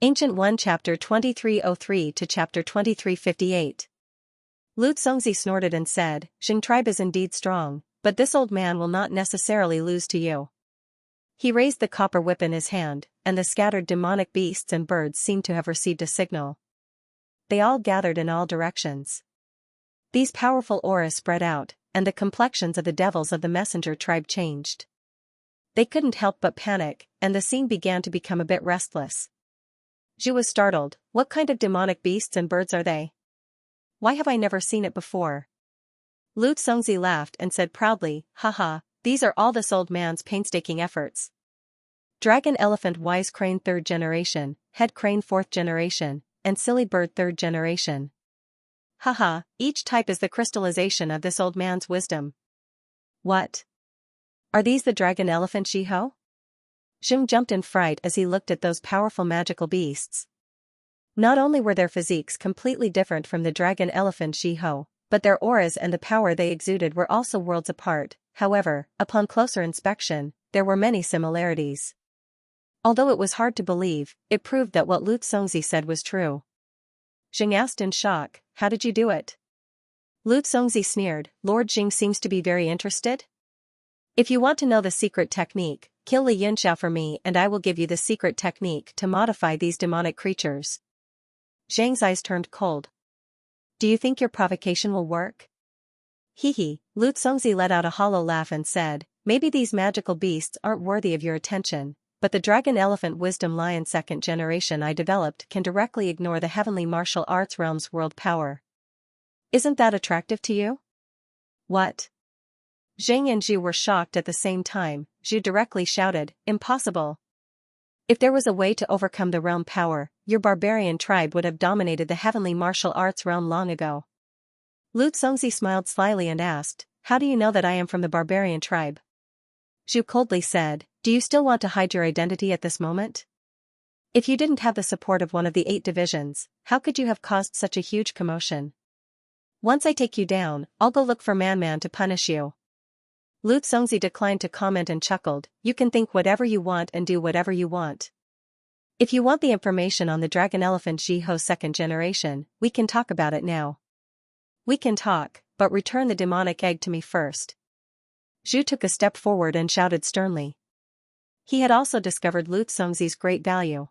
Ancient 1 Chapter 2303 to Chapter 2358. Lu Congzi snorted and said, Xing tribe is indeed strong, but this old man will not necessarily lose to you. He raised the copper whip in his hand, and the scattered demonic beasts and birds seemed to have received a signal. They all gathered in all directions. These powerful auras spread out, and the complexions of the devils of the messenger tribe changed. They couldn't help but panic, and the scene began to become a bit restless. Zhu was startled. What kind of demonic beasts and birds are they? Why have I never seen it before? Lu Congzi laughed and said proudly, haha, these are all this old man's painstaking efforts. Dragon elephant wise crane 3rd generation, head crane 4th generation, and silly bird 3rd generation. Haha, each type is the crystallization of this old man's wisdom. What? Are these the dragon elephant Shiho? Xing jumped in fright as he looked at those powerful magical beasts. Not only were their physiques completely different from the dragon elephant Shiho, but their auras and the power they exuded were also worlds apart. However, upon closer inspection, there were many similarities. Although it was hard to believe, it proved that what Lu Congzi said was true. Xing asked in shock, how did you do it? Lu Congzi sneered, Lord Xing seems to be very interested. If you want to know the secret technique, kill Li Yunxiao for me and I will give you the secret technique to modify these demonic creatures. Zhang's eyes turned cold. Do you think your provocation will work? Hee. Lu Congzi let out a hollow laugh and said, maybe these magical beasts aren't worthy of your attention, but the Dragon Elephant Wisdom Lion 2nd generation I developed can directly ignore the heavenly martial arts realm's world power. Isn't that attractive to you? What? Zhang and Zhu were shocked at the same time. Zhu directly shouted, impossible. If there was a way to overcome the realm power, your barbarian tribe would have dominated the heavenly martial arts realm long ago. Lu Congzi smiled slyly and asked, how do you know that I am from the barbarian tribe? Zhu coldly said, do you still want to hide your identity at this moment? If you didn't have the support of one of the 8 divisions, how could you have caused such a huge commotion? Once I take you down, I'll go look for Man to punish you. Lu Congzi declined to comment and chuckled, you can think whatever you want and do whatever you want. If you want the information on the Dragon Elephant Shiho 2nd generation, we can talk about it now. We can talk, but return the demonic egg to me first. Zhu took a step forward and shouted sternly. He had also discovered Lu Congzi's great value.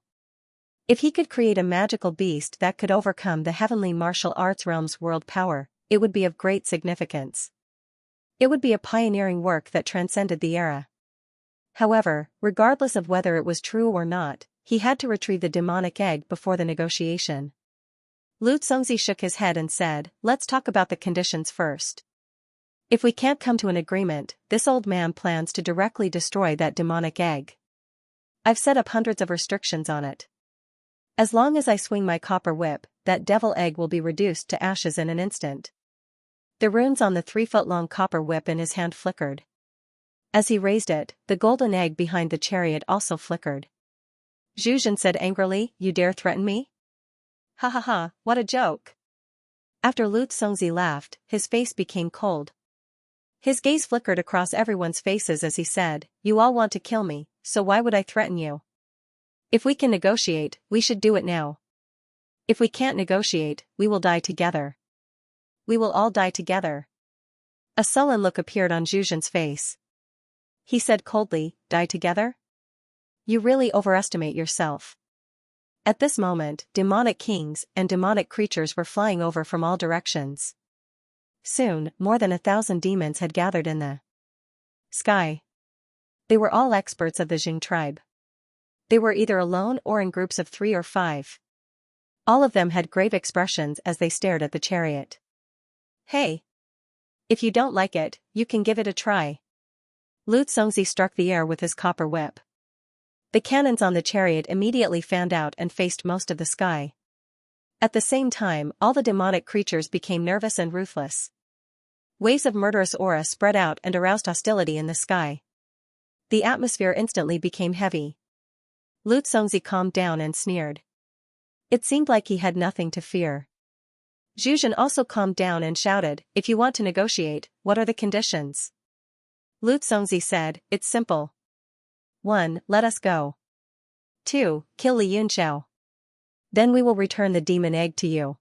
If he could create a magical beast that could overcome the heavenly martial arts realm's world power, it would be of great significance. It would be a pioneering work that transcended the era. However, regardless of whether it was true or not, he had to retrieve the demonic egg before the negotiation. Lu Congzi shook his head and said, let's talk about the conditions first. If we can't come to an agreement, this old man plans to directly destroy that demonic egg. I've set up hundreds of restrictions on it. As long as I swing my copper whip, that devil egg will be reduced to ashes in an instant. The runes on the 3-foot-long copper whip in his hand flickered. As he raised it, the golden egg behind the chariot also flickered. Zhu Jin said angrily, you dare threaten me? Ha ha ha, what a joke. After Lu Congzi laughed, his face became cold. His gaze flickered across everyone's faces as he said, you all want to kill me, so why would I threaten you? If we can negotiate, we should do it now. If we can't negotiate, we will die together. We will all die together. A sullen look appeared on Zhu Jin's face. He said coldly, die together? You really overestimate yourself. At this moment, demonic kings and demonic creatures were flying over from all directions. Soon, more than 1,000 demons had gathered in the sky. They were all experts of the Jing tribe. They were either alone or in groups of 3 or 5. All of them had grave expressions as they stared at the chariot. Hey! If you don't like it, you can give it a try. Lu Congzi struck the air with his copper whip. The cannons on the chariot immediately fanned out and faced most of the sky. At the same time, all the demonic creatures became nervous and ruthless. Waves of murderous aura spread out and aroused hostility in the sky. The atmosphere instantly became heavy. Lu Congzi calmed down and sneered. It seemed like he had nothing to fear. Zhu Jin also calmed down and shouted, if you want to negotiate, what are the conditions? Lu Congzi said, it's simple. 1. Let us go. 2. Kill Li Yunxiao. Then we will return the demon egg to you.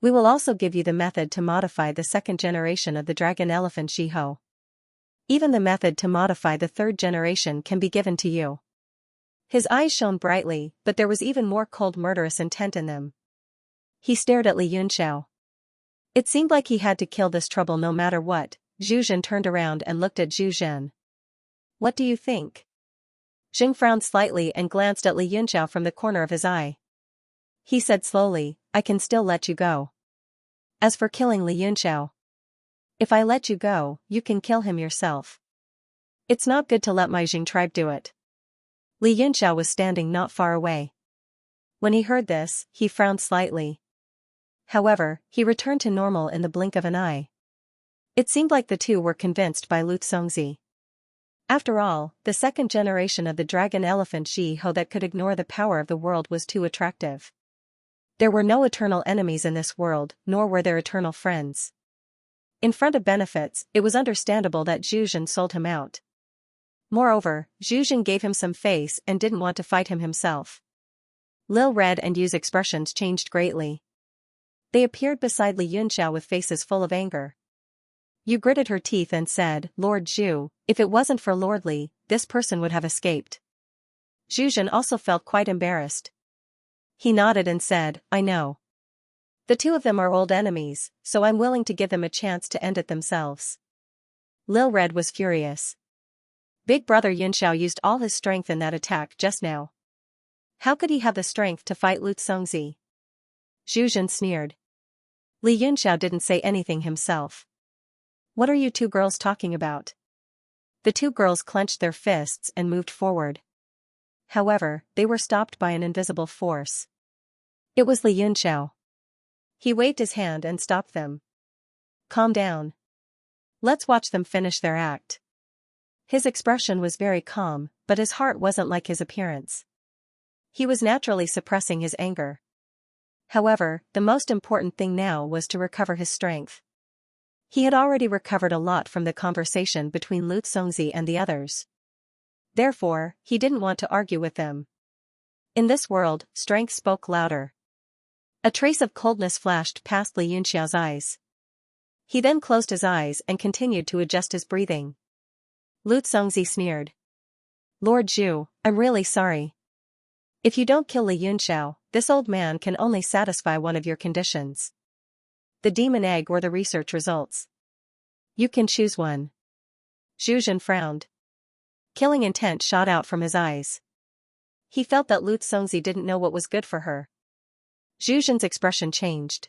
We will also give you the method to modify the second generation of the dragon elephant Shiho. Even the method to modify the third generation can be given to you. His eyes shone brightly, but there was even more cold murderous intent in them. He stared at Li Yunxiao. It seemed like he had to kill this trouble no matter what. Zhu Zhen turned around and looked at Zhu Zhen. What do you think? Jing frowned slightly and glanced at Li Yunxiao from the corner of his eye. He said slowly, I can still let you go. As for killing Li Yunxiao, if I let you go, you can kill him yourself. It's not good to let my Jing tribe do it. Li Yunxiao was standing not far away. When he heard this, he frowned slightly. However, he returned to normal in the blink of an eye. It seemed like the two were convinced by Lu Congzi. After all, the second generation of the dragon elephant Shiho that could ignore the power of the world was too attractive. There were no eternal enemies in this world, nor were there eternal friends. In front of benefits, it was understandable that Zhu Zhen sold him out. Moreover, Zhu Zhen gave him some face and didn't want to fight him himself. Lil Red and Yu's expressions changed greatly. They appeared beside Li Yunxiao with faces full of anger. Yu gritted her teeth and said, Lord Zhu, if it wasn't for Lord Li, this person would have escaped. Zhu Zhen also felt quite embarrassed. He nodded and said, I know. The two of them are old enemies, so I'm willing to give them a chance to end it themselves. Lil Red was furious. Big brother Yunxiao used all his strength in that attack just now. How could he have the strength to fight Lu Congzi? Zhu Zhen sneered. Li Yunxiao didn't say anything himself. What are you two girls talking about? The two girls clenched their fists and moved forward. However, they were stopped by an invisible force. It was Li Yunxiao. He waved his hand and stopped them. Calm down. Let's watch them finish their act. His expression was very calm, but his heart wasn't like his appearance. He was naturally suppressing his anger. However, the most important thing now was to recover his strength. He had already recovered a lot from the conversation between Lu Congzi and the others. Therefore, he didn't want to argue with them. In this world, strength spoke louder. A trace of coldness flashed past Li Yunxiao's eyes. He then closed his eyes and continued to adjust his breathing. Lu Congzi sneered. Lord Zhu, I'm really sorry. If you don't kill Li Yunxiao, this old man can only satisfy one of your conditions. The demon egg or the research results. You can choose one. Zhu Zhen frowned. Killing intent shot out from his eyes. He felt that Lu Congzi didn't know what was good for her. Zhu Zhen's expression changed.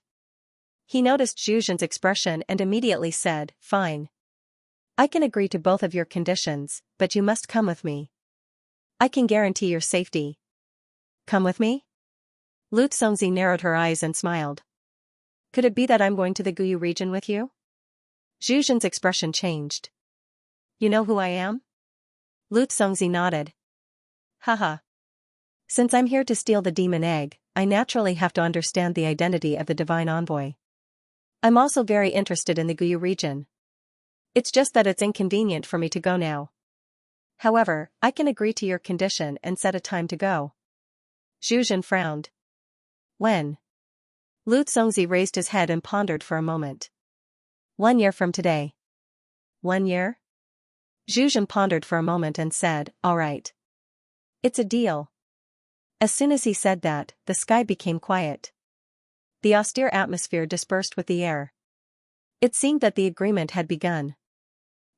He noticed Zhu Zhen's expression and immediately said, Fine. I can agree to both of your conditions, but you must come with me. I can guarantee your safety. Come with me? Lu Congzi narrowed her eyes and smiled. Could it be that I'm going to the Guyu region with you? Zhu Zhen's expression changed. You know who I am? Lu Congzi nodded. Haha. Since I'm here to steal the demon egg, I naturally have to understand the identity of the divine envoy. I'm also very interested in the Guyu region. It's just that it's inconvenient for me to go now. However, I can agree to your condition and set a time to go. Zhu Zhen frowned. When? Lu Congzi raised his head and pondered for a moment. 1 year from today. 1 year? Zhu Zhen pondered for a moment and said, All right. It's a deal. As soon as he said that, the sky became quiet. The austere atmosphere dispersed with the air. It seemed that the agreement had begun.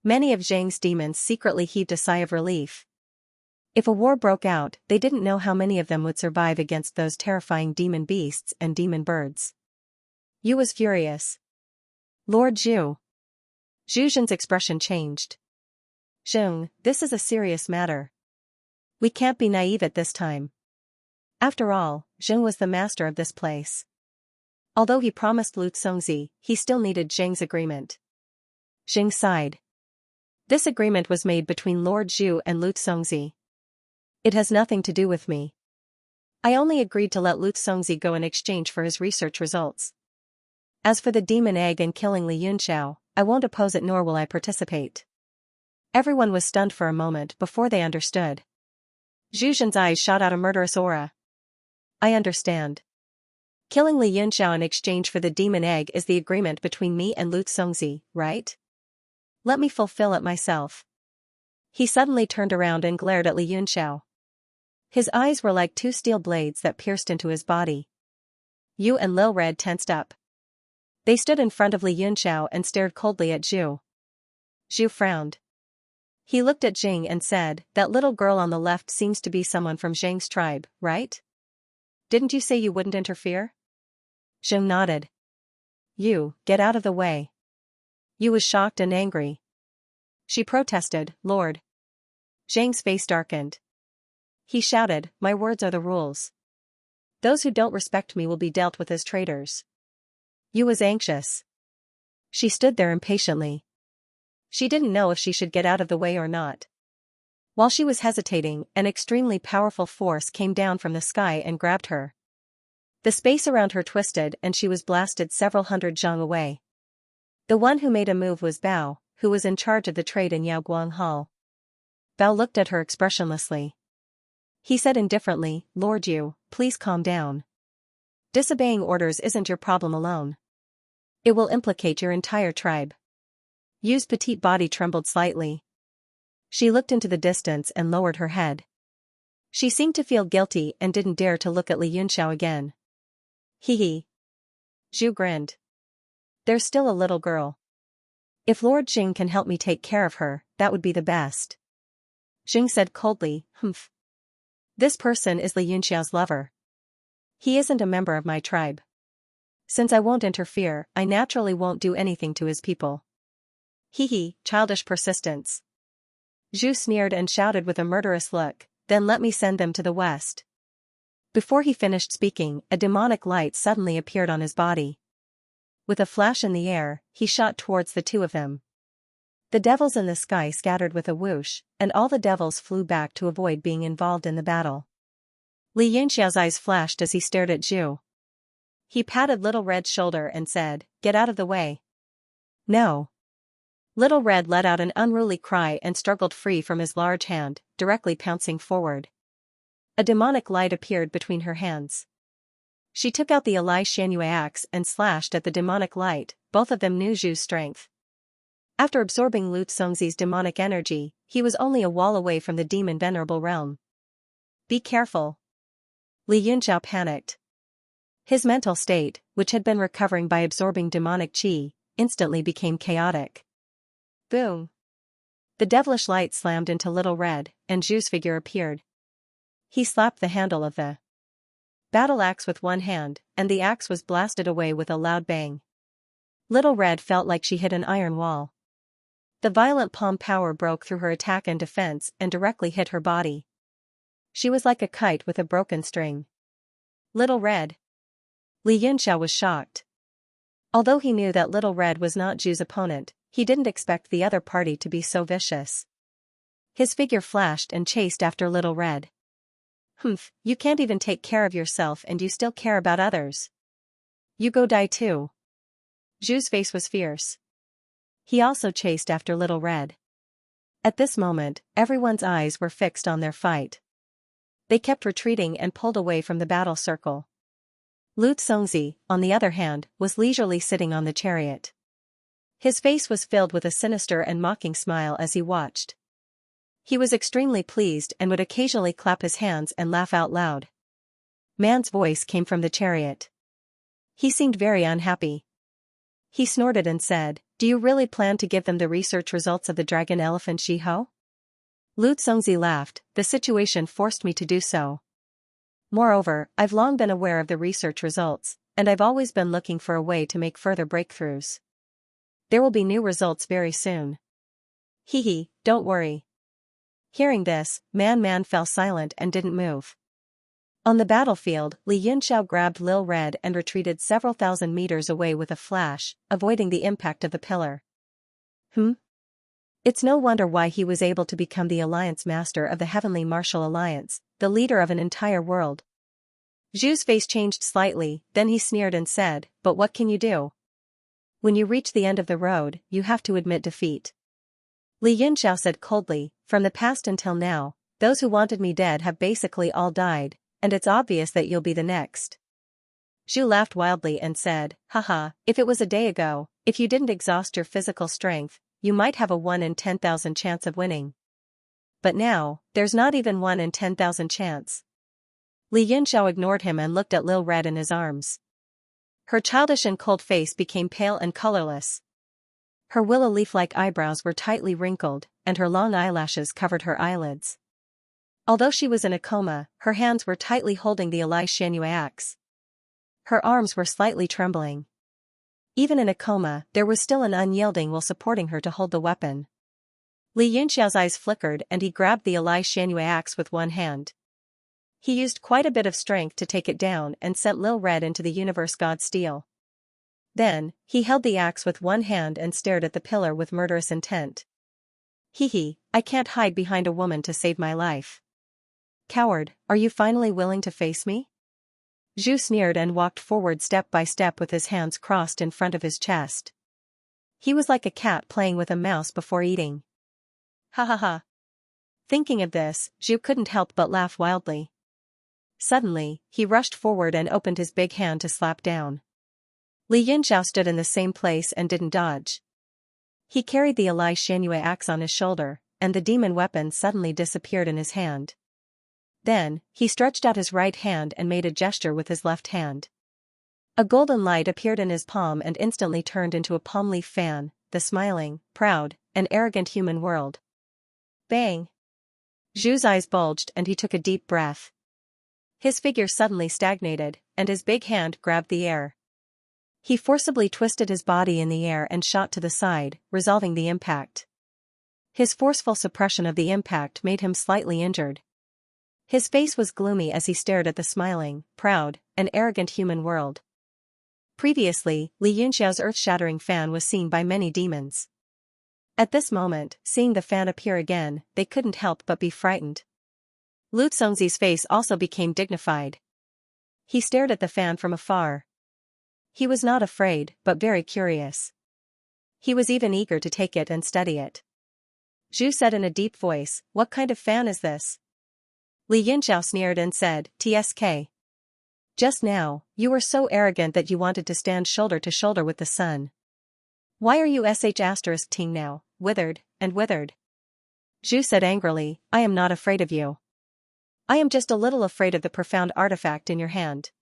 Many of Zhang's demons secretly heaved a sigh of relief. If a war broke out, they didn't know how many of them would survive against those terrifying demon beasts and demon birds. Yu was furious. Lord Zhu. Zhu Zhen's expression changed. Zheng, this is a serious matter. We can't be naive at this time. After all, Zheng was the master of this place. Although he promised Lu Congzi, he still needed Zheng's agreement. Zheng sighed. This agreement was made between Lord Zhu and Lu Congzi. It has nothing to do with me. I only agreed to let Lu Congzi go in exchange for his research results. As for the demon egg and killing Li Yunxiao, I won't oppose it nor will I participate. Everyone was stunned for a moment before they understood. Zhu Zhen's eyes shot out a murderous aura. I understand. Killing Li Yunxiao in exchange for the demon egg is the agreement between me and Lu Congzi, right? Let me fulfill it myself. He suddenly turned around and glared at Li Yunxiao. His eyes were like two steel blades that pierced into his body. Yu and Lil Red tensed up. They stood in front of Li Yunxiao and stared coldly at Zhu. Zhu frowned. He looked at Jing and said, "That little girl on the left seems to be someone from Zhang's tribe, right? Didn't you say you wouldn't interfere?" Zhang nodded. "You, get out of the way." Yu was shocked and angry. She protested, "Lord." Zhang's face darkened. He shouted, "My words are the rules. Those who don't respect me will be dealt with as traitors." Yu was anxious. She stood there impatiently. She didn't know if she should get out of the way or not. While she was hesitating, an extremely powerful force came down from the sky and grabbed her. The space around her twisted and she was blasted several hundred zhang away. The one who made a move was Bao, who was in charge of the trade in Yaoguang Hall. Bao looked at her expressionlessly. He said indifferently, "Lord Yu, please calm down. Disobeying orders isn't your problem alone. It will implicate your entire tribe." Yu's petite body trembled slightly. She looked into the distance and lowered her head. She seemed to feel guilty and didn't dare to look at Li Yunxiao again. Hee. Zhu grinned. "There's still a little girl. If Lord Jing can help me take care of her, that would be the best." Jing said coldly, "Humph. This person is Li Yunxiao's lover. He isn't a member of my tribe. Since I won't interfere, I naturally won't do anything to his people." Hee, childish persistence. Zhu sneered and shouted with a murderous look, "Then let me send them to the west." Before he finished speaking, a demonic light suddenly appeared on his body. With a flash in the air, he shot towards the two of them. The devils in the sky scattered with a whoosh, and all the devils flew back to avoid being involved in the battle. Li Yunxiao's eyes flashed as he stared at Zhu. He patted Little Red's shoulder and said, "Get out of the way." "No." Little Red let out an unruly cry and struggled free from his large hand, directly pouncing forward. A demonic light appeared between her hands. She took out the Xianxia axe and slashed at the demonic light. Both of them knew Zhu's strength. After absorbing Lu Congzi's demonic energy, he was only a wall away from the demon venerable realm. "Be careful." Li Yunxiao panicked. His mental state, which had been recovering by absorbing demonic qi, instantly became chaotic. Boom. The devilish light slammed into Little Red, and Zhu's figure appeared. He slapped the handle of the battle axe with one hand, and the axe was blasted away with a loud bang. Little Red felt like she hit an iron wall. The violent palm power broke through her attack and defense and directly hit her body. She was like a kite with a broken string. Little Red. Li Yunxiao was shocked. Although he knew that Little Red was not Zhu's opponent, he didn't expect the other party to be so vicious. His figure flashed and chased after Little Red. "Humph, you can't even take care of yourself and you still care about others. You go die too." Zhu's face was fierce. He also chased after Little Red. At this moment, everyone's eyes were fixed on their fight. They kept retreating and pulled away from the battle circle. Lu Congzi, on the other hand, was leisurely sitting on the chariot. His face was filled with a sinister and mocking smile as he watched. He was extremely pleased and would occasionally clap his hands and laugh out loud. Man's voice came from the chariot. He seemed very unhappy. He snorted and said, "Do you really plan to give them the research results of the dragon elephant Shiho?" Lu Congzi laughed, "The situation forced me to do so. Moreover, I've long been aware of the research results, and I've always been looking for a way to make further breakthroughs. There will be new results very soon." Hee, don't worry. Hearing this, Man fell silent and didn't move. On the battlefield, Li Yunxiao grabbed Lil Red and retreated several thousand meters away with a flash, avoiding the impact of the pillar. It's no wonder why he was able to become the alliance master of the Heavenly Martial Alliance, the leader of an entire world. Zhu's face changed slightly, then he sneered and said, "But what can you do? When you reach the end of the road, you have to admit defeat." Li Yunxiao said coldly, "From the past until now, those who wanted me dead have basically all died, and it's obvious that you'll be the next. Zhu laughed wildly and said, haha, if it was a day ago, if you didn't exhaust your physical strength, you might have a 1 in 10,000 chance of winning. But now, there's not even 1 in 10,000 chance. Li Yunxiao ignored him and looked at Lil Red in his arms. Her childish and cold face became pale and colorless. Her willow leaf-like eyebrows were tightly wrinkled, and her long eyelashes covered her eyelids. Although she was in a coma, her hands were tightly holding the Xianxia axe. Her arms were slightly trembling. Even in a coma, there was still an unyielding will supporting her to hold the weapon. Li Yunxiao's eyes flickered and he grabbed the Xianxia axe with one hand. He used quite a bit of strength to take it down and sent Lil Red into the universe god steel. Then, he held the axe with one hand and stared at the pillar with murderous intent. Hee, I can't hide behind a woman to save my life. Coward, are you finally willing to face me? Zhu sneered and walked forward step by step with his hands crossed in front of his chest. He was like a cat playing with a mouse before eating. Ha ha ha. Thinking of this, Zhu couldn't help but laugh wildly. Suddenly, he rushed forward and opened his big hand to slap down. Li Yunxiao stood in the same place and didn't dodge. He carried the Xianxia axe on his shoulder, and the demon weapon suddenly disappeared in his hand. Then, he stretched out his right hand and made a gesture with his left hand. A golden light appeared in his palm and instantly turned into a palm leaf fan, the smiling, proud, and arrogant human world. Bang! Zhu's eyes bulged and he took a deep breath. His figure suddenly stagnated, and his big hand grabbed the air. He forcibly twisted his body in the air and shot to the side, resolving the impact. His forceful suppression of the impact made him slightly injured. His face was gloomy as he stared at the smiling, proud, and arrogant human world. Previously, Li Yunxiao's earth-shattering fan was seen by many demons. At this moment, seeing the fan appear again, they couldn't help but be frightened. Lu Congzi's face also became dignified. He stared at the fan from afar. He was not afraid, but very curious. He was even eager to take it and study it. Zhu said in a deep voice, "What kind of fan is this?" Li Yunxiao sneered and said, "TSK. Just now, you were so arrogant that you wanted to stand shoulder to shoulder with the sun. Why are you **ting now, withered, and withered?" Zhu said angrily, "I am not afraid of you. I am just a little afraid of the profound artifact in your hand.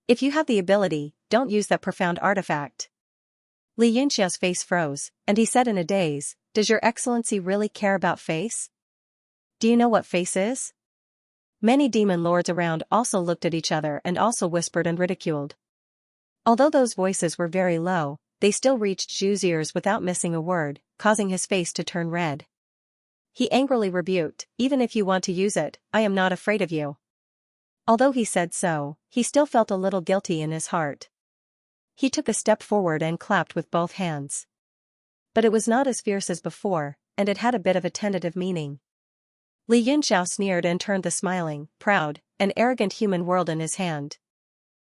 If you have the ability, don't use that profound artifact." Li Yunxiao's face froze, and he said in a daze, "Does your excellency really care about face? Do you know what face is?" Many demon lords around also looked at each other and also whispered and ridiculed. Although those voices were very low, they still reached Zhu's ears without missing a word, causing his face to turn red. He angrily rebuked, "Even if you want to use it, I am not afraid of you." Although he said so, he still felt a little guilty in his heart. He took a step forward and clapped with both hands. But it was not as fierce as before, and it had a bit of a tentative meaning. Li Yunxiao sneered and turned the smiling, proud, and arrogant human world in his hand.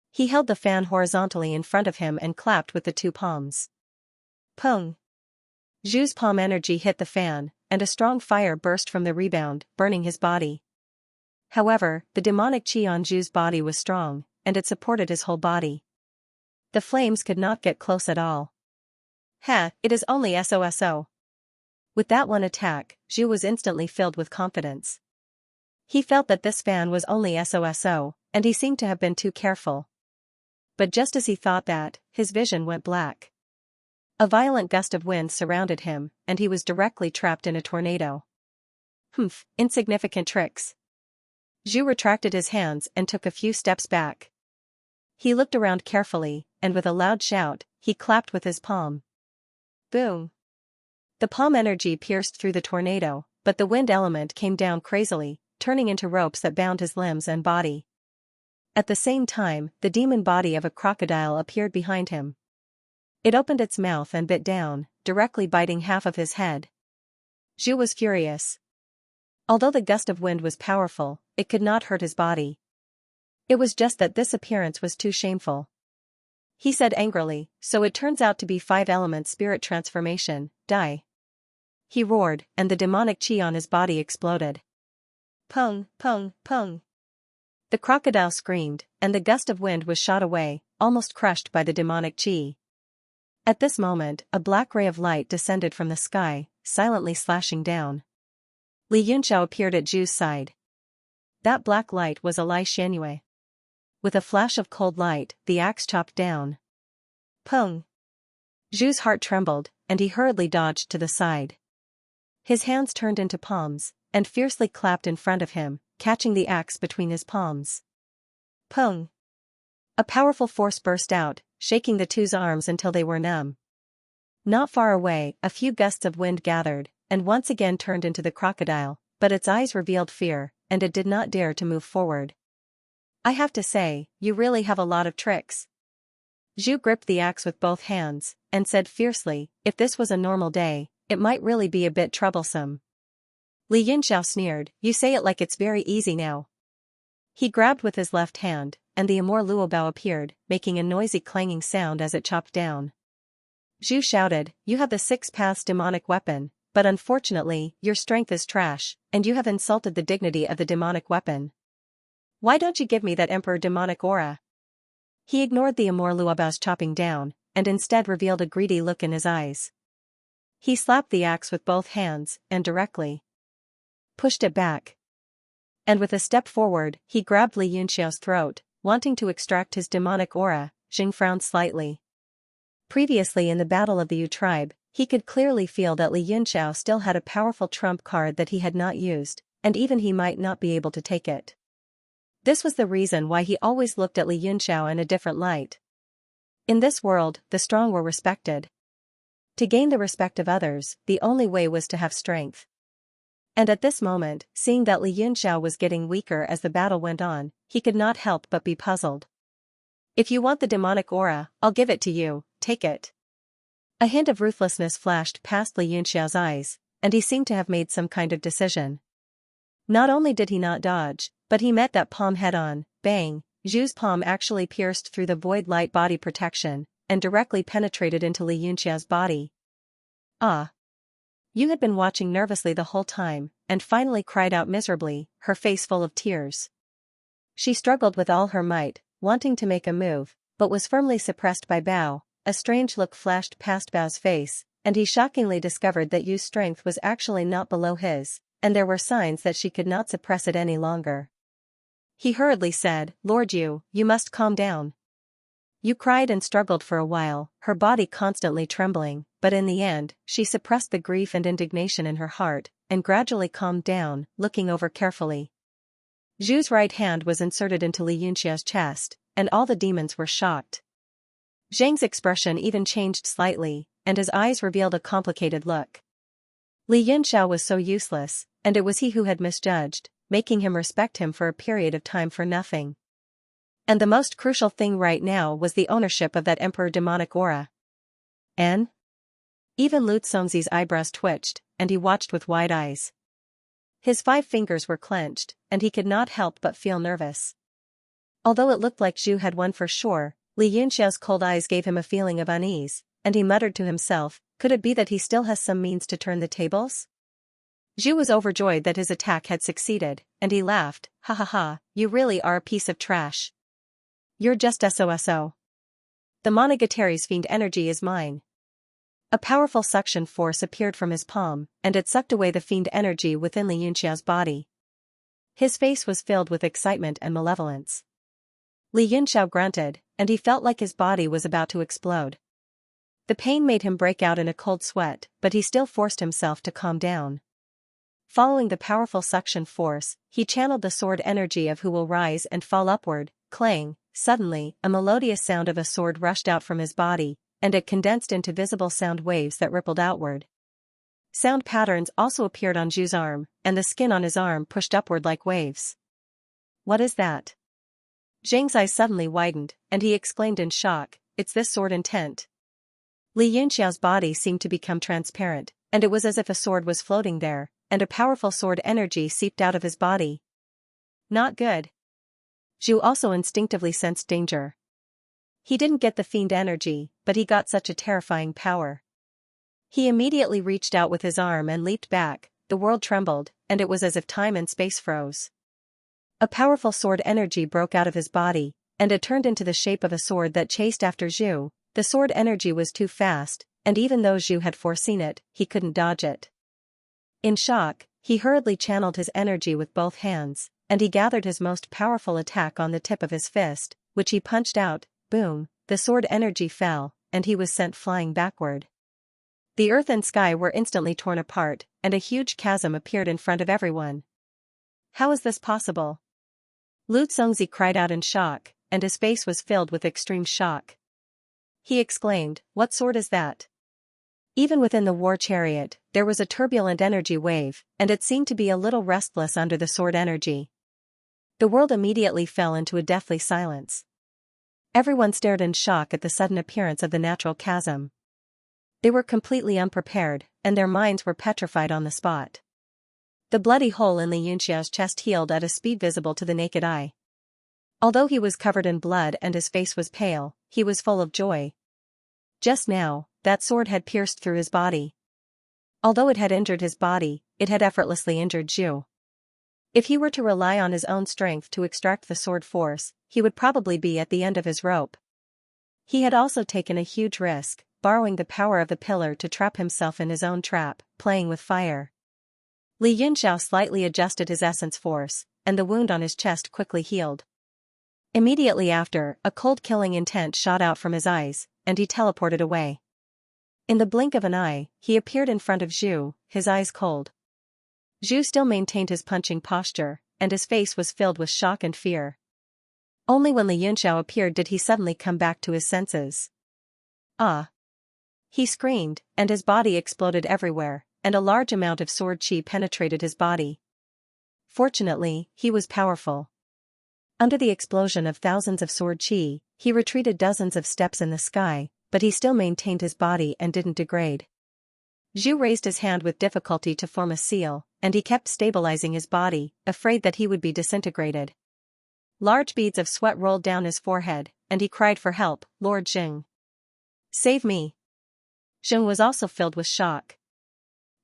He held the fan horizontally in front of him and clapped with the two palms. Pung! Zhu's palm energy hit the fan, and a strong fire burst from the rebound, burning his body. However, the demonic qi on Zhu's body was strong, and it supported his whole body. The flames could not get close at all. It is only SOSO. With that one attack, Zhu was instantly filled with confidence. He felt that this fan was only SOSO, and he seemed to have been too careful. But just as he thought that, his vision went black. A violent gust of wind surrounded him, and he was directly trapped in a tornado. Insignificant tricks. Zhu retracted his hands and took a few steps back. He looked around carefully, and with a loud shout, he clapped with his palm. Boom! The palm energy pierced through the tornado, but the wind element came down crazily, turning into ropes that bound his limbs and body. At the same time, the demon body of a crocodile appeared behind him. It opened its mouth and bit down, directly biting half of his head. Zhu was furious. Although the gust of wind was powerful, it could not hurt his body. It was just that this appearance was too shameful. He said angrily, "So it turns out to be 5-element spirit transformation, die." He roared, and the demonic qi on his body exploded. Pung, pung, pung. The crocodile screamed, and the gust of wind was shot away, almost crushed by the demonic chi. At this moment, a black ray of light descended from the sky, silently slashing down. Li Yunxiao appeared at Zhu's side. That black light was a Xianxia. With a flash of cold light, the axe chopped down. Pung! Zhu's heart trembled, and he hurriedly dodged to the side. His hands turned into palms, and fiercely clapped in front of him, catching the axe between his palms. Pung! A powerful force burst out, shaking the two's arms until they were numb. Not far away, a few gusts of wind gathered, and once again turned into the crocodile, but its eyes revealed fear, and it did not dare to move forward. I have to say, you really have a lot of tricks. Zhu gripped the axe with both hands, and said fiercely, if this was a normal day, it might really be a bit troublesome. Li Yunxiao sneered, you say it like it's very easy now. He grabbed with his left hand, and the Amor Luobao appeared, making a noisy clanging sound as it chopped down. Zhu shouted, you have the Six Paths demonic weapon, but unfortunately, your strength is trash, and you have insulted the dignity of the demonic weapon. Why don't you give me that Emperor demonic aura? He ignored the Amor Luobao's chopping down, and instead revealed a greedy look in his eyes. He slapped the axe with both hands, and directly pushed it back. And with a step forward, he grabbed Li Yunxiao's throat, wanting to extract his demonic aura. Jing frowned slightly. Previously in the Battle of the Yu tribe, he could clearly feel that Li Yunxiao still had a powerful trump card that he had not used, and even he might not be able to take it. This was the reason why he always looked at Li Yunxiao in a different light. In this world, the strong were respected. To gain the respect of others, the only way was to have strength. And at this moment, seeing that Li Yunxiao was getting weaker as the battle went on, he could not help but be puzzled. If you want the demonic aura, I'll give it to you, take it. A hint of ruthlessness flashed past Li Yunxiao's eyes, and he seemed to have made some kind of decision. Not only did he not dodge, but he met that palm head-on, bang, Zhu's palm actually pierced through the void light body protection, and directly penetrated into Li Yunxiao's body. Ah! Yu had been watching nervously the whole time, and finally cried out miserably, her face full of tears. She struggled with all her might, wanting to make a move, but was firmly suppressed by Bao. A strange look flashed past Bao's face, and he shockingly discovered that Yu's strength was actually not below his, and there were signs that she could not suppress it any longer. He hurriedly said, Lord Yu, you must calm down. Yu cried and struggled for a while, her body constantly trembling, but in the end, she suppressed the grief and indignation in her heart, and gradually calmed down, looking over carefully. Zhu's right hand was inserted into Li Yunxiao's chest, and all the demons were shocked. Zhang's expression even changed slightly, and his eyes revealed a complicated look. Li Yunxiao was so useless, and it was he who had misjudged, making him respect him for a period of time for nothing. And the most crucial thing right now was the ownership of that Emperor demonic aura. N? Even Lu Congzi's eyebrows twitched, and he watched with wide eyes. His 5 fingers were clenched, and he could not help but feel nervous. Although it looked like Zhu had won for sure, Li Yunxiao's cold eyes gave him a feeling of unease, and he muttered to himself, could it be that he still has some means to turn the tables? Zhu was overjoyed that his attack had succeeded, and he laughed, ha ha ha, you really are a piece of trash. You're just SOSO. The Monogatari's fiend energy is mine. A powerful suction force appeared from his palm, and it sucked away the fiend energy within Li Yunxiao's body. His face was filled with excitement and malevolence. Li Yunxiao grunted, and he felt like his body was about to explode. The pain made him break out in a cold sweat, but he still forced himself to calm down. Following the powerful suction force, he channeled the sword energy of who will rise and fall upward, clang. Suddenly, a melodious sound of a sword rushed out from his body, and it condensed into visible sound waves that rippled outward. Sound patterns also appeared on Zhu's arm, and the skin on his arm pushed upward like waves. What is that? Zhang's eyes suddenly widened, and he exclaimed in shock, it's this sword intent. Li Yunxiao's body seemed to become transparent, and it was as if a sword was floating there, and a powerful sword energy seeped out of his body. Not good. Zhu also instinctively sensed danger. He didn't get the fiend energy, but he got such a terrifying power. He immediately reached out with his arm and leaped back, the world trembled, and it was as if time and space froze. A powerful sword energy broke out of his body, and it turned into the shape of a sword that chased after Zhu. The sword energy was too fast, and even though Zhu had foreseen it, he couldn't dodge it. In shock, he hurriedly channeled his energy with both hands, and he gathered his most powerful attack on the tip of his fist, which he punched out. Boom, the sword energy fell, and he was sent flying backward. The earth and sky were instantly torn apart, and a huge chasm appeared in front of everyone. How is this possible? Lu Zongzi cried out in shock, and his face was filled with extreme shock. He exclaimed, "What sword is that?" Even within the war chariot, there was a turbulent energy wave, and it seemed to be a little restless under the sword energy. The world immediately fell into a deathly silence. Everyone stared in shock at the sudden appearance of the natural chasm. They were completely unprepared, and their minds were petrified on the spot. The bloody hole in Li Yunxiao's chest healed at a speed visible to the naked eye. Although he was covered in blood and his face was pale, he was full of joy. Just now, that sword had pierced through his body. Although it had injured his body, it had effortlessly injured Zhu. If he were to rely on his own strength to extract the sword force, he would probably be at the end of his rope. He had also taken a huge risk, borrowing the power of the pillar to trap himself in his own trap, playing with fire. Li Yunxiao slightly adjusted his essence force, and the wound on his chest quickly healed. Immediately after, a cold killing intent shot out from his eyes, and he teleported away. In the blink of an eye, he appeared in front of Zhu, his eyes cold. Zhu still maintained his punching posture, and his face was filled with shock and fear. Only when Li Yunxiao appeared did he suddenly come back to his senses. "Ah!" He screamed, and his body exploded everywhere, and a large amount of sword qi penetrated his body. Fortunately, he was powerful. Under the explosion of thousands of sword qi, he retreated dozens of steps in the sky, but he still maintained his body and didn't degrade. Zhu raised his hand with difficulty to form a seal, and he kept stabilizing his body, afraid that he would be disintegrated. Large beads of sweat rolled down his forehead, and he cried for help, "Lord Jing! Save me!" Jing was also filled with shock.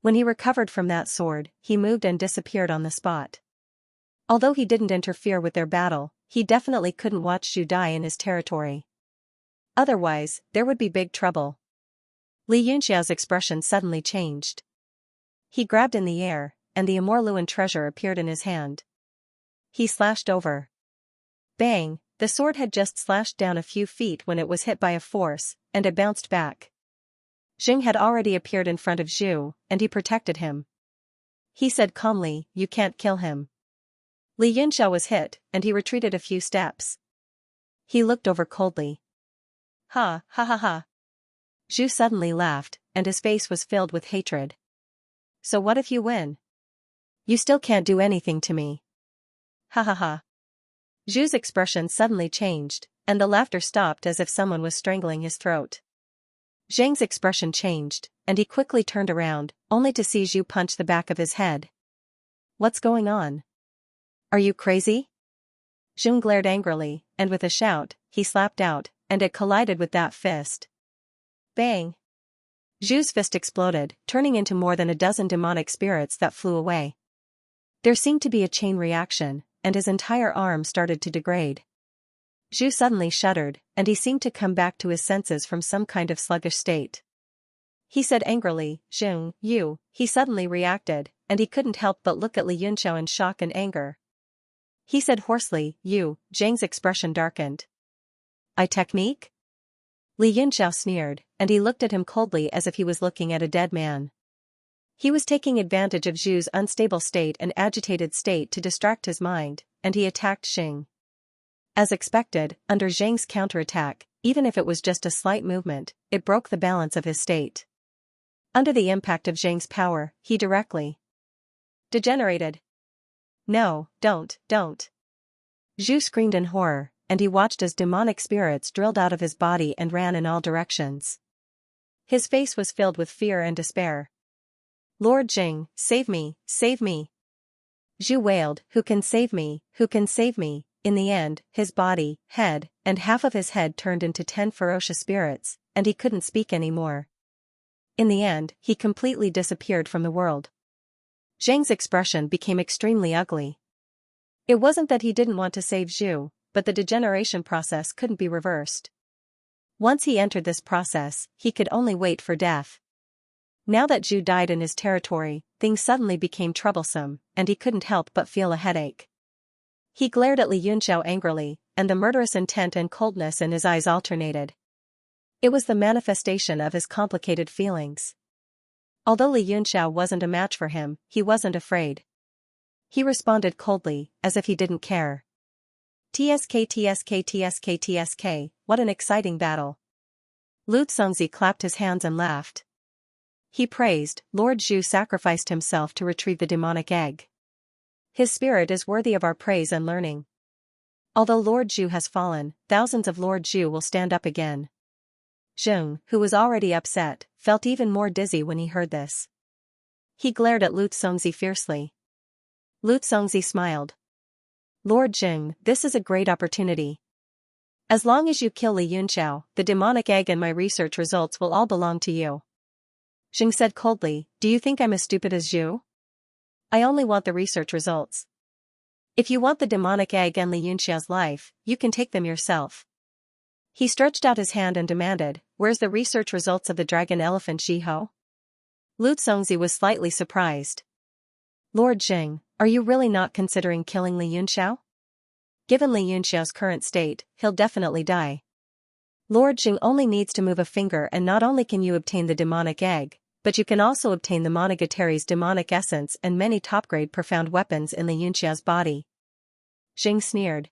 When he recovered from that sword, he moved and disappeared on the spot. Although he didn't interfere with their battle, he definitely couldn't watch Zhu die in his territory. Otherwise, there would be big trouble. Li Yunxiao's expression suddenly changed. He grabbed in the air, and the Amorluan treasure appeared in his hand. He slashed over. Bang! The sword had just slashed down a few feet when it was hit by a force, and it bounced back. Jing had already appeared in front of Zhu, and he protected him. He said calmly, "You can't kill him." Li Yunxiao was hit, and he retreated a few steps. He looked over coldly. "Ha, ha ha ha." Zhu suddenly laughed, and his face was filled with hatred. "So what if you win? You still can't do anything to me." Ha ha ha. Zhu's expression suddenly changed, and the laughter stopped as if someone was strangling his throat. Zhang's expression changed, and he quickly turned around, only to see Zhu punch the back of his head. "What's going on? Are you crazy?" Zhang glared angrily, and with a shout, he slapped out, and it collided with that fist. Bang! Zhu's fist exploded, turning into more than a dozen demonic spirits that flew away. There seemed to be a chain reaction, and his entire arm started to degrade. Zhu suddenly shuddered, and he seemed to come back to his senses from some kind of sluggish state. He said angrily, "Zheng, you." He suddenly reacted, and he couldn't help but look at Li Yunxiao in shock and anger. He said hoarsely, "You." Zhang's expression darkened. "I technique?" Li Yunxiao sneered, and he looked at him coldly as if he was looking at a dead man. He was taking advantage of Zhu's unstable state and agitated state to distract his mind, and he attacked Xing. As expected, under Zhang's counterattack, even if it was just a slight movement, it broke the balance of his state. Under the impact of Zhang's power, he directly degenerated. "No, don't. Zhu screamed in horror, and he watched as demonic spirits drilled out of his body and ran in all directions. His face was filled with fear and despair. "Lord Jing, save me, save me!" Zhu wailed, "Who can save me, who can save me?" In the end, his body, head, and half of his head turned into 10 ferocious spirits, and he couldn't speak anymore. In the end, he completely disappeared from the world. Zhang's expression became extremely ugly. It wasn't that he didn't want to save Zhu, but the degeneration process couldn't be reversed. Once he entered this process, he could only wait for death. Now that Zhu died in his territory, things suddenly became troublesome, and he couldn't help but feel a headache. He glared at Li Yunxiao angrily, and the murderous intent and coldness in his eyes alternated. It was the manifestation of his complicated feelings. Although Li Yunxiao wasn't a match for him, he wasn't afraid. He responded coldly, as if he didn't care. TSK, what an exciting battle. Lu Congzi clapped his hands and laughed. He praised, Lord Zhu sacrificed himself to retrieve the demonic egg. His spirit is worthy of our praise and learning. Although Lord Zhu has fallen, thousands of Lord Zhu will stand up again. Zheng, who was already upset, felt even more dizzy when he heard this. He glared at Lu Congzi fiercely. Lu Congzi smiled. Lord Zheng, this is a great opportunity. As long as you kill Li Yunxiao, the demonic egg and my research results will all belong to you. Zheng said coldly, do you think I'm as stupid as Zhu? I only want the research results. If you want the demonic egg and Li Yunxiao's life, you can take them yourself. He stretched out his hand and demanded, where's the research results of the dragon elephant Zhiho? Lu Congzi was slightly surprised. Lord Zheng, are you really not considering killing Li Yunxiao? Given Li Yunxiao's current state, he'll definitely die. Lord Zheng only needs to move a finger, and not only can you obtain the demonic egg, but you can also obtain the Monogatari's demonic essence and many top-grade profound weapons in Li Yunxiao's body. Zheng sneered.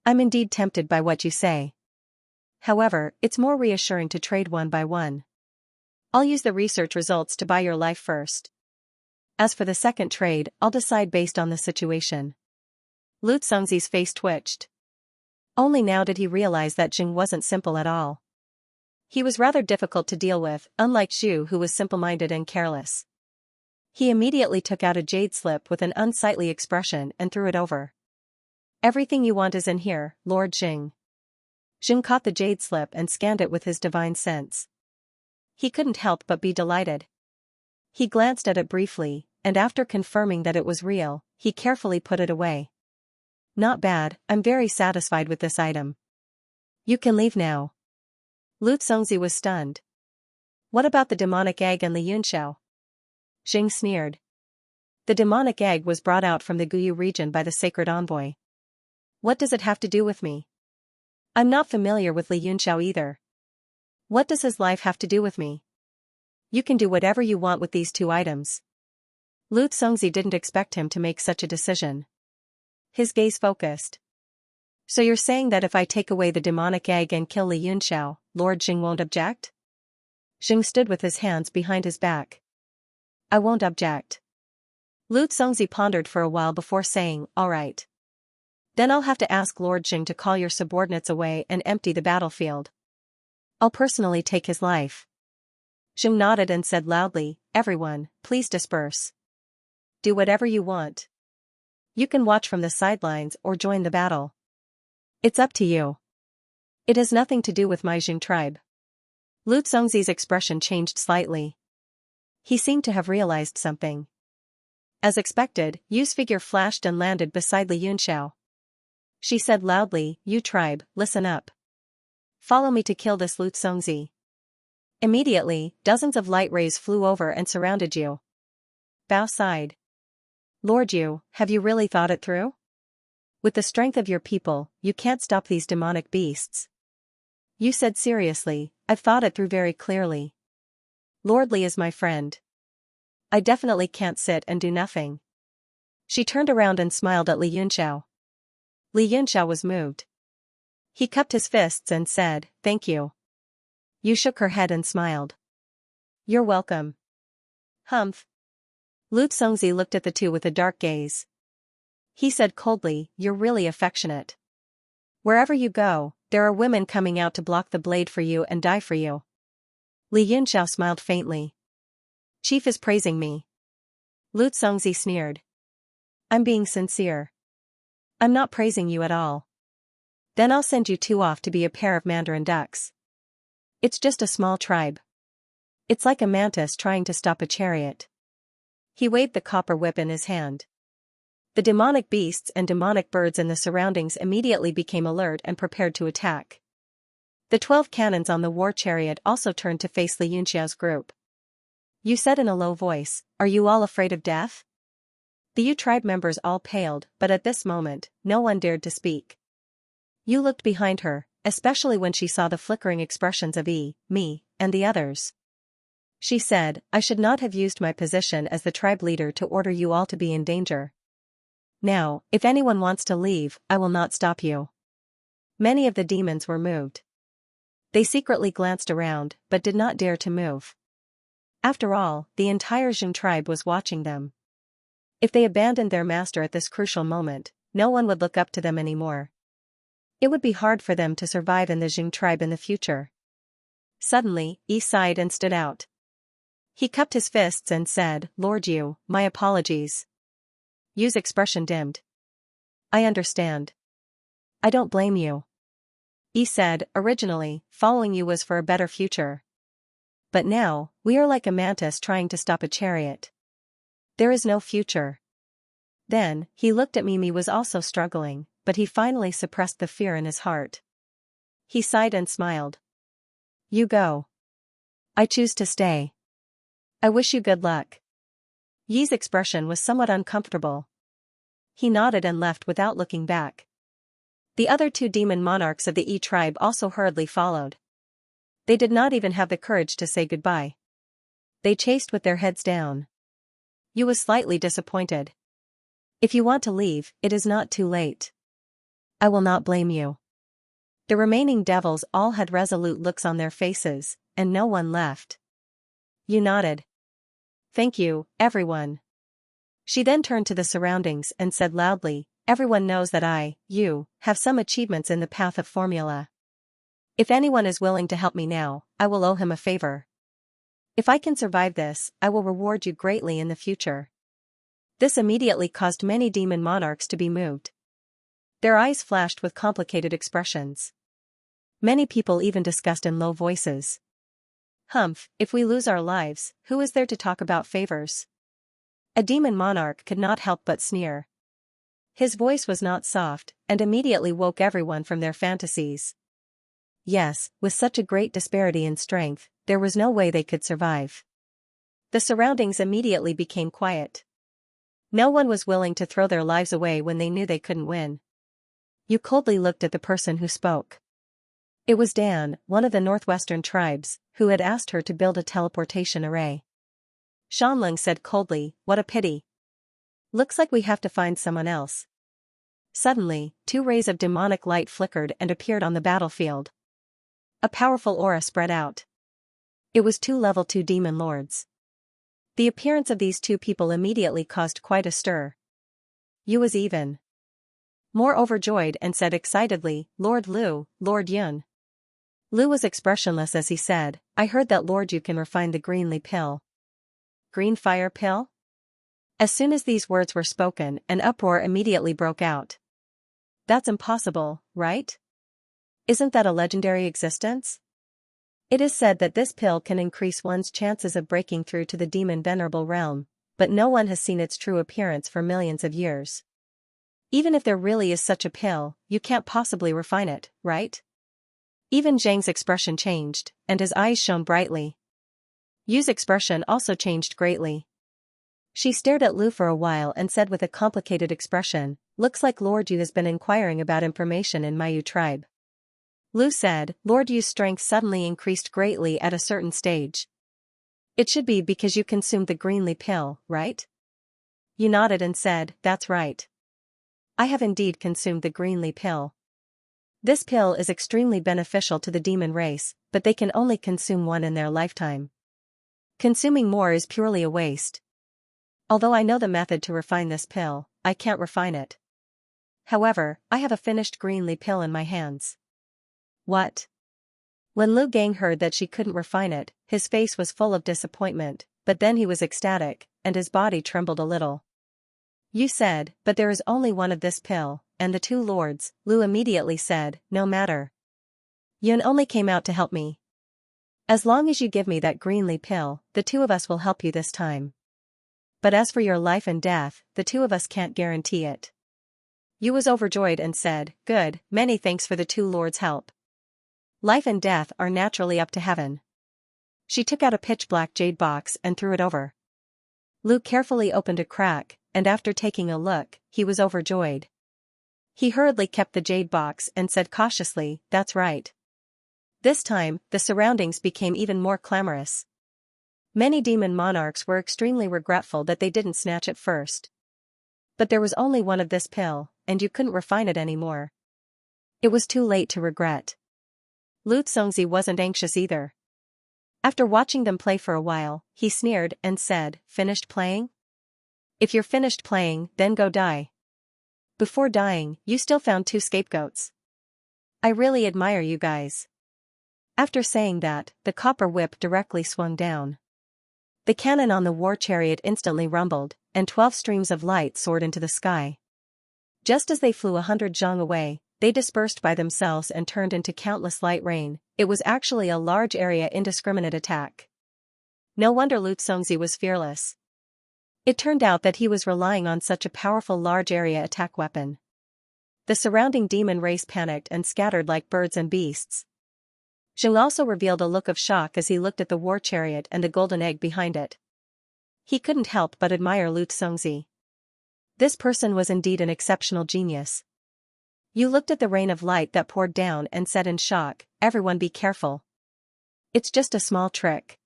I'm indeed tempted by what you say. However, it's more reassuring to trade one by one. I'll use the research results to buy your life first. As for the second trade, I'll decide based on the situation. Lu Congzi's face twitched. Only now did he realize that Zheng wasn't simple at all. He was rather difficult to deal with, unlike Zhu, who was simple-minded and careless. He immediately took out a jade slip with an unsightly expression and threw it over. Everything you want is in here, Lord Zheng. Zheng caught the jade slip and scanned it with his divine sense. He couldn't help but be delighted. He glanced at it briefly, and after confirming that it was real, he carefully put it away. Not bad, I'm very satisfied with this item. You can leave now. Lu Congzi was stunned. What about the demonic egg and Li Yunxiao? Zheng sneered. The demonic egg was brought out from the Guyu region by the sacred envoy. What does it have to do with me? I'm not familiar with Li Yunxiao either. What does his life have to do with me? You can do whatever you want with these two items. Lu Congzi didn't expect him to make such a decision. His gaze focused. So you're saying that if I take away the demonic egg and kill Li Yunxiao, Lord Zheng won't object? Zheng stood with his hands behind his back. I won't object. Lu Congzi pondered for a while before saying, all right. Then I'll have to ask Lord Zheng to call your subordinates away and empty the battlefield. I'll personally take his life. Zheng nodded and said loudly, everyone, please disperse. Do whatever you want. You can watch from the sidelines or join the battle. It's up to you. It has nothing to do with my Zheng tribe. Lu Congzi's expression changed slightly. He seemed to have realized something. As expected, Yu's figure flashed and landed beside Li Yunxiao. She said loudly, you tribe, listen up. Follow me to kill this Lu Congzi. Immediately, dozens of light rays flew over and surrounded Yu. Bao sighed. Lord Yu, have you really thought it through? With the strength of your people, you can't stop these demonic beasts. Yu said seriously, I've thought it through very clearly. Lord Li is my friend. I definitely can't sit and do nothing. She turned around and smiled at Li Yunxiao. Li Yunxiao was moved. He cupped his fists and said, thank you. Yu shook her head and smiled. You're welcome. Humph. Lu Congzi looked at the two with a dark gaze. He said coldly, you're really affectionate. Wherever you go, there are women coming out to block the blade for you and die for you. Li Yunxiao smiled faintly. Chief is praising me. Lu Congzi sneered. I'm being sincere. I'm not praising you at all. Then I'll send you two off to be a pair of mandarin ducks. It's just a small tribe. It's like a mantis trying to stop a chariot. He waved the copper whip in his hand. The demonic beasts and demonic birds in the surroundings immediately became alert and prepared to attack. The 12 cannons on the war chariot also turned to face Xianxia's group. Yu said in a low voice, "Are you all afraid of death?" The Yu tribe members all paled, but at this moment, no one dared to speak. Yu looked behind her, especially when she saw the flickering expressions of me, and the others. She said, "I should not have used my position as the tribe leader to order you all to be in danger. Now, if anyone wants to leave, I will not stop you." Many of the demons were moved. They secretly glanced around, but did not dare to move. After all, the entire Jin tribe was watching them. If they abandoned their master at this crucial moment, no one would look up to them anymore. It would be hard for them to survive in the Jin tribe in the future. Suddenly, Yi sighed and stood out. He cupped his fists and said, "Lord Yu, my apologies." Yu's expression dimmed. "I understand. I don't blame you." Yi said, "Originally, following you was for a better future. But now, we are like a mantis trying to stop a chariot. There is no future." Then, he looked at Mimi was also struggling, but he finally suppressed the fear in his heart. He sighed and smiled. "You go. I choose to stay. I wish you good luck." Yi's expression was somewhat uncomfortable. He nodded and left without looking back. The other 2 demon monarchs of the Yi tribe also hurriedly followed. They did not even have the courage to say goodbye. They chased with their heads down. Yu was slightly disappointed. "If you want to leave, it is not too late. I will not blame you." The remaining devils all had resolute looks on their faces, and no one left. Yu nodded. "Thank you, everyone." She then turned to the surroundings and said loudly, "Everyone knows that I, Yu, have some achievements in the path of formula. If anyone is willing to help me now, I will owe him a favor. If I can survive this, I will reward you greatly in the future." This immediately caused many demon monarchs to be moved. Their eyes flashed with complicated expressions. Many people even discussed in low voices. "Humph, if we lose our lives, who is there to talk about favors?" A demon monarch could not help but sneer. His voice was not soft, and immediately woke everyone from their fantasies. Yes, with such a great disparity in strength, there was no way they could survive. The surroundings immediately became quiet. No one was willing to throw their lives away when they knew they couldn't win. Yu coldly looked at the person who spoke. It was Dan, one of the northwestern tribes, who had asked her to build a teleportation array. Shanlung said coldly, "What a pity. Looks like we have to find someone else." Suddenly, 2 rays of demonic light flickered and appeared on the battlefield. A powerful aura spread out. It was 2 level 2 demon lords. The appearance of these 2 people immediately caused quite a stir. Yu was even more overjoyed and said excitedly, "Lord Lu, Lord Yun." Lu was expressionless as he said, "I heard that Lord Yu can refine the greenly pill." "Green fire pill?" As soon as these words were spoken, an uproar immediately broke out. "That's impossible, right? Isn't that a legendary existence? It is said that this pill can increase one's chances of breaking through to the demon venerable realm, but no one has seen its true appearance for millions of years. Even if there really is such a pill, you can't possibly refine it, right?" Even Zhang's expression changed, and his eyes shone brightly. Yu's expression also changed greatly. She stared at Lu for a while and said with a complicated expression, "Looks like Lord Yu has been inquiring about information in my Yu tribe." Lu said, "Lord Yu's strength suddenly increased greatly at a certain stage. It should be because you consumed the greenly pill, right?" Yu nodded and said, "That's right. I have indeed consumed the greenly pill. This pill is extremely beneficial to the demon race, but they can only consume 1 in their lifetime. Consuming more is purely a waste. Although I know the method to refine this pill, I can't refine it. However, I have a finished greenly pill in my hands." "What?" When Lu Gang heard that she couldn't refine it, his face was full of disappointment, but then he was ecstatic, and his body trembled a little. Yu said, "But there is only 1 of this pill," and the 2 lords, Lu immediately said, "No matter. Yun only came out to help me. As long as you give me that greenly pill, the 2 of us will help you this time." but as for your life and death, the two of us can't guarantee it. Yu was overjoyed and said, "Good, many thanks for the two lords' help. Life and death are naturally up to heaven." She took out a pitch-black jade box and threw it over. Lu carefully opened a crack, and after taking a look, he was overjoyed. He hurriedly kept the jade box and said cautiously, "That's right." This time, the surroundings became even more clamorous. Many demon monarchs were extremely regretful that they didn't snatch it first. But there was only one of this pill, and you couldn't refine it anymore. It was too late to regret. Lu Xongzi wasn't anxious either. After watching them play for a while, he sneered and said, "Finished playing? If you're finished playing, then go die." Before dying, you still found two scapegoats. I really admire you guys. After saying that, the copper whip directly swung down. The cannon on the war chariot instantly rumbled, and 12 streams of light soared into the sky. Just as they flew 100 zhang away, they dispersed by themselves and turned into countless light rain. It was actually a large area indiscriminate attack. No wonder Lu Xongzi was fearless. It turned out that he was relying on such a powerful large area attack weapon. The surrounding demon race panicked and scattered like birds and beasts. Zheng also revealed a look of shock as he looked at the war chariot and the golden egg behind it. He couldn't help but admire Lu Xongzi. This person was indeed an exceptional genius. You looked at the rain of light that poured down and said in shock, "Everyone be careful. It's just a small trick.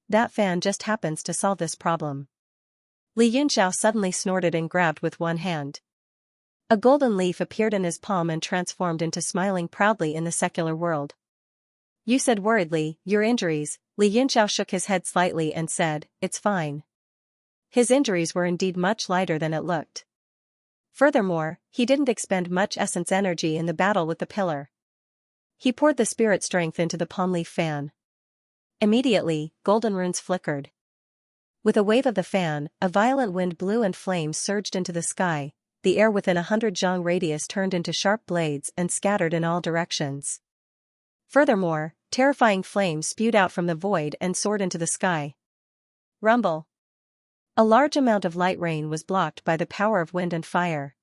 That fan just happens to solve this problem." Li Yunxiao suddenly snorted and grabbed with one hand. A golden leaf appeared in his palm and transformed into smiling proudly in the secular world. You said worriedly, "Your injuries." Li Yunxiao shook his head slightly and said, "It's fine." His injuries were indeed much lighter than it looked. Furthermore, he didn't expend much essence energy in the battle with the pillar. He poured the spirit strength into the palm leaf fan. Immediately, golden runes flickered. With a wave of the fan, a violent wind blew and flames surged into the sky. The air within 100 zhang radius turned into sharp blades and scattered in all directions. Furthermore, terrifying flames spewed out from the void and soared into the sky. Rumble. A large amount of light rain was blocked by the power of wind and fire.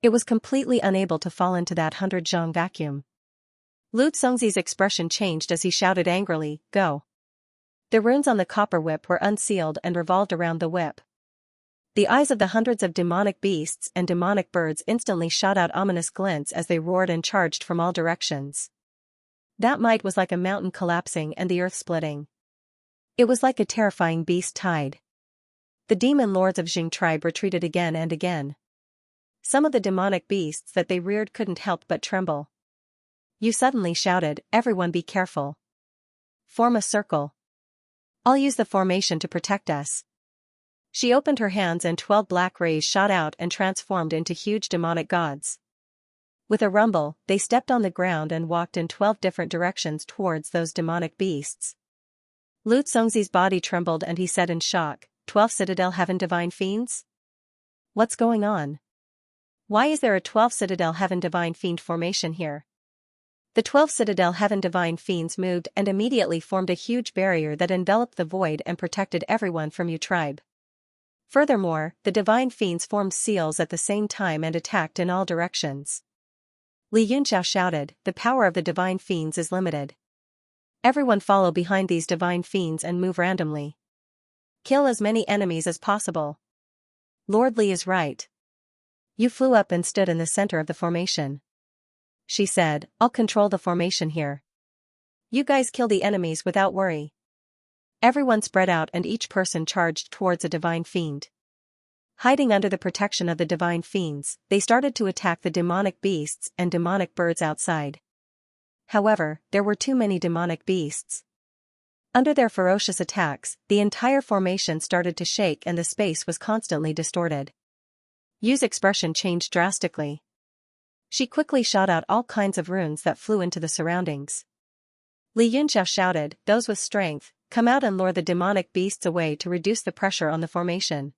It was completely unable to fall into that 100 zhang vacuum. Lu Xongzi's expression changed as he shouted angrily, "Go!" The runes on the copper whip were unsealed and revolved around the whip. The eyes of the hundreds of demonic beasts and demonic birds instantly shot out ominous glints as they roared and charged from all directions. That might was like a mountain collapsing and the earth splitting. It was like a terrifying beast tide. The demon lords of Jing tribe retreated again and again. Some of the demonic beasts that they reared couldn't help but tremble. You suddenly shouted, "Everyone be careful. Form a circle. I'll use the formation to protect us." She opened her hands and 12 black rays shot out and transformed into huge demonic gods. With a rumble, they stepped on the ground and walked in 12 different directions towards those demonic beasts. Lu Xongzi's body trembled and he said in shock, 12 Citadel Heaven Divine Fiends? What's going on? Why is there a 12 Citadel Heaven Divine Fiend formation here? The 12 Citadel Heaven Divine Fiends moved and immediately formed a huge barrier that enveloped the void and protected everyone from Yu tribe. Furthermore, the Divine Fiends formed seals at the same time and attacked in all directions. Li Yunxiao shouted, "The power of the Divine Fiends is limited. Everyone follow behind these Divine Fiends and move randomly. Kill as many enemies as possible." Lord Li is right. You flew up and stood in the center of the formation. She said, "I'll control the formation here. You guys kill the enemies without worry." Everyone spread out and each person charged towards a divine fiend. Hiding under the protection of the divine fiends, they started to attack the demonic beasts and demonic birds outside. However, there were too many demonic beasts. Under their ferocious attacks, the entire formation started to shake and the space was constantly distorted. Yu's expression changed drastically. She quickly shot out all kinds of runes that flew into the surroundings. Li Yunxiao shouted, "Those with strength, come out and lure the demonic beasts away to reduce the pressure on the formation."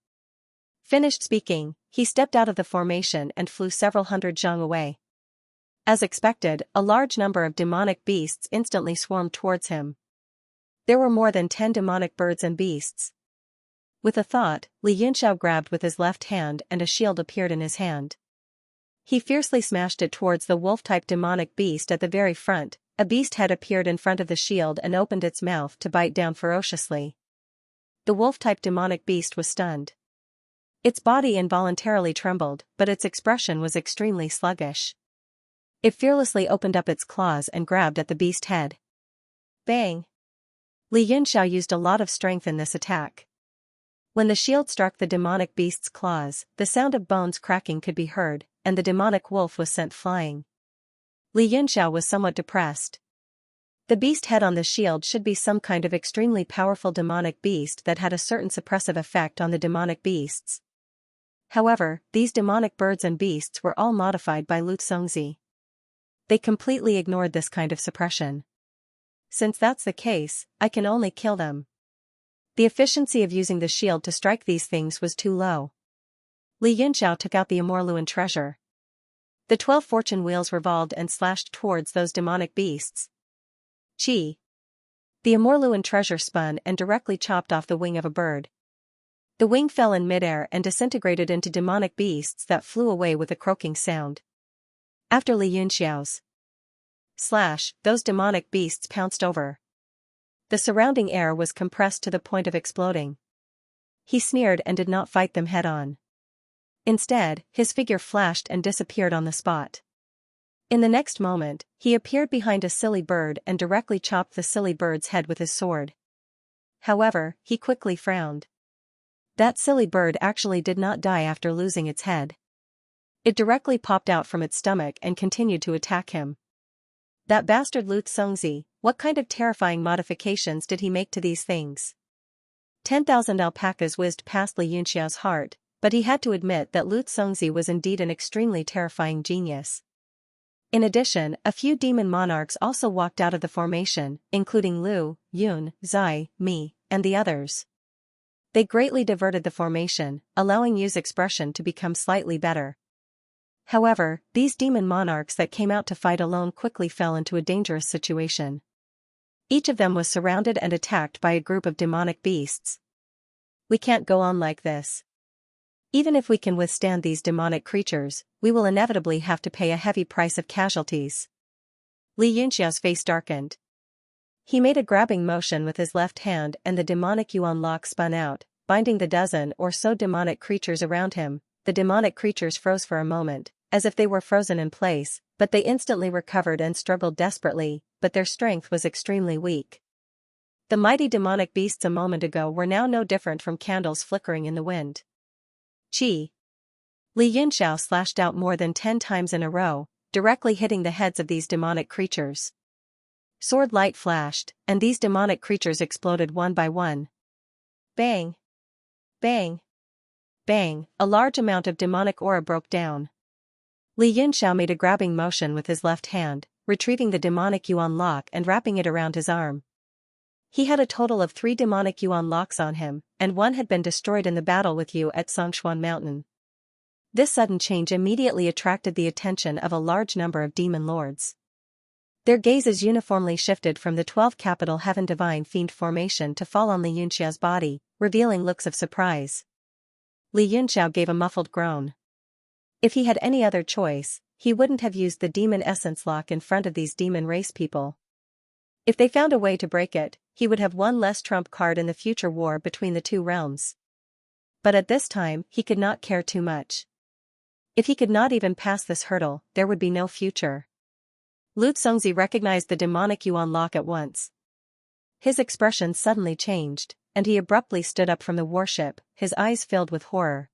Finished speaking, he stepped out of the formation and flew several hundred zhang away. As expected, a large number of demonic beasts instantly swarmed towards him. There were more than 10 demonic birds and beasts. With a thought, Li Yunxiao grabbed with his left hand and a shield appeared in his hand. He fiercely smashed it towards the wolf-type demonic beast at the very front. A beast head appeared in front of the shield and opened its mouth to bite down ferociously. The wolf-type demonic beast was stunned. Its body involuntarily trembled, but its expression was extremely sluggish. It fearlessly opened up its claws and grabbed at the beast head. Bang! Li Yunxiao used a lot of strength in this attack. When the shield struck the demonic beast's claws, the sound of bones cracking could be heard, and the demonic wolf was sent flying. Li Yunxiao was somewhat depressed. The beast head on the shield should be some kind of extremely powerful demonic beast that had a certain suppressive effect on the demonic beasts. However, these demonic birds and beasts were all modified by Lu Congzi. They completely ignored this kind of suppression. Since that's the case, I can only kill them. The efficiency of using the shield to strike these things was too low. Li Yunxiao took out the Amorluan treasure. The 12 fortune wheels revolved and slashed towards those demonic beasts. Chi! The Amorluan treasure spun and directly chopped off the wing of a bird. The wing fell in midair and disintegrated into demonic beasts that flew away with a croaking sound. After Li Yunxiao's slash, those demonic beasts pounced over. The surrounding air was compressed to the point of exploding. He sneered and did not fight them head-on. Instead, his figure flashed and disappeared on the spot. In the next moment, he appeared behind a silly bird and directly chopped the silly bird's head with his sword. However, he quickly frowned. That silly bird actually did not die after losing its head. It directly popped out from its stomach and continued to attack him. That bastard Lu Congzi, what kind of terrifying modifications did he make to these things? 10,000 alpacas whizzed past Li Yunxiao's heart, but he had to admit that Lu Congzi was indeed an extremely terrifying genius. In addition, a few demon monarchs also walked out of the formation, including Lu, Yun, Zai, Mi, and the others. They greatly diverted the formation, allowing Yu's expression to become slightly better. However, these demon monarchs that came out to fight alone quickly fell into a dangerous situation. Each of them was surrounded and attacked by a group of demonic beasts. We can't go on like this. Even if we can withstand these demonic creatures, we will inevitably have to pay a heavy price of casualties. Li Yunxiao's face darkened. He made a grabbing motion with his left hand and the demonic yuan lock spun out, binding the dozen or so demonic creatures around him. The demonic creatures froze for a moment, as if they were frozen in place, but they instantly recovered and struggled desperately, but their strength was extremely weak. The mighty demonic beasts a moment ago were now no different from candles flickering in the wind. Chi! Li Yunxiao slashed out more than 10 times in a row, directly hitting the heads of these demonic creatures. Sword light flashed, and these demonic creatures exploded one by one. Bang! Bang! Bang! A large amount of demonic aura broke down. Li Yunxiao made a grabbing motion with his left hand, retrieving the demonic yuan lock and wrapping it around his arm. He had a total of 3 demonic yuan locks on him, and one had been destroyed in the battle with Yu at Songshuan Mountain. This sudden change immediately attracted the attention of a large number of demon lords. Their gazes uniformly shifted from the 12 capital heaven divine fiend formation to fall on Li Yunxiao's body, revealing looks of surprise. Li Yunxiao gave a muffled groan. If he had any other choice, he wouldn't have used the demon essence lock in front of these demon race people. If they found a way to break it, he would have one less trump card in the future war between the two realms. But at this time, he could not care too much. If he could not even pass this hurdle, there would be no future. Lu Congzi recognized the demonic yuan lock at once. His expression suddenly changed, and he abruptly stood up from the warship, his eyes filled with horror.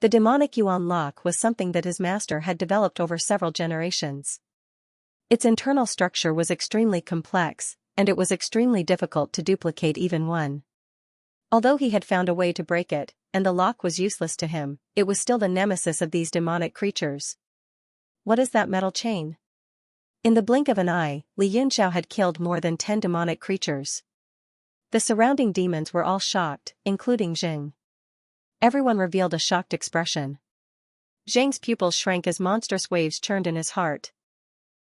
The demonic yuan lock was something that his master had developed over several generations. Its internal structure was extremely complex, and it was extremely difficult to duplicate even one. Although he had found a way to break it, and the lock was useless to him, it was still the nemesis of these demonic creatures. What is that metal chain? In the blink of an eye, Li Yunxiao had killed more than 10 demonic creatures. The surrounding demons were all shocked, including Zheng. Everyone revealed a shocked expression. Zheng's pupils shrank as monstrous waves churned in his heart.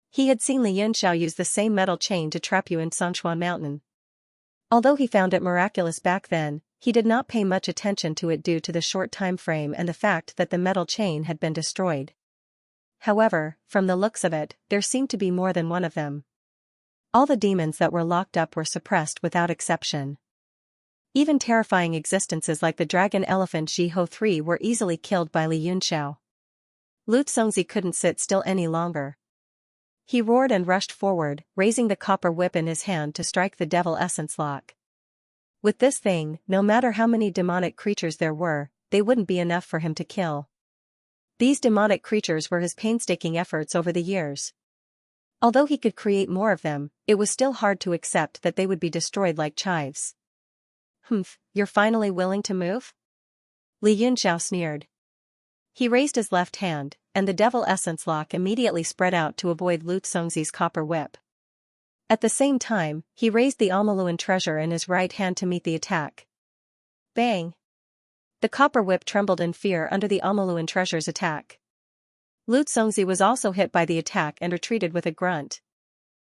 He had seen Li Yunxiao use the same metal chain to trap you in Songshuan Mountain. Although he found it miraculous back then, He did not pay much attention to it due to the short time frame and the fact that the metal chain had been destroyed. However, from the looks of it, there seemed to be more than one of them. All the demons that were locked up were suppressed without exception. Even terrifying existences like the dragon elephant Zhiho 3 were easily killed by Li Yunxiao. Lu Congzi couldn't sit still any longer. He roared and rushed forward, raising the copper whip in his hand to strike the devil essence lock. With this thing, no matter how many demonic creatures there were, they wouldn't be enough for him to kill. These demonic creatures were his painstaking efforts over the years. Although he could create more of them, it was still hard to accept that they would be destroyed like chives. "Humph, you're finally willing to move?" Li Yunxiao sneered. He raised his left hand, and the devil essence lock immediately spread out to avoid Lu Congzi's copper whip. At the same time, he raised the Amaluan treasure in his right hand to meet the attack. Bang! The copper whip trembled in fear under the Amaluan treasure's attack. Lu Congzi was also hit by the attack and retreated with a grunt.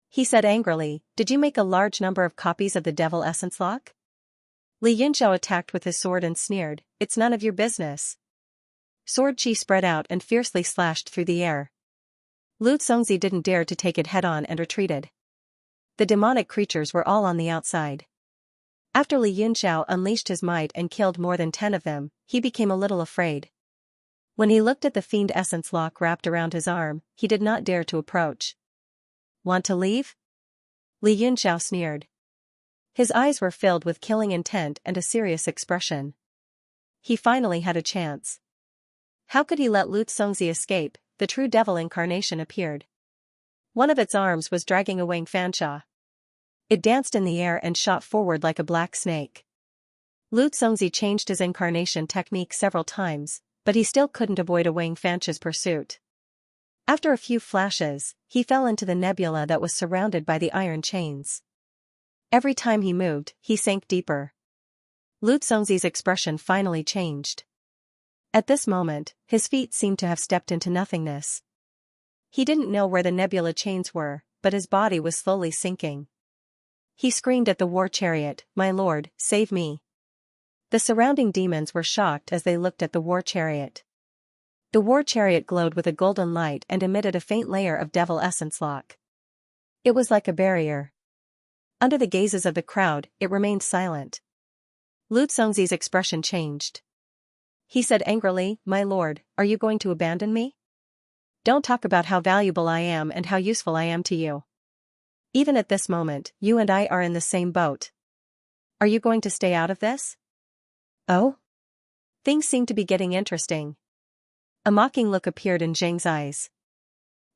He said angrily, "Did you make a large number of copies of the devil essence lock?" Li Yunxiao attacked with his sword and sneered, "It's none of your business." Sword chi spread out and fiercely slashed through the air. Lu Congzi didn't dare to take it head-on and retreated. The demonic creatures were all on the outside. After Li Yunxiao unleashed his might and killed more than 10 of them, he became a little afraid. When he looked at the fiend essence lock wrapped around his arm, he did not dare to approach. "Want to leave?" Li Yunxiao sneered. His eyes were filled with killing intent and a serious expression. He finally had a chance. How could he let Lu Congzi escape? The true devil incarnation appeared. One of its arms was dragging a Wang Fansha. It danced in the air and shot forward like a black snake. Lu Congzi changed his incarnation technique several times, but he still couldn't avoid a Wang Fansha's pursuit. After a few flashes, he fell into the nebula that was surrounded by the iron chains. Every time he moved, he sank deeper. Lu Congzi's expression finally changed. At this moment, his feet seemed to have stepped into nothingness. He didn't know where the nebula chains were, but his body was slowly sinking. He screamed at the war chariot, "My lord, save me." The surrounding demons were shocked as they looked at the war chariot. The war chariot glowed with a golden light and emitted a faint layer of devil essence lock. It was like a barrier. Under the gazes of the crowd, it remained silent. Lu Congzi's expression changed. He said angrily, "My lord, are you going to abandon me? Don't talk about how valuable I am and how useful I am to you. Even at this moment, you and I are in the same boat. Are you going to stay out of this?" "Oh?" Things seem to be getting interesting. A mocking look appeared in Zhang's eyes.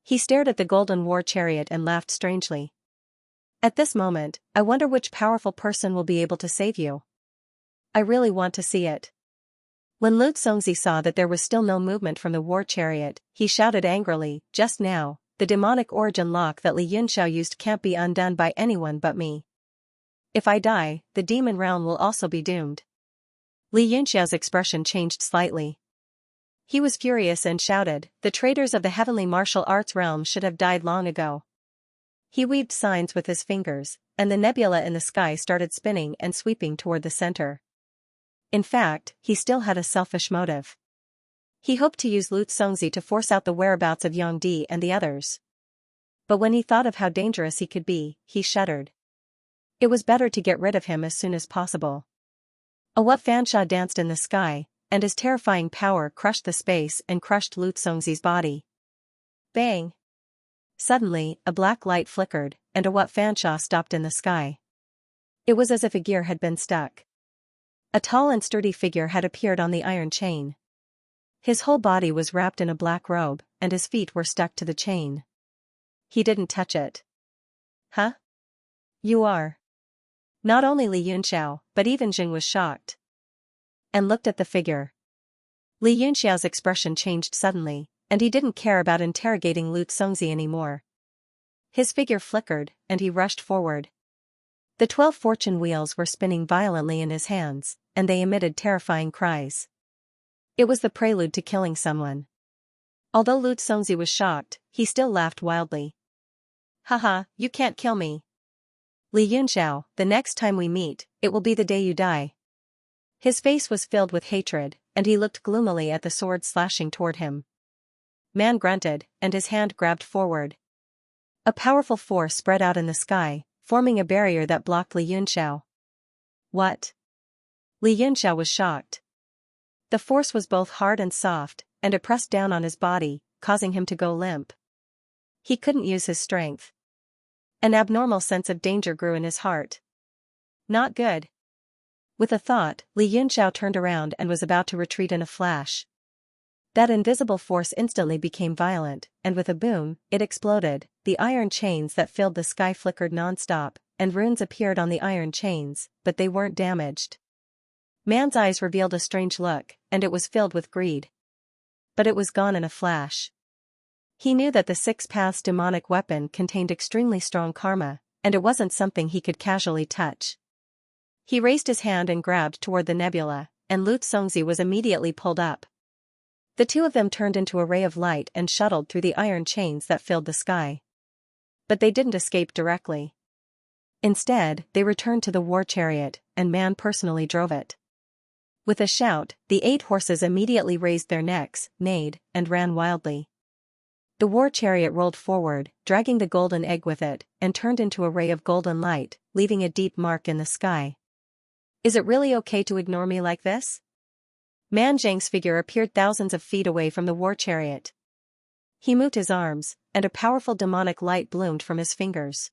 He stared at the golden war chariot and laughed strangely. "At this moment, I wonder which powerful person will be able to save you. I really want to see it." When Lu Congzi saw that there was still no movement from the war chariot, he shouted angrily, "Just now, the demonic origin lock that Li Yunxiao used can't be undone by anyone but me. If I die, the demon realm will also be doomed." Li Yunxiao's expression changed slightly. He was furious and shouted, "The traitors of the heavenly martial arts realm should have died long ago." He weaved signs with his fingers, and the nebula in the sky started spinning and sweeping toward the center. In fact, he still had a selfish motive. He hoped to use Lu Congzi to force out the whereabouts of Yang Di and the others. But when he thought of how dangerous he could be, he shuddered. It was better to get rid of him as soon as possible. A Wat Fansha danced in the sky, and his terrifying power crushed the space and crushed Lu Congzi's body. Bang! Suddenly, a black light flickered, and a Wat Fansha stopped in the sky. It was as if a gear had been stuck. A tall and sturdy figure had appeared on the iron chain. His whole body was wrapped in a black robe, and his feet were stuck to the chain. He didn't touch it. "Huh? You are?" Not only Li Yunxiao, but even Jing was shocked. And looked at the figure. Li Yunxiao's expression changed suddenly, and he didn't care about interrogating Lu Congzi anymore. His figure flickered, and he rushed forward. The 12 fortune wheels were spinning violently in his hands, and they emitted terrifying cries. It was the prelude to killing someone. Although Lu Congzi was shocked, he still laughed wildly. "Haha, you can't kill me. Li Yunxiao, the next time we meet, it will be the day you die." His face was filled with hatred, and he looked gloomily at the sword slashing toward him. Man grunted, and his hand grabbed forward. A powerful force spread out in the sky, forming a barrier that blocked Li Yunxiao. What? Li Yunxiao was shocked. The force was both hard and soft, and it pressed down on his body, causing him to go limp. He couldn't use his strength. An abnormal sense of danger grew in his heart. Not good. With a thought, Li Yunxiao turned around and was about to retreat in a flash. That invisible force instantly became violent, and with a boom, it exploded. The iron chains that filled the sky flickered non-stop, and runes appeared on the iron chains, but they weren't damaged. Man's eyes revealed a strange look, and it was filled with greed. But it was gone in a flash. He knew that the Six Paths demonic weapon contained extremely strong karma, and it wasn't something he could casually touch. He raised his hand and grabbed toward the nebula, and Lu Congzi was immediately pulled up. The two of them turned into a ray of light and shuttled through the iron chains that filled the sky. But they didn't escape directly. Instead, they returned to the war chariot, and Man personally drove it. With a shout, the 8 horses immediately raised their necks, neighed, and ran wildly. The war chariot rolled forward, dragging the golden egg with it, and turned into a ray of golden light, leaving a deep mark in the sky. Is it really okay to ignore me like this? Man Zhang's figure appeared thousands of feet away from the war chariot. He moved his arms, and a powerful demonic light bloomed from his fingers.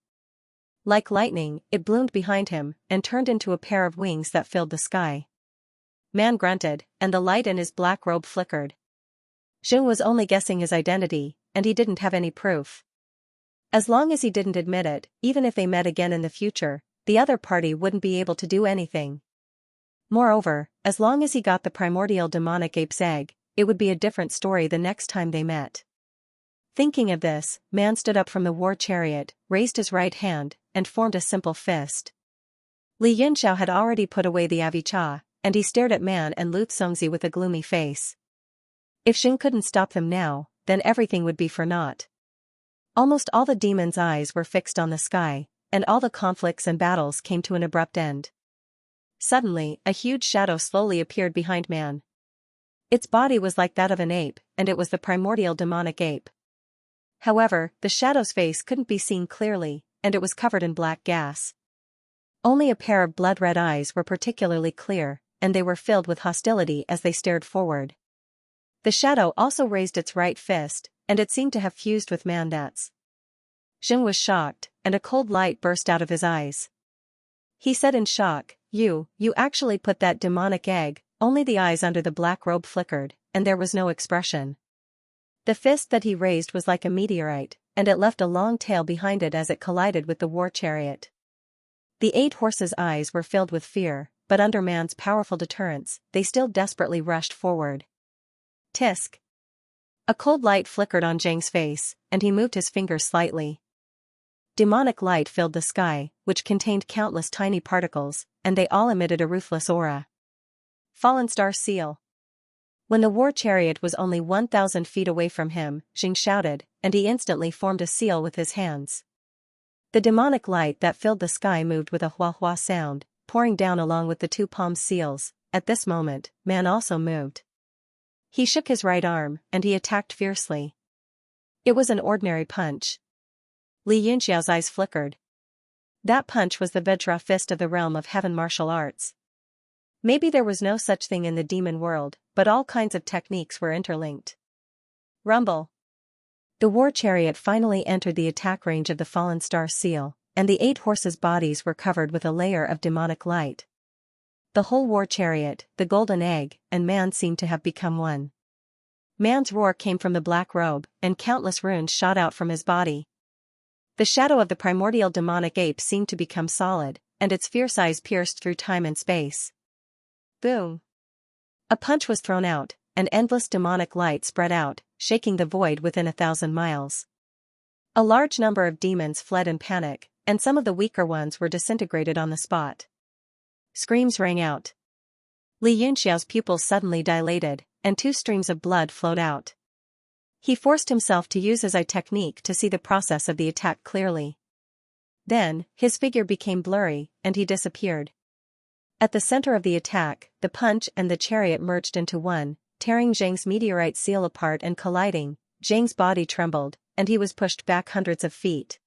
Like lightning, it bloomed behind him, and turned into a pair of wings that filled the sky. Man grunted, and the light in his black robe flickered. Zheng was only guessing his identity, and he didn't have any proof. As long as he didn't admit it, even if they met again in the future, the other party wouldn't be able to do anything. Moreover, as long as he got the primordial demonic ape's egg, it would be a different story the next time they met. Thinking of this, Man stood up from the war chariot, raised his right hand, and formed a simple fist. Li Yunxiao had already put away the avicha, and he stared at Man and Lu Congzi with a gloomy face. If Xing couldn't stop them now, then everything would be for naught. Almost all the demons' eyes were fixed on the sky, and all the conflicts and battles came to an abrupt end. Suddenly, a huge shadow slowly appeared behind Man. Its body was like that of an ape, and it was the primordial demonic ape. However, the shadow's face couldn't be seen clearly, and it was covered in black gas. Only a pair of blood-red eyes were particularly clear, and they were filled with hostility as they stared forward. The shadow also raised its right fist, and it seemed to have fused with Mandat's. Zheng was shocked, and a cold light burst out of his eyes. He said in shock, You actually put that demonic egg." Only the eyes under the black robe flickered, and there was no expression. The fist that he raised was like a meteorite, and it left a long tail behind it as it collided with the war chariot. The 8 horses' eyes were filled with fear, but under Man's powerful deterrence, they still desperately rushed forward. Tisk! A cold light flickered on Zhang's face, and he moved his fingers slightly. Demonic light filled the sky, which contained countless tiny particles, and they all emitted a ruthless aura. Fallen Star Seal. When the war chariot was only 1,000 feet away from him, Xing shouted, and he instantly formed a seal with his hands. The demonic light that filled the sky moved with a hua-hua sound, pouring down along with the 2 palm seals. At this moment, Man also moved. He shook his right arm, and he attacked fiercely. It was an ordinary punch. Li Yunxiao's eyes flickered. That punch was the Vajra fist of the realm of heaven martial arts. Maybe there was no such thing in the demon world, but all kinds of techniques were interlinked. Rumble. The war chariot finally entered the attack range of the fallen star seal, and the 8 horses' bodies were covered with a layer of demonic light. The whole war chariot, the golden egg, and Man seemed to have become one. Man's roar came from the black robe, and countless runes shot out from his body. The shadow of the primordial demonic ape seemed to become solid, and its fierce eyes pierced through time and space. Boom! A punch was thrown out, and endless demonic light spread out, shaking the void within 1,000 miles. A large number of demons fled in panic, and some of the weaker ones were disintegrated on the spot. Screams rang out. Li Yunxiao's pupils suddenly dilated, and 2 streams of blood flowed out. He forced himself to use his eye technique to see the process of the attack clearly. Then, his figure became blurry, and he disappeared. At the center of the attack, the punch and the chariot merged into one, tearing Zhang's meteorite seal apart and colliding. Zhang's body trembled, and he was pushed back hundreds of feet.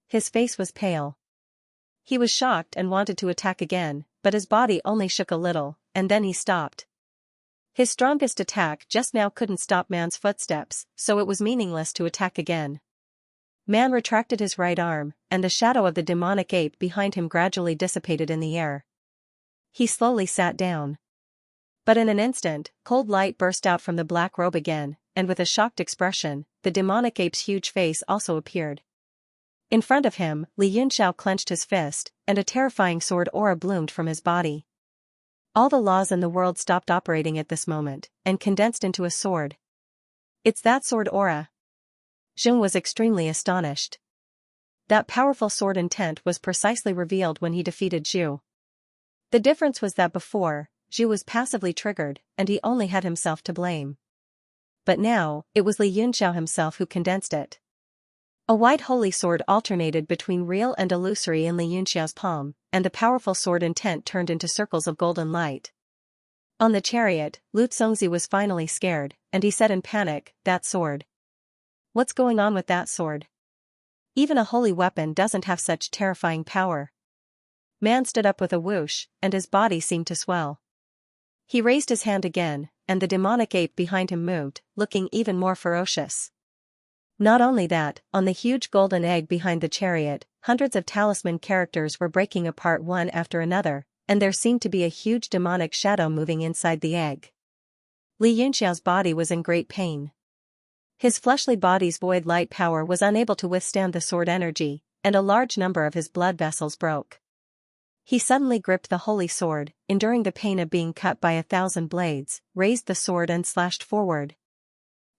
His face was pale. He was shocked and wanted to attack again, but his body only shook a little, and then he stopped. His strongest attack just now couldn't stop Man's footsteps, so it was meaningless to attack again. Man retracted his right arm, and the shadow of the demonic ape behind him gradually dissipated in the air. He slowly sat down. But in an instant, cold light burst out from the black robe again, and with a shocked expression, the demonic ape's huge face also appeared. In front of him, Li Yunxiao clenched his fist, and a terrifying sword aura bloomed from his body. All the laws in the world stopped operating at this moment, and condensed into a sword. It's that sword aura. Zheng was extremely astonished. That powerful sword intent was precisely revealed when he defeated Zhu. The difference was that before, Zhu was passively triggered, and he only had himself to blame. But now, it was Li Yunxiao himself who condensed it. A white holy sword alternated between real and illusory in Li Yunxiao's palm, and the powerful sword intent turned into circles of golden light. On the chariot, Lu Congzi was finally scared, and he said in panic, "That sword. What's going on with that sword? Even a holy weapon doesn't have such terrifying power." Man stood up with a whoosh, and his body seemed to swell. He raised his hand again, and the demonic ape behind him moved, looking even more ferocious. Not only that, on the huge golden egg behind the chariot, hundreds of talisman characters were breaking apart one after another, and there seemed to be a huge demonic shadow moving inside the egg. Li Yunxiao's body was in great pain. His fleshly body's void light power was unable to withstand the sword energy, and a large number of his blood vessels broke. He suddenly gripped the holy sword, enduring the pain of being cut by 1,000 blades, raised the sword and slashed forward.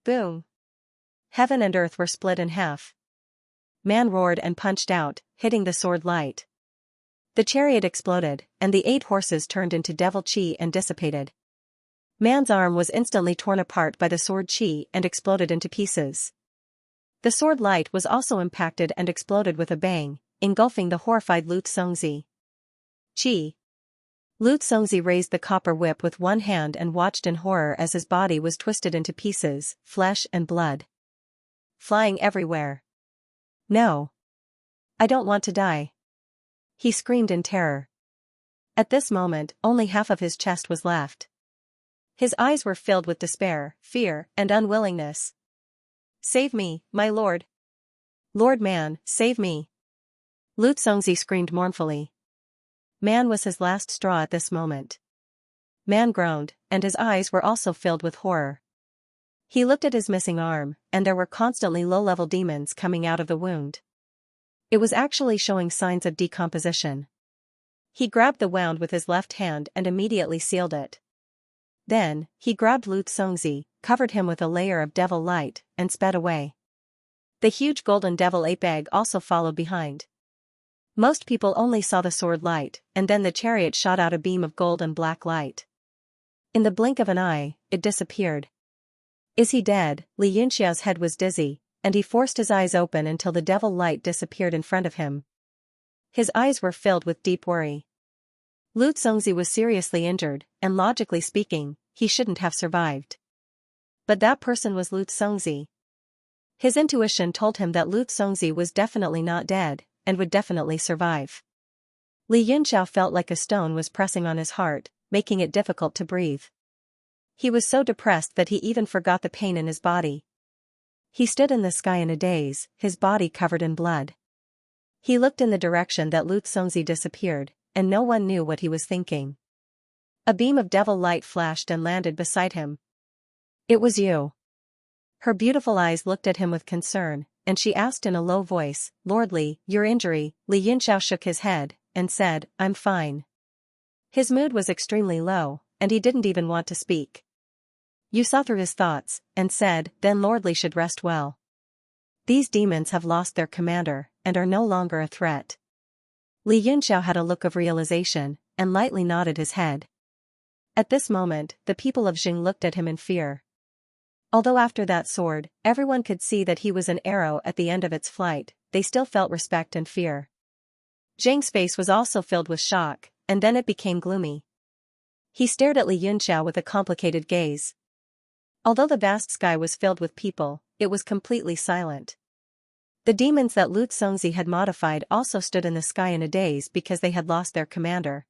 Boom! Heaven and earth were split in half. Man roared and punched out, hitting the sword light. The chariot exploded, and the 8 horses turned into devil chi and dissipated. Man's arm was instantly torn apart by the sword chi and exploded into pieces. The sword light was also impacted and exploded with a bang, engulfing the horrified Lu Congzi. Chi. Lu Congzi raised the copper whip with one hand and watched in horror as his body was twisted into pieces, flesh and blood flying everywhere. "No. I don't want to die," he screamed in terror. At this moment, only half of his chest was left. His eyes were filled with despair, fear, and unwillingness. "Save me, my lord! Lord Man, save me!" Lu Congzi screamed mournfully. Man was his last straw at this moment. Man groaned, and his eyes were also filled with horror. He looked at his missing arm, and there were constantly low-level demons coming out of the wound. It was actually showing signs of decomposition. He grabbed the wound with his left hand and immediately sealed it. Then, he grabbed Lu Congzi, covered him with a layer of devil light, and sped away. The huge golden devil ape egg also followed behind. Most people only saw the sword light, and then the chariot shot out a beam of gold and black light. In the blink of an eye, it disappeared. Is he dead? Li Yunxiao's head was dizzy, and he forced his eyes open until the devil light disappeared in front of him. His eyes were filled with deep worry. Lu Congzi was seriously injured, and logically speaking, he shouldn't have survived. But that person was Lu Congzi. His intuition told him that Lu Congzi was definitely not dead, and would definitely survive. Li Yunxiao felt like a stone was pressing on his heart, making it difficult to breathe. He was so depressed that he even forgot the pain in his body. He stood in the sky in a daze, his body covered in blood. He looked in the direction that Lu Congzi disappeared, and no one knew what he was thinking. A beam of devil light flashed and landed beside him. "It was you." Her beautiful eyes looked at him with concern, and she asked in a low voice, "Lord Li, your injury?" Li Yunxiao shook his head, and said, "I'm fine." His mood was extremely low, and he didn't even want to speak. You saw through his thoughts, and said, "Then Lord Li should rest well. These demons have lost their commander, and are no longer a threat." Li Yunxiao had a look of realization, and lightly nodded his head. At this moment, the people of Jing looked at him in fear. Although after that sword, everyone could see that he was an arrow at the end of its flight, they still felt respect and fear. Zhang's face was also filled with shock, and then it became gloomy. He stared at Li Yunxiao with a complicated gaze. Although the vast sky was filled with people, it was completely silent. The demons that Lu Congzi had modified also stood in the sky in a daze because they had lost their commander.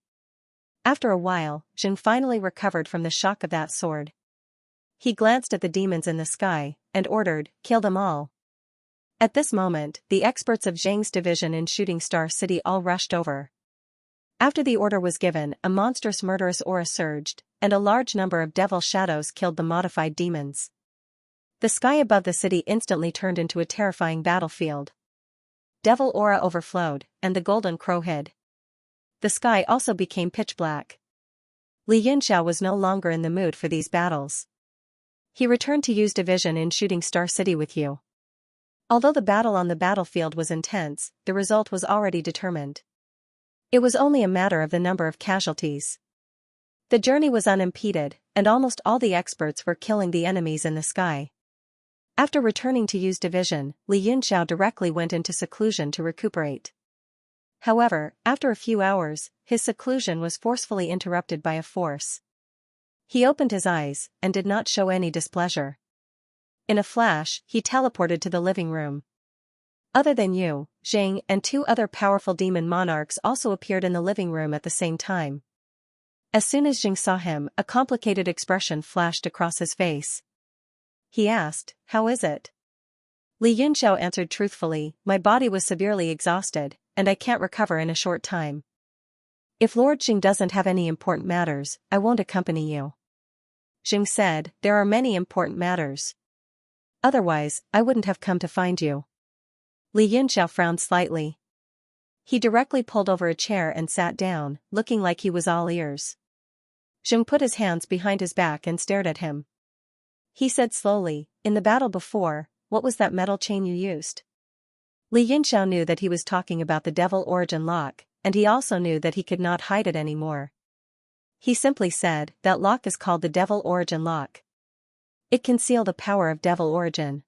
After a while, Zheng finally recovered from the shock of that sword. He glanced at the demons in the sky, and ordered, "Kill them all." At this moment, the experts of Zheng's division in Shooting Star City all rushed over. After the order was given, a monstrous murderous aura surged, and a large number of devil shadows killed the modified demons. The sky above the city instantly turned into a terrifying battlefield. Devil aura overflowed, and the golden crow hid. The sky also became pitch black. Li Yunxiao was no longer in the mood for these battles. He returned to Yu's division in Shooting Star City with Yu. Although the battle on the battlefield was intense, the result was already determined. It was only a matter of the number of casualties. The journey was unimpeded, and almost all the experts were killing the enemies in the sky. After returning to Yu's division, Li Yunxiao directly went into seclusion to recuperate. However, after a few hours, his seclusion was forcefully interrupted by a force. He opened his eyes, and did not show any displeasure. In a flash, he teleported to the living room. Other than Yu, Zheng and two other powerful demon monarchs also appeared in the living room at the same time. As soon as Zheng saw him, a complicated expression flashed across his face. He asked, "How is it?" Li Yunxiao answered truthfully, "My body was severely exhausted, and I can't recover in a short time. If Lord Zheng doesn't have any important matters, I won't accompany you." Zheng said, "There are many important matters. Otherwise, I wouldn't have come to find you." Li Yunxiao frowned slightly. He directly pulled over a chair and sat down, looking like he was all ears. Zheng put his hands behind his back and stared at him. He said slowly, "In the battle before, what was that metal chain you used?" Li Yunxiao knew that he was talking about the Devil Origin lock, and he also knew that he could not hide it anymore. He simply said, "That lock is called the Devil Origin lock. It concealed the power of Devil Origin."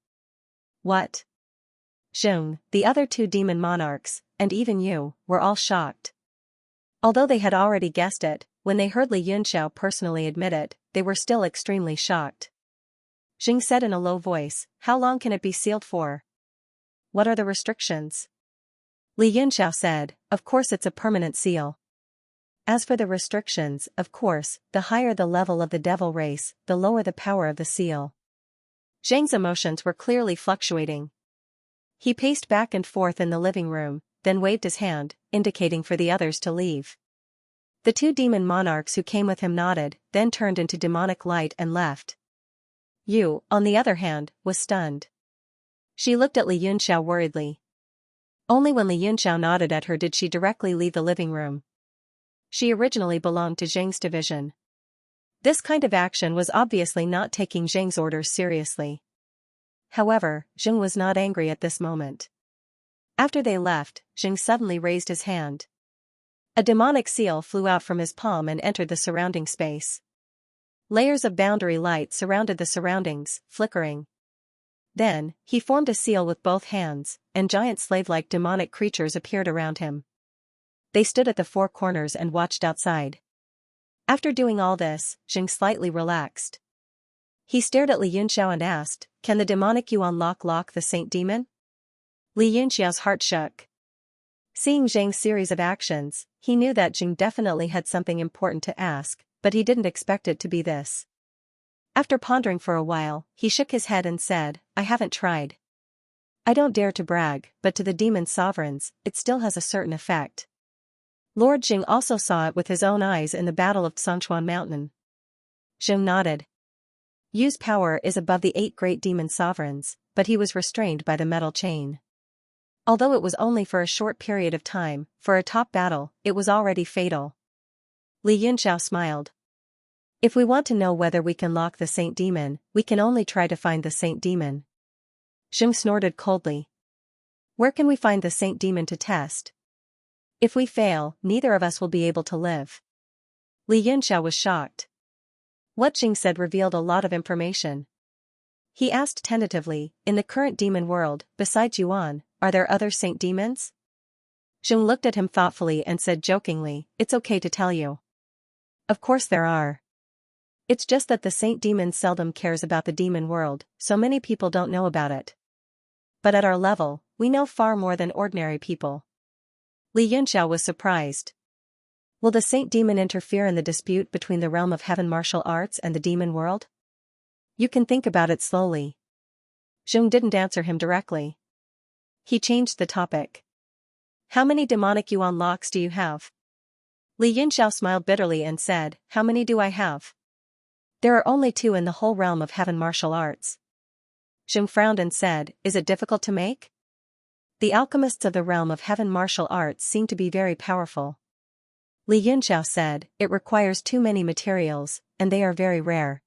"What?" Zheng, the other two demon monarchs, and even Yu, were all shocked. Although they had already guessed it, when they heard Li Yunxiao personally admit it, they were still extremely shocked. Zheng said in a low voice, "How long can it be sealed for? What are the restrictions?" Li Yunxiao said, "Of course it's a permanent seal. As for the restrictions, of course, the higher the level of the devil race, the lower the power of the seal." Zheng's emotions were clearly fluctuating. He paced back and forth in the living room, then waved his hand, indicating for the others to leave. The two demon monarchs who came with him nodded, then turned into demonic light and left. Yu, on the other hand, was stunned. She looked at Li Yunxiao worriedly. Only when Li Yunxiao nodded at her did she directly leave the living room. She originally belonged to Zheng's division. This kind of action was obviously not taking Zheng's orders seriously. However, Zheng was not angry at this moment. After they left, Zheng suddenly raised his hand. A demonic seal flew out from his palm and entered the surrounding space. Layers of boundary light surrounded the surroundings, flickering. Then, he formed a seal with both hands, and giant slave-like demonic creatures appeared around him. They stood at the four corners and watched outside. After doing all this, Zheng slightly relaxed. He stared at Li Yunxiao and asked, "Can the demonic Yuan lock the Saint Demon?" Li Yunxiao's heart shook. Seeing Zheng's series of actions, he knew that Zheng definitely had something important to ask, but he didn't expect it to be this. After pondering for a while, he shook his head and said, "I haven't tried. I don't dare to brag, but to the demon sovereigns, it still has a certain effect." Lord Zheng also saw it with his own eyes in the Battle of Xianxia Mountain. Zheng nodded. Yu's power is above the 8 great demon sovereigns, but he was restrained by the metal chain. Although it was only for a short period of time, for a top battle, it was already fatal. Li Yunxiao smiled. "If we want to know whether we can lock the Saint Demon, we can only try to find the Saint Demon." Zheng snorted coldly. "Where can we find the Saint Demon to test? If we fail, neither of us will be able to live." Li Yunxiao was shocked. What Zheng said revealed a lot of information. He asked tentatively, "In the current demon world, besides Yuan, are there other Saint Demons?" Zheng looked at him thoughtfully and said jokingly, "It's okay to tell you." "Of course there are. It's just that the saint demon seldom cares about the demon world, so many people don't know about it. But at our level, we know far more than ordinary people." Li Yunxiao was surprised. "Will the saint demon interfere in the dispute between the realm of heaven martial arts and the demon world? You can think about it slowly." Zheng didn't answer him directly. He changed the topic. "How many demonic yuan locks do you have?" Li Yunxiao smiled bitterly and said, "How many do I have? There are only 2 in the whole realm of heaven martial arts." Zheng frowned and said, "Is it difficult to make?" "The alchemists of the realm of heaven martial arts seem to be very powerful." Li Yunxiao said, "It requires too many materials, and they are very rare.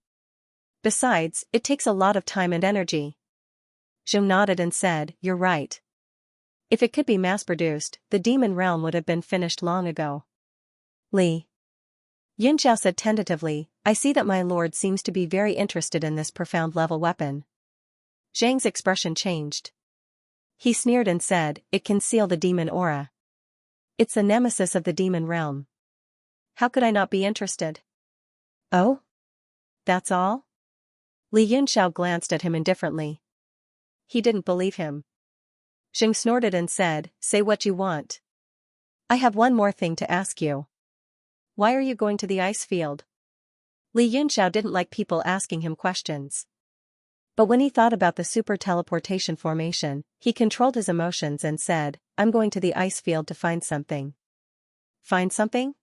Besides, it takes a lot of time and energy." Zheng nodded and said, "You're right. If it could be mass-produced, the demon realm would have been finished long ago." Li Yunxiao said tentatively, "I see that my lord seems to be very interested in this profound level weapon." Zhang's expression changed. He sneered and said, "It can seal the demon aura. It's the nemesis of the demon realm. How could I not be interested?" "Oh? That's all?" Li Yunxiao glanced at him indifferently. He didn't believe him. Zheng snorted and said, "Say what you want. I have one more thing to ask you. Why are you going to the ice field?" Li Yunxiao didn't like people asking him questions. But when he thought about the super teleportation formation, he controlled his emotions and said, "I'm going to the ice field to find something." "Find something?"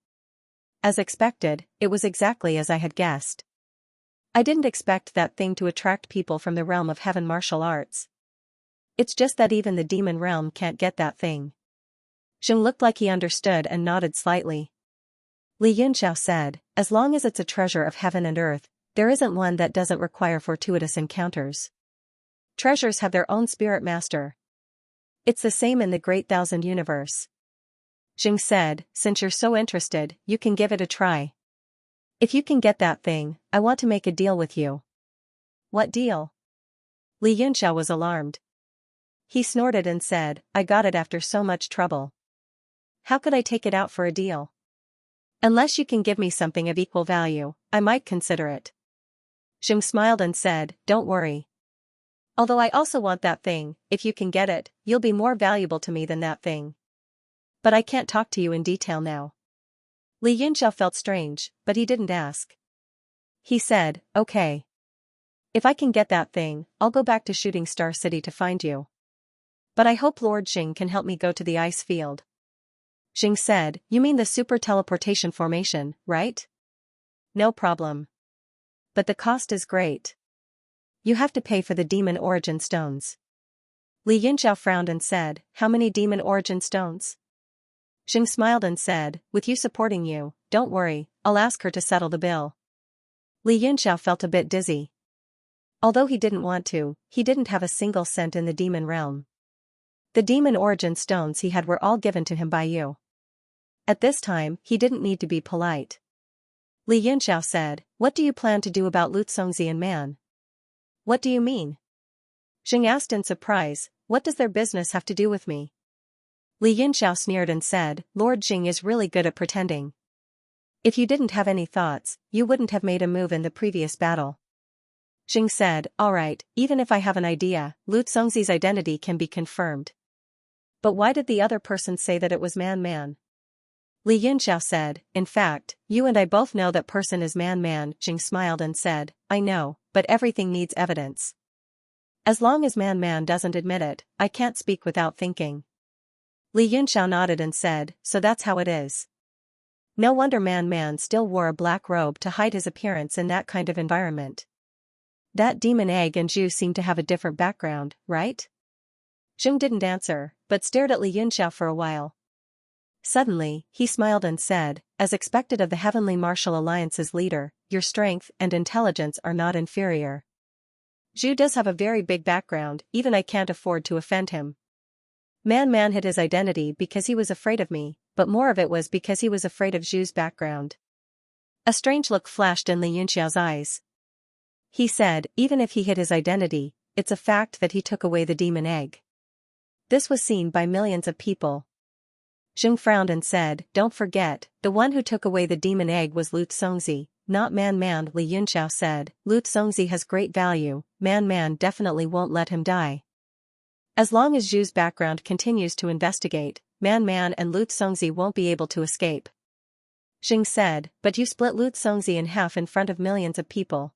As expected, it was exactly as I had guessed. I didn't expect that thing to attract people from the realm of heaven martial arts. It's just that even the demon realm can't get that thing." Zheng looked like he understood and nodded slightly. Li Yunxiao said, "As long as it's a treasure of heaven and earth, there isn't one that doesn't require fortuitous encounters. Treasures have their own spirit master. It's the same in the Great Thousand Universe." Zheng said, "Since you're so interested, you can give it a try. If you can get that thing, I want to make a deal with you." "What deal?" Li Yunxiao was alarmed. He snorted and said, "I got it after so much trouble. How could I take it out for a deal? Unless you can give me something of equal value, I might consider it." Zheng smiled and said, "Don't worry. Although I also want that thing, if you can get it, you'll be more valuable to me than that thing. But I can't talk to you in detail now." Li Yunxiao felt strange, but he didn't ask. He said, "Okay. If I can get that thing, I'll go back to Shooting Star City to find you. But I hope Lord Jing can help me go to the ice field." Jing said, "You mean the super teleportation formation, right?" "No problem. But the cost is great. You have to pay for the demon origin stones." Li Yunxiao frowned and said, "How many demon origin stones?" Jing smiled and said, "With you supporting you, don't worry, I'll ask her to settle the bill." Li Yunxiao felt a bit dizzy. Although he didn't want to, he didn't have a single cent in the demon realm. The demon origin stones he had were all given to him by you. At this time, he didn't need to be polite. Li Yunxiao said, "What do you plan to do about Lutongzi and Man?" "What do you mean?" Jing asked in surprise, "What does their business have to do with me?" Li Yunxiao sneered and said, "Lord Jing is really good at pretending. If you didn't have any thoughts, you wouldn't have made a move in the previous battle." Jing said, "Alright, even if I have an idea, Lutongzi's identity can be confirmed. But why did the other person say that it was Man? Li Yunxiao said, "In fact, you and I both know that person is Man." Jing smiled and said, "I know, but everything needs evidence. As long as Man doesn't admit it, I can't speak without thinking." Li Yunxiao nodded and said, "So that's how it is." No wonder Man still wore a black robe to hide his appearance in that kind of environment. That demon egg and Zhu seem to have a different background, right? Jing didn't answer, but stared at Li Yunxiao for a while. Suddenly, he smiled and said, "As expected of the Heavenly Martial Alliance's leader, your strength and intelligence are not inferior. Zhu does have a very big background, even I can't afford to offend him. Man hid his identity because he was afraid of me, but more of it was because he was afraid of Zhu's background." A strange look flashed in Li Yunxiao's eyes. He said, "Even if he hid his identity, it's a fact that he took away the demon egg. This was seen by millions of people. Zheng frowned and said, don't forget, the one who took away the demon egg was Lu Congzi, not Man. Li Yunxiao said, Lu Congzi has great value, Man definitely won't let him die. As long as Zhu's background continues to investigate, Man and Lu Congzi won't be able to escape. Zheng said, but you split Lu Congzi in half in front of millions of people.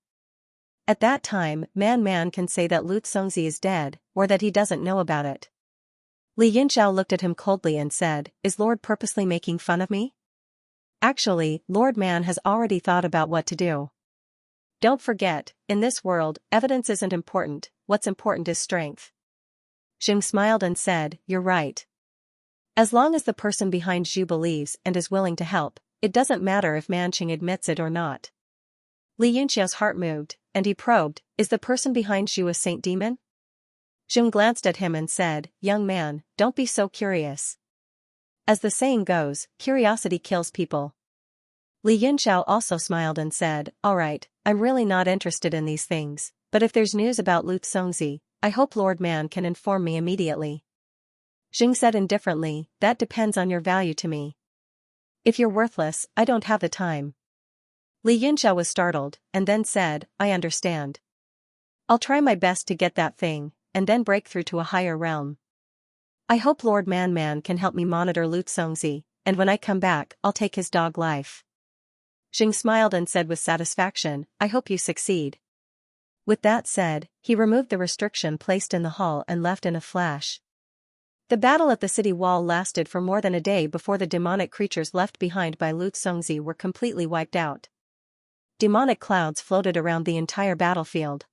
At that time, Man can say that Lu Congzi is dead, or that he doesn't know about it. Li Yunxiao looked at him coldly and said, is Lord purposely making fun of me? Actually, Lord Man has already thought about what to do. Don't forget, in this world, evidence isn't important, what's important is strength. Zheng smiled and said, you're right. As long as the person behind Zhu believes and is willing to help, it doesn't matter if Manqing admits it or not. Li Yunxiao's heart moved, and he probed, is the person behind Zhu a saint demon? Zheng glanced at him and said, young man, don't be so curious. As the saying goes, curiosity kills people. Li Yunxiao also smiled and said, alright, I'm really not interested in these things, but if there's news about Lu Congzi, I hope Lord Man can inform me immediately. Zheng said indifferently, that depends on your value to me. If you're worthless, I don't have the time. Li Yunxiao was startled, and then said, I understand. I'll try my best to get that thing, and then break through to a higher realm. I hope Lord Man can help me monitor Lu Congzi, and when I come back, I'll take his dog life. Zheng smiled and said with satisfaction, I hope you succeed. With that said, he removed the restriction placed in the hall and left in a flash. The battle at the city wall lasted for more than a day before the demonic creatures left behind by Lu Congzi were completely wiped out. Demonic clouds floated around the entire battlefield.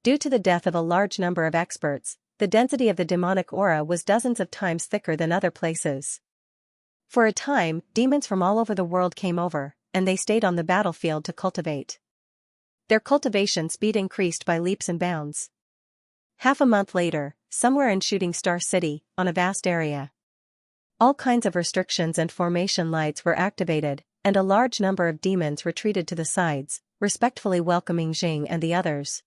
Due to the death of a large number of experts, the density of the demonic aura was dozens of times thicker than other places. For a time, demons from all over the world came over, and they stayed on the battlefield to cultivate. Their cultivation speed increased by leaps and bounds. Half a month later, somewhere in Shooting Star City, on a vast area, all kinds of restrictions and formation lights were activated, and a large number of demons retreated to the sides, respectfully welcoming Zheng and the others.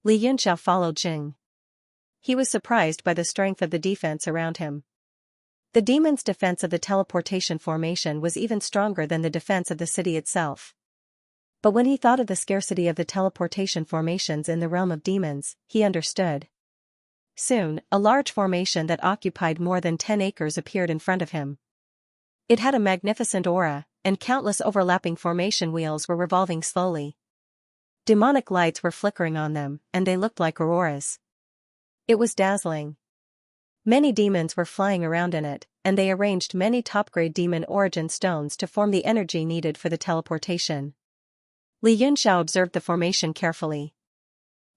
Li Yunxiao followed Zheng. He was surprised by the strength of the defense around him. The demon's defense of the teleportation formation was even stronger than the defense of the city itself. But when he thought of the scarcity of the teleportation formations in the realm of demons, he understood. Soon, a large formation that occupied more than 10 acres appeared in front of him. It had a magnificent aura, and countless overlapping formation wheels were revolving slowly. Demonic lights were flickering on them, and they looked like auroras. It was dazzling. Many demons were flying around in it, and they arranged many top-grade demon origin stones to form the energy needed for the teleportation. Li Yunxiao observed the formation carefully.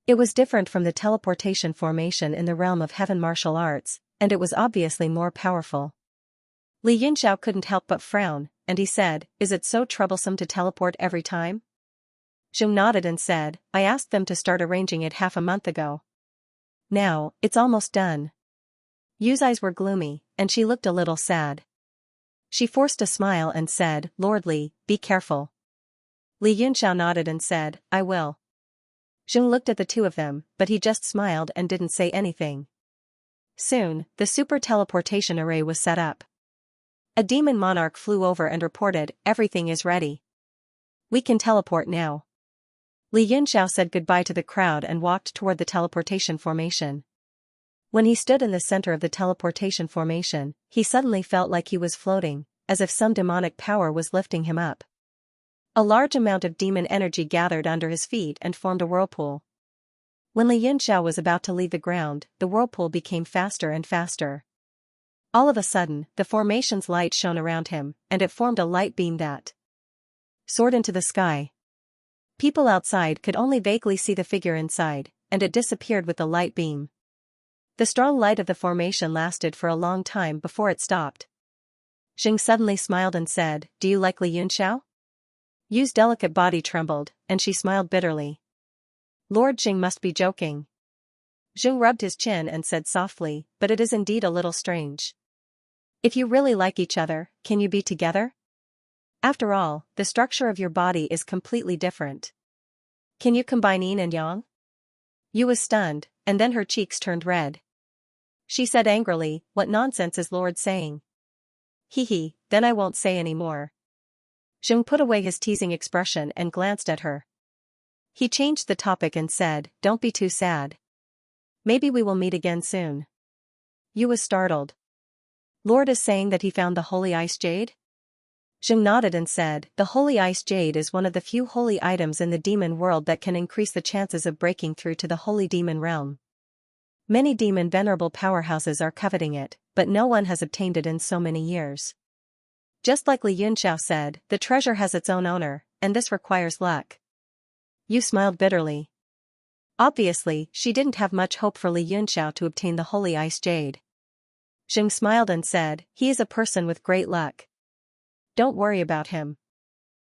It was different from the teleportation formation in the realm of heaven martial arts, and it was obviously more powerful. Li Yunxiao couldn't help but frown, and he said, is it so troublesome to teleport every time? Zheng nodded and said, I asked them to start arranging it half a month ago. Now, it's almost done. Yu's eyes were gloomy, and she looked a little sad. She forced a smile and said, Lord Li, be careful. Li Yunxiao nodded and said, I will. Zheng looked at the two of them, but he just smiled and didn't say anything. Soon, the super teleportation array was set up. A demon monarch flew over and reported, everything is ready. We can teleport now. Li Yunxiao said goodbye to the crowd and walked toward the teleportation formation. When he stood in the center of the teleportation formation, he suddenly felt like he was floating, as if some demonic power was lifting him up. A large amount of demon energy gathered under his feet and formed a whirlpool. When Li Yunxiao was about to leave the ground, the whirlpool became faster and faster. All of a sudden, the formation's light shone around him, and it formed a light beam that soared into the sky. People outside could only vaguely see the figure inside, and it disappeared with the light beam. The strong light of the formation lasted for a long time before it stopped. Zheng suddenly smiled and said, do you like Li Yunxiao? Yu's delicate body trembled, and she smiled bitterly. Lord Zheng must be joking. Zheng rubbed his chin and said softly, but it is indeed a little strange. If you really like each other, can you be together? After all, the structure of your body is completely different. Can you combine yin and yang? Yu was stunned, and then her cheeks turned red. She said angrily, what nonsense is Lord saying? Hee, then I won't say any more. Zheng put away his teasing expression and glanced at her. He changed the topic and said, don't be too sad. Maybe we will meet again soon. Yu was startled. Lord is saying that he found the holy ice jade? Zheng nodded and said, the holy ice jade is one of the few holy items in the demon world that can increase the chances of breaking through to the holy demon realm. Many demon venerable powerhouses are coveting it, but no one has obtained it in so many years. Just like Li Yunxiao said, the treasure has its own owner, and this requires luck. Yu smiled bitterly. Obviously, she didn't have much hope for Li Yunxiao to obtain the holy ice jade. Zheng smiled and said, he is a person with great luck. Don't worry about him.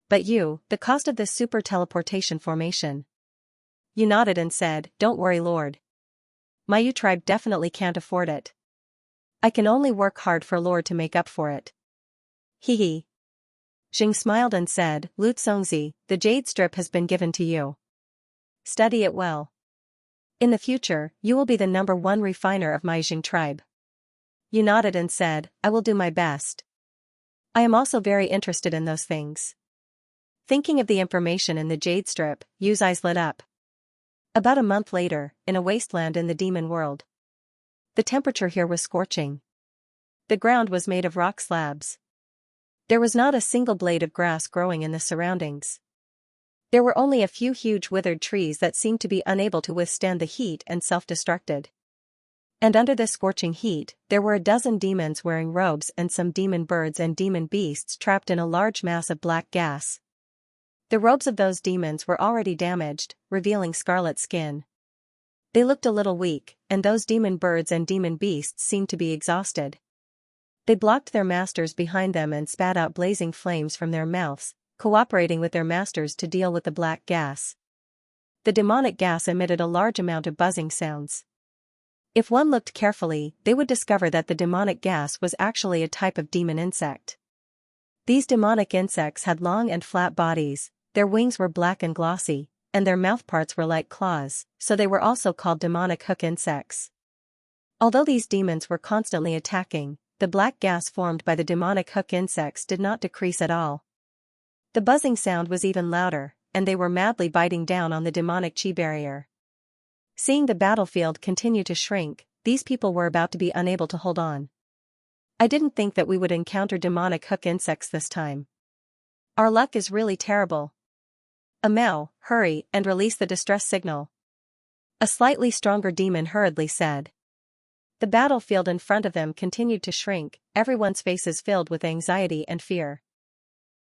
But you, the cost of this super teleportation formation. Yu nodded and said, don't worry Lord. My Yu tribe definitely can't afford it. I can only work hard for Lord to make up for it. Hee. Zheng smiled and said, Lu Congzi, the jade strip has been given to you. Study it well. In the future, you will be the #1 refiner of my Jing tribe. Yu nodded and said, I will do my best. I am also very interested in those things. Thinking of the information in the jade strip, Yu's eyes lit up. About a month later, in a wasteland in the demon world. The temperature here was scorching. The ground was made of rock slabs. There was not a single blade of grass growing in the surroundings. There were only a few huge withered trees that seemed to be unable to withstand the heat and self-destructed. And under this scorching heat, there were a dozen demons wearing robes and some demon birds and demon beasts trapped in a large mass of black gas. The robes of those demons were already damaged, revealing scarlet skin. They looked a little weak, and those demon birds and demon beasts seemed to be exhausted. They blocked their masters behind them and spat out blazing flames from their mouths, cooperating with their masters to deal with the black gas. The demonic gas emitted a large amount of buzzing sounds. If one looked carefully, they would discover that the demonic gas was actually a type of demon insect. These demonic insects had long and flat bodies, their wings were black and glossy, and their mouthparts were like claws, so they were also called demonic hook insects. Although these demons were constantly attacking, the black gas formed by the demonic hook insects did not decrease at all. The buzzing sound was even louder, and they were madly biting down on the demonic chi barrier. Seeing the battlefield continue to shrink, these people were about to be unable to hold on. I didn't think that we would encounter demonic hook insects this time. Our luck is really terrible. Amao, hurry and release the distress signal. A slightly stronger demon hurriedly said. The battlefield in front of them continued to shrink, everyone's faces filled with anxiety and fear.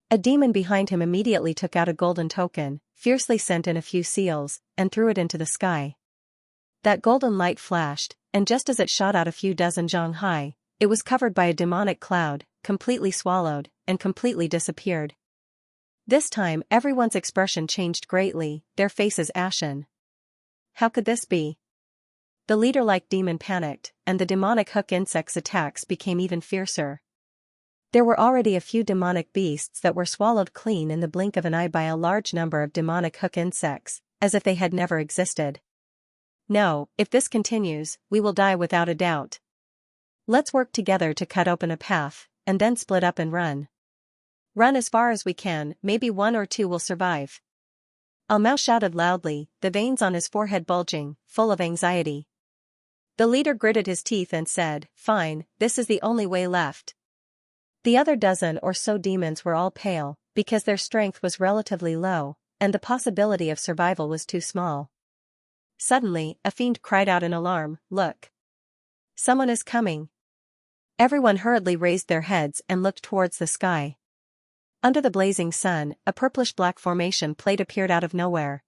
A demon behind him immediately took out a golden token, fiercely sent in a few seals, and threw it into the sky. That golden light flashed, and just as it shot out a few dozen zhang high, it was covered by a demonic cloud, completely swallowed, and completely disappeared. This time everyone's expression changed greatly, their faces ashen. How could this be? The leader-like demon panicked, and the demonic hook insect's attacks became even fiercer. There were already a few demonic beasts that were swallowed clean in the blink of an eye by a large number of demonic hook insects, as if they had never existed. No, if this continues, we will die without a doubt. Let's work together to cut open a path, and then split up and run. Run as far as we can, maybe one or two will survive. Almao shouted loudly, the veins on his forehead bulging, full of anxiety. The leader gritted his teeth and said, fine, this is the only way left. The other dozen or so demons were all pale, because their strength was relatively low, and the possibility of survival was too small. Suddenly, a fiend cried out in alarm, look! Someone is coming! Everyone hurriedly raised their heads and looked towards the sky. Under the blazing sun, a purplish-black formation plate appeared out of nowhere.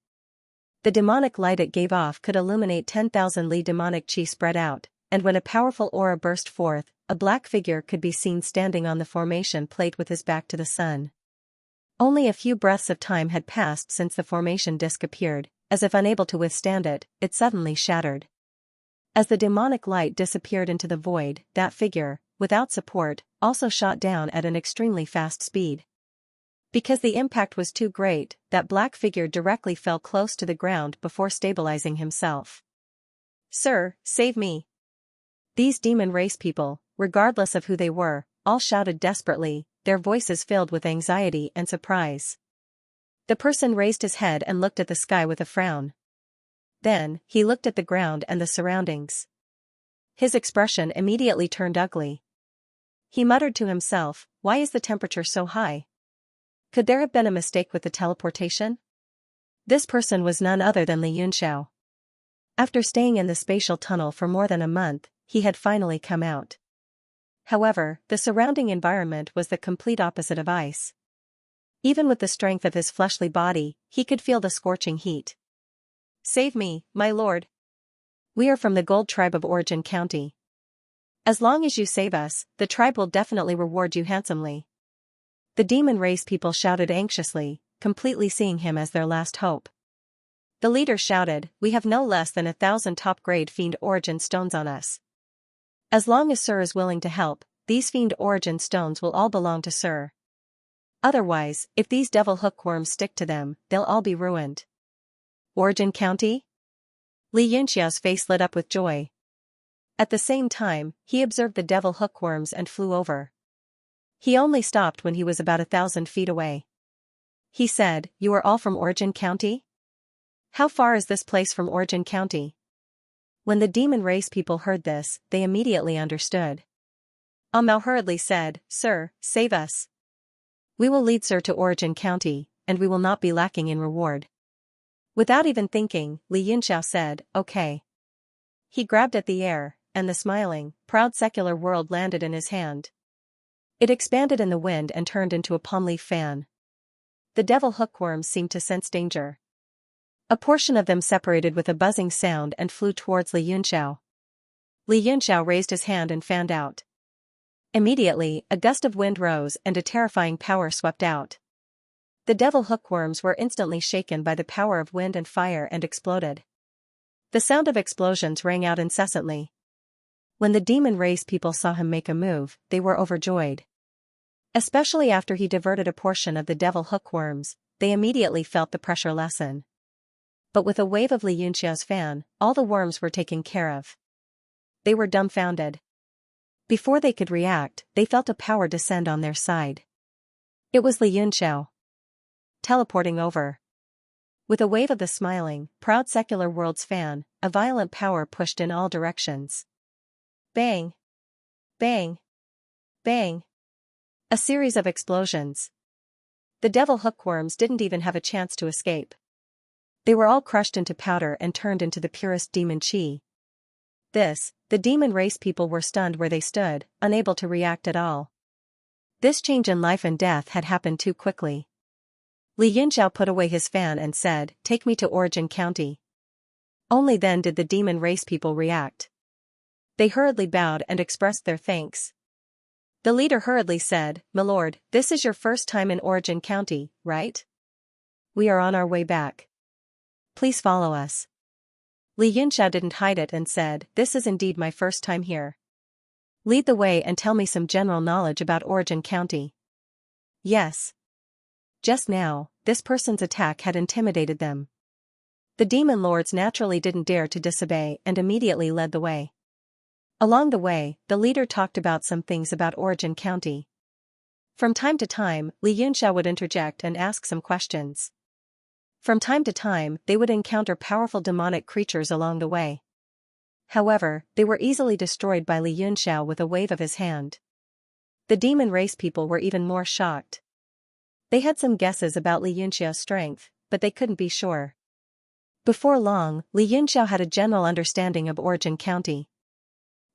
The demonic light it gave off could illuminate 10,000 li demonic chi spread out, and when a powerful aura burst forth, a black figure could be seen standing on the formation plate with his back to the sun. Only a few breaths of time had passed since the formation disk appeared, as if unable to withstand it, it suddenly shattered. As the demonic light disappeared into the void, that figure, without support, also shot down at an extremely fast speed. Because the impact was too great, that black figure directly fell close to the ground before stabilizing himself. Sir, save me. These demon race people, regardless of who they were all shouted desperately, their voices filled with anxiety and surprise. The person raised his head and looked at the sky with a frown. Then, he looked at the ground and the surroundings. His expression immediately turned ugly. He muttered to himself, "Why is the temperature so high? Could there have been a mistake with the teleportation?" This person was none other than Li Yunxiao. After staying in the spatial tunnel for more than a month, he had finally come out. However, the surrounding environment was the complete opposite of ice. Even with the strength of his fleshly body, he could feel the scorching heat. "Save me, my lord. We are from the Gold Tribe of Origin County. As long as you save us, the tribe will definitely reward you handsomely." The demon race people shouted anxiously, completely seeing him as their last hope. The leader shouted, "We have no less than 1,000 top-grade fiend origin stones on us. As long as Sir is willing to help, these fiend origin stones will all belong to Sir. Otherwise, if these devil hookworms stick to them, they'll all be ruined." Origin County? Li Yunxiao's face lit up with joy. At the same time, he observed the devil hookworms and flew over. He only stopped when he was about 1,000 feet away. He said, "You are all from Origin County? How far is this place from Origin County?" When the demon race people heard this, they immediately understood. Mao hurriedly said, "Sir, save us. We will lead Sir to Origin County, and we will not be lacking in reward." Without even thinking, Li Yunxiao said, "Okay." He grabbed at the air, and the smiling, proud secular world landed in his hand. It expanded in the wind and turned into a palm leaf fan. The devil hookworms seemed to sense danger. A portion of them separated with a buzzing sound and flew towards Li Yunxiao. Li Yunxiao raised his hand and fanned out. Immediately, a gust of wind rose and a terrifying power swept out. The devil hookworms were instantly shaken by the power of wind and fire and exploded. The sound of explosions rang out incessantly. When the demon race people saw him make a move, they were overjoyed. Especially after he diverted a portion of the devil hookworms, they immediately felt the pressure lessen. But with a wave of Li Yunxiao's fan, all the worms were taken care of. They were dumbfounded. Before they could react, they felt a power descend on their side. It was Li Yunxiao. Teleporting over. With a wave of the smiling, proud secular world's fan, a violent power pushed in all directions. Bang! Bang! Bang! A series of explosions. The devil hookworms didn't even have a chance to escape. They were all crushed into powder and turned into the purest demon chi. The demon race people were stunned where they stood, unable to react at all. This change in life and death had happened too quickly. Li Yunxiao put away his fan and said, "Take me to Origin County." Only then did the demon race people react. They hurriedly bowed and expressed their thanks. The leader hurriedly said, "My lord, this is your first time in Origin County, right? We are on our way back. Please follow us." Li Yunxiao didn't hide it and said, "This is indeed my first time here. Lead the way and tell me some general knowledge about Origin County." Yes. Just now, this person's attack had intimidated them. The demon lords naturally didn't dare to disobey and immediately led the way. Along the way, the leader talked about some things about Origin County. From time to time, Li Yunxiao would interject and ask some questions. From time to time, they would encounter powerful demonic creatures along the way. However, they were easily destroyed by Li Yunxiao with a wave of his hand. The demon race people were even more shocked. They had some guesses about Li Yunxiao's strength, but they couldn't be sure. Before long, Li Yunxiao had a general understanding of Origin County.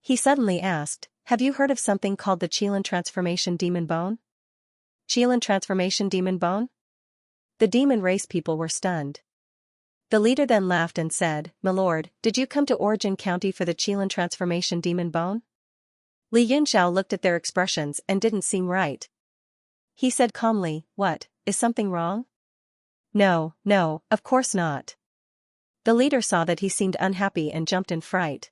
He suddenly asked, "Have you heard of something called the Qilin Transformation Demon Bone?" Qilin Transformation Demon Bone? The demon race people were stunned. The leader then laughed and said, "My lord, did you come to Origin County for the Qilin Transformation Demon Bone?" Li Yunxiao looked at their expressions and didn't seem right. He said calmly, "What, is something wrong?" No, of course not." The leader saw that he seemed unhappy and jumped in fright.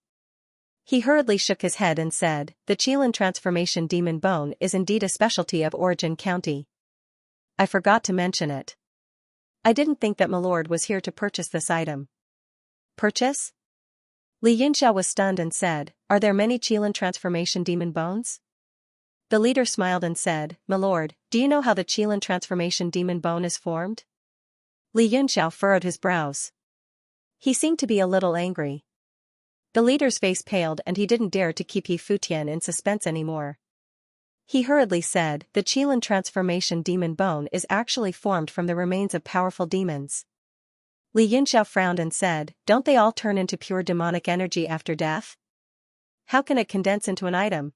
He hurriedly shook his head and said, "The Qilin Transformation Demon Bone is indeed a specialty of Origin County. I forgot to mention it. I didn't think that my lord was here to purchase this item." Purchase? Li Yunxiao was stunned and said, "Are there many Qilin Transformation Demon Bones?" The leader smiled and said, "My lord, do you know how the Qilin transformation demon bone is formed?" Li Yunxiao furrowed his brows. He seemed to be a little angry. The leader's face paled and he didn't dare to keep Yi Futian in suspense anymore. He hurriedly said, "The Qilin transformation demon bone is actually formed from the remains of powerful demons." Li Yunxiao frowned and said, "Don't they all turn into pure demonic energy after death? How can it condense into an item?"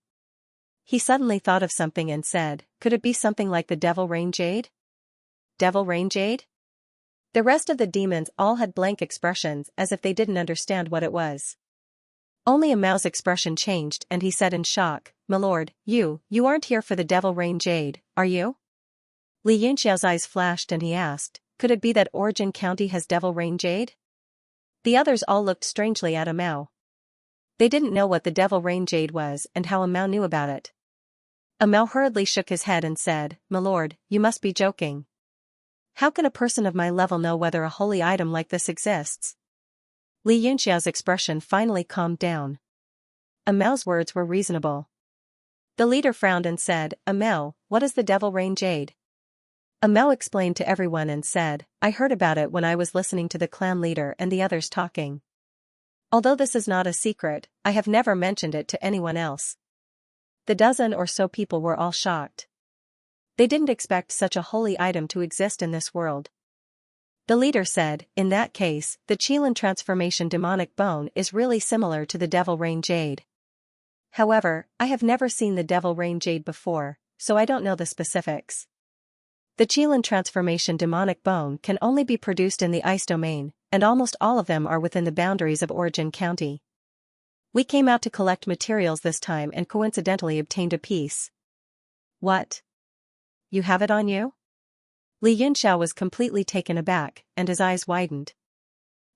He suddenly thought of something and said, "Could it be something like the Devil Rain Jade?" Devil Rain Jade? The rest of the demons all had blank expressions as if they didn't understand what it was. Only Mao's expression changed and he said in shock, "My lord, you aren't here for the Devil Rain Jade, are you?" Li Yunxiao's eyes flashed and he asked, "Could it be that Origin County has Devil Rain Jade?" The others all looked strangely at Mao. They didn't know what the Devil Rain Jade was and how Mao knew about it. Mao hurriedly shook his head and said, "My lord, you must be joking. How can a person of my level know whether a holy item like this exists?" Li Yunxiao's expression finally calmed down. Mao's words were reasonable. The leader frowned and said, "Mao, what is the Devil Rain Jade?" Mao explained to everyone and said, "I heard about it when I was listening to the clan leader and the others talking. Although this is not a secret, I have never mentioned it to anyone else." The dozen or so people were all shocked. They didn't expect such a holy item to exist in this world. The leader said, "In that case, the Qilin transformation demonic bone is really similar to the Devil Rain Jade. However, I have never seen the Devil Rain Jade before, so I don't know the specifics. The Qilin transformation demonic bone can only be produced in the ice domain, and almost all of them are within the boundaries of Origin County. We came out to collect materials this time and coincidentally obtained a piece." "What? You have it on you?" Li Yunxiao was completely taken aback, and his eyes widened.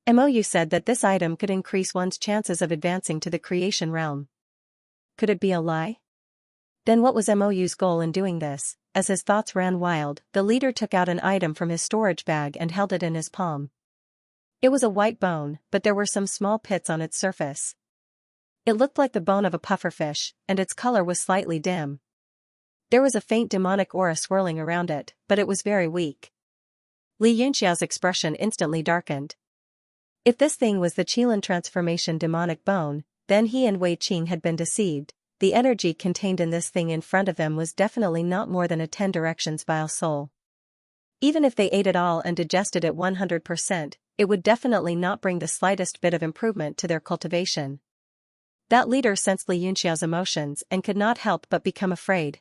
"Mou said that this item could increase one's chances of advancing to the creation realm. Could it be a lie? Then what was Mou's goal in doing this?" As his thoughts ran wild, the leader took out an item from his storage bag and held it in his palm. It was a white bone, but there were some small pits on its surface. It looked like the bone of a pufferfish, and its color was slightly dim. There was a faint demonic aura swirling around it, but it was very weak. Li Yunxiao's expression instantly darkened. If this thing was the Qilin transformation demonic bone, then he and Wei Qing had been deceived. The energy contained in this thing in front of them was definitely not more than a 10 directions vile soul. Even if they ate it all and digested it 100%, it would definitely not bring the slightest bit of improvement to their cultivation. That leader sensed Li Yunxiao's emotions and could not help but become afraid.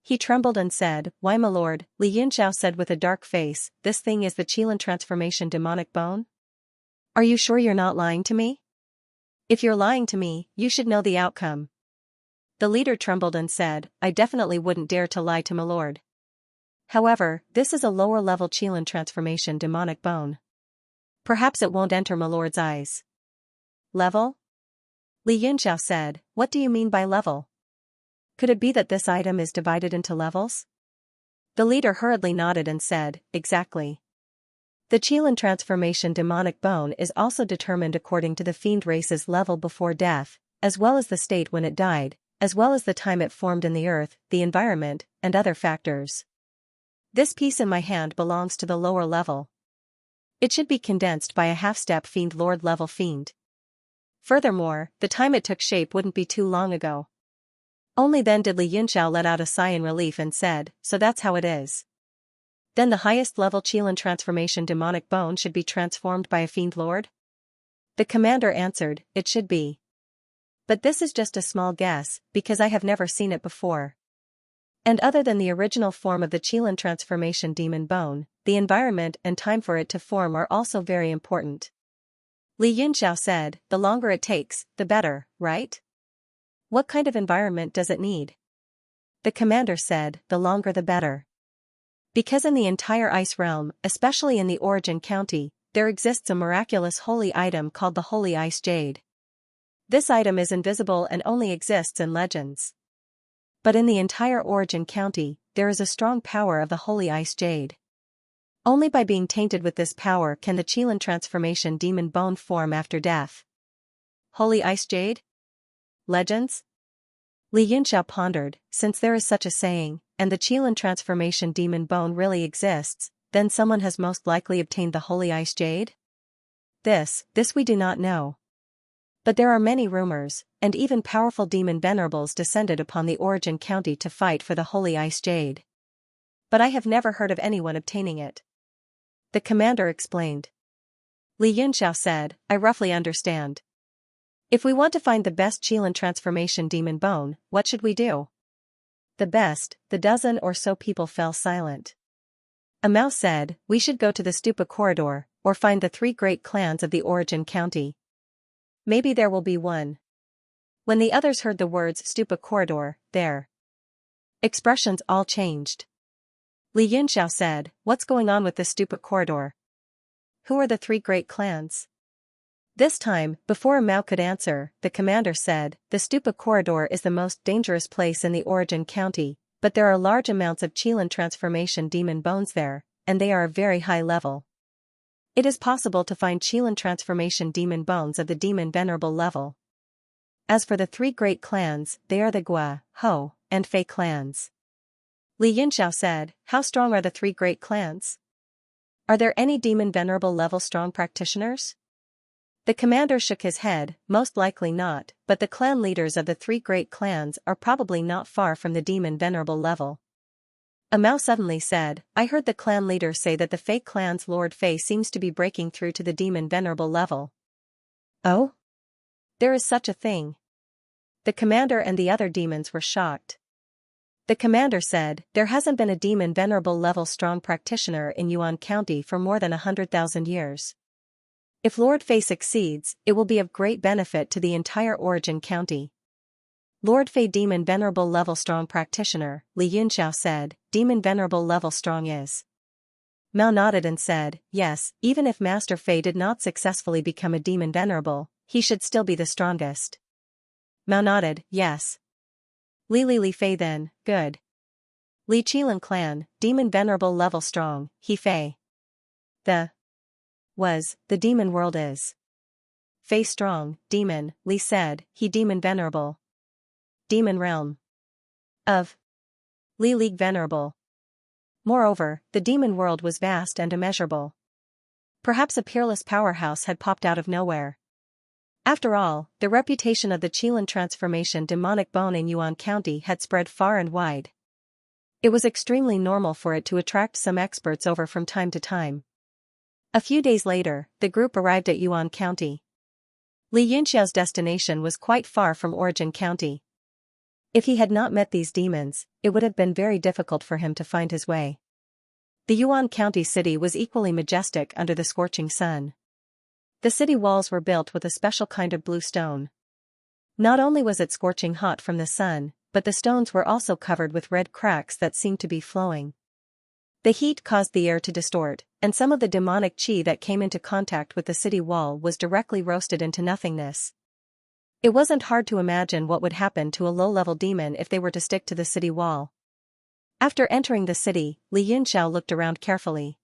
He trembled and said, "Why, my lord," Li Yunxiao said with a dark face, "this thing is the Qilin transformation demonic bone? Are you sure you're not lying to me? If you're lying to me, you should know the outcome." The leader trembled and said, "I definitely wouldn't dare to lie to my lord. However, this is a lower-level Qilin transformation demonic bone. Perhaps it won't enter my lord's eyes." "Level?" Li Yunxiao said, "What do you mean by level? Could it be that this item is divided into levels?" The leader hurriedly nodded and said, "Exactly. The Qilin transformation demonic bone is also determined according to the fiend race's level before death, as well as the state when it died, as well as the time it formed in the earth, the environment, and other factors. This piece in my hand belongs to the lower level. It should be condensed by a half-step fiend lord level fiend. Furthermore, the time it took shape wouldn't be too long ago." Only then did Li Yunxiao let out a sigh in relief and said, "So that's how it is. Then the highest level Qilin transformation demonic bone should be transformed by a fiend lord?" The commander answered, "It should be. But this is just a small guess, because I have never seen it before. And other than the original form of the Qilin transformation demon bone, the environment and time for it to form are also very important." Li Yunxiao said, "The longer it takes, the better, right? What kind of environment does it need?" The commander said, "The longer the better. Because in the entire ice realm, especially in the Origin County, there exists a miraculous holy item called the Holy Ice Jade. This item is invisible and only exists in legends. But in the entire Origin County, there is a strong power of the Holy Ice Jade. Only by being tainted with this power can the Qilin transformation demon bone form after death." "Holy Ice Jade? Legends? Li Yunxiao pondered, since there is such a saying, and the Qilin transformation demon bone really exists, then someone has most likely obtained the holy ice jade? This we do not know. But there are many rumors, and even powerful demon venerables descended upon the Origin County to fight for the holy ice jade. But I have never heard of anyone obtaining it. The commander explained. Li Yunxiao said, I roughly understand. If we want to find the best Qilin transformation demon bone, what should we do? The dozen or so people fell silent. A mouse said, we should go to the Stupa corridor, or find the 3 great clans of the Origin County. Maybe there will be one. When the others heard the words Stupa corridor, their expressions all changed. Li Yunxiao said, what's going on with the Stupa corridor? Who are the 3 great clans? This time, before Mao could answer, the commander said, the Stupa corridor is the most dangerous place in the Origin County, but there are large amounts of Qilin transformation demon bones there, and they are of very high level. It is possible to find Qilin transformation demon bones of the demon venerable level. As for the 3 great clans, they are the Gua, Ho, and Fei clans. Li Yunxiao said, how strong are the 3 great clans? Are there any demon venerable level strong practitioners? The commander shook his head, most likely not, but the clan leaders of the 3 great clans are probably not far from the demon venerable level. A mouse suddenly said, I heard the clan leader say that the Fei clan's Lord Fei seems to be breaking through to the demon venerable level. Oh? There is such a thing. The commander and the other demons were shocked. The commander said, there hasn't been a demon venerable level strong practitioner in Yuan County for more than 100,000 years. If Lord Fei succeeds, it will be of great benefit to the entire Origin County. Lord Fei demon venerable level strong practitioner, Li Yunxiao said, demon venerable level strong is. Mao nodded and said, yes, even if Master Fei did not successfully become a demon venerable, he should still be the strongest. Mao nodded, yes. Li Fei then, good. Li Qilin clan, demon venerable level strong, he Fei. The demon world is. Fei strong, demon, Li said, he demon venerable. Demon realm. Of. Li League venerable. Moreover, the demon world was vast and immeasurable. Perhaps a peerless powerhouse had popped out of nowhere. After all, the reputation of the Qilin transformation demonic bone in Yuan County had spread far and wide. It was extremely normal for it to attract some experts over from time to time. A few days later, the group arrived at Yuan County. Li Yunxiao's destination was quite far from Origin County. If he had not met these demons, it would have been very difficult for him to find his way. The Yuan County city was equally majestic under the scorching sun. The city walls were built with a special kind of blue stone. Not only was it scorching hot from the sun, but the stones were also covered with red cracks that seemed to be flowing. The heat caused the air to distort, and some of the demonic qi that came into contact with the city wall was directly roasted into nothingness. It wasn't hard to imagine what would happen to a low-level demon if they were to stick to the city wall. After entering the city, Li Yunxiao looked around carefully.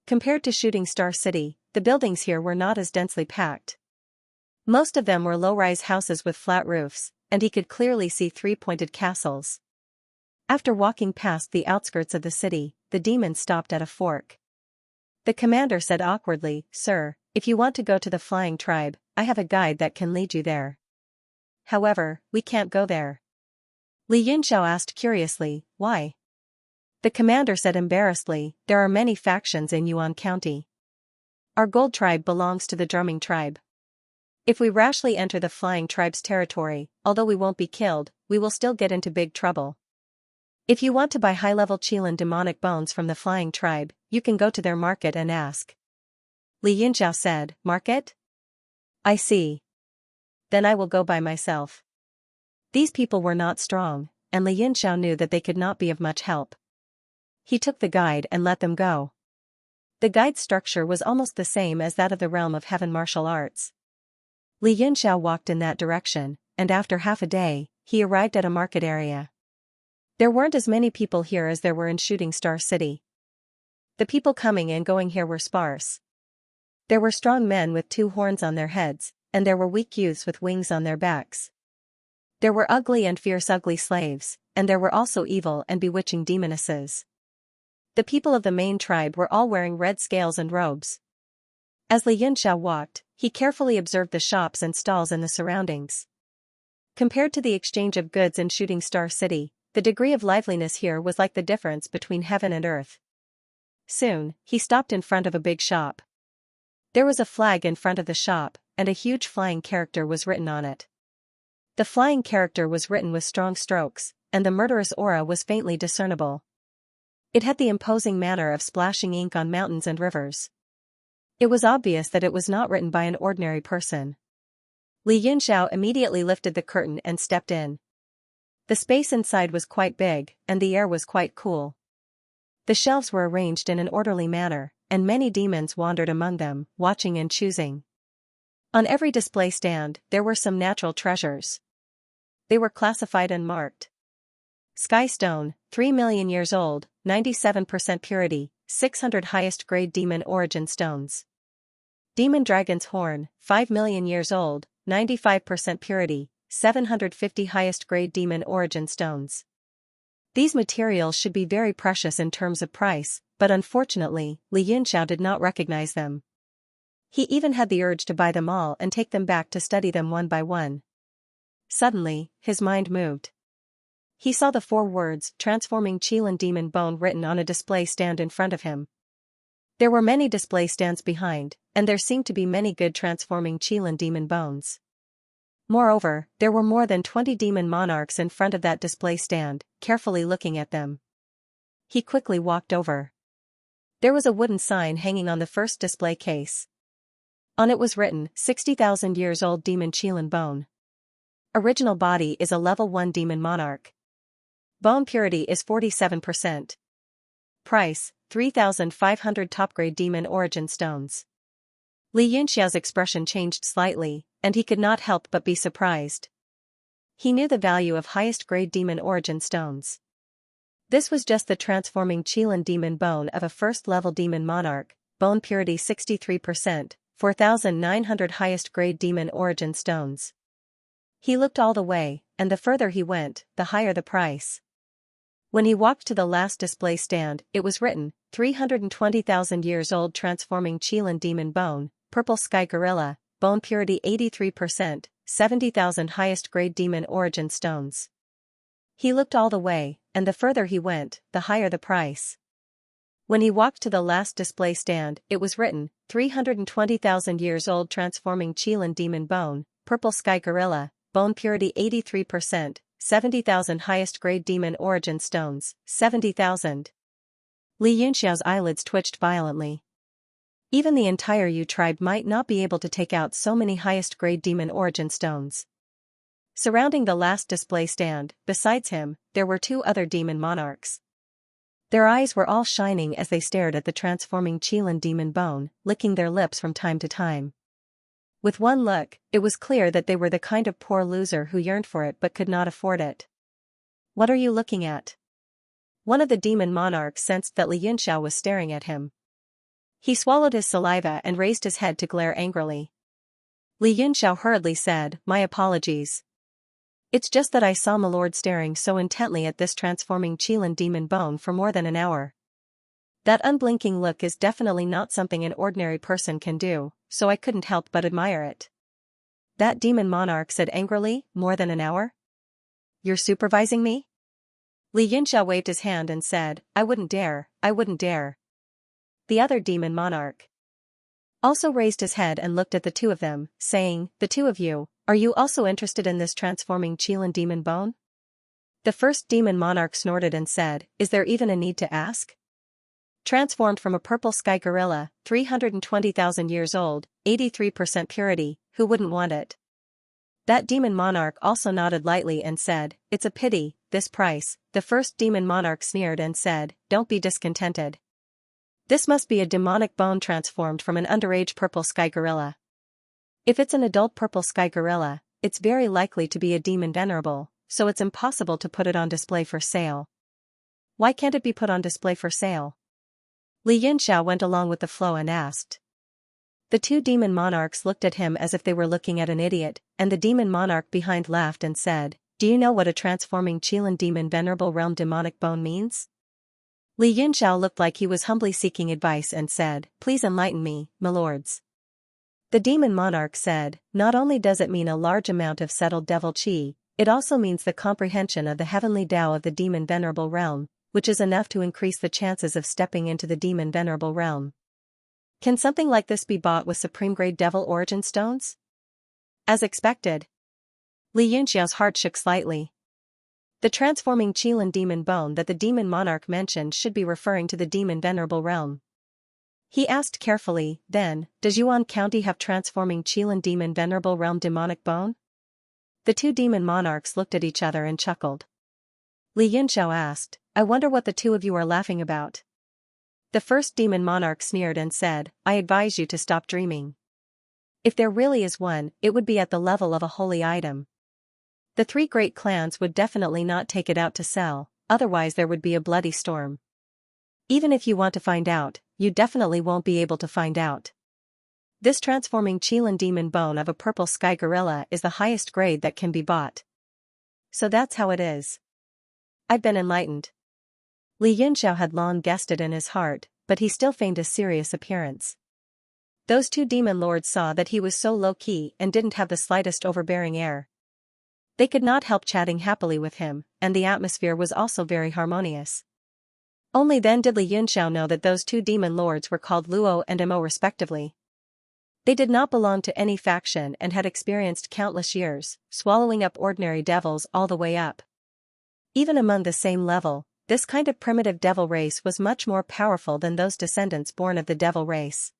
Compared to Shooting Star City, the buildings here were not as densely packed. Most of them were low-rise houses with flat roofs, and he could clearly see 3 pointed castles. After walking past the outskirts of the city, the demon stopped at a fork. The commander said awkwardly, Sir, if you want to go to the Flying Tribe, I have a guide that can lead you there. However, we can't go there. Li Yunxiao asked curiously, why? The commander said embarrassedly, there are many factions in Yuan County. Our Gold Tribe belongs to the Drumming Tribe. If we rashly enter the Flying Tribe's territory, although we won't be killed, we will still get into big trouble. If you want to buy high-level Qilin demonic bones from the Flying Tribe, you can go to their market and ask. Li Yunxiao said, Market? I see. Then I will go by myself. These people were not strong, and Li Yunxiao knew that they could not be of much help. He took the guide and let them go. The guide's structure was almost the same as that of the realm of heaven martial arts. Li Yunxiao walked in that direction, and after half a day, he arrived at a market area. There weren't as many people here as there were in Shooting Star City. The people coming and going here were sparse. There were strong men with 2 horns on their heads, and there were weak youths with wings on their backs. There were ugly and fierce ugly slaves, and there were also evil and bewitching demonesses. The people of the main tribe were all wearing red scales and robes. As Li Yunxiao walked, he carefully observed the shops and stalls in the surroundings. Compared to the exchange of goods in Shooting Star City, the degree of liveliness here was like the difference between heaven and earth. Soon, he stopped in front of a big shop. There was a flag in front of the shop, and a huge flying character was written on it. The flying character was written with strong strokes, and the murderous aura was faintly discernible. It had the imposing manner of splashing ink on mountains and rivers. It was obvious that it was not written by an ordinary person. Li Yunxiao immediately lifted the curtain and stepped in. The space inside was quite big, and the air was quite cool. The shelves were arranged in an orderly manner, and many demons wandered among them, watching and choosing. On every display stand, there were some natural treasures. They were classified and marked. Sky Stone, 3 million years old, 97% purity, 600 highest grade demon origin stones. Demon Dragon's Horn, 5 million years old, 95% purity, 750 highest grade demon origin stones. These materials should be very precious in terms of price, but unfortunately, Li Yunxiao did not recognize them. He even had the urge to buy them all and take them back to study them one by one. Suddenly, his mind moved. He saw the 4 words, Transforming Qilin Demon Bone, written on a display stand in front of him. There were many display stands behind, and there seemed to be many good Transforming Qilin Demon Bones. Moreover, there were more than 20 demon monarchs in front of that display stand, carefully looking at them. He quickly walked over. There was a wooden sign hanging on the first display case. On it was written, 60,000 years old demon Qilin bone. Original body is a level 1 demon monarch. Bone purity is 47%. Price, 3,500 top-grade demon origin stones. Li Yunxiao's expression changed slightly, and he could not help but be surprised. He knew the value of highest-grade demon origin stones. This was just the Transforming Qilin Demon Bone of a first-level demon monarch, bone purity 63%, 4,900 highest-grade demon origin stones. He looked all the way, and the further he went, the higher the price. When he walked to the last display stand, it was written, 320,000 years old Transforming Qilin Demon Bone, Purple Sky Gorilla, bone purity 83%, 70,000 highest grade demon origin stones. He looked all the way, and the further he went, the higher the price. When he walked to the last display stand, it was written, 320,000 years old Transforming Qilin Demon Bone, Purple Sky Gorilla, bone purity 83%, 70,000 highest grade demon origin stones, 70,000. Li Yunxiao's eyelids twitched violently. Even the entire Yu tribe might not be able to take out so many highest grade demon origin stones. Surrounding the last display stand, besides him, there were 2 other demon monarchs. Their eyes were all shining as they stared at the Transforming Qilin Demon Bone, licking their lips from time to time. With one look, it was clear that they were the kind of poor loser who yearned for it but could not afford it. "What are you looking at?" One of the demon monarchs sensed that Li Yunxiao was staring at him. He swallowed his saliva and raised his head to glare angrily. Li Yunxiao hurriedly said, "My apologies. It's just that I saw my lord staring so intently at this Transforming Qilin Demon Bone for more than an hour. That unblinking look is definitely not something an ordinary person can do, so I couldn't help but admire it." That demon monarch said angrily, "More than an hour? You're supervising me?" Li Yunxiao waved his hand and said, I wouldn't dare. The other demon monarch also raised his head and looked at the 2 of them, saying, "The 2 of you, are you also interested in this Transforming Qilin Demon Bone?" The first demon monarch snorted and said, "Is there even a need to ask? Transformed from a purple sky gorilla, 320,000 years old, 83% purity, who wouldn't want it?" That demon monarch also nodded lightly and said, "It's a pity, this price." The first demon monarch sneered and said, "Don't be discontented. This must be a demonic bone transformed from an underage purple sky gorilla. If it's an adult purple sky gorilla, it's very likely to be a demon venerable, so it's impossible to put it on display for sale. Why can't it be put on display for sale?" Li Yunxiao went along with the flow and asked. The 2 demon monarchs looked at him as if they were looking at an idiot, and the demon monarch behind laughed and said, Do you know what a transforming Qilin demon venerable realm demonic bone means? Li Yunxiao looked like he was humbly seeking advice and said, please enlighten me, milords. The demon monarch said, not only does it mean a large amount of settled devil qi, it also means the comprehension of the heavenly Tao of the demon venerable realm, which is enough to increase the chances of stepping into the demon venerable realm. Can something like this be bought with supreme-grade devil origin stones? As expected. Li Yunxiao's heart shook slightly. The transforming Qilin demon bone that the demon monarch mentioned should be referring to the demon venerable realm. He asked carefully, then, does Yuan County have transforming Qilin demon venerable realm demonic bone? The two demon monarchs looked at each other and chuckled. Li Yunxiao asked, I wonder what the two of you are laughing about. The first demon monarch sneered and said, I advise you to stop dreaming. If there really is one, it would be at the level of a holy item. The three great clans would definitely not take it out to sell, otherwise there would be a bloody storm. Even if you want to find out, you definitely won't be able to find out. This transforming Qilin demon bone of a purple sky gorilla is the highest grade that can be bought. So that's how it is. I've been enlightened. Li Yunxiao had long guessed it in his heart, but he still feigned a serious appearance. Those two demon lords saw that he was so low-key and didn't have the slightest overbearing air. They could not help chatting happily with him, and the atmosphere was also very harmonious. Only then did Li Yunxiao know that those two demon lords were called Luo and Mo respectively. They did not belong to any faction and had experienced countless years, swallowing up ordinary devils all the way up. Even among the same level, this kind of primitive devil race was much more powerful than those descendants born of the devil race.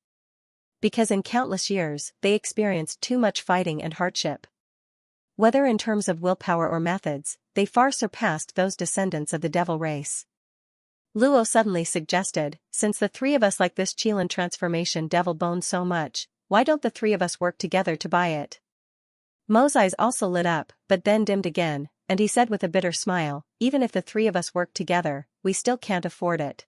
Because in countless years, they experienced too much fighting and hardship. Whether in terms of willpower or methods, they far surpassed those descendants of the devil race. Luo suddenly suggested, since the three of us like this Qilin transformation devil bone so much, why don't the three of us work together to buy it? Mo's eyes also lit up, but then dimmed again, and he said with a bitter smile, even if the three of us work together, we still can't afford it.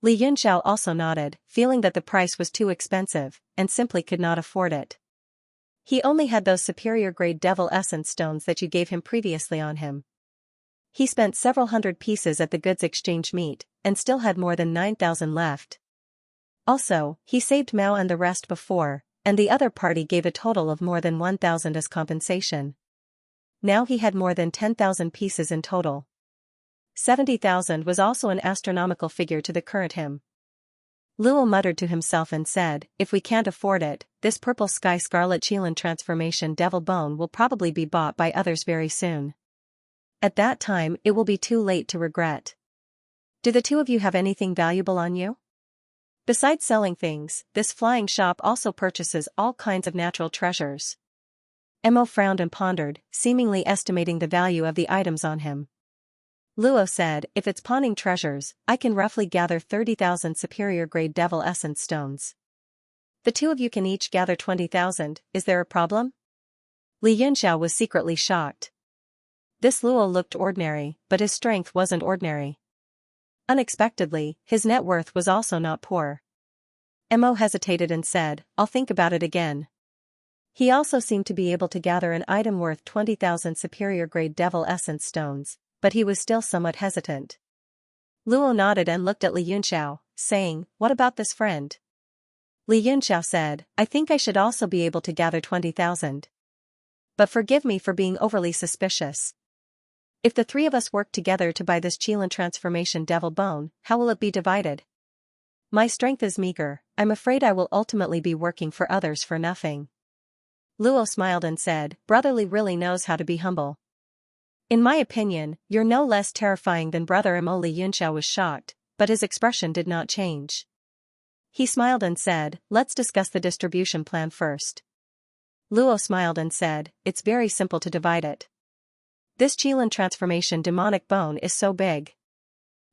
Li Yunxiao also nodded, feeling that the price was too expensive, and simply could not afford it. He only had those superior-grade devil essence stones that you gave him previously on him. He spent several hundred pieces at the goods exchange meet, and still had more than 9,000 left. Also, he saved Mao and the rest before, and the other party gave a total of more than 1,000 as compensation. Now he had more than 10,000 pieces in total. 70,000 was also an astronomical figure to the current him. Luo muttered to himself and said, if we can't afford it, this purple sky scarlet Qilin transformation devil bone will probably be bought by others very soon. At that time it will be too late to regret. Do the two of you have anything valuable on you? Besides selling things, this flying shop also purchases all kinds of natural treasures. Mo frowned and pondered, seemingly estimating the value of the items on him. Luo said, if it's pawning treasures, I can roughly gather 30,000 superior-grade devil essence stones. The two of you can each gather 20,000, is there a problem? Li Yunxiao was secretly shocked. This Luo looked ordinary, but his strength wasn't ordinary. Unexpectedly, his net worth was also not poor. Mo hesitated and said, I'll think about it again. He also seemed to be able to gather an item worth 20,000 superior-grade devil essence stones, but he was still somewhat hesitant. Luo nodded and looked at Li Yunxiao, saying, what about this friend? Li Yunxiao said, I think I should also be able to gather 20,000. But forgive me for being overly suspicious. If the three of us work together to buy this Qilin transformation devil bone, how will it be divided? My strength is meager, I'm afraid I will ultimately be working for others for nothing. Luo smiled and said, Brotherly really knows how to be humble. In my opinion, you're no less terrifying than Brother Mo. Li Yunxiao was shocked, but his expression did not change. He smiled and said, let's discuss the distribution plan first. Luo smiled and said, it's very simple to divide it. This Qilin transformation demonic bone is so big.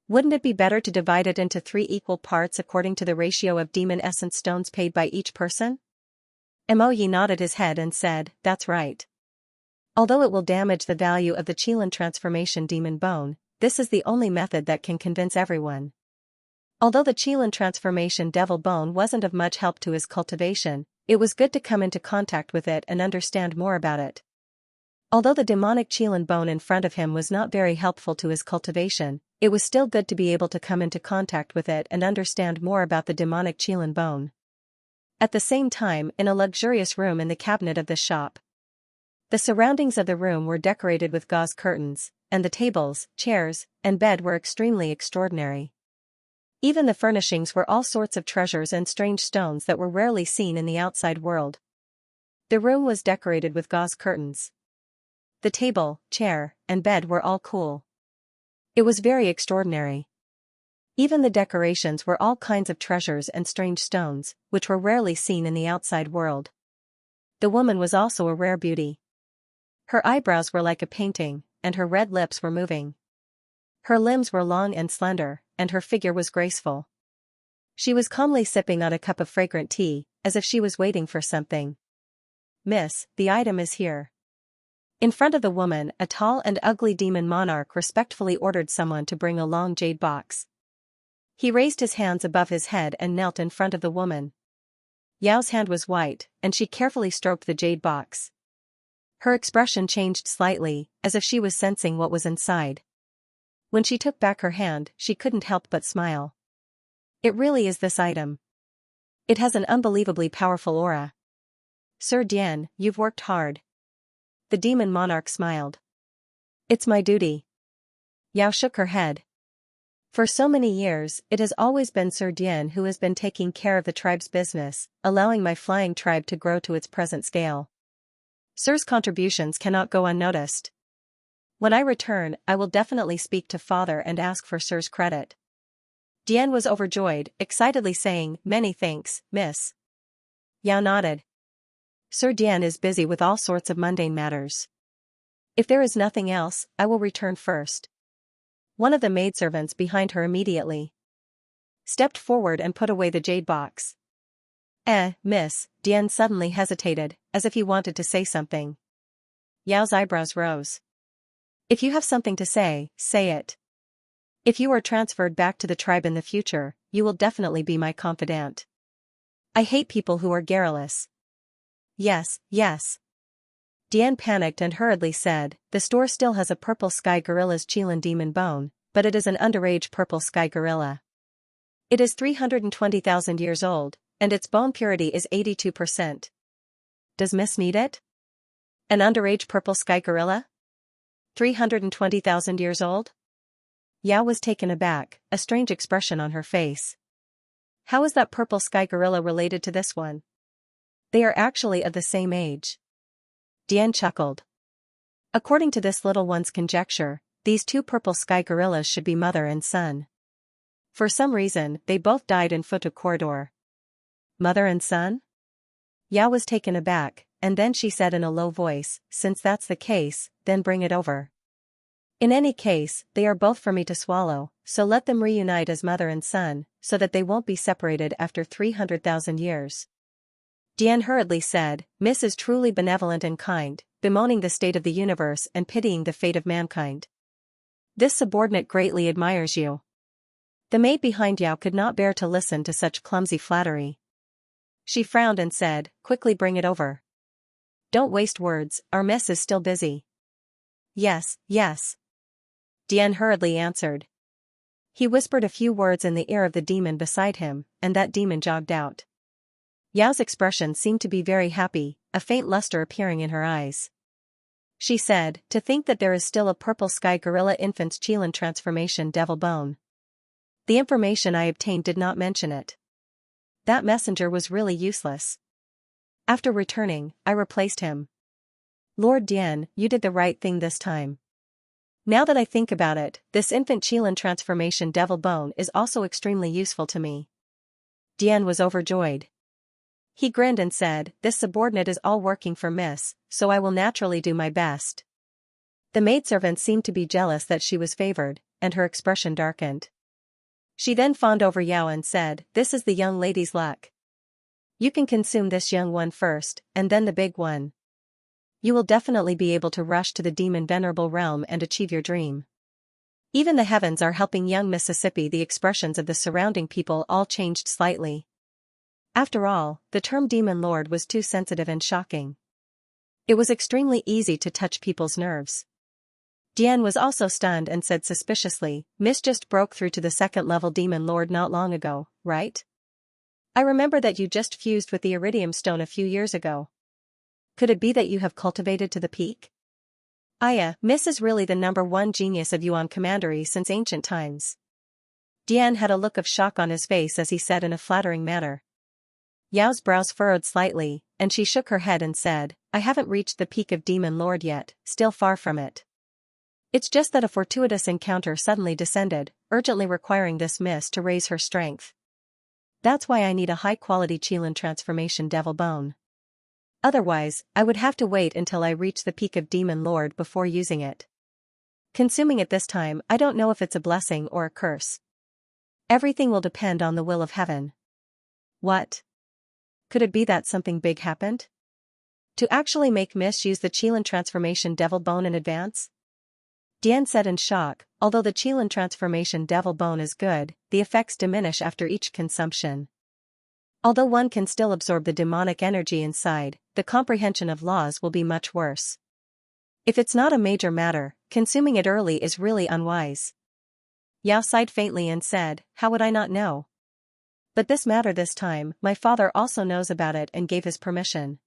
Wouldn't it be better to divide it into 3 equal parts according to the ratio of demon essence stones paid by each person? Mo Yi nodded his head and said, that's right. Although it will damage the value of the Qilin transformation demon bone, this is the only method that can convince everyone. Although the Qilin transformation devil bone wasn't of much help to his cultivation, it was good to come into contact with it and understand more about it. Although the demonic Qilin bone in front of him was not very helpful to his cultivation, it was still good to be able to come into contact with it and understand more about the demonic Qilin bone. At the same time, in a luxurious room in the cabinet of this shop. The surroundings of the room were decorated with gauze curtains, and the tables, chairs, and bed were extremely extraordinary. Even the furnishings were all sorts of treasures and strange stones that were rarely seen in the outside world. The room was decorated with gauze curtains. The table, chair, and bed were all cool. It was very extraordinary. Even the decorations were all kinds of treasures and strange stones, which were rarely seen in the outside world. The woman was also a rare beauty. Her eyebrows were like a painting, and her red lips were moving. Her limbs were long and slender, and her figure was graceful. She was calmly sipping on a cup of fragrant tea, as if she was waiting for something. "Miss, the item is here." In front of the woman, a tall and ugly demon monarch respectfully ordered someone to bring a long jade box. He raised his hands above his head and knelt in front of the woman. Yao's hand was white, and she carefully stroked the jade box. Her expression changed slightly, as if she was sensing what was inside. When she took back her hand, she couldn't help but smile. "It really is this item. It has an unbelievably powerful aura. Sir Dian, you've worked hard." The demon monarch smiled. "It's my duty." Yao shook her head. For so many years, it has always been Sir Dian who has been taking care of the tribe's business, allowing my flying tribe to grow to its present scale. Sir's contributions cannot go unnoticed. When I return, I will definitely speak to father and ask for Sir's credit. Dian was overjoyed, excitedly saying, "Many thanks, miss." Yao nodded. Sir Dian is busy with all sorts of mundane matters. If there is nothing else, I will return first. One of the maidservants behind her immediately stepped forward and put away the jade box. Miss," Dian suddenly hesitated, as if he wanted to say something. Yao's eyebrows rose. "If you have something to say, say it. If you are transferred back to the tribe in the future, you will definitely be my confidant. I hate people who are garrulous." "Yes, yes." Dian panicked and hurriedly said, "The store still has a purple sky gorilla's Qilin demon bone, but it is an underage purple sky gorilla. It is 320,000 years old, and its bone purity is 82%. Does Miss need it? An underage purple sky gorilla? 320,000 years old?" Yao was taken aback, a strange expression on her face. How is that purple sky gorilla related to this one? They are actually of the same age. Dian chuckled. According to this little one's conjecture, these two purple sky gorillas should be mother and son. For some reason, they both died in Futu Corridor. Mother and son? Yao was taken aback, and then she said in a low voice, "Since that's the case, then bring it over. In any case, they are both for me to swallow, so let them reunite as mother and son, so that they won't be separated after 300,000 years." Dian hurriedly said, "Miss is truly benevolent and kind, bemoaning the state of the universe and pitying the fate of mankind. This subordinate greatly admires you." The maid behind Yao could not bear to listen to such clumsy flattery. She frowned and said, "Quickly bring it over. Don't waste words, our miss is still busy." "Yes, yes." Dian hurriedly answered. He whispered a few words in the ear of the demon beside him, and that demon jogged out. Yao's expression seemed to be very happy, a faint luster appearing in her eyes. She said, "To think that there is still a purple sky gorilla infant's Qilin transformation devil bone. The information I obtained did not mention it. That messenger was really useless. After returning, I replaced him. Lord Dian, you did the right thing this time. Now that I think about it, this infant Qilin transformation devil bone is also extremely useful to me." Dian was overjoyed. He grinned and said, "This subordinate is all working for Miss, so I will naturally do my best." The maidservant seemed to be jealous that she was favored, and her expression darkened. She then fawned over Yao and said, "This is the young lady's luck. You can consume this young one first, and then the big one. You will definitely be able to rush to the demon venerable realm and achieve your dream." Even the heavens are helping young Mississippi. The expressions of the surrounding people all changed slightly. After all, the term demon lord was too sensitive and shocking. It was extremely easy to touch people's nerves. Dian was also stunned and said suspiciously, Miss just broke through to the second-level demon lord not long ago, right? I remember that you just fused with the iridium stone a few years ago. Could it be that you have cultivated to the peak? Aya, Miss is really the #1 genius of Yuan commandery since ancient times. Dian had a look of shock on his face as he said in a flattering manner. Yao's brows furrowed slightly, and she shook her head and said, I haven't reached the peak of demon lord yet, still far from it. It's just that a fortuitous encounter suddenly descended, urgently requiring this miss to raise her strength. That's why I need a high-quality Qilin transformation devil bone. Otherwise, I would have to wait until I reach the peak of demon lord before using it. Consuming it this time, I don't know if it's a blessing or a curse. Everything will depend on the will of heaven. What? Could it be that something big happened? To actually make Miss use the Qilin transformation devil bone in advance? Dian said in shock, although the Qilin transformation devil bone is good, the effects diminish after each consumption. Although one can still absorb the demonic energy inside, the comprehension of laws will be much worse. If it's not a major matter, consuming it early is really unwise. Yao sighed faintly and said, how would I not know? But this matter this time, my father also knows about it and gave his permission.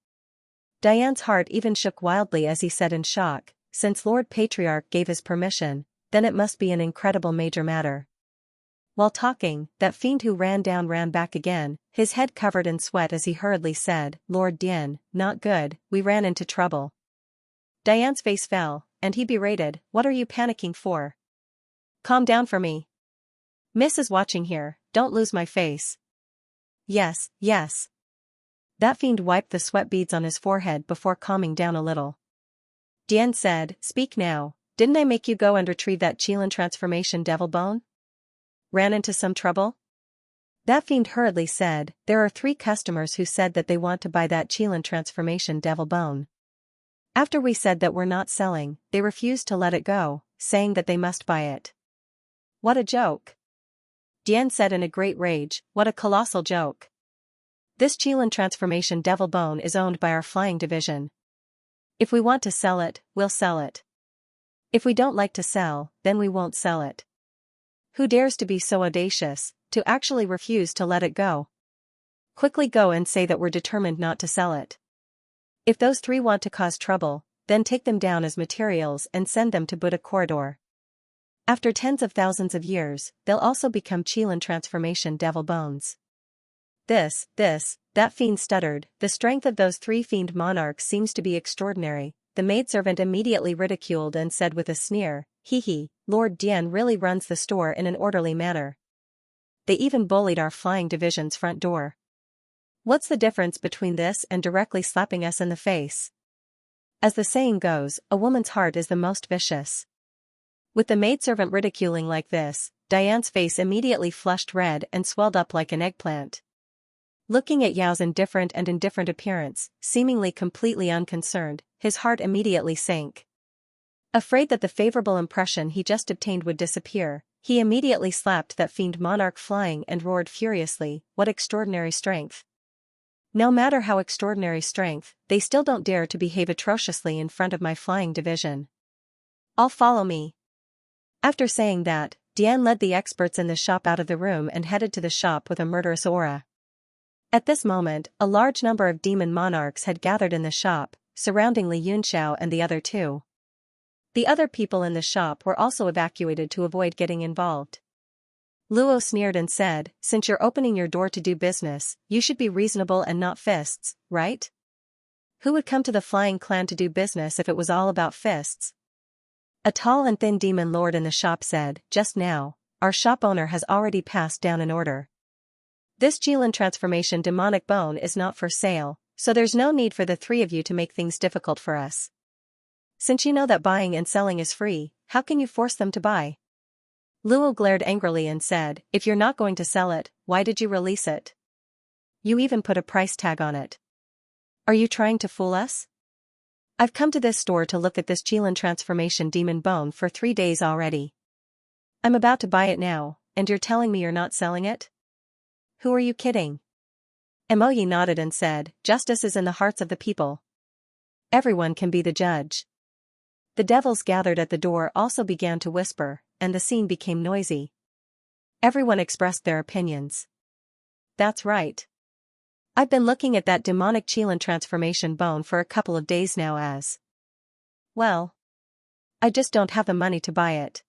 Dian's heart even shook wildly as he said in shock, since Lord Patriarch gave his permission, then it must be an incredible major matter. While talking, that fiend who ran back again, his head covered in sweat as he hurriedly said, Lord Dian, not good, we ran into trouble. Dian's face fell, and he berated, what are you panicking for? Calm down for me. Miss is watching here, don't lose my face. Yes, yes. That fiend wiped the sweat beads on his forehead before calming down a little. Dian said, speak now, didn't I make you go and retrieve that Qilin transformation devil bone? Ran into some trouble? That fiend hurriedly said, there are 3 customers who said that they want to buy that Qilin transformation devil bone. After we said that we're not selling, they refused to let it go, saying that they must buy it. What a joke. Dian said in a great rage, what a colossal joke. This Qilin transformation devil bone is owned by our flying division. If we want to sell it, we'll sell it. If we don't like to sell, then we won't sell it. Who dares to be so audacious, to actually refuse to let it go? Quickly go and say that we're determined not to sell it. If those 3 want to cause trouble, then take them down as materials and send them to Buddha Corridor. After tens of thousands of years, they'll also become Qilin transformation devil bones. That fiend stuttered, the strength of those 3 fiend monarchs seems to be extraordinary. The maidservant immediately ridiculed and said with a sneer, hee, Lord Dian really runs the store in an orderly manner. They even bullied our flying division's front door. What's the difference between this and directly slapping us in the face? As the saying goes, a woman's heart is the most vicious. With the maidservant ridiculing like this, Dian's face immediately flushed red and swelled up like an eggplant. Looking at Yao's indifferent appearance, seemingly completely unconcerned, his heart immediately sank. Afraid that the favorable impression he just obtained would disappear, he immediately slapped that fiend monarch flying and roared furiously, what extraordinary strength. No matter how extraordinary strength, they still don't dare to behave atrociously in front of my flying division. All follow me. After saying that, Dian led the experts in the shop out of the room and headed to the shop with a murderous aura. At this moment, a large number of demon monarchs had gathered in the shop, surrounding Li Yunxiao and the other 2. The other people in the shop were also evacuated to avoid getting involved. Luo sneered and said, since you're opening your door to do business, you should be reasonable and not fists, right? Who would come to the flying clan to do business if it was all about fists? A tall and thin demon lord in the shop said, just now, our shop owner has already passed down an order. This Qilin transformation demonic bone is not for sale, so there's no need for the 3 of you to make things difficult for us. Since you know that buying and selling is free, how can you force them to buy? Luo glared angrily and said, if you're not going to sell it, why did you release it? You even put a price tag on it. Are you trying to fool us? I've come to this store to look at this Qilin transformation demon bone for 3 days already. I'm about to buy it now, and you're telling me you're not selling it? Who are you kidding? Emoyi nodded and said, justice is in the hearts of the people. Everyone can be the judge. The devils gathered at the door also began to whisper, and the scene became noisy. Everyone expressed their opinions. That's right. I've been looking at that demonic Qilin transformation bone for a couple of days now well, I just don't have the money to buy it.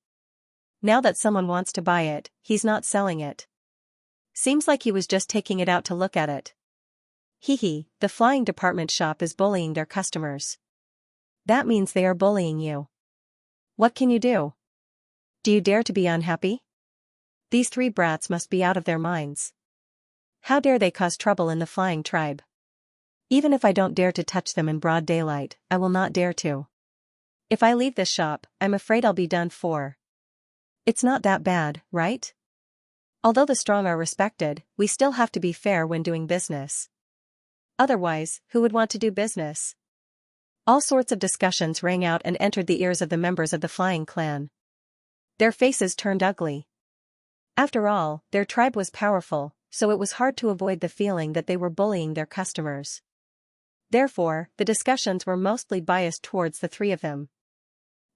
Now that someone wants to buy it, he's not selling it. Seems like he was just taking it out to look at it. Hee, the flying department shop is bullying their customers. That means they are bullying you. What can you do? Do you dare to be unhappy? These three brats must be out of their minds. How dare they cause trouble in the flying tribe? Even if I don't dare to touch them in broad daylight, I will not dare to. If I leave this shop, I'm afraid I'll be done for. It's not that bad, right? Although the strong are respected, we still have to be fair when doing business. Otherwise, who would want to do business? All sorts of discussions rang out and entered the ears of the members of the flying clan. Their faces turned ugly. After all, their tribe was powerful, so it was hard to avoid the feeling that they were bullying their customers. Therefore, the discussions were mostly biased towards the three of them.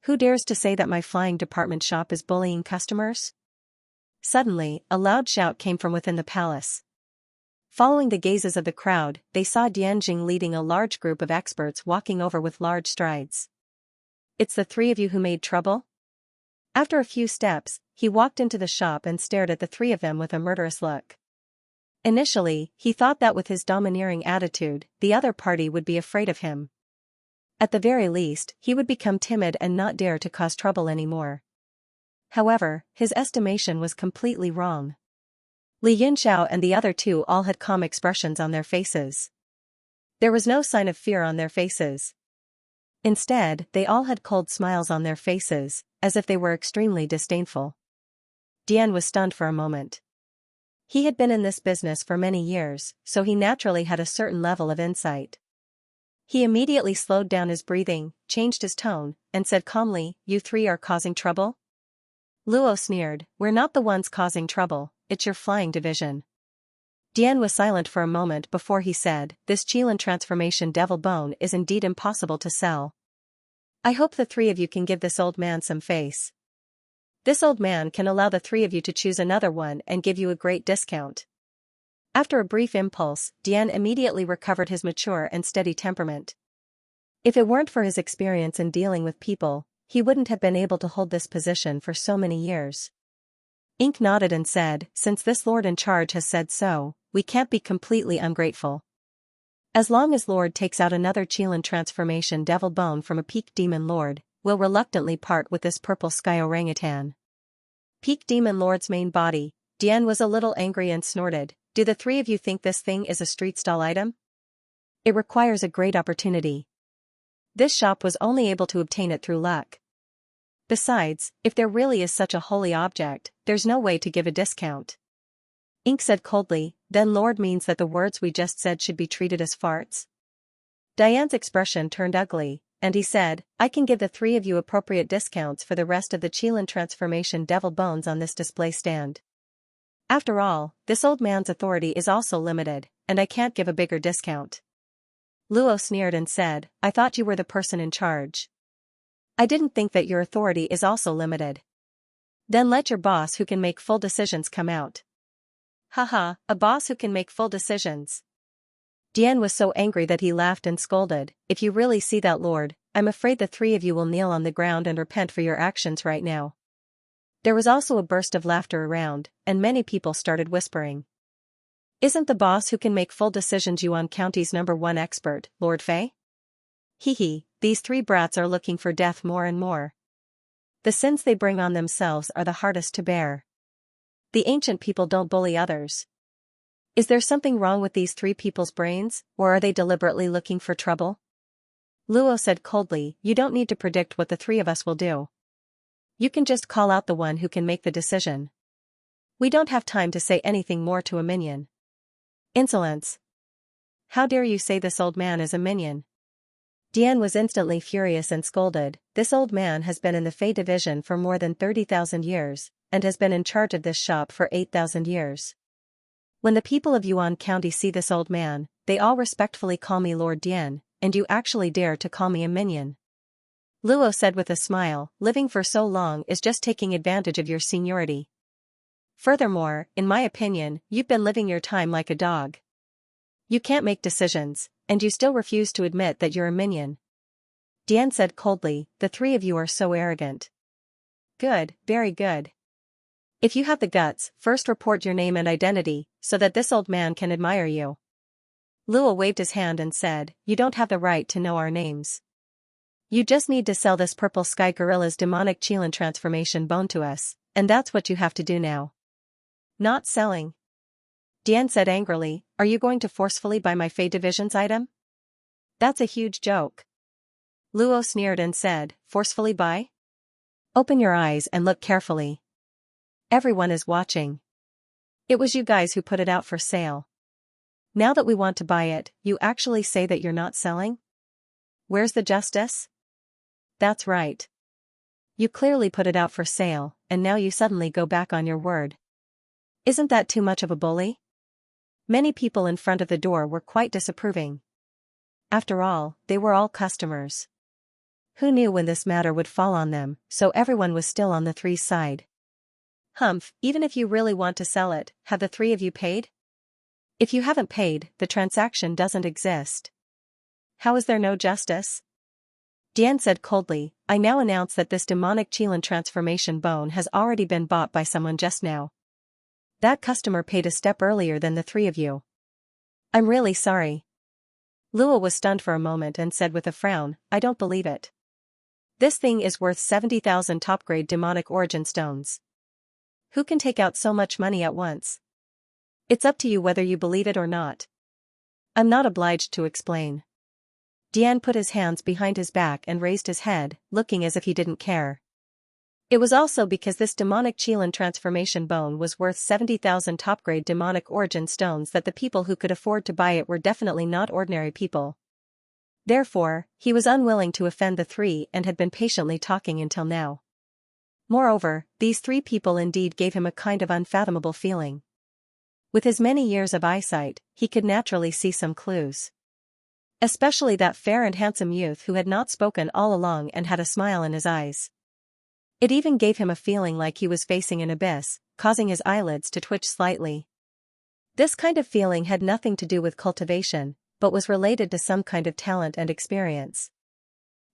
Who dares to say that my flying department shop is bullying customers? Suddenly, a loud shout came from within the palace. Following the gazes of the crowd, they saw Dianjing leading a large group of experts walking over with large strides. It's the three of you who made trouble? After a few steps, he walked into the shop and stared at the three of them with a murderous look. Initially, he thought that with his domineering attitude, the other party would be afraid of him. At the very least, he would become timid and not dare to cause trouble anymore. However, his estimation was completely wrong. Li Yunxiao and the other two all had calm expressions on their faces. There was no sign of fear on their faces. Instead, they all had cold smiles on their faces, as if they were extremely disdainful. Dian was stunned for a moment. He had been in this business for many years, so he naturally had a certain level of insight. He immediately slowed down his breathing, changed his tone, and said calmly, "You three are causing trouble?" Luo sneered, "We're not the ones causing trouble, it's your flying division." Dian was silent for a moment before he said, "This Qilin transformation devil bone is indeed impossible to sell. I hope the three of you can give this old man some face. This old man can allow the three of you to choose another one and give you a great discount." After a brief impulse, Dian immediately recovered his mature and steady temperament. If it weren't for his experience in dealing with people, he wouldn't have been able to hold this position for so many years. Ink nodded and said, "Since this lord in charge has said so, we can't be completely ungrateful. As long as Lord takes out another Qilin transformation devil bone from a peak demon lord, we'll reluctantly part with this purple sky orangutan." Peak demon lord's main body. Dian was a little angry and snorted, "Do the three of you think this thing is a street stall item? It requires a great opportunity. This shop was only able to obtain it through luck. Besides, if there really is such a holy object, there's no way to give a discount." Ink said coldly, "Then Lord means that the words we just said should be treated as farts?" Diane's expression turned ugly, and he said, "I can give the three of you appropriate discounts for the rest of the Qilin transformation devil bones on this display stand. After all, this old man's authority is also limited, and I can't give a bigger discount." Luo sneered and said, "I thought you were the person in charge. I didn't think that your authority is also limited. Then let your boss who can make full decisions come out." "Haha, a boss who can make full decisions." Dian was so angry that he laughed and scolded, "If you really see that lord, I'm afraid the three of you will kneel on the ground and repent for your actions right now." There was also a burst of laughter around, and many people started whispering. "Isn't the boss who can make full decisions Yuan County's #1 expert, Lord Fei? These three brats are looking for death more and more. The sins they bring on themselves are the hardest to bear. The ancient people don't bully others. Is there something wrong with these three people's brains, or are they deliberately looking for trouble?" Luo said coldly, "You don't need to predict what the three of us will do. You can just call out the one who can make the decision. We don't have time to say anything more to a minion." "Insolence! How dare you say this old man is a minion?" Dian was instantly furious and scolded, "This old man has been in the Fey division for more than 30,000 years, and has been in charge of this shop for 8,000 years. When the people of Yuan County see this old man, they all respectfully call me Lord Dian, and you actually dare to call me a minion. Luo said with a smile, living for so long is just taking advantage of your seniority. Furthermore, in my opinion, you've been living your time like a dog. You can't make decisions, and you still refuse to admit that you're a minion. Dian said coldly, the three of you are so arrogant. Good, very good. If you have the guts, first report your name and identity, so that this old man can admire you. Luo waved his hand and said, you don't have the right to know our names. You just need to sell this purple sky gorilla's demonic Qilin transformation bone to us, and that's what you have to do now. Not selling. Dian said angrily, are you going to forcefully buy my Fey Division's item? That's a huge joke. Luo sneered and said, forcefully buy? Open your eyes and look carefully. Everyone is watching. It was you guys who put it out for sale. Now that we want to buy it, you actually say that you're not selling? Where's the justice? That's right. You clearly put it out for sale, and now you suddenly go back on your word. Isn't that too much of a bully? Many people in front of the door were quite disapproving. After all, they were all customers. Who knew when this matter would fall on them, so everyone was still on the three's side. Humph, even if you really want to sell it, have the three of you paid? If you haven't paid, the transaction doesn't exist. How is there no justice? Dian said coldly, I now announce that this demonic Qilin transformation bone has already been bought by someone just now. That customer paid a step earlier than the three of you. I'm really sorry. Luo was stunned for a moment and said with a frown, I don't believe it. This thing is worth 70,000 top-grade demonic origin stones. Who can take out so much money at once? It's up to you whether you believe it or not. I'm not obliged to explain. Dian put his hands behind his back and raised his head, looking as if he didn't care. It was also because this demonic Qilin transformation bone was worth 70,000 top-grade demonic origin stones that the people who could afford to buy it were definitely not ordinary people. Therefore, he was unwilling to offend the three and had been patiently talking until now. Moreover, these three people indeed gave him a kind of unfathomable feeling. With his many years of eyesight, he could naturally see some clues. Especially that fair and handsome youth who had not spoken all along and had a smile in his eyes. It even gave him a feeling like he was facing an abyss, causing his eyelids to twitch slightly. This kind of feeling had nothing to do with cultivation, but was related to some kind of talent and experience.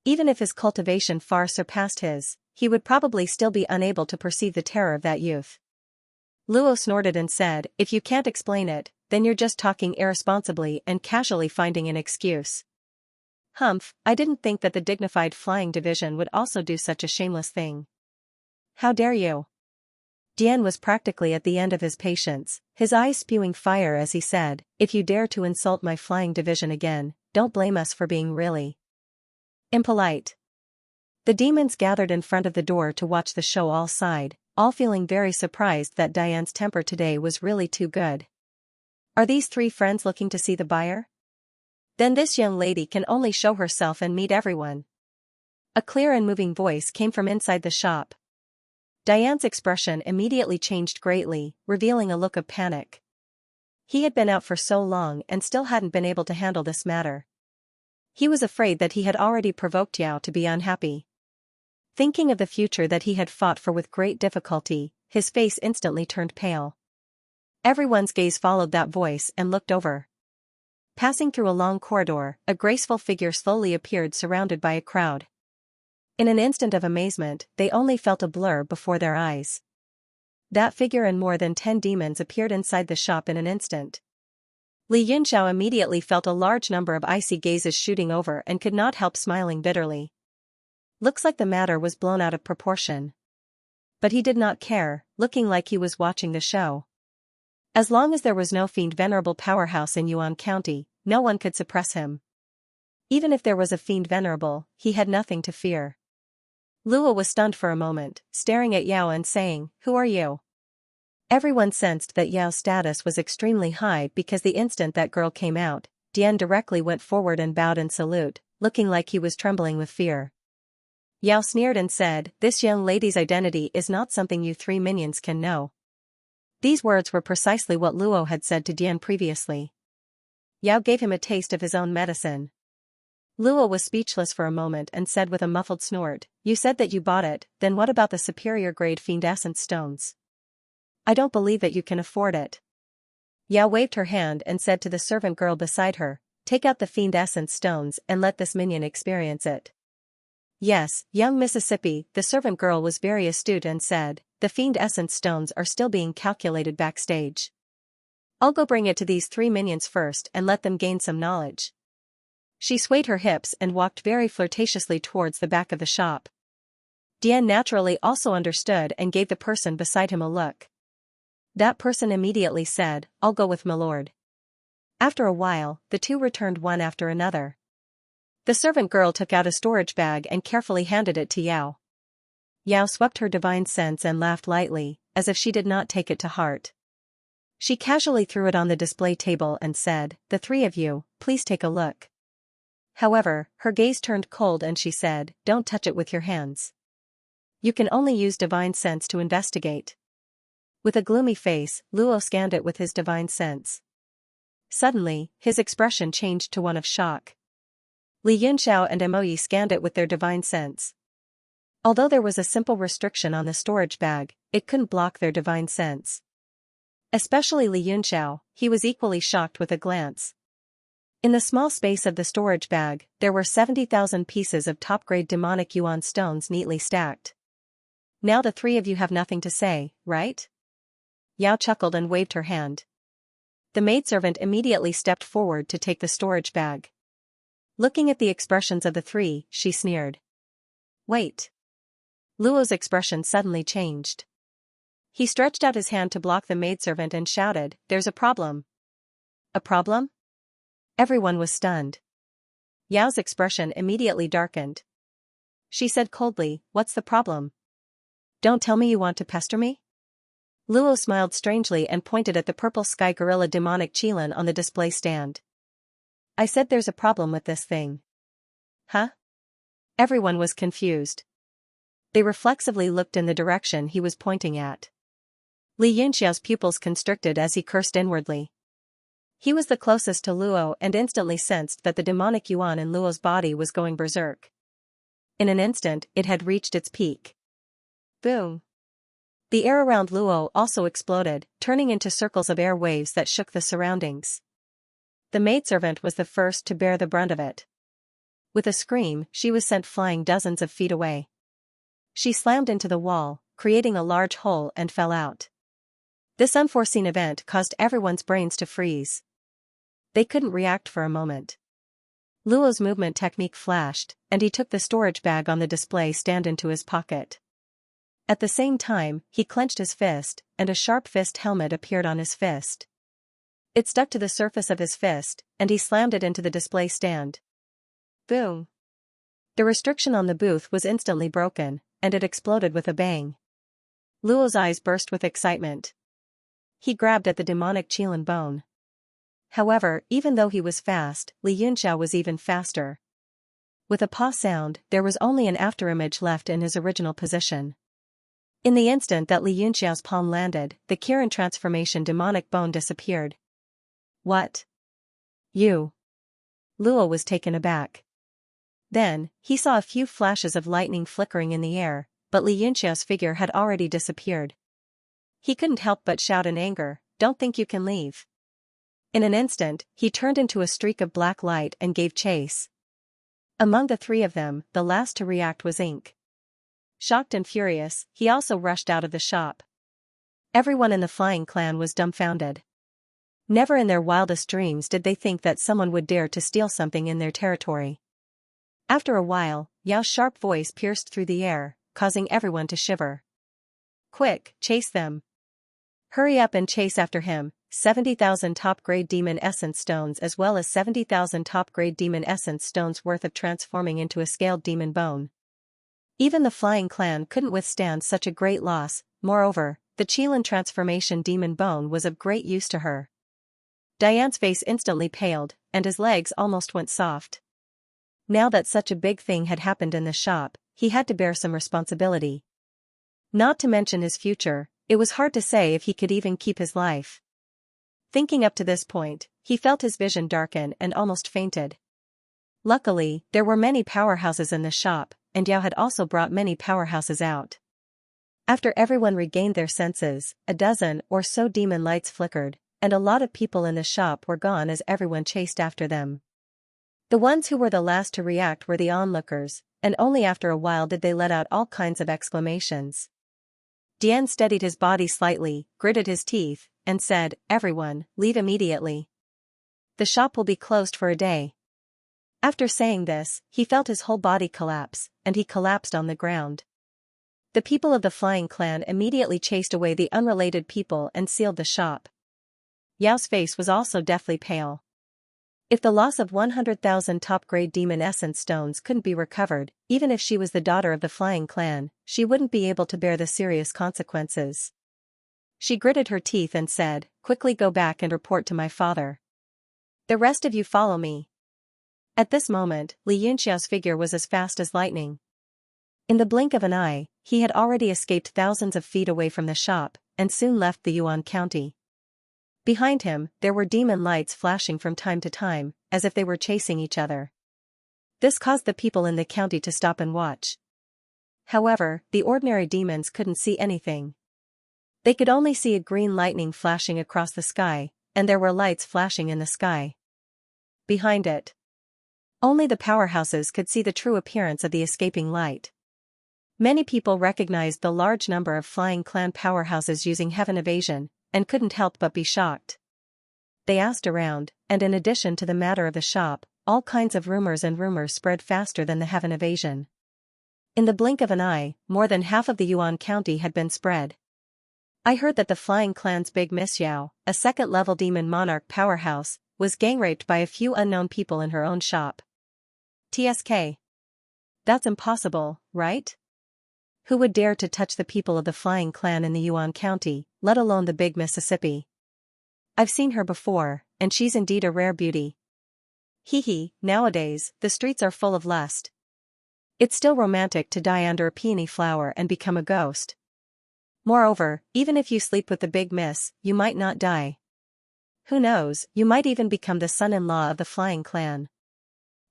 Even if his cultivation far surpassed his, he would probably still be unable to perceive the terror of that youth. Luo snorted and said, if you can't explain it, then you're just talking irresponsibly and casually finding an excuse. Humph, I didn't think that the dignified flying division would also do such a shameless thing. How dare you? Dian was practically at the end of his patience, his eyes spewing fire as he said, if you dare to insult my flying division again, don't blame us for being really impolite. The demons gathered in front of the door to watch the show all sighed, all feeling very surprised that Dian's temper today was really too good. Are these three friends looking to see the buyer? Then this young lady can only show herself and meet everyone. A clear and moving voice came from inside the shop. Dian's expression immediately changed greatly, revealing a look of panic. He had been out for so long and still hadn't been able to handle this matter. He was afraid that he had already provoked Yao to be unhappy. Thinking of the future that he had fought for with great difficulty, his face instantly turned pale. Everyone's gaze followed that voice and looked over. Passing through a long corridor, a graceful figure slowly appeared surrounded by a crowd. In an instant of amazement, they only felt a blur before their eyes. That figure and more than 10 demons appeared inside the shop in an instant. Li Yunxiao immediately felt a large number of icy gazes shooting over and could not help smiling bitterly. Looks like the matter was blown out of proportion. But he did not care, looking like he was watching the show. As long as there was no fiend venerable powerhouse in Yuan County, no one could suppress him. Even if there was a fiend venerable, he had nothing to fear. Luo was stunned for a moment, staring at Yao and saying, who are you? Everyone sensed that Yao's status was extremely high because the instant that girl came out, Dian directly went forward and bowed in salute, looking like he was trembling with fear. Yao sneered and said, this young lady's identity is not something you three minions can know. These words were precisely what Luo had said to Dian previously. Yao gave him a taste of his own medicine. Luo was speechless for a moment and said with a muffled snort, "You said that you bought it, then what about the superior-grade fiend essence stones? I don't believe that you can afford it." Yao waved her hand and said to the servant girl beside her, "Take out the fiend essence stones and let this minion experience it." "Yes, young Mississippi," the servant girl was very astute and said, "the fiend essence stones are still being calculated backstage. I'll go bring it to these 3 minions first and let them gain some knowledge." She swayed her hips and walked very flirtatiously towards the back of the shop. Dian naturally also understood and gave the person beside him a look. That person immediately said, "I'll go with milord." After a while, the two returned one after another. The servant girl took out a storage bag and carefully handed it to Yao. Yao swept her divine sense and laughed lightly, as if she did not take it to heart. She casually threw it on the display table and said, "The 3 of you, please take a look." However, her gaze turned cold and she said, "Don't touch it with your hands. You can only use divine sense to investigate." With a gloomy face, Luo scanned it with his divine sense. Suddenly, his expression changed to one of shock. Li Yunxiao and Moyi scanned it with their divine sense. Although there was a simple restriction on the storage bag, it couldn't block their divine sense. Especially Li Yunxiao, he was equally shocked with a glance. In the small space of the storage bag, there were 70,000 pieces of top-grade demonic yuan stones neatly stacked. "Now the 3 of you have nothing to say, right?" Yao chuckled and waved her hand. The maidservant immediately stepped forward to take the storage bag. Looking at the expressions of the 3, she sneered. "Wait." Luo's expression suddenly changed. He stretched out his hand to block the maidservant and shouted, "There's a problem." "A problem?" Everyone was stunned. Yao's expression immediately darkened. She said coldly, "What's the problem? Don't tell me you want to pester me?" Luo smiled strangely and pointed at the purple sky gorilla demonic qilin on the display stand. "I said there's a problem with this thing." "Huh?" Everyone was confused. They reflexively looked in the direction he was pointing at. Li Yunxiao's pupils constricted as he cursed inwardly. He was the closest to Luo and instantly sensed that the demonic yuan in Luo's body was going berserk. In an instant, it had reached its peak. Boom! The air around Luo also exploded, turning into circles of air waves that shook the surroundings. The maidservant was the first to bear the brunt of it. With a scream, she was sent flying dozens of feet away. She slammed into the wall, creating a large hole and fell out. This unforeseen event caused everyone's brains to freeze. They couldn't react for a moment. Luo's movement technique flashed, and he took the storage bag on the display stand into his pocket. At the same time, he clenched his fist, and a sharp fist helmet appeared on his fist. It stuck to the surface of his fist, and he slammed it into the display stand. Boom! The restriction on the booth was instantly broken, and it exploded with a bang. Luo's eyes burst with excitement. He grabbed at the demonic qilin bone. However, even though he was fast, Li Yunxiao was even faster. With a paw sound, there was only an afterimage left in his original position. In the instant that Li Yunxiao's palm landed, the Kirin transformation demonic bone disappeared. "What? You?" Luo was taken aback. Then, he saw a few flashes of lightning flickering in the air, but Li Yunxiao's figure had already disappeared. He couldn't help but shout in anger, "Don't think you can leave." In an instant, he turned into a streak of black light and gave chase. Among the 3 of them, the last to react was Ink. Shocked and furious, he also rushed out of the shop. Everyone in the flying clan was dumbfounded. Never in their wildest dreams did they think that someone would dare to steal something in their territory. After a while, Yao's sharp voice pierced through the air, causing everyone to shiver. "Quick, chase them. Hurry up and chase after him, 70,000 top-grade demon essence stones as well as 70,000 top-grade demon essence stones worth of transforming into a scaled demon bone." Even the flying clan couldn't withstand such a great loss, moreover, the qilin transformation demon bone was of great use to her. Diane's face instantly paled, and his legs almost went soft. Now that such a big thing had happened in the shop, he had to bear some responsibility. Not to mention his future, it was hard to say if he could even keep his life. Thinking up to this point, he felt his vision darken and almost fainted. Luckily, there were many powerhouses in the shop, and Yao had also brought many powerhouses out. After everyone regained their senses, a dozen or so demon lights flickered, and a lot of people in the shop were gone as everyone chased after them. The ones who were the last to react were the onlookers, and only after a while did they let out all kinds of exclamations. Dian steadied his body slightly, gritted his teeth, and said, "Everyone, leave immediately. The shop will be closed for a day." After saying this, he felt his whole body collapse, and he collapsed on the ground. The people of the Flying Clan immediately chased away the unrelated people and sealed the shop. Yao's face was also deathly pale. If the loss of 100,000 top-grade demon essence stones couldn't be recovered, even if she was the daughter of the Flying Clan, she wouldn't be able to bear the serious consequences. She gritted her teeth and said, "Quickly go back and report to my father. The rest of you follow me." At this moment, Li Yunxiao's figure was as fast as lightning. In the blink of an eye, he had already escaped thousands of feet away from the shop, and soon left the Yuan County. Behind him, there were demon lights flashing from time to time, as if they were chasing each other. This caused the people in the county to stop and watch. However, the ordinary demons couldn't see anything. They could only see a green lightning flashing across the sky, and there were lights flashing in the sky. Behind it, only the powerhouses could see the true appearance of the escaping light. Many people recognized the large number of Flying Clan powerhouses using heaven evasion, and couldn't help but be shocked. They asked around, and in addition to the matter of the shop, all kinds of rumors spread faster than the heaven evasion. In the blink of an eye, more than half of the Yuan County had been spread. "I heard that the Flying Clan's big Miss Yao, a second-level demon monarch powerhouse, was gang-raped by a few unknown people in her own shop." TSK. That's impossible, right? Who would dare to touch the people of the Flying Clan in the Yuan County, let alone the big Mississippi? I've seen her before, and she's indeed a rare beauty. Hee, nowadays, the streets are full of lust. It's still romantic to die under a peony flower and become a ghost. Moreover, even if you sleep with the big miss, you might not die. Who knows, you might even become the son-in-law of the Flying Clan.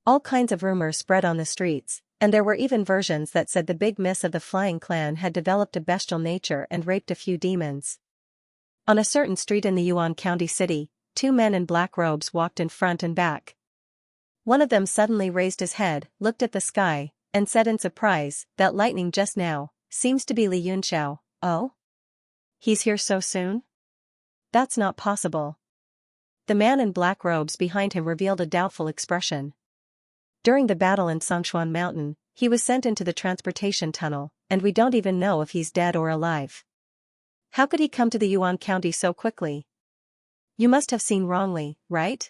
All kinds of rumors spread on the streets, and there were even versions that said the big miss of the Flying Clan had developed a bestial nature and raped a few demons. On a certain street in the Yuan County city, two men in black robes walked in front and back. One of them suddenly raised his head, looked at the sky, and said in surprise, "That lightning just now seems to be Li Yunxiao." "Oh? He's here so soon? That's not possible." The man in black robes behind him revealed a doubtful expression. During the battle in Songshuan Mountain, he was sent into the transportation tunnel, and we don't even know if he's dead or alive. How could he come to the Yuan County so quickly? You must have seen wrongly, right?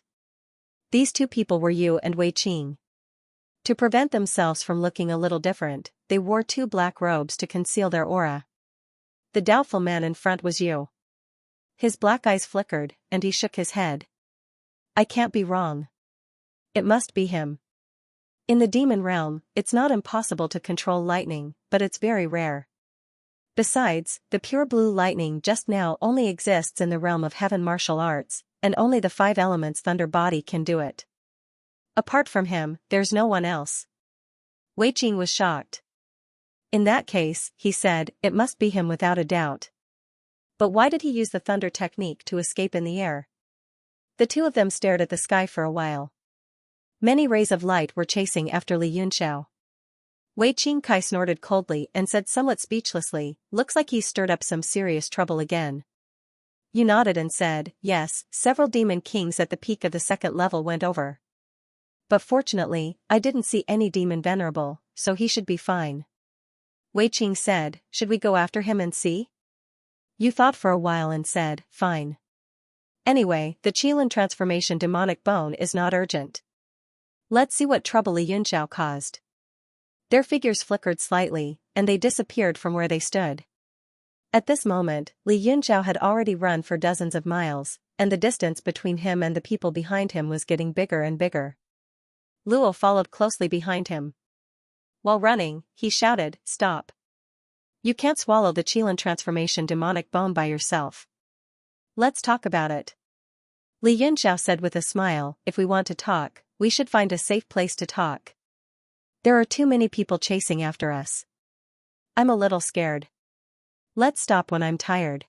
These two people were you and Wei Qing. To prevent themselves from looking a little different, they wore two black robes to conceal their aura. The doubtful man in front was you. His black eyes flickered, and he shook his head. I can't be wrong. It must be him. In the demon realm, it's not impossible to control lightning, but it's very rare. Besides, the pure blue lightning just now only exists in the realm of heaven martial arts, and only the 5 elements thunder body can do it. Apart from him, there's no one else. Wei Qing was shocked. In that case, he said, it must be him without a doubt. But why did he use the thunder technique to escape in the air? The two of them stared at the sky for a while. Many rays of light were chasing after Li Yunxiao. Wei Qingkai snorted coldly and said somewhat speechlessly, "Looks like he's stirred up some serious trouble again." You nodded and said, "Yes, several demon kings at the peak of the second level went over. But fortunately, I didn't see any demon venerable, so he should be fine." Wei Qing said, "Should we go after him and see?" You thought for a while and said, "Fine. Anyway, the Qilin transformation demonic bone is not urgent. Let's see what trouble Li Yunxiao caused." Their figures flickered slightly, and they disappeared from where they stood. At this moment, Li Yunxiao had already run for dozens of miles, and the distance between him and the people behind him was getting bigger and bigger. Luo followed closely behind him. While running, he shouted, "Stop. You can't swallow the Qilin transformation demonic bone by yourself. Let's talk about it." Li Yunxiao said with a smile, "If we want to talk, we should find a safe place to talk. There are too many people chasing after us. I'm a little scared. Let's stop when I'm tired.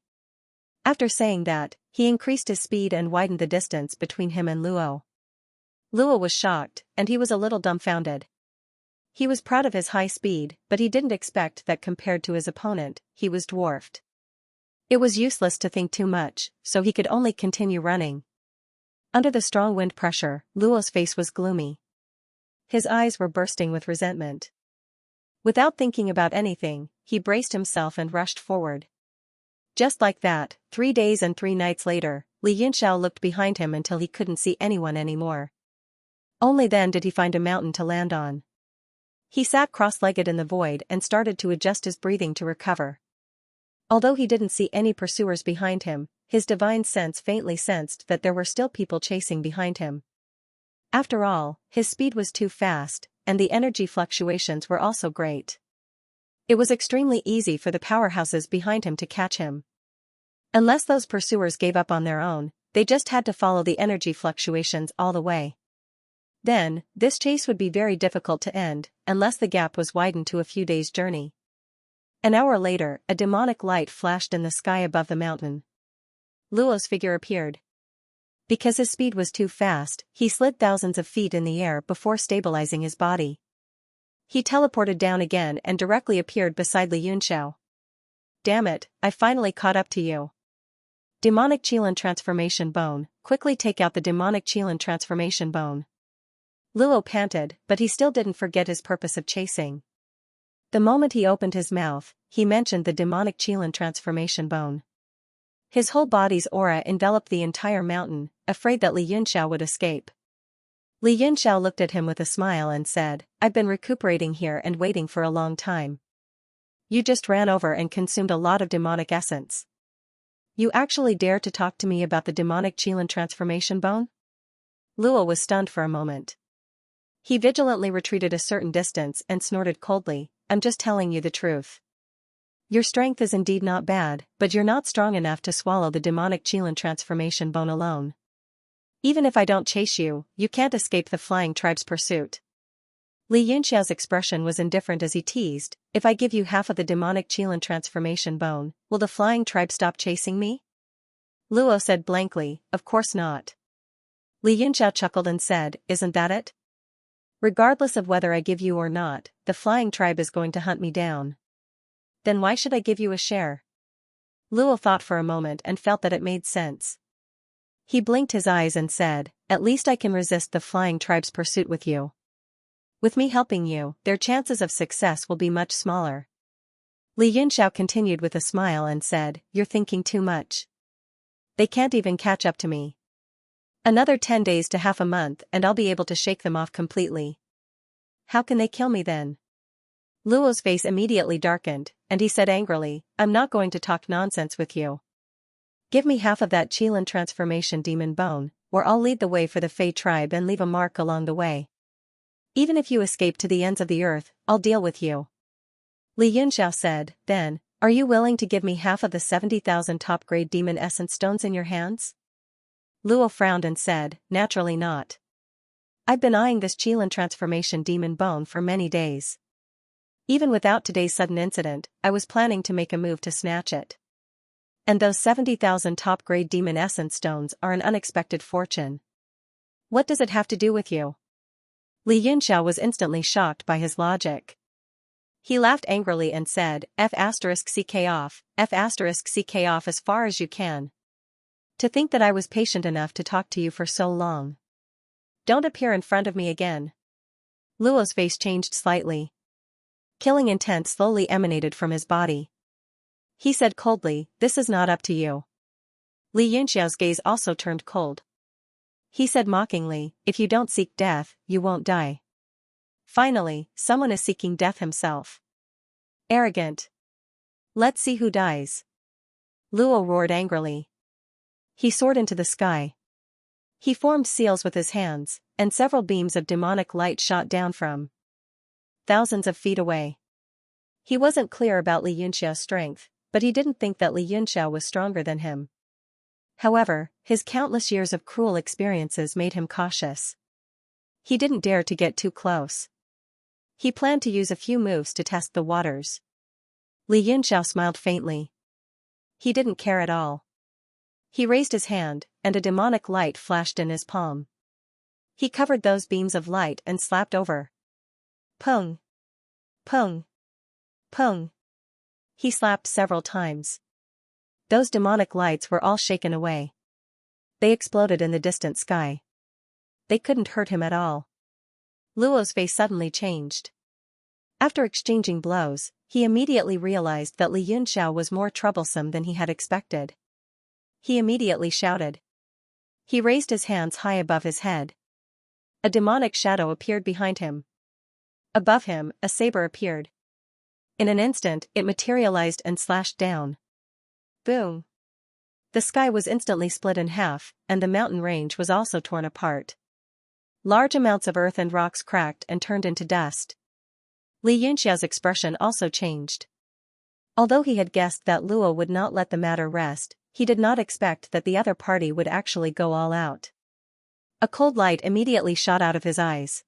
After saying that, he increased his speed and widened the distance between him and Luo. Luo was shocked, and he was a little dumbfounded. He was proud of his high speed, but he didn't expect that compared to his opponent, he was dwarfed. It was useless to think too much, so he could only continue running. Under the strong wind pressure, Luo's face was gloomy. His eyes were bursting with resentment. Without thinking about anything, he braced himself and rushed forward. Just like that, 3 days and 3 nights later, Li Yunxiao looked behind him until he couldn't see anyone anymore. Only then did he find a mountain to land on. He sat cross-legged in the void and started to adjust his breathing to recover. Although he didn't see any pursuers behind him, his divine sense faintly sensed that there were still people chasing behind him. After all, his speed was too fast, and the energy fluctuations were also great. It was extremely easy for the powerhouses behind him to catch him. Unless those pursuers gave up on their own, they just had to follow the energy fluctuations all the way. Then, this chase would be very difficult to end, unless the gap was widened to a few days' journey. An hour later, a demonic light flashed in the sky above the mountain. Luo's figure appeared. Because his speed was too fast, he slid thousands of feet in the air before stabilizing his body. He teleported down again and directly appeared beside Li Yunxiao. Damn it, I finally caught up to you. Demonic Qilin Transformation Bone, quickly take out the Demonic Qilin Transformation Bone. Luo panted, but he still didn't forget his purpose of chasing. The moment he opened his mouth, he mentioned the Demonic Qilin Transformation Bone. His whole body's aura enveloped the entire mountain, afraid that Li Yunxiao would escape. Li Yunxiao looked at him with a smile and said, I've been recuperating here and waiting for a long time. You just ran over and consumed a lot of demonic essence. You actually dare to talk to me about the Demonic Qilin Transformation Bone? Luo was stunned for a moment. He vigilantly retreated a certain distance and snorted coldly, I'm just telling you the truth. Your strength is indeed not bad, but you're not strong enough to swallow the Demonic Qilin Transformation Bone alone. Even if I don't chase you, you can't escape the flying tribe's pursuit. Li Yunxiao's expression was indifferent as he teased, if I give you half of the Demonic Qilin Transformation Bone, will the flying tribe stop chasing me? Luo said blankly, of course not. Li Yunxiao chuckled and said, isn't that it? Regardless of whether I give you or not, the flying tribe is going to hunt me down. Then why should I give you a share? Luo thought for a moment and felt that it made sense. He blinked his eyes and said, at least I can resist the flying tribe's pursuit with you. With me helping you, their chances of success will be much smaller. Li Yunxiao continued with a smile and said, you're thinking too much. They can't even catch up to me. Another 10 days to half a month and I'll be able to shake them off completely. How can they kill me then? Luo's face immediately darkened, and he said angrily, I'm not going to talk nonsense with you. Give me half of that Qilin Transformation Demon Bone, or I'll lead the way for the Fey tribe and leave a mark along the way. Even if you escape to the ends of the earth, I'll deal with you. Li Yunxiao said, then, are you willing to give me half of the 70,000 top-grade demon essence stones in your hands? Luo frowned and said, naturally not. I've been eyeing this Qilin Transformation Demon Bone for many days. Even without today's sudden incident, I was planning to make a move to snatch it. And those 70,000 top-grade demon essence stones are an unexpected fortune. What does it have to do with you? Li Yunxiao was instantly shocked by his logic. He laughed angrily and said, F***ck off, F***ck off as far as you can. To think that I was patient enough to talk to you for so long. Don't appear in front of me again. Luo's face changed slightly. Killing intent slowly emanated from his body. He said coldly, this is not up to you. Li Yunxiao's gaze also turned cold. He said mockingly, if you don't seek death, you won't die. Finally, someone is seeking death himself. Arrogant. Let's see who dies. Luo roared angrily. He soared into the sky. He formed seals with his hands, and several beams of demonic light shot down from thousands of feet away. He wasn't clear about Li Yunxiao's strength, but he didn't think that Li Yunxiao was stronger than him. However, his countless years of cruel experiences made him cautious. He didn't dare to get too close. He planned to use a few moves to test the waters. Li Yunxiao smiled faintly. He didn't care at all. He raised his hand, and a demonic light flashed in his palm. He covered those beams of light and slapped over. Pung! Pung! Pung! He slapped several times. Those demonic lights were all shaken away. They exploded in the distant sky. They couldn't hurt him at all. Luo's face suddenly changed. After exchanging blows, he immediately realized that Li Yunxiao was more troublesome than he had expected. He immediately shouted. He raised his hands high above his head. A demonic shadow appeared behind him. Above him, a saber appeared. In an instant, it materialized and slashed down. Boom! The sky was instantly split in half, and the mountain range was also torn apart. Large amounts of earth and rocks cracked and turned into dust. Li Yunxiao's expression also changed. Although he had guessed that Luo would not let the matter rest, he did not expect that the other party would actually go all out. A cold light immediately shot out of his eyes.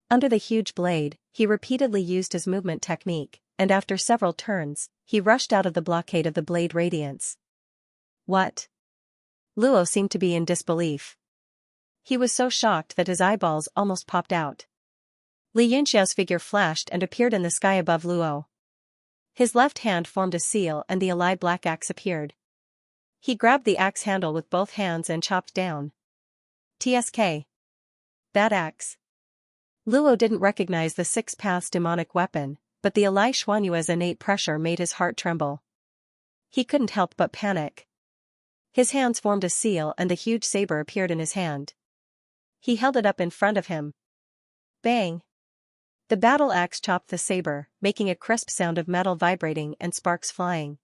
Under the huge blade, he repeatedly used his movement technique, and after several turns, he rushed out of the blockade of the blade radiance. What? Luo seemed to be in disbelief. He was so shocked that his eyeballs almost popped out. Li Yunxiao's figure flashed and appeared in the sky above Luo. His left hand formed a seal and the allied black axe appeared. He grabbed the axe handle with both hands and chopped down. TSK. That axe. Luo didn't recognize the Six Paths demonic weapon, but the Ally Xuanyue's innate pressure made his heart tremble. He couldn't help but panic. His hands formed a seal and a huge saber appeared in his hand. He held it up in front of him. Bang! The battle axe chopped the saber, making a crisp sound of metal vibrating and sparks flying.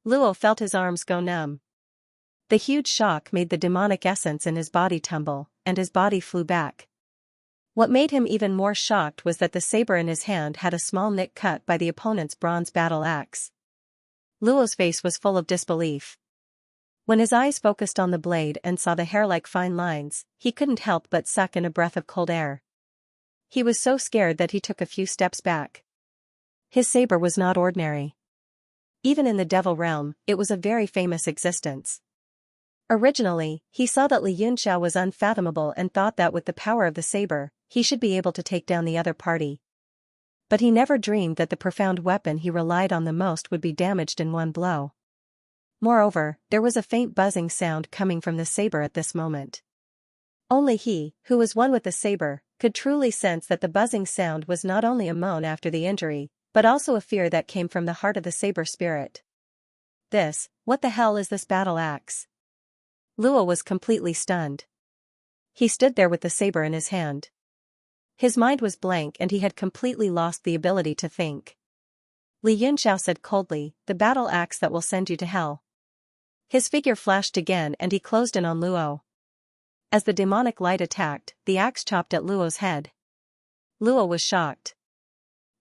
Luo felt his arms go numb. The huge shock made the demonic essence in his body tumble, and his body flew back. What made him even more shocked was that the saber in his hand had a small nick cut by the opponent's bronze battle axe. Luo's face was full of disbelief. When his eyes focused on the blade and saw the hair-like fine lines, he couldn't help but suck in a breath of cold air. He was so scared that he took a few steps back. His saber was not ordinary. Even in the devil realm, it was a very famous existence. Originally, he saw that Li Yunxiao was unfathomable and thought that with the power of the saber, he should be able to take down the other party. But he never dreamed that the profound weapon he relied on the most would be damaged in one blow. Moreover, there was a faint buzzing sound coming from the saber at this moment. Only he, who was one with the saber, could truly sense that the buzzing sound was not only a moan after the injury, but also a fear that came from the heart of the saber spirit. What the hell is this battle axe? Luo was completely stunned. He stood there with the saber in his hand. His mind was blank and he had completely lost the ability to think. Li Yunxiao said coldly, "The battle axe that will send you to hell." His figure flashed again and he closed in on Luo. As the demonic light attacked, the axe chopped at Luo's head. Luo was shocked.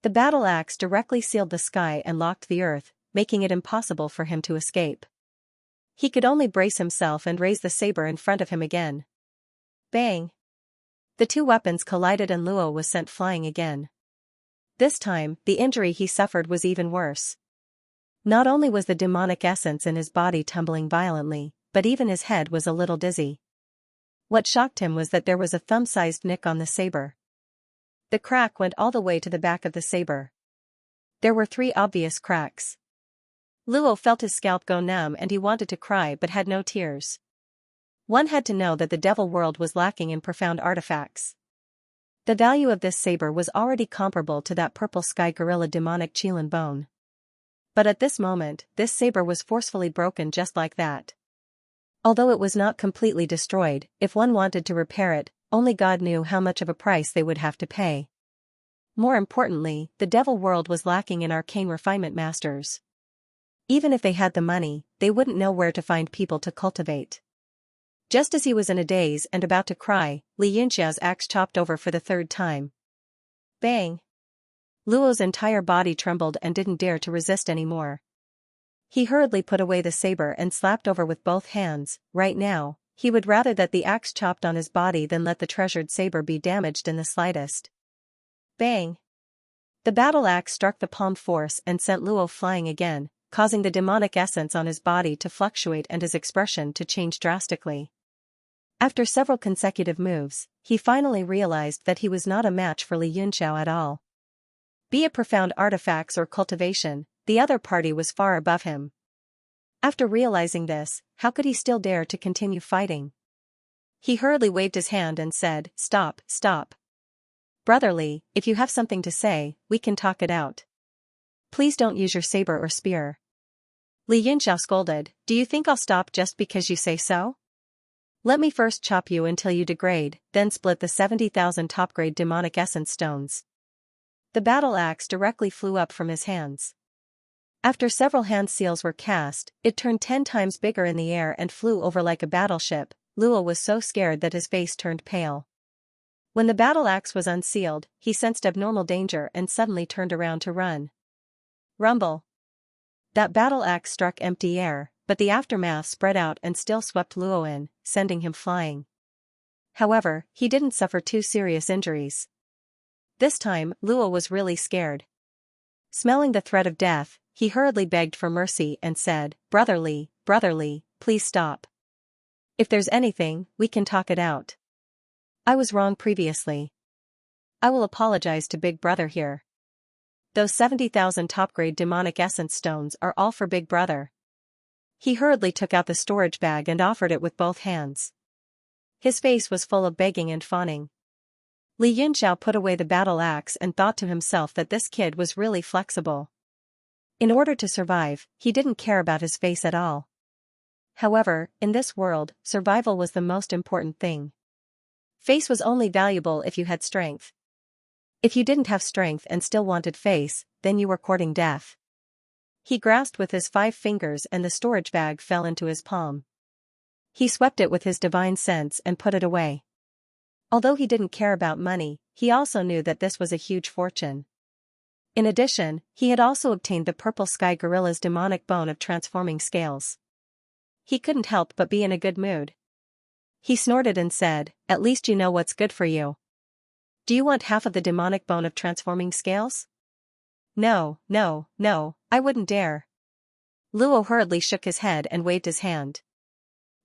The battle axe directly sealed the sky and locked the earth, making it impossible for him to escape. He could only brace himself and raise the saber in front of him again. Bang! The two weapons collided and Luo was sent flying again. This time, the injury he suffered was even worse. Not only was the demonic essence in his body tumbling violently, but even his head was a little dizzy. What shocked him was that there was a thumb-sized nick on the saber. The crack went all the way to the back of the saber. There were 3 obvious cracks. Luo felt his scalp go numb and he wanted to cry but had no tears. One had to know that the devil world was lacking in profound artifacts. The value of this saber was already comparable to that purple sky gorilla demonic Qilin bone. But at this moment, this saber was forcefully broken just like that. Although it was not completely destroyed, if one wanted to repair it, only God knew how much of a price they would have to pay. More importantly, the devil world was lacking in arcane refinement masters. Even if they had the money, they wouldn't know where to find people to cultivate. Just as he was in a daze and about to cry, Li Yunxiao's axe chopped over for the 3rd time. Bang! Luo's entire body trembled and didn't dare to resist anymore. He hurriedly put away the saber and slapped over with both hands. Right now, He would rather that the axe chopped on his body than let the treasured saber be damaged in the slightest. Bang! The battle axe struck the palm force and sent Luo flying again, causing the demonic essence on his body to fluctuate and his expression to change drastically. After several consecutive moves, he finally realized that he was not a match for Li Yunxiao at all. Be it profound artifacts or cultivation, the other party was far above him. After realizing this, how could he still dare to continue fighting? He hurriedly waved his hand and said, "Stop, stop. Brother Li, if you have something to say, we can talk it out. Please don't use your saber or spear." Li Yunxiao scolded, "Do you think I'll stop just because you say so? Let me first chop you until you degrade, then split the 70,000 top-grade demonic essence stones." The battle axe directly flew up from his hands. After several hand seals were cast, it turned 10 times bigger in the air and flew over like a battleship. Luo was so scared that his face turned pale. When the battle axe was unsealed, he sensed abnormal danger and suddenly turned around to run. Rumble! That battle axe struck empty air, but the aftermath spread out and still swept Luo in, sending him flying. However, he didn't suffer too serious injuries. This time, Luo was really scared. Smelling the threat of death, he hurriedly begged for mercy and said, Brother Li, please stop. If there's anything, we can talk it out. I was wrong previously. I will apologize to Big Brother here. Those 70,000 top-grade demonic essence stones are all for Big Brother." He hurriedly took out the storage bag and offered it with both hands. His face was full of begging and fawning. Li Yunxiao put away the battle axe and thought to himself that this kid was really flexible. In order to survive, he didn't care about his face at all. However, in this world, survival was the most important thing. Face was only valuable if you had strength. If you didn't have strength and still wanted face, then you were courting death. He grasped with his 5 fingers and the storage bag fell into his palm. He swept it with his divine sense and put it away. Although he didn't care about money, he also knew that this was a huge fortune. In addition, he had also obtained the purple sky gorilla's demonic bone of transforming scales. He couldn't help but be in a good mood. He snorted and said, "At least you know what's good for you. Do you want half of the demonic bone of transforming scales?" No, I wouldn't dare." Luo hurriedly shook his head and waved his hand.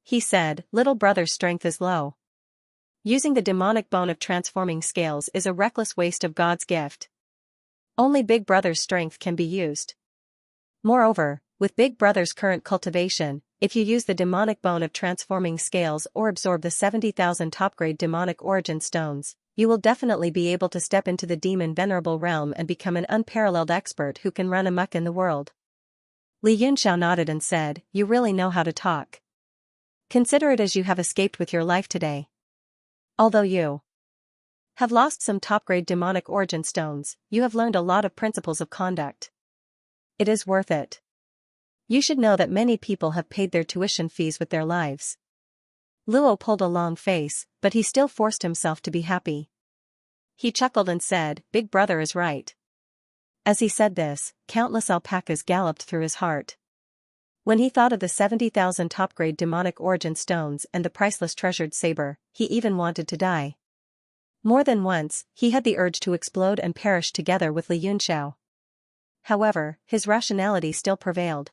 He said, "Little brother's strength is low. Using the demonic bone of transforming scales is a reckless waste of God's gift. Only Big Brother's strength can be used. Moreover, with Big Brother's current cultivation, if you use the demonic bone of transforming scales or absorb the 70,000 top-grade demonic origin stones, you will definitely be able to step into the demon venerable realm and become an unparalleled expert who can run amok in the world." Li Yunxiao nodded and said, "You really know how to talk. Consider it as you have escaped with your life today. Although you have lost some top-grade demonic origin stones, you have learned a lot of principles of conduct. It is worth it. You should know that many people have paid their tuition fees with their lives." Luo pulled a long face, but he still forced himself to be happy. He chuckled and said, "Big Brother is right." As he said this, countless alpacas galloped through his heart. When he thought of the 70,000 top-grade demonic origin stones and the priceless treasured saber, he even wanted to die. More than once, he had the urge to explode and perish together with Li Yunxiao. However, his rationality still prevailed.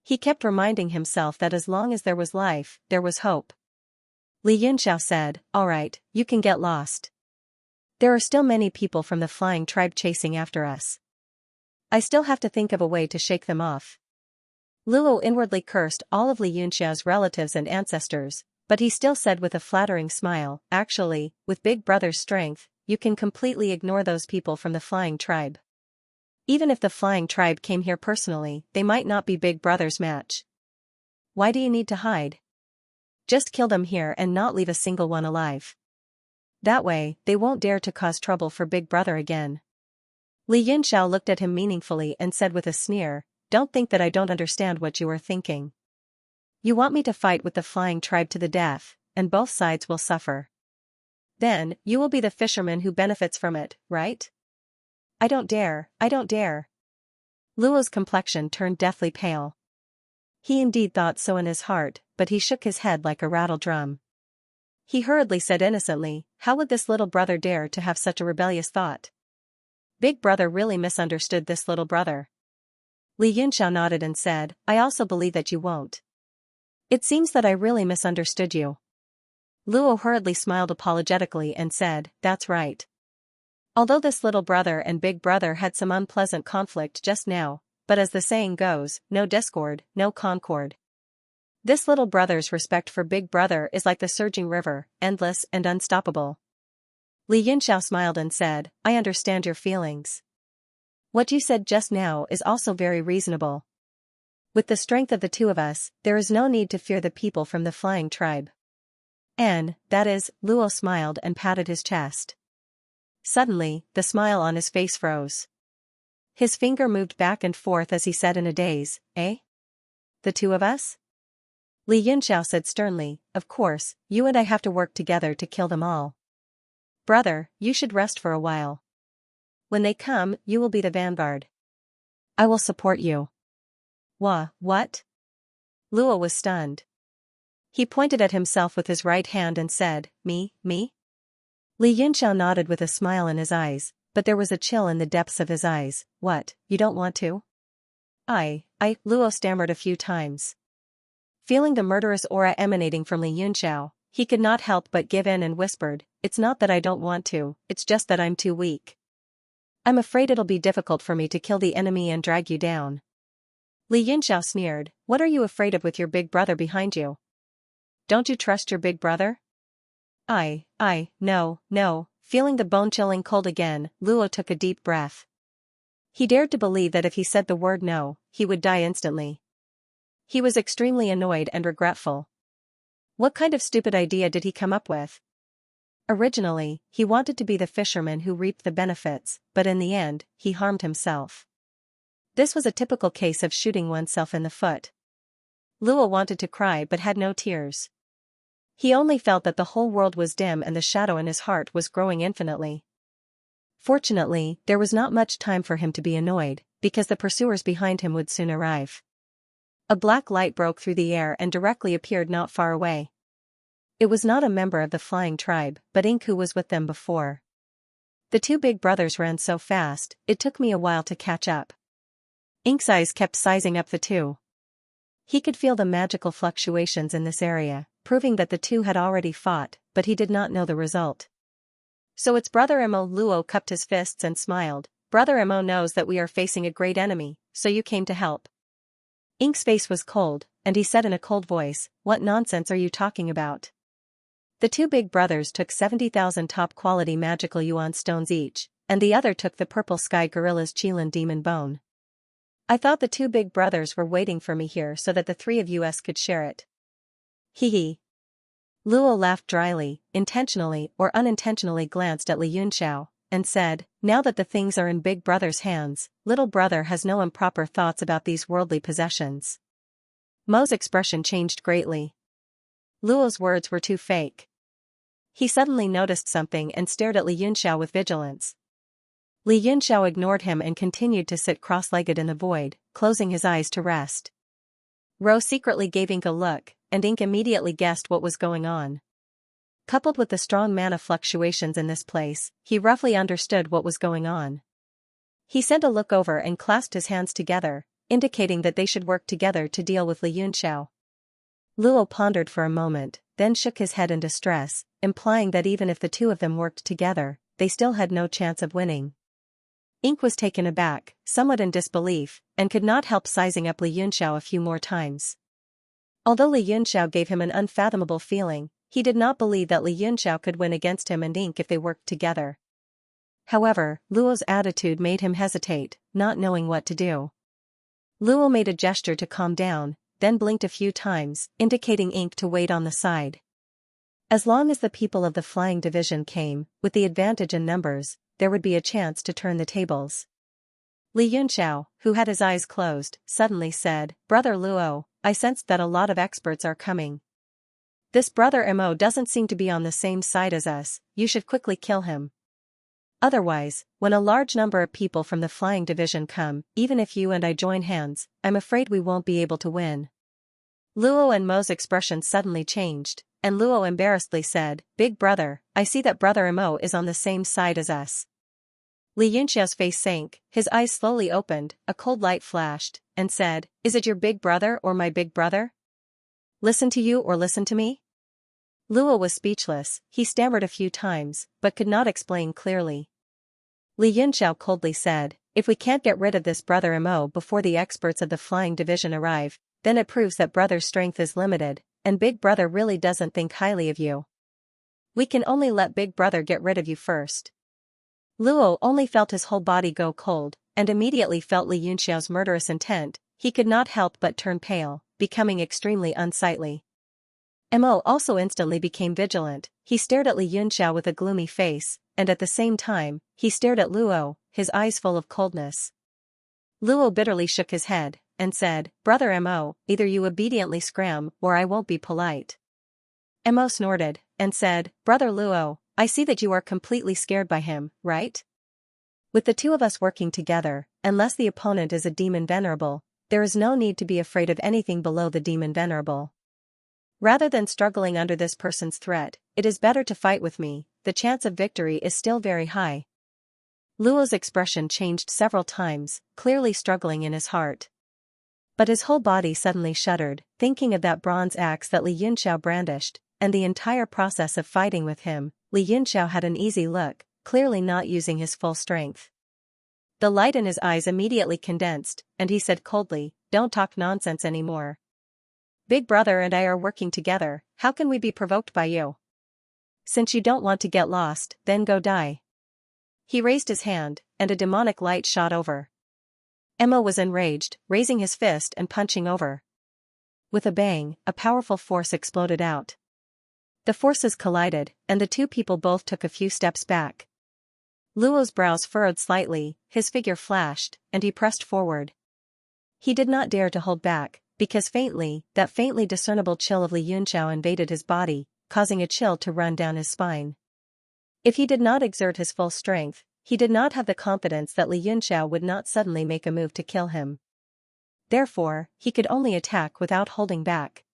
He kept reminding himself that as long as there was life, there was hope. Li Yunxiao said, "All right, you can get lost. There are still many people from the flying tribe chasing after us. I still have to think of a way to shake them off." Luo inwardly cursed all of Li Yunxiao's relatives and ancestors, but he still said with a flattering smile, "Actually, with Big Brother's strength, you can completely ignore those people from the flying tribe. Even if the flying tribe came here personally, they might not be Big Brother's match. Why do you need to hide? Just kill them here and not leave a single one alive. That way, they won't dare to cause trouble for Big Brother again." Li Yunxiao looked at him meaningfully and said with a sneer, "Don't think that I don't understand what you are thinking. You want me to fight with the flying tribe to the death, and both sides will suffer. Then, you will be the fisherman who benefits from it, right?" I don't dare. Luo's complexion turned deathly pale. He indeed thought so in his heart, but he shook his head like a rattle drum. He hurriedly said innocently, how would this little brother dare to have such a rebellious thought? Big brother really misunderstood this little brother. Li Yunxiao nodded and said, I also believe that you won't. It seems that I really misunderstood you. Luo hurriedly smiled apologetically and said, that's right. Although this little brother and big brother had some unpleasant conflict just now, but as the saying goes, no discord, no concord. This little brother's respect for big brother is like the surging river, endless and unstoppable. Li Yunxiao smiled and said, I understand your feelings. What you said just now is also very reasonable. With the strength of the two of us, there is no need to fear the people from the flying tribe. And, that is, Luo smiled and patted his chest. Suddenly, the smile on his face froze. His finger moved back and forth as he said in a daze, eh? The two of us? Li Yunxiao said sternly, of course, you and I have to work together to kill them all. Brother, you should rest for a while. When they come, you will be the vanguard. I will support you. What? Luo was stunned. He pointed at himself with his right hand and said, me? Li Yunxiao nodded with a smile in his eyes, but there was a chill in the depths of his eyes. What, you don't want to? Luo stammered a few times. Feeling the murderous aura emanating from Li Yunxiao, he could not help but give in and whispered, it's not that I don't want to, it's just that I'm too weak. I'm afraid it'll be difficult for me to kill the enemy and drag you down. Li Yunxiao sneered, what are you afraid of with your big brother behind you? Don't you trust your big brother? No. Feeling the bone-chilling cold again, Luo took a deep breath. He dared to believe that if he said the word no, he would die instantly. He was extremely annoyed and regretful. What kind of stupid idea did he come up with? Originally, he wanted to be the fisherman who reaped the benefits, but in the end, he harmed himself. This was a typical case of shooting oneself in the foot. Luo wanted to cry but had no tears. He only felt that the whole world was dim and the shadow in his heart was growing infinitely. Fortunately, there was not much time for him to be annoyed, because the pursuers behind him would soon arrive. A black light broke through the air and directly appeared not far away. It was not a member of the flying tribe, but Ink who was with them before. The two big brothers ran so fast, it took me a while to catch up. Ink's eyes kept sizing up the two. He could feel the magical fluctuations in this area, proving that the two had already fought, but he did not know the result. So it's Brother Mo. Luo cupped his fists and smiled. Brother Mo knows that we are facing a great enemy, so you came to help. Ink's face was cold, and he said in a cold voice, what nonsense are you talking about? The two big brothers took 70,000 top-quality magical yuan stones each, and the other took the purple sky gorilla's Qilin demon bone. I thought the two big brothers were waiting for me here so that the three of us could share it. Hee. Luo laughed dryly, intentionally or unintentionally glanced at Li Yunxiao, and said, now that the things are in big brother's hands, little brother has no improper thoughts about these worldly possessions. Mo's expression changed greatly. Luo's words were too fake. He suddenly noticed something and stared at Li Yunxiao with vigilance. Li Yunxiao ignored him and continued to sit cross-legged in the void, closing his eyes to rest. Ro secretly gave Ink a look, and Ink immediately guessed what was going on. Coupled with the strong mana fluctuations in this place, he roughly understood what was going on. He sent a look over and clasped his hands together, indicating that they should work together to deal with Li Yunxiao. Luo pondered for a moment, then shook his head in distress, implying that even if the two of them worked together, they still had no chance of winning. Ink was taken aback, somewhat in disbelief, and could not help sizing up Li Yunxiao a few more times. Although Li Yunxiao gave him an unfathomable feeling, he did not believe that Li Yunxiao could win against him and Ink if they worked together. However, Luo's attitude made him hesitate, not knowing what to do. Luo made a gesture to calm down, then blinked a few times, indicating Ink to wait on the side. As long as the people of the flying division came, with the advantage in numbers, there would be a chance to turn the tables. Li Yunxiao, who had his eyes closed, suddenly said, Brother Luo, I sensed that a lot of experts are coming. This Brother Mo doesn't seem to be on the same side as us, you should quickly kill him. Otherwise, when a large number of people from the flying division come, even if you and I join hands, I'm afraid we won't be able to win. Luo and Mo's expression suddenly changed, and Luo embarrassedly said, "Big brother, I see that brother Mo is on the same side as us." Li Yunxiao's face sank, his eyes slowly opened, a cold light flashed, and said, "Is it your big brother or my big brother? Listen to you or listen to me?" Luo was speechless, he stammered a few times, but could not explain clearly. Li Yunxiao coldly said, "If we can't get rid of this brother Mo before the experts of the flying division arrive, then it proves that brother's strength is limited, and big brother really doesn't think highly of you. We can only let big brother get rid of you first." Luo only felt his whole body go cold, and immediately felt Li Yunxiao's murderous intent. He could not help but turn pale, becoming extremely unsightly. Mo also instantly became vigilant, he stared at Li Yunxiao with a gloomy face, and at the same time, he stared at Luo, his eyes full of coldness. Luo bitterly shook his head, and said, "Brother Mo, either you obediently scram or I won't be polite." Mo snorted, and said, "Brother Luo, I see that you are completely scared by him, right? With the two of us working together, unless the opponent is a demon venerable, there is no need to be afraid of anything below the demon venerable. Rather than struggling under this person's threat, it is better to fight with me, the chance of victory is still very high." Luo's expression changed several times, clearly struggling in his heart. But his whole body suddenly shuddered, thinking of that bronze axe that Li Yunxiao brandished, and the entire process of fighting with him. Li Yunxiao had an easy look, clearly not using his full strength. The light in his eyes immediately condensed, and he said coldly, "Don't talk nonsense anymore. Big brother and I are working together, how can we be provoked by you? Since you don't want to get lost, then go die." He raised his hand, and a demonic light shot over. Mo was enraged, raising his fist and punching over. With a bang, a powerful force exploded out. The forces collided, and the two people both took a few steps back. Luo's brows furrowed slightly, his figure flashed, and he pressed forward. He did not dare to hold back, because that faintly discernible chill of Li Yunxiao invaded his body, causing a chill to run down his spine. If he did not exert his full strength, he did not have the confidence that Li Yunxiao would not suddenly make a move to kill him. Therefore, he could only attack without holding back.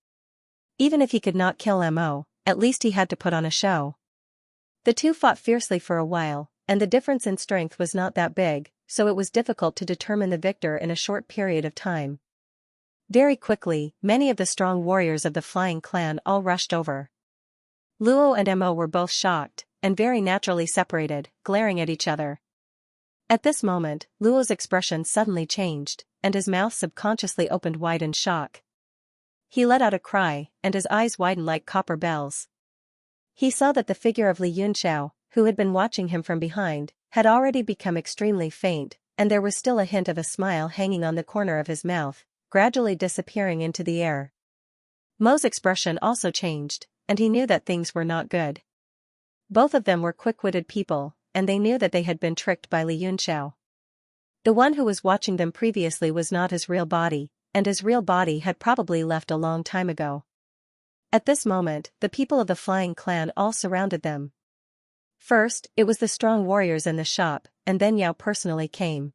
Even if he could not kill Mo, at least he had to put on a show. The two fought fiercely for a while, and the difference in strength was not that big, so it was difficult to determine the victor in a short period of time. Very quickly, many of the strong warriors of the flying clan all rushed over. Luo and Mo were both shocked, and very naturally separated, glaring at each other. At this moment, Luo's expression suddenly changed, and his mouth subconsciously opened wide in shock. He let out a cry, and his eyes widened like copper bells. He saw that the figure of Li Yunxiao, who had been watching him from behind, had already become extremely faint, and there was still a hint of a smile hanging on the corner of his mouth, gradually disappearing into the air. Mo's expression also changed, and he knew that things were not good. Both of them were quick-witted people, and they knew that they had been tricked by Li Yunxiao. The one who was watching them previously was not his real body, and his real body had probably left a long time ago. At this moment, the people of the flying clan all surrounded them. First, it was the strong warriors in the shop, and then Yao personally came.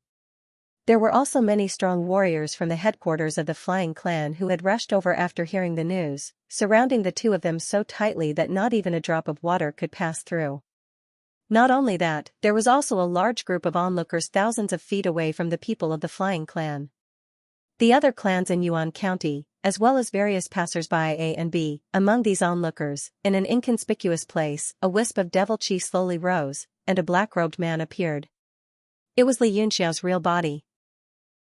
There were also many strong warriors from the headquarters of the flying clan who had rushed over after hearing the news, surrounding the two of them so tightly that not even a drop of water could pass through. Not only that, there was also a large group of onlookers thousands of feet away from the people of the flying clan. The other clans in Yuan County, as well as various passers-by A and B, among these onlookers, in an inconspicuous place, a wisp of devil chi slowly rose, and a black-robed man appeared. It was Li Yunxiao's real body.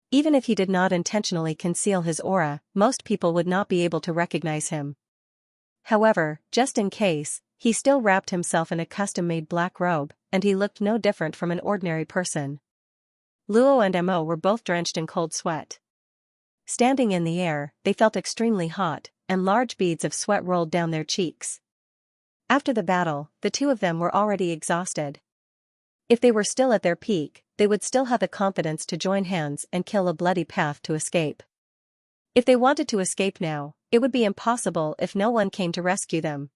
Even if he did not intentionally conceal his aura, most people would not be able to recognize him. However, just in case, he still wrapped himself in a custom-made black robe, and he looked no different from an ordinary person. Luo and Mo were both drenched in cold sweat. Standing in the air, they felt extremely hot, and large beads of sweat rolled down their cheeks. After the battle, the two of them were already exhausted. If they were still at their peak, they would still have the confidence to join hands and kill a bloody path to escape. If they wanted to escape now, it would be impossible if no one came to rescue them.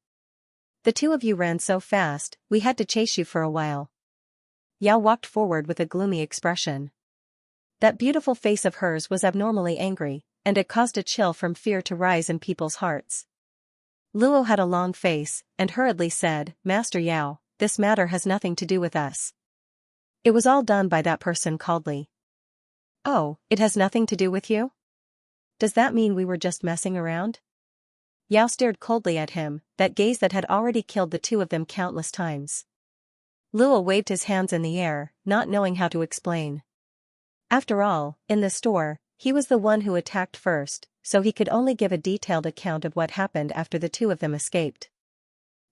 The two of you ran so fast, we had to chase you for a while. Yao walked forward with a gloomy expression. That beautiful face of hers was abnormally angry, and it caused a chill from fear to rise in people's hearts. Luo had a long face, and hurriedly said, "Master Yao, this matter has nothing to do with us. It was all done by that person called Li." "Oh, it has nothing to do with you? Does that mean we were just messing around?" Yao stared coldly at him, that gaze that had already killed the two of them countless times. Luo waved his hands in the air, not knowing how to explain. After all, in the store, he was the one who attacked first, so he could only give a detailed account of what happened after the two of them escaped.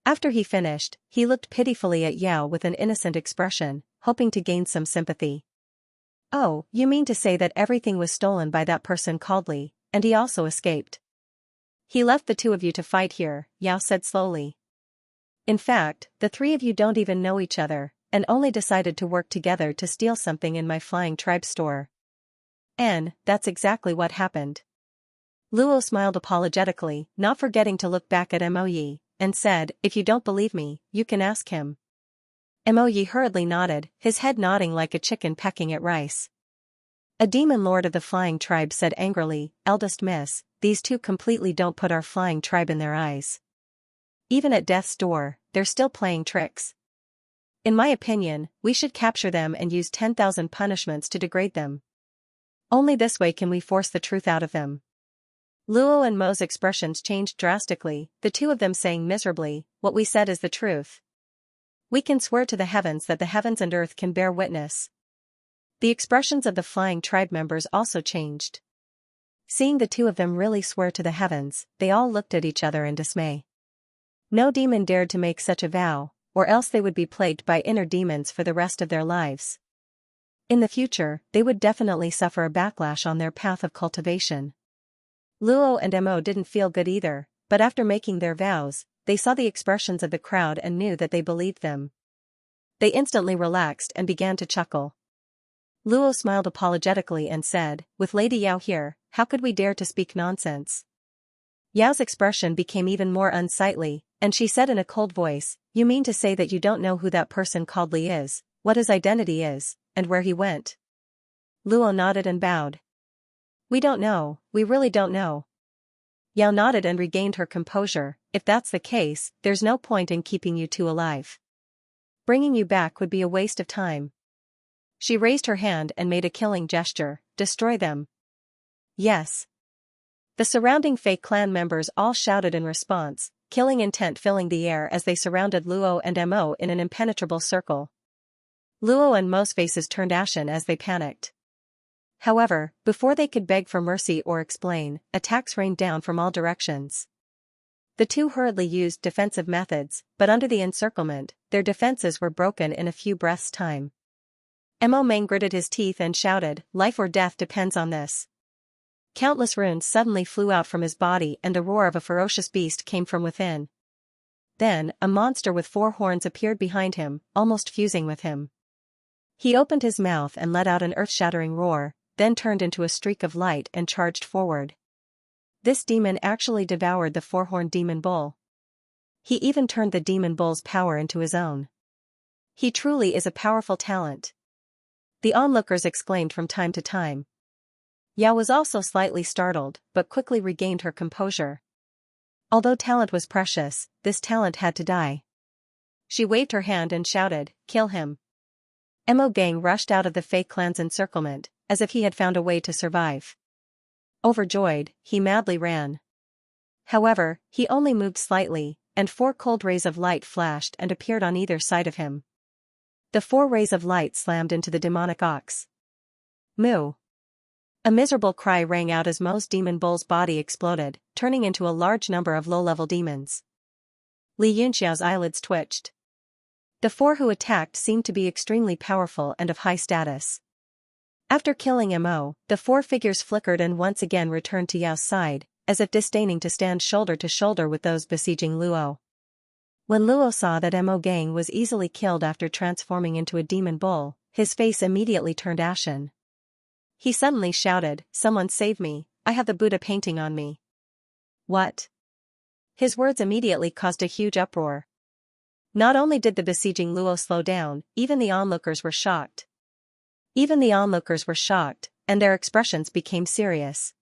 After he finished, he looked pitifully at Yao with an innocent expression, hoping to gain some sympathy. "Oh, you mean to say that everything was stolen by that person called Li, and he also escaped?" "He left the two of you to fight here," Yao said slowly. "In fact, the three of you don't even know each other, and only decided to work together to steal something in my flying tribe store." "And that's exactly what happened." Luo smiled apologetically, not forgetting to look back at Mo Yi, and said, "If you don't believe me, you can ask him." Mo Yi hurriedly nodded, his head nodding like a chicken pecking at rice. A demon lord of the flying tribe said angrily, "Eldest miss, these two completely don't put our flying tribe in their eyes. Even at death's door, they're still playing tricks. In my opinion, we should capture them and use 10,000 punishments to degrade them. Only this way can we force the truth out of them." Luo and Mo's expressions changed drastically, the two of them saying miserably, "What we said is the truth. We can swear to the heavens that the heavens and earth can bear witness." The expressions of the flying tribe members also changed. Seeing the two of them really swear to the heavens, they all looked at each other in dismay. No demon dared to make such a vow, or else they would be plagued by inner demons for the rest of their lives. In the future, they would definitely suffer a backlash on their path of cultivation. Luo and Mo didn't feel good either, but after making their vows, they saw the expressions of the crowd and knew that they believed them. They instantly relaxed and began to chuckle. Luo smiled apologetically and said, "With Lady Yao here, how could we dare to speak nonsense?" Yao's expression became even more unsightly, and she said in a cold voice, "You mean to say that you don't know who that person called Li is, what his identity is, and where he went?" Luo nodded and bowed. "We don't know, we really don't know." Yao nodded and regained her composure. "If that's the case, there's no point in keeping you two alive. Bringing you back would be a waste of time." She raised her hand and made a killing gesture, "Destroy them." "Yes." The surrounding fake clan members all shouted in response, killing intent filling the air as they surrounded Luo and Mo in an impenetrable circle. Luo and Mo's faces turned ashen as they panicked. However, before they could beg for mercy or explain, attacks rained down from all directions. The two hurriedly used defensive methods, but under the encirclement, their defenses were broken in a few breaths' time. Mo Meng gritted his teeth and shouted, "Life or death depends on this." Countless runes suddenly flew out from his body and the roar of a ferocious beast came from within. Then, a monster with 4 horns appeared behind him, almost fusing with him. He opened his mouth and let out an earth-shattering roar, then turned into a streak of light and charged forward. This demon actually devoured the 4-horned demon bull. He even turned the demon bull's power into his own. He truly is a powerful talent. The onlookers exclaimed from time to time. Yao was also slightly startled, but quickly regained her composure. Although talent was precious, this talent had to die. She waved her hand and shouted, "Kill him." Mo Gang rushed out of the fake clan's encirclement, as if he had found a way to survive. Overjoyed, he madly ran. However, he only moved slightly, and 4 cold rays of light flashed and appeared on either side of him. The 4 rays of light slammed into the demonic ox. Moo! A miserable cry rang out as Mo's demon bull's body exploded, turning into a large number of low-level demons. Li Yunxiao's eyelids twitched. The 4 who attacked seemed to be extremely powerful and of high status. After killing Mo, the 4 figures flickered and once again returned to Yao's side, as if disdaining to stand shoulder to shoulder with those besieging Luo. When Luo saw that Mo Gang was easily killed after transforming into a demon bull, his face immediately turned ashen. He suddenly shouted, "Someone save me, I have the Buddha painting on me." "What?" His words immediately caused a huge uproar. Not only did the besieging Luo slow down, even the onlookers were shocked. And their expressions became serious.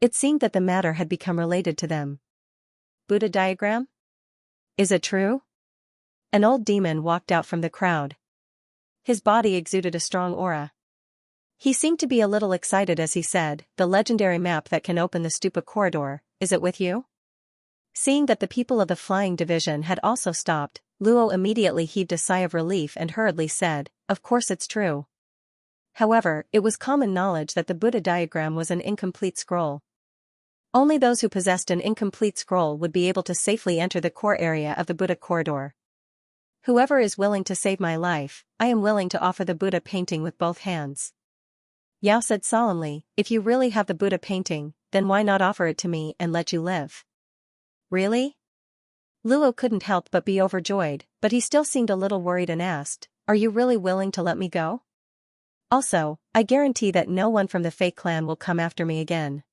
It seemed that the matter had become related to them. Buddha diagram? Is it true? An old demon walked out from the crowd. His body exuded a strong aura. He seemed to be a little excited as he said, "The legendary map that can open the stupa corridor, is it with you?" Seeing that the people of the flying division had also stopped, Luo immediately heaved a sigh of relief and hurriedly said, "Of course it's true." However, it was common knowledge that the Buddha diagram was an incomplete scroll. Only those who possessed an incomplete scroll would be able to safely enter the core area of the Buddha corridor. "Whoever is willing to save my life, I am willing to offer the Buddha painting with both hands." Yao said solemnly, "If you really have the Buddha painting, then why not offer it to me and let you live?" "Really?" Luo couldn't help but be overjoyed, but he still seemed a little worried and asked, "Are you really willing to let me go? Also, I guarantee that no one from the Fei clan will come after me again."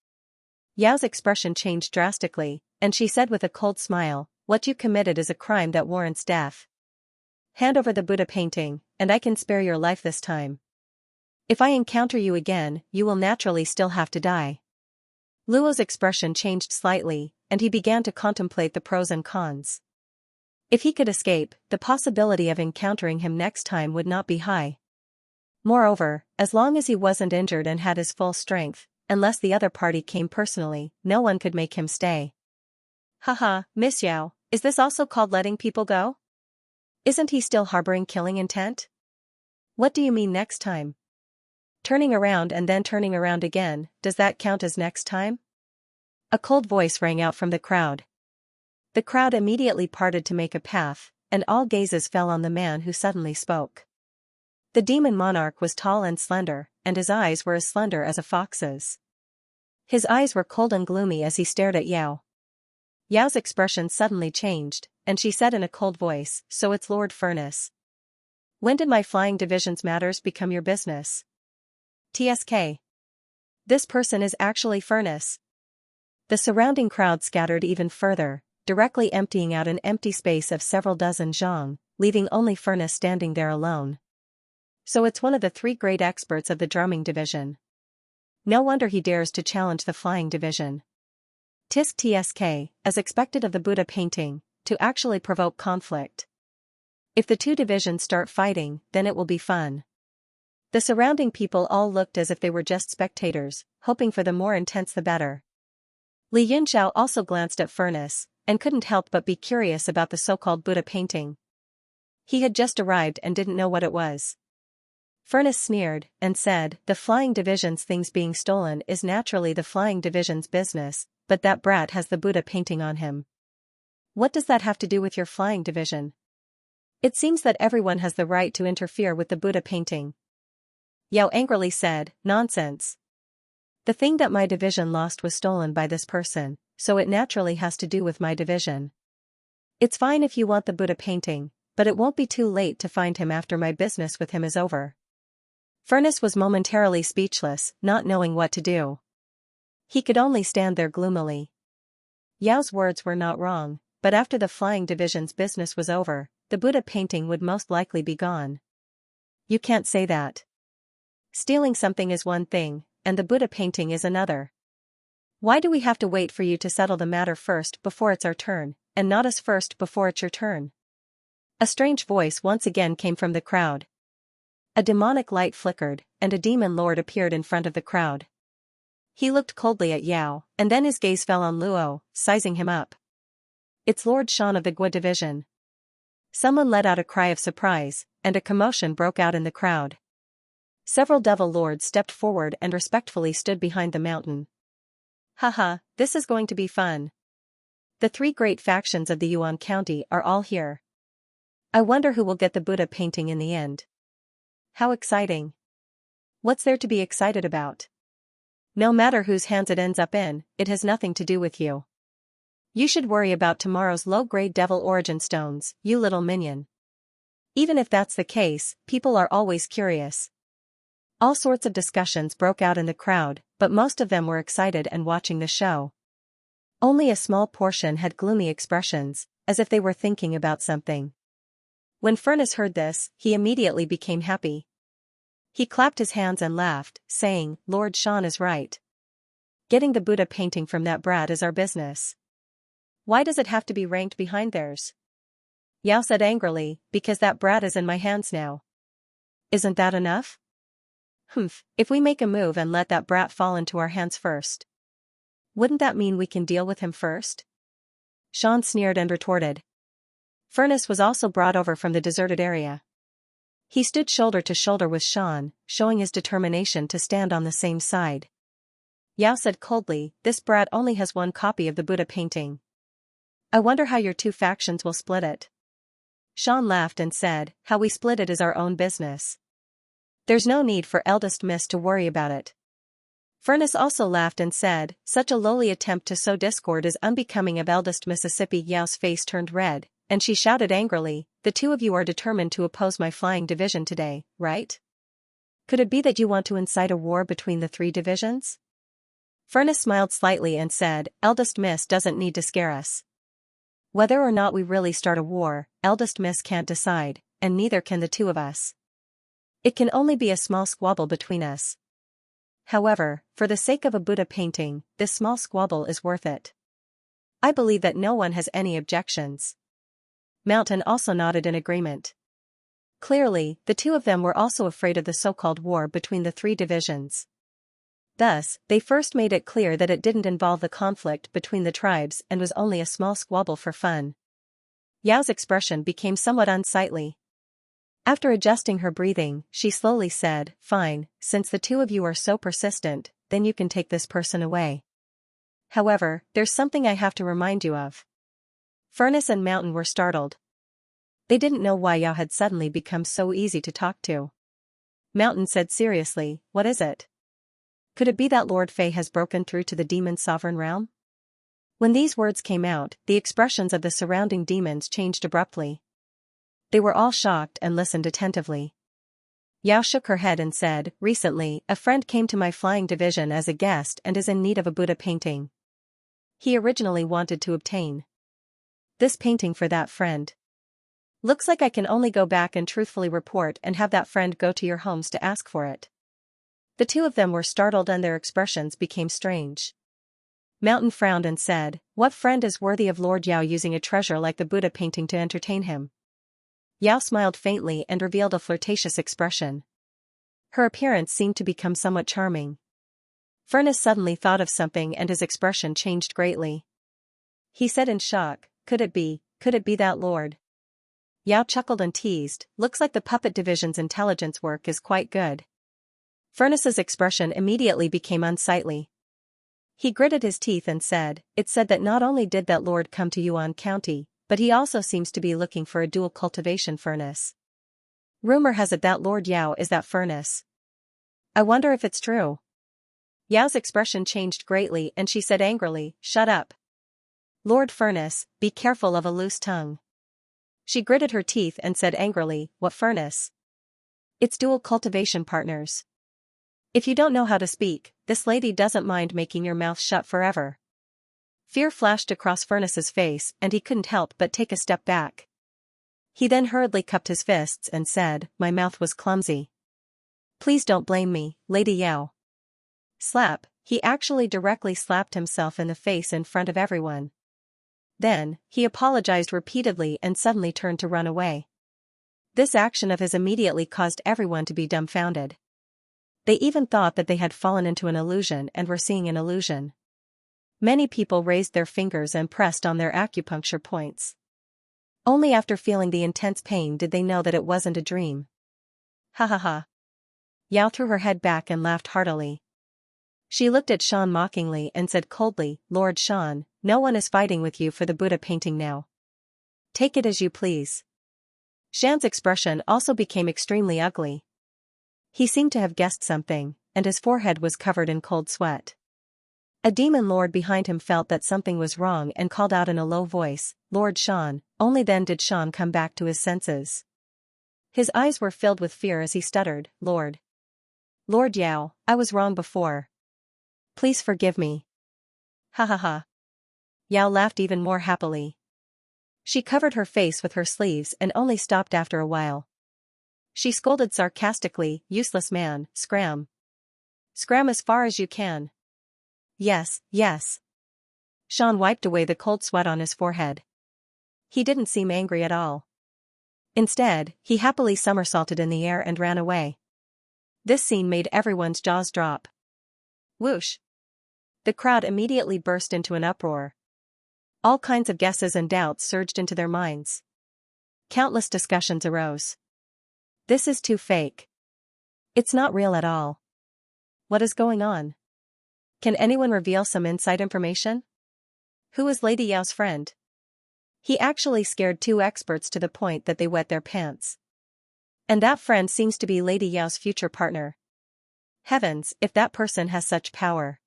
Yao's expression changed drastically, and she said with a cold smile, "What you committed is a crime that warrants death. Hand over the Buddha painting, and I can spare your life this time. If I encounter you again, you will naturally still have to die." Luo's expression changed slightly, and he began to contemplate the pros and cons. If he could escape, the possibility of encountering him next time would not be high. Moreover, as long as he wasn't injured and had his full strength, unless the other party came personally, no one could make him stay. "Haha, Miss Yao, is this also called letting people go? Isn't he still harboring killing intent? What do you mean next time? Turning around and then turning around again, does that count as next time?" A cold voice rang out from the crowd. The crowd immediately parted to make a path, and all gazes fell on the man who suddenly spoke. The demon monarch was tall and slender, and his eyes were as slender as a fox's. His eyes were cold and gloomy as he stared at Yao. Yao's expression suddenly changed, and she said in a cold voice, "So it's Lord Furnace. When did my flying division's matters become your business?" "TSK. This person is actually Furnace." The surrounding crowd scattered even further, directly emptying out an empty space of several dozen zhang, leaving only Furnace standing there alone. So it's one of the three great experts of the drumming division. No wonder he dares to challenge the flying division. Tisk TSK, as expected of the Buddha painting, to actually provoke conflict. If the two divisions start fighting, then it will be fun. The surrounding people all looked as if they were just spectators, hoping for the more intense the better. Li Yunxiao also glanced at Furnace, and couldn't help but be curious about the so-called Buddha painting. He had just arrived and didn't know what it was. Furnace sneered, and said, "The flying division's things being stolen is naturally the flying division's business, but that brat has the Buddha painting on him. What does that have to do with your flying division? It seems that everyone has the right to interfere with the Buddha painting." Yao angrily said, "Nonsense. The thing that my division lost was stolen by this person, so it naturally has to do with my division. It's fine if you want the Buddha painting, but it won't be too late to find him after my business with him is over." Furnace was momentarily speechless, not knowing what to do. He could only stand there gloomily. Yao's words were not wrong, but after the flying division's business was over, the Buddha painting would most likely be gone. "You can't say that. Stealing something is one thing, and the Buddha painting is another. Why do we have to wait for you to settle the matter first before it's our turn, and not us first before it's your turn?" A strange voice once again came from the crowd. A demonic light flickered, and a demon lord appeared in front of the crowd. He looked coldly at Yao, and then his gaze fell on Luo, sizing him up. "It's Lord Shan of the Gua division." Someone let out a cry of surprise, and a commotion broke out in the crowd. Several devil lords stepped forward and respectfully stood behind the mountain. "Haha, this is going to be fun. The three great factions of the Yuan County are all here. I wonder who will get the Buddha painting in the end. How exciting. What's there to be excited about? No matter whose hands it ends up in, it has nothing to do with you. You should worry about tomorrow's low-grade devil origin stones, you little minion." Even if that's the case, people are always curious. All sorts of discussions broke out in the crowd, but most of them were excited and watching the show. Only a small portion had gloomy expressions, as if they were thinking about something. When Furnace heard this, he immediately became happy. He clapped his hands and laughed, saying, "Lord Shan is right. Getting the Buddha painting from that brat is our business. Why does it have to be ranked behind theirs? Yao said angrily, because that brat is in my hands now. Isn't that enough? Humph, if we make a move and let that brat fall into our hands first. Wouldn't that mean we can deal with him first? Sean sneered and retorted. Furnace was also brought over from the deserted area. He stood shoulder to shoulder with Sean, showing his determination to stand on the same side. Yao said coldly, this brat only has one copy of the Buddha painting. I wonder how your two factions will split it. Sean laughed and said, how we split it is our own business. There's no need for eldest miss to worry about it. Furnace also laughed and said, such a lowly attempt to sow discord is unbecoming of eldest Mississippi. Yao's face turned red, and she shouted angrily, the two of you are determined to oppose my flying division today, right? Could it be that you want to incite a war between the three divisions? Furnace smiled slightly and said, eldest miss doesn't need to scare us. Whether or not we really start a war, eldest miss can't decide, and neither can the two of us. It can only be a small squabble between us. However, for the sake of a Buddha painting, this small squabble is worth it. I believe that no one has any objections. Mountain also nodded in agreement. Clearly, the two of them were also afraid of the so-called war between the three divisions. Thus, they first made it clear that it didn't involve the conflict between the tribes and was only a small squabble for fun. Yao's expression became somewhat unsightly. After adjusting her breathing, she slowly said, fine, since the two of you are so persistent, then you can take this person away. However, there's something I have to remind you of. Furnace and Mountain were startled. They didn't know why Yao had suddenly become so easy to talk to. Mountain said seriously, what is it? Could it be that Lord Fei has broken through to the demon's sovereign realm? When these words came out, the expressions of the surrounding demons changed abruptly. They were all shocked and listened attentively. Yao shook her head and said, recently, a friend came to my flying division as a guest and is in need of a Buddha painting. He originally wanted to obtain this painting for that friend. Looks like I can only go back and truthfully report and have that friend go to your homes to ask for it. The two of them were startled and their expressions became strange. Mountain frowned and said, what friend is worthy of Lord Yao using a treasure like the Buddha painting to entertain him? Yao smiled faintly and revealed a flirtatious expression. Her appearance seemed to become somewhat charming. Furnace suddenly thought of something and his expression changed greatly. He said in shock, could it be that Lord? Yao chuckled and teased, looks like the puppet division's intelligence work is quite good. Furnace's expression immediately became unsightly. He gritted his teeth and said, it's said that not only did that Lord come to Yuan County, but he also seems to be looking for a dual cultivation furnace. Rumor has it that Lord Yao is that furnace. I wonder if it's true. Yao's expression changed greatly and she said angrily, shut up. Lord Furnace, be careful of a loose tongue. She gritted her teeth and said angrily, what furnace? It's dual cultivation partners. If you don't know how to speak, this lady doesn't mind making your mouth shut forever. Fear flashed across Furnace's face and he couldn't help but take a step back. He then hurriedly cupped his fists and said, my mouth was clumsy. Please don't blame me, Lady Yao. Slap, he actually directly slapped himself in the face in front of everyone. Then, he apologized repeatedly and suddenly turned to run away. This action of his immediately caused everyone to be dumbfounded. They even thought that they had fallen into an illusion and were seeing an illusion. Many people raised their fingers and pressed on their acupuncture points. Only after feeling the intense pain did they know that it wasn't a dream. Ha ha ha. Yao threw her head back and laughed heartily. She looked at Sean mockingly and said coldly, Lord Sean, no one is fighting with you for the Buddha painting now. Take it as you please. Shan's expression also became extremely ugly. He seemed to have guessed something, and his forehead was covered in cold sweat. A demon lord behind him felt that something was wrong and called out in a low voice, Lord Sean. Only then did Sean come back to his senses. His eyes were filled with fear as he stuttered, Lord Yao, I was wrong before. Please forgive me. Ha ha ha. Yao laughed even more happily. She covered her face with her sleeves and only stopped after a while. She scolded sarcastically, useless man, scram. Scram as far as you can. Yes, yes. Sean wiped away the cold sweat on his forehead. He didn't seem angry at all. Instead, he happily somersaulted in the air and ran away. This scene made everyone's jaws drop. Whoosh! The crowd immediately burst into an uproar. All kinds of guesses and doubts surged into their minds. Countless discussions arose. This is too fake. It's not real at all. What is going on? Can anyone reveal some inside information? Who is Lady Yao's friend? He actually scared two experts to the point that they wet their pants. And that friend seems to be Lady Yao's future partner. Heavens, if that person has such power.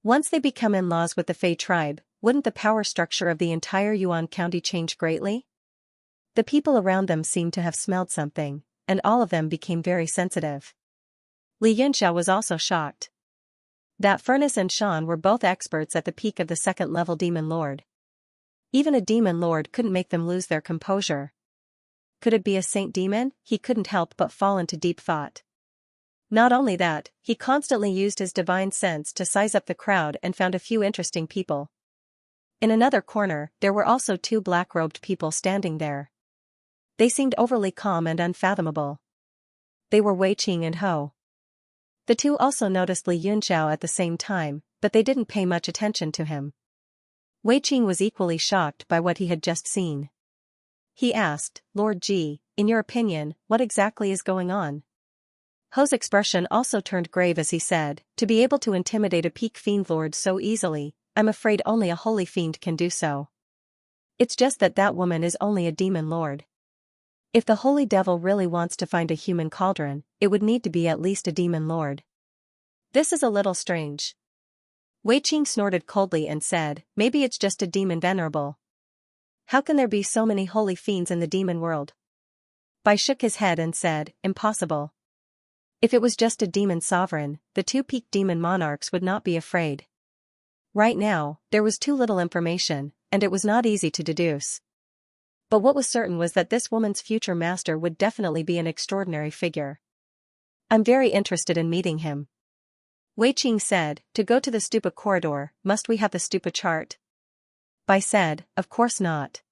Once they become in-laws with the Fey tribe, wouldn't the power structure of the entire Yuan County change greatly? The people around them seemed to have smelled something, and all of them became very sensitive. Li Yunxiao was also shocked. That Furnace and Sean were both experts at the peak of the second-level demon lord. Even a demon lord couldn't make them lose their composure. Could it be a saint demon? He couldn't help but fall into deep thought. Not only that, he constantly used his divine sense to size up the crowd and found a few interesting people. In another corner, there were also two black-robed people standing there. They seemed overly calm and unfathomable. They were Wei Qing and Ho. The two also noticed Li Yunxiao at the same time, but they didn't pay much attention to him. Wei Qing was equally shocked by what he had just seen. He asked, Lord Ji, in your opinion, what exactly is going on? Ho's expression also turned grave as he said, to be able to intimidate a peak fiend lord so easily, I'm afraid only a holy fiend can do so. It's just that that woman is only a demon lord. If the holy devil really wants to find a human cauldron, it would need to be at least a demon lord. This is a little strange. Wei Qing snorted coldly and said, maybe it's just a demon venerable. How can there be so many holy fiends in the demon world? Bai shook his head and said, impossible. If it was just a demon sovereign, the two peak demon monarchs would not be afraid. Right now, there was too little information, and it was not easy to deduce. But what was certain was that this woman's future master would definitely be an extraordinary figure. I'm very interested in meeting him. Wei Qing said, to go to the stupa corridor, must we have the stupa chart? Bai said, of course not.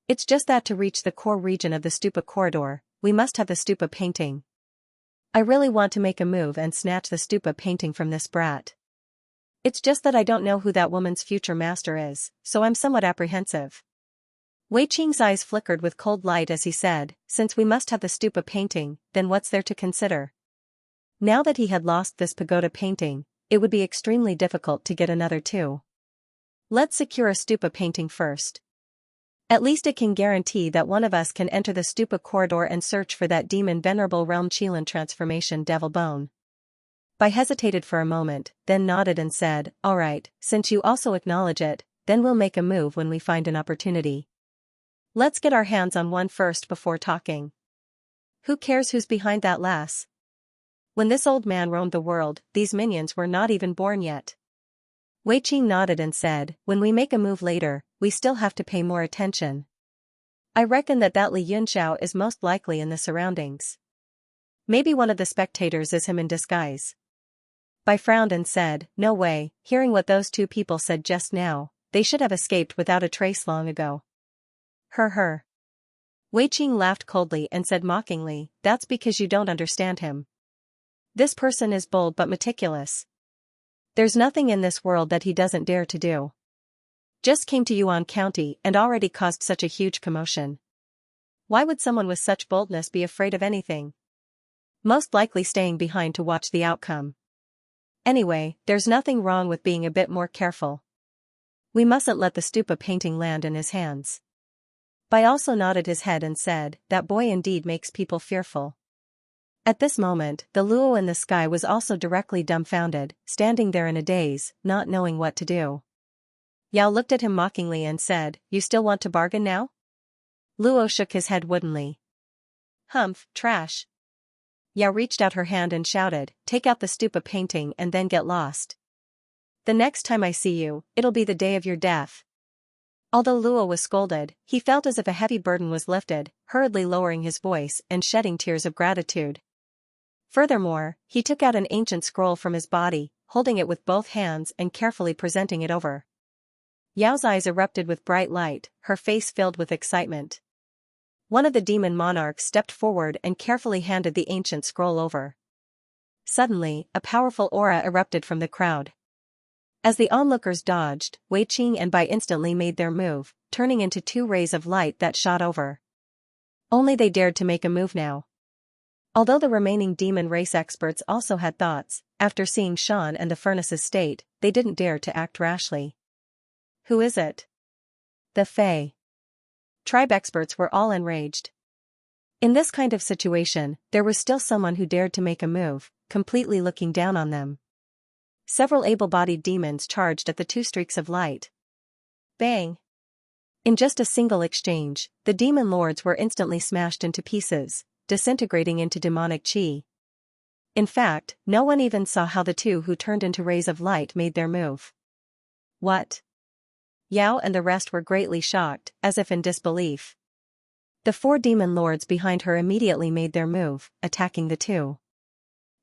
It's just that to reach the core region of the stupa corridor, we must have the stupa painting. I really want to make a move and snatch the stupa painting from this brat. It's just that I don't know who that woman's future master is, so I'm somewhat apprehensive. Wei Qing's eyes flickered with cold light as he said, since we must have the stupa painting, then what's there to consider? Now that he had lost this pagoda painting, it would be extremely difficult to get another too. Let's secure a stupa painting first. At least it can guarantee that one of us can enter the stupa corridor and search for that demon venerable realm Qilin transformation devil bone. Bai hesitated for a moment, then nodded and said, all right, since you also acknowledge it, then we'll make a move when we find an opportunity. Let's get our hands on one first before talking. Who cares who's behind that lass? When this old man roamed the world, these minions were not even born yet. Wei Qing nodded and said, when we make a move later, we still have to pay more attention. I reckon that Li Yunxiao is most likely in the surroundings. Maybe one of the spectators is him in disguise. Bai frowned and said, no way, hearing what those two people said just now, they should have escaped without a trace long ago. Her. Wei Qing laughed coldly and said mockingly, that's because you don't understand him. This person is bold but meticulous. There's nothing in this world that he doesn't dare to do. Just came to Yuan County and already caused such a huge commotion. Why would someone with such boldness be afraid of anything? Most likely staying behind to watch the outcome. Anyway, there's nothing wrong with being a bit more careful. We mustn't let the stupa painting land in his hands. Bai also nodded his head and said, that boy indeed makes people fearful. At this moment, the Luo in the sky was also directly dumbfounded, standing there in a daze, not knowing what to do. Yao looked at him mockingly and said, you still want to bargain now? Luo shook his head woodenly. Humph, trash. Yao reached out her hand and shouted, take out the stupa painting and then get lost. The next time I see you, it'll be the day of your death. Although Luo was scolded, he felt as if a heavy burden was lifted, hurriedly lowering his voice and shedding tears of gratitude. Furthermore, he took out an ancient scroll from his body, holding it with both hands and carefully presenting it over. Yao's eyes erupted with bright light, her face filled with excitement. One of the demon monarchs stepped forward and carefully handed the ancient scroll over. Suddenly, a powerful aura erupted from the crowd. As the onlookers dodged, Wei Qing and Bai instantly made their move, turning into two rays of light that shot over. Only they dared to make a move now. Although the remaining demon race experts also had thoughts, after seeing Shan and the furnace's state, they didn't dare to act rashly. Who is it? The Fae. Tribe experts were all enraged. In this kind of situation, there was still someone who dared to make a move, completely looking down on them. Several able-bodied demons charged at the two streaks of light. Bang! In just a single exchange, the demon lords were instantly smashed into pieces, disintegrating into demonic chi. In fact, no one even saw how the two who turned into rays of light made their move. What? Yao and the rest were greatly shocked, as if in disbelief. The four demon lords behind her immediately made their move, attacking the two.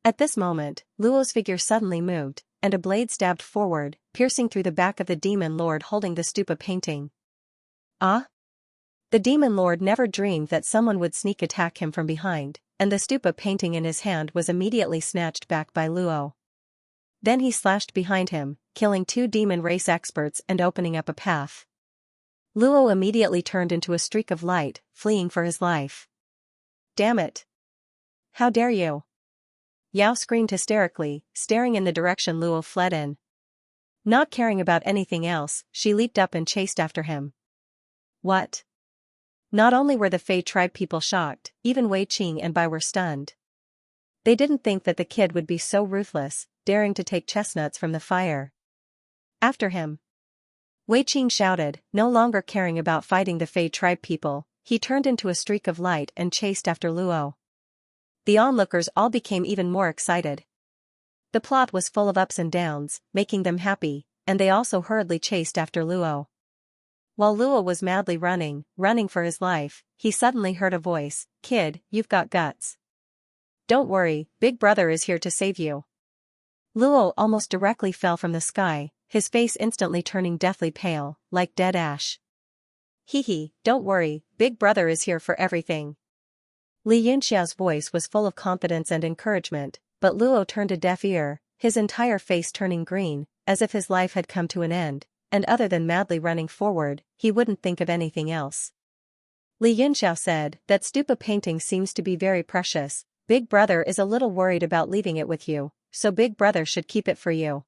At this moment, Luo's figure suddenly moved, and a blade stabbed forward, piercing through the back of the demon lord holding the stupa painting. Ah? The demon lord never dreamed that someone would sneak attack him from behind, and the stupa painting in his hand was immediately snatched back by Luo. Then he slashed behind him, killing two demon race experts and opening up a path. Luo immediately turned into a streak of light, fleeing for his life. Damn it! How dare you! Yao screamed hysterically, staring in the direction Luo fled in. Not caring about anything else, she leaped up and chased after him. What? Not only were the Fey tribe people shocked, even Wei Qing and Bai were stunned. They didn't think that the kid would be so ruthless, daring to take chestnuts from the fire. After him! Wei Qing shouted, no longer caring about fighting the Fey tribe people. He turned into a streak of light and chased after Luo. The onlookers all became even more excited. The plot was full of ups and downs, making them happy, and they also hurriedly chased after Luo. While Luo was madly running for his life, he suddenly heard a voice, "Kid, you've got guts. Don't worry, Big Brother is here to save you." Luo almost directly fell from the sky, his face instantly turning deathly pale, like dead ash. "Hee, don't worry, Big Brother is here for everything." Li Yunxiao's voice was full of confidence and encouragement, but Luo turned a deaf ear, his entire face turning green, as if his life had come to an end, and other than madly running forward, he wouldn't think of anything else. Li Yunxiao said, "That stupa painting seems to be very precious. Big Brother is a little worried about leaving it with you, so Big Brother should keep it for you.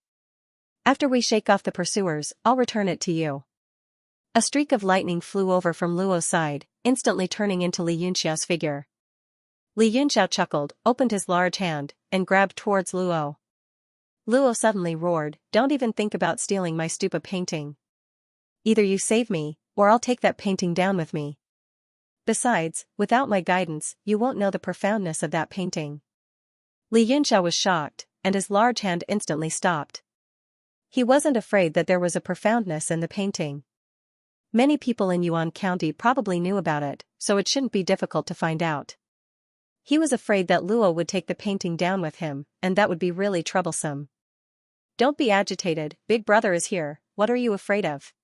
After we shake off the pursuers, I'll return it to you." A streak of lightning flew over from Luo's side, instantly turning into Li Yunxiao's figure. Li Yunxiao chuckled, opened his large hand, and grabbed towards Luo. Luo suddenly roared, "Don't even think about stealing my stupa painting. Either you save me, or I'll take that painting down with me. Besides, without my guidance, you won't know the profoundness of that painting." Li Yunxiao was shocked, and his large hand instantly stopped. He wasn't afraid that there was a profoundness in the painting. Many people in Yuan County probably knew about it, so it shouldn't be difficult to find out. He was afraid that Luo would take the painting down with him, and that would be really troublesome. "Don't be agitated, Big Brother is here, what are you afraid of?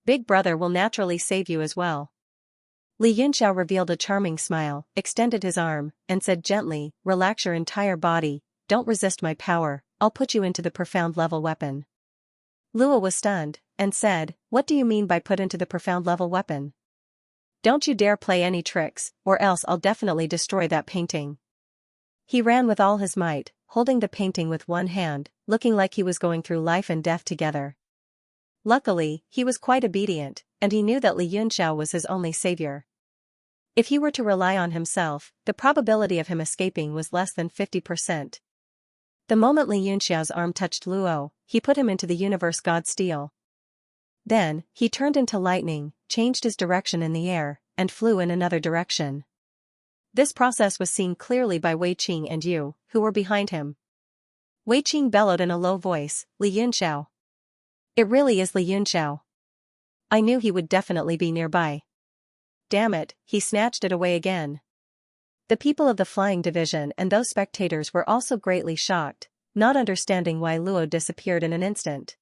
Big Brother will naturally save you as well." Li Yunxiao revealed a charming smile, extended his arm, and said gently, "Relax your entire body, don't resist my power, I'll put you into the profound level weapon." Luo was stunned, and said, "What do you mean by put into the profound level weapon? Don't you dare play any tricks, or else I'll definitely destroy that painting." He ran with all his might, holding the painting with one hand, looking like he was going through life and death together. Luckily, he was quite obedient, and he knew that Li Yunxiao was his only savior. If he were to rely on himself, the probability of him escaping was less than 50%. The moment Li Yunxiao's arm touched Luo, he put him into the universe god steel. Then, he turned into lightning, changed his direction in the air, and flew in another direction. This process was seen clearly by Wei Qing and Yu, who were behind him. Wei Qing bellowed in a low voice, "Li Yunxiao. It really is Li Yunxiao. I knew he would definitely be nearby." Damn it, he snatched it away again. The people of the flying division and those spectators were also greatly shocked. not understanding why Luo disappeared in an instant.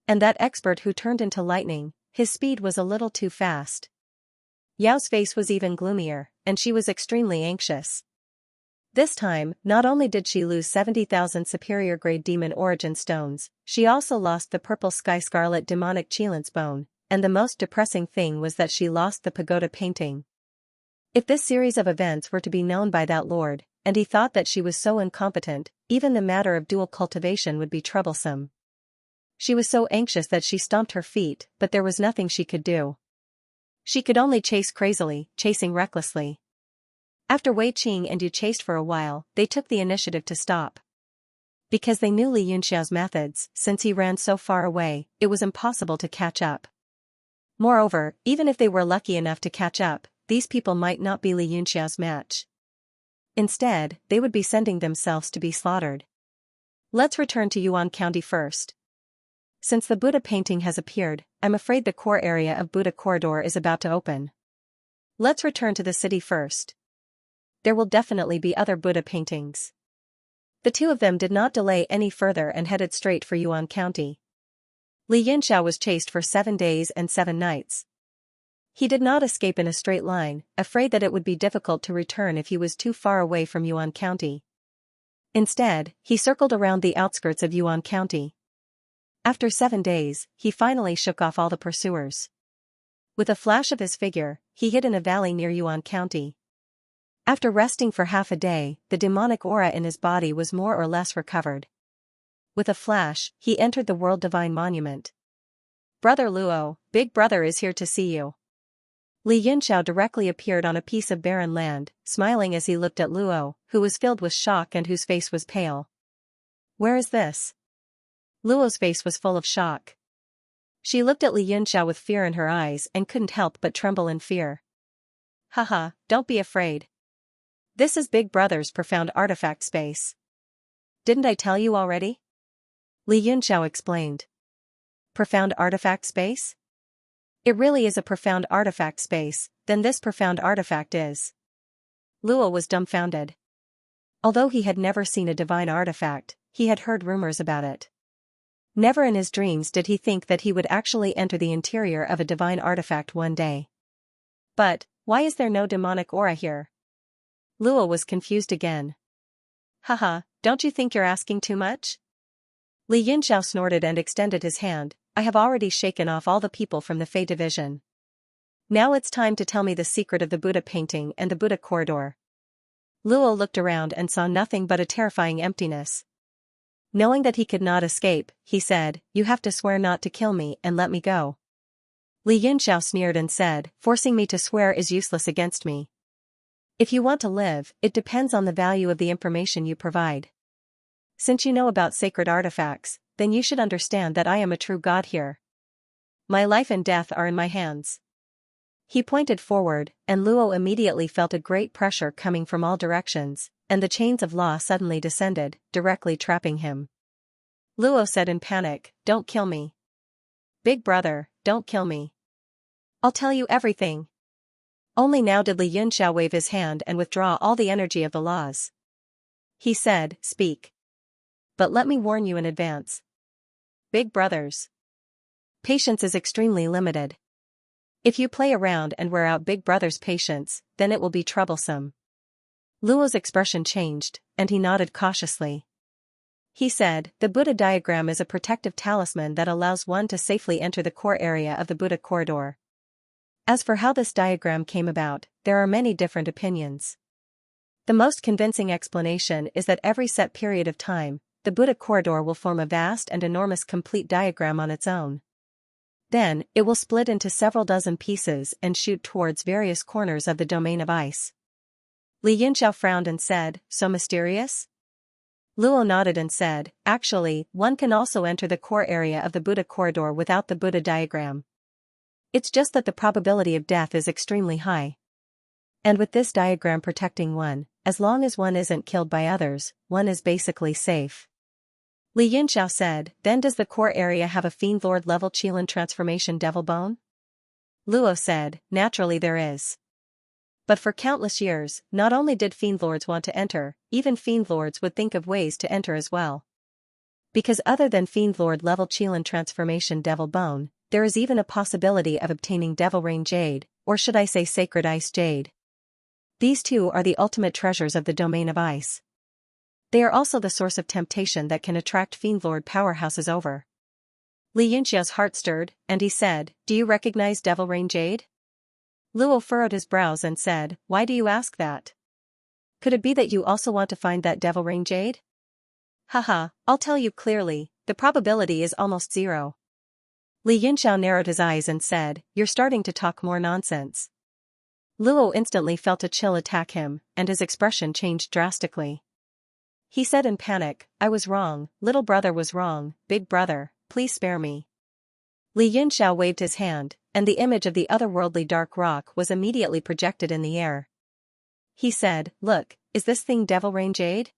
And that expert who turned into lightning, his speed was a little too fast. Yao's face was even gloomier, and she was extremely anxious. This time, not only did she lose 70,000 superior-grade demon origin stones, she also lost the purple sky scarlet demonic Qilance bone, and the most depressing thing was that she lost the pagoda painting. If this series of events were to be known by that lord, and he thought that she was so incompetent, even the matter of dual cultivation would be troublesome. She was so anxious that she stomped her feet, but there was nothing she could do. She could only chase crazily, chasing recklessly. After Wei Qing and Yu chased for a while, they took the initiative to stop. Because they knew Li Yunxiao's methods, since he ran so far away, it was impossible to catch up. Moreover, even if they were lucky enough to catch up, these people might not be Li Yunxiao's match. Instead, they would be sending themselves to be slaughtered. Let's return to Yuan County first. Since the Buddha painting has appeared, I'm afraid the core area of Buddha Corridor is about to open. Let's return to the city first. There will definitely be other Buddha paintings. The two of them did not delay any further and headed straight for Yuan County. Li Yunxiao was chased for 7 days and 7 nights. He did not escape in a straight line, afraid that it would be difficult to return if he was too far away from Yuan County. Instead, he circled around the outskirts of Yuan County. After 7 days, he finally shook off all the pursuers. With a flash of his figure, he hid in a valley near Yuan County. After resting for half a day, the demonic aura in his body was more or less recovered. With a flash, he entered the World Divine Monument. Brother Luo, Big Brother is here to see you. Li Yunxiao directly appeared on a piece of barren land, smiling as he looked at Luo, who was filled with shock and whose face was pale. Where is this? Luo's face was full of shock. She looked at Li Yunxiao with fear in her eyes and couldn't help but tremble in fear. Haha, don't be afraid. This is Big Brother's profound artifact space. Didn't I tell you already? Li Yunxiao explained. Profound artifact space? It really is a profound artifact space, then this profound artifact is. Luo was dumbfounded. Although he had never seen a divine artifact, he had heard rumors about it. Never in his dreams did he think that he would actually enter the interior of a divine artifact one day. But, why is there no demonic aura here? Luo was confused again. Haha, don't you think you're asking too much? Li Yunxiao snorted and extended his hand. I have already shaken off all the people from the Fey division. Now it's time to tell me the secret of the Buddha painting and the Buddha corridor. Luo looked around and saw nothing but a terrifying emptiness. Knowing that he could not escape, he said, you have to swear not to kill me and let me go. Li Yunxiao sneered and said, forcing me to swear is useless against me. If you want to live, it depends on the value of the information you provide. Since you know about sacred artifacts, then you should understand that I am a true god here. My life and death are in my hands. He pointed forward, and Luo immediately felt a great pressure coming from all directions, and the chains of law suddenly descended, directly trapping him. Luo said in panic, don't kill me. Big Brother, don't kill me. I'll tell you everything. Only now did Li Yunxiao wave his hand and withdraw all the energy of the laws. He said, speak. But let me warn you in advance. Big Brothers. Patience is extremely limited. If you play around and wear out Big Brother's patience, then it will be troublesome. Luo's expression changed, and he nodded cautiously. He said, the Buddha diagram is a protective talisman that allows one to safely enter the core area of the Buddha corridor. As for how this diagram came about, there are many different opinions. The most convincing explanation is that every set period of time, the Buddha corridor will form a vast and enormous complete diagram on its own. Then, it will split into several dozen pieces and shoot towards various corners of the domain of ice. Li Yunxiao frowned and said, so mysterious? Luo nodded and said, actually, one can also enter the core area of the Buddha corridor without the Buddha diagram. It's just that the probability of death is extremely high. And with this diagram protecting one, as long as one isn't killed by others, one is basically safe. Li Yunxiao said, then does the core area have a Fiend Lord level Qilin transformation devil bone? Luo said, naturally there is. But for countless years, not only did Fiend Lords want to enter, even Fiend Lords would think of ways to enter as well. Because other than Fiend Lord level Qilin transformation Devil Bone, there is even a possibility of obtaining Devil Rain Jade, or should I say Sacred Ice Jade. These two are the ultimate treasures of the domain of ice. They are also the source of temptation that can attract Fiend Lord powerhouses over. Xianxia's heart stirred, and he said, "Do you recognize Devil Rain Jade?" Luo furrowed his brows and said, "Why do you ask that? Could it be that you also want to find that Devil Rain Jade?" "Haha, I'll tell you clearly, the probability is almost zero." Xianxia narrowed his eyes and said, "You're starting to talk more nonsense." Luo instantly felt a chill attack him, and his expression changed drastically. He said in panic, "I was wrong, little brother was wrong, big brother, please spare me." Xianxia waved his hand, and the image of the otherworldly dark rock was immediately projected in the air. He said, "Look, is this thing Devil Rain Jade?"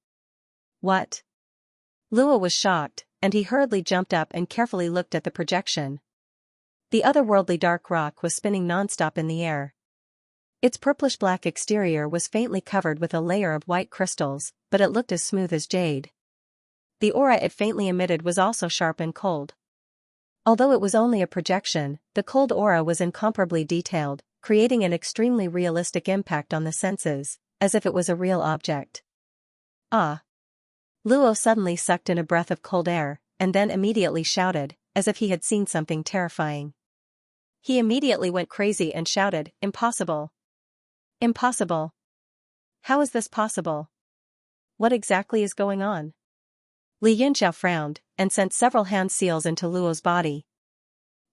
"What?" Luo was shocked, and he hurriedly jumped up and carefully looked at the projection. The otherworldly dark rock was spinning nonstop in the air. Its purplish-black exterior was faintly covered with a layer of white crystals, but it looked as smooth as jade. The aura it faintly emitted was also sharp and cold. Although it was only a projection, the cold aura was incomparably detailed, creating an extremely realistic impact on the senses, as if it was a real object. "Ah!" Luo suddenly sucked in a breath of cold air, and then immediately shouted, as if he had seen something terrifying. He immediately went crazy and shouted, "Impossible! Impossible! How is this possible? What exactly is going on?" Xianxia frowned, and sent several hand seals into Luo's body.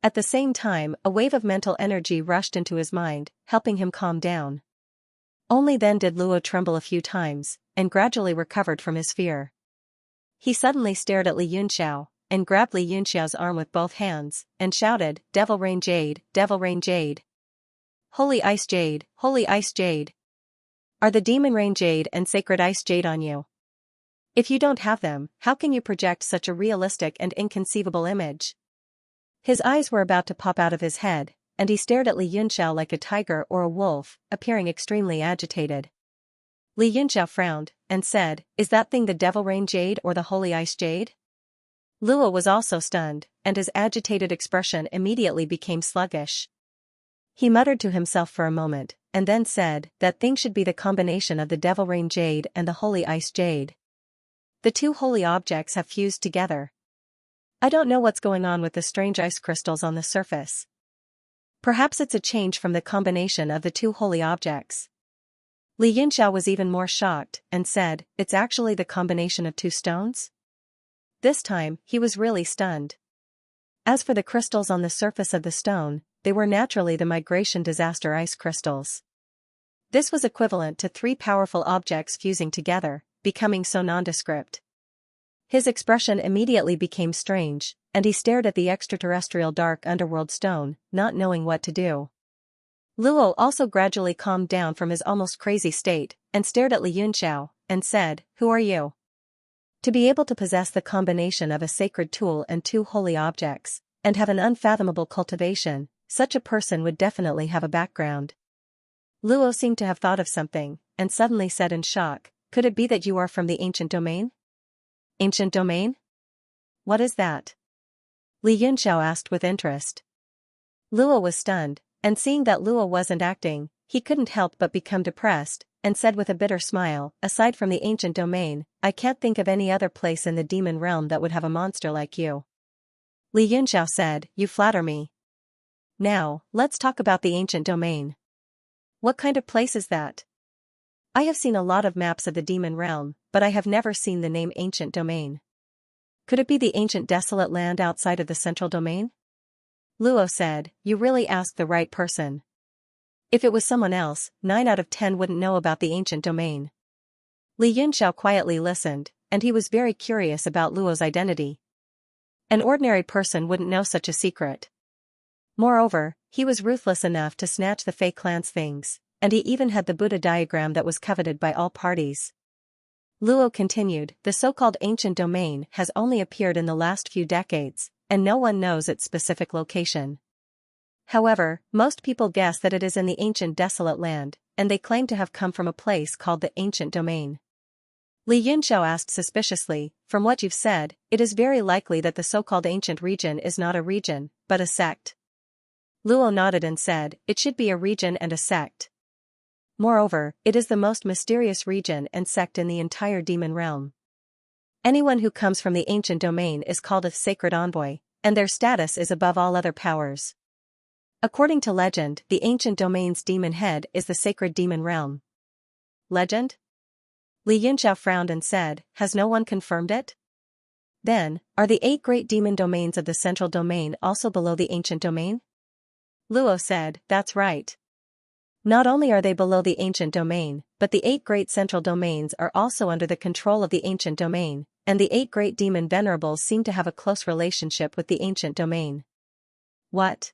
At the same time, a wave of mental energy rushed into his mind, helping him calm down. Only then did Luo tremble a few times, and gradually recovered from his fear. He suddenly stared at Xianxia, and grabbed Xianxia's arm with both hands, and shouted, "Devil Rain Jade, Devil Rain Jade! Holy Ice Jade, Holy Ice Jade! Are the Demon Rain Jade and Sacred Ice Jade on you? If you don't have them, how can you project such a realistic and inconceivable image?" His eyes were about to pop out of his head, and he stared at Xianxia like a tiger or a wolf, appearing extremely agitated. Xianxia frowned, and said, "Is that thing the Devil Rain Jade or the Holy Ice Jade?" Luo was also stunned, and his agitated expression immediately became sluggish. He muttered to himself for a moment, and then said, "That thing should be the combination of the Devil Rain Jade and the Holy Ice Jade. The two holy objects have fused together. I don't know what's going on with the strange ice crystals on the surface. Perhaps it's a change from the combination of the two holy objects." Xianxia was even more shocked, and said, "It's actually the combination of two stones?" This time, he was really stunned. As for the crystals on the surface of the stone, they were naturally the migration disaster ice crystals. This was equivalent to three powerful objects fusing together, becoming so nondescript. His expression immediately became strange, and he stared at the extraterrestrial dark underworld stone, not knowing what to do. Luo also gradually calmed down from his almost crazy state, and stared at Xianxia, and said, "Who are you? To be able to possess the combination of a sacred tool and two holy objects, and have an unfathomable cultivation, such a person would definitely have a background." Luo seemed to have thought of something, and suddenly said in shock, "Could it be that you are from the ancient domain?" "Ancient domain? What is that?" Xianxia asked with interest. Luo was stunned, and seeing that Luo wasn't acting, he couldn't help but become depressed, and said with a bitter smile, "Aside from the ancient domain, I can't think of any other place in the demon realm that would have a monster like you." Xianxia said, "You flatter me. Now, let's talk about the ancient domain. What kind of place is that? I have seen a lot of maps of the demon realm, but I have never seen the name ancient domain. Could it be the ancient desolate land outside of the central domain?" Luo said, "You really asked the right person. If it was someone else, 9 out of 10 wouldn't know about the ancient domain." Xianxia quietly listened, and he was very curious about Luo's identity. An ordinary person wouldn't know such a secret. Moreover, he was ruthless enough to snatch the Fey clan's things, and he even had the Buddha diagram that was coveted by all parties. Luo continued, "The so-called ancient domain has only appeared in the last few decades, and no one knows its specific location. However, most people guess that it is in the ancient desolate land, and they claim to have come from a place called the ancient domain." Li Yunxiao asked suspiciously, from what you've said, it is very likely that the so-called ancient region is not a region, but a sect. Luo nodded and said, it should be a region and a sect. Moreover, it is the most mysterious region and sect in the entire demon realm. Anyone who comes from the ancient domain is called a sacred envoy, and their status is above all other powers. According to legend, the ancient domain's demon head is the sacred demon realm. Legend? Li Yunxiao frowned and said, has no one confirmed it? Then, are the 8 great demon domains of the central domain also below the ancient domain? Luo said, that's right. Not only are they below the ancient domain, but the 8 great central domains are also under the control of the ancient domain, and the 8 great demon venerables seem to have a close relationship with the ancient domain. What?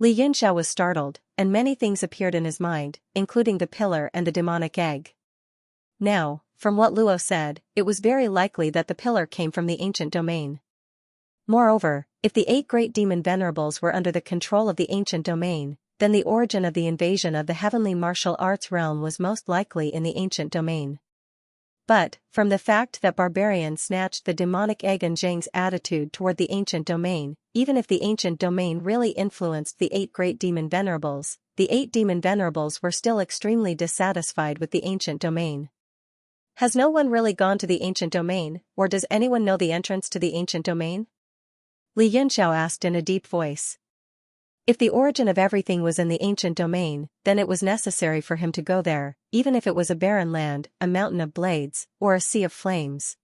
Li Yunxiao was startled, and many things appeared in his mind, including the pillar and the demonic egg. Now, from what Luo said, it was very likely that the pillar came from the ancient domain. Moreover, if the 8 great demon venerables were under the control of the ancient domain, then the origin of the invasion of the heavenly martial arts realm was most likely in the ancient domain. But, from the fact that barbarians snatched the demonic egg and Zhang's attitude toward the ancient domain, even if the ancient domain really influenced the 8 great demon venerables, the 8 demon venerables were still extremely dissatisfied with the ancient domain. Has no one really gone to the ancient domain, or does anyone know the entrance to the ancient domain? Li Yunxiao asked in a deep voice. If the origin of everything was in the ancient domain, then it was necessary for him to go there, even if it was a barren land, a mountain of blades, or a sea of flames.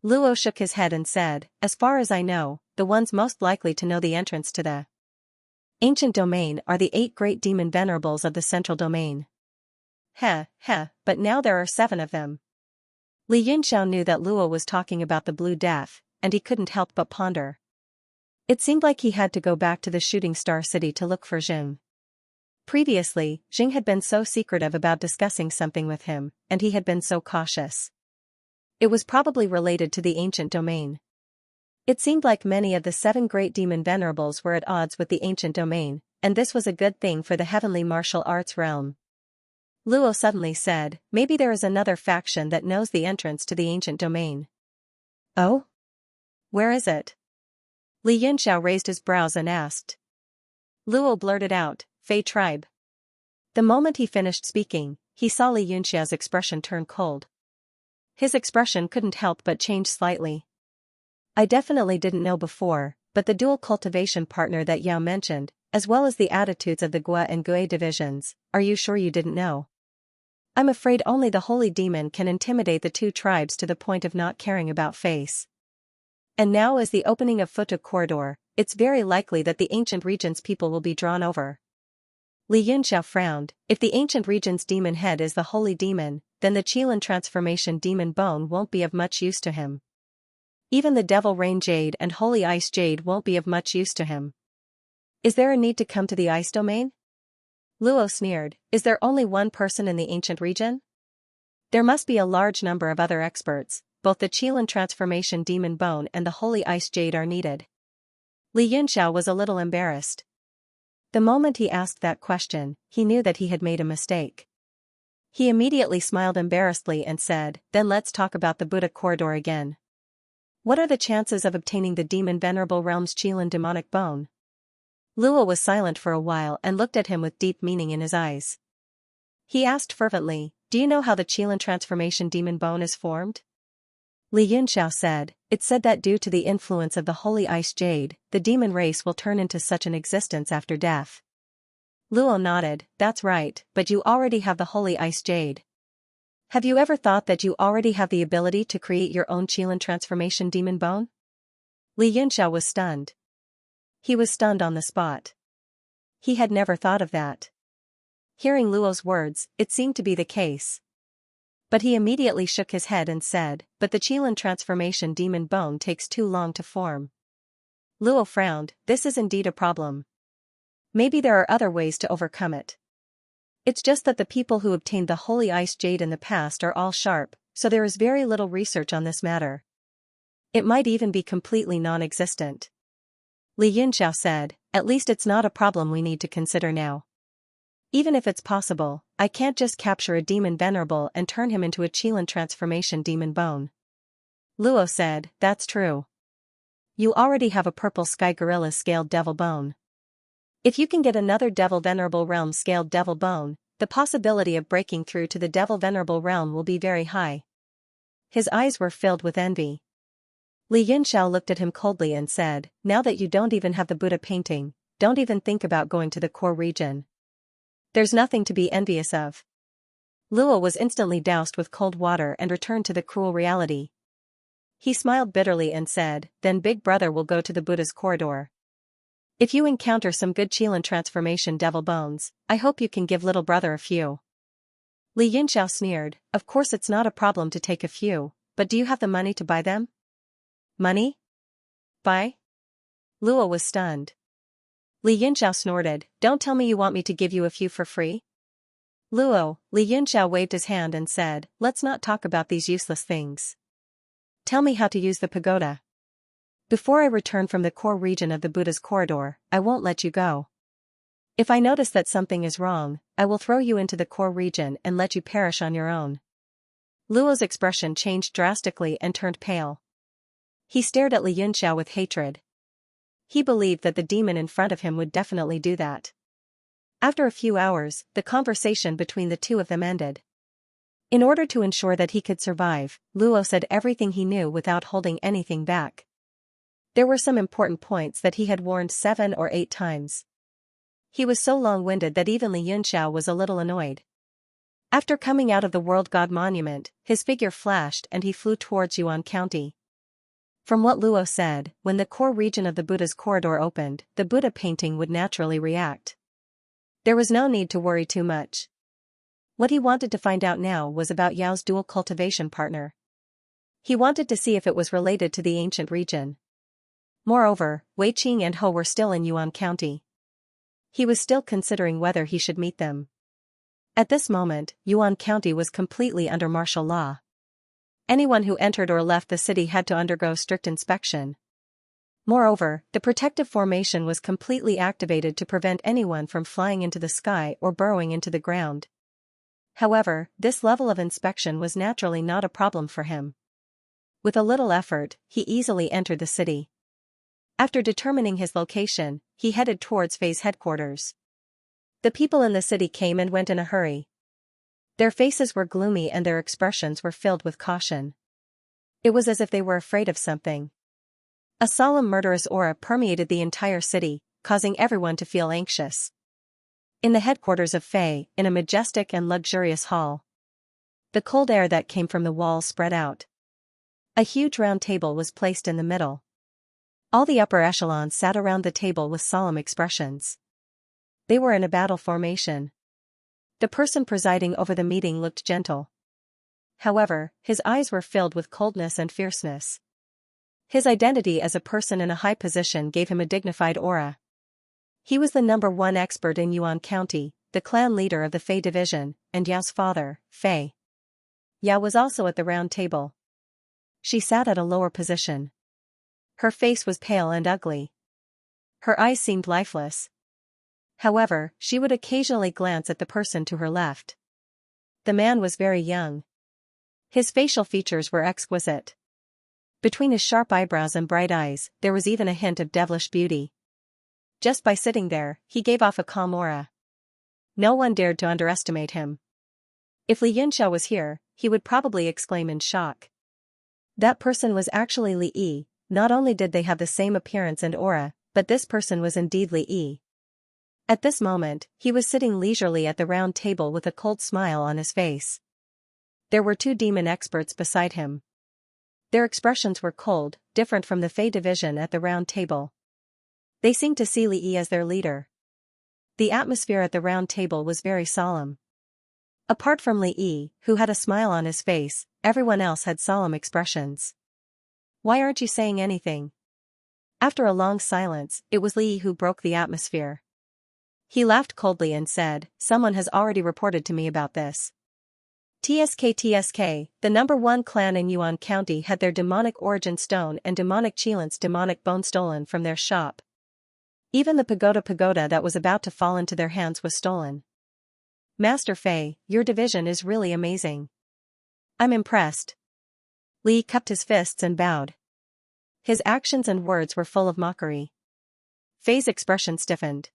Luo shook his head and said, as far as I know, the ones most likely to know the entrance to the ancient domain are the 8 great demon venerables of the central domain. But now there are 7 of them. Li Yunxiao knew that Luo was talking about the Blue Death, and he couldn't help but ponder. It seemed like he had to go back to the Shooting Star City to look for Jing. Previously, Jing had been so secretive about discussing something with him, and he had been so cautious. It was probably related to the ancient domain. It seemed like many of the 7 great demon venerables were at odds with the ancient domain, and this was a good thing for the heavenly martial arts realm. Luo suddenly said, maybe there is another faction that knows the entrance to the ancient domain. Oh? Where is it? Li Yunxiao raised his brows and asked. Luo blurted out, Fei tribe. The moment he finished speaking, he saw Li Yunxiao's expression turn cold. His expression couldn't help but change slightly. I definitely didn't know before, but the dual cultivation partner that Yao mentioned, as well as the attitudes of the Gua and Gui divisions, are you sure you didn't know? I'm afraid only the holy demon can intimidate the 2 tribes to the point of not caring about face. And now as the opening of Futu corridor, it's very likely that the ancient region's people will be drawn over. Li Yunxiao frowned. If the ancient region's demon head is the holy demon, then the Qilin transformation demon bone won't be of much use to him. Even the Devil Rain Jade and Holy Ice Jade won't be of much use to him. Is there a need to come to the ice domain? Luo sneered, is there only one person in the ancient region? There must be a large number of other experts, both the Qilin transformation demon bone and the Holy Ice Jade are needed. Li Yunxiao was a little embarrassed. The moment he asked that question, he knew that he had made a mistake. He immediately smiled embarrassedly and said, then let's talk about the Buddha corridor again. What are the chances of obtaining the demon venerable realm's Qilin demonic bone? Luo was silent for a while and looked at him with deep meaning in his eyes. He asked fervently, do you know how the Qilin transformation demon bone is formed? Li Yunxiao said, it's said that due to the influence of the Holy Ice Jade, the demon race will turn into such an existence after death. Luo nodded, that's right, but you already have the Holy Ice Jade. Have you ever thought that you already have the ability to create your own Qilin transformation demon bone? Li Yunxiao was stunned. He was stunned on the spot. He had never thought of that. Hearing Luo's words, it seemed to be the case. But he immediately shook his head and said, but the Qilin transformation demon bone takes too long to form. Luo frowned, this is indeed a problem. Maybe there are other ways to overcome it. It's just that the people who obtained the Holy Ice Jade in the past are all sharp, so there is very little research on this matter. It might even be completely non-existent. Li Yunxiao said, at least it's not a problem we need to consider now. Even if it's possible, I can't just capture a demon venerable and turn him into a Qilin transformation demon bone. Luo said, that's true. You already have a purple sky gorilla scaled devil bone. If you can get another devil venerable realm scaled devil bone, the possibility of breaking through to the devil venerable realm will be very high. His eyes were filled with envy. Li Yunxiao looked at him coldly and said, now that you don't even have the Buddha painting, don't even think about going to the core region. There's nothing to be envious of. Luo was instantly doused with cold water and returned to the cruel reality. He smiled bitterly and said, then Big Brother will go to the Buddha's corridor. If you encounter some good Qilin transformation devil bones, I hope you can give little brother a few. Li Yunxiao sneered, of course it's not a problem to take a few, but do you have the money to buy them? Money? Buy? Luo was stunned. Li Yunxiao snorted, don't tell me you want me to give you a few for free? Luo, Li Yunxiao waved his hand and said, let's not talk about these useless things. Tell me how to use the pagoda. Before I return from the core region of the Buddha's corridor, I won't let you go. If I notice that something is wrong, I will throw you into the core region and let you perish on your own. Luo's expression changed drastically and turned pale. He stared at Li Yunxiao with hatred. He believed that the demon in front of him would definitely do that. After a few hours, the conversation between the two of them ended. In order to ensure that he could survive, Luo said everything he knew without holding anything back. There were some important points that he had warned 7 or 8 times. He was so long-winded that even Li Yunxiao was a little annoyed. After coming out of the World God Monument, his figure flashed and he flew towards Yuan County. From what Luo said, when the core region of the Buddha's corridor opened, the Buddha painting would naturally react. There was no need to worry too much. What he wanted to find out now was about Yao's dual cultivation partner. He wanted to see if it was related to the ancient region. Moreover, Wei Qing and Ho were still in Yuan County. He was still considering whether he should meet them. At this moment, Yuan County was completely under martial law. Anyone who entered or left the city had to undergo strict inspection. Moreover, the protective formation was completely activated to prevent anyone from flying into the sky or burrowing into the ground. However, this level of inspection was naturally not a problem for him. With a little effort, he easily entered the city. After determining his location, he headed towards Fei's headquarters. The people in the city came and went in a hurry. Their faces were gloomy and their expressions were filled with caution. It was as if they were afraid of something. A solemn murderous aura permeated the entire city, causing everyone to feel anxious. In the headquarters of Fei, in a majestic and luxurious hall, the cold air that came from the walls spread out. A huge round table was placed in the middle. All the upper echelons sat around the table with solemn expressions. They were in a battle formation. The person presiding over the meeting looked gentle. However, his eyes were filled with coldness and fierceness. His identity as a person in a high position gave him a dignified aura. He was the #1 expert in Yuan County, the clan leader of the Fei division, and Yao's father, Fei. Yao was also at the round table. She sat at a lower position. Her face was pale and ugly. Her eyes seemed lifeless. However, she would occasionally glance at the person to her left. The man was very young. His facial features were exquisite. Between his sharp eyebrows and bright eyes, there was even a hint of devilish beauty. Just by sitting there, he gave off a calm aura. No one dared to underestimate him. If Li Yunxiao was here, he would probably exclaim in shock. That person was actually Li Yi. Not only did they have the same appearance and aura, but this person was indeed Li Yi. At this moment, he was sitting leisurely at the round table with a cold smile on his face. There were 2 demon experts beside him. Their expressions were cold, different from the Fei division at the round table. They seemed to see Li Yi as their leader. The atmosphere at the round table was very solemn. Apart from Li Yi, who had a smile on his face, everyone else had solemn expressions. Why aren't you saying anything? After a long silence, it was Li Yi who broke the atmosphere. He laughed coldly and said, someone has already reported to me about this. TSK, the #1 clan in Yuan County had their demonic origin stone and demonic Qilin's demonic bone stolen from their shop. Even the pagoda that was about to fall into their hands was stolen. Master Fei, your division is really amazing. I'm impressed. Li cupped his fists and bowed. His actions and words were full of mockery. Fei's expression stiffened.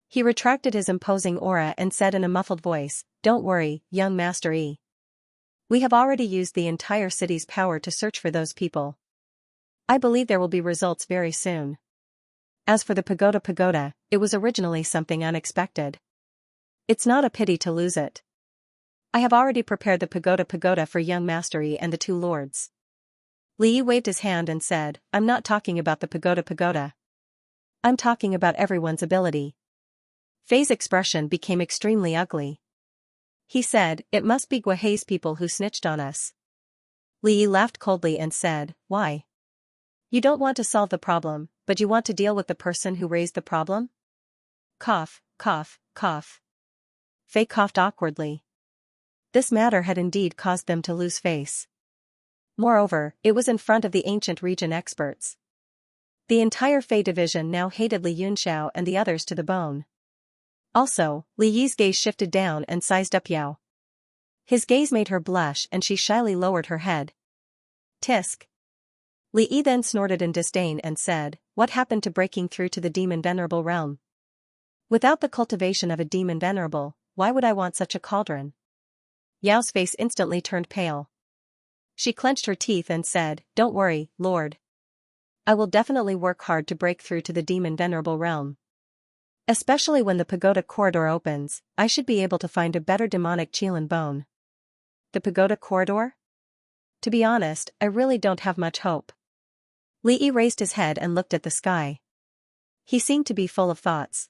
He retracted his imposing aura and said in a muffled voice, "Don't worry, young Master Yi. We have already used the entire city's power to search for those people. I believe there will be results very soon." As for the pagoda, it was originally something unexpected. It's not a pity to lose it. I have already prepared the pagoda for young Master Yi and the two lords. Li waved his hand and said, "I'm not talking about the pagoda. I'm talking about everyone's ability." Fei's expression became extremely ugly. He said, "It must be Guohei's people who snitched on us." Li laughed coldly and said, "Why? You don't want to solve the problem, but you want to deal with the person who raised the problem?" Cough, cough, cough. Fei coughed awkwardly. This matter had indeed caused them to lose face. Moreover, it was in front of the ancient region experts. The entire Fei division now hated Li Yunxiao and the others to the bone. Also, Li Yi's gaze shifted down and sized up Yao. His gaze made her blush and she shyly lowered her head. Tisk. Li Yi then snorted in disdain and said, "What happened to breaking through to the demon venerable realm? Without the cultivation of a demon venerable, why would I want such a cauldron?" Yao's face instantly turned pale. She clenched her teeth and said, "Don't worry, Lord. I will definitely work hard to break through to the demon venerable realm. Especially when the pagoda corridor opens, I should be able to find a better demonic Qilin bone." The pagoda corridor? To be honest, I really don't have much hope. Li Yi raised his head and looked at the sky. He seemed to be full of thoughts.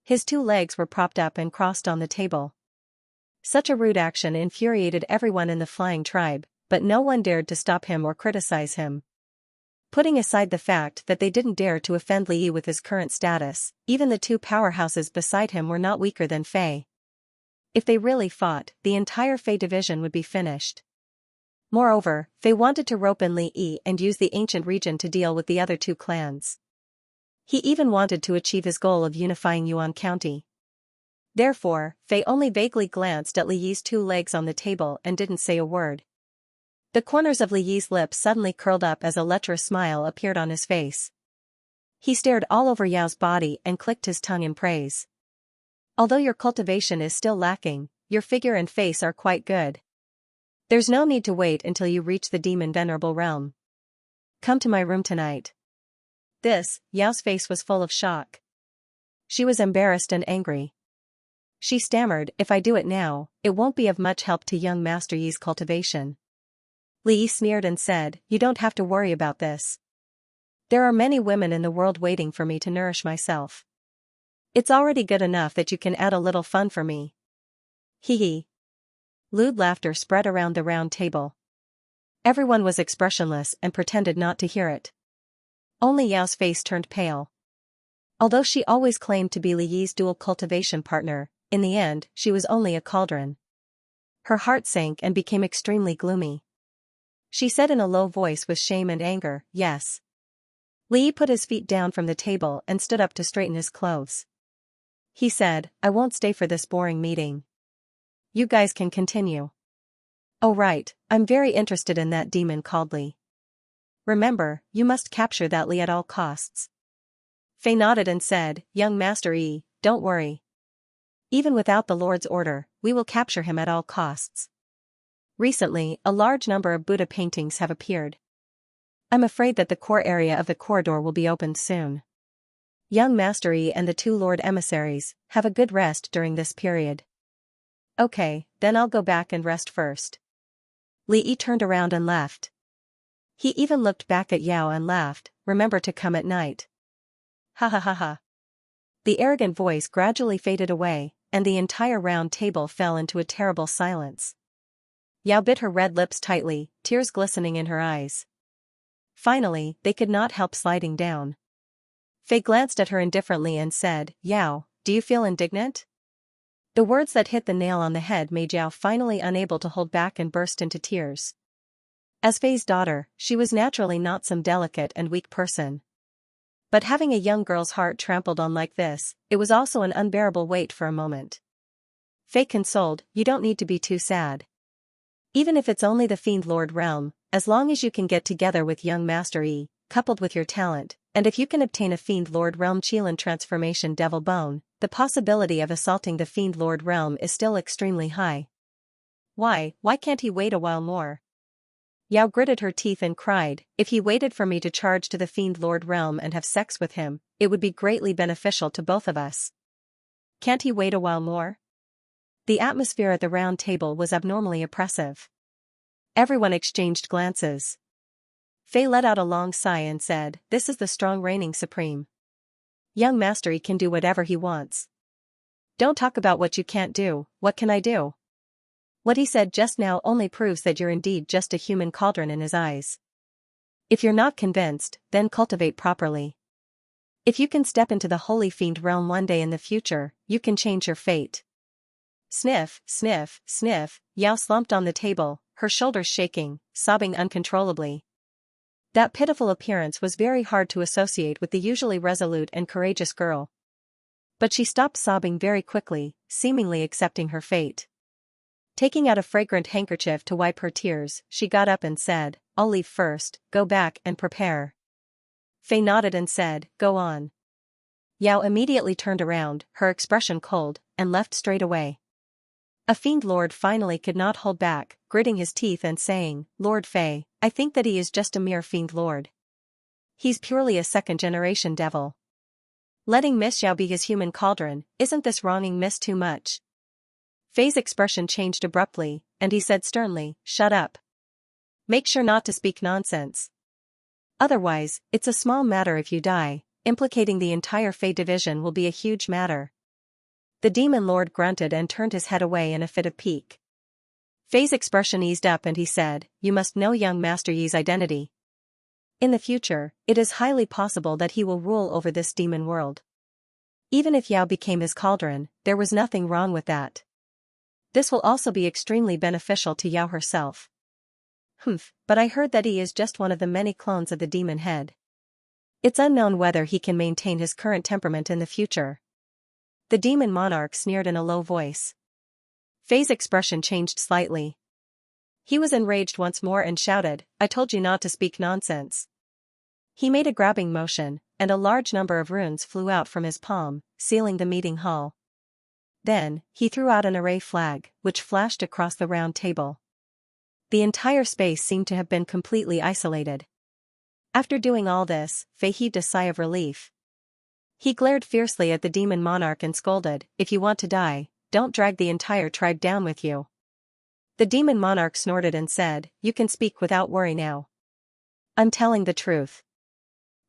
His two legs were propped up and crossed on the table. Such a rude action infuriated everyone in the flying tribe, but no one dared to stop him or criticize him. Putting aside the fact that they didn't dare to offend Li Yi with his current status, even the two powerhouses beside him were not weaker than Fei. If they really fought, the entire Fei division would be finished. Moreover, Fei wanted to rope in Li Yi and use the ancient region to deal with the other two clans. He even wanted to achieve his goal of unifying Yuan County. Therefore, Fei only vaguely glanced at Li Yi's two legs on the table and didn't say a word. The corners of Li Yi's lips suddenly curled up as a lecherous smile appeared on his face. He stared all over Yao's body and clicked his tongue in praise. "Although your cultivation is still lacking, your figure and face are quite good. There's no need to wait until you reach the demon venerable realm. Come to my room tonight." Yao's face was full of shock. She was embarrassed and angry. She stammered, "If I do it now, it won't be of much help to young Master Yi's cultivation." Li Yi sneered and said, "You don't have to worry about this. There are many women in the world waiting for me to nourish myself. It's already good enough that you can add a little fun for me." Hee hee. Lewd laughter spread around the round table. Everyone was expressionless and pretended not to hear it. Only Yao's face turned pale. Although she always claimed to be Li Yi's dual cultivation partner, in the end, she was only a cauldron. Her heart sank and became extremely gloomy. She said in a low voice with shame and anger, "Yes." Li Yi put his feet down from the table and stood up to straighten his clothes. He said, "I won't stay for this boring meeting. You guys can continue." "Oh right, I'm very interested in that demon called Li. Remember, you must capture that Li at all costs." Fei nodded and said, "Young Master Yi, don't worry. Even without the Lord's order, we will capture him at all costs. Recently, a large number of Buddha paintings have appeared. I'm afraid that the core area of the corridor will be opened soon. Young Master Yi and the two Lord emissaries have a good rest during this period." "Okay, then I'll go back and rest first." Li Yi turned around and left. He even looked back at Yao and laughed, "Remember to come at night." Ha ha ha ha. The arrogant voice gradually faded away, and the entire round table fell into a terrible silence. Yao bit her red lips tightly, tears glistening in her eyes. Finally, they could not help sliding down. Fei glanced at her indifferently and said, "Yao, do you feel indignant?" The words that hit the nail on the head made Yao finally unable to hold back and burst into tears. As Fei's daughter, she was naturally not some delicate and weak person. But having a young girl's heart trampled on like this, it was also an unbearable weight for a moment. Faye consoled, you don't need to be too sad. Even if it's only the Fiend Lord realm, as long as you can get together with young Master Yi, coupled with your talent, and if you can obtain a Fiend Lord realm Qilin transformation devil bone, the possibility of assaulting the Fiend Lord realm is still extremely high. Why can't he wait a while more? Yao gritted her teeth and cried, if he waited for me to charge to the Fiend Lord realm and have sex with him, it would be greatly beneficial to both of us. Can't he wait a while more? The atmosphere at the round table was abnormally oppressive. Everyone exchanged glances. Faye let out a long sigh and said, this is the strong reigning supreme. Young Master Yi can do whatever he wants. Don't talk about what you can't do, what can I do? What he said just now only proves that you're indeed just a human cauldron in his eyes. If you're not convinced, then cultivate properly. If you can step into the holy fiend realm one day in the future, you can change your fate. Sniff, sniff, sniff, Yao slumped on the table, her shoulders shaking, sobbing uncontrollably. That pitiful appearance was very hard to associate with the usually resolute and courageous girl. But she stopped sobbing very quickly, seemingly accepting her fate. Taking out a fragrant handkerchief to wipe her tears, she got up and said, I'll leave first, go back and prepare. Faye nodded and said, go on. Yao immediately turned around, her expression cold, and left straight away. A Fiend Lord finally could not hold back, gritting his teeth and saying, Lord Faye, I think that he is just a mere Fiend Lord. He's purely a second-generation devil. Letting Miss Yao be his human cauldron, isn't this wronging Miss too much? Faye's expression changed abruptly, and he said sternly, shut up. Make sure not to speak nonsense. Otherwise, it's a small matter if you die, implicating the entire Faye division will be a huge matter. The Demon Lord grunted and turned his head away in a fit of pique. Faye's expression eased up and he said, you must know young Master Yi's identity. In the future, it is highly possible that he will rule over this demon world. Even if Yao became his cauldron, there was nothing wrong with that. This will also be extremely beneficial to Yao herself. But I heard that he is just one of the many clones of the demon head. It's unknown whether he can maintain his current temperament in the future. The demon monarch sneered in a low voice. Faye's expression changed slightly. He was enraged once more and shouted, I told you not to speak nonsense. He made a grabbing motion, and a large number of runes flew out from his palm, sealing the meeting hall. Then, he threw out an array flag, which flashed across the round table. The entire space seemed to have been completely isolated. After doing all this, Faye heaved a sigh of relief. He glared fiercely at the demon monarch and scolded, if you want to die, don't drag the entire tribe down with you. The demon monarch snorted and said, you can speak without worry now. I'm telling the truth.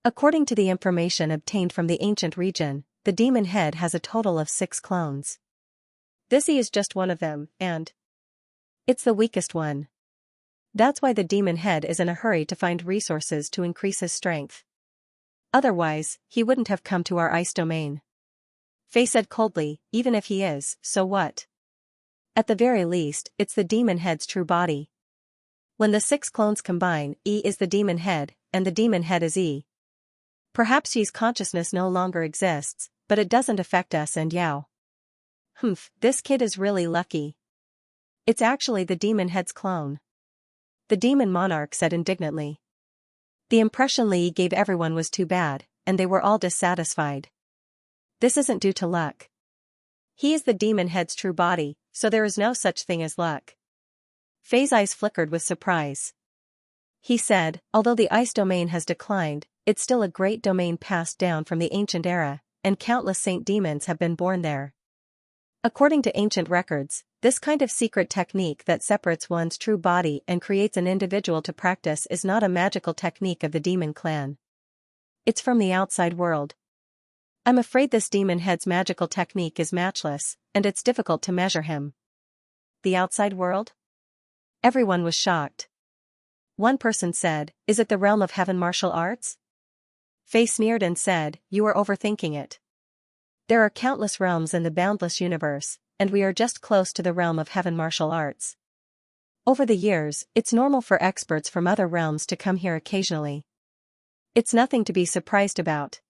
According to the information obtained from the ancient region, the demon head has a total of 6 clones. This is just one of them, and it's the weakest one. That's why the demon head is in a hurry to find resources to increase his strength. Otherwise, he wouldn't have come to our ice domain. Faye said coldly, even if he is, so what? At the very least, it's the demon head's true body. When the 6 clones combine, E is the demon head, and the demon head is E. Perhaps Yi's consciousness no longer exists, but it doesn't affect us and Yao. This kid is really lucky. It's actually the demon head's clone. The demon monarch said indignantly. The impression Li gave everyone was too bad, and they were all dissatisfied. This isn't due to luck. He is the demon head's true body, so there is no such thing as luck. Faye's eyes flickered with surprise. He said, although the ice domain has declined, it's still a great domain passed down from the ancient era, and countless saint demons have been born there. According to ancient records, this kind of secret technique that separates one's true body and creates an individual to practice is not a magical technique of the demon clan. It's from the outside world. I'm afraid this demon head's magical technique is matchless, and it's difficult to measure him. The outside world? Everyone was shocked. One person said, is it the realm of heaven martial arts? Faye sneered and said, you are overthinking it. There are countless realms in the boundless universe, and we are just close to the realm of heaven martial arts. Over the years, it's normal for experts from other realms to come here occasionally. It's nothing to be surprised about.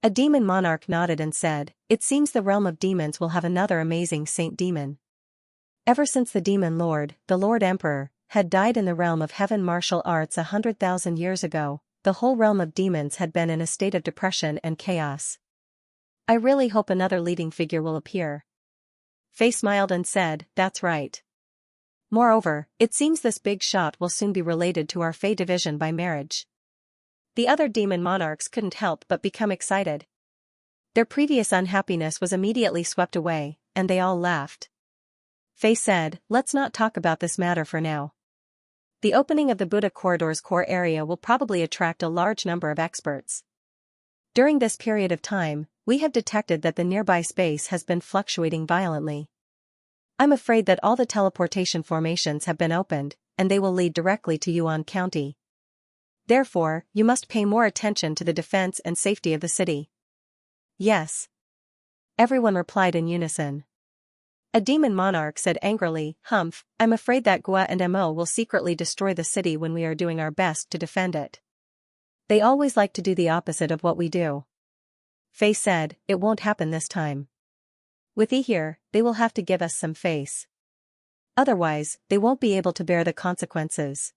A demon monarch nodded and said, "It seems the realm of demons will have another amazing saint demon." Ever since the demon lord, the Lord Emperor, had died in the realm of heaven martial arts 100,000 years ago, the whole realm of demons had been in a state of depression and chaos. "I really hope another leading figure will appear." Faye smiled and said, "That's right. Moreover, it seems this big shot will soon be related to our Fae division by marriage." The other demon monarchs couldn't help but become excited. Their previous unhappiness was immediately swept away, and they all laughed. Faye said, "Let's not talk about this matter for now. The opening of the Buddha corridor's core area will probably attract a large number of experts. During this period of time, we have detected that the nearby space has been fluctuating violently. I'm afraid that all the teleportation formations have been opened, and they will lead directly to Yuan County. Therefore, you must pay more attention to the defense and safety of the city." "Yes." Everyone replied in unison. A demon monarch said angrily, "Humph, I'm afraid that Gua and Mo will secretly destroy the city when we are doing our best to defend it. They always like to do the opposite of what we do." Faye said, "It won't happen this time. With E here, they will have to give us some face. Otherwise, they won't be able to bear the consequences."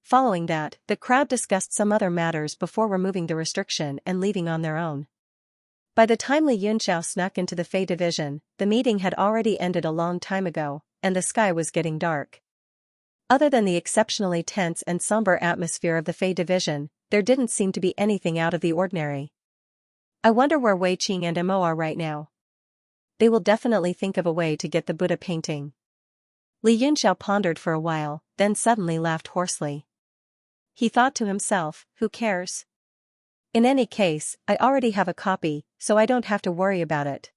Following that, the crowd discussed some other matters before removing the restriction and leaving on their own. By the time Li Yunxiao snuck into the Fae division, the meeting had already ended a long time ago, and the sky was getting dark. Other than the exceptionally tense and somber atmosphere of the Fae division, there didn't seem to be anything out of the ordinary. "I wonder where Wei Qing and Mo are right now. They will definitely think of a way to get the Buddha painting." Li Yunxiao pondered for a while, then suddenly laughed hoarsely. He thought to himself, "Who cares? In any case, I already have a copy, so I don't have to worry about it.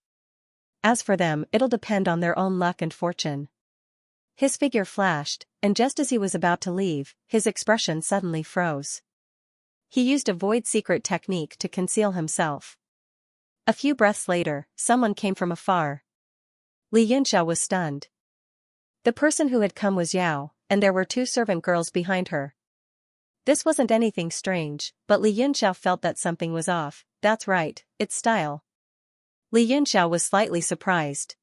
As for them, it'll depend on their own luck and fortune." His figure flashed, and just as he was about to leave, his expression suddenly froze. He used a void secret technique to conceal himself. A few breaths later, someone came from afar. Li Yunxiao was stunned. The person who had come was Yao, and there were two servant girls behind her. This wasn't anything strange, but Li Yunxiao felt that something was off. "That's right, it's style." Li Yunxiao was slightly surprised.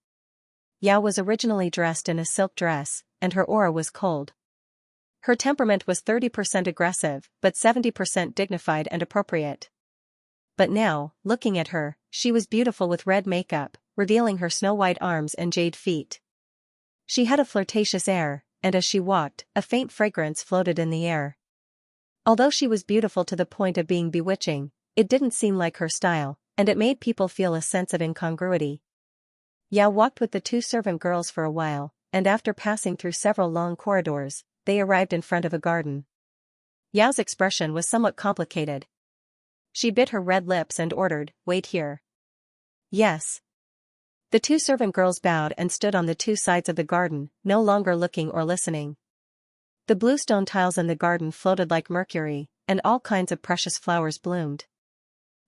Yao was originally dressed in a silk dress, and her aura was cold. Her temperament was 30% aggressive, but 70% dignified and appropriate. But now, looking at her, she was beautiful with red makeup, revealing her snow-white arms and jade feet. She had a flirtatious air, and as she walked, a faint fragrance floated in the air. Although she was beautiful to the point of being bewitching, it didn't seem like her style, and it made people feel a sense of incongruity. Yao walked with the two servant girls for a while, and after passing through several long corridors, they arrived in front of a garden. Yao's expression was somewhat complicated. She bit her red lips and ordered, "Wait here." "Yes." The two servant girls bowed and stood on the two sides of the garden, no longer looking or listening. The blue stone tiles in the garden floated like mercury, and all kinds of precious flowers bloomed.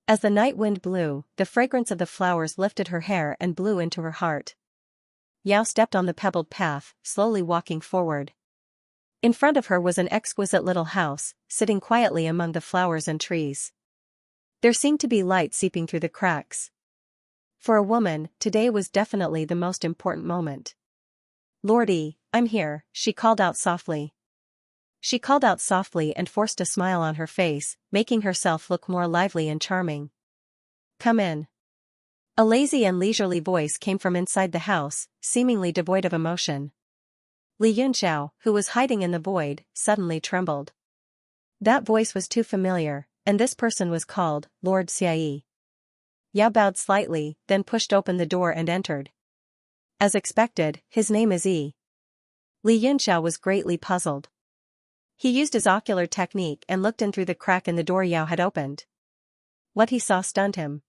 As the night wind blew, the fragrance of the flowers lifted her hair and blew into her heart. Yao stepped on the pebbled path, slowly walking forward. In front of her was an exquisite little house, sitting quietly among the flowers and trees. There seemed to be light seeping through the cracks. For a woman, today was definitely the most important moment. "Lordy, I'm here," she called out softly. She called out softly and forced a smile on her face, making herself look more lively and charming. "Come in." A lazy and leisurely voice came from inside the house, seemingly devoid of emotion. Li Yunxiao, who was hiding in the void, suddenly trembled. That voice was too familiar, and this person was called Lord Xiai. Yao bowed slightly, then pushed open the door and entered. As expected, his name is Yi. Li Yunxiao was greatly puzzled. He used his ocular technique and looked in through the crack in the door Yao had opened. What he saw stunned him.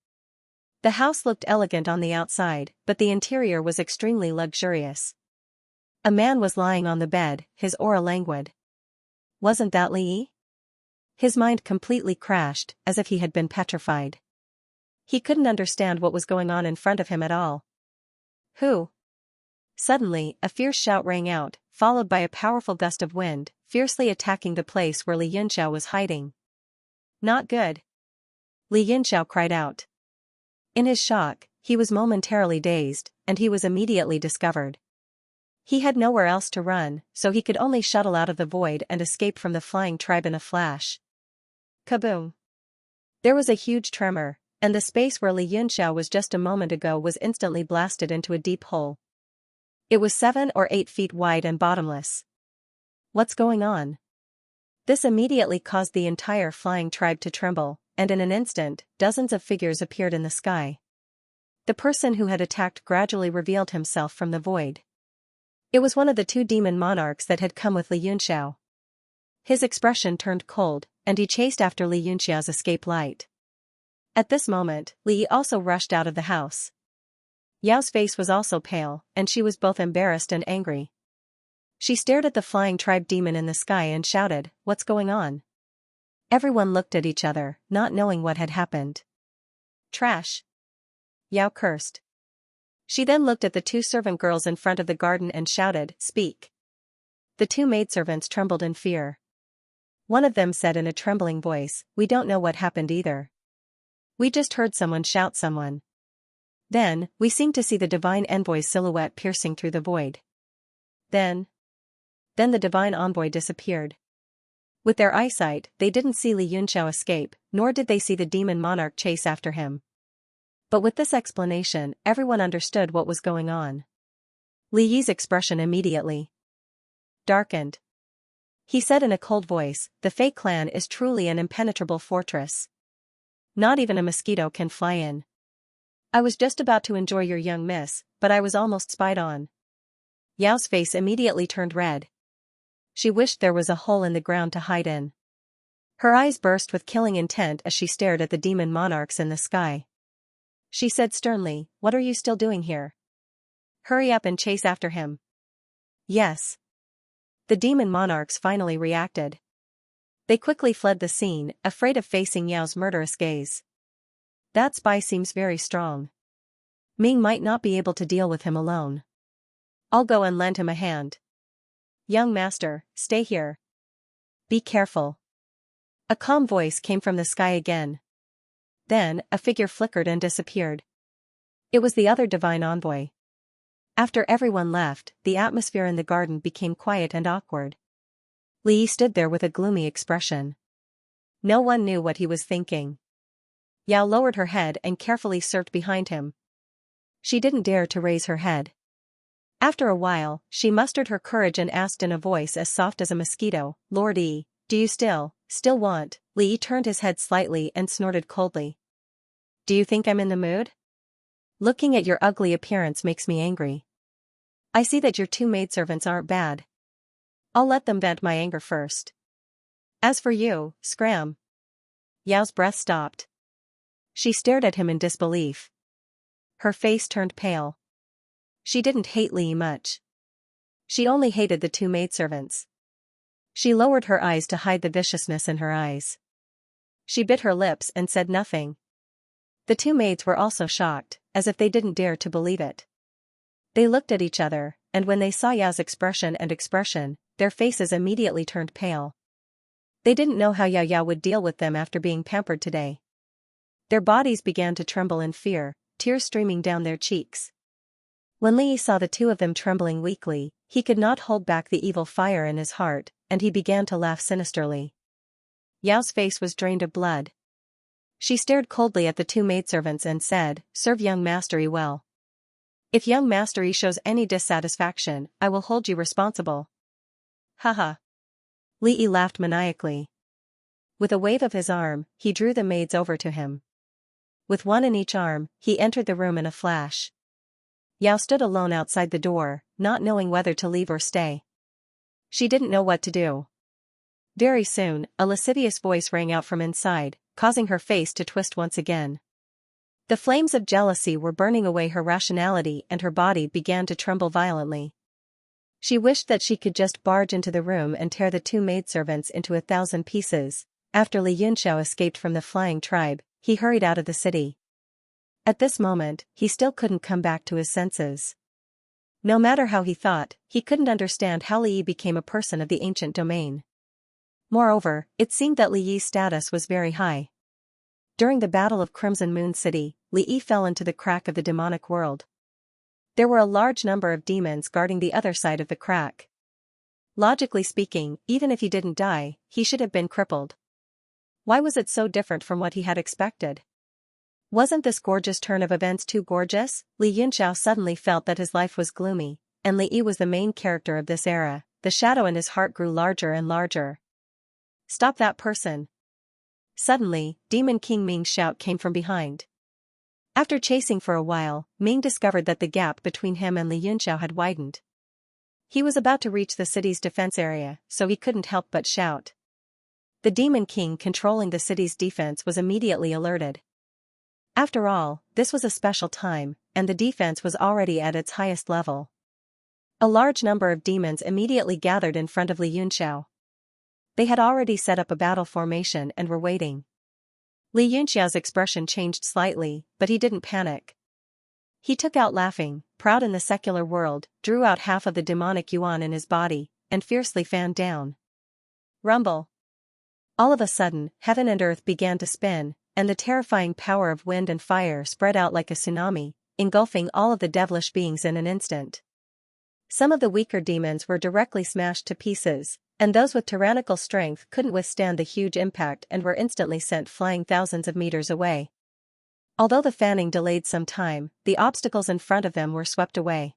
The house looked elegant on the outside, but the interior was extremely luxurious. A man was lying on the bed, his aura languid. Wasn't that Li? His mind completely crashed, as if he had been petrified. He couldn't understand what was going on in front of him at all. "Who?" Suddenly, a fierce shout rang out, followed by a powerful gust of wind, fiercely attacking the place where Li Yunxiao was hiding. "Not good." Li Yunxiao cried out. In his shock, he was momentarily dazed, and he was immediately discovered. He had nowhere else to run, so he could only shuttle out of the void and escape from the flying tribe in a flash. Kaboom! There was a huge tremor, and the space where Li Yunxiao was just a moment ago was instantly blasted into a deep hole. It was 7 or 8 feet wide and bottomless. What's going on? This immediately caused the entire flying tribe to tremble, and in an instant, dozens of figures appeared in the sky. The person who had attacked gradually revealed himself from the void. It was one of the 2 demon monarchs that had come with Li Yunxiao. His expression turned cold, and he chased after Li Yunxiao's escape light. At this moment, Li also rushed out of the house. Yao's face was also pale, and she was both embarrassed and angry. She stared at the flying tribe demon in the sky and shouted, "What's going on?" Everyone looked at each other, not knowing what had happened. Trash! Yao cursed. She then looked at the 2 servant girls in front of the garden and shouted, "Speak." The 2 maidservants trembled in fear. One of them said in a trembling voice, "We don't know what happened either. We just heard someone shout someone. Then, we seemed to see the divine envoy's silhouette piercing through the void. Then the divine envoy disappeared. With their eyesight, they didn't see Li Yunxiao escape, nor did they see the demon monarch chase after him. But with this explanation, everyone understood what was going on. Li Yi's expression immediately darkened. He said in a cold voice, "The Fei clan is truly an impenetrable fortress. Not even a mosquito can fly in. I was just about to enjoy your young miss, but I was almost spied on." Yao's face immediately turned red. She wished there was a hole in the ground to hide in. Her eyes burst with killing intent as she stared at the demon monarchs in the sky. She said sternly, "What are you still doing here? Hurry up and chase after him." Yes. The demon monarchs finally reacted. They quickly fled the scene, afraid of facing Yao's murderous gaze. That spy seems very strong. Ming might not be able to deal with him alone. I'll go and lend him a hand. Young master, stay here. Be careful. A calm voice came from the sky again. Then, a figure flickered and disappeared. It was the other divine envoy. After everyone left, the atmosphere in the garden became quiet and awkward. Li Yi stood there with a gloomy expression. No one knew what he was thinking. Yao lowered her head and carefully circled behind him. She didn't dare to raise her head. After a while, she mustered her courage and asked in a voice as soft as a mosquito, "Lord Yi, do you still want?" Li Yi turned his head slightly and snorted coldly. "Do you think I'm in the mood? Looking at your ugly appearance makes me angry. I see that your 2 maidservants aren't bad. I'll let them vent my anger first. As for you, scram." Yao's breath stopped. She stared at him in disbelief. Her face turned pale. She didn't hate Li Yi much. She only hated the 2 maidservants. She lowered her eyes to hide the viciousness in her eyes. She bit her lips and said nothing. The 2 maids were also shocked, as if they didn't dare to believe it. They looked at each other, and when they saw Yao's expression, their faces immediately turned pale. They didn't know how Yao would deal with them after being pampered today. Their bodies began to tremble in fear, tears streaming down their cheeks. When Li Yi saw the 2 of them trembling weakly, he could not hold back the evil fire in his heart, and he began to laugh sinisterly. Yao's face was drained of blood. She stared coldly at the 2 maidservants and said, "Serve young Master Yi well. If young Master Yi shows any dissatisfaction, I will hold you responsible." Haha. Li Yi laughed maniacally. With a wave of his arm, he drew the maids over to him. With one in each arm, he entered the room in a flash. Yao stood alone outside the door, not knowing whether to leave or stay. She didn't know what to do. Very soon, a lascivious voice rang out from inside, causing her face to twist once again. The flames of jealousy were burning away her rationality and her body began to tremble violently. She wished that she could just barge into the room and tear the 2 maidservants into 1,000 pieces. After Li Yunxiao escaped from the flying tribe, he hurried out of the city. At this moment, he still couldn't come back to his senses. No matter how he thought, he couldn't understand how Li Yi became a person of the ancient domain. Moreover, it seemed that Li Yi's status was very high. During the Battle of Crimson Moon City, Li Yi fell into the crack of the demonic world. There were a large number of demons guarding the other side of the crack. Logically speaking, even if he didn't die, he should have been crippled. Why was it so different from what he had expected? Wasn't this gorgeous turn of events too gorgeous? Li Yunxiao suddenly felt that his life was gloomy, and Li Yi was the main character of this era. The shadow in his heart grew larger and larger. Stop that person! Suddenly, Demon King Ming's shout came from behind. After chasing for a while, Ming discovered that the gap between him and Li Yunxiao had widened. He was about to reach the city's defense area, so he couldn't help but shout. The Demon King controlling the city's defense was immediately alerted. After all, this was a special time, and the defense was already at its highest level. A large number of demons immediately gathered in front of Li Yunxiao. They had already set up a battle formation and were waiting. Li Yunxiao's expression changed slightly, but he didn't panic. He took out laughing, proud in the secular world, drew out half of the demonic yuan in his body, and fiercely fanned down. Rumble! All of a sudden, heaven and earth began to spin, and the terrifying power of wind and fire spread out like a tsunami, engulfing all of the devilish beings in an instant. Some of the weaker demons were directly smashed to pieces, and those with tyrannical strength couldn't withstand the huge impact and were instantly sent flying thousands of meters away. Although the fanning delayed some time, the obstacles in front of them were swept away.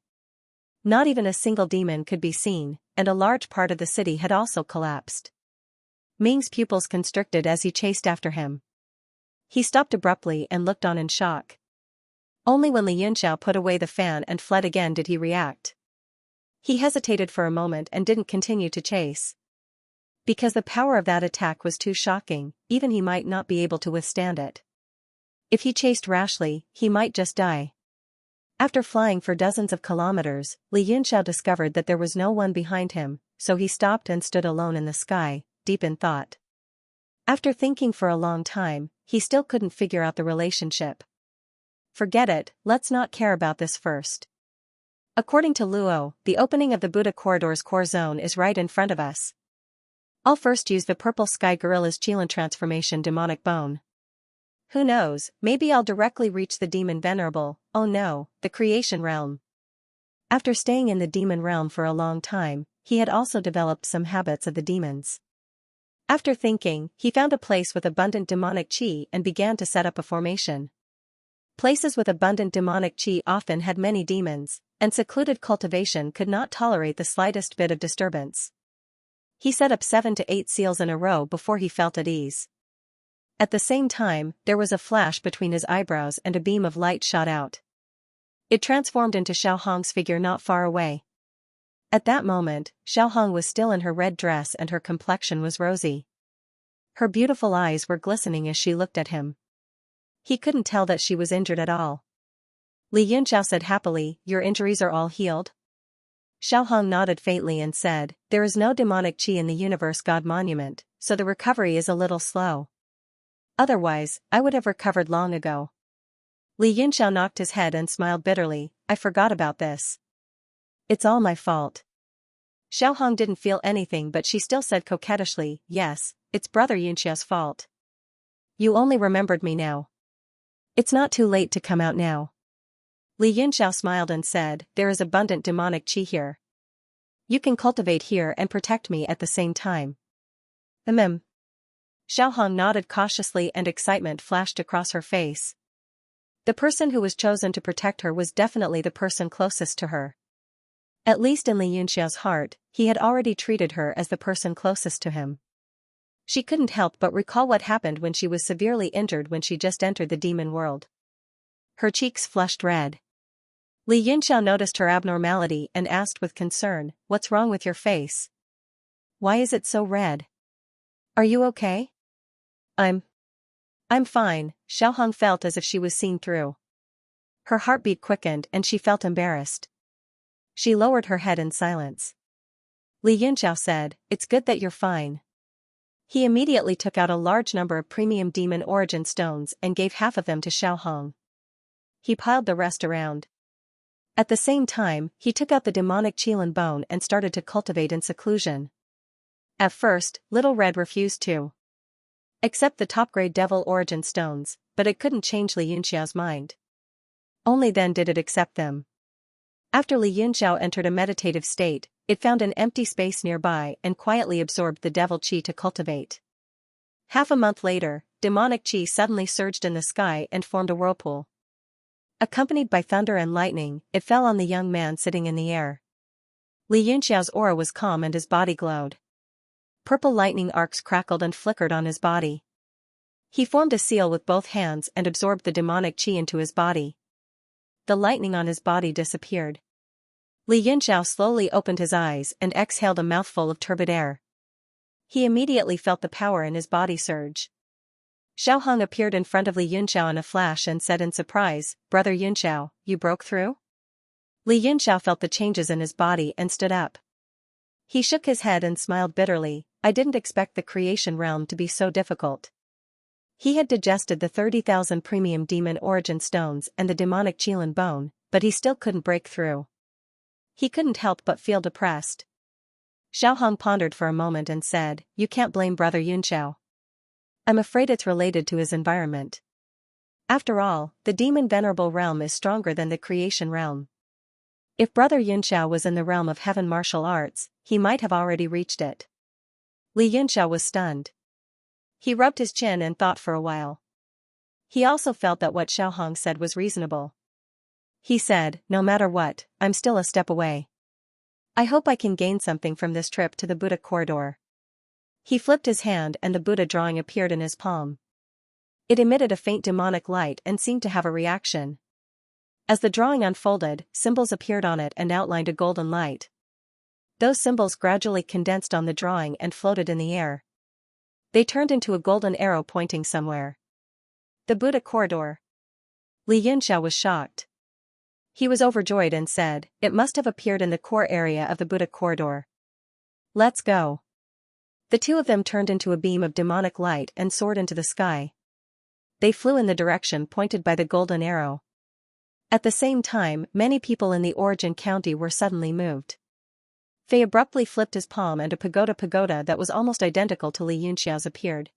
Not even a single demon could be seen, and a large part of the city had also collapsed. Ming's pupils constricted as he chased after him. He stopped abruptly and looked on in shock. Only when Li Yunxiao put away the fan and fled again did he react. He hesitated for a moment and didn't continue to chase. Because the power of that attack was too shocking, even he might not be able to withstand it. If he chased rashly, he might just die. After flying for dozens of kilometers, Li Yunxiao discovered that there was no one behind him, so he stopped and stood alone in the sky, deep in thought. After thinking for a long time, he still couldn't figure out the relationship. Forget it, let's not care about this first. According to Luo, the opening of the Buddha Corridor's core zone is right in front of us. I'll first use the Purple Sky Gorilla's Qilin transformation demonic bone. Who knows, maybe I'll directly reach the demon venerable, oh no, the creation realm. After staying in the demon realm for a long time, he had also developed some habits of the demons. After thinking, he found a place with abundant demonic qi and began to set up a formation. Places with abundant demonic qi often had many demons, and secluded cultivation could not tolerate the slightest bit of disturbance. He set up 7 to 8 seals in a row before he felt at ease. At the same time, there was a flash between his eyebrows and a beam of light shot out. It transformed into Xiaohong's figure not far away. At that moment, Xiaohong was still in her red dress and her complexion was rosy. Her beautiful eyes were glistening as she looked at him. He couldn't tell that she was injured at all. Li Yunxiao said happily, "Your injuries are all healed?" Xiaohong nodded faintly and said, "There is no demonic qi in the universe god monument, so the recovery is a little slow. Otherwise, I would have recovered long ago." Li Yunxiao knocked his head and smiled bitterly, "I forgot about this. It's all my fault." Xiaohong didn't feel anything but she still said coquettishly, "Yes, it's brother Yunxiao's fault. You only remembered me now. It's not too late to come out now." Li Yunxiao smiled and said, "There is abundant demonic qi here. You can cultivate here and protect me at the same time." Xiaohong nodded cautiously and excitement flashed across her face. The person who was chosen to protect her was definitely the person closest to her. At least in Li Yunxiao's heart, he had already treated her as the person closest to him. She couldn't help but recall what happened when she was severely injured when she just entered the demon world. Her cheeks flushed red. Li Yunxiao noticed her abnormality and asked with concern, "What's wrong with your face? Why is it so red? Are you okay?" I'm fine," Xiaohong felt as if she was seen through. Her heartbeat quickened and she felt embarrassed. She lowered her head in silence. Li Yunxiao said, "It's good that you're fine." He immediately took out a large number of premium demon origin stones and gave half of them to Xiaohong. He piled the rest around. At the same time, he took out the demonic Qilin bone and started to cultivate in seclusion. At first, Little Red refused to. Except the top-grade devil origin stones, but it couldn't change Li Yunxiao's mind. Only then did it accept them. After Li Yunxiao entered a meditative state, it found an empty space nearby and quietly absorbed the devil qi to cultivate. Half a month later, demonic qi suddenly surged in the sky and formed a whirlpool. Accompanied by thunder and lightning, it fell on the young man sitting in the air. Li Yunxiao's aura was calm and his body glowed. Purple lightning arcs crackled and flickered on his body. He formed a seal with both hands and absorbed the demonic qi into his body. The lightning on his body disappeared. Li Yunxiao slowly opened his eyes and exhaled a mouthful of turbid air. He immediately felt the power in his body surge. Xiaohong appeared in front of Li Yunxiao in a flash and said in surprise, "Brother Yunxiao, you broke through?" Li Yunxiao felt the changes in his body and stood up. He shook his head and smiled bitterly. "I didn't expect the creation realm to be so difficult." He had digested the 30,000 premium demon origin stones and the demonic Qilin bone, but he still couldn't break through. He couldn't help but feel depressed. Xiaohong pondered for a moment and said, "You can't blame Brother Yunxiao. I'm afraid it's related to his environment. After all, the demon venerable realm is stronger than the creation realm. If Brother Yunxiao was in the realm of heaven martial arts, he might have already reached it." Li Yunxiao was stunned. He rubbed his chin and thought for a while. He also felt that what Xiaohong said was reasonable. He said, "No matter what, I'm still a step away. I hope I can gain something from this trip to the Buddha corridor." He flipped his hand and the Buddha drawing appeared in his palm. It emitted a faint demonic light and seemed to have a reaction. As the drawing unfolded, symbols appeared on it and outlined a golden light. Those symbols gradually condensed on the drawing and floated in the air. They turned into a golden arrow pointing somewhere. The Buddha corridor. Li Yunxiao was shocked. He was overjoyed and said, "It must have appeared in the core area of the Buddha corridor. Let's go." The two of them turned into a beam of demonic light and soared into the sky. They flew in the direction pointed by the golden arrow. At the same time, many people in the origin county were suddenly moved. Fei abruptly flipped his palm and a pagoda that was almost identical to Li Yunxiao's appeared.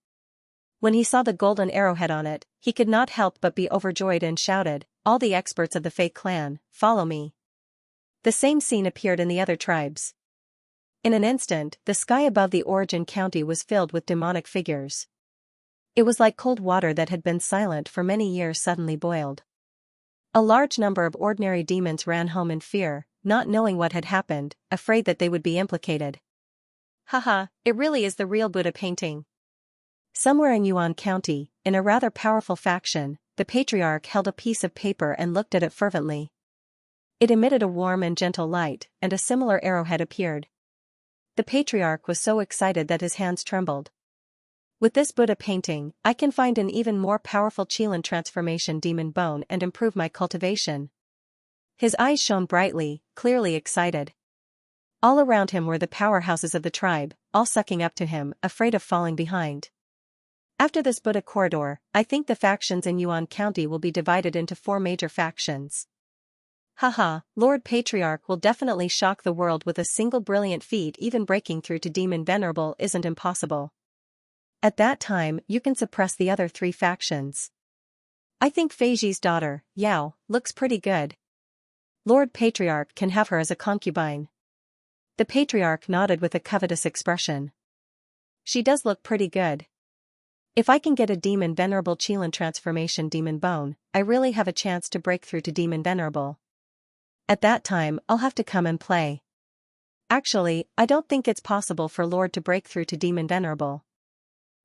When he saw the golden arrowhead on it, he could not help but be overjoyed and shouted, "All the experts of the Fei clan, follow me." The same scene appeared in the other tribes. In an instant, the sky above the origin county was filled with demonic figures. It was like cold water that had been silent for many years suddenly boiled. A large number of ordinary demons ran home in fear, not knowing what had happened, afraid that they would be implicated. "Haha, it really is the real Buddha painting." Somewhere in Yuan County, in a rather powerful faction, the patriarch held a piece of paper and looked at it fervently. It emitted a warm and gentle light, and a similar arrowhead appeared. The patriarch was so excited that his hands trembled. "With this Buddha painting, I can find an even more powerful Qilin transformation demon bone and improve my cultivation." His eyes shone brightly, clearly excited. All around him were the powerhouses of the tribe, all sucking up to him, afraid of falling behind. After this Buddha corridor, I think the factions in Yuan County will be divided into 4 major factions. Haha, Lord Patriarch will definitely shock the world with a single brilliant feat. Even breaking through to Demon Venerable isn't impossible. At that time, you can suppress the other 3 factions. I think Feiji's daughter, Yao, looks pretty good. Lord Patriarch can have her as a concubine." The Patriarch nodded with a covetous expression. "She does look pretty good. If I can get a Demon Venerable Qilin transformation demon bone, I really have a chance to break through to Demon Venerable. At that time, I'll have to come and play." Actually, I don't think it's possible for Lord to break through to Demon Venerable.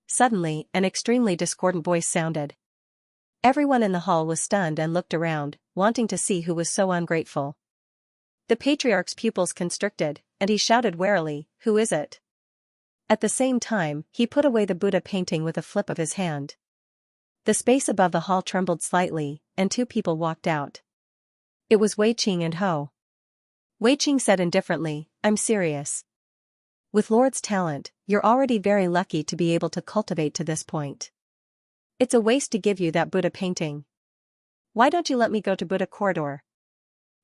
Suddenly, an extremely discordant voice sounded. Everyone in the hall was stunned and looked around, wanting to see who was so ungrateful. The Patriarch's pupils constricted, and he shouted warily, "Who is it?" At the same time, he put away the Buddha painting with a flip of his hand. The space above the hall trembled slightly, and 2 people walked out. It was Wei Qing and Ho. Wei Qing said indifferently, "I'm serious. With Lord's talent, you're already very lucky to be able to cultivate to this point. It's a waste to give you that Buddha painting. Why don't you let me go to Buddha corridor?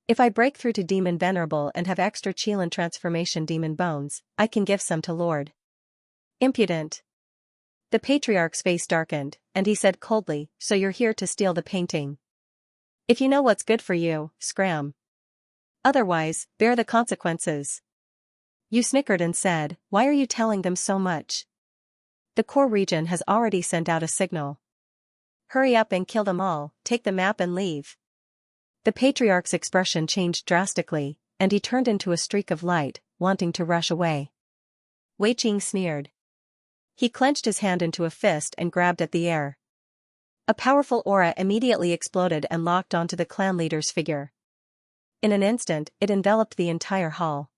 If I break through to Demon Venerable and have extra Qilin transformation demon bones, I can give some to Lord." "Impudent. The patriarch's face darkened, and he said coldly, "So you're here to steal the painting? If you know what's good for you, scram. Otherwise, bear the consequences." You snickered and said, "Why are you telling them so much? The core region has already sent out a signal. Hurry up and kill them all, take the map and leave." The patriarch's expression changed drastically, and he turned into a streak of light, wanting to rush away. Wei Qing sneered. He clenched his hand into a fist and grabbed at the air. A powerful aura immediately exploded and locked onto the clan leader's figure. In an instant, it enveloped the entire hall.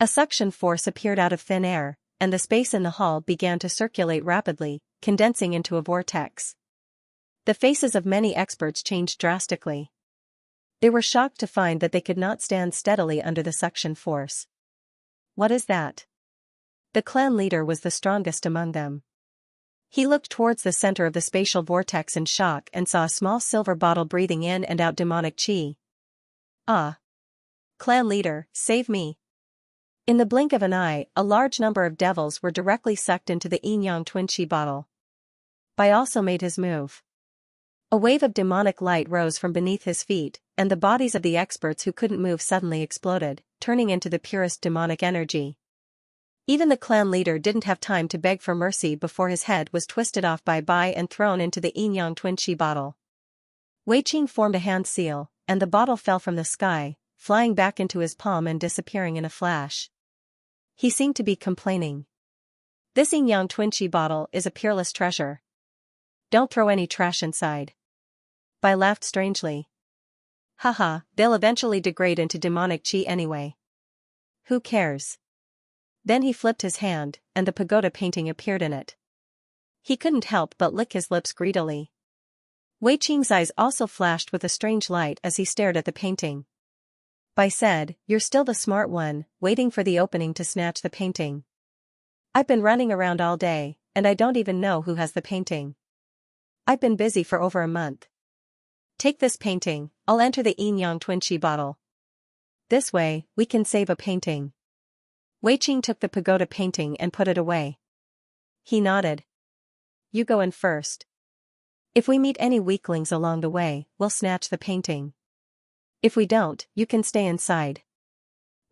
A suction force appeared out of thin air, and the space in the hall began to circulate rapidly, condensing into a vortex. The faces of many experts changed drastically. They were shocked to find that they could not stand steadily under the suction force. "What is that?" The clan leader was the strongest among them. He looked towards the center of the spatial vortex in shock and saw a small silver bottle breathing in and out demonic chi. "Ah! Clan leader, save me." In the blink of an eye, a large number of devils were directly sucked into the yin-yang twin chi bottle. Bai also made his move. A wave of demonic light rose from beneath his feet, and the bodies of the experts who couldn't move suddenly exploded, turning into the purest demonic energy. Even the clan leader didn't have time to beg for mercy before his head was twisted off by Bai and thrown into the yin-yang twin chi bottle. Wei Qing formed a hand seal, and the bottle fell from the sky, flying back into his palm and disappearing in a flash. He seemed to be complaining. "This yin-yang twin chi bottle is a peerless treasure. Don't throw any trash inside." Bai laughed strangely. "Haha, they'll eventually degrade into demonic chi anyway. Who cares?" Then he flipped his hand, and the pagoda painting appeared in it. He couldn't help but lick his lips greedily. Wei Qing's eyes also flashed with a strange light as he stared at the painting. Bai said, "You're still the smart one, waiting for the opening to snatch the painting. I've been running around all day, and I don't even know who has the painting. I've been busy for over a month. Take this painting, I'll enter the yin-yang twin chi bottle. This way, we can save a painting." Wei Qing took the pagoda painting and put it away. He nodded. "You go in first. If we meet any weaklings along the way, we'll snatch the painting. If we don't, you can stay inside."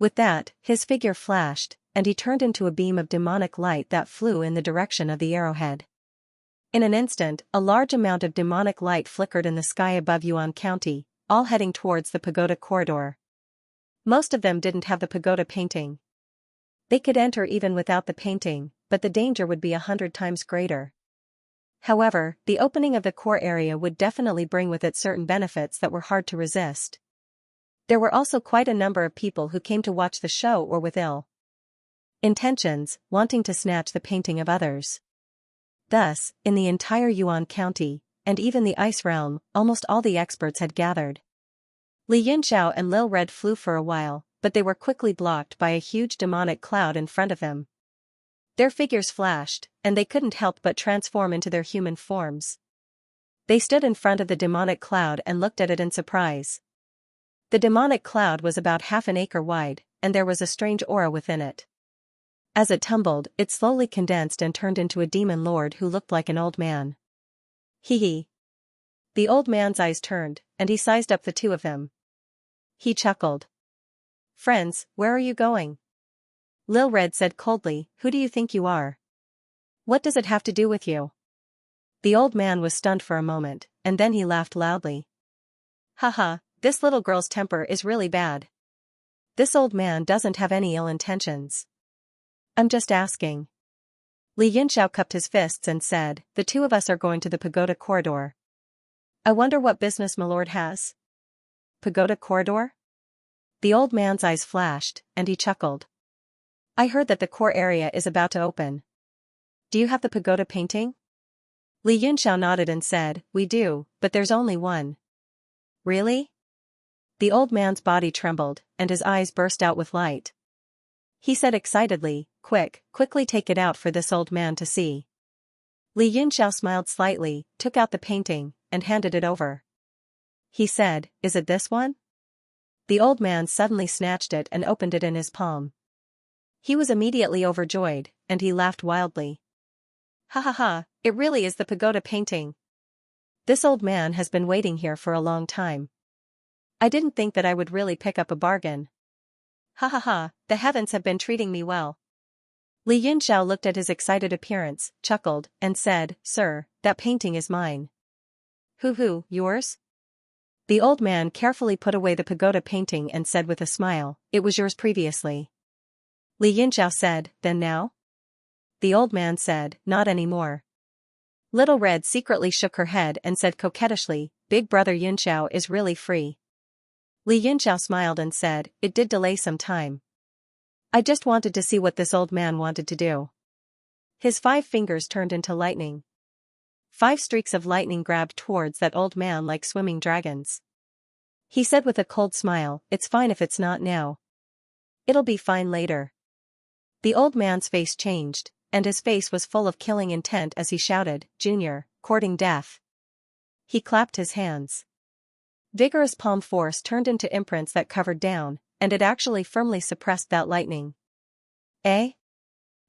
With that, his figure flashed, and he turned into a beam of demonic light that flew in the direction of the arrowhead. In an instant, a large amount of demonic light flickered in the sky above Yuan County, all heading towards the pagoda corridor. Most of them didn't have the pagoda painting. They could enter even without the painting, but the danger would be 100 times greater. However, the opening of the core area would definitely bring with it certain benefits that were hard to resist. There were also quite a number of people who came to watch the show or with ill intentions, wanting to snatch the painting of others. Thus, in the entire Yuan County, and even the Ice Realm, almost all the experts had gathered. Li Yunxiao and Lil Red flew for a while, but they were quickly blocked by a huge demonic cloud in front of them. Their figures flashed, and they couldn't help but transform into their human forms. They stood in front of the demonic cloud and looked at it in surprise. The demonic cloud was about half an acre wide, and there was a strange aura within it. As it tumbled, it slowly condensed and turned into a demon lord who looked like an old man. Hee hee. The old man's eyes turned, and he sized up the two of them. He chuckled. "Friends, where are you going?" Lil Red said coldly, "Who do you think you are? What does it have to do with you?" The old man was stunned for a moment, and then he laughed loudly. "Haha, this little girl's temper is really bad. This old man doesn't have any ill intentions. I'm just asking." Li Yunxiao cupped his fists and said, "The two of us are going to the pagoda corridor. I wonder what business my lord has." "Pagoda corridor?" The old man's eyes flashed, and he chuckled. "I heard that the core area is about to open. Do you have the pagoda painting?" Li Yunxiao nodded and said, "We do, but there's only one." "Really?" The old man's body trembled, and his eyes burst out with light. He said excitedly, Quickly take it out for this old man to see." Li Yunxiao smiled slightly, took out the painting, and handed it over. He said, "Is it this one?" The old man suddenly snatched it and opened it in his palm. He was immediately overjoyed, and he laughed wildly. Ha ha ha, it really is the pagoda painting. This old man has been waiting here for a long time. I didn't think that I would really pick up a bargain. Ha ha ha, the heavens have been treating me well. Li Yunxiao looked at his excited appearance, chuckled, and said, Sir, that painting is mine. Hoo, yours? The old man carefully put away the pagoda painting and said with a smile, It was yours previously. Li Yunxiao said, Then now? The old man said, Not anymore. Little Red secretly shook her head and said coquettishly, Big brother Yunxiao is really free. Li Yunxiao smiled and said, It did delay some time. I just wanted to see what this old man wanted to do. His 5 fingers turned into lightning. 5 streaks of lightning grabbed towards that old man like swimming dragons. He said with a cold smile, It's fine if it's not now. It'll be fine later. The old man's face changed, and his face was full of killing intent as he shouted, Junior, courting death. He clapped his hands. Vigorous palm force turned into imprints that covered down, and it actually firmly suppressed that lightning. Eh?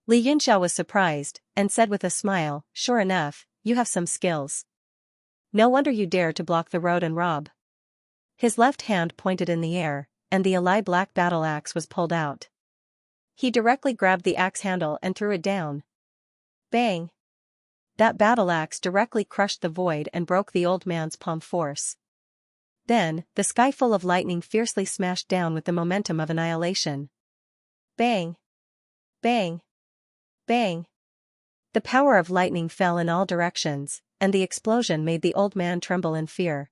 Li Yunxiao was surprised, and said with a smile, Sure enough, you have some skills. No wonder you dare to block the road and rob. His left hand pointed in the air, and the Alai black battle axe was pulled out. He directly grabbed the axe handle and threw it down. Bang! That battle axe directly crushed the void and broke the old man's palm force. Then, the sky full of lightning fiercely smashed down with the momentum of annihilation. Bang! Bang! Bang! The power of lightning fell in all directions, and the explosion made the old man tremble in fear.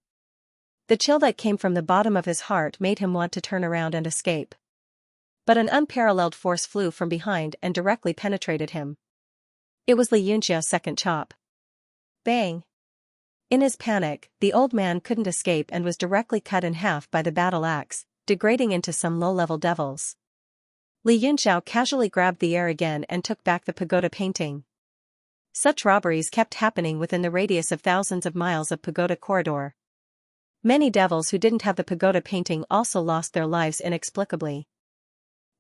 The chill that came from the bottom of his heart made him want to turn around and escape. But an unparalleled force flew from behind and directly penetrated him. It was Li Yunxiao's second chop. Bang! In his panic, the old man couldn't escape and was directly cut in half by the battle axe, degrading into some low-level devils. Li Yunxiao casually grabbed the air again and took back the pagoda painting. Such robberies kept happening within the radius of thousands of miles of pagoda corridor. Many devils who didn't have the pagoda painting also lost their lives inexplicably.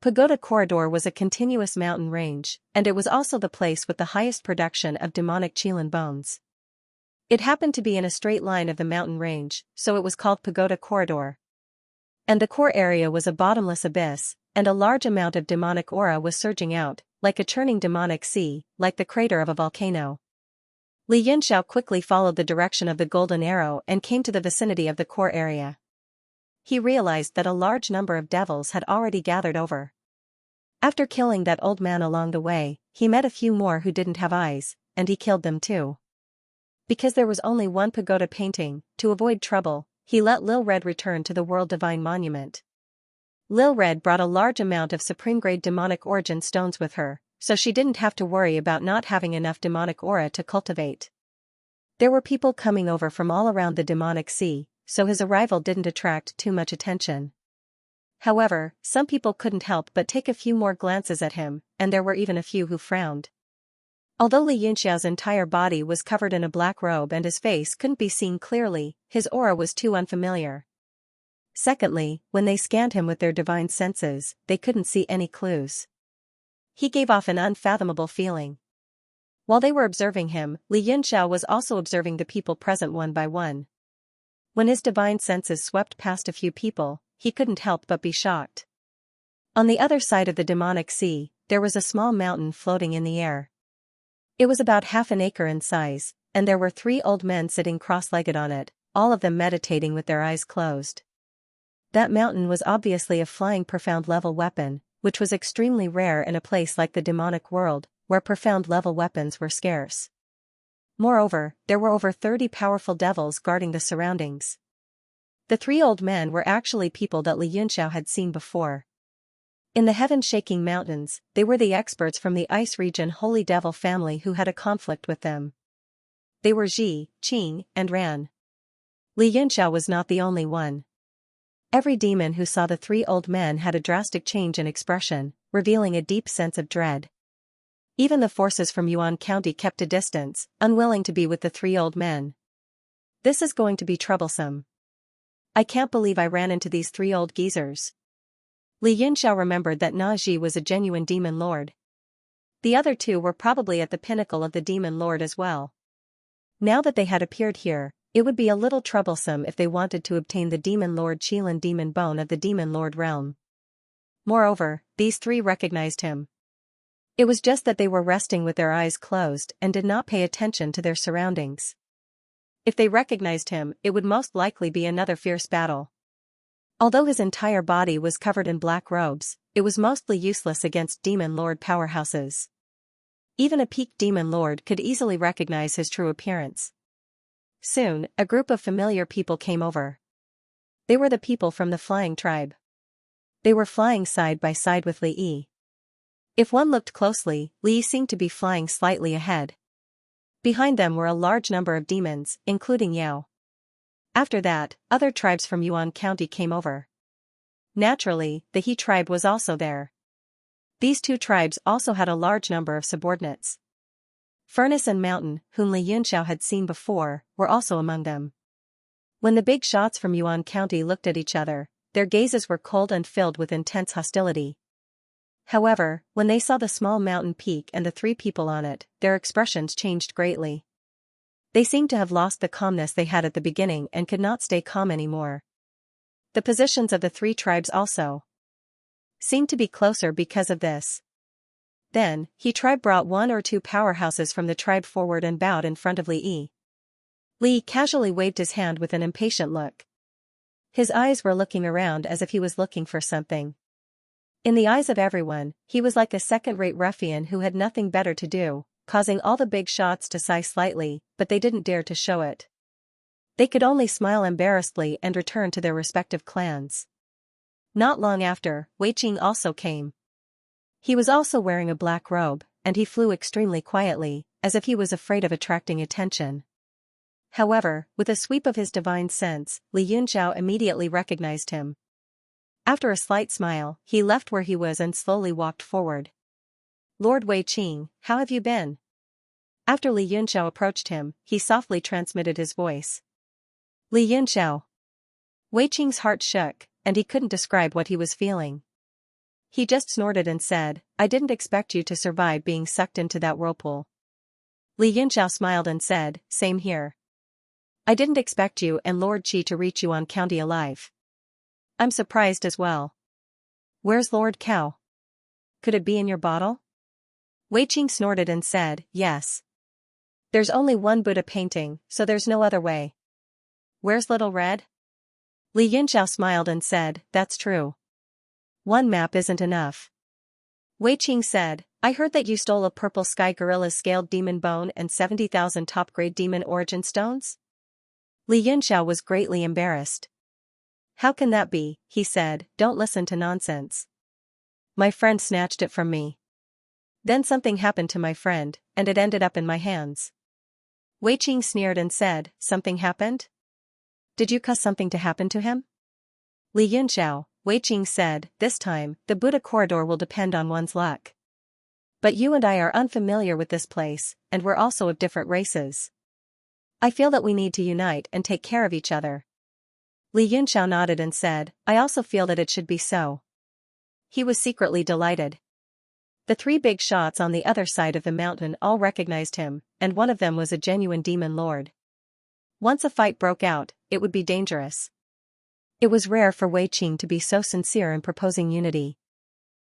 Pagoda Corridor was a continuous mountain range, and it was also the place with the highest production of demonic Qilin bones. It happened to be in a straight line of the mountain range, so it was called Pagoda Corridor. And the core area was a bottomless abyss, and a large amount of demonic aura was surging out, like a churning demonic sea, like the crater of a volcano. Li Yunxiao quickly followed the direction of the golden arrow and came to the vicinity of the core area. He realized that a large number of devils had already gathered over. After killing that old man along the way, he met a few more who didn't have eyes, and he killed them too. Because there was only one pagoda painting, to avoid trouble, he let Lil Red return to the World Divine Monument. Lil Red brought a large amount of supreme-grade demonic origin stones with her, so she didn't have to worry about not having enough demonic aura to cultivate. There were people coming over from all around the demonic sea, so his arrival didn't attract too much attention. However, some people couldn't help but take a few more glances at him, and there were even a few who frowned. Although Li Yunxiao's entire body was covered in a black robe and his face couldn't be seen clearly, his aura was too unfamiliar. Secondly, when they scanned him with their divine senses, they couldn't see any clues. He gave off an unfathomable feeling. While they were observing him, Li Yunxiao was also observing the people present one by one. When his divine senses swept past a few people, he couldn't help but be shocked. On the other side of the demonic sea, there was a small mountain floating in the air. It was about half an acre in size, and there were 3 old men sitting cross-legged on it, all of them meditating with their eyes closed. That mountain was obviously a flying profound-level weapon, which was extremely rare in a place like the demonic world, where profound-level weapons were scarce. Moreover, there were over 30 powerful devils guarding the surroundings. The 3 old men were actually people that Li Yunxiao had seen before. In the heaven-shaking mountains, they were the experts from the Ice Region Holy Devil family who had a conflict with them. They were Ji, Qing, and Ran. Li Yunxiao was not the only one. Every demon who saw the 3 old men had a drastic change in expression, revealing a deep sense of dread. Even the forces from Yuan County kept a distance, unwilling to be with the 3 old men. This is going to be troublesome. I can't believe I ran into these 3 old geezers. Li Yunxiao remembered that Na Ji was a genuine demon lord. The other two were probably at the pinnacle of the demon lord as well. Now that they had appeared here, it would be a little troublesome if they wanted to obtain the demon lord Qilin demon bone of the demon lord realm. Moreover, these three recognized him. It was just that they were resting with their eyes closed and did not pay attention to their surroundings. If they recognized him, it would most likely be another fierce battle. Although his entire body was covered in black robes, it was mostly useless against demon lord powerhouses. Even a peak demon lord could easily recognize his true appearance. Soon, a group of familiar people came over. They were the people from the flying tribe. They were flying side by side with Li Yi. If one looked closely, Li Yi seemed to be flying slightly ahead. Behind them were a large number of demons, including Yao. After that, other tribes from Yuan County came over. Naturally, the He tribe was also there. These two tribes also had a large number of subordinates. Furnace and Mountain, whom Li Yunxiao had seen before, were also among them. When the big shots from Yuan County looked at each other, their gazes were cold and filled with intense hostility. However, when they saw the small mountain peak and the three people on it, their expressions changed greatly. They seemed to have lost the calmness they had at the beginning and could not stay calm anymore. The positions of the three tribes also seemed to be closer because of this. Then, He tribe brought one or two powerhouses from the tribe forward and bowed in front of Li Yi. Li casually waved his hand with an impatient look. His eyes were looking around as if he was looking for something. In the eyes of everyone, he was like a second-rate ruffian who had nothing better to do, causing all the big shots to sigh slightly, but they didn't dare to show it. They could only smile embarrassedly and return to their respective clans. Not long after, Wei Qing also came. He was also wearing a black robe, and he flew extremely quietly, as if he was afraid of attracting attention. However, with a sweep of his divine sense, Li Yunxiao immediately recognized him. After a slight smile, he left where he was and slowly walked forward. "Lord Wei Qing, how have you been?" After Li Yunxiao approached him, he softly transmitted his voice. Li Yunxiao. Wei Qing's heart shook, and he couldn't describe what he was feeling. He just snorted and said, "I didn't expect you to survive being sucked into that whirlpool." Li Yunxiao smiled and said, "Same here. I didn't expect you and Lord Qi to reach Yuan County alive. I'm surprised as well. Where's Lord Cao? Could it be in your bottle?" Wei Qing snorted and said, "Yes. There's only one Buddha painting, so there's no other way." "Where's Little Red?" Li Yunxiao smiled and said, "That's true. One map isn't enough." Wei Qing said, "I heard that you stole a purple sky gorilla's scaled demon bone and 70,000 top-grade demon origin stones?" Li Yunxiao was greatly embarrassed. "How can that be?" he said, "Don't listen to nonsense. My friend snatched it from me. Then something happened to my friend, and it ended up in my hands." Wei Qing sneered and said, "Something happened? Did you cause something to happen to him?" Li Yunxiao, Wei Qing said, "This time, the Buddha corridor will depend on one's luck. But you and I are unfamiliar with this place, and we're also of different races. I feel that we need to unite and take care of each other." Li Yunxiao nodded and said, "I also feel that it should be so." He was secretly delighted. The three big shots on the other side of the mountain all recognized him, and one of them was a genuine demon lord. Once a fight broke out, it would be dangerous. It was rare for Wei Qing to be so sincere in proposing unity.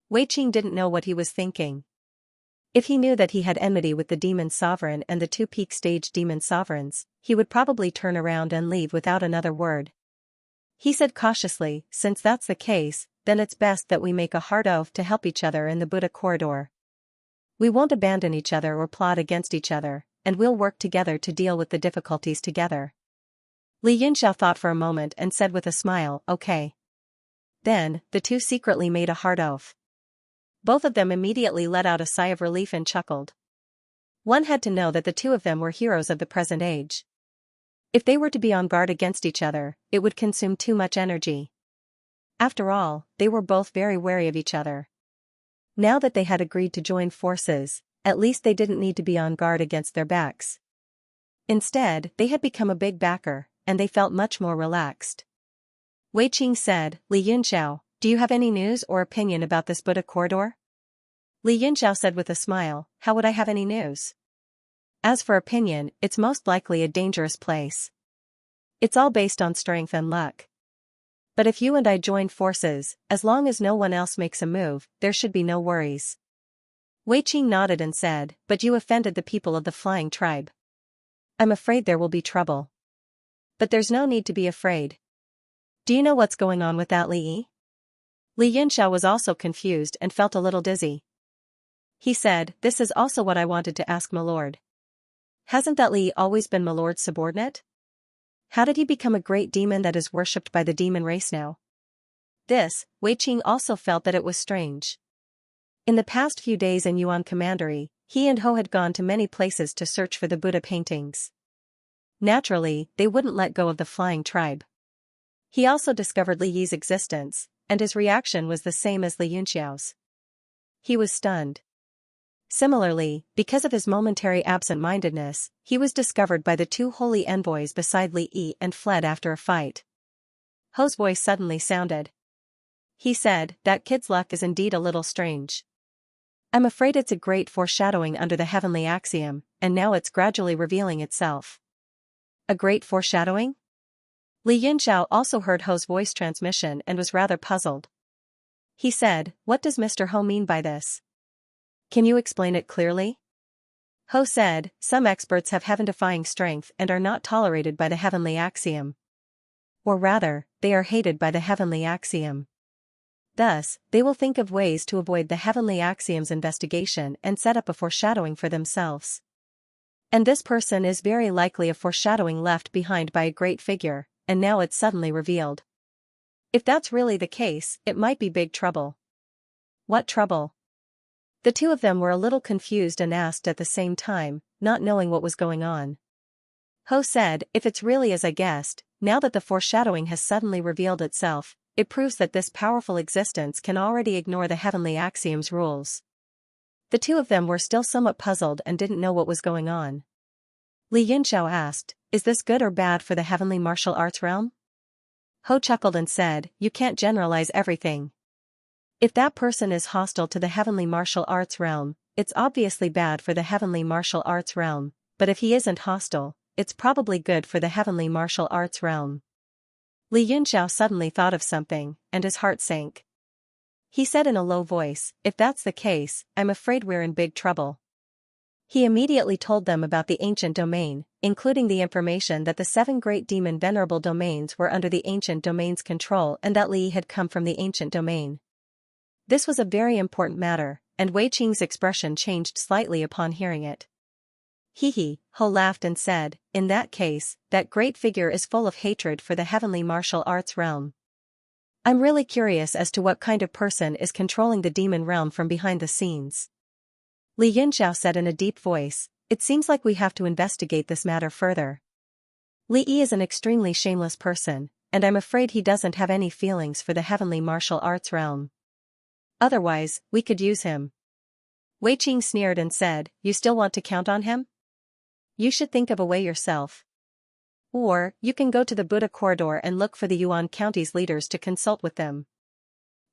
Wei Qing didn't know what he was thinking. If he knew that he had enmity with the demon sovereign and the two peak stage demon sovereigns, he would probably turn around and leave without another word. He said cautiously, "Since that's the case, then it's best that we make a hard oath to help each other in the Buddha corridor. We won't abandon each other or plot against each other, and we'll work together to deal with the difficulties together." Li Yunxiao thought for a moment and said with a smile, "Okay." Then, the two secretly made a hard oath. Both of them immediately let out a sigh of relief and chuckled. One had to know that the two of them were heroes of the present age. If they were to be on guard against each other, it would consume too much energy. After all, they were both very wary of each other. Now that they had agreed to join forces, at least they didn't need to be on guard against their backs. Instead, they had become a big backer, and they felt much more relaxed. Wei Qing said, "Li Yunxiao, do you have any news or opinion about this Buddha corridor?" Li Yinxiao said with a smile, how would I have any news? As for opinion, it's most likely a dangerous place. It's all based on strength and luck. But if you and I join forces, as long as no one else makes a move, there should be no worries. Wei Qing nodded and said, but you offended the people of the flying tribe. I'm afraid there will be trouble. But there's no need to be afraid. Do you know what's going on with that Li Yi? Li Yinxiao was also confused and felt a little dizzy. He said, this is also what I wanted to ask Milord. Hasn't that Li always been Milord's subordinate? How did he become a great demon that is worshipped by the demon race now? This, Wei Qing also felt that it was strange. In the past few days in Yuan Commandery, he and Ho had gone to many places to search for the Buddha paintings. Naturally, they wouldn't let go of the flying tribe. He also discovered Li Yi's existence, and his reaction was the same as Li Yunxiao's. He was stunned. Similarly, because of his momentary absent-mindedness, he was discovered by the two holy envoys beside Li Yi and fled after a fight. Ho's voice suddenly sounded. He said, that kid's luck is indeed a little strange. I'm afraid it's a great foreshadowing under the heavenly axiom, and now it's gradually revealing itself. A great foreshadowing? Li Yinxiao also heard Ho's voice transmission and was rather puzzled. He said, what does Mr. Ho mean by this? Can you explain it clearly? Ho said, some experts have heaven-defying strength and are not tolerated by the heavenly axiom. Or rather, they are hated by the heavenly axiom. Thus, they will think of ways to avoid the heavenly axiom's investigation and set up a foreshadowing for themselves. And this person is very likely a foreshadowing left behind by a great figure, and now it's suddenly revealed. If that's really the case, it might be big trouble. What trouble? The two of them were a little confused and asked at the same time, not knowing what was going on. Ho said, if it's really as I guessed, now that the foreshadowing has suddenly revealed itself, it proves that this powerful existence can already ignore the heavenly axiom's rules. The two of them were still somewhat puzzled and didn't know what was going on. Li Yinxiao asked, is this good or bad for the heavenly martial arts realm? Ho chuckled and said, you can't generalize everything. If that person is hostile to the heavenly martial arts realm, it's obviously bad for the heavenly martial arts realm, but if he isn't hostile, it's probably good for the heavenly martial arts realm. Li Yunxiao suddenly thought of something, and his heart sank. He said in a low voice, if that's the case, I'm afraid we're in big trouble. He immediately told them about the ancient domain, including the information that the 7 great demon venerable domains were under the ancient domain's control and that Li had come from the ancient domain. This was a very important matter, and Wei Qing's expression changed slightly upon hearing it. He, Ho laughed and said, in that case, that great figure is full of hatred for the heavenly martial arts realm. I'm really curious as to what kind of person is controlling the demon realm from behind the scenes. Li Yinxiao said in a deep voice, it seems like we have to investigate this matter further. Li Yi is an extremely shameless person, and I'm afraid he doesn't have any feelings for the heavenly martial arts realm. Otherwise, we could use him. Wei Qing sneered and said, you still want to count on him? You should think of a way yourself. Or, you can go to the Buddha corridor and look for the Yuan County's leaders to consult with them.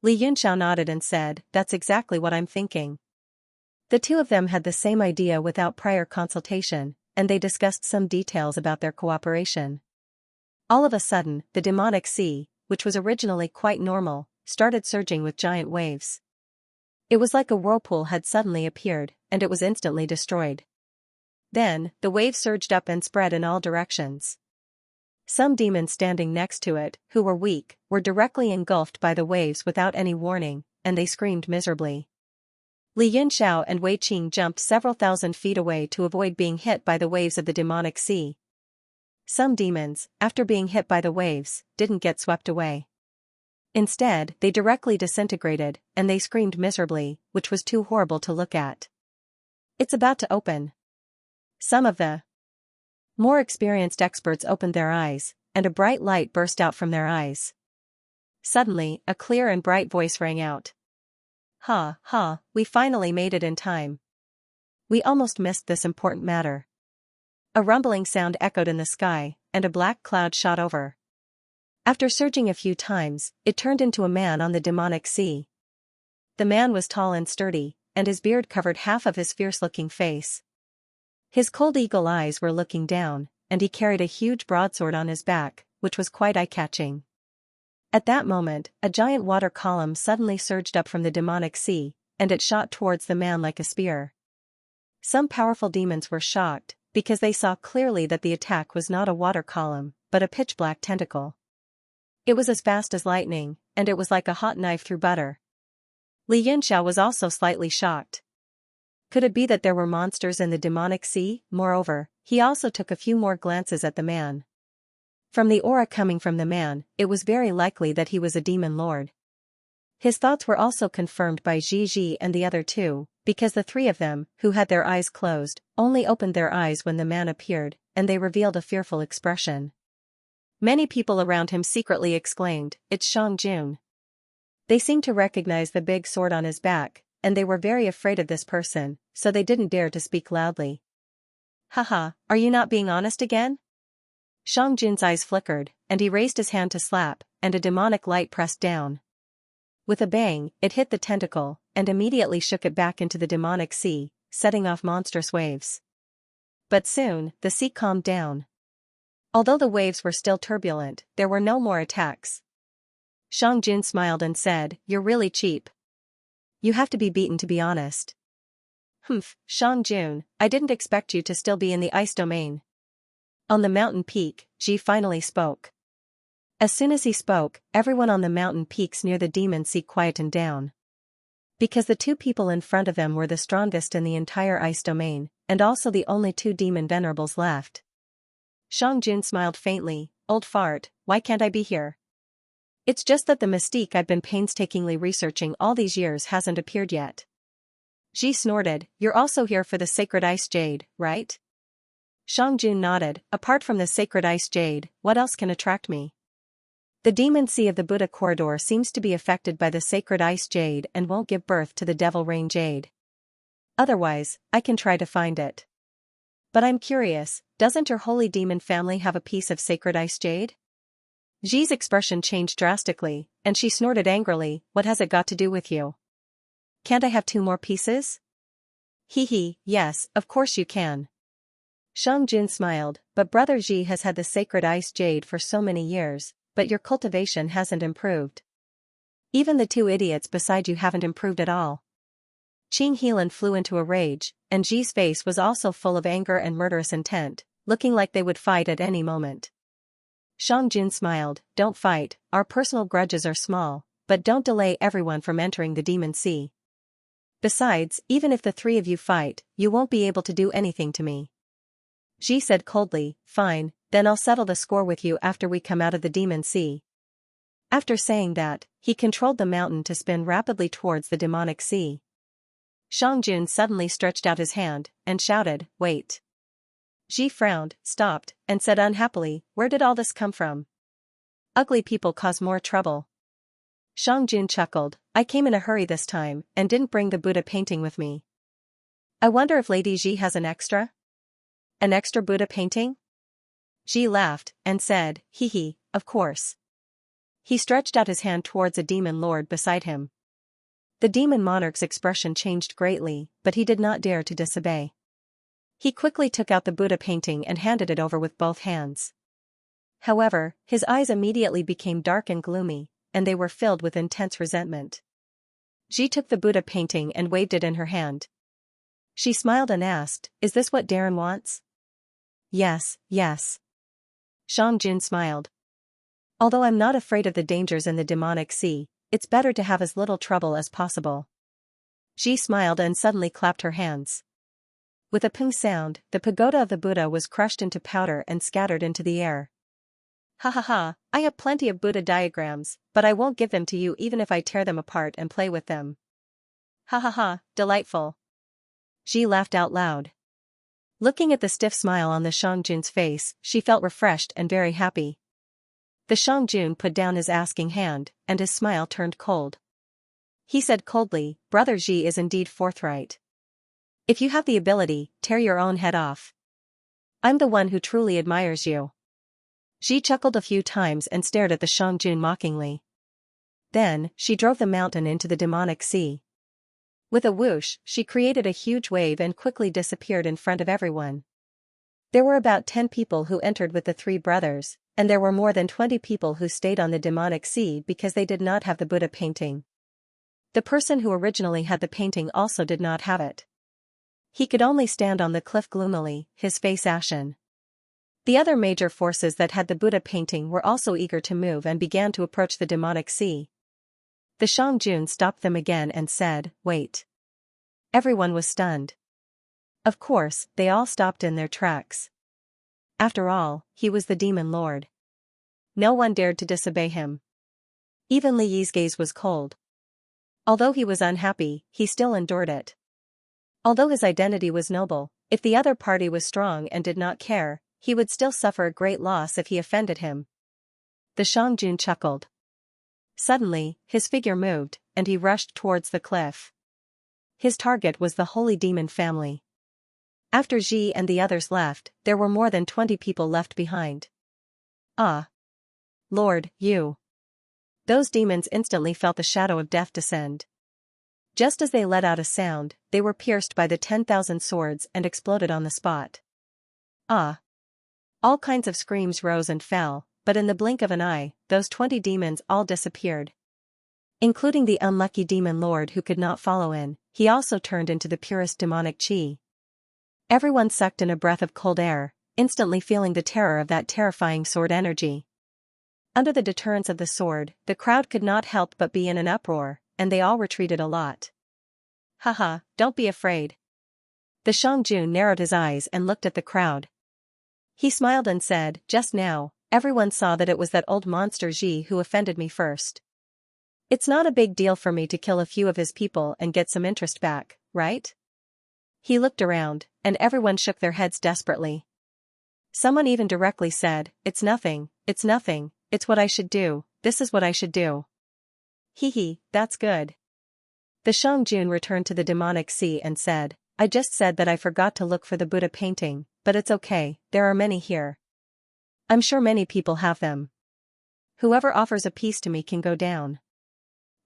Li Yunxiao nodded and said, that's exactly what I'm thinking. The two of them had the same idea without prior consultation, and they discussed some details about their cooperation. All of a sudden, the demonic sea, which was originally quite normal, started surging with giant waves. It was like a whirlpool had suddenly appeared, and it was instantly destroyed. Then, the waves surged up and spread in all directions. Some demons standing next to it, who were weak, were directly engulfed by the waves without any warning, and they screamed miserably. Li Yunxiao and Wei Qing jumped several thousand feet away to avoid being hit by the waves of the demonic sea. Some demons, after being hit by the waves, didn't get swept away. Instead, they directly disintegrated, and they screamed miserably, which was too horrible to look at. It's about to open. Some of the more experienced experts opened their eyes, and a bright light burst out from their eyes. Suddenly, a clear and bright voice rang out. Ha, ha, we finally made it in time. We almost missed this important matter. A rumbling sound echoed in the sky, and a black cloud shot over. After surging a few times, it turned into a man on the demonic sea. The man was tall and sturdy, and his beard covered half of his fierce-looking face. His cold eagle eyes were looking down, and he carried a huge broadsword on his back, which was quite eye-catching. At that moment, a giant water column suddenly surged up from the demonic sea, and it shot towards the man like a spear. Some powerful demons were shocked, because they saw clearly that the attack was not a water column, but a pitch-black tentacle. It was as fast as lightning, and it was like a hot knife through butter. Xianxia was also slightly shocked. Could it be that there were monsters in the demonic sea? Moreover, he also took a few more glances at the man. From the aura coming from the man, it was very likely that he was a demon lord. His thoughts were also confirmed by Ji and the other two, because the three of them, who had their eyes closed, only opened their eyes when the man appeared, and they revealed a fearful expression. Many people around him secretly exclaimed, "It's Xianxia." They seemed to recognize the big sword on his back, and they were very afraid of this person, so they didn't dare to speak loudly. "Haha, are you not being honest again?" Xianxia's eyes flickered, and he raised his hand to slap, and a demonic light pressed down. With a bang, it hit the tentacle, and immediately shook it back into the demonic sea, setting off monstrous waves. But soon, the sea calmed down. Although the waves were still turbulent, there were no more attacks. Xianxia smiled and said, "You're really cheap. You have to be beaten to be honest." "Humph, Xianxia, I didn't expect you to still be in the ice domain." On the mountain peak, Ji finally spoke. As soon as he spoke, everyone on the mountain peaks near the demon sea quietened down. Because the two people in front of them were the strongest in the entire ice domain, and also the only two demon venerables left. Xianxia smiled faintly, "Old fart, why can't I be here? It's just that the mystique I've been painstakingly researching all these years hasn't appeared yet." Ji snorted, "You're also here for the sacred ice jade, right?" Xianxia nodded, "Apart from the sacred ice jade, what else can attract me? The demon sea of the Buddha corridor seems to be affected by the sacred ice jade and won't give birth to the devil rain jade. Otherwise, I can try to find it. But I'm curious, doesn't your holy demon family have a piece of sacred ice jade?" Ji's expression changed drastically, and she snorted angrily, "What has it got to do with you? Can't I have 2 more pieces?" "Hee, yes, of course you can." Xianxia smiled, "But Brother Ji has had the sacred ice jade for so many years, but your cultivation hasn't improved. Even the 2 idiots beside you haven't improved at all." Qing Helan flew into a rage, and Ji's face was also full of anger and murderous intent, looking like they would fight at any moment. Xianxia smiled, "Don't fight, our personal grudges are small, but don't delay everyone from entering the demon sea. Besides, even if the 3 of you fight, you won't be able to do anything to me." Ji said coldly, "Fine, then I'll settle the score with you after we come out of the demon sea." After saying that, he controlled the mountain to spin rapidly towards the demonic sea. Xianxia suddenly stretched out his hand, and shouted, "Wait." Ji frowned, stopped, and said unhappily, "Where did all this come from? Ugly people cause more trouble." Xianxia chuckled, "I came in a hurry this time, and didn't bring the Buddha painting with me. I wonder if Lady Ji has an extra? An extra Buddha painting?" Ji laughed, and said, "Hee, of course." He stretched out his hand towards a demon lord beside him. The demon monarch's expression changed greatly, but he did not dare to disobey. He quickly took out the Buddha painting and handed it over with both hands. However, his eyes immediately became dark and gloomy, and they were filled with intense resentment. Ji took the Buddha painting and waved it in her hand. She smiled and asked, "Is this what Darren wants?" Yes. Xianxia smiled. "Although I'm not afraid of the dangers in the demonic sea, it's better to have as little trouble as possible." Ji smiled and suddenly clapped her hands. With a ping sound, the pagoda of the Buddha was crushed into powder and scattered into the air. Ha, I have plenty of Buddha diagrams, but I won't give them to you even if I tear them apart and play with them. Ha, delightful. Ji laughed out loud. Looking at the stiff smile on the Xianxun's face, she felt refreshed and very happy. The Xianxun put down his asking hand, and his smile turned cold. He said coldly, "Brother Ji is indeed forthright. If you have the ability, tear your own head off. I'm the one who truly admires you." Ji chuckled a few times and stared at the Xianxun mockingly. Then, she drove the mountain into the demonic sea. With a whoosh, she created a huge wave and quickly disappeared in front of everyone. There were about 10 people who entered with the three brothers, and there were more than 20 people who stayed on the demonic sea because they did not have the Buddha painting. The person who originally had the painting also did not have it. He could only stand on the cliff gloomily, his face ashen. The other major forces that had the Buddha painting were also eager to move and began to approach the demonic sea. The Xianxia stopped them again and said, "Wait." Everyone was stunned. Of course, they all stopped in their tracks. After all, he was the demon lord. No one dared to disobey him. Even Li Yi's gaze was cold. Although he was unhappy, he still endured it. Although his identity was noble, if the other party was strong and did not care, he would still suffer a great loss if he offended him. The Xianxia chuckled. Suddenly, his figure moved, and he rushed towards the cliff. His target was the holy demon family. After Ji and the others left, there were more than 20 people left behind. Ah! Lord, you! Those demons instantly felt the shadow of death descend. Just as they let out a sound, they were pierced by the 10,000 swords and exploded on the spot. Ah! All kinds of screams rose and fell, but in the blink of an eye, those 20 demons all disappeared. Including the unlucky demon lord who could not follow in, he also turned into the purest demonic chi. Everyone sucked in a breath of cold air, instantly feeling the terror of that terrifying sword energy. Under the deterrence of the sword, the crowd could not help but be in an uproar, and they all retreated a lot. Haha, don't be afraid. The Xianxia narrowed his eyes and looked at the crowd. He smiled and said, "Just now, everyone saw that it was that old monster Ji who offended me first. It's not a big deal for me to kill a few of his people and get some interest back, right?" He looked around, and everyone shook their heads desperately. Someone even directly said, it's nothing, it's what I should do, this is what I should do." Hee, that's good. The Xianxia returned to the demonic sea and said, "I just said that I forgot to look for the Buddha painting, but it's okay, there are many here. I'm sure many people have them. Whoever offers a piece to me can go down."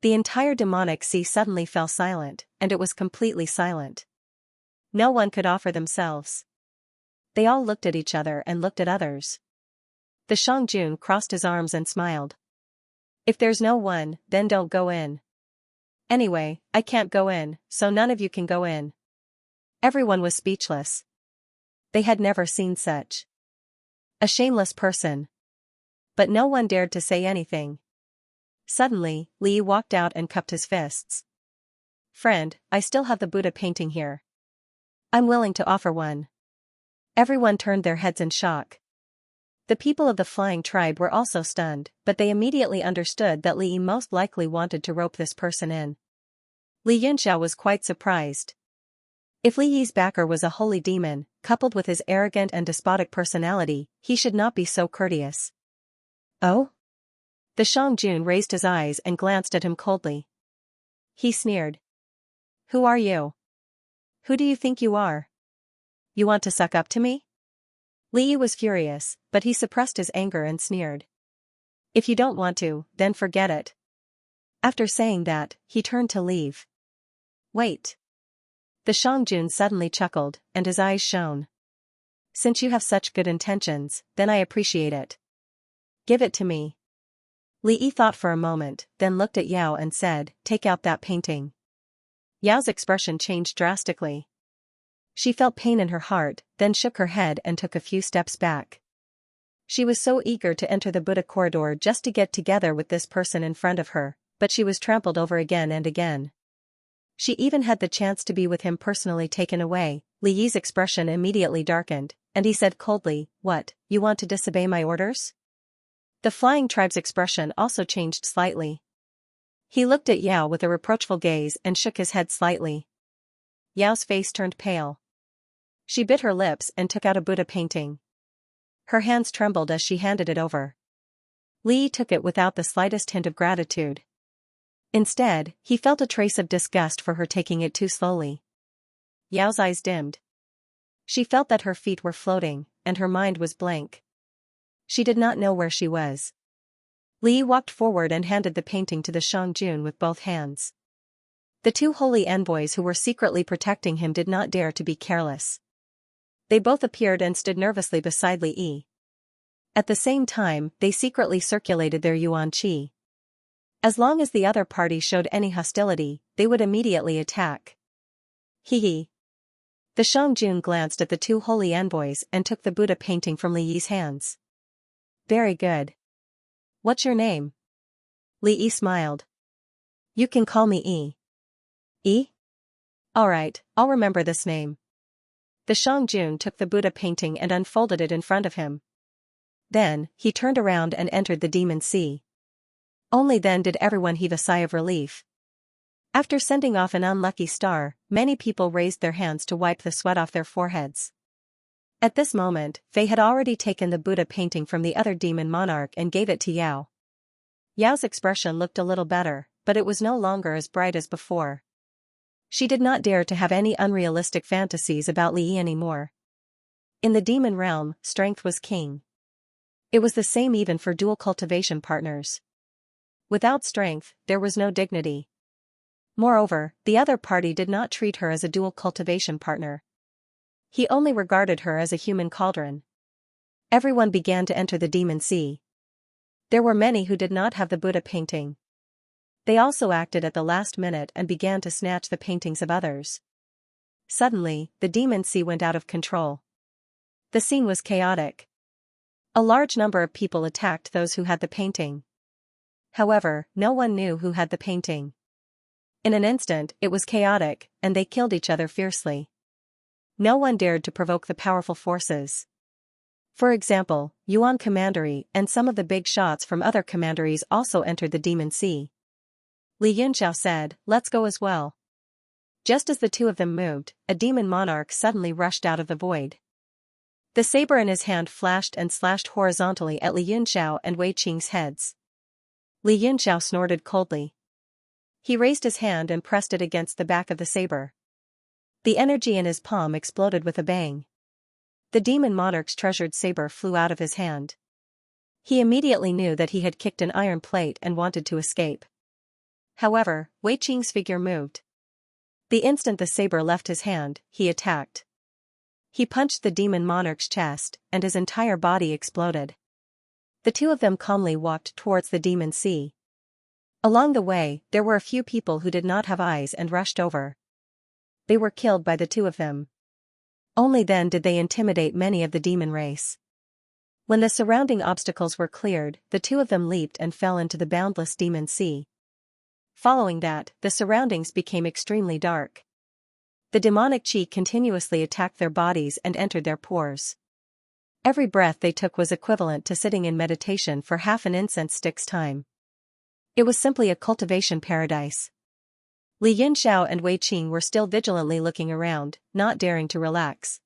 The entire demonic sea suddenly fell silent, and it was completely silent. No one could offer themselves. They all looked at each other and looked at others. The Xianxia crossed his arms and smiled. "If there's no one, then don't go in. Anyway, I can't go in, so none of you can go in." Everyone was speechless. They had never seen such a shameless person. But no one dared to say anything. Suddenly, Li walked out and cupped his fists. "Friend, I still have the Buddha painting here. I'm willing to offer one." Everyone turned their heads in shock. The people of the flying tribe were also stunned, but they immediately understood that Li most likely wanted to rope this person in. Li Yunxiao was quite surprised. If Li Yi's backer was a holy demon, coupled with his arrogant and despotic personality, he should not be so courteous. "Oh?" The Xianxia raised his eyes and glanced at him coldly. He sneered. "Who are you? Who do you think you are? You want to suck up to me?" Li Yi was furious, but he suppressed his anger and sneered. "If you don't want to, then forget it." After saying that, he turned to leave. "Wait." The Xianxia suddenly chuckled, and his eyes shone. "Since you have such good intentions, then I appreciate it. Give it to me." Li Yi thought for a moment, then looked at Yao and said, "Take out that painting." Yao's expression changed drastically. She felt pain in her heart, then shook her head and took a few steps back. She was so eager to enter the Buddha corridor just to get together with this person in front of her, but she was trampled over again and again. She even had the chance to be with him personally taken away. Li Yi's expression immediately darkened, and he said coldly, "What, you want to disobey my orders?" The flying tribe's expression also changed slightly. He looked at Yao with a reproachful gaze and shook his head slightly. Yao's face turned pale. She bit her lips and took out a Buddha painting. Her hands trembled as she handed it over. Li took it without the slightest hint of gratitude. Instead, he felt a trace of disgust for her taking it too slowly. Yao's eyes dimmed. She felt that her feet were floating, and her mind was blank. She did not know where she was. Li walked forward and handed the painting to the Xianxia with both hands. The two holy envoys who were secretly protecting him did not dare to be careless. They both appeared and stood nervously beside Li Yi. At the same time, they secretly circulated their yuan qi. As long as the other party showed any hostility, they would immediately attack. Hee. The Xiangjun glanced at the two holy envoys and took the Buddha painting from Li Yi's hands. Very good. What's your name? Li Yi smiled. You can call me Yi. Yi? Alright, I'll remember this name. The Xiangjun took the Buddha painting and unfolded it in front of him. Then, he turned around and entered the demon sea. Only then did everyone heave a sigh of relief. After sending off an unlucky star, many people raised their hands to wipe the sweat off their foreheads. At this moment, Fei had already taken the Buddha painting from the other demon monarch and gave it to Yao. Yao's expression looked a little better, but it was no longer as bright as before. She did not dare to have any unrealistic fantasies about Li Yi anymore. In the demon realm, strength was king. It was the same even for dual cultivation partners. Without strength, there was no dignity. Moreover, the other party did not treat her as a dual cultivation partner. He only regarded her as a human cauldron. Everyone began to enter the demon sea. There were many who did not have the Buddha painting. They also acted at the last minute and began to snatch the paintings of others. Suddenly, the demon sea went out of control. The scene was chaotic. A large number of people attacked those who had the painting. However, no one knew who had the painting. In an instant, it was chaotic, and they killed each other fiercely. No one dared to provoke the powerful forces. For example, Yuan Commandery and some of the big shots from other commanderies also entered the demon sea. Li Yunxiao said, "Let's go as well." Just as the two of them moved, a demon monarch suddenly rushed out of the void. The saber in his hand flashed and slashed horizontally at Li Yunxiao and Wei Qing's heads. Li Yunxiao snorted coldly. He raised his hand and pressed it against the back of the saber. The energy in his palm exploded with a bang. The demon monarch's treasured saber flew out of his hand. He immediately knew that he had kicked an iron plate and wanted to escape. However, Wei Qing's figure moved. The instant the saber left his hand, he attacked. He punched the demon monarch's chest, and his entire body exploded. The two of them calmly walked towards the demon sea. Along the way, there were a few people who did not have eyes and rushed over. They were killed by the two of them. Only then did they intimidate many of the demon race. When the surrounding obstacles were cleared, the two of them leaped and fell into the boundless demon sea. Following that, the surroundings became extremely dark. The demonic qi continuously attacked their bodies and entered their pores. Every breath they took was equivalent to sitting in meditation for half an incense stick's time. It was simply a cultivation paradise. Li Yunxiao and Wei Qing were still vigilantly looking around, not daring to relax.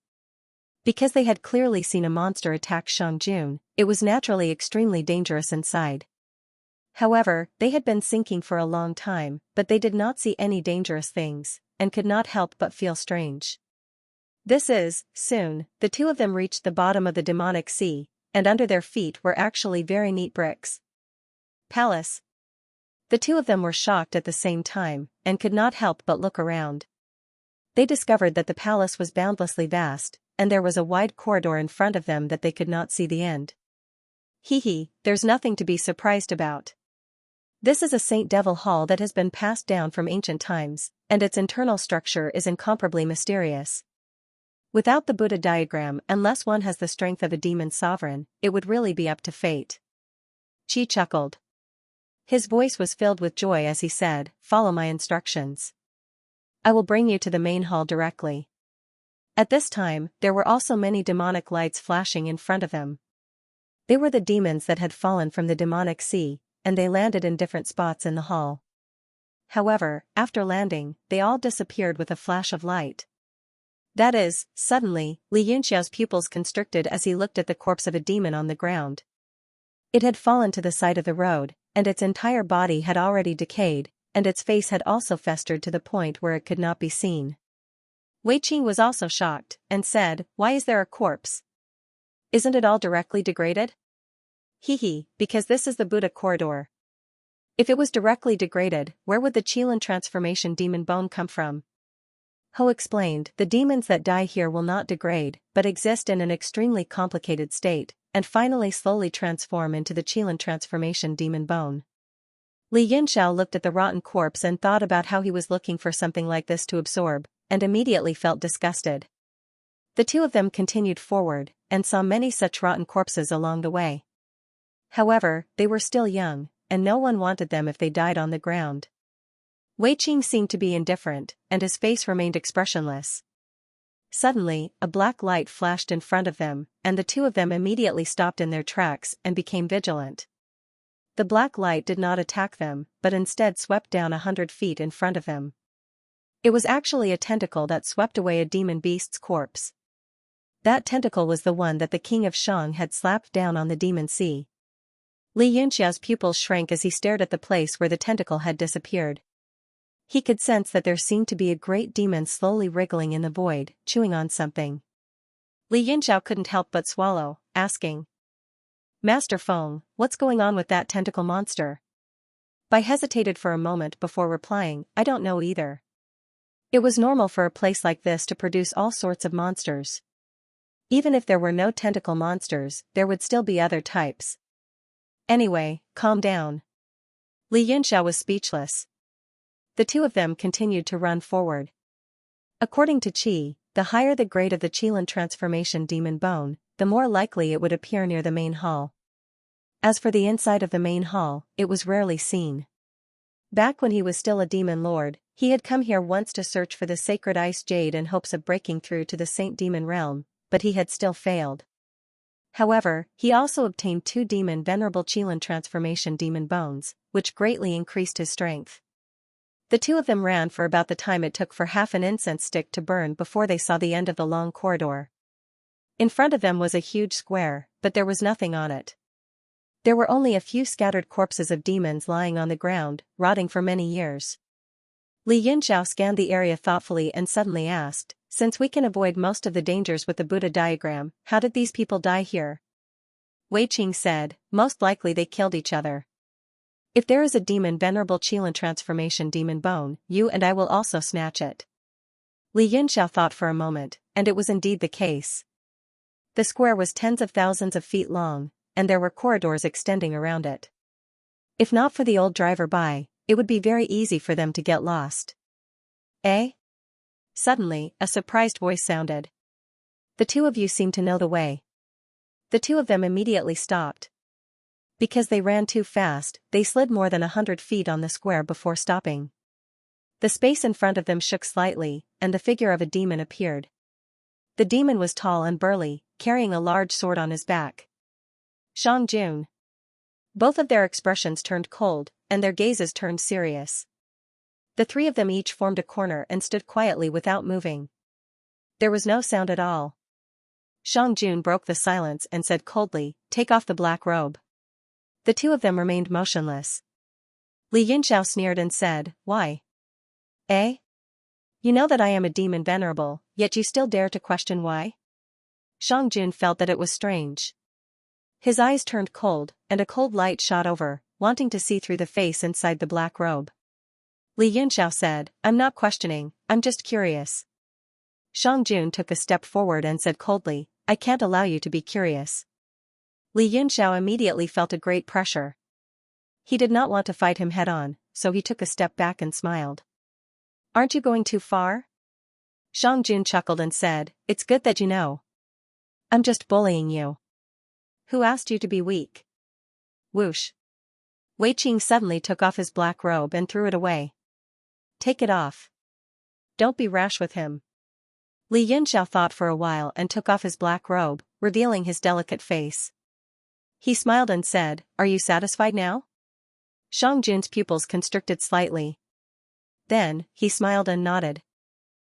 Because they had clearly seen a monster attack Xiangjun, it was naturally extremely dangerous inside. However, they had been sinking for a long time, but they did not see any dangerous things, and could not help but feel strange. Soon, the two of them reached the bottom of the demonic sea, and under their feet were actually very neat bricks. Palace. The two of them were shocked at the same time, and could not help but look around. They discovered that the palace was boundlessly vast, and there was a wide corridor in front of them that they could not see the end. There's nothing to be surprised about. This is a Saint Devil Hall that has been passed down from ancient times, and its internal structure is incomparably mysterious. Without the Buddha diagram, unless one has the strength of a demon sovereign, it would really be up to fate. Qi chuckled. His voice was filled with joy as he said, "Follow my instructions. I will bring you to the main hall directly." At this time, there were also many demonic lights flashing in front of him. They were the demons that had fallen from the demonic sea, and they landed in different spots in the hall. However, after landing, they all disappeared with a flash of light. Suddenly, Li Yunxiao's pupils constricted as he looked at the corpse of a demon on the ground. It had fallen to the side of the road, and its entire body had already decayed, and its face had also festered to the point where it could not be seen. Wei Qing was also shocked, and said, "Why is there a corpse? Isn't it all directly degraded?" Because this is the Buddha corridor. If it was directly degraded, where would the Qilin transformation demon bone come from? Ho explained, the demons that die here will not degrade, but exist in an extremely complicated state, and finally slowly transform into the Qilin transformation demon bone. Li Yinxiao looked at the rotten corpse and thought about how he was looking for something like this to absorb, and immediately felt disgusted. The two of them continued forward, and saw many such rotten corpses along the way. However, they were still young, and no one wanted them if they died on the ground. Wei Qing seemed to be indifferent, and his face remained expressionless. Suddenly, a black light flashed in front of them, and the two of them immediately stopped in their tracks and became vigilant. The black light did not attack them, but instead swept down 100 feet in front of them. It was actually a tentacle that swept away a demon beast's corpse. That tentacle was the one that the king of Shang had slapped down on the demon sea. Li Yunxiao's pupils shrank as he stared at the place where the tentacle had disappeared. He could sense that there seemed to be a great demon slowly wriggling in the void, chewing on something. Li Yunxiao couldn't help but swallow, asking, "Master Feng, what's going on with that tentacle monster?" Bai hesitated for a moment before replying, "I don't know either." It was normal for a place like this to produce all sorts of monsters. Even if there were no tentacle monsters, there would still be other types. Anyway, calm down. Li Yunxiao was speechless. The two of them continued to run forward. According to Qi, the higher the grade of the Qilin transformation demon bone, the more likely it would appear near the main hall. As for the inside of the main hall, it was rarely seen. Back when he was still a demon lord, he had come here once to search for the sacred ice jade in hopes of breaking through to the Saint Demon realm, but he had still failed. However, he also obtained 2 demon venerable Qilin transformation demon bones, which greatly increased his strength. The two of them ran for about the time it took for half an incense stick to burn before they saw the end of the long corridor. In front of them was a huge square, but there was nothing on it. There were only a few scattered corpses of demons lying on the ground, rotting for many years. Li Yunxiao scanned the area thoughtfully and suddenly asked, "Since we can avoid most of the dangers with the Buddha diagram, how did these people die here?" Wei Qing said, "Most likely they killed each other. If there is a demon venerable Qilin transformation demon bone, you and I will also snatch it." Li Yunxiao thought for a moment, and it was indeed the case. The square was tens of thousands of feet long, and there were corridors extending around it. If not for the old driver Bai, it would be very easy for them to get lost. "Eh?" Suddenly, a surprised voice sounded. "The two of you seem to know the way." The two of them immediately stopped. Because they ran too fast, they slid more than 100 feet on the square before stopping. The space in front of them shook slightly, and the figure of a demon appeared. The demon was tall and burly, carrying a large sword on his back. Shang Jun. Both of their expressions turned cold, and their gazes turned serious. The three of them each formed a corner and stood quietly without moving. There was no sound at all. Shang Jun broke the silence and said coldly, "Take off the black robe." The two of them remained motionless. Li Yunxiao sneered and said, "Why? Eh? You know that I am a demon venerable, yet you still dare to question why?" Shang Jun felt that it was strange. His eyes turned cold, and a cold light shot over, wanting to see through the face inside the black robe. Li Yunxiao said, "I'm not questioning, I'm just curious." Shang Jun took a step forward and said coldly, "I can't allow you to be curious." Li Yunxiao immediately felt a great pressure. He did not want to fight him head-on, so he took a step back and smiled. "Aren't you going too far?" Shang Jun chuckled and said, "It's good that you know. I'm just bullying you." "Who asked you to be weak?" Whoosh. Wei Qing suddenly took off his black robe and threw it away. "Take it off. Don't be rash with him." Li Yunxiao thought for a while and took off his black robe, revealing his delicate face. He smiled and said, "Are you satisfied now?" Shang Jun's pupils constricted slightly. Then, he smiled and nodded.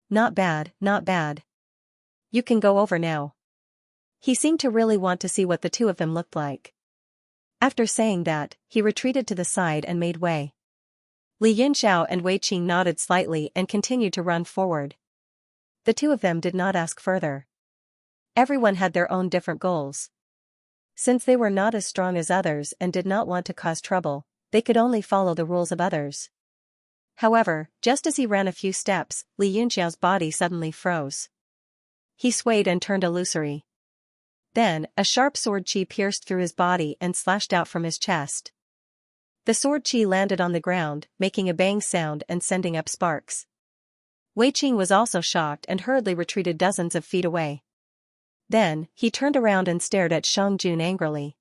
"Not bad, not bad. You can go over now." He seemed to really want to see what the two of them looked like. After saying that, he retreated to the side and made way. Li Yunxiao and Wei Qing nodded slightly and continued to run forward. The two of them did not ask further. Everyone had their own different goals. Since they were not as strong as others and did not want to cause trouble, they could only follow the rules of others. However, just as he ran a few steps, Li Yunxiao's body suddenly froze. He swayed and turned illusory. Then, a sharp sword qi pierced through his body and slashed out from his chest. The sword qi landed on the ground, making a bang sound and sending up sparks. Wei Qing was also shocked and hurriedly retreated dozens of feet away. Then, he turned around and stared at Shang Jun angrily.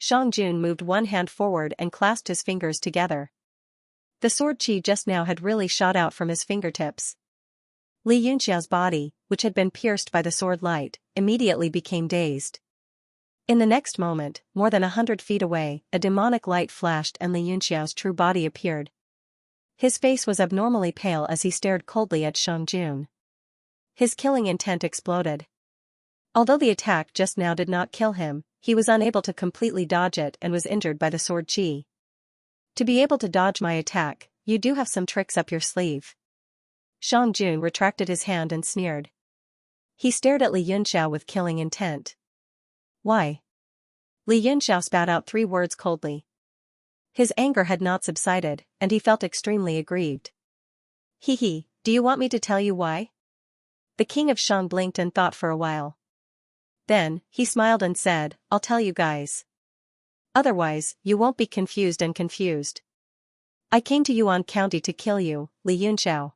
Shang Jun moved one hand forward and clasped his fingers together. The sword qi just now had really shot out from his fingertips. Li Yunxiao's body, which had been pierced by the sword light, immediately became dazed. In the next moment, more than 100 feet away, a demonic light flashed and Li Yunxiao's true body appeared. His face was abnormally pale as he stared coldly at Shang Jun. His killing intent exploded. Although the attack just now did not kill him, he was unable to completely dodge it and was injured by the sword qi. To be able to dodge my attack, you do have some tricks up your sleeve. Shang Jun retracted his hand and sneered. He stared at Li Yunxiao with killing intent. Why? Li Yunxiao spat out 3 words coldly. His anger had not subsided, and he felt extremely aggrieved. Hee, do you want me to tell you why? The king of Shang blinked and thought for a while. Then, he smiled and said, I'll tell you guys. Otherwise, you won't be confused. I came to Yuan County to kill you, Li Yunxiao.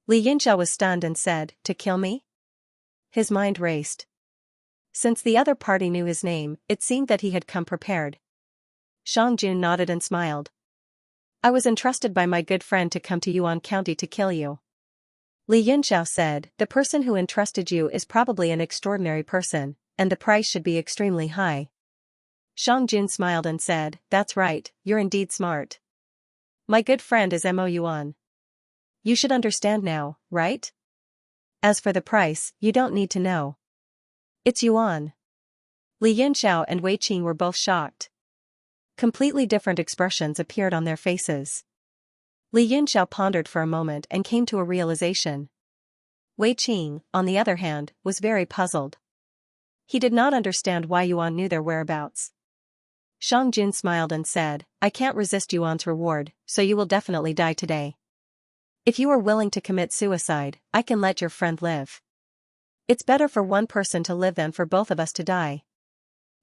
Li Yunxiao was stunned and said, to kill me? His mind raced. Since the other party knew his name, it seemed that he had come prepared. Shang Jun nodded and smiled. I was entrusted by my good friend to come to Yuan County to kill you. Li Yunxiao said, the person who entrusted you is probably an extraordinary person, and the price should be extremely high. Shang Jun smiled and said, that's right, you're indeed smart. My good friend is Mo Yuan. You should understand now, right? As for the price, you don't need to know. It's Yuan. Li Yunxiao and Wei Qing were both shocked. Completely different expressions appeared on their faces. Li Yunxiao pondered for a moment and came to a realization. Wei Qing, on the other hand, was very puzzled. He did not understand why Yuan knew their whereabouts. Shang Jun smiled and said, I can't resist Yuan's reward, so you will definitely die today. If you are willing to commit suicide, I can let your friend live. It's better for one person to live than for both of us to die.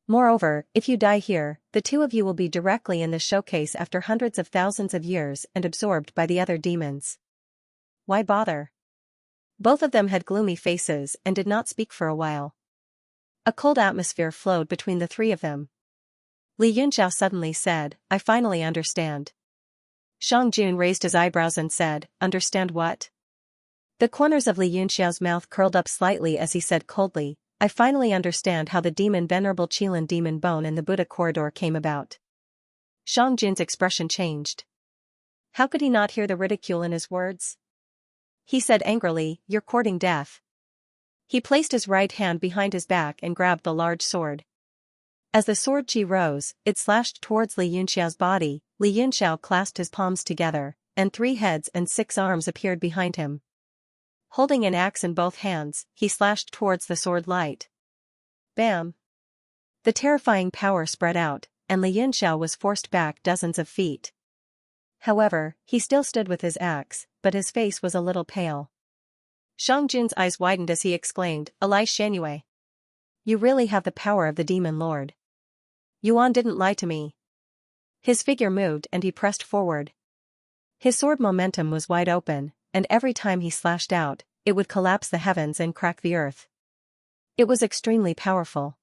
Moreover, if you die here, the 2 of you will be directly in the showcase after hundreds of thousands of years and absorbed by the other demons. Why bother? Both of them had gloomy faces and did not speak for a while. A cold atmosphere flowed between the 3 of them. Li Yunxiao suddenly said, I finally understand. Shang Jun raised his eyebrows and said, understand what? The corners of Li Yunxiao's mouth curled up slightly as he said coldly, I finally understand how the demon Venerable Qilin demon bone in the Buddha corridor came about. Shang Jun's expression changed. How could he not hear the ridicule in his words? He said angrily, you're courting death. He placed his right hand behind his back and grabbed the large sword. As the sword qi rose, it slashed towards Li Yunxiao's body. Li Yunxiao clasped his palms together, and 3 heads and 6 arms appeared behind him. Holding an axe in both hands, he slashed towards the sword light. Bam! The terrifying power spread out, and Li Yunxiao was forced back dozens of feet. However, he still stood with his axe, but his face was a little pale. Shang Jun's eyes widened as he exclaimed, Alai Xianyue. You really have the power of the demon lord. Yuan didn't lie to me. His figure moved and he pressed forward. His sword momentum was wide open, and every time he slashed out, it would collapse the heavens and crack the earth. It was extremely powerful.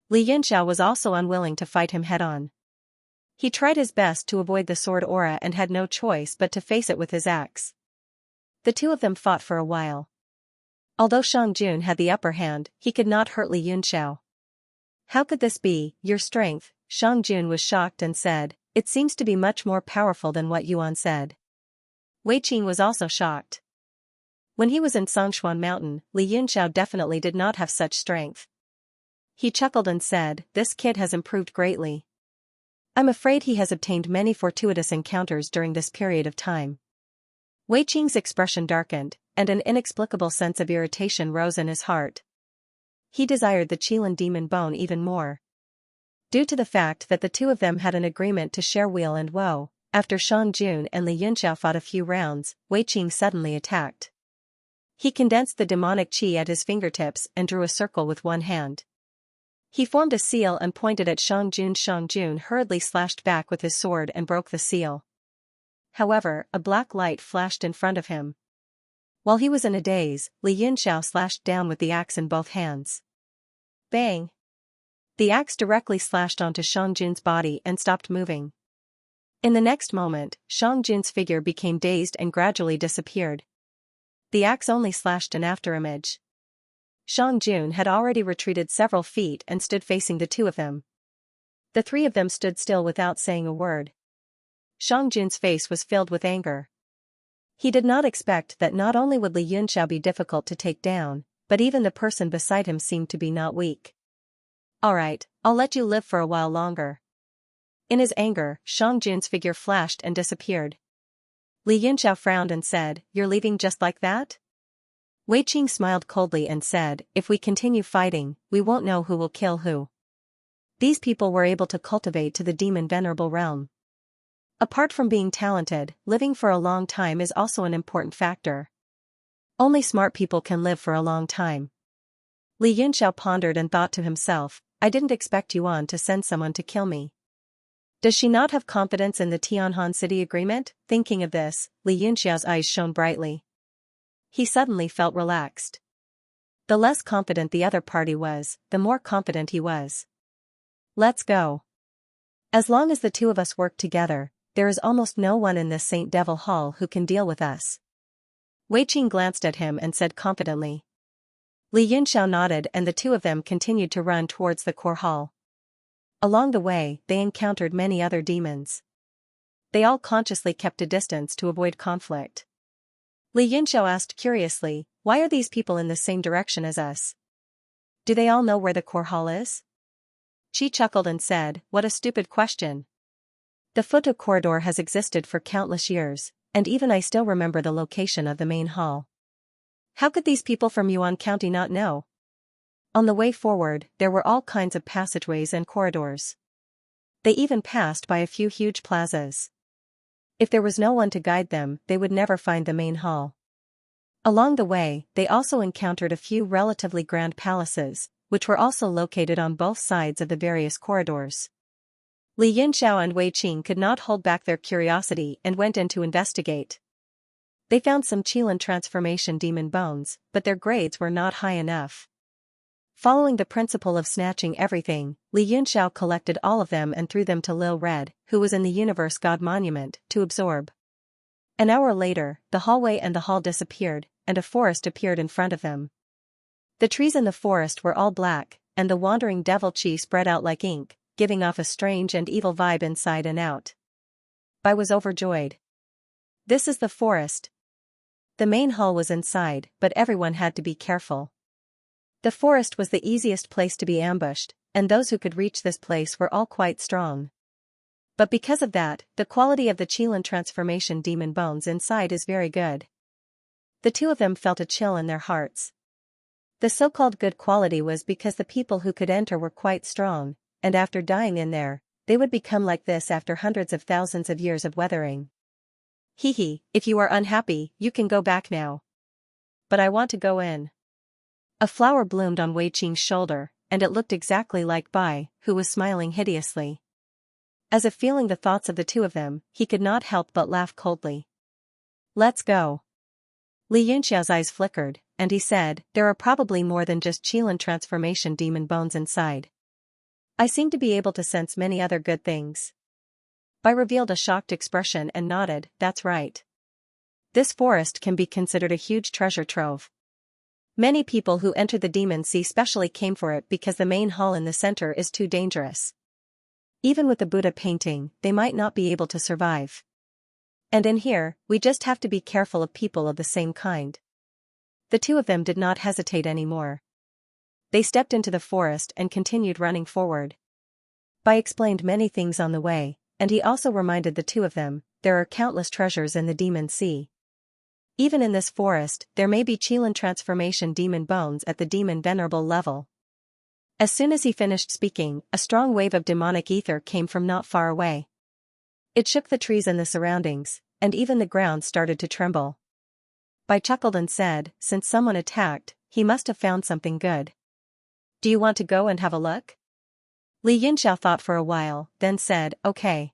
Li Yunxiao was also unwilling to fight him head-on. He tried his best to avoid the sword aura and had no choice but to face it with his axe. The 2 of them fought for a while. Although Shang Jun had the upper hand, he could not hurt Li Yunxiao. How could this be, your strength? Shang Jun was shocked and said, it seems to be much more powerful than what Yuan said. Wei Qing was also shocked. When he was in Songshuan Mountain, Li Yunxiao definitely did not have such strength. He chuckled and said, this kid has improved greatly. I'm afraid he has obtained many fortuitous encounters during this period of time. Wei Qing's expression darkened, and an inexplicable sense of irritation rose in his heart. He desired the Qilin demon bone even more. Due to the fact that the two of them had an agreement to share weal and woe, after Shang Jun and Li Yunxiao fought a few rounds, Wei Qing suddenly attacked. He condensed the demonic qi at his fingertips and drew a circle with one hand. He formed a seal and pointed at Shang Jun. Shang Jun hurriedly slashed back with his sword and broke the seal. However, a black light flashed in front of him. While he was in a daze, Li Yunxiao slashed down with the axe in both hands. Bang! The axe directly slashed onto Shang Jun's body and stopped moving. In the next moment, Shang Jun's figure became dazed and gradually disappeared. The axe only slashed an afterimage. Shang Jun had already retreated several feet and stood facing the two of them. The three of them stood still without saying a word. Shang Jun's face was filled with anger. He did not expect that not only would Li Yunxiao be difficult to take down, but even the person beside him seemed to be not weak. Alright, I'll let you live for a while longer. In his anger, Shang Jun's figure flashed and disappeared. Li Yunxiao frowned and said, "You're leaving just like that?" Wei Qing smiled coldly and said, "If we continue fighting, we won't know who will kill who." These people were able to cultivate to the demon venerable realm. Apart from being talented, living for a long time is also an important factor. Only smart people can live for a long time. Li Yunxiao pondered and thought to himself, "I didn't expect Yuan to send someone to kill me. Does she not have confidence in the Tianhan City agreement?" Thinking of this, Li Yunxiao's eyes shone brightly. He suddenly felt relaxed. The less confident the other party was, the more confident he was. Let's go. As long as the two of us work together, there is almost no one in this Saint Devil Hall who can deal with us. Wei Qing glanced at him and said confidently. Li Yunxiao nodded and the two of them continued to run towards the core hall. Along the way, they encountered many other demons. They all consciously kept a distance to avoid conflict. Li Yunxiao asked curiously, "Why are these people in the same direction as us? Do they all know where the core hall is?" She chuckled and said, "What a stupid question. The photo corridor has existed for countless years, and even I still remember the location of the main hall. How could these people from Yuan County not know?" On the way forward, there were all kinds of passageways and corridors. They even passed by a few huge plazas. If there was no one to guide them, they would never find the main hall. Along the way, they also encountered a few relatively grand palaces, which were also located on both sides of the various corridors. Li Yunxiao and Wei Qing could not hold back their curiosity and went in to investigate. They found some Qilin transformation demon bones, but their grades were not high enough. Following the principle of snatching everything, Li Yunxiao collected all of them and threw them to Lil Red, who was in the Universe God Monument, to absorb. An hour later, the hallway and the hall disappeared, and a forest appeared in front of them. The trees in the forest were all black, and the wandering devil qi spread out like ink, giving off a strange and evil vibe inside and out. I was overjoyed. This is the forest. The main hall was inside, but everyone had to be careful. The forest was the easiest place to be ambushed, and those who could reach this place were all quite strong. But because of that, the quality of the Qilin transformation demon bones inside is very good. The two of them felt a chill in their hearts. The so-called good quality was because the people who could enter were quite strong, and after dying in there, they would become like this after hundreds of thousands of years of weathering. Hee, if you are unhappy, you can go back now. But I want to go in. A flower bloomed on Wei Qing's shoulder, and it looked exactly like Bai, who was smiling hideously. As if feeling the thoughts of the two of them, he could not help but laugh coldly. Let's go. Li Yunxiao's eyes flickered, and he said, "There are probably more than just Qilin transformation demon bones inside. I seem to be able to sense many other good things." Bai revealed a shocked expression and nodded, "That's right. This forest can be considered a huge treasure trove. Many people who enter the Demon Sea specially came for it because the main hall in the center is too dangerous. Even with the Buddha painting, they might not be able to survive. And in here, we just have to be careful of people of the same kind." The two of them did not hesitate anymore. They stepped into the forest and continued running forward. Bai explained many things on the way, and he also reminded the two of them, there are countless treasures in the Demon Sea. Even in this forest, there may be Qilin transformation demon bones at the demon venerable level. As soon as he finished speaking, a strong wave of demonic ether came from not far away. It shook the trees and the surroundings, and even the ground started to tremble. Bai chuckled and said, since someone attacked, he must have found something good. Do you want to go and have a look? Li Yunxiao thought for a while, then said, okay.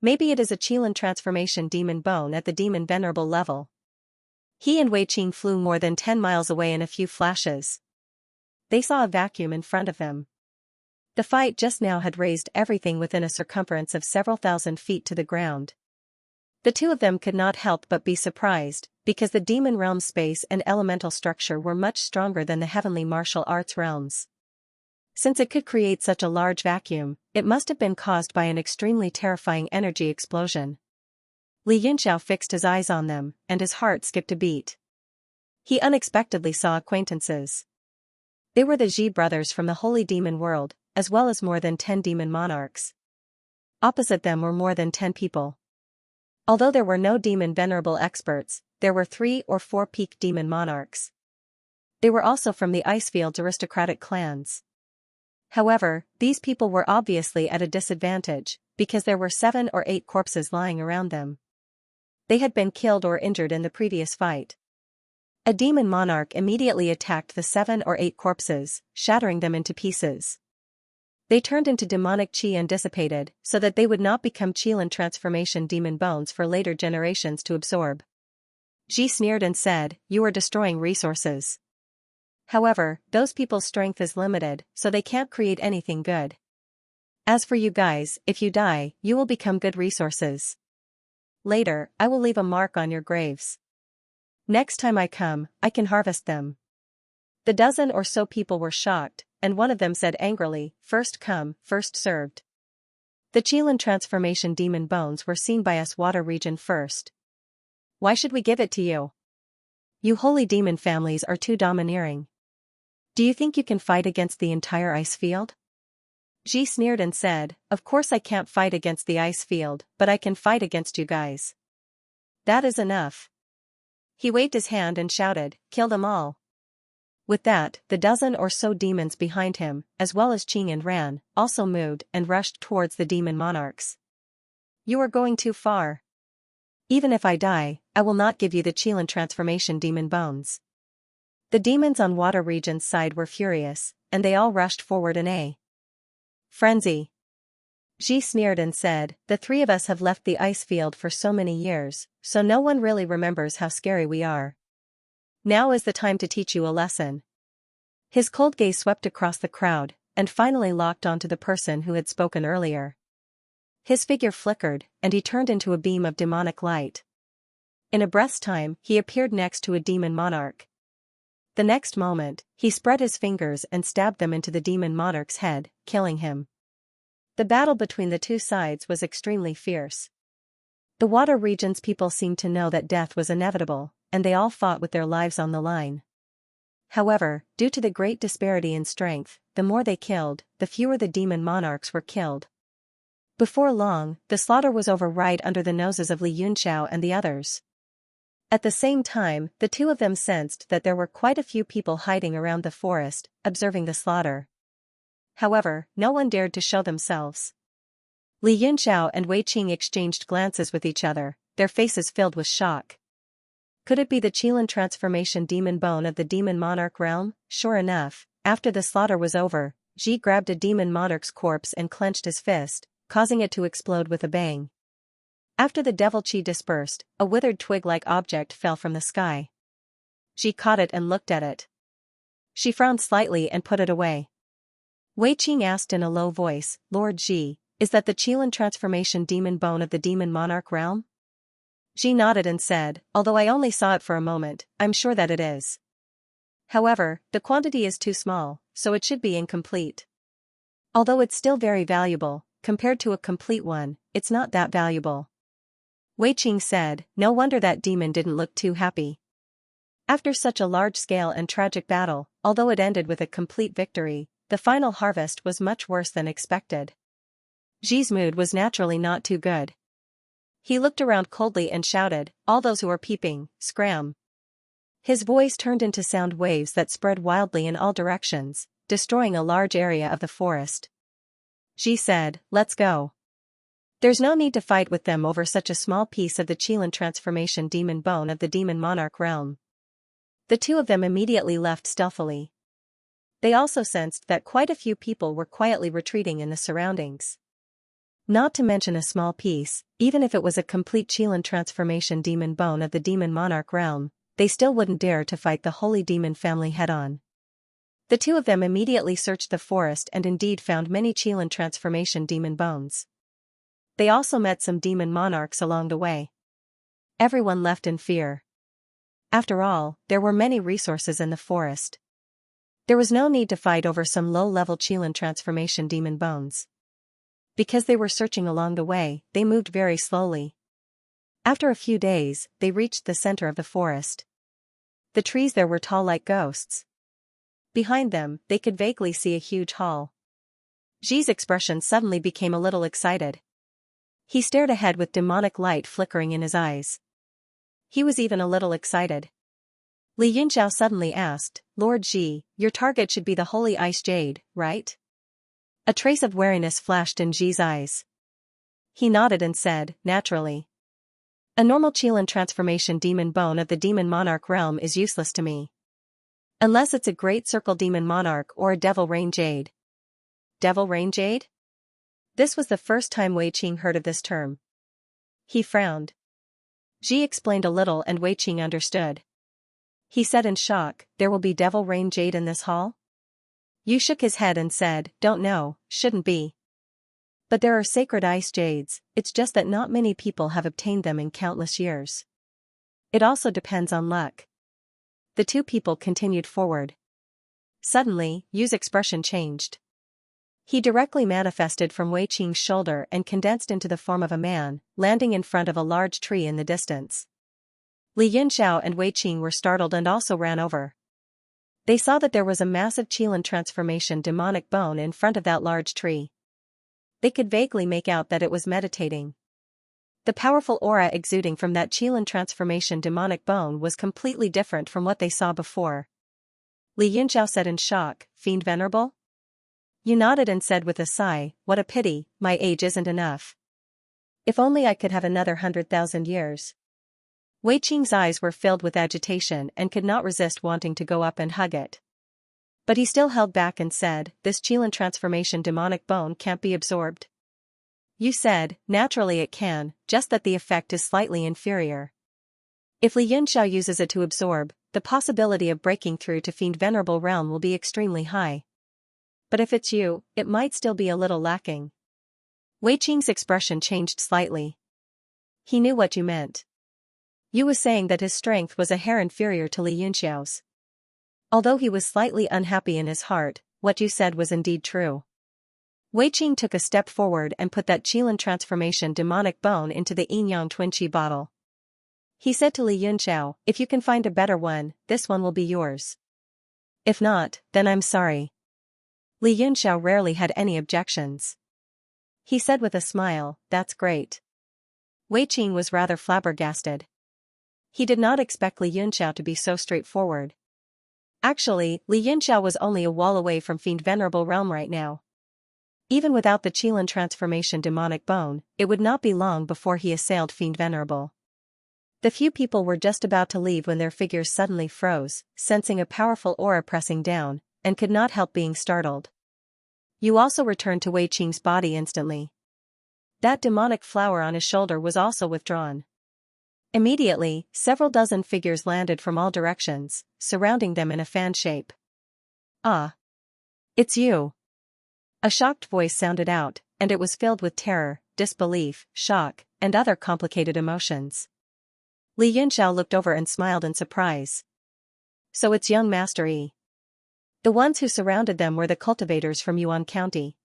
Maybe it is a Qilin transformation demon bone at the demon venerable level. He and Wei Qing flew more than 10 miles away in a few flashes. They saw a vacuum in front of them. The fight just now had raised everything within a circumference of several thousand feet to the ground. The two of them could not help but be surprised, because the demon realm space and elemental structure were much stronger than the heavenly martial arts realms. Since it could create such a large vacuum, it must have been caused by an extremely terrifying energy explosion. Li Yunxiao fixed his eyes on them, and his heart skipped a beat. He unexpectedly saw acquaintances. They were the Zhi brothers from the holy demon world, as well as more than 10 demon monarchs. Opposite them were more than 10 people. Although there were no demon venerable experts, there were 3 or 4 peak demon monarchs. They were also from the Icefield's aristocratic clans. However, these people were obviously at a disadvantage, because there were 7 or 8 corpses lying around them. They had been killed or injured in the previous fight. A demon monarch immediately attacked the 7 or 8 corpses, shattering them into pieces. They turned into demonic chi and dissipated, so that they would not become Qilin transformation demon bones for later generations to absorb. Ji sneered and said, "You are destroying resources. However, those people's strength is limited, so they can't create anything good. As for you guys, if you die, you will become good resources. Later, I will leave a mark on your graves. Next time I come, I can harvest them." The dozen or so people were shocked, and one of them said angrily, "First come, first served. The Qilin transformation demon bones were seen by us water region first. Why should we give it to you? You holy demon families are too domineering. Do you think you can fight against the entire ice field?" Ji sneered and said, "Of course I can't fight against the ice field, but I can fight against you guys. That is enough." He waved his hand and shouted, "Kill them all." With that, the dozen or so demons behind him, as well as Qing and Ran, also moved and rushed towards the demon monarchs. "You are going too far. Even if I die, I will not give you the Qilin transformation demon bones." The demons on Water Region's side were furious, and they all rushed forward in a frenzy. Ji sneered and said, "The 3 of us have left the ice field for so many years, so no one really remembers how scary we are. Now is the time to teach you a lesson." His cold gaze swept across the crowd, and finally locked onto the person who had spoken earlier. His figure flickered, and he turned into a beam of demonic light. In a breath's time, he appeared next to a demon monarch. The next moment, he spread his fingers and stabbed them into the demon monarch's head, killing him. The battle between the two sides was extremely fierce. The Water Region's people seemed to know that death was inevitable, and they all fought with their lives on the line. However, due to the great disparity in strength, the more they killed, the fewer the demon monarchs were killed. Before long, the slaughter was over right under the noses of Li Yunxiao and the others. At the same time, the two of them sensed that there were quite a few people hiding around the forest, observing the slaughter. However, no one dared to show themselves. Li Yunxiao and Wei Qing exchanged glances with each other, their faces filled with shock. Could it be the Qilin transformation demon bone of the demon monarch realm? Sure enough, after the slaughter was over, Ji grabbed a demon monarch's corpse and clenched his fist, causing it to explode with a bang. After the devil chi dispersed, a withered twig-like object fell from the sky. Ji caught it and looked at it. She frowned slightly and put it away. Wei Qing asked in a low voice, "Lord Ji, is that the Qilin transformation demon bone of the demon monarch realm?" Ji nodded and said, "Although I only saw it for a moment, I'm sure that it is. However, the quantity is too small, so it should be incomplete. Although it's still very valuable, compared to a complete one, it's not that valuable." Wei Qing said, "No wonder that demon didn't look too happy. After such a large-scale and tragic battle, although it ended with a complete victory, the final harvest was much worse than expected." Ji's mood was naturally not too good. He looked around coldly and shouted, "All those who are peeping, scram." His voice turned into sound waves that spread wildly in all directions, destroying a large area of the forest. Xi said, "Let's go. There's no need to fight with them over such a small piece of the Qilin transformation demon bone of the demon monarch realm." The two of them immediately left stealthily. They also sensed that quite a few people were quietly retreating in the surroundings. Not to mention a small piece, even if it was a complete Qilin transformation demon bone of the demon monarch realm, they still wouldn't dare to fight the holy demon family head-on. The two of them immediately searched the forest and indeed found many Qilin transformation demon bones. They also met some demon monarchs along the way. Everyone left in fear. After all, there were many resources in the forest. There was no need to fight over some low-level Qilin transformation demon bones. Because they were searching along the way, they moved very slowly. After a few days, they reached the center of the forest. The trees there were tall like ghosts. Behind them, they could vaguely see a huge hall. Xi's expression suddenly became a little excited. He stared ahead with demonic light flickering in his eyes. He was even a little excited. Li Yunxiao suddenly asked, "Lord Xi, your target should be the holy ice jade, right?" A trace of wariness flashed in Xi's eyes. He nodded and said, "Naturally. A normal Qilin transformation demon bone of the demon monarch realm is useless to me. Unless it's a great circle demon monarch or a devil rain jade." Devil rain jade? This was the first time Wei Qing heard of this term. He frowned. Xi explained a little and Wei Qing understood. He said in shock, "There will be devil rain jade in this hall?" Yu shook his head and said, "Don't know, shouldn't be. But there are sacred ice jades, it's just that not many people have obtained them in countless years. It also depends on luck." The two people continued forward. Suddenly, Yu's expression changed. He directly manifested from Wei Qing's shoulder and condensed into the form of a man, landing in front of a large tree in the distance. Li Yunxiao and Wei Qing were startled and also ran over. They saw that there was a massive Qilin transformation demonic bone in front of that large tree. They could vaguely make out that it was meditating. The powerful aura exuding from that Qilin transformation demonic bone was completely different from what they saw before. Li Yunxiao said in shock, "Fiend Venerable?" Yu nodded and said with a sigh, "What a pity, my age isn't enough. If only I could have another 100,000 years." Wei Qing's eyes were filled with agitation and could not resist wanting to go up and hug it. But he still held back and said, "This Qilin transformation demonic bone can't be absorbed." Yu said, "Naturally it can, just that the effect is slightly inferior. If Li Yunxiao uses it to absorb, the possibility of breaking through to Fiend Venerable realm will be extremely high. But if it's you, it might still be a little lacking." Wei Qing's expression changed slightly. He knew what you meant. Yu was saying that his strength was a hair inferior to Li Yunxiao's. Although he was slightly unhappy in his heart, what Yu said was indeed true. Wei Qing took a step forward and put that Qilin transformation demonic bone into the Yin-Yang Twin Qi bottle. He said to Li Yunxiao, "If you can find a better one, this one will be yours. If not, then I'm sorry." Li Yunxiao rarely had any objections. He said with a smile, "That's great." Wei Qing was rather flabbergasted. He did not expect Li Yunxiao to be so straightforward. Actually, Li Yunxiao was only a wall away from Fiend Venerable realm right now. Even without the Qilin transformation demonic bone, it would not be long before he assailed Fiend Venerable. The few people were just about to leave when their figures suddenly froze, sensing a powerful aura pressing down, and could not help being startled. Yu also returned to Wei Qing's body instantly. That demonic flower on his shoulder was also withdrawn. Immediately, several dozen figures landed from all directions, surrounding them in a fan shape. "Ah! It's you!" A shocked voice sounded out, and it was filled with terror, disbelief, shock, and other complicated emotions. Li Yunxiao looked over and smiled in surprise. "So it's young Master Yi." The ones who surrounded them were the cultivators from Yuan County.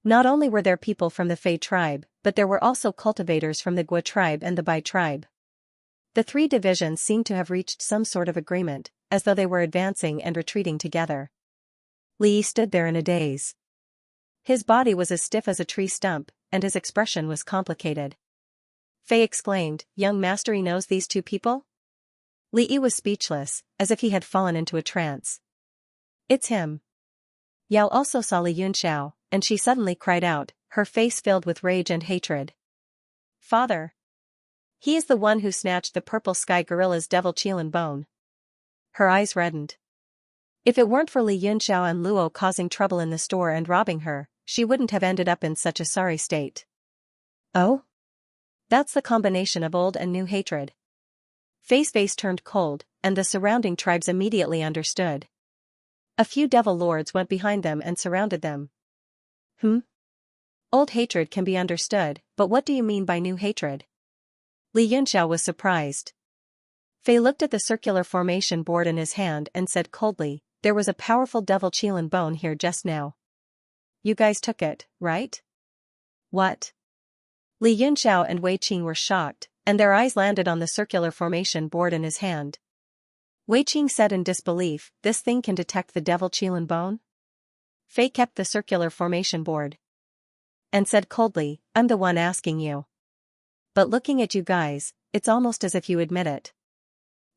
Not only were there people from the Fei tribe, but there were also cultivators from the Gua tribe and the Bai tribe. The three divisions seemed to have reached some sort of agreement, as though they were advancing and retreating together. Li stood there in a daze. His body was as stiff as a tree stump, and his expression was complicated. Fei exclaimed, "Young Master Yi knows these two people?" Li was speechless, as if he had fallen into a trance. "It's him. Yao also saw Li Yunxiao, and she suddenly cried out, her face filled with rage and hatred. Father! He is the one who snatched the purple sky gorilla's devil Qilin bone. Her eyes reddened. If it weren't for Li Yunxiao and Luo causing trouble in the store and robbing her, she wouldn't have ended up in such a sorry state. Oh? That's the combination of old and new hatred. Fei's face turned cold, and the surrounding tribes immediately understood. A few devil lords went behind them and surrounded them. Old hatred can be understood, but what do you mean by new hatred? Li Yunxiao was surprised. Fei looked at the circular formation board in his hand and said coldly, there was a powerful devil Qilin bone here just now. You guys took it, right? What? Li Yunxiao and Wei Qing were shocked, and their eyes landed on the circular formation board in his hand. Wei Qing said in disbelief, this thing can detect the devil Qilin bone? Fei kept the circular formation board. And said coldly, I'm the one asking you. But looking at you guys, it's almost as if you admit it.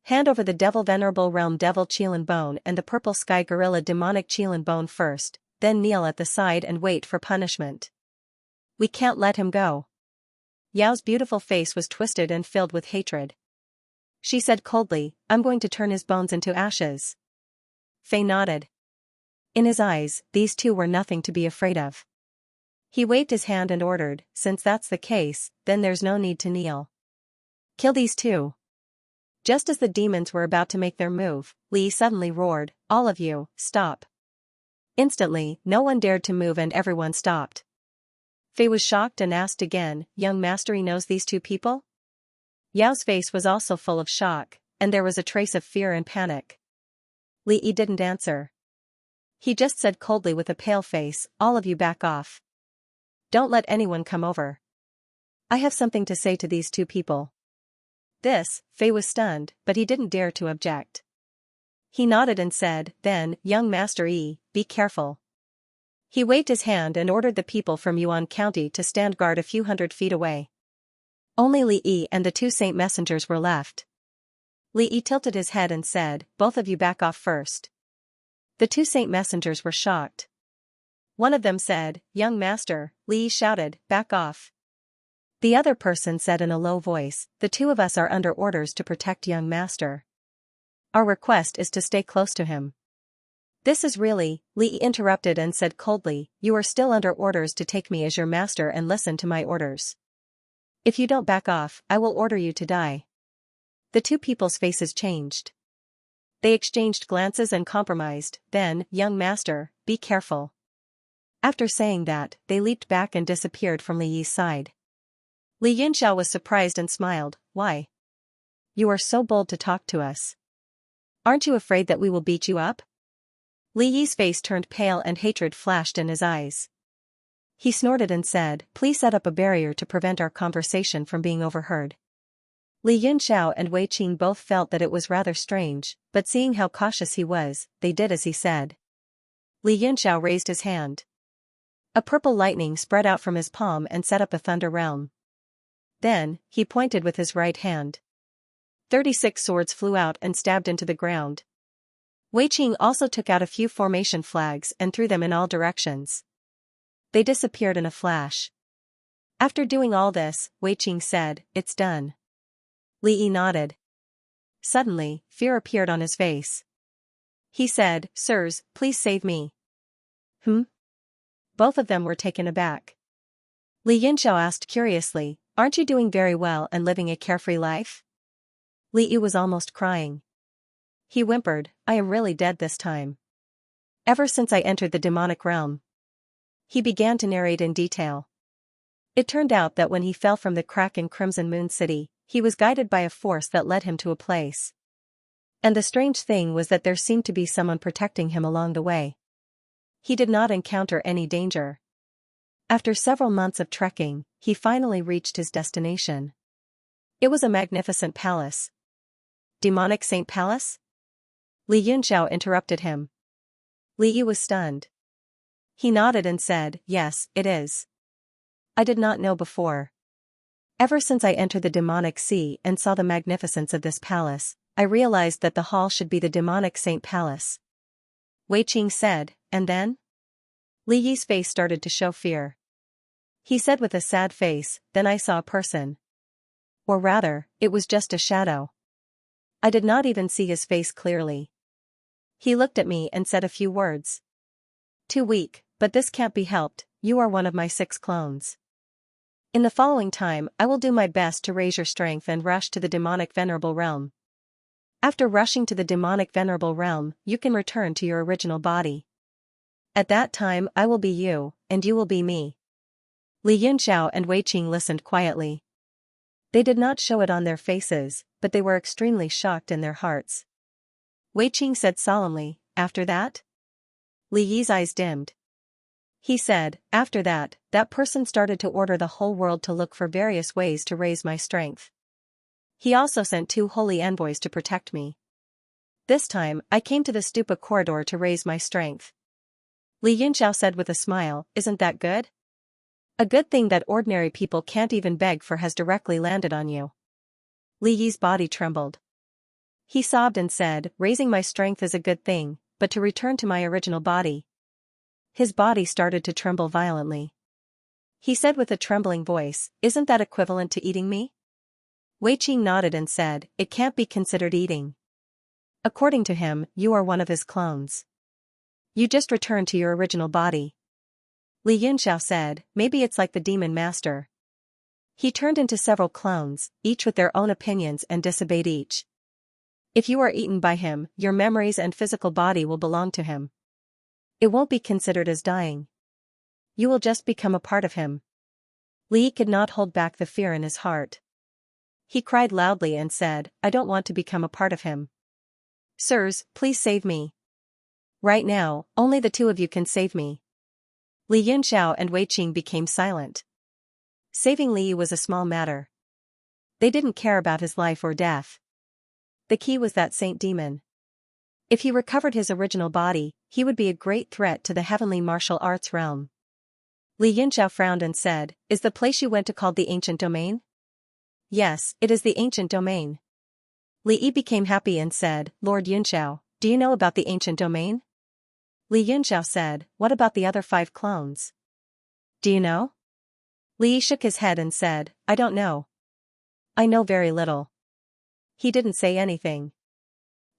Hand over the devil venerable realm devil Qilin bone and the purple sky gorilla demonic Qilin bone first, then kneel at the side and wait for punishment. We can't let him go. Yao's beautiful face was twisted and filled with hatred. She said coldly, I'm going to turn his bones into ashes. Fei nodded. In his eyes, these two were nothing to be afraid of. He waved his hand and ordered, since that's the case, then there's no need to kneel. Kill these two. Just as the demons were about to make their move, Li suddenly roared, all of you, stop. Instantly, no one dared to move and everyone stopped. Fei was shocked and asked again, young master he knows these two people? Yao's face was also full of shock, and there was a trace of fear and panic. Li Yi didn't answer. He just said coldly with a pale face, all of you back off. Don't let anyone come over. I have something to say to these two people. This, Fei was stunned, but he didn't dare to object. He nodded and said, then, young Master Yi, be careful. He waved his hand and ordered the people from Yuan County to stand guard a few 100 feet away. Only Li Yi and the two saint messengers were left. Li Yi tilted his head and said, both of you back off first. The two saint messengers were shocked. One of them said, young master, Li Yi shouted, back off. The other person said in a low voice, the two of us are under orders to protect young master. Our request is to stay close to him. This is really, Li Yi interrupted and said coldly, you are still under orders to take me as your master and listen to my orders. If you don't back off, I will order you to die. The two people's faces changed. They exchanged glances and compromised, then, young master, be careful. After saying that, they leaped back and disappeared from Li Yi's side. Li Yunxiao was surprised and smiled, why? You are so bold to talk to us. Aren't you afraid that we will beat you up? Li Yi's face turned pale and hatred flashed in his eyes. He snorted and said, please set up a barrier to prevent our conversation from being overheard. Li Yunxiao and Wei Qing both felt that it was rather strange, but seeing how cautious he was, they did as he said. Li Yunxiao raised his hand. A purple lightning spread out from his palm and set up a thunder realm. Then, he pointed with his right hand. 36 swords flew out and stabbed into the ground. Wei Qing also took out a few formation flags and threw them in all directions. They disappeared in a flash. After doing all this, Wei Qing said, it's done. Li Yi nodded. Suddenly, fear appeared on his face. He said, sirs, please save me. Both of them were taken aback. Li Yunxiao asked curiously, aren't you doing very well and living a carefree life? Li Yi was almost crying. He whimpered, I am really dead this time. Ever since I entered the demonic realm. He began to narrate in detail. It turned out that when he fell from the crack in Crimson Moon City, he was guided by a force that led him to a place. And the strange thing was that there seemed to be someone protecting him along the way. He did not encounter any danger. After several months of trekking, he finally reached his destination. It was a magnificent palace. Demonic Saint Palace? Li Yunxiao interrupted him. Li Yi was stunned. He nodded and said, yes, it is. I did not know before. Ever since I entered the demonic sea and saw the magnificence of this palace, I realized that the hall should be the demonic Saint Palace. Wei Qing said, and then? Li Yi's face started to show fear. He said with a sad face, "Then I saw a person. Or rather, it was just a shadow. I did not even see his face clearly. He looked at me and said a few words. Too weak, but this can't be helped, you are one of my 6 clones. In the following time I will do my best to raise your strength and rush to the demonic venerable realm. After rushing to the demonic venerable realm, you can return to your original body. At that time I will be you, and you will be me." Li Yunxiao and Wei Qing listened quietly. They did not show it on their faces, but they were extremely shocked in their hearts. Wei Qing said solemnly, "After that?" Li Yi's eyes dimmed. He said, "After that, that person started to order the whole world to look for various ways to raise my strength. He also sent 2 holy envoys to protect me. This time, I came to the stupa corridor to raise my strength." Li Yunxiao said with a smile, "Isn't that good? A good thing that ordinary people can't even beg for has directly landed on you." Li Yi's body trembled. He sobbed and said, "Raising my strength is a good thing, but to return to my original body." His body started to tremble violently. He said with a trembling voice, "Isn't that equivalent to eating me?" Wei Qing nodded and said, "It can't be considered eating. According to him, you are one of his clones. You just returned to your original body." Li Yunxiao said, "Maybe it's like the demon master. He turned into several clones, each with their own opinions and disobeyed each. If you are eaten by him, your memories and physical body will belong to him. It won't be considered as dying. You will just become a part of him." Li Yi could not hold back the fear in his heart. He cried loudly and said, "I don't want to become a part of him. Sirs, please save me. Right now, only the 2 of you can save me." Li Yunxiao and Wei Qing became silent. Saving Li Yi was a small matter. They didn't care about his life or death. The key was that saint demon. If he recovered his original body, he would be a great threat to the heavenly martial arts realm. Li Yunxiao frowned and said, "Is the place you went to called the Ancient Domain?" "Yes, it is the Ancient Domain." Li Yi became happy and said, "Lord Yunxiao, do you know about the Ancient Domain?" Li Yunxiao said, "What about the other 5 clones? Do you know?" Li Yi shook his head and said, "I don't know. I know very little." He didn't say anything.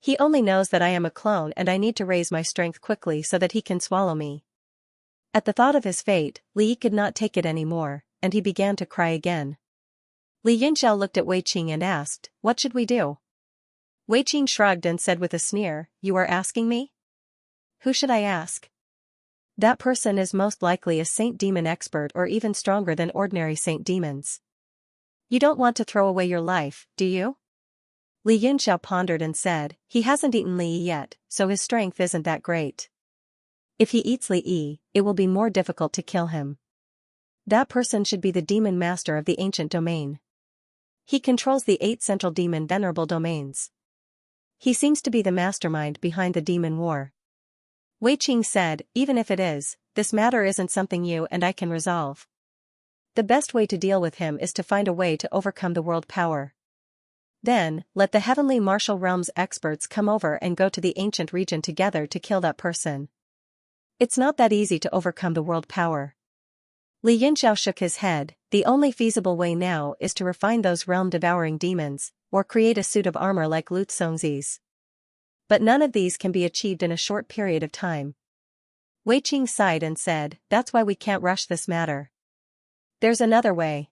He only knows that I am a clone and I need to raise my strength quickly so that he can swallow me. At the thought of his fate, Li Yi could not take it anymore, and he began to cry again. Li Yunxiao looked at Wei Qing and asked, "What should we do?" Wei Qing shrugged and said with a sneer, "You are asking me? Who should I ask? That person is most likely a saint demon expert or even stronger than ordinary saint demons. You don't want to throw away your life, do you?" Li Yunxiao pondered and said, "He hasn't eaten Li Yi yet, so his strength isn't that great. If he eats Li Yi, it will be more difficult to kill him. That person should be the demon master of the Ancient Domain. He controls the 8 central demon venerable domains. He seems to be the mastermind behind the demon war." Wei Qing said, "Even if it is, this matter isn't something you and I can resolve. The best way to deal with him is to find a way to overcome the world power. Then, let the heavenly martial realms experts come over and go to the ancient region together to kill that person. It's not that easy to overcome the world power." Li Yunxiao shook his head. "The only feasible way now is to refine those realm-devouring demons, or create a suit of armor like Lu Zongzi's. But none of these can be achieved in a short period of time." Wei Qing sighed and said, "That's why we can't rush this matter. There's another way."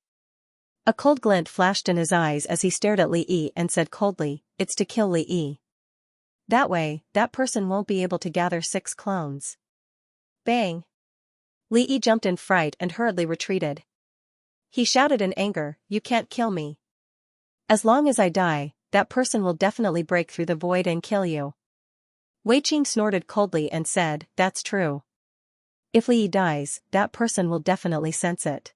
A cold glint flashed in his eyes as he stared at Li Yi and said coldly, "It's to kill Li Yi. That way, that person won't be able to gather 6 clones." Bang! Li Yi jumped in fright and hurriedly retreated. He shouted in anger, "You can't kill me. As long as I die, that person will definitely break through the void and kill you." Wei Qing snorted coldly and said, "That's true. If Li Yi dies, that person will definitely sense it.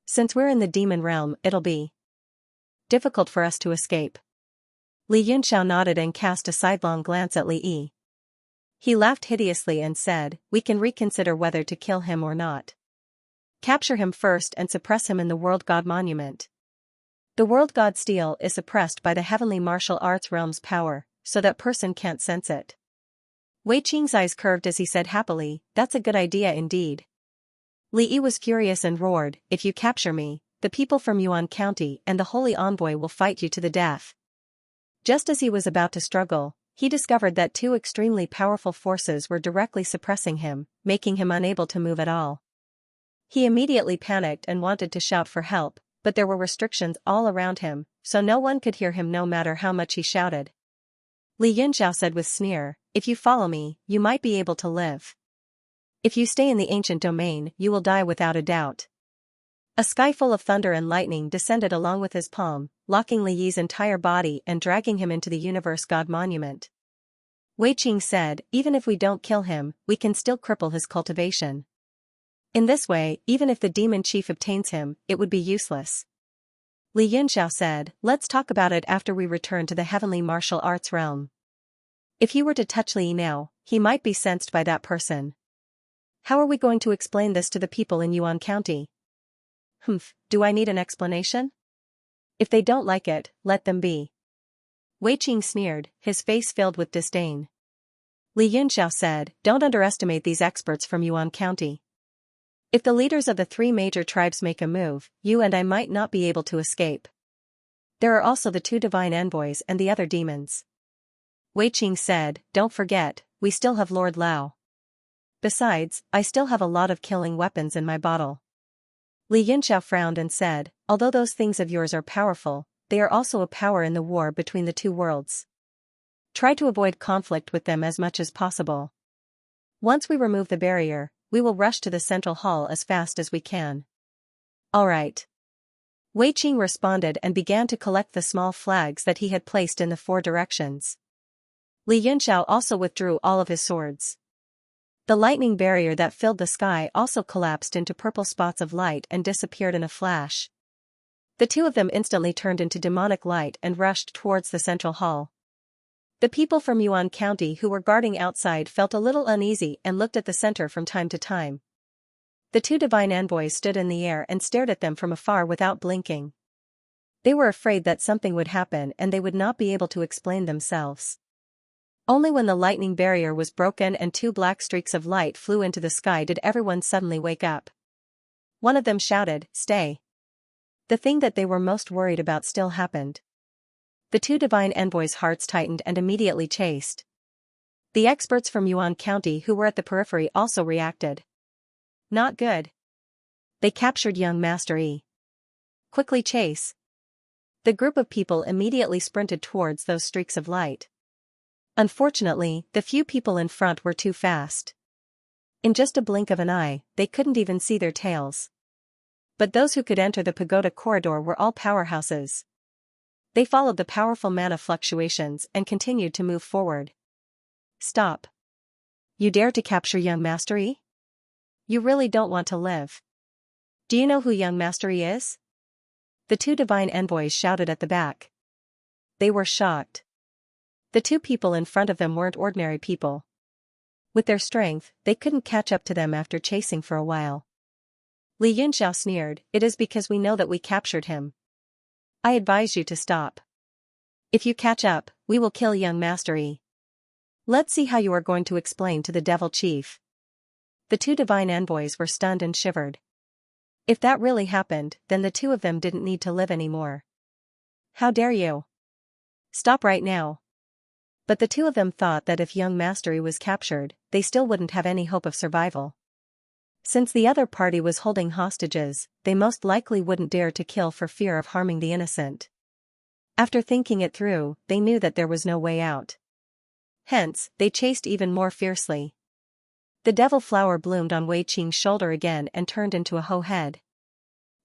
Since we're in the demon realm, it'll be difficult for us to escape." Li Yunxiao nodded and cast a sidelong glance at Li Yi. He laughed hideously and said, "We can reconsider whether to kill him or not. Capture him first and suppress him in the World God Monument. The World God Steel is suppressed by the heavenly martial arts realm's power, so that person can't sense it. Wei Qing's eyes curved as he said happily, "That's a good idea indeed." Li Yi was furious and roared, "If you capture me, the people from Yuan County and the Holy Envoy will fight you to the death." Just as he was about to struggle, he discovered that two extremely powerful forces were directly suppressing him, making him unable to move at all. He immediately panicked and wanted to shout for help, but there were restrictions all around him, so no one could hear him no matter how much he shouted. Li Yunxiao said with sneer, "If you follow me, you might be able to live. If you stay in the ancient domain, you will die without a doubt." A sky full of thunder and lightning descended along with his palm, locking Li Yi's entire body and dragging him into the Universe God Monument. Wei Qing said, "Even if we don't kill him, we can still cripple his cultivation. In this way, even if the demon chief obtains him, it would be useless." Li Yunxiao said, "Let's talk about it after we return to the heavenly martial arts realm. If he were to touch Li Yi now, he might be sensed by that person. How are we going to explain this to the people in Yuan County?" Do I need an explanation? If they don't like it, let them be." Wei Qing sneered, his face filled with disdain. Li Yunxiao said, "Don't underestimate these experts from Yuan County. If the leaders of the three major tribes make a move, you and I might not be able to escape. There are also the two divine envoys and the other demons." Wei Qing said, "Don't forget, we still have Lord Lao. Besides, I still have a lot of killing weapons in my bottle." Li Yunxiao frowned and said, "Although those things of yours are powerful, they are also a power in the war between the two worlds. Try to avoid conflict with them as much as possible. Once we remove the barrier, we will rush to the central hall as fast as we can." "All right." Wei Qing responded and began to collect the small flags that he had placed in the four directions. Li Yunxiao also withdrew all of his swords. The lightning barrier that filled the sky also collapsed into purple spots of light and disappeared in a flash. The two of them instantly turned into demonic light and rushed towards the central hall. The people from Yuan County who were guarding outside felt a little uneasy and looked at the center from time to time. The two divine envoys stood in the air and stared at them from afar without blinking. They were afraid that something would happen and they would not be able to explain themselves. Only when the lightning barrier was broken and two black streaks of light flew into the sky did everyone suddenly wake up. One of them shouted, "Stay." The thing that they were most worried about still happened. The two divine envoys' hearts tightened and immediately chased. The experts from Yuan County who were at the periphery also reacted. Not good. They captured young Master Yi. Quickly chase. The group of people immediately sprinted towards those streaks of light. Unfortunately, the few people in front were too fast. In just a blink of an eye, they couldn't even see their tails. But those who could enter the pagoda corridor were all powerhouses. They followed the powerful mana fluctuations and continued to move forward. "Stop. You dare to capture young Master Yi? You really don't want to live. Do you know who young Master Yi is?" The two divine envoys shouted at the back. They were shocked. The two people in front of them weren't ordinary people. With their strength, they couldn't catch up to them after chasing for a while. Li Yunxiao sneered, "It is because we know that we captured him. I advise you to stop. If you catch up, we will kill young Master Yi. Let's see how you are going to explain to the devil chief." The two divine envoys were stunned and shivered. If that really happened, then the two of them didn't need to live anymore. "How dare you? Stop right now." But the two of them thought that if young Master Yi was captured, they still wouldn't have any hope of survival. Since the other party was holding hostages, they most likely wouldn't dare to kill for fear of harming the innocent. After thinking it through, they knew that there was no way out. Hence, they chased even more fiercely. The devil flower bloomed on Wei Qing's shoulder again and turned into a hoe head.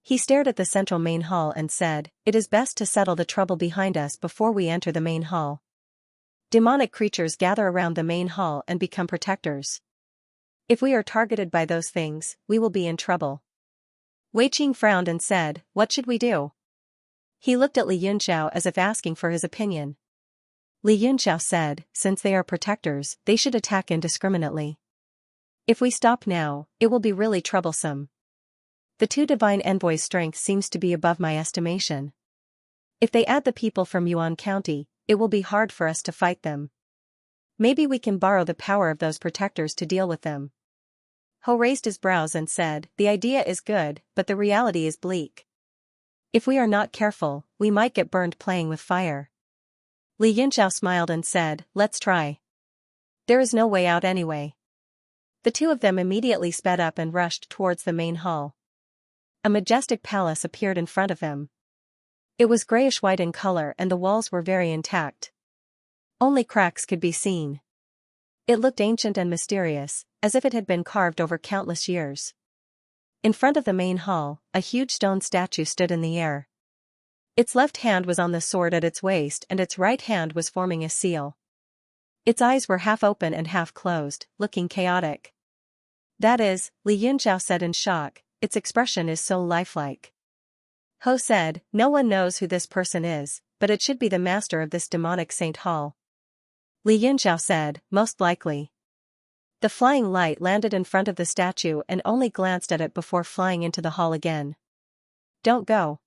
He stared at the central main hall and said, "It is best to settle the trouble behind us before we enter the main hall. Demonic creatures gather around the main hall and become protectors. If we are targeted by those things, we will be in trouble." Wei Qing frowned and said, "What should we do?" He looked at Li Yunxiao as if asking for his opinion. Li Yunxiao said, "Since they are protectors, they should attack indiscriminately. If we stop now, it will be really troublesome. The two divine envoys' strength seems to be above my estimation. If they add the people from Yuan County, it will be hard for us to fight them. Maybe we can borrow the power of those protectors to deal with them. Ho raised his brows and said, the idea is good, but the reality is bleak. If we are not careful, we might get burned playing with fire. Li Yunxiao smiled and said, let's try. There is no way out anyway. The two of them immediately sped up and rushed towards the main hall. A majestic palace appeared in front of them. It was grayish-white in color and the walls were very intact. Only cracks could be seen. It looked ancient and mysterious, as if it had been carved over countless years. In front of the main hall, a huge stone statue stood in the air. Its left hand was on the sword at its waist and its right hand was forming a seal. Its eyes were half open and half closed, looking chaotic. That is, Li Yunxiao said in shock, its expression is so lifelike. Ho said, no one knows who this person is, but it should be the master of this demonic Saint Hall. Li Yunxiao said, most likely. The flying light landed in front of the statue and only glanced at it before flying into the hall again. Don't go.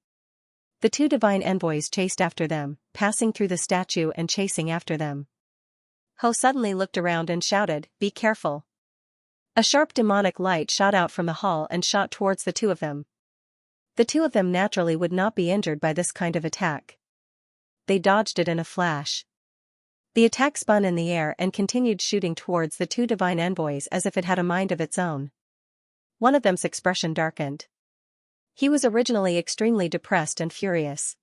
The two divine envoys chased after them, passing through the statue and chasing after them. Ho suddenly looked around and shouted, be careful. A sharp demonic light shot out from the hall and shot towards the two of them. The two of them naturally would not be injured by this kind of attack. They dodged it in a flash. The attack spun in the air and continued shooting towards the two divine envoys as if it had a mind of its own. One of them's expression darkened. He was originally extremely depressed and furious.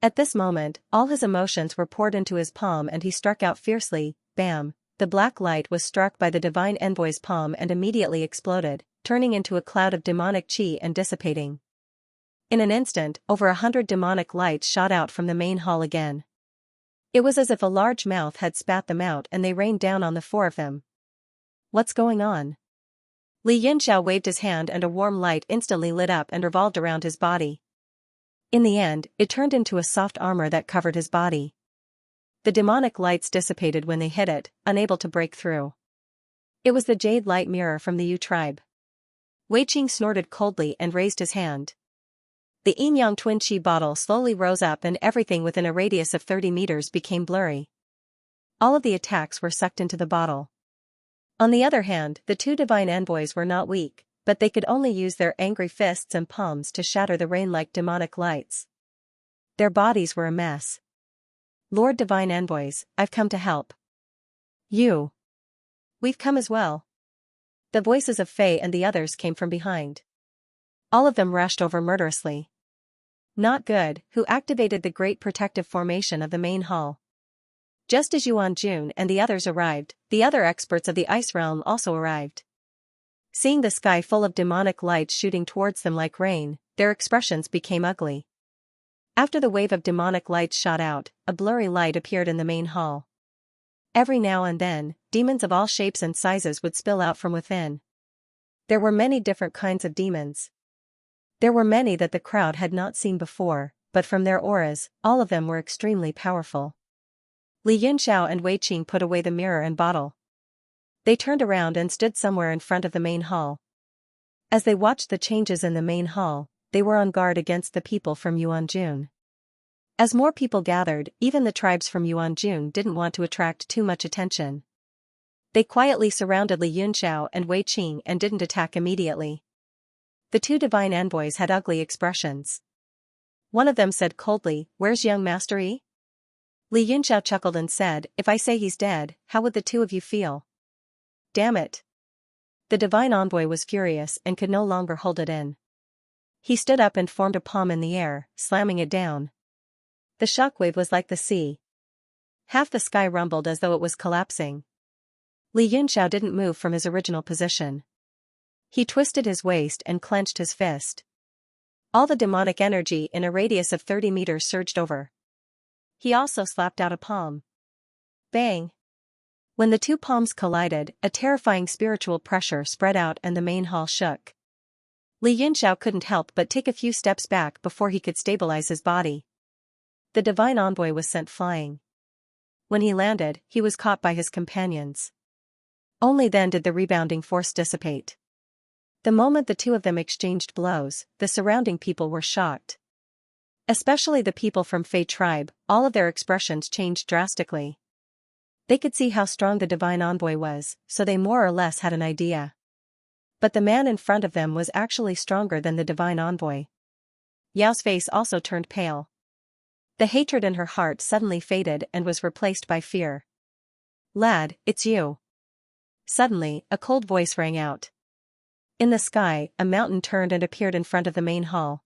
At this moment, all his emotions were poured into his palm and he struck out fiercely, bam, the black light was struck by the divine envoy's palm and immediately exploded, turning into a cloud of demonic chi and dissipating. In an instant, over 100 demonic lights shot out from the main hall again. It was as if a large mouth had spat them out and they rained down on the four of them. What's going on? Li Yunxiao waved his hand and a warm light instantly lit up and revolved around his body. In the end, it turned into a soft armor that covered his body. The demonic lights dissipated when they hit it, unable to break through. It was the jade light mirror from the Yu tribe. Wei Qing snorted coldly and raised his hand. The yin-yang twin chi bottle slowly rose up and everything within a radius of 30 meters became blurry. All of the attacks were sucked into the bottle. On the other hand, the two divine envoys were not weak, but they could only use their angry fists and palms to shatter the rain-like demonic lights. Their bodies were a mess. Lord Divine Envoys, I've come to help. You. We've come as well. The voices of Fei and the others came from behind. All of them rushed over murderously. Not good, who activated the great protective formation of the main hall. Just as Yuan Jun and the others arrived, the other experts of the ice realm also arrived. Seeing the sky full of demonic lights shooting towards them like rain, their expressions became ugly. After the wave of demonic lights shot out, a blurry light appeared in the main hall. Every now and then, demons of all shapes and sizes would spill out from within. There were many different kinds of demons. There were many that the crowd had not seen before, but from their auras, all of them were extremely powerful. Li Yunxiao and Wei Qing put away the mirror and bottle. They turned around and stood somewhere in front of the main hall. As they watched the changes in the main hall, they were on guard against the people from Yuanjun. As more people gathered, even the tribes from Yuanjun didn't want to attract too much attention. They quietly surrounded Li Yunxiao and Wei Qing and didn't attack immediately. The two divine envoys had ugly expressions. One of them said coldly, "Where's young Master Yi?" Li Yunxiao chuckled and said, "If I say he's dead, how would the two of you feel?" Damn it. The divine envoy was furious and could no longer hold it in. He stood up and formed a palm in the air, slamming it down. The shockwave was like the sea. Half the sky rumbled as though it was collapsing. Li Yunxiao didn't move from his original position. He twisted his waist and clenched his fist. All the demonic energy in a radius of 30 meters surged over. He also slapped out a palm. Bang! When the two palms collided, a terrifying spiritual pressure spread out and the main hall shook. Li Yunxiao couldn't help but take a few steps back before he could stabilize his body. The divine envoy was sent flying. When he landed, he was caught by his companions. Only then did the rebounding force dissipate. The moment the two of them exchanged blows, the surrounding people were shocked. Especially the people from Fei tribe, all of their expressions changed drastically. They could see how strong the divine envoy was, so they more or less had an idea. But the man in front of them was actually stronger than the divine envoy. Yao's face also turned pale. The hatred in her heart suddenly faded and was replaced by fear. "Lad, it's you." Suddenly, a cold voice rang out. In the sky, a mountain turned and appeared in front of the main hall.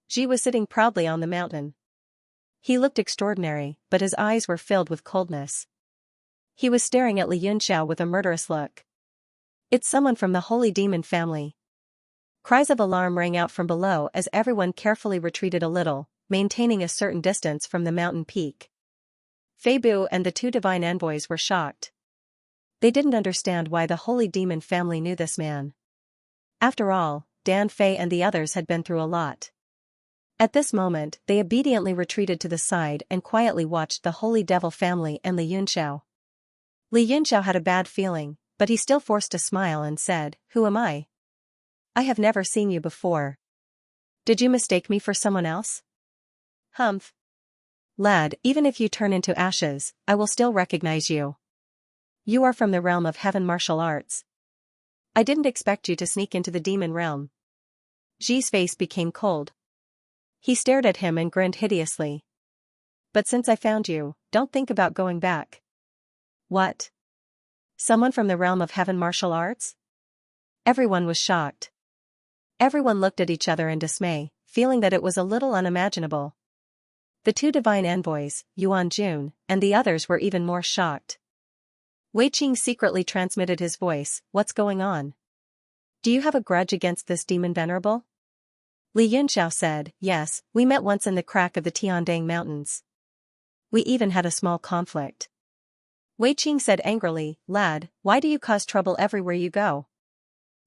Ji was sitting proudly on the mountain. He looked extraordinary, but his eyes were filled with coldness. He was staring at Li Yunxiao with a murderous look. "It's someone from the holy demon family." Cries of alarm rang out from below as everyone carefully retreated a little, maintaining a certain distance from the mountain peak. Fei Bu and the two divine envoys were shocked. They didn't understand why the holy demon family knew this man. After all, Dan Fei and the others had been through a lot. At this moment, they obediently retreated to the side and quietly watched the holy devil family and Li Yunxiao. Li Yunxiao had a bad feeling, but he still forced a smile and said, "Who am I? I have never seen you before. Did you mistake me for someone else?" "Humph. Lad, even if you turn into ashes, I will still recognize you. You are from the realm of heaven martial arts. I didn't expect you to sneak into the demon realm." Ji's face became cold. He stared at him and grinned hideously. "But since I found you, don't think about going back." "What? Someone from the realm of heaven martial arts?" Everyone was shocked. Everyone looked at each other in dismay, feeling that it was a little unimaginable. The two divine envoys, Yuan Jun, and the others were even more shocked. Wei Qing secretly transmitted his voice, "What's going on? Do you have a grudge against this demon venerable?" Li Yunxiao said, "Yes, we met once in the crack of the Tiandang Mountains. We even had a small conflict." Wei Qing said angrily, "Lad, why do you cause trouble everywhere you go?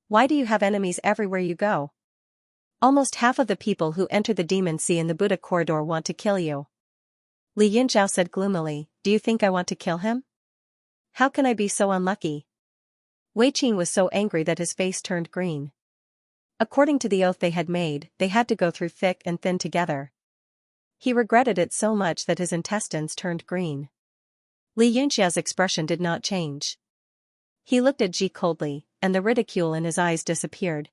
Why do you have enemies everywhere you go? Almost half of the people who enter the demon sea in the Buddha corridor want to kill you." Li Yunxiao said gloomily, "Do you think I want to kill him? How can I be so unlucky?" Wei Qing was so angry that his face turned green. According to the oath they had made, they had to go through thick and thin together. He regretted it so much that his intestines turned green. Li Yunxiao's expression did not change. He looked at Ji coldly, and the ridicule in his eyes disappeared.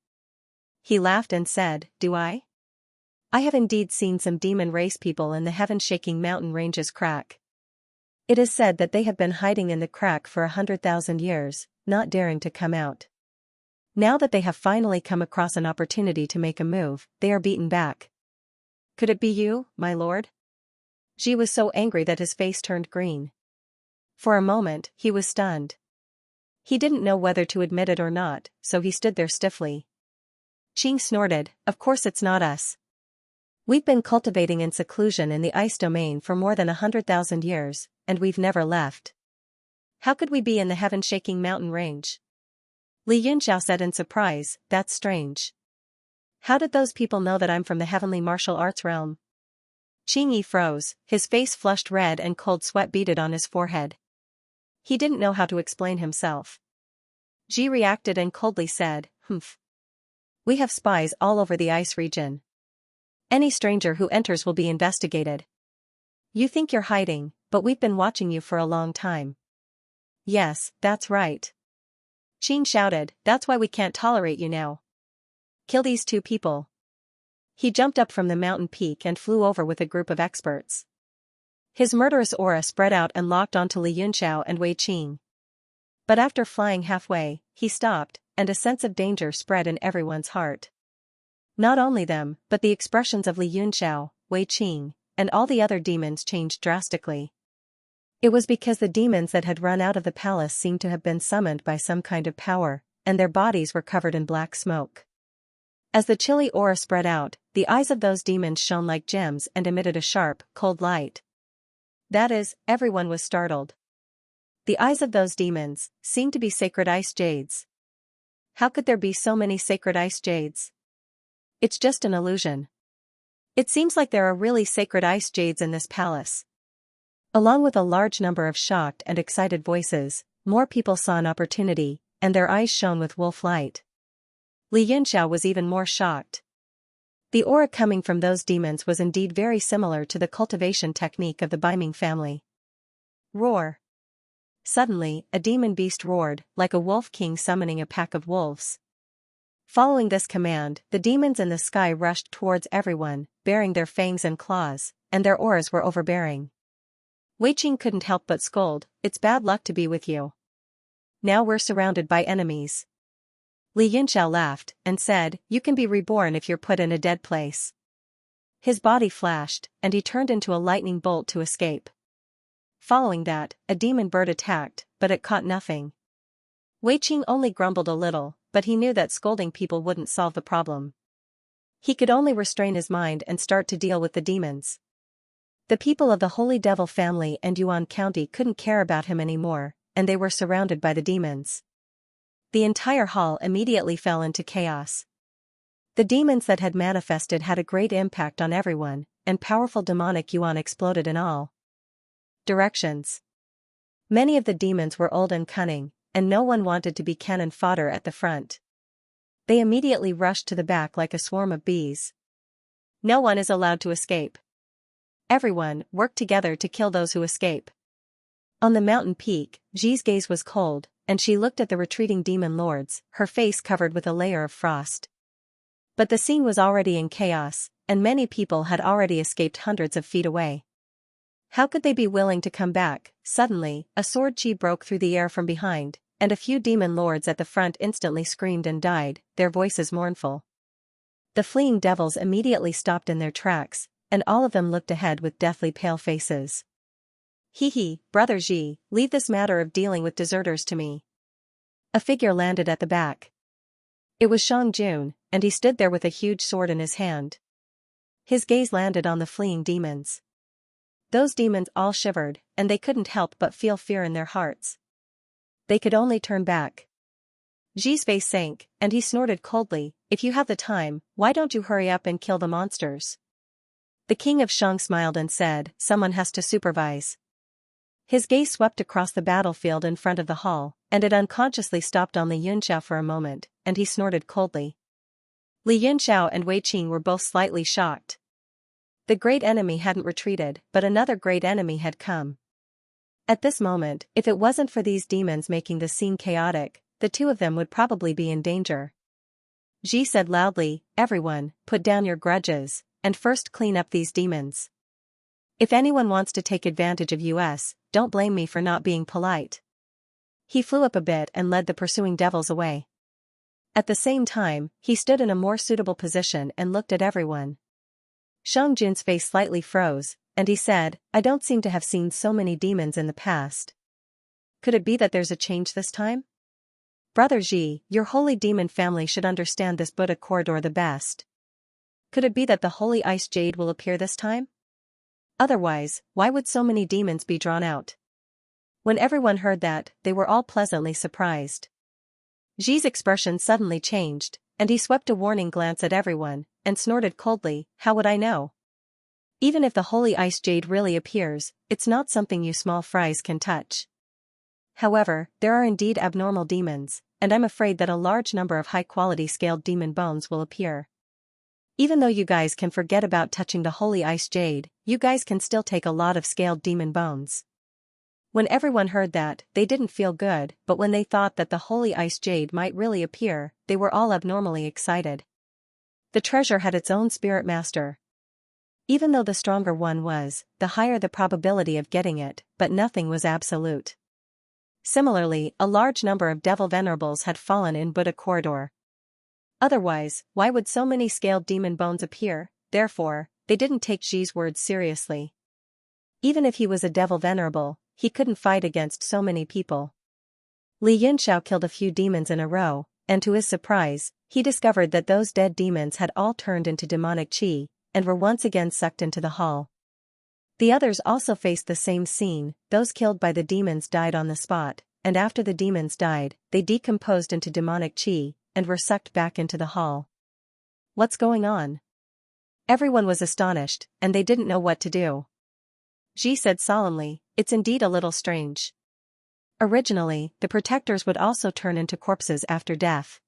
He laughed and said, "Do I? I have indeed seen some demon race people in the heaven-shaking mountain ranges crack. It is said that they have been hiding in the crack for 100,000 years, not daring to come out. Now that they have finally come across an opportunity to make a move, they are beaten back. Could it be you, my lord?" Ji was so angry that his face turned green. For a moment, he was stunned. He didn't know whether to admit it or not, so he stood there stiffly. Qing snorted, "Of course it's not us. We've been cultivating in seclusion in the ice domain for more than 100,000 years, and we've never left. How could we be in the heaven-shaking mountain range?" Li Yunxiao said in surprise, "That's strange. How did those people know that I'm from the heavenly martial arts realm?" Qing Yi froze, his face flushed red and cold sweat beaded on his forehead. He didn't know how to explain himself. Ji reacted and coldly said, "Humph. We have spies all over the ice region. Any stranger who enters will be investigated. You think you're hiding, but we've been watching you for a long time." "Yes, that's right." Qing shouted, "That's why we can't tolerate you now. Kill these two people." He jumped up from the mountain peak and flew over with a group of experts. His murderous aura spread out and locked onto Li Yunxiao and Wei Qing. But after flying halfway, he stopped, and a sense of danger spread in everyone's heart. Not only them, but the expressions of Li Yunxiao, Wei Qing, and all the other demons changed drastically. It was because the demons that had run out of the palace seemed to have been summoned by some kind of power, and their bodies were covered in black smoke. As the chilly aura spread out, the eyes of those demons shone like gems and emitted a sharp, cold light. That is, everyone was startled. The eyes of those demons seemed to be sacred ice jades. How could there be so many sacred ice jades? It's just an illusion. It seems like there are really sacred ice jades in this palace. Along with a large number of shocked and excited voices, more people saw an opportunity, and their eyes shone with wolf light. Li Yunxiao was even more shocked. The aura coming from those demons was indeed very similar to the cultivation technique of the Baiming family. Roar. Suddenly, a demon beast roared, like a wolf king summoning a pack of wolves. Following this command, the demons in the sky rushed towards everyone, baring their fangs and claws, and their auras were overbearing. Wei Qing couldn't help but scold, "It's bad luck to be with you. Now we're surrounded by enemies." Li Yunxiao laughed, and said, "You can be reborn if you're put in a dead place." His body flashed, and he turned into a lightning bolt to escape. Following that, a demon bird attacked, but it caught nothing. Wei Qing only grumbled a little, but he knew that scolding people wouldn't solve the problem. He could only restrain his mind and start to deal with the demons. The people of the Holy Devil family and Yuan County couldn't care about him anymore, and they were surrounded by the demons. The entire hall immediately fell into chaos. The demons that had manifested had a great impact on everyone, and powerful demonic yuan exploded in all directions. Many of the demons were old and cunning, and no one wanted to be cannon fodder at the front. They immediately rushed to the back like a swarm of bees. No one is allowed to escape. Everyone, work together to kill those who escape. On the mountain peak, Ji's gaze was cold, and she looked at the retreating demon lords, her face covered with a layer of frost. But the scene was already in chaos, and many people had already escaped hundreds of feet away. How could they be willing to come back? Suddenly, a sword chi broke through the air from behind, and a few demon lords at the front instantly screamed and died, their voices mournful. The fleeing devils immediately stopped in their tracks, and all of them looked ahead with deathly pale faces. "Hee, Brother Ji, leave this matter of dealing with deserters to me." A figure landed at the back. It was Shang Jun, and he stood there with a huge sword in his hand. His gaze landed on the fleeing demons. Those demons all shivered, and they couldn't help but feel fear in their hearts. They could only turn back. Ji's face sank, and he snorted coldly, "If you have the time, why don't you hurry up and kill the monsters?" The king of Shang smiled and said, "Someone has to supervise." His gaze swept across the battlefield in front of the hall, and it unconsciously stopped on Li Yunxiao for a moment, and he snorted coldly. Li Yunxiao and Wei Qing were both slightly shocked. The great enemy hadn't retreated, but another great enemy had come. At this moment, if it wasn't for these demons making the scene chaotic, the two of them would probably be in danger. Ji said loudly, "Everyone, put down your grudges, and first clean up these demons. If anyone wants to take advantage of us, don't blame me for not being polite." He flew up a bit and led the pursuing devils away. At the same time, he stood in a more suitable position and looked at everyone. Shang Jun's face slightly froze, and he said, "I don't seem to have seen so many demons in the past. Could it be that there's a change this time? Brother Ji, your holy demon family should understand this Buddha corridor the best. Could it be that the holy ice jade will appear this time? Otherwise, why would so many demons be drawn out?" When everyone heard that, they were all pleasantly surprised. Ji's expression suddenly changed, and he swept a warning glance at everyone, and snorted coldly, "How would I know? Even if the holy ice jade really appears, it's not something you small fries can touch. However, there are indeed abnormal demons, and I'm afraid that a large number of high-quality scaled demon bones will appear. Even though you guys can forget about touching the holy ice jade, you guys can still take a lot of scaled demon bones." When everyone heard that, they didn't feel good, but when they thought that the holy ice jade might really appear, they were all abnormally excited. The treasure had its own spirit master. Even though the stronger one was, the higher the probability of getting it, but nothing was absolute. Similarly, a large number of devil venerables had fallen in Buddha corridor. Otherwise, why would so many scaled demon bones appear? Therefore, they didn't take Ji's words seriously. Even if he was a devil venerable, he couldn't fight against so many people. Li Yunxiao killed a few demons in a row, and to his surprise, he discovered that those dead demons had all turned into demonic chi, and were once again sucked into the hall. The others also faced the same scene. Those killed by the demons died on the spot, and after the demons died, they decomposed into demonic chi, and were sucked back into the hall. What's going on? Everyone was astonished, and they didn't know what to do. Ji said solemnly, "It's indeed a little strange. Originally, the protectors would also turn into corpses after death.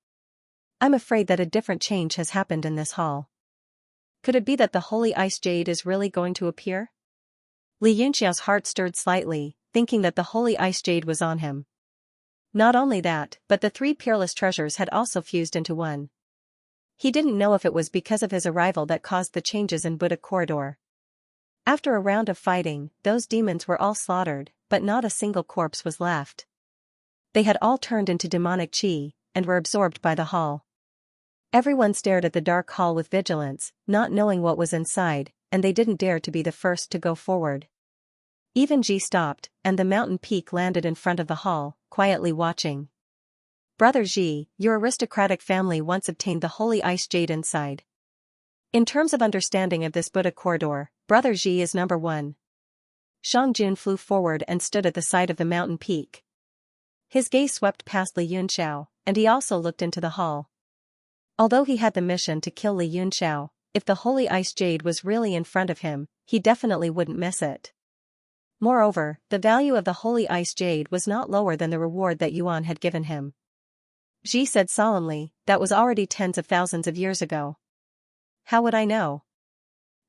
I'm afraid that a different change has happened in this hall. Could it be that the holy ice jade is really going to appear?" Li Yunxiao's heart stirred slightly, thinking that the holy ice jade was on him. Not only that, but the three peerless treasures had also fused into one. He didn't know if it was because of his arrival that caused the changes in Buddha corridor. After a round of fighting, those demons were all slaughtered, but not a single corpse was left. They had all turned into demonic chi, and were absorbed by the hall. Everyone stared at the dark hall with vigilance, not knowing what was inside, and they didn't dare to be the first to go forward. Even Ji stopped, and the mountain peak landed in front of the hall, quietly watching. Brother Ji, your aristocratic family once obtained the holy ice jade inside. In terms of understanding of this Buddha corridor, Brother Ji is number one. Xianxia flew forward and stood at the side of the mountain peak. His gaze swept past Li Yunxiao, and he also looked into the hall. Although he had the mission to kill Li Yunxiao, if the holy ice jade was really in front of him, he definitely wouldn't miss it. Moreover, the value of the holy ice jade was not lower than the reward that Yuan had given him. Ji said solemnly, that was already tens of thousands of years ago. How would I know?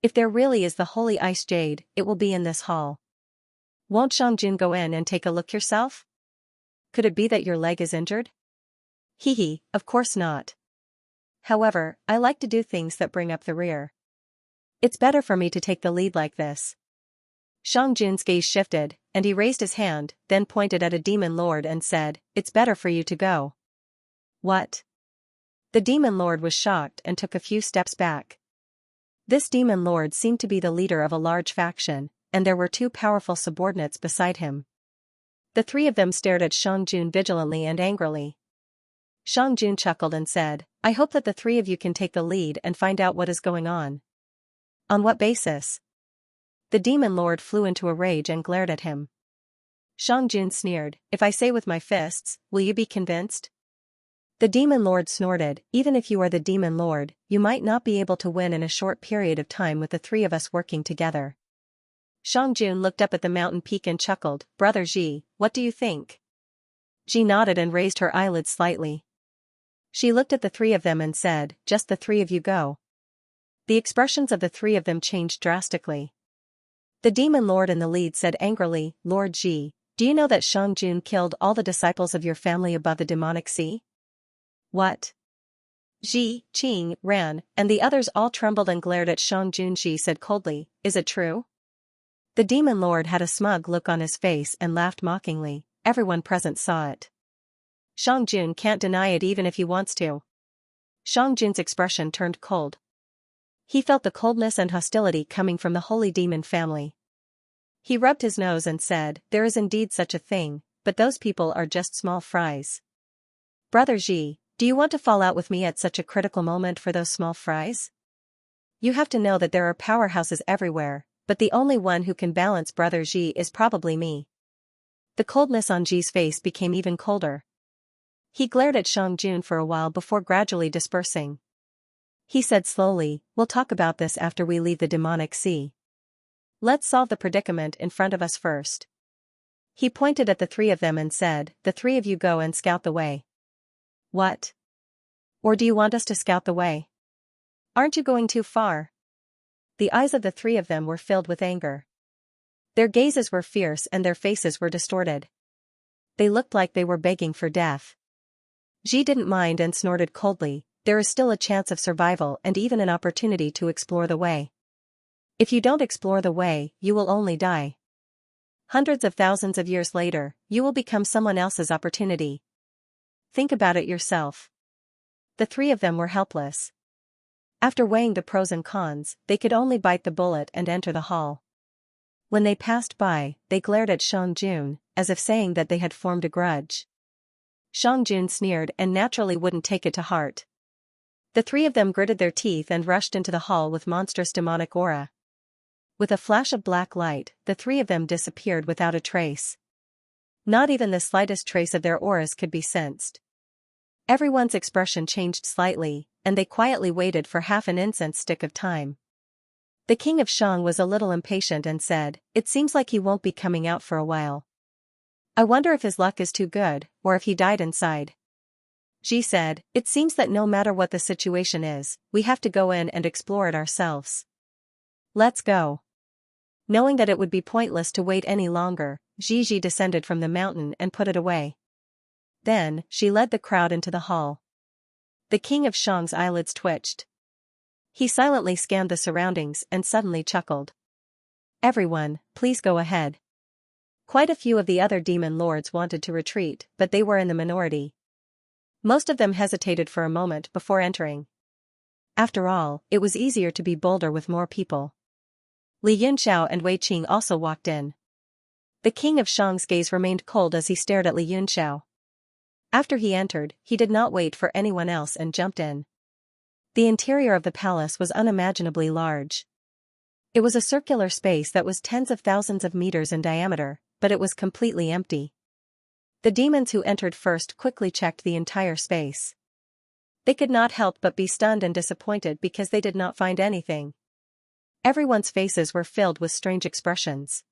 If there really is the holy ice jade, it will be in this hall. Won't Xianxia go in and take a look yourself? Could it be that your leg is injured? Hee, of course not. However, I like to do things that bring up the rear. It's better for me to take the lead like this. Xiangjian's gaze shifted, and he raised his hand, then pointed at a demon lord and said, it's better for you to go. What? The demon lord was shocked and took a few steps back. This demon lord seemed to be the leader of a large faction, and there were two powerful subordinates beside him. The three of them stared at Xianxia vigilantly and angrily. Xianxia chuckled and said, I hope that the three of you can take the lead and find out what is going on. On what basis? The demon lord flew into a rage and glared at him. Xianxia sneered, if I say with my fists, will you be convinced? The demon lord snorted, even if you are the demon lord, you might not be able to win in a short period of time with the three of us working together. Xianxia looked up at the mountain peak and chuckled, Brother Ji, what do you think? Ji nodded and raised her eyelids slightly. She looked at the three of them and said, just the three of you go. The expressions of the three of them changed drastically. The demon lord in the lead said angrily, Lord Ji, do you know that Xianxia killed all the disciples of your family above the demonic sea? What? Ji, Qing, ran, and the others all trembled and glared at Xianxia. Ji said coldly, is it true? The demon lord had a smug look on his face and laughed mockingly. Everyone present saw it. Xianxia can't deny it even if he wants to. Xiangjian's expression turned cold. He felt the coldness and hostility coming from the holy demon family. He rubbed his nose and said, there is indeed such a thing, but those people are just small fries. Brother Ji, do you want to fall out with me at such a critical moment for those small fries? You have to know that there are powerhouses everywhere, but the only one who can balance Brother Ji is probably me. The coldness on Ji's face became even colder. He glared at Xianxia for a while before gradually dispersing. He said slowly, we'll talk about this after we leave the demonic sea. Let's solve the predicament in front of us first. He pointed at the three of them and said, the three of you go and scout the way. What? Or do you want us to scout the way? Aren't you going too far? The eyes of the three of them were filled with anger. Their gazes were fierce and their faces were distorted. They looked like they were begging for death. Ji didn't mind and snorted coldly, there is still a chance of survival and even an opportunity to explore the way. If you don't explore the way, you will only die. Hundreds of thousands of years later, you will become someone else's opportunity. Think about it yourself. The three of them were helpless. After weighing the pros and cons, they could only bite the bullet and enter the hall. When they passed by, they glared at Xianxia, as if saying that they had formed a grudge. Xianxia sneered and naturally wouldn't take it to heart. The three of them gritted their teeth and rushed into the hall with monstrous demonic aura. With a flash of black light, the three of them disappeared without a trace. Not even the slightest trace of their auras could be sensed. Everyone's expression changed slightly, and they quietly waited for half an incense stick of time. The king of Shang was a little impatient and said, it seems like he won't be coming out for a while. I wonder if his luck is too good, or if he died inside. Ji said, it seems that no matter what the situation is, we have to go in and explore it ourselves. Let's go. Knowing that it would be pointless to wait any longer, Gigi descended from the mountain and put it away. Then, she led the crowd into the hall. The king of Shang's eyelids twitched. He silently scanned the surroundings and suddenly chuckled. Everyone, please go ahead. Quite a few of the other demon lords wanted to retreat, but they were in the minority. Most of them hesitated for a moment before entering. After all, it was easier to be bolder with more people. Li Yunxiao and Wei Qing also walked in. The king of Shang's gaze remained cold as he stared at Li Yunxiao. After he entered, he did not wait for anyone else and jumped in. The interior of the palace was unimaginably large. It was a circular space that was tens of thousands of meters in diameter, but it was completely empty. The demons who entered first quickly checked the entire space. They could not help but be stunned and disappointed because they did not find anything. Everyone's faces were filled with strange expressions.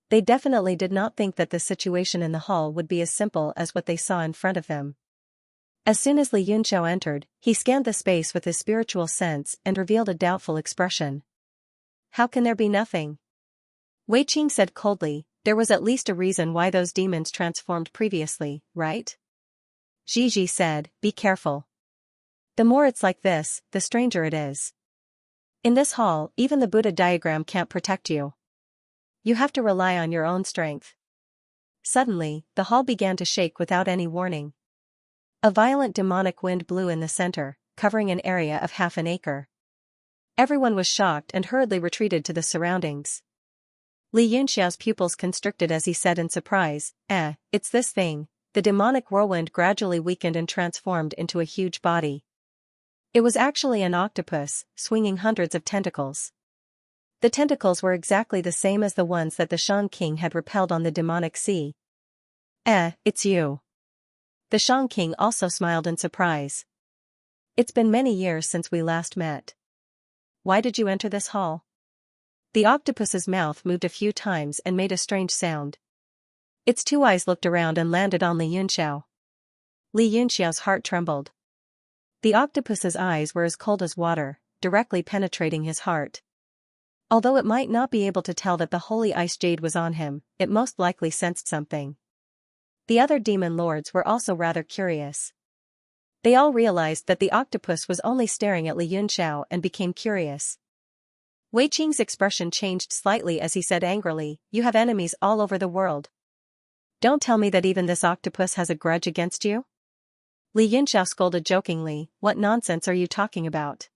They definitely did not think that the situation in the hall would be as simple as what they saw in front of them. As soon as Li Yunxiao entered, he scanned the space with his spiritual sense and revealed a doubtful expression. How can there be nothing? Wei Qing said coldly, there was at least a reason why those demons transformed previously, right? Gigi said, be careful. The more it's like this, the stranger it is. In this hall, even the Buddha diagram can't protect you. You have to rely on your own strength. Suddenly, the hall began to shake without any warning. A violent demonic wind blew in the center, covering an area of half an acre. Everyone was shocked and hurriedly retreated to the surroundings. Li Yunxiao's pupils constricted as he said in surprise, it's this thing. The demonic whirlwind gradually weakened and transformed into a huge body. It was actually an octopus, swinging hundreds of tentacles. The tentacles were exactly the same as the ones that the Shang King had repelled on the demonic sea. It's you. The Shang King also smiled in surprise. It's been many years since we last met. Why did you enter this hall? The octopus's mouth moved a few times and made a strange sound. Its two eyes looked around and landed on Li Yunxiao. Li Yunxiao's heart trembled. The octopus's eyes were as cold as water, directly penetrating his heart. Although it might not be able to tell that the holy ice jade was on him, it most likely sensed something. The other demon lords were also rather curious. They all realized that the octopus was only staring at Li Yunxiao and became curious. Wei Qing's expression changed slightly as he said angrily, you have enemies all over the world. Don't tell me that even this octopus has a grudge against you? Li Yunxiao scolded jokingly, what nonsense are you talking about?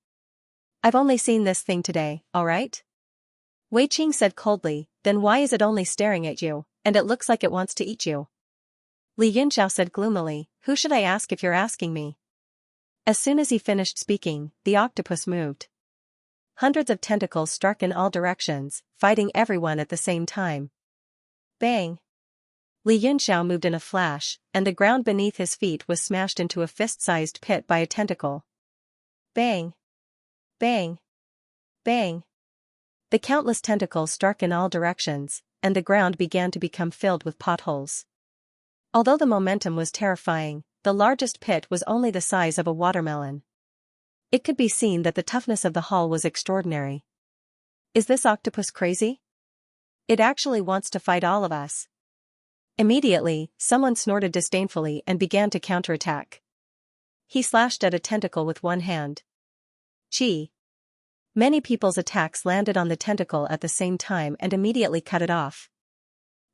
I've only seen this thing today, alright? Wei Qing said coldly, then why is it only staring at you, and it looks like it wants to eat you? Li Yunxiao said gloomily, who should I ask if you're asking me? As soon as he finished speaking, the octopus moved. Hundreds of tentacles struck in all directions, fighting everyone at the same time. Bang! Li Yunxiao moved in a flash, and the ground beneath his feet was smashed into a fist-sized pit by a tentacle. Bang! Bang! Bang! The countless tentacles struck in all directions, and the ground began to become filled with potholes. Although the momentum was terrifying, the largest pit was only the size of a watermelon. It could be seen that the toughness of the hall was extraordinary. Is this octopus crazy? It actually wants to fight all of us. Immediately, someone snorted disdainfully and began to counterattack. He slashed at a tentacle with one hand. Chi! Many people's attacks landed on the tentacle at the same time and immediately cut it off.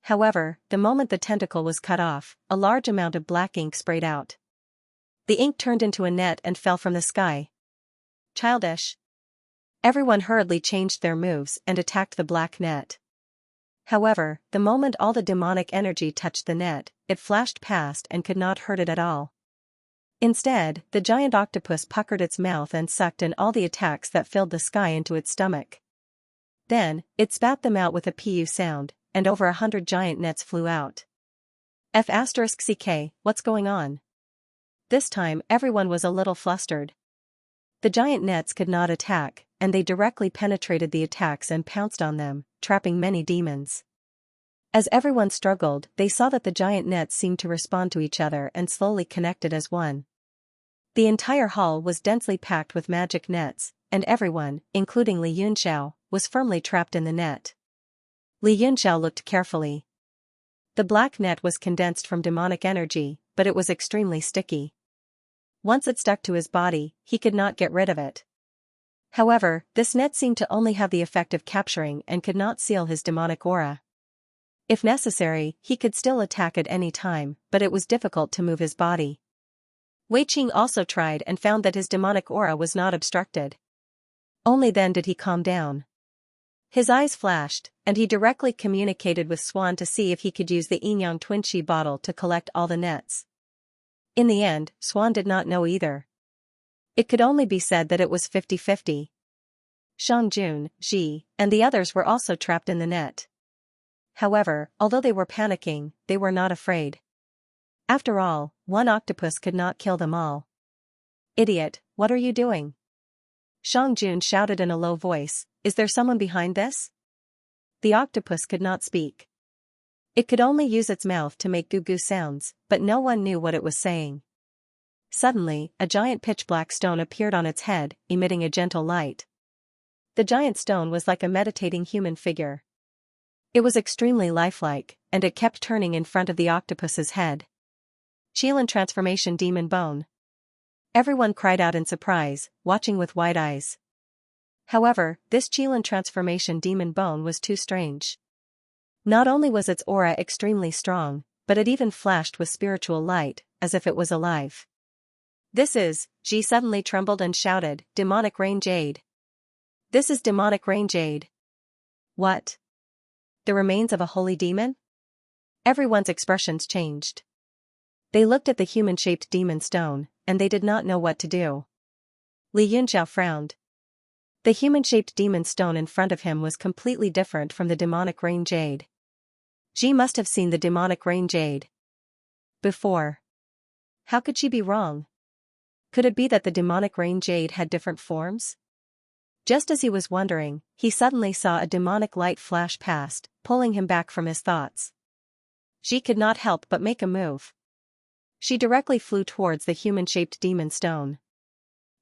However, the moment the tentacle was cut off, a large amount of black ink sprayed out. The ink turned into a net and fell from the sky. Childish. Everyone hurriedly changed their moves and attacked the black net. However, the moment all the demonic energy touched the net, it flashed past and could not hurt it at all. Instead, the giant octopus puckered its mouth and sucked in all the attacks that filled the sky into its stomach. Then, it spat them out with a pu sound, and over 100 giant nets flew out. F***ck, what's going on? This time everyone was a little flustered. The giant nets could not attack, and they directly penetrated the attacks and pounced on them, trapping many demons. As everyone struggled, they saw that the giant nets seemed to respond to each other and slowly connected as one. The entire hall was densely packed with magic nets, and everyone, including Li Yunxiao, was firmly trapped in the net. Li Yunxiao looked carefully. The black net was condensed from demonic energy, but it was extremely sticky. Once it stuck to his body, he could not get rid of it. However, this net seemed to only have the effect of capturing and could not seal his demonic aura. If necessary, he could still attack at any time, but it was difficult to move his body. Wei Qing also tried and found that his demonic aura was not obstructed. Only then did he calm down. His eyes flashed, and he directly communicated with Swan to see if he could use the Yin-Yang Twin Qi bottle to collect all the nets. In the end, Swan did not know either. It could only be said that it was 50-50. Shangjun, Ji, and the others were also trapped in the net. However, although they were panicking, they were not afraid. After all, one octopus could not kill them all. "Idiot, what are you doing?" Shangjun shouted in a low voice, "Is there someone behind this?" The octopus could not speak. It could only use its mouth to make goo-goo sounds, but no one knew what it was saying. Suddenly, a giant pitch-black stone appeared on its head, emitting a gentle light. The giant stone was like a meditating human figure. It was extremely lifelike, and it kept turning in front of the octopus's head. Qilin transformation demon bone. Everyone cried out in surprise, watching with wide eyes. However, this Qilin transformation demon bone was too strange. Not only was its aura extremely strong, but it even flashed with spiritual light, as if it was alive. "This is," Ji suddenly trembled and shouted, "demonic rain jade. This is demonic rain jade." "What? The remains of a holy demon?" Everyone's expressions changed. They looked at the human-shaped demon stone, and they did not know what to do. Li Yunxiao frowned. The human-shaped demon stone in front of him was completely different from the demonic rain jade. Ji must have seen the demonic rain jade before. How could she be wrong? Could it be that the demonic rain jade had different forms? Just as he was wondering, he suddenly saw a demonic light flash past, pulling him back from his thoughts. Ji could not help but make a move. She directly flew towards the human-shaped demon stone.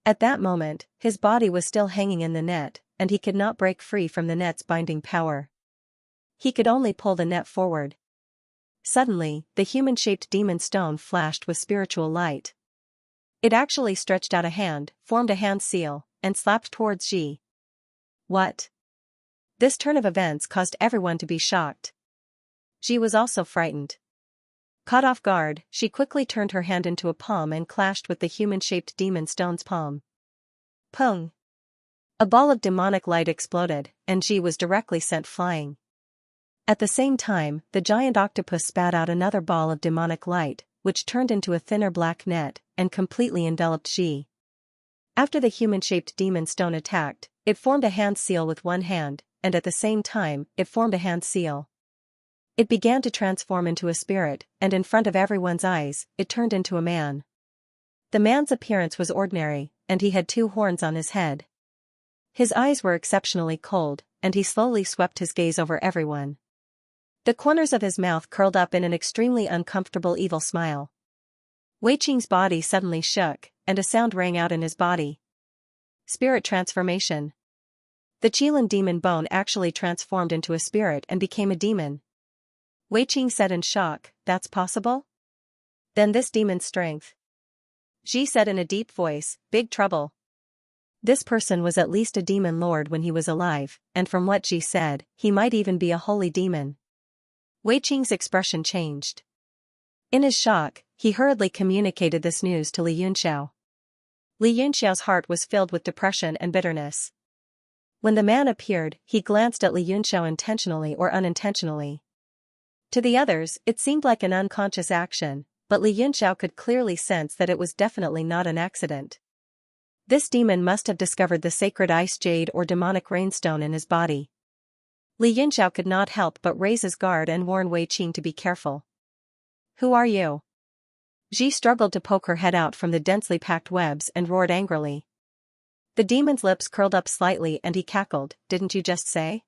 At that moment, his body was still hanging in the net, and he could not break free from the net's binding power. He could only pull the net forward. Suddenly, the human-shaped demon stone flashed with spiritual light. It actually stretched out a hand, formed a hand seal, and slapped towards Ji. What? This turn of events caused everyone to be shocked. Ji was also frightened. Caught off guard, she quickly turned her hand into a palm and clashed with the human-shaped demon stone's palm. Pung! A ball of demonic light exploded, and Ji was directly sent flying. At the same time, the giant octopus spat out another ball of demonic light, which turned into a thinner black net, and completely enveloped Ji. After the human-shaped demon stone attacked, it formed a hand seal with one hand, and at the same time, it formed a hand seal. It began to transform into a spirit, and in front of everyone's eyes, it turned into a man. The man's appearance was ordinary, and he had 2 horns on his head. His eyes were exceptionally cold, and he slowly swept his gaze over everyone. The corners of his mouth curled up in an extremely uncomfortable evil smile. Wei Qing's body suddenly shook, and a sound rang out in his body. Spirit transformation. The Qilin demon bone actually transformed into a spirit and became a demon. Wei Qing said in shock, "That's possible? Then this demon's strength." Ji said in a deep voice, "Big trouble." This person was at least a demon lord when he was alive, and from what Ji said, he might even be a holy demon. Wei Qing's expression changed. In his shock, he hurriedly communicated this news to Li Yunxiao. Li Yunxiao's heart was filled with depression and bitterness. When the man appeared, he glanced at Li Yunxiao intentionally or unintentionally. To the others, it seemed like an unconscious action, but Li Yunxiao could clearly sense that it was definitely not an accident. This demon must have discovered the sacred ice jade or demonic rainstone in his body. Li Yunxiao could not help but raise his guard and warn Wei Qing to be careful. "Who are you?" Ji struggled to poke her head out from the densely packed webs and roared angrily. The demon's lips curled up slightly and he cackled, "Didn't you just say?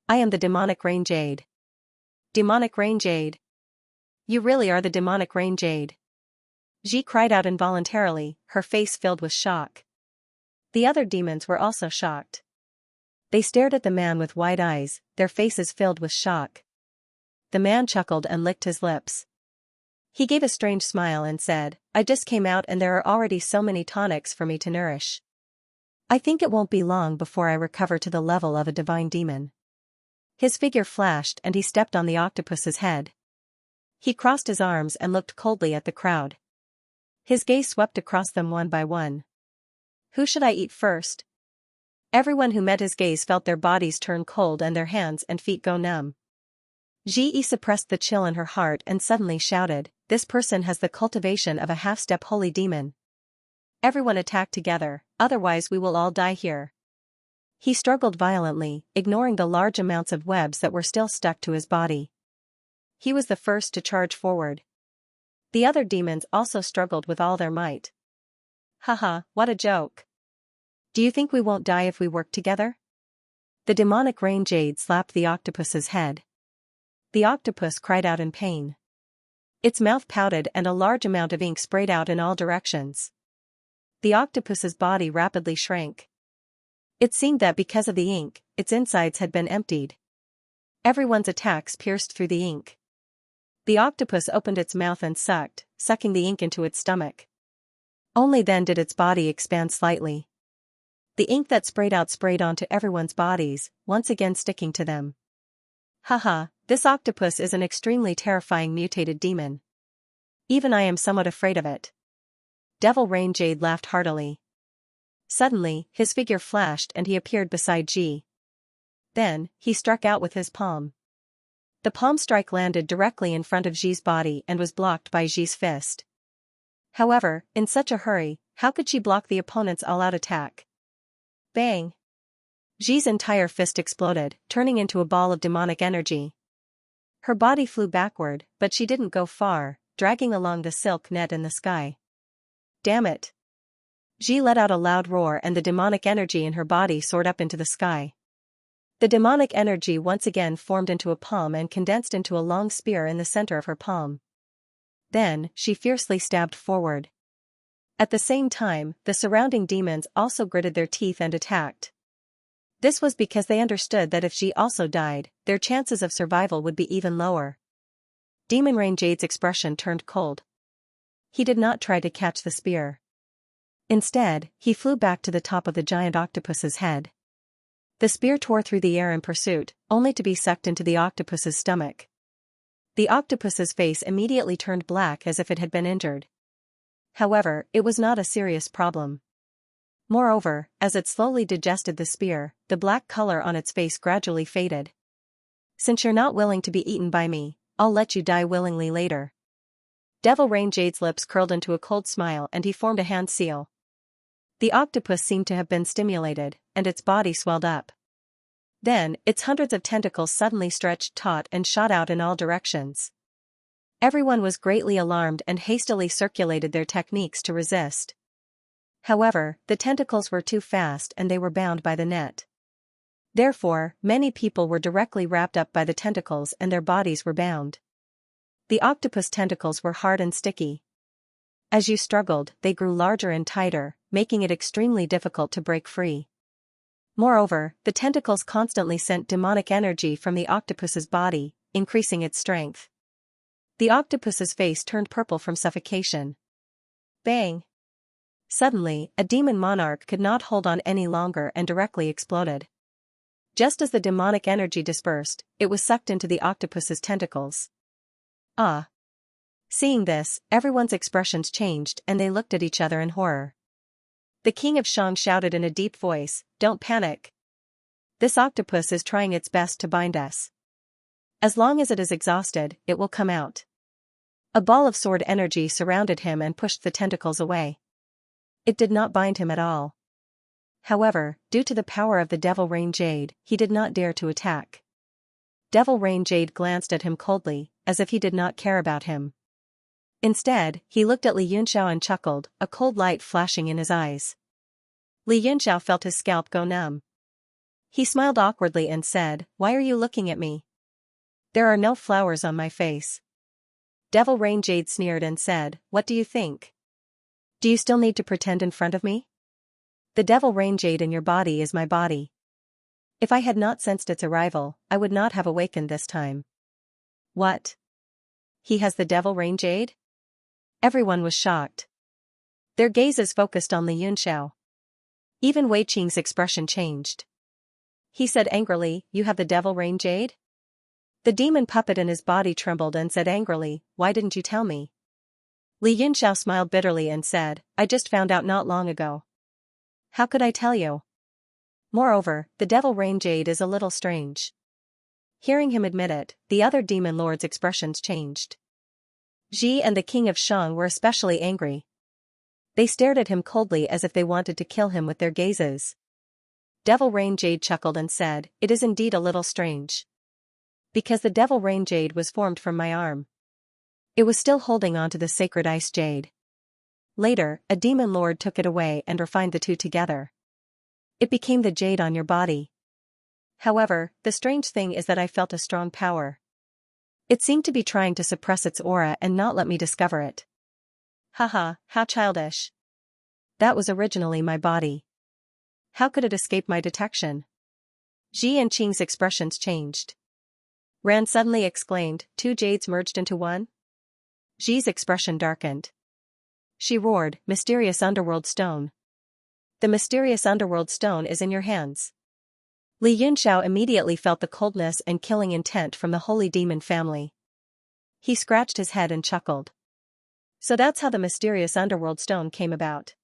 I am the demonic rain jade." "Demonic rain jade? You really are the demonic rain jade?" Ji cried out involuntarily, her face filled with shock. The other demons were also shocked. They stared at the man with wide eyes, their faces filled with shock. The man chuckled and licked his lips. He gave a strange smile and said, I just came out and there are already so many tonics for me to nourish. I think it won't be long before I recover to the level of a divine demon. His figure flashed and he stepped on the octopus's head. He crossed his arms and looked coldly at the crowd. His gaze swept across them one by one. Who should I eat first? Everyone who met his gaze felt their bodies turn cold and their hands and feet go numb. Ji suppressed the chill in her heart and suddenly shouted, this person has the cultivation of a half-step holy demon. Everyone attack together, otherwise we will all die here. He struggled violently, ignoring the large amounts of webs that were still stuck to his body. He was the first to charge forward. The other demons also struggled with all their might. Haha, what a joke. Do you think we won't die if we work together? The demonic rain jade slapped the octopus's head. The octopus cried out in pain. Its mouth pouted and a large amount of ink sprayed out in all directions. The octopus's body rapidly shrank. It seemed that because of the ink, its insides had been emptied. Everyone's attacks pierced through the ink. The octopus opened its mouth and sucked, sucking the ink into its stomach. Only then did its body expand slightly. The ink that sprayed out sprayed onto everyone's bodies, once again sticking to them. Haha, this octopus is an extremely terrifying mutated demon. Even I am somewhat afraid of it. Devil Rain Jade laughed heartily. Suddenly, his figure flashed and he appeared beside Ji. Then, he struck out with his palm. The palm strike landed directly in front of Ji's body and was blocked by Ji's fist. However, in such a hurry, how could she block the opponent's all-out attack? Bang! Ji's entire fist exploded, turning into a ball of demonic energy. Her body flew backward, but she didn't go far, dragging along the silk net in the sky. Damn it! Ji let out a loud roar and the demonic energy in her body soared up into the sky. The demonic energy once again formed into a palm and condensed into a long spear in the center of her palm. Then, she fiercely stabbed forward. At the same time, the surrounding demons also gritted their teeth and attacked. This was because they understood that if she also died, their chances of survival would be even lower. Demon Rain Jade's expression turned cold. He did not try to catch the spear. Instead, he flew back to the top of the giant octopus's head. The spear tore through the air in pursuit, only to be sucked into the octopus's stomach. The octopus's face immediately turned black as if it had been injured. However, it was not a serious problem. Moreover, as it slowly digested the spear, the black color on its face gradually faded. Since you're not willing to be eaten by me, I'll let you die willingly later. Devil Rain Jade's lips curled into a cold smile and he formed a hand seal. The octopus seemed to have been stimulated, and its body swelled up. Then, its hundreds of tentacles suddenly stretched taut and shot out in all directions. Everyone was greatly alarmed and hastily circulated their techniques to resist. However, the tentacles were too fast and they were bound by the net. Therefore, many people were directly wrapped up by the tentacles and their bodies were bound. The octopus tentacles were hard and sticky. As you struggled, they grew larger and tighter, making it extremely difficult to break free. Moreover, the tentacles constantly sent demonic energy from the octopus's body, increasing its strength. The octopus's face turned purple from suffocation. Bang! Suddenly, a demon monarch could not hold on any longer and directly exploded. Just as the demonic energy dispersed, it was sucked into the octopus's tentacles. Ah! Seeing this, everyone's expressions changed and they looked at each other in horror. The king of Shang shouted in a deep voice, "Don't panic. This octopus is trying its best to bind us. As long as it is exhausted, it will come out." A ball of sword energy surrounded him and pushed the tentacles away. It did not bind him at all. However, due to the power of the Devil Rain Jade, he did not dare to attack. Devil Rain Jade glanced at him coldly, as if he did not care about him. Instead, he looked at Li Yunxiao and chuckled, a cold light flashing in his eyes. Li Yunxiao felt his scalp go numb. He smiled awkwardly and said, "Why are you looking at me? There are no flowers on my face." Devil Rain Jade sneered and said, "What do you think? Do you still need to pretend in front of me? The Devil Rain Jade in your body is my body. If I had not sensed its arrival, I would not have awakened this time." What? He has the Devil Rain Jade? Everyone was shocked. Their gazes focused on Li Yunxiao. Even Wei Qing's expression changed. He said angrily, "You have the Devil Rain Jade?" The demon puppet in his body trembled and said angrily, "Why didn't you tell me?" Li Yunxiao smiled bitterly and said, "I just found out not long ago. How could I tell you? Moreover, the Devil Rain Jade is a little strange." Hearing him admit it, the other demon lords' expressions changed. Ji and the king of Shang were especially angry. They stared at him coldly as if they wanted to kill him with their gazes. Devil Rain Jade chuckled and said, "It is indeed a little strange. Because the Devil Rain Jade was formed from my arm. It was still holding on to the sacred ice jade. Later, a demon lord took it away and refined the two together. It became the jade on your body. However, the strange thing is that I felt a strong power. It seemed to be trying to suppress its aura and not let me discover it. Haha, how childish. That was originally my body. How could it escape my detection?" Ji and Qing's expressions changed. Ran suddenly exclaimed, "Two jades merged into one?" Ji's expression darkened. She roared, "Mysterious underworld stone. The mysterious underworld stone is in your hands." Li Yunxiao immediately felt the coldness and killing intent from the holy demon family. He scratched his head and chuckled. "So that's how the mysterious underworld stone came about.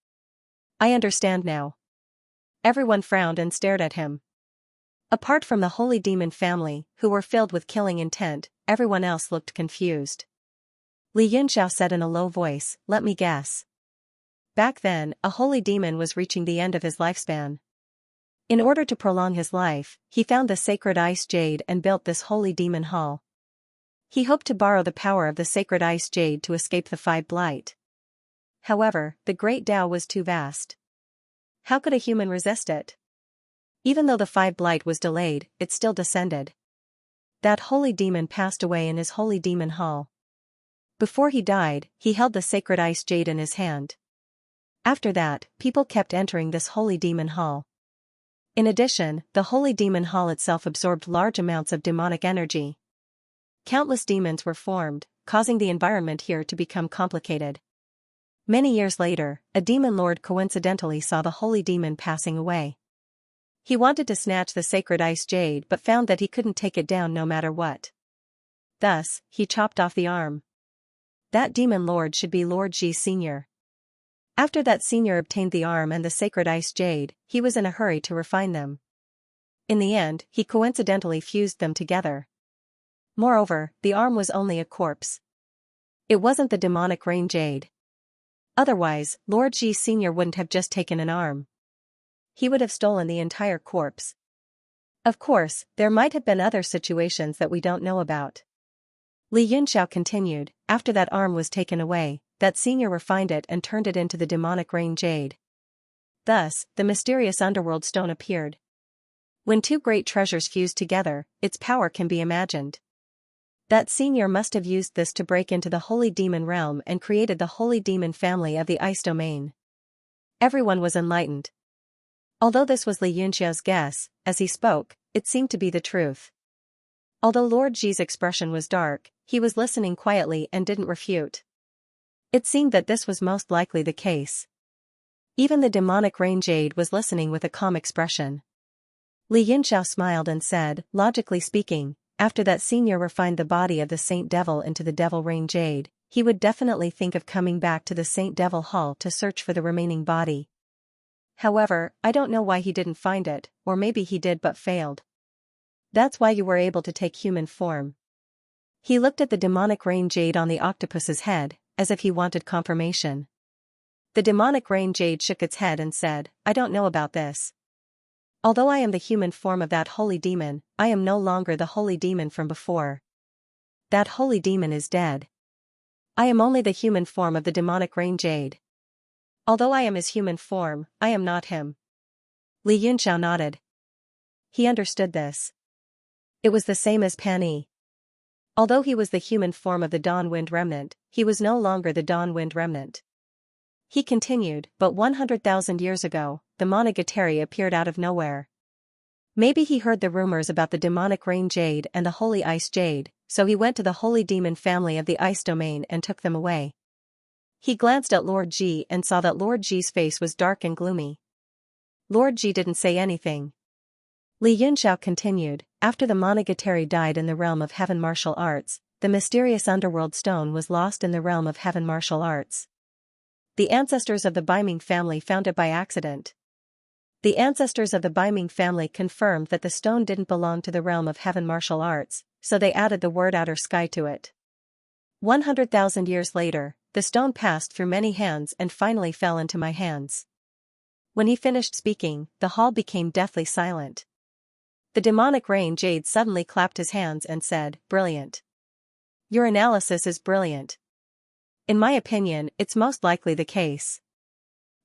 I understand now." Everyone frowned and stared at him. Apart from the holy demon family, who were filled with killing intent, everyone else looked confused. Li Yunxiao said in a low voice, "Let me guess. Back then, a holy demon was reaching the end of his lifespan. In order to prolong his life, he found the sacred ice jade and built this holy demon hall. He hoped to borrow the power of the sacred ice jade to escape the five blight. However, the great Tao was too vast. How could a human resist it? Even though the five blight was delayed, it still descended. That holy demon passed away in his holy demon hall. Before he died, he held the sacred ice jade in his hand. After that, people kept entering this holy demon hall. In addition, the holy demon hall itself absorbed large amounts of demonic energy. Countless demons were formed, causing the environment here to become complicated. Many years later, a demon lord coincidentally saw the holy demon passing away. He wanted to snatch the sacred ice jade but found that he couldn't take it down no matter what. Thus, he chopped off the arm. That demon lord should be Lord Ji Sr. After that senior obtained the arm and the sacred ice jade, he was in a hurry to refine them. In the end, he coincidentally fused them together. Moreover, the arm was only a corpse. It wasn't the demonic rain jade. Otherwise, Lord Ji Sr. wouldn't have just taken an arm. He would have stolen the entire corpse. Of course, there might have been other situations that we don't know about. Li Yunxiao continued, after that arm was taken away, that senior refined it and turned it into the demonic rain jade. Thus, the mysterious underworld stone appeared. When two great treasures fuse together, its power can be imagined. That senior must have used this to break into the holy demon realm and created the holy demon family of the ice domain. Everyone was enlightened. Although this was Li Yunxiao's guess, as he spoke, it seemed to be the truth. Although Lord Ji's expression was dark, he was listening quietly and didn't refute. It seemed that this was most likely the case. Even the demonic rain jade was listening with a calm expression. Li Yunxiao smiled and said, "Logically speaking, after that senior refined the body of the Saint Devil into the Devil Rain Jade, he would definitely think of coming back to the Saint Devil Hall to search for the remaining body. However, I don't know why he didn't find it, or maybe he did but failed. That's why you were able to take human form." He looked at the demonic rain jade on the octopus's head, as if he wanted confirmation. The demonic rain jade shook its head and said, "I don't know about this. Although I am the human form of that holy demon, I am no longer the holy demon from before. That holy demon is dead. I am only the human form of the demonic rain jade. Although I am his human form, I am not him." Li Yunxiao nodded. He understood this. It was the same as Pan Yi. Although he was the human form of the Dawn Wind Remnant, he was no longer the Dawn Wind Remnant. He continued, "But 100,000 years ago, the Monogatari appeared out of nowhere. Maybe he heard the rumors about the demonic rain jade and the holy ice jade, so he went to the holy demon family of the ice domain and took them away. He glanced at Lord Ji and saw that Lord Ji's face was dark and gloomy. Lord Ji didn't say anything. Li Yunxiao continued, after the Monogatari died in the realm of heaven martial arts, the mysterious underworld stone was lost in the realm of heaven martial arts. The ancestors of the Baiming family found it by accident. The ancestors of the Baiming family confirmed that the stone didn't belong to the realm of heaven martial arts, so they added the word outer sky to it. 100,000 years later, the stone passed through many hands and finally fell into my hands. When he finished speaking, the hall became deathly silent. The demonic rain jade suddenly clapped his hands and said, "Brilliant. Your analysis is brilliant. In my opinion, it's most likely the case.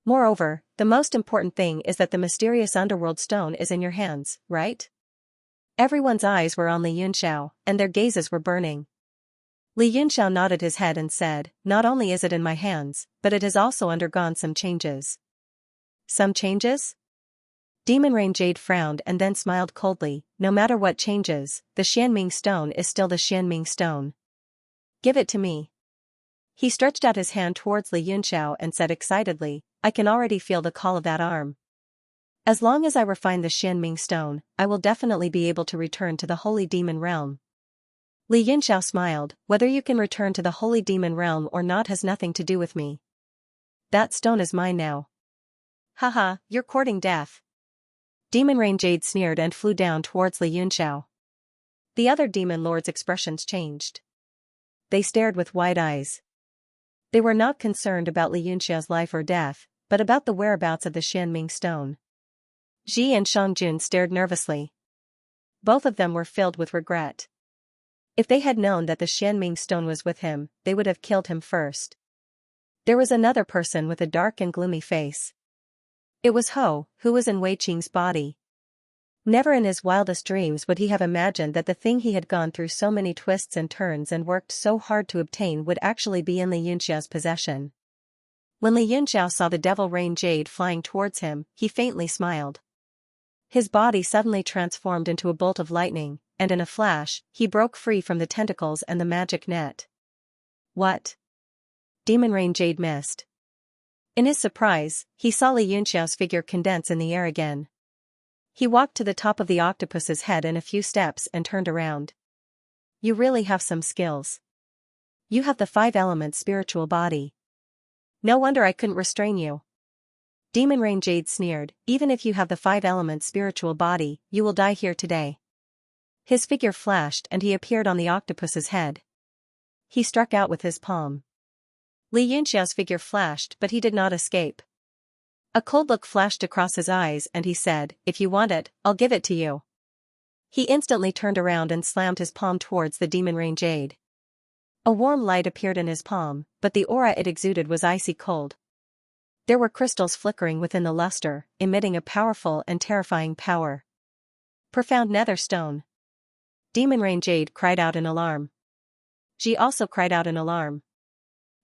Moreover, the most important thing is that the mysterious underworld stone is in your hands, right?" Everyone's eyes were on Li Yunxiao, and their gazes were burning. Li Yunxiao nodded his head and said, "Not only is it in my hands, but it has also undergone some changes." "Some changes?" Demon Rain Jade frowned and then smiled coldly. "No matter what changes, the Xianming stone is still the Xianming stone. Give it to me." He stretched out his hand towards Li Yunxiao and said excitedly, "I can already feel the call of that arm. As long as I refine the Xianming stone, I will definitely be able to return to the holy demon realm." Li Yunxiao smiled, "Whether you can return to the holy demon realm or not has nothing to do with me. That stone is mine now." "Haha, you're courting death." Demon Rain Jade sneered and flew down towards Li Yunxiao. The other demon lords' expressions changed. They stared with wide eyes. They were not concerned about Li Yunxiao's life or death, but about the whereabouts of the Xianming stone. Ji and Shangjun stared nervously. Both of them were filled with regret. If they had known that the Xianming stone was with him, they would have killed him first. There was another person with a dark and gloomy face. It was Ho, who was in Wei Qing's body. Never in his wildest dreams would he have imagined that the thing he had gone through so many twists and turns and worked so hard to obtain would actually be in Li Yunxiao's possession. When Li Yunxiao saw the Devil Rain Jade flying towards him, he faintly smiled. His body suddenly transformed into a bolt of lightning, and in a flash, he broke free from the tentacles and the magic net. What? Demon Rain Jade missed. In his surprise, he saw Li Yunxiao's figure condense in the air again. He walked to the top of the octopus's head in a few steps and turned around. "You really have some skills. You have the 5-element spiritual body. No wonder I couldn't restrain you." Demon Rain Jade sneered, "Even if you have the 5-element spiritual body, you will die here today." His figure flashed and he appeared on the octopus's head. He struck out with his palm. Li Yunxiao's figure flashed but he did not escape. A cold look flashed across his eyes and he said, "If you want it, I'll give it to you." He instantly turned around and slammed his palm towards the Demon Rain Jade. A warm light appeared in his palm, but the aura it exuded was icy cold. There were crystals flickering within the luster, emitting a powerful and terrifying power. Profound nether stone. Demon Rain Jade cried out in alarm. Ji also cried out in alarm.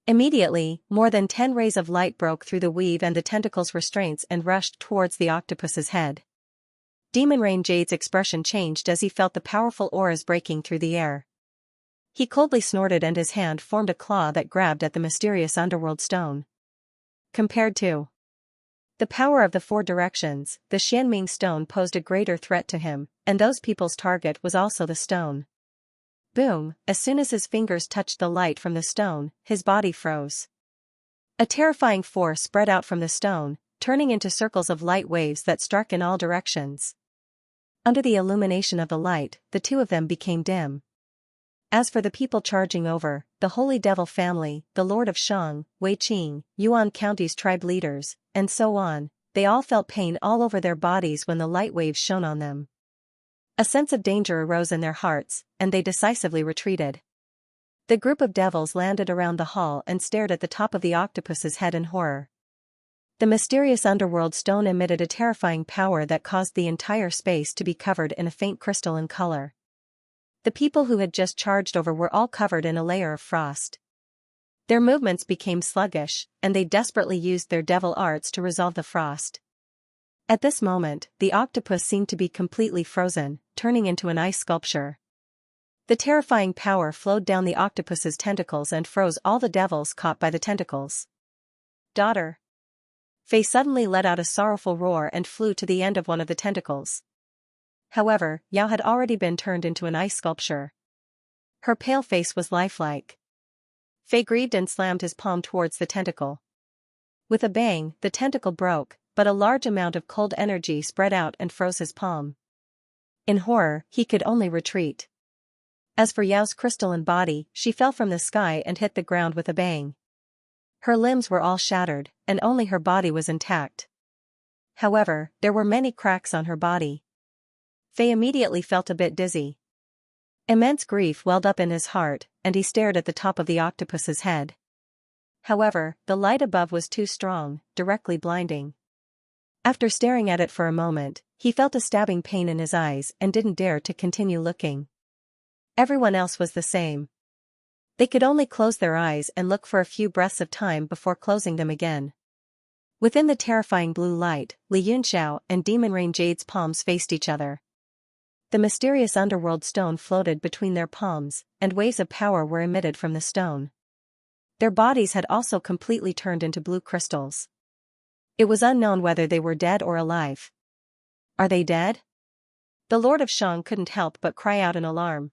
Immediately, more than 10 rays of light broke through the weave and the tentacles' restraints and rushed towards the octopus's head. Demon Rain Jade's expression changed as he felt the powerful auras breaking through the air. He coldly snorted and his hand formed a claw that grabbed at the mysterious underworld stone. Compared to the power of the 4 directions, the Xianming stone posed a greater threat to him, and those people's target was also the stone. Boom, as soon as his fingers touched the light from the stone, his body froze. A terrifying force spread out from the stone, turning into circles of light waves that struck in all directions. Under the illumination of the light, the two of them became dim. As for the people charging over, the Holy Devil family, the Lord of Shang, Wei Qing, Yuan County's tribe leaders, and so on, they all felt pain all over their bodies when the light waves shone on them. A sense of danger arose in their hearts, and they decisively retreated. The group of devils landed around the hall and stared at the top of the octopus's head in horror. The mysterious underworld stone emitted a terrifying power that caused the entire space to be covered in a faint crystalline color. The people who had just charged over were all covered in a layer of frost. Their movements became sluggish, and they desperately used their devil arts to resolve the frost. At this moment, the octopus seemed to be completely frozen, turning into an ice sculpture. The terrifying power flowed down the octopus's tentacles and froze all the devils caught by the tentacles. Daughter. Faye suddenly let out a sorrowful roar and flew to the end of one of the tentacles. However, Yao had already been turned into an ice sculpture. Her pale face was lifelike. Faye grieved and slammed his palm towards the tentacle. With a bang, the tentacle broke, but a large amount of cold energy spread out and froze his palm. In horror, he could only retreat. As for Yao's crystalline body, she fell from the sky and hit the ground with a bang. Her limbs were all shattered, and only her body was intact. However, there were many cracks on her body. Faye immediately felt a bit dizzy. Immense grief welled up in his heart, and he stared at the top of the octopus's head. However, the light above was too strong, directly blinding. After staring at it for a moment, he felt a stabbing pain in his eyes and didn't dare to continue looking. Everyone else was the same. They could only close their eyes and look for a few breaths of time before closing them again. Within the terrifying blue light, Xianxia and Demon Rain Jade's palms faced each other. The mysterious underworld stone floated between their palms, and waves of power were emitted from the stone. Their bodies had also completely turned into blue crystals. It was unknown whether they were dead or alive. Are they dead? The Lord of Shang couldn't help but cry out in alarm.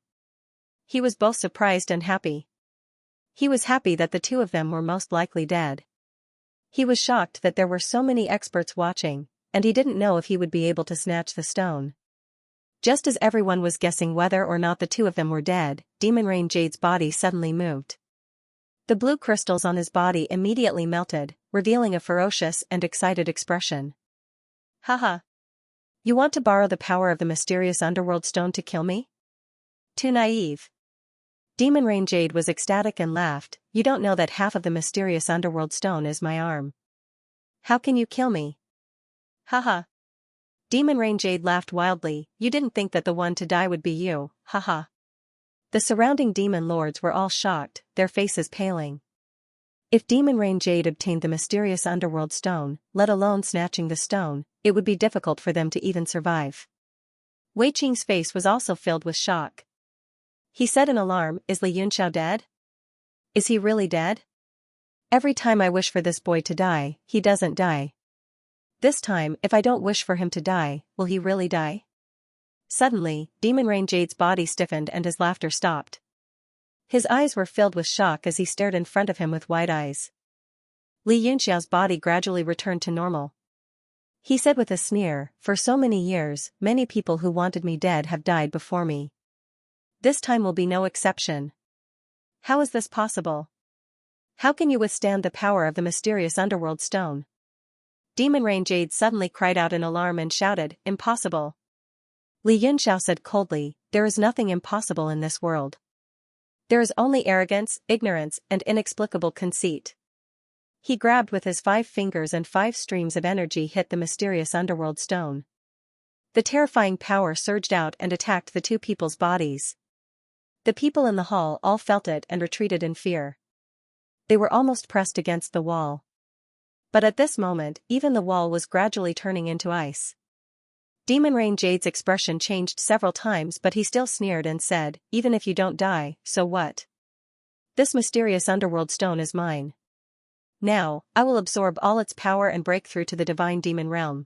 He was both surprised and happy. He was happy that the two of them were most likely dead. He was shocked that there were so many experts watching, and he didn't know if he would be able to snatch the stone. Just as everyone was guessing whether or not the two of them were dead, Demon Rain Jade's body suddenly moved. The blue crystals on his body immediately melted, revealing a ferocious and excited expression. Haha. You want to borrow the power of the mysterious underworld stone to kill me? Too naive. Demon Rain Jade was ecstatic and laughed. You don't know that half of the mysterious underworld stone is my arm. How can you kill me? Haha. Demon Rain Jade laughed wildly. You didn't think that the one to die would be you, haha. The surrounding demon lords were all shocked, their faces paling. If Demon Rain Jade obtained the mysterious underworld stone, let alone snatching the stone, it would be difficult for them to even survive. Wei Qing's face was also filled with shock. He said in alarm, Is Li Yunxiao dead? Is he really dead? Every time I wish for this boy to die, he doesn't die. This time, if I don't wish for him to die, will he really die? Suddenly, Demon Rain Jade's body stiffened and his laughter stopped. His eyes were filled with shock as he stared in front of him with wide eyes. Li Yunxiao's body gradually returned to normal. He said with a sneer, For so many years, many people who wanted me dead have died before me. This time will be no exception. How is this possible? How can you withstand the power of the mysterious underworld stone? Demon Rain Jade suddenly cried out in alarm and shouted, Impossible. Li Yunxiao said coldly, There is nothing impossible in this world. There is only arrogance, ignorance, and inexplicable conceit. He grabbed with his 5 fingers and 5 streams of energy hit the mysterious underworld stone. The terrifying power surged out and attacked the two people's bodies. The people in the hall all felt it and retreated in fear. They were almost pressed against the wall. But at this moment, even the wall was gradually turning into ice. Demon Rain Jade's expression changed several times, but he still sneered and said, Even if you don't die, so what? This mysterious underworld stone is mine. Now, I will absorb all its power and break through to the divine demon realm.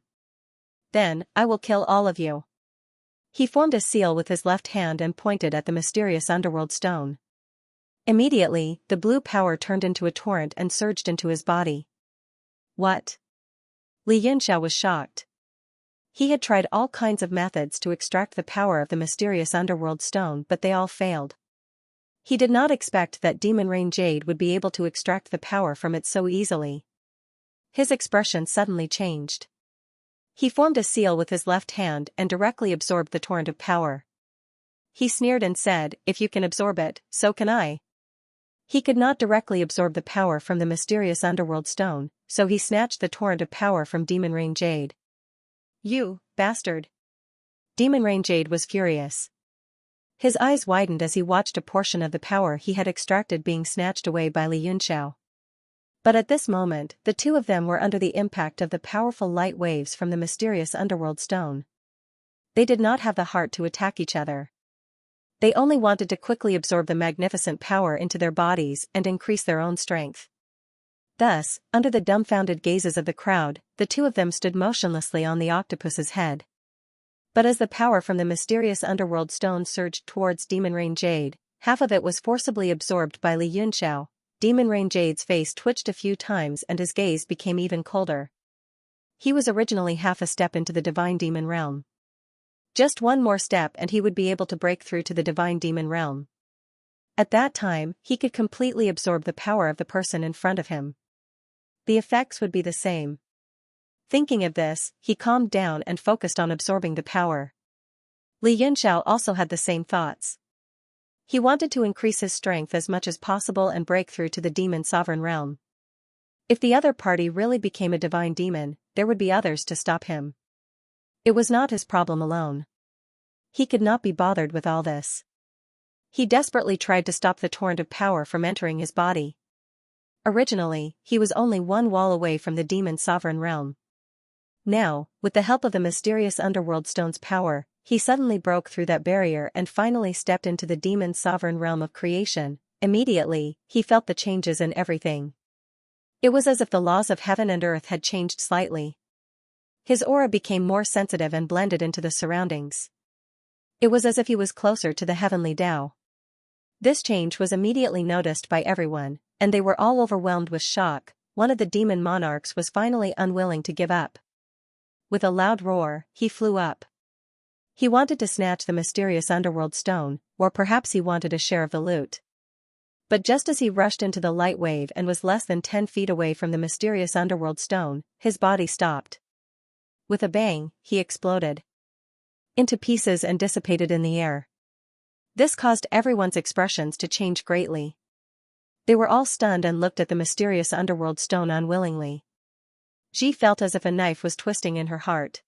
Then, I will kill all of you. He formed a seal with his left hand and pointed at the mysterious underworld stone. Immediately, the blue power turned into a torrent and surged into his body. What? Li Yunxiao was shocked. He had tried all kinds of methods to extract the power of the mysterious underworld stone, but they all failed. He did not expect that Demon Rain Jade would be able to extract the power from it so easily. His expression suddenly changed. He formed a seal with his left hand and directly absorbed the torrent of power. He sneered and said, If you can absorb it, so can I. He could not directly absorb the power from the mysterious underworld stone, so he snatched the torrent of power from Demon Rain Jade. You, bastard! Demon Rain Jade was furious. His eyes widened as he watched a portion of the power he had extracted being snatched away by Li Yunxiao. But at this moment, the two of them were under the impact of the powerful light waves from the mysterious underworld stone. They did not have the heart to attack each other. They only wanted to quickly absorb the magnificent power into their bodies and increase their own strength. Thus, under the dumbfounded gazes of the crowd, the two of them stood motionlessly on the octopus's head. But as the power from the mysterious underworld stone surged towards Demon Rain Jade, half of it was forcibly absorbed by Li Yunxiao. Demon Rain Jade's face twitched a few times and his gaze became even colder. He was originally half a step into the divine demon realm. Just one more step and he would be able to break through to the divine demon realm. At that time, he could completely absorb the power of the person in front of him. The effects would be the same. Thinking of this, he calmed down and focused on absorbing the power. Li Yunxiao also had the same thoughts. He wanted to increase his strength as much as possible and break through to the demon sovereign realm. If the other party really became a divine demon, there would be others to stop him. It was not his problem alone. He could not be bothered with all this. He desperately tried to stop the torrent of power from entering his body. Originally, he was only one wall away from the demon sovereign realm. Now, with the help of the mysterious underworld stone's power, he suddenly broke through that barrier and finally stepped into the demon sovereign realm of creation. Immediately, he felt the changes in everything. It was as if the laws of heaven and earth had changed slightly. His aura became more sensitive and blended into the surroundings. It was as if he was closer to the heavenly Tao. This change was immediately noticed by everyone, and they were all overwhelmed with shock. One of the demon monarchs was finally unwilling to give up. With a loud roar, he flew up. He wanted to snatch the mysterious underworld stone, or perhaps he wanted a share of the loot. But just as he rushed into the light wave and was less than 10 feet away from the mysterious underworld stone, his body stopped. With a bang, he exploded into pieces and dissipated in the air. This caused everyone's expressions to change greatly. They were all stunned and looked at the mysterious underworld stone unwillingly. Ji felt as if a knife was twisting in her heart.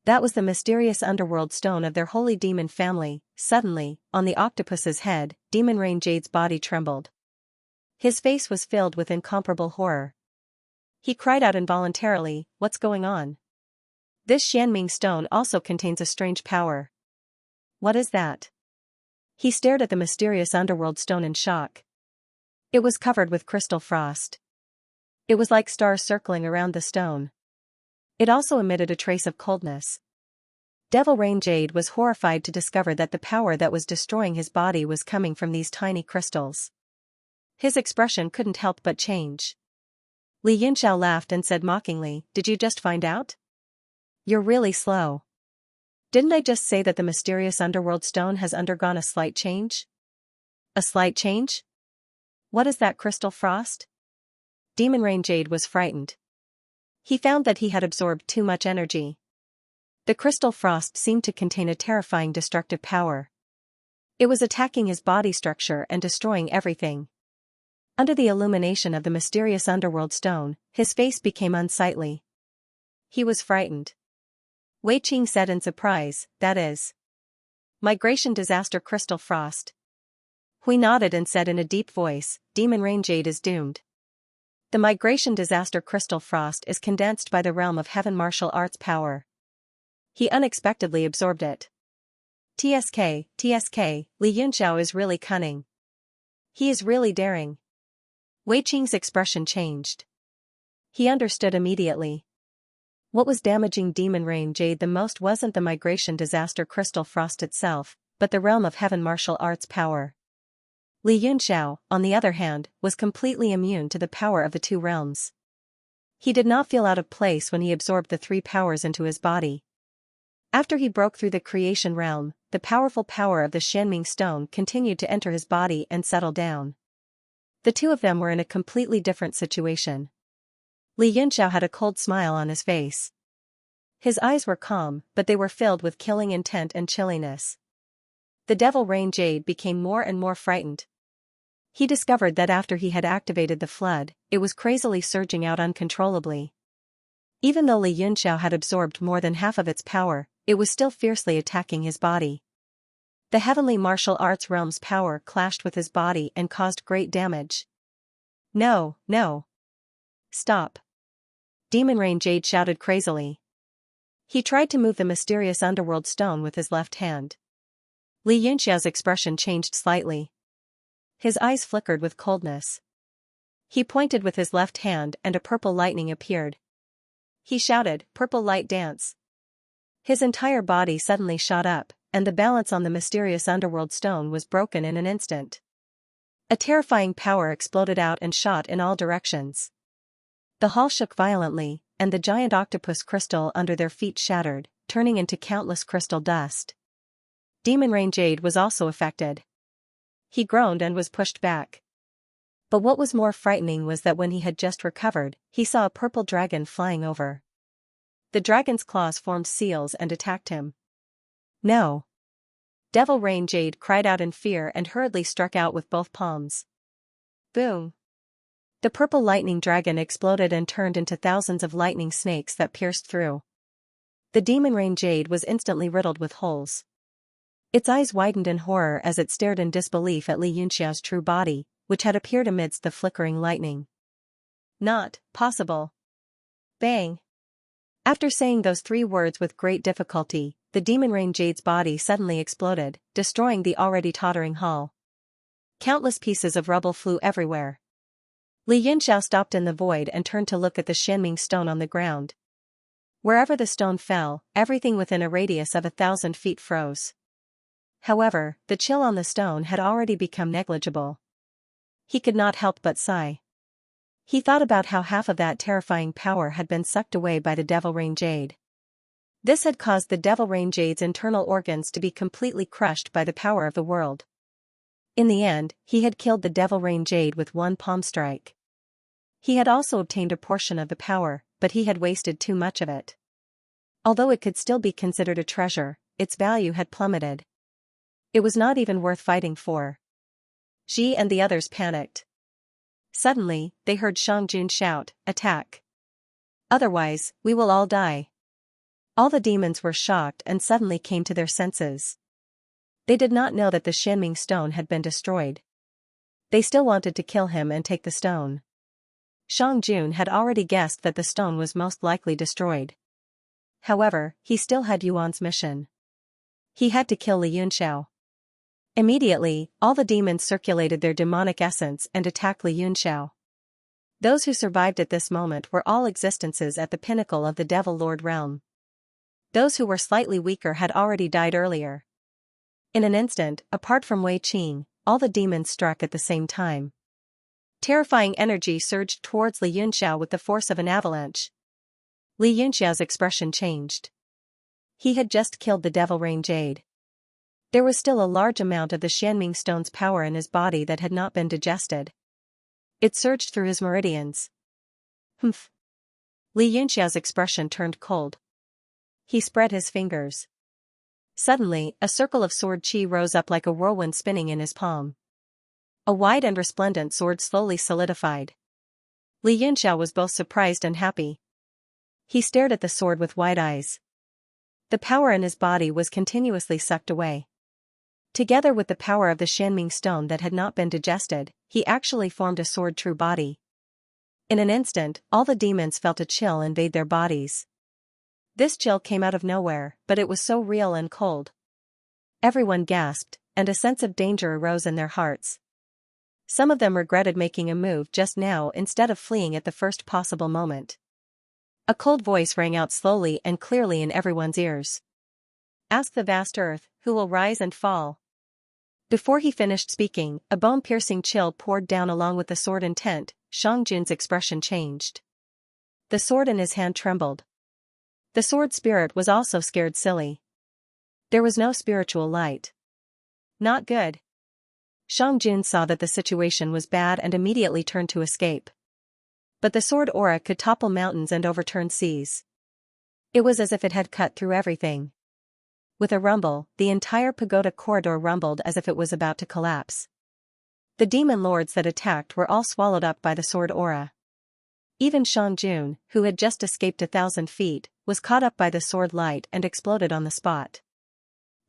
That was the mysterious underworld stone of their holy demon family. Suddenly, on the octopus's head, Demon Rain Jade's body trembled. His face was filled with incomparable horror. He cried out involuntarily, "What's going on? This Xianming stone also contains a strange power. What is that?" He stared at the mysterious underworld stone in shock. It was covered with crystal frost. It was like stars circling around the stone. It also emitted a trace of coldness. Devil Rain Jade was horrified to discover that the power that was destroying his body was coming from these tiny crystals. His expression couldn't help but change. Li Yunxiao laughed and said mockingly, "Did you just find out? You're really slow. Didn't I just say that the mysterious underworld stone has undergone a slight change?" "A slight change? What is that crystal frost?" Demon Rain Jade was frightened. He found that he had absorbed too much energy. The crystal frost seemed to contain a terrifying destructive power. It was attacking his body structure and destroying everything. Under the illumination of the mysterious underworld stone, his face became unsightly. He was frightened. Wei Qing said in surprise, "That is migration disaster crystal frost." Hui nodded and said in a deep voice, "Demon Rain Jade is doomed. The migration disaster crystal frost is condensed by the realm of heaven martial arts power." He unexpectedly absorbed it. TSK, Li Yunxiao is really cunning. He is really daring. Wei Qing's expression changed. He understood immediately. What was damaging Demon Rain Jade the most wasn't the migration disaster crystal frost itself, but the realm of heaven martial arts power. Li Yunxiao, on the other hand, was completely immune to the power of the two realms. He did not feel out of place when he absorbed the three powers into his body. After he broke through the creation realm, the powerful power of the Xianming stone continued to enter his body and settle down. The two of them were in a completely different situation. Li Yunxiao had a cold smile on his face. His eyes were calm, but they were filled with killing intent and chilliness. The Devil Rain Jade became more and more frightened. He discovered that after he had activated the flood, it was crazily surging out uncontrollably. Even though Li Yunxiao had absorbed more than half of its power, it was still fiercely attacking his body. The heavenly martial arts realm's power clashed with his body and caused great damage. "No, no. Stop!" Demon Rain Jade shouted crazily. He tried to move the mysterious underworld stone with his left hand. Li Yunxia's expression changed slightly. His eyes flickered with coldness. He pointed with his left hand and a purple lightning appeared. He shouted, "Purple light dance." His entire body suddenly shot up, and the balance on the mysterious underworld stone was broken in an instant. A terrifying power exploded out and shot in all directions. The hall shook violently, and the giant octopus crystal under their feet shattered, turning into countless crystal dust. Demon Rain Jade was also affected. He groaned and was pushed back. But what was more frightening was that when he had just recovered, he saw a purple dragon flying over. The dragon's claws formed seals and attacked him. "No!" Devil Rain Jade cried out in fear and hurriedly struck out with both palms. Boom! The purple lightning dragon exploded and turned into thousands of lightning snakes that pierced through. The Demon Rain Jade was instantly riddled with holes. Its eyes widened in horror as it stared in disbelief at Li Yunxia's true body, which had appeared amidst the flickering lightning. "Not possible." Bang! After saying those 3 words with great difficulty, the Demon Rain Jade's body suddenly exploded, destroying the already tottering hall. Countless pieces of rubble flew everywhere. Li Yunxia stopped in the void and turned to look at the Xianming stone on the ground. Wherever the stone fell, everything within a radius of 1,000 feet froze. However, the chill on the stone had already become negligible. He could not help but sigh. He thought about how half of that terrifying power had been sucked away by the Devil Rain Jade. This had caused the Devil Rain Jade's internal organs to be completely crushed by the power of the world. In the end, he had killed the Devil Rain Jade with one palm strike. He had also obtained a portion of the power, but he had wasted too much of it. Although it could still be considered a treasure, its value had plummeted. It was not even worth fighting for. Ji and the others panicked. Suddenly, they heard Xiangjun shout, "Attack! Otherwise, we will all die." All the demons were shocked and suddenly came to their senses. They did not know that the Xianming stone had been destroyed. They still wanted to kill him and take the stone. Xiangjun had already guessed that the stone was most likely destroyed. However, he still had Yuan's mission. He had to kill Li Yunxiao. Immediately, all the demons circulated their demonic essence and attacked Li Yunxiao. Those who survived at this moment were all existences at the pinnacle of the Devil Lord realm. Those who were slightly weaker had already died earlier. In an instant, apart from Wei Qing, all the demons struck at the same time. Terrifying energy surged towards Li Yunxiao with the force of an avalanche. Li Yunxiao's expression changed. He had just killed the Devil Rain Jade. There was still a large amount of the Xianming stone's power in his body that had not been digested. It surged through his meridians. Humph! Li Yunxiao's expression turned cold. He spread his fingers. Suddenly, a circle of sword chi rose up like a whirlwind spinning in his palm. A wide and resplendent sword slowly solidified. Li Yunxiao was both surprised and happy. He stared at the sword with wide eyes. The power in his body was continuously sucked away. Together with the power of the Xianming stone that had not been digested, he actually formed a sword-true body. In an instant, all the demons felt a chill invade their bodies. This chill came out of nowhere, but it was so real and cold. Everyone gasped, and a sense of danger arose in their hearts. Some of them regretted making a move just now instead of fleeing at the first possible moment. A cold voice rang out slowly and clearly in everyone's ears. "Ask the vast earth, who will rise and fall." Before he finished speaking, a bone-piercing chill poured down along with the sword intent. Xiangjun's expression changed. The sword in his hand trembled. The sword spirit was also scared silly. There was no spiritual light. Not good. Xiangjun saw that the situation was bad and immediately turned to escape. But the sword aura could topple mountains and overturn seas. It was as if it had cut through everything. With a rumble, the entire pagoda corridor rumbled as if it was about to collapse. The demon lords that attacked were all swallowed up by the sword aura. Even Xiangjun, who had just escaped 1,000 feet, was caught up by the sword light and exploded on the spot.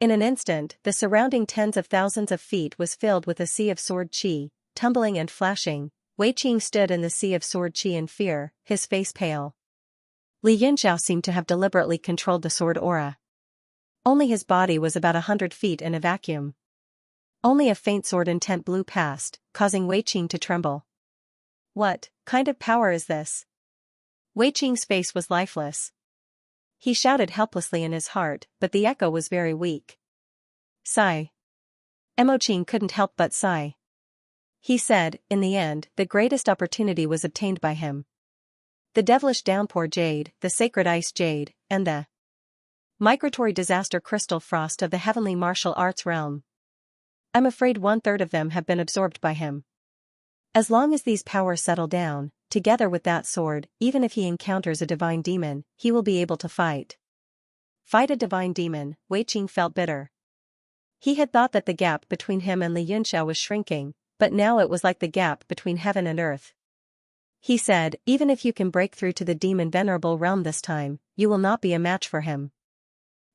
In an instant, the surrounding tens of thousands of feet was filled with a sea of sword chi, tumbling and flashing. Wei Qing stood in the sea of sword chi in fear, his face pale. Li Yunxiao seemed to have deliberately controlled the sword aura. Only his body was about 100 feet in a vacuum. Only a faint sword intent blew past, causing Wei Qing to tremble. What kind of power is this? Wei Qing's face was lifeless. He shouted helplessly in his heart, but the echo was very weak. Sigh. Mo Qing couldn't help but sigh. He said, in the end, the greatest opportunity was obtained by him. The devilish downpour jade, the sacred ice jade, and the migratory disaster crystal frost of the heavenly martial arts realm. I'm afraid 1/3 of them have been absorbed by him. As long as these powers settle down, together with that sword, even if he encounters a divine demon, he will be able to fight. Fight a divine demon, Wei Qing felt bitter. He had thought that the gap between him and Li Yunxiao was shrinking, but now it was like the gap between heaven and earth. He said, even if you can break through to the demon venerable realm this time, you will not be a match for him.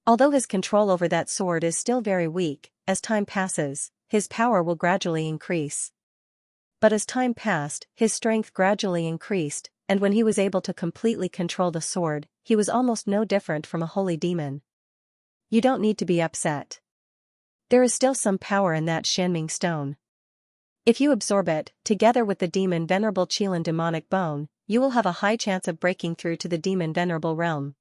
Although his control over that sword is still very weak, as time passes, his power will gradually increase. But as time passed, his strength gradually increased, and when he was able to completely control the sword, he was almost no different from a holy demon. You don't need to be upset. There is still some power in that Xianming stone. If you absorb it, together with the demon venerable Qilin demonic bone, you will have a high chance of breaking through to the demon venerable realm.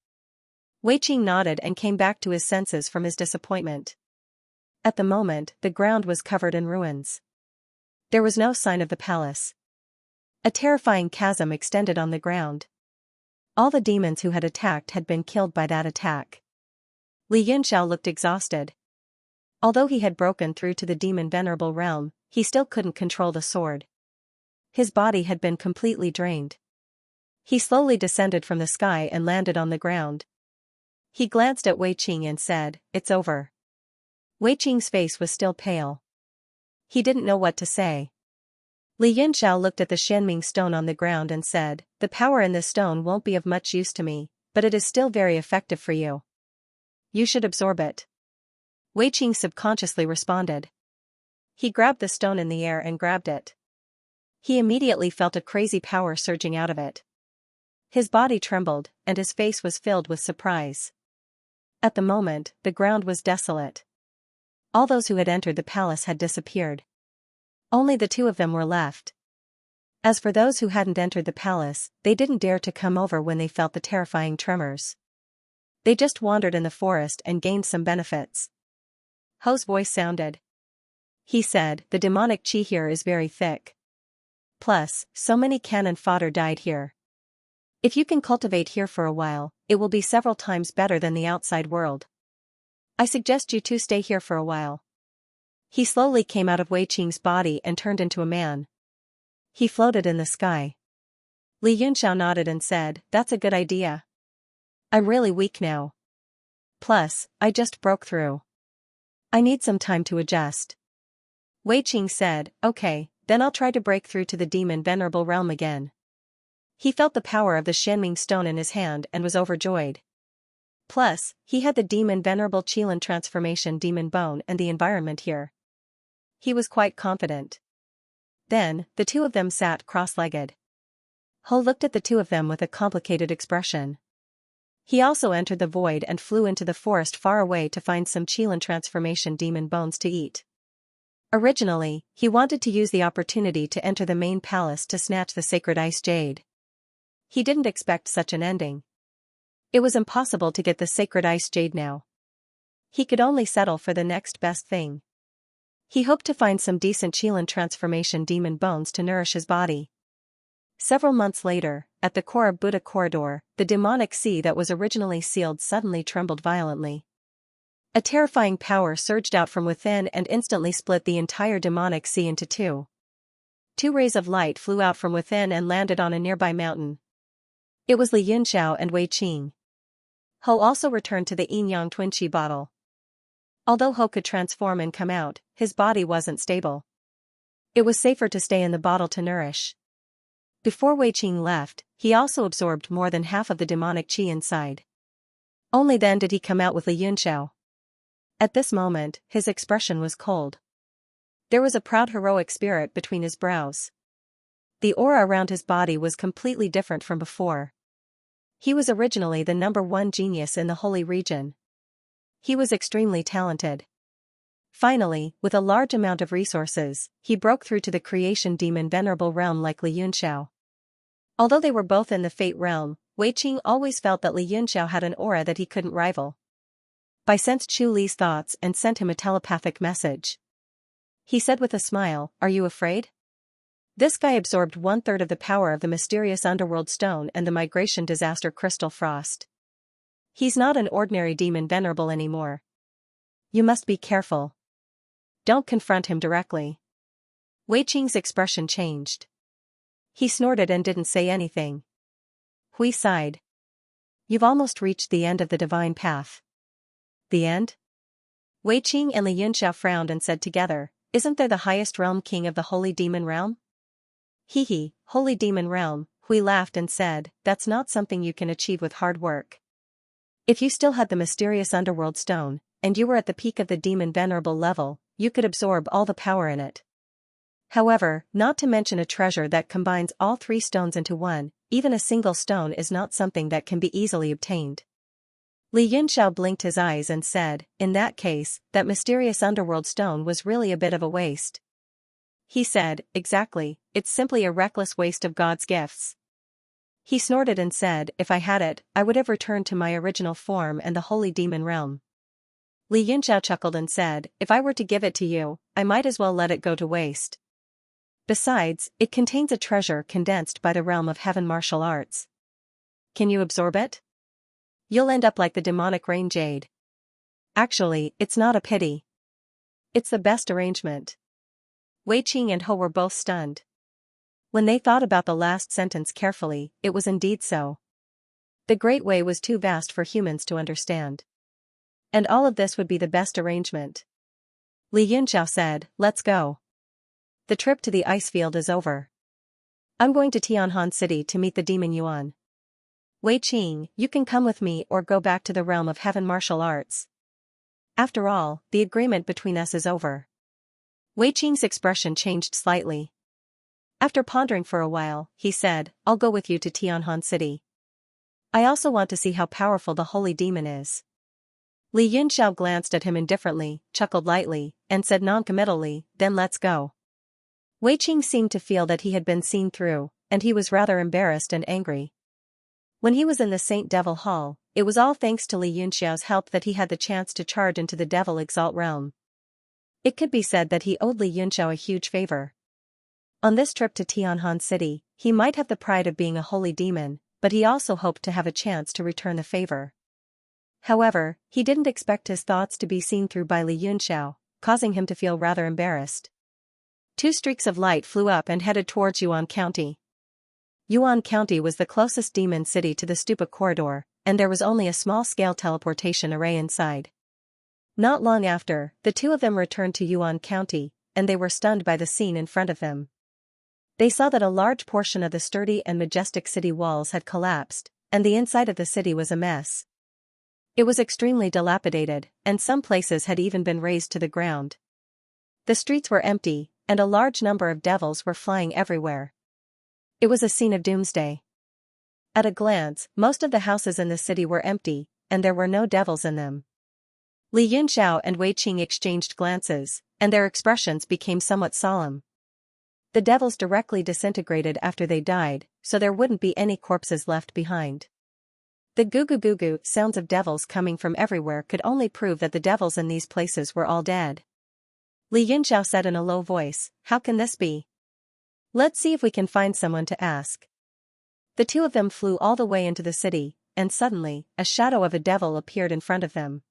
Wei Qing nodded and came back to his senses from his disappointment. At the moment, the ground was covered in ruins. There was no sign of the palace. A terrifying chasm extended on the ground. All the demons who had attacked had been killed by that attack. Li Yunxiao looked exhausted. Although he had broken through to the demon venerable realm, he still couldn't control the sword. His body had been completely drained. He slowly descended from the sky and landed on the ground. He glanced at Wei Qing and said, "It's over." Wei Qing's face was still pale. He didn't know what to say. Li Yunxiao looked at the Xianming stone on the ground and said, "The power in this stone won't be of much use to me, but it is still very effective for you. You should absorb it." Wei Qing subconsciously responded. He grabbed the stone in the air and grabbed it. He immediately felt a crazy power surging out of it. His body trembled, and his face was filled with surprise. At the moment, the ground was desolate. All those who had entered the palace had disappeared. Only the two of them were left. As for those who hadn't entered the palace, they didn't dare to come over when they felt the terrifying tremors. They just wandered in the forest and gained some benefits. Ho's voice sounded. He said, "The demonic chi here is very thick. Plus, so many cannon fodder died here. If you can cultivate here for a while, it will be several times better than the outside world. I suggest you two stay here for a while." He slowly came out of Wei Qing's body and turned into a man. He floated in the sky. Li Yunxiao nodded and said, "That's a good idea. I'm really weak now. Plus, I just broke through. I need some time to adjust." Wei Qing said, "Okay, then I'll try to break through to the demon venerable realm again." He felt the power of the Xianming stone in his hand and was overjoyed. Plus, he had the demon venerable Qilin transformation demon bone and the environment here. He was quite confident. Then, the two of them sat cross-legged. Ho looked at the two of them with a complicated expression. He also entered the void and flew into the forest far away to find some Qilin transformation demon bones to eat. Originally, he wanted to use the opportunity to enter the main palace to snatch the sacred ice jade. He didn't expect such an ending. It was impossible to get the sacred ice jade now. He could only settle for the next best thing. He hoped to find some decent Qilin transformation demon bones to nourish his body. Several months later, at the core of Buddha corridor, the demonic sea that was originally sealed suddenly trembled violently. A terrifying power surged out from within and instantly split the entire demonic sea into two. Two rays of light flew out from within and landed on a nearby mountain. It was Li Yunxiao and Wei Qing. Ho also returned to the yin-yang twin qi bottle. Although Ho could transform and come out, his body wasn't stable. It was safer to stay in the bottle to nourish. Before Wei Qing left, he also absorbed more than half of the demonic qi inside. Only then did he come out with Li Yunxiao. At this moment, his expression was cold. There was a proud heroic spirit between his brows. The aura around his body was completely different from before. He was originally the #1 genius in the holy region. He was extremely talented. Finally, with a large amount of resources, he broke through to the creation demon venerable realm like Li Yunxiao. Although they were both in the fate realm, Wei Qing always felt that Li Yunxiao had an aura that he couldn't rival. Bai sensed Chu Li's thoughts and sent him a telepathic message. He said with a smile, "Are you afraid?" This guy absorbed 1/3 of the power of the mysterious underworld stone and the migration disaster crystal frost. He's not an ordinary demon venerable anymore. You must be careful. Don't confront him directly. Wei Qing's expression changed. He snorted and didn't say anything. Hui sighed. You've almost reached the end of the divine path. The end? Wei Qing and Li Yunxiao frowned and said together, isn't there the highest realm king of the holy demon realm? Hee, holy demon realm, Hui laughed and said, that's not something you can achieve with hard work. If you still had the mysterious underworld stone, and you were at the peak of the demon venerable level, you could absorb all the power in it. However, not to mention a treasure that combines all 3 stones into one, even a single stone is not something that can be easily obtained. Li Yunxiao blinked his eyes and said, in that case, that mysterious underworld stone was really a bit of a waste. He said, exactly, it's simply a reckless waste of God's gifts. He snorted and said, if I had it, I would have returned to my original form and the holy demon realm. Li Yunxiao chuckled and said, if I were to give it to you, I might as well let it go to waste. Besides, it contains a treasure condensed by the realm of heaven martial arts. Can you absorb it? You'll end up like the demonic rain jade. Actually, it's not a pity. It's the best arrangement. Wei Qing and Ho were both stunned. When they thought about the last sentence carefully, it was indeed so. The Great Way was too vast for humans to understand. And all of this would be the best arrangement. Li Yunxiao said, let's go. The trip to the ice field is over. I'm going to Tianhan City to meet the demon Yuan. Wei Qing, you can come with me or go back to the realm of heaven martial arts. After all, the agreement between us is over. Wei Qing's expression changed slightly. After pondering for a while, he said, I'll go with you to Tianhan City. I also want to see how powerful the holy demon is. Li Yunxiao glanced at him indifferently, chuckled lightly, and said noncommittally, then let's go. Wei Qing seemed to feel that he had been seen through, and he was rather embarrassed and angry. When he was in the Saint Devil Hall, it was all thanks to Li Yunxiao's help that he had the chance to charge into the Devil Exalt realm. It could be said that he owed Li Yunxiao a huge favor. On this trip to Tianhan City, he might have the pride of being a holy demon, but he also hoped to have a chance to return the favor. However, he didn't expect his thoughts to be seen through by Li Yunxiao, causing him to feel rather embarrassed. 2 streaks of light flew up and headed towards Yuan County. Yuan County was the closest demon city to the Stupa corridor, and there was only a small-scale teleportation array inside. Not long after, the 2 of them returned to Yuan County, and they were stunned by the scene in front of them. They saw that a large portion of the sturdy and majestic city walls had collapsed, and the inside of the city was a mess. It was extremely dilapidated, and some places had even been razed to the ground. The streets were empty, and a large number of devils were flying everywhere. It was a scene of doomsday. At a glance, most of the houses in the city were empty, and there were no devils in them. Li Yunxiao and Wei Qing exchanged glances, and their expressions became somewhat solemn. The devils directly disintegrated after they died, so there wouldn't be any corpses left behind. The goo-goo-goo-goo sounds of devils coming from everywhere could only prove that the devils in these places were all dead. Li Yunxiao said in a low voice, how can this be? Let's see if we can find someone to ask. The 2 of them flew all the way into the city, and suddenly, a shadow of a devil appeared in front of them.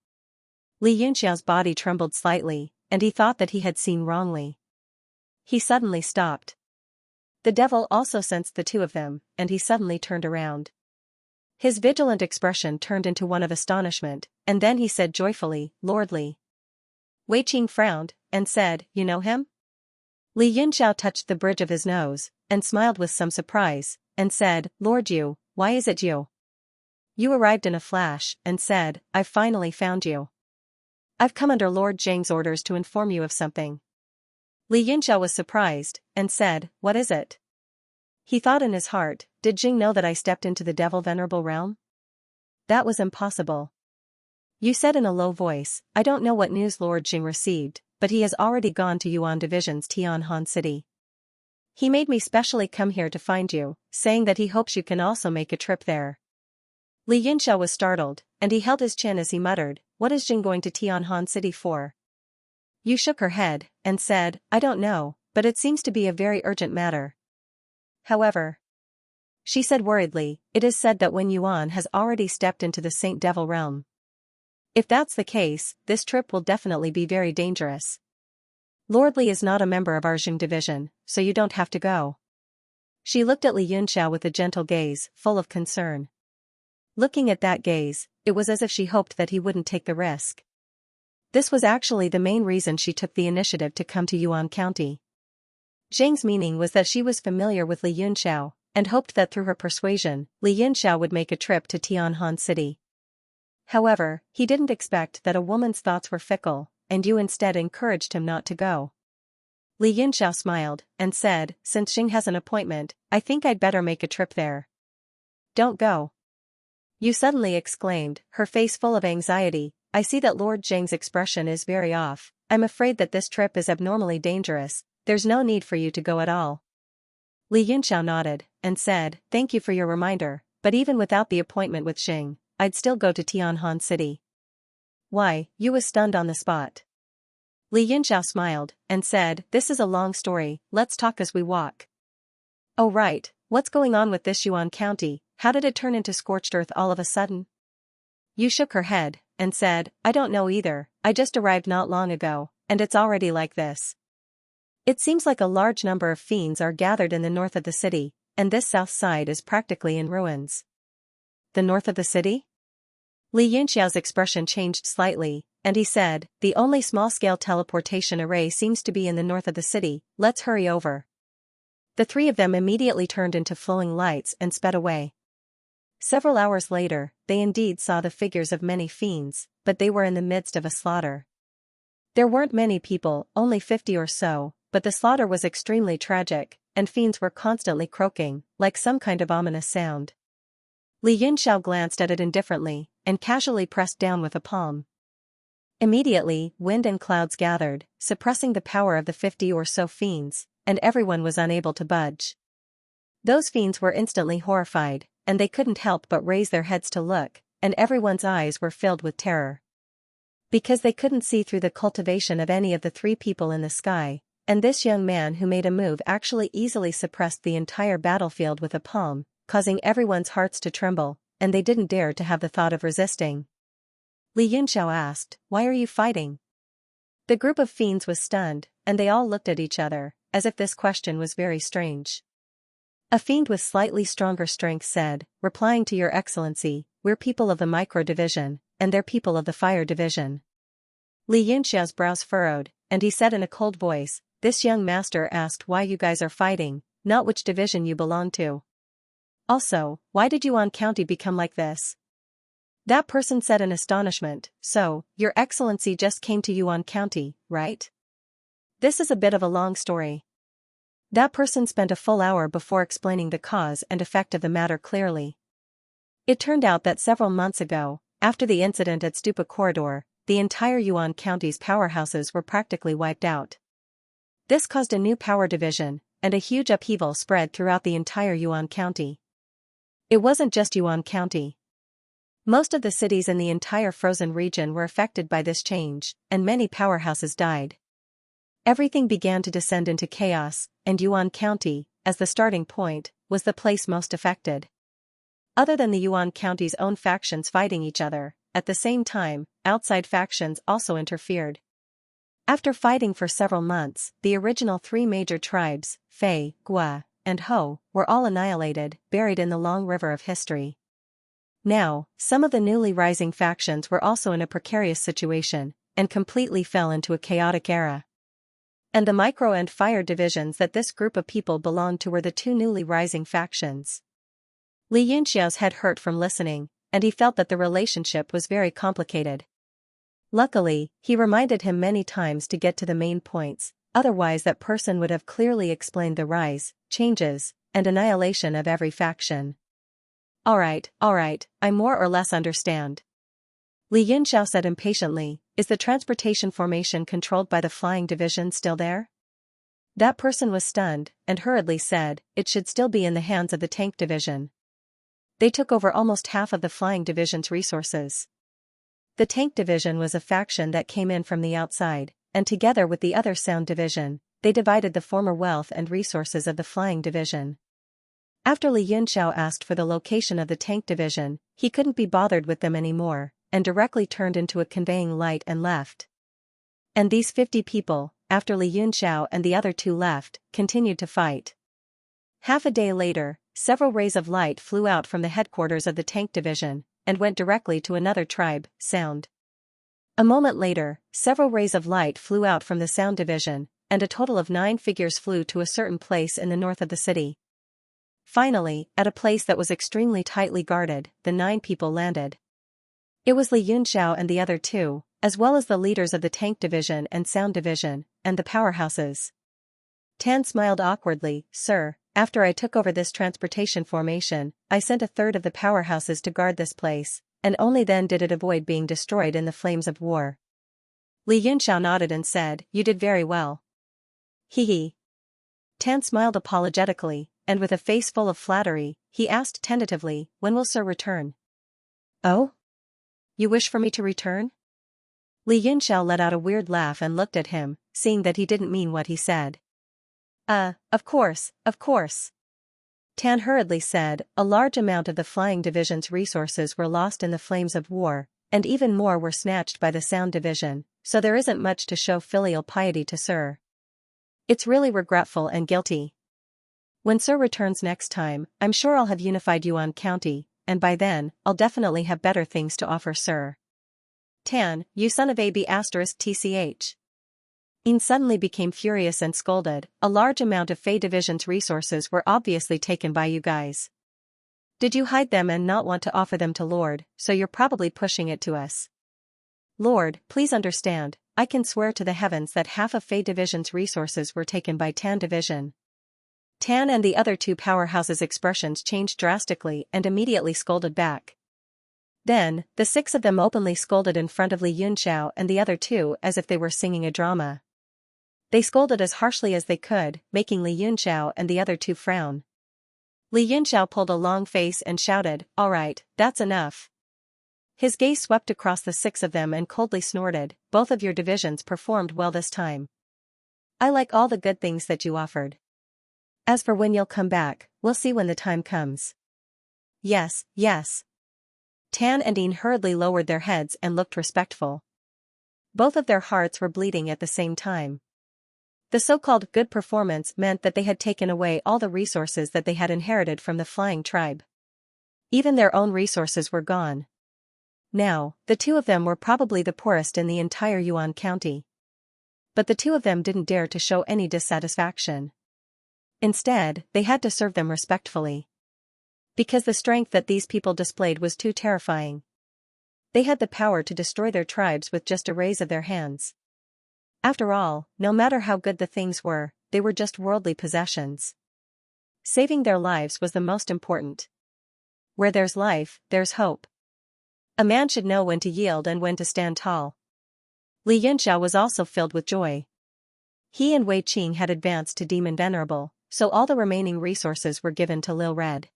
Li Yunxiao's body trembled slightly, and he thought that he had seen wrongly. He suddenly stopped. The devil also sensed the 2 of them, and he suddenly turned around. His vigilant expression turned into one of astonishment, and then he said joyfully, Lord Li. Wei Qing frowned, and said, you know him? Li Yunxiao touched the bridge of his nose, and smiled with some surprise, and said, Lord Yu, why is it you? You arrived in a flash, and said, I've finally found you. I've come under Lord Zhang's orders to inform you of something. Li Yunxiao was surprised, and said, what is it? He thought in his heart, did Jing know that I stepped into the devil venerable realm? That was impossible. Yu said in a low voice, I don't know what news Lord Jing received, but he has already gone to Yuan Division's Tianhan City. He made me specially come here to find you, saying that he hopes you can also make a trip there. Li Yinxiao was startled, and he held his chin as he muttered, what is Jing going to Tianhan City for? Yu shook her head, and said, I don't know, but it seems to be a very urgent matter. However, she said worriedly, it is said that Wen Yuan has already stepped into the Saint Devil realm. If that's the case, this trip will definitely be very dangerous. Lord Li is not a member of our Jing division, so you don't have to go. She looked at Li Yunxiao with a gentle gaze, full of concern. Looking at that gaze, it was as if she hoped that he wouldn't take the risk. This was actually the main reason she took the initiative to come to Yuan County. Zhang's meaning was that she was familiar with Li Yunxiao, and hoped that through her persuasion, Li Yunxiao would make a trip to Tianhan City. However, he didn't expect that a woman's thoughts were fickle, and Yu instead encouraged him not to go. Li Yunxiao smiled, and said, since Xing has an appointment, I think I'd better make a trip there. Don't go. Yu suddenly exclaimed, her face full of anxiety, I see that Lord Zhang's expression is very off, I'm afraid that this trip is abnormally dangerous, there's no need for you to go at all. Li Yunxiao nodded, and said, thank you for your reminder, but even without the appointment with Xing, I'd still go to Tianhan City. Why? Yu was stunned on the spot. Li Yunxiao smiled, and said, this is a long story, let's talk as we walk. Oh right, what's going on with this Yuan County, how did it turn into scorched earth all of a sudden? Yu shook her head, and said, I don't know either, I just arrived not long ago, and it's already like this. It seems like a large number of fiends are gathered in the north of the city, and this south side is practically in ruins. The north of the city? Li Yunxiao's expression changed slightly, and he said, the only small-scale teleportation array seems to be in the north of the city, let's hurry over. The three of them immediately turned into flowing lights and sped away. Several hours later, they indeed saw the figures of many fiends, but they were in the midst of a slaughter. There weren't many people, only 50 or so, but the slaughter was extremely tragic, and fiends were constantly croaking, like some kind of ominous sound. Li Yunxiao glanced at it indifferently, and casually pressed down with a palm. Immediately, wind and clouds gathered, suppressing the power of the 50 or so fiends, and everyone was unable to budge. Those fiends were instantly horrified, and they couldn't help but raise their heads to look, and everyone's eyes were filled with terror. Because they couldn't see through the cultivation of any of the three people in the sky, and this young man who made a move actually easily suppressed the entire battlefield with a palm, causing everyone's hearts to tremble, and they didn't dare to have the thought of resisting. Li Yunxiao asked, why are you fighting? The group of fiends was stunned, and they all looked at each other, as if this question was very strange. A fiend with slightly stronger strength said, replying to your excellency, we're people of the micro division, and they're people of the fire division. Li Yunxiao's brows furrowed, and he said in a cold voice, this young master asked why you guys are fighting, not which division you belong to. Also, why did Yuan County become like this? That person said in astonishment, so, your excellency just came to Yuan County, right? This is a bit of a long story. That person spent a full hour before explaining the cause and effect of the matter clearly. It turned out that several months ago, after the incident at Stupa Corridor, the entire Yuan County's powerhouses were practically wiped out. This caused a new power division, and a huge upheaval spread throughout the entire Yuan County. It wasn't just Yuan County. Most of the cities in the entire frozen region were affected by this change, and many powerhouses died. Everything began to descend into chaos, and Yuan County, as the starting point, was the place most affected. Other than the Yuan County's own factions fighting each other, at the same time, outside factions also interfered. After fighting for several months, the original three major tribes, Fei, Gua, and Ho, were all annihilated, buried in the long river of history. Now, some of the newly rising factions were also in a precarious situation, and completely fell into a chaotic era. And the micro and fire divisions that this group of people belonged to were the two newly rising factions. Li Yunxiao's head hurt from listening, and he felt that the relationship was very complicated. Luckily, he reminded him many times to get to the main points, otherwise that person would have clearly explained the rise, changes, and annihilation of every faction. Alright, I more or less understand. Li Yunxiao said impatiently, is the transportation formation controlled by the flying division still there? That person was stunned, and hurriedly said, it should still be in the hands of the tank division. They took over almost half of the flying division's resources. The tank division was a faction that came in from the outside, and together with the other sound division, they divided the former wealth and resources of the flying division. After Li Yunxiao asked for the location of the tank division, he couldn't be bothered with them anymore, and directly turned into a conveying light and left. And these 50 people, after Li Yunxiao and the other two left, continued to fight. Half a day later, several rays of light flew out from the headquarters of the tank division, and went directly to another tribe, Sound. A moment later, several rays of light flew out from the Sound division, and a total of 9 figures flew to a certain place in the north of the city. Finally, at a place that was extremely tightly guarded, the 9 people landed. It was Li Yunxiao and the other two, as well as the leaders of the tank division and sound division, and the powerhouses. Tan smiled awkwardly, sir, after I took over this transportation formation, I sent a third of the powerhouses to guard this place, and only then did it avoid being destroyed in the flames of war. Li Yunxiao nodded and said, you did very well. Hee hee. Tan smiled apologetically, and with a face full of flattery, he asked tentatively, when will sir return? Oh? You wish for me to return? Li Yunxiao let out a weird laugh and looked at him, seeing that he didn't mean what he said. Of course, of course. Tan hurriedly said, a large amount of the flying division's resources were lost in the flames of war, and even more were snatched by the sound division, so there isn't much to show filial piety to sir. It's really regretful and guilty. When sir returns next time, I'm sure I'll have unified Yuan County, and by then, I'll definitely have better things to offer sir. Tan, you son of a b***tch. Yin suddenly became furious and scolded, a large amount of Fei Division's resources were obviously taken by you guys. Did you hide them and not want to offer them to Lord, so you're probably pushing it to us. Lord, please understand, I can swear to the heavens that half of Fei Division's resources were taken by Tan Division. Tan and the other two powerhouses' expressions changed drastically and immediately scolded back. Then, the 6 of them openly scolded in front of Li Yunxiao and the other two as if they were singing a drama. They scolded as harshly as they could, making Li Yunxiao and the other two frown. Li Yunxiao pulled a long face and shouted, all right, that's enough. His gaze swept across the 6 of them and coldly snorted, both of your divisions performed well this time. I like all the good things that you offered. As for when you'll come back, we'll see when the time comes. Yes, yes. Tan and Yin hurriedly lowered their heads and looked respectful. Both of their hearts were bleeding at the same time. The so-called good performance meant that they had taken away all the resources that they had inherited from the flying tribe. Even their own resources were gone. Now, the 2 of them were probably the poorest in the entire Yuan County. But the 2 of them didn't dare to show any dissatisfaction. Instead, they had to serve them respectfully. Because the strength that these people displayed was too terrifying. They had the power to destroy their tribes with just a raise of their hands. After all, no matter how good the things were, they were just worldly possessions. Saving their lives was the most important. Where there's life, there's hope. A man should know when to yield and when to stand tall. Li Yunxiao was also filled with joy. He and Wei Qing had advanced to Demon Venerable, so all the remaining resources were given to Lil Red.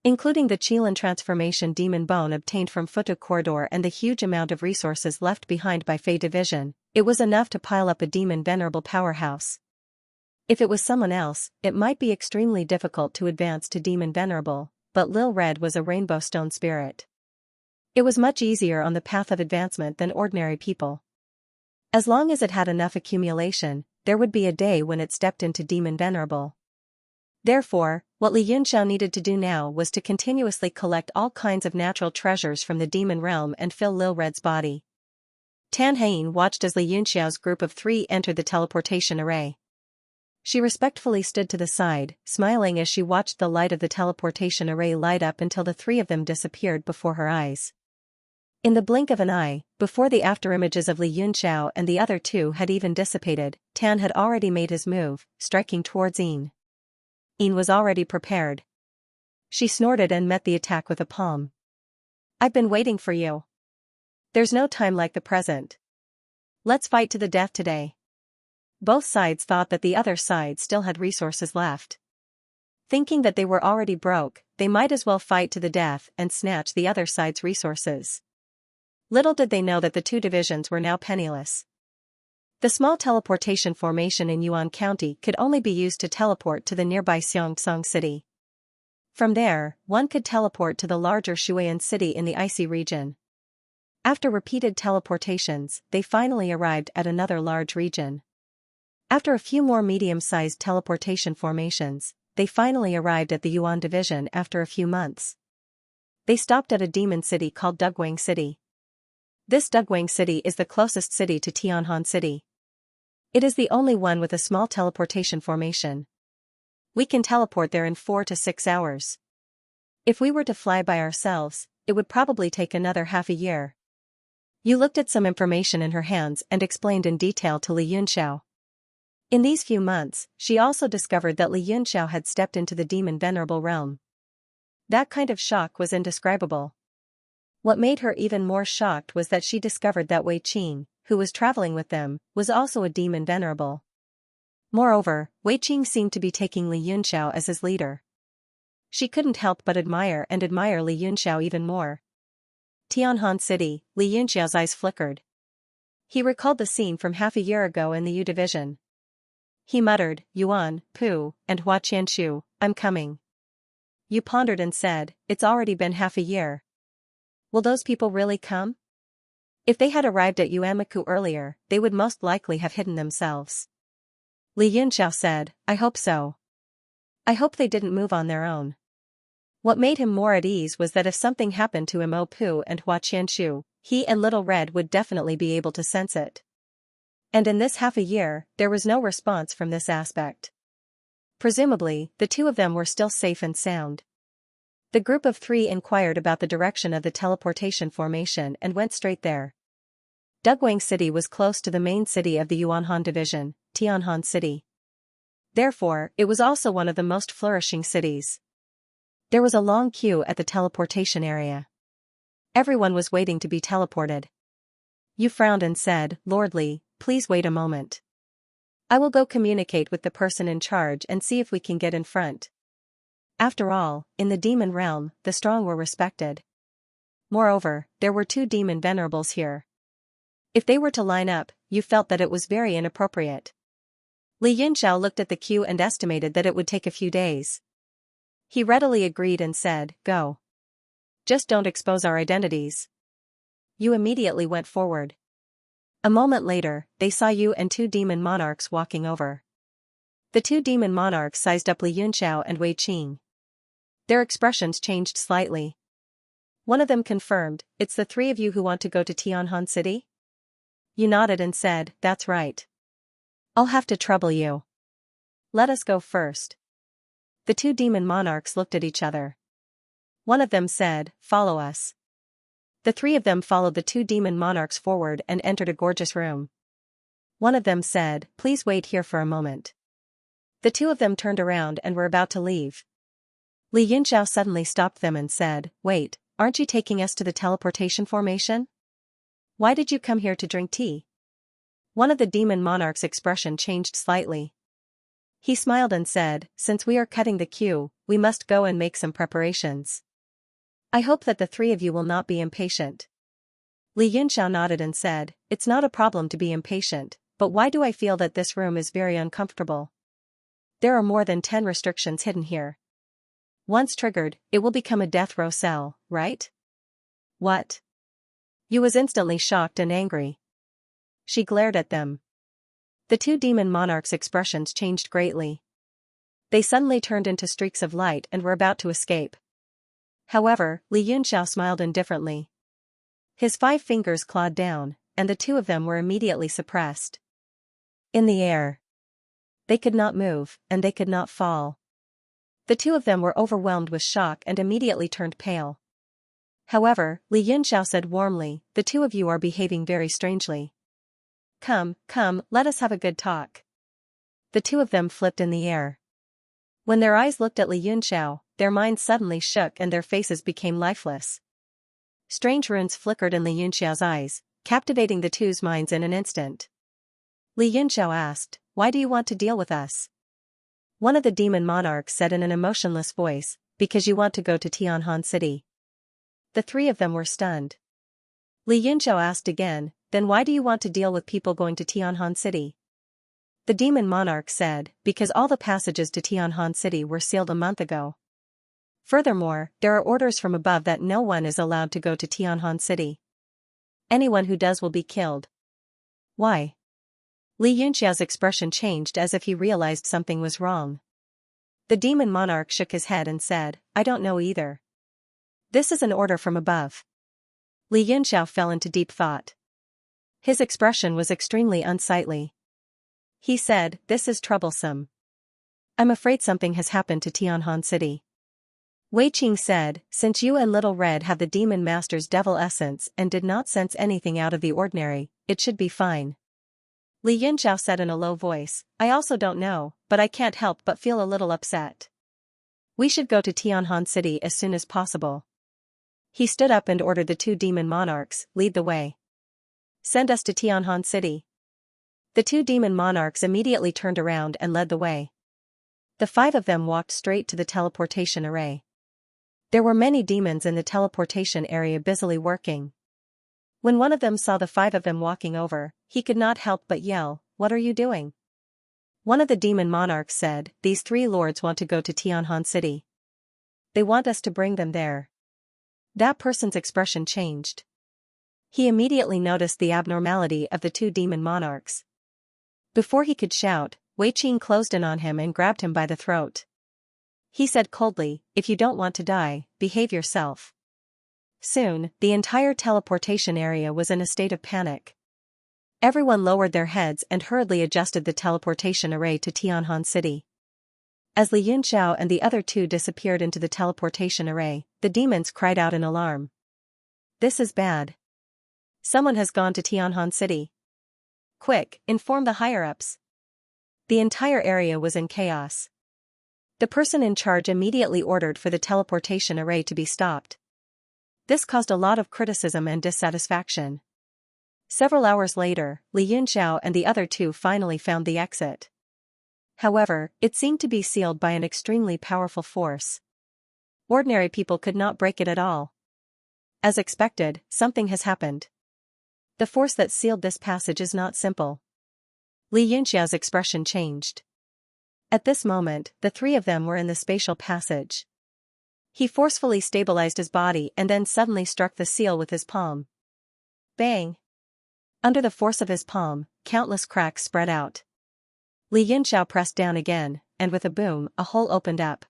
Including the Qilin transformation demon bone obtained from Futu Corridor and the huge amount of resources left behind by Fei Division, it was enough to pile up a demon venerable powerhouse. If it was someone else, it might be extremely difficult to advance to demon venerable, but Lil Red was a rainbow stone spirit. It was much easier on the path of advancement than ordinary people. As long as it had enough accumulation, there would be a day when it stepped into demon venerable. Therefore, what Li Yunxiao needed to do now was to continuously collect all kinds of natural treasures from the demon realm and fill Lil Red's body. Tan Hain watched as Li Yunxiao's group of 3 entered the teleportation array. She respectfully stood to the side, smiling as she watched the light of the teleportation array light up until the 3 of them disappeared before her eyes. In the blink of an eye, before the afterimages of Li Yunxiao and the other 2 had even dissipated, Tan had already made his move, striking towards Yin. Yin was already prepared. She snorted and met the attack with a palm. I've been waiting for you. There's no time like the present. Let's fight to the death today. Both sides thought that the other side still had resources left. Thinking that they were already broke, they might as well fight to the death and snatch the other side's resources. Little did they know that the two divisions were now penniless. The small teleportation formation in Yuan County could only be used to teleport to the nearby Xianxia city. From there, one could teleport to the larger Shuian city in the icy region. After repeated teleportations, they finally arrived at another large region. After a few more medium-sized teleportation formations, they finally arrived at the Yuan division after a few months. They stopped at a demon city called Dugwang City. This Dugwang City is the closest city to Tianhan City. It is the only one with a small teleportation formation. We can teleport there in 4 to 6 hours. If we were to fly by ourselves, it would probably take another half a year. You looked at some information in her hands and explained in detail to Li Yunxiao. In these few months, she also discovered that Li Yunxiao had stepped into the demon venerable realm. That kind of shock was indescribable. What made her even more shocked was that she discovered that Wei Qing, who was traveling with them, was also a demon venerable. Moreover, Wei Qing seemed to be taking Li Yunxiao as his leader. She couldn't help but admire Li Yunxiao even more. Tianhan City, Li Yunxiao's eyes flickered. He recalled the scene from half a year ago in the Yu division. He muttered, Yuan, Pu, and Hua Qianshu, I'm coming. Yu pondered and said, it's already been half a year. Will those people really come? If they had arrived at Yuamiku earlier, they would most likely have hidden themselves. Li Yunxiao said, I hope so. I hope they didn't move on their own. What made him more at ease was that if something happened to Mo Pu and Hua Qianshu, he and Little Red would definitely be able to sense it. And in this half a year, there was no response from this aspect. Presumably, the two of them were still safe and sound. The group of 3 inquired about the direction of the teleportation formation and went straight there. Dugwang City was close to the main city of the Yuanhan division, Tianhan City. Therefore, it was also one of the most flourishing cities. There was a long queue at the teleportation area. Everyone was waiting to be teleported. Yu frowned and said, Lord Li, please wait a moment. I will go communicate with the person in charge and see if we can get in front. After all, in the demon realm, the strong were respected. Moreover, there were 2 demon venerables here. If they were to line up, Yu felt that it was very inappropriate. Li Yunxiao looked at the queue and estimated that it would take a few days. He readily agreed and said, Go. Just don't expose our identities. Yu immediately went forward. A moment later, they saw Yu and 2 demon monarchs walking over. The 2 demon monarchs sized up Li Yunxiao and Wei Qing. Their expressions changed slightly. One of them confirmed, it's the 3 of you who want to go to Tianhan City? Yu nodded and said, that's right. I'll have to trouble you. Let us go first. The 2 demon monarchs looked at each other. One of them said, follow us. The 3 of them followed the 2 demon monarchs forward and entered a gorgeous room. One of them said, please wait here for a moment. The 2 of them turned around and were about to leave. Li Yunxiao suddenly stopped them and said, wait, aren't you taking us to the teleportation formation? Why did you come here to drink tea? One of the demon monarchs' expression changed slightly. He smiled and said, since we are cutting the queue, we must go and make some preparations. I hope that the 3 of you will not be impatient. Li Yunxiao nodded and said, it's not a problem to be impatient, but why do I feel that this room is very uncomfortable? There are more than 10 restrictions hidden here. Once triggered, it will become a death row cell, right? What? Yu was instantly shocked and angry. She glared at them. The 2 demon monarchs' expressions changed greatly. They suddenly turned into streaks of light and were about to escape. However, Li Yunxiao smiled indifferently. His 5 fingers clawed down, and the 2 of them were immediately suppressed. In the air. They could not move, and they could not fall. The 2 of them were overwhelmed with shock and immediately turned pale. However, Li Yunxiao said warmly, the 2 of you are behaving very strangely. Come, let us have a good talk. The 2 of them flipped in the air. When their eyes looked at Li Yunxiao, their minds suddenly shook and their faces became lifeless. Strange runes flickered in Li Yunxiao's eyes, captivating the two's minds in an instant. Li Yunxiao asked, "Why do you want to deal with us?" One of the demon monarchs said in an emotionless voice, "Because you want to go to Tianhan City." The three of them were stunned. Li Yunxiao asked again, "Then why do you want to deal with people going to Tianhan City?" The demon monarch said, "Because all the passages to Tianhan City were sealed a month ago. Furthermore, there are orders from above that no one is allowed to go to Tianhan City. Anyone who does will be killed." "Why?" Li Yunxiao's expression changed as if he realized something was wrong. The demon monarch shook his head and said, "I don't know either. This is an order from above." Li Yunxiao fell into deep thought. His expression was extremely unsightly. He said, "This is troublesome. I'm afraid something has happened to Tianhan City." Wei Qing said, "Since you and Little Red have the demon master's devil essence and did not sense anything out of the ordinary, it should be fine." Li Yunxiao said in a low voice, "I also don't know, but I can't help but feel a little upset. We should go to Tianhan City as soon as possible." He stood up and ordered the two demon monarchs, "Lead the way. Send us to Tianhan City." The two demon monarchs immediately turned around and led the way. The five of them walked straight to the teleportation array. There were many demons in the teleportation area busily working. When one of them saw the five of them walking over, he could not help but yell, "What are you doing?" One of the demon monarchs said, "These three lords want to go to Tianhan City. They want us to bring them there." That person's expression changed. He immediately noticed the abnormality of the two demon monarchs. Before he could shout, Wei Qing closed in on him and grabbed him by the throat. He said coldly, "If you don't want to die, behave yourself." Soon, the entire teleportation area was in a state of panic. Everyone lowered their heads and hurriedly adjusted the teleportation array to Tianhan City. As Li Yunxiao and the other two disappeared into the teleportation array, the demons cried out in alarm. "This is bad. Someone has gone to Tianhan City. Quick, inform the higher-ups." The entire area was in chaos. The person in charge immediately ordered for the teleportation array to be stopped. This caused a lot of criticism and dissatisfaction. Several hours later, Li Yunxiao and the other two finally found the exit. However, it seemed to be sealed by an extremely powerful force. Ordinary people could not break it at all. As expected, something has happened. The force that sealed this passage is not simple. Li Yunxiao's expression changed. At this moment, the three of them were in the spatial passage. He forcefully stabilized his body and then suddenly struck the seal with his palm. Bang! Under the force of his palm, countless cracks spread out. Li Yunxiao pressed down again, and with a boom, a hole opened up.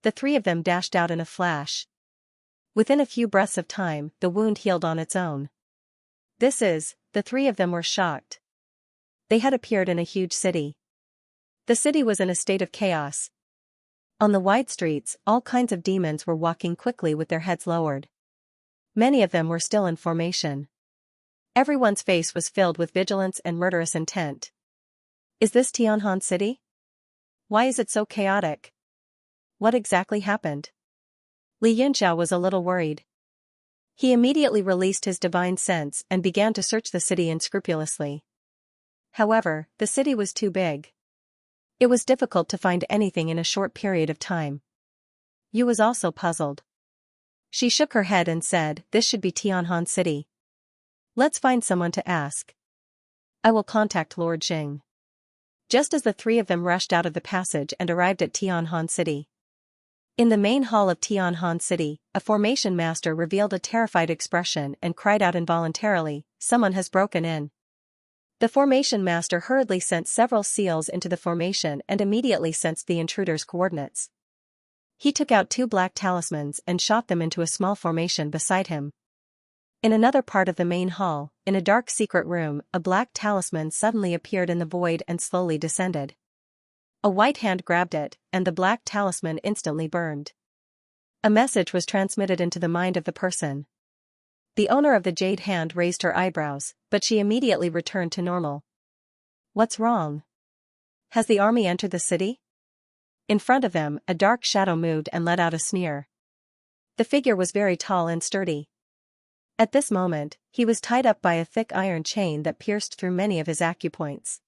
The three of them dashed out in a flash. Within a few breaths of time, the wound healed on its own. The three of them were shocked. They had appeared in a huge city. The city was in a state of chaos. On the wide streets, all kinds of demons were walking quickly with their heads lowered. Many of them were still in formation. Everyone's face was filled with vigilance and murderous intent. Is this Tianhan City? Why is it so chaotic? What exactly happened? Li Yunxiao was a little worried. He immediately released his divine sense and began to search the city unscrupulously. However, the city was too big. It was difficult to find anything in a short period of time. Yu was also puzzled. She shook her head and said, "This should be Tianhan City. Let's find someone to ask. I will contact Lord Jing." Just as the three of them rushed out of the passage and arrived at Tianhan City. In the main hall of Tianhan City, a formation master revealed a terrified expression and cried out involuntarily, "Someone has broken in." The formation master hurriedly sent several seals into the formation and immediately sensed the intruder's coordinates. He took out 2 black talismans and shot them into a small formation beside him. In another part of the main hall, in a dark secret room, a black talisman suddenly appeared in the void and slowly descended. A white hand grabbed it, and the black talisman instantly burned. A message was transmitted into the mind of the person. The owner of the jade hand raised her eyebrows, but she immediately returned to normal. What's wrong? Has the army entered the city? In front of them, a dark shadow moved and let out a sneer. The figure was very tall and sturdy. At this moment, he was tied up by a thick iron chain that pierced through many of his acupoints.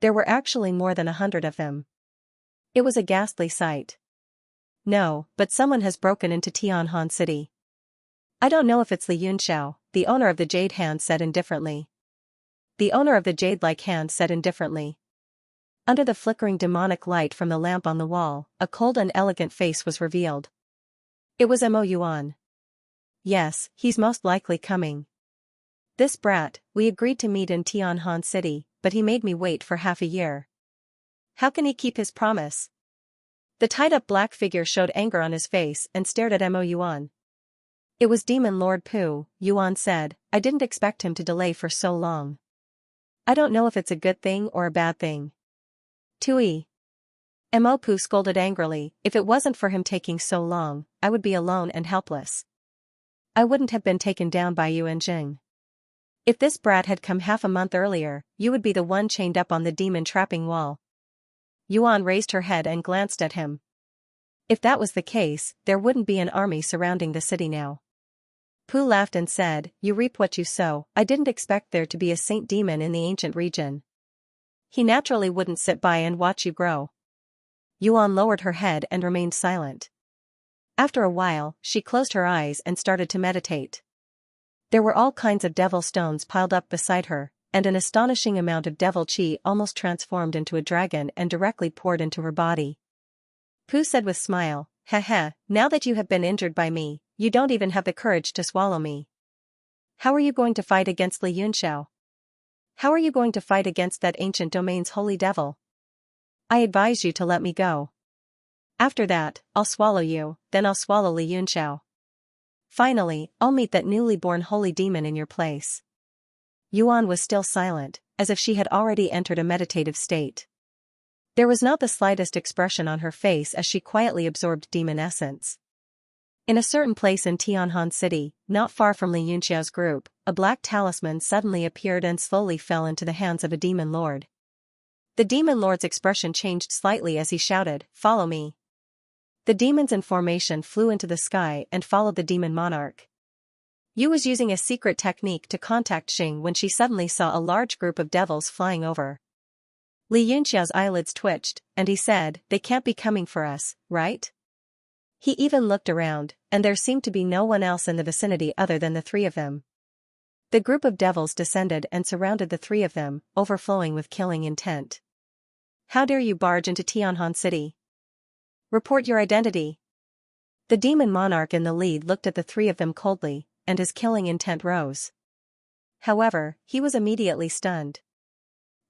There were actually more than 100 of them. It was a ghastly sight. No, but someone has broken into Tianhan City. I don't know if it's Li Yunxiao, the owner of the Jade Hand said indifferently. The owner of the Jade-like hand said indifferently. Under the flickering demonic light from the lamp on the wall, a cold and elegant face was revealed. It was Mo Yuan. Yes, he's most likely coming. This brat, we agreed to meet in Tianhan City, but he made me wait for half a year. How can he keep his promise? The tied-up black figure showed anger on his face and stared at Mo Yuan. It was Demon Lord Pu, Yuan said. I didn't expect him to delay for so long. I don't know if it's a good thing or a bad thing. Tui. Mo Pu scolded angrily, if it wasn't for him taking so long, I would be alone and helpless. I wouldn't have been taken down by you and Jing. If this brat had come half a month earlier, you would be the one chained up on the demon trapping wall. Yuan raised her head and glanced at him. If that was the case, there wouldn't be an army surrounding the city now. Pu laughed and said, you reap what you sow. I didn't expect there to be a saint demon in the ancient region. He naturally wouldn't sit by and watch you grow. Yuan lowered her head and remained silent. After a while, she closed her eyes and started to meditate. There were all kinds of devil stones piled up beside her, and an astonishing amount of devil chi almost transformed into a dragon and directly poured into her body. Pu said with smile, heh, now that you have been injured by me, you don't even have the courage to swallow me. How are you going to fight against Li Yunxiao? How are you going to fight against that ancient domain's holy devil? I advise you to let me go. After that, I'll swallow you, then I'll swallow Li Yunxiao. Finally, I'll meet that newly born holy demon in your place. Yuan was still silent, as if she had already entered a meditative state. There was not the slightest expression on her face as she quietly absorbed demon essence. In a certain place in Tianhan City, not far from Li Yunxiao's group, a black talisman suddenly appeared and slowly fell into the hands of a demon lord. The demon lord's expression changed slightly as he shouted, "Follow me." The demons in formation flew into the sky and followed the demon monarch. Yu was using a secret technique to contact Xing when she suddenly saw a large group of devils flying over. Li Yunxiao's eyelids twitched, and he said, "They can't be coming for us, right?" He even looked around, and there seemed to be no one else in the vicinity other than the three of them. The group of devils descended and surrounded the three of them, overflowing with killing intent. How dare you barge into Tianhan City? Report your identity. The demon monarch in the lead looked at the three of them coldly, and his killing intent rose. However, he was immediately stunned.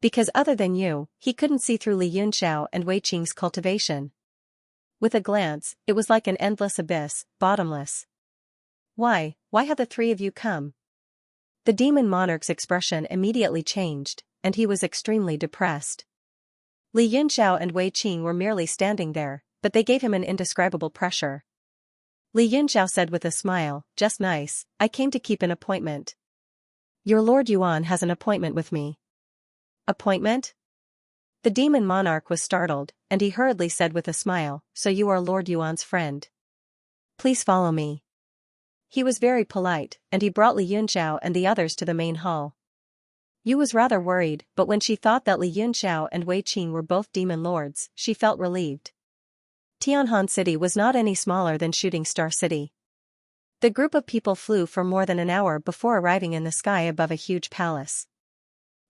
Because other than you, he couldn't see through Li Yunxiao and Wei Qing's cultivation. With a glance, it was like an endless abyss, bottomless. Why have the three of you come? The demon monarch's expression immediately changed, and he was extremely depressed. Li Yunxiao and Wei Qing were merely standing there, but they gave him an indescribable pressure. Li Yunxiao said with a smile, "Just nice, I came to keep an appointment." "Your Lord Yuan has an appointment with me." "Appointment?" The demon monarch was startled, and he hurriedly said with a smile, "So you are Lord Yuan's friend. Please follow me." He was very polite, and he brought Li Yunxiao and the others to the main hall. Yu was rather worried, but when she thought that Li Yunxiao and Wei Qing were both demon lords, she felt relieved. Tianhan City was not any smaller than Shooting Star City. The group of people flew for more than an hour before arriving in the sky above a huge palace.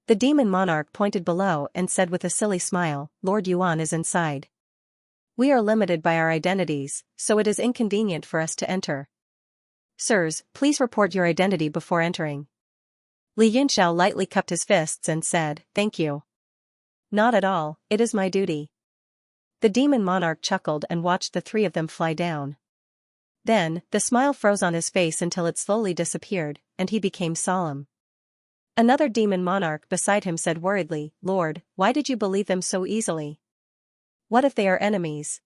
The demon monarch pointed below and said with a silly smile, "Lord Yuan is inside. We are limited by our identities, so it is inconvenient for us to enter. Sirs, please report your identity before entering." Li Yunxiao lightly cupped his fists and said, "Thank you. Not at all, it is my duty." The demon monarch chuckled and watched the three of them fly down. Then, the smile froze on his face until it slowly disappeared, and he became solemn. Another demon monarch beside him said worriedly, "Lord, why did you believe them so easily? What if they are enemies?"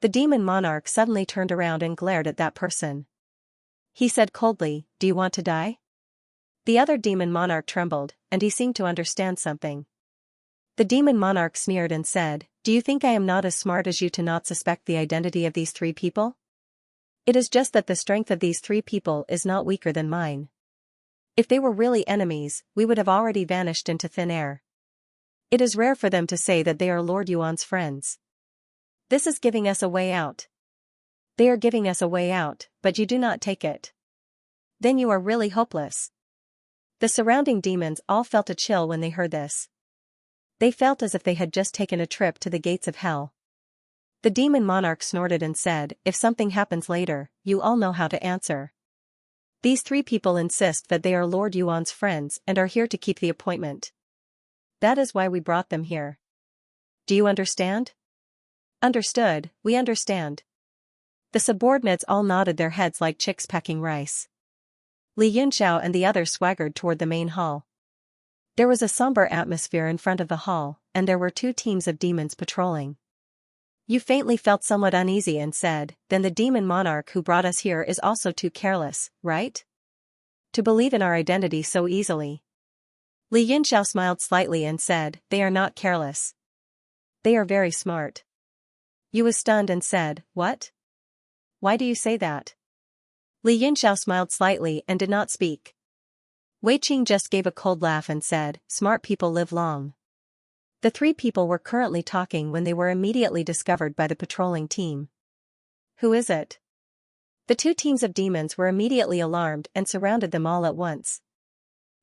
The demon monarch suddenly turned around and glared at that person. He said coldly, "Do you want to die?" The other demon monarch trembled, and he seemed to understand something. The demon monarch sneered and said, "Do you think I am not as smart as you to not suspect the identity of these three people? It is just that the strength of these three people is not weaker than mine. If they were really enemies, we would have already vanished into thin air. It is rare for them to say that they are Lord Yuan's friends. This is giving us a way out. They are giving us a way out, but you do not take it. Then you are really hopeless. The surrounding demons all felt a chill when they heard this. They felt as if they had just taken a trip to the gates of hell. The demon monarch snorted and said, "If something happens later, you all know how to answer. These three people insist that they are Lord Yuan's friends and are here to keep the appointment. That is why we brought them here. Do you understand?" "Understood, we understand." The subordinates all nodded their heads like chicks pecking rice. Li Yunxiao and the others swaggered toward the main hall. There was a somber atmosphere in front of the hall, and there were two teams of demons patrolling. You faintly felt somewhat uneasy and said, "Then the demon monarch who brought us here is also too careless, right? To believe in our identity so easily." Li Yunxiao smiled slightly and said, "They are not careless. They are very smart." Yu was stunned and said, "What? Why do you say that?" Li Yunxiao smiled slightly and did not speak. Wei Qing just gave a cold laugh and said, "Smart people live long." The three people were currently talking when they were immediately discovered by the patrolling team. "Who is it?" The two teams of demons were immediately alarmed and surrounded them all at once.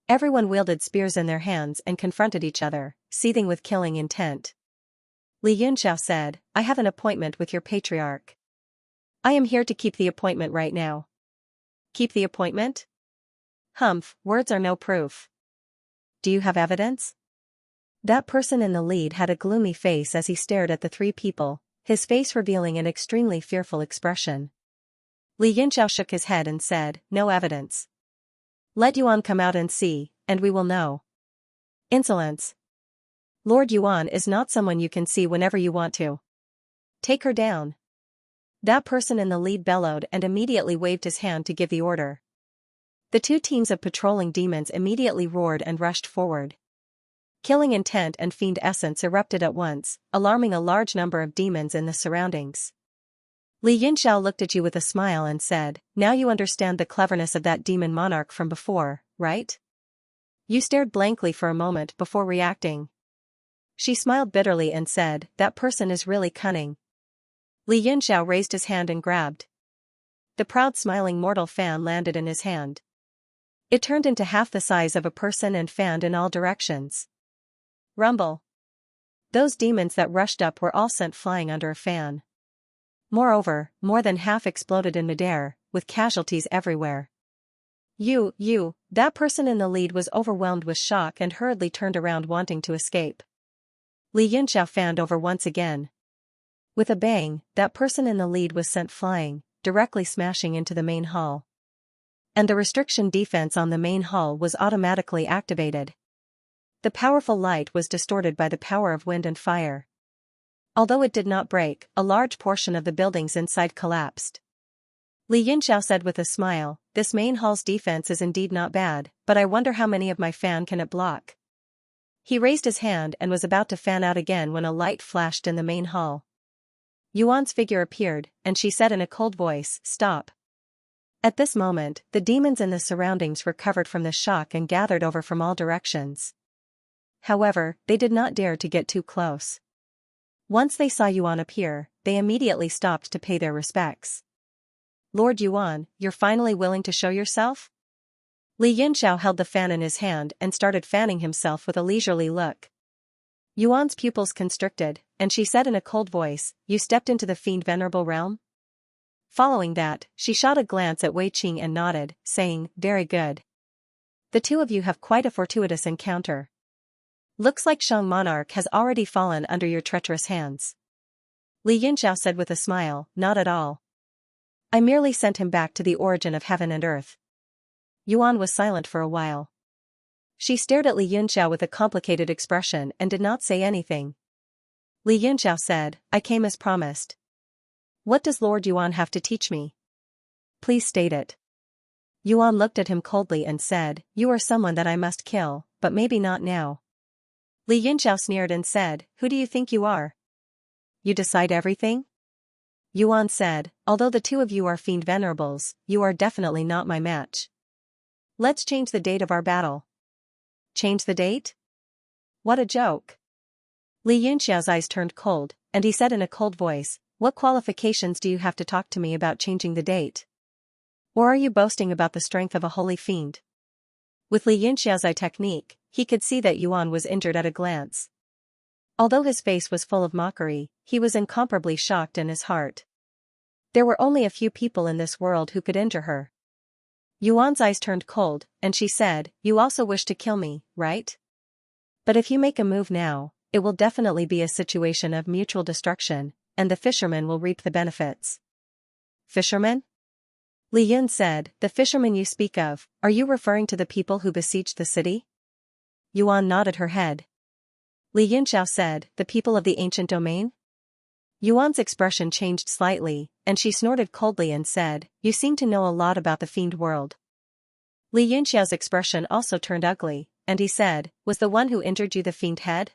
Everyone wielded spears in their hands and confronted each other, seething with killing intent. Li Yunxiao said, "I have an appointment with your patriarch. I am here to keep the appointment right now." "Keep the appointment?" "Humph, words are no proof. Do you have evidence?" That person in the lead had a gloomy face as he stared at the three people, his face revealing an extremely fearful expression. Li Yunxiao shook his head and said, "No evidence. Let Yuan come out and see, and we will know." "Insolence. Lord Yuan is not someone you can see whenever you want to. Take her down." That person in the lead bellowed and immediately waved his hand to give the order. The two teams of patrolling demons immediately roared and rushed forward. Killing intent and fiend essence erupted at once, alarming a large number of demons in the surroundings. Li Yunxiao looked at you with a smile and said, "Now you understand the cleverness of that demon monarch from before, right?" You stared blankly for a moment before reacting. She smiled bitterly and said, "That person is really cunning." Li Yunxiao raised his hand and grabbed. The proud smiling mortal fan landed in his hand. It turned into half the size of a person and fanned in all directions. Rumble. Those demons that rushed up were all sent flying under a fan. Moreover, more than half exploded in midair, with casualties everywhere. That person in the lead was overwhelmed with shock and hurriedly turned around wanting to escape. Li Yunxiao fanned over once again. With a bang, that person in the lead was sent flying, directly smashing into the main hall. And the restriction defense on the main hall was automatically activated. The powerful light was distorted by the power of wind and fire. Although it did not break, a large portion of the buildings inside collapsed. Li Yunxiao said with a smile, "This main hall's defense is indeed not bad, but I wonder how many of my fan can it block." He raised his hand and was about to fan out again when a light flashed in the main hall. Yuan's figure appeared, and she said in a cold voice, "Stop." At this moment, the demons in the surroundings recovered from the shock and gathered over from all directions. However, they did not dare to get too close. Once they saw Yuan appear, they immediately stopped to pay their respects. "Lord Yuan, you're finally willing to show yourself?" Li Yunxiao held the fan in his hand and started fanning himself with a leisurely look. Yuan's pupils constricted, and she said in a cold voice, "You stepped into the fiend venerable realm?" Following that, she shot a glance at Wei Qing and nodded, saying, "Very good. The two of you have quite a fortuitous encounter. Looks like Shang Monarch has already fallen under your treacherous hands." Li Yunxiao said with a smile, "Not at all. I merely sent him back to the origin of heaven and earth." Yuan was silent for a while. She stared at Li Yunxiao with a complicated expression and did not say anything. Li Yunxiao said, "I came as promised. What does Lord Yuan have to teach me? Please state it." Yuan looked at him coldly and said, "You are someone that I must kill, but maybe not now." Li Yunxiao sneered and said, "Who do you think you are? You decide everything?" Yuan said, although the two of you are fiend venerables, you are definitely not my match. Let's change the date of our battle. Change the date? What a joke. Li Yunxiao's eyes turned cold, and he said in a cold voice, what qualifications do you have to talk to me about changing the date? Or are you boasting about the strength of a holy fiend? With Li Yunxiao's eye technique, he could see that Yuan was injured at a glance. Although his face was full of mockery, he was incomparably shocked in his heart. There were only a few people in this world who could injure her. Yuan's eyes turned cold, and she said, you also wish to kill me, right? But if you make a move now, it will definitely be a situation of mutual destruction, and the fishermen will reap the benefits. Fishermen? Li Yun said, the fishermen you speak of, are you referring to the people who besieged the city? Yuan nodded her head. Li Yunxiao said, the people of the ancient domain? Yuan's expression changed slightly, and she snorted coldly and said, you seem to know a lot about the fiend world. Li Yunxiao's expression also turned ugly, and he said, was the one who injured you the fiend head?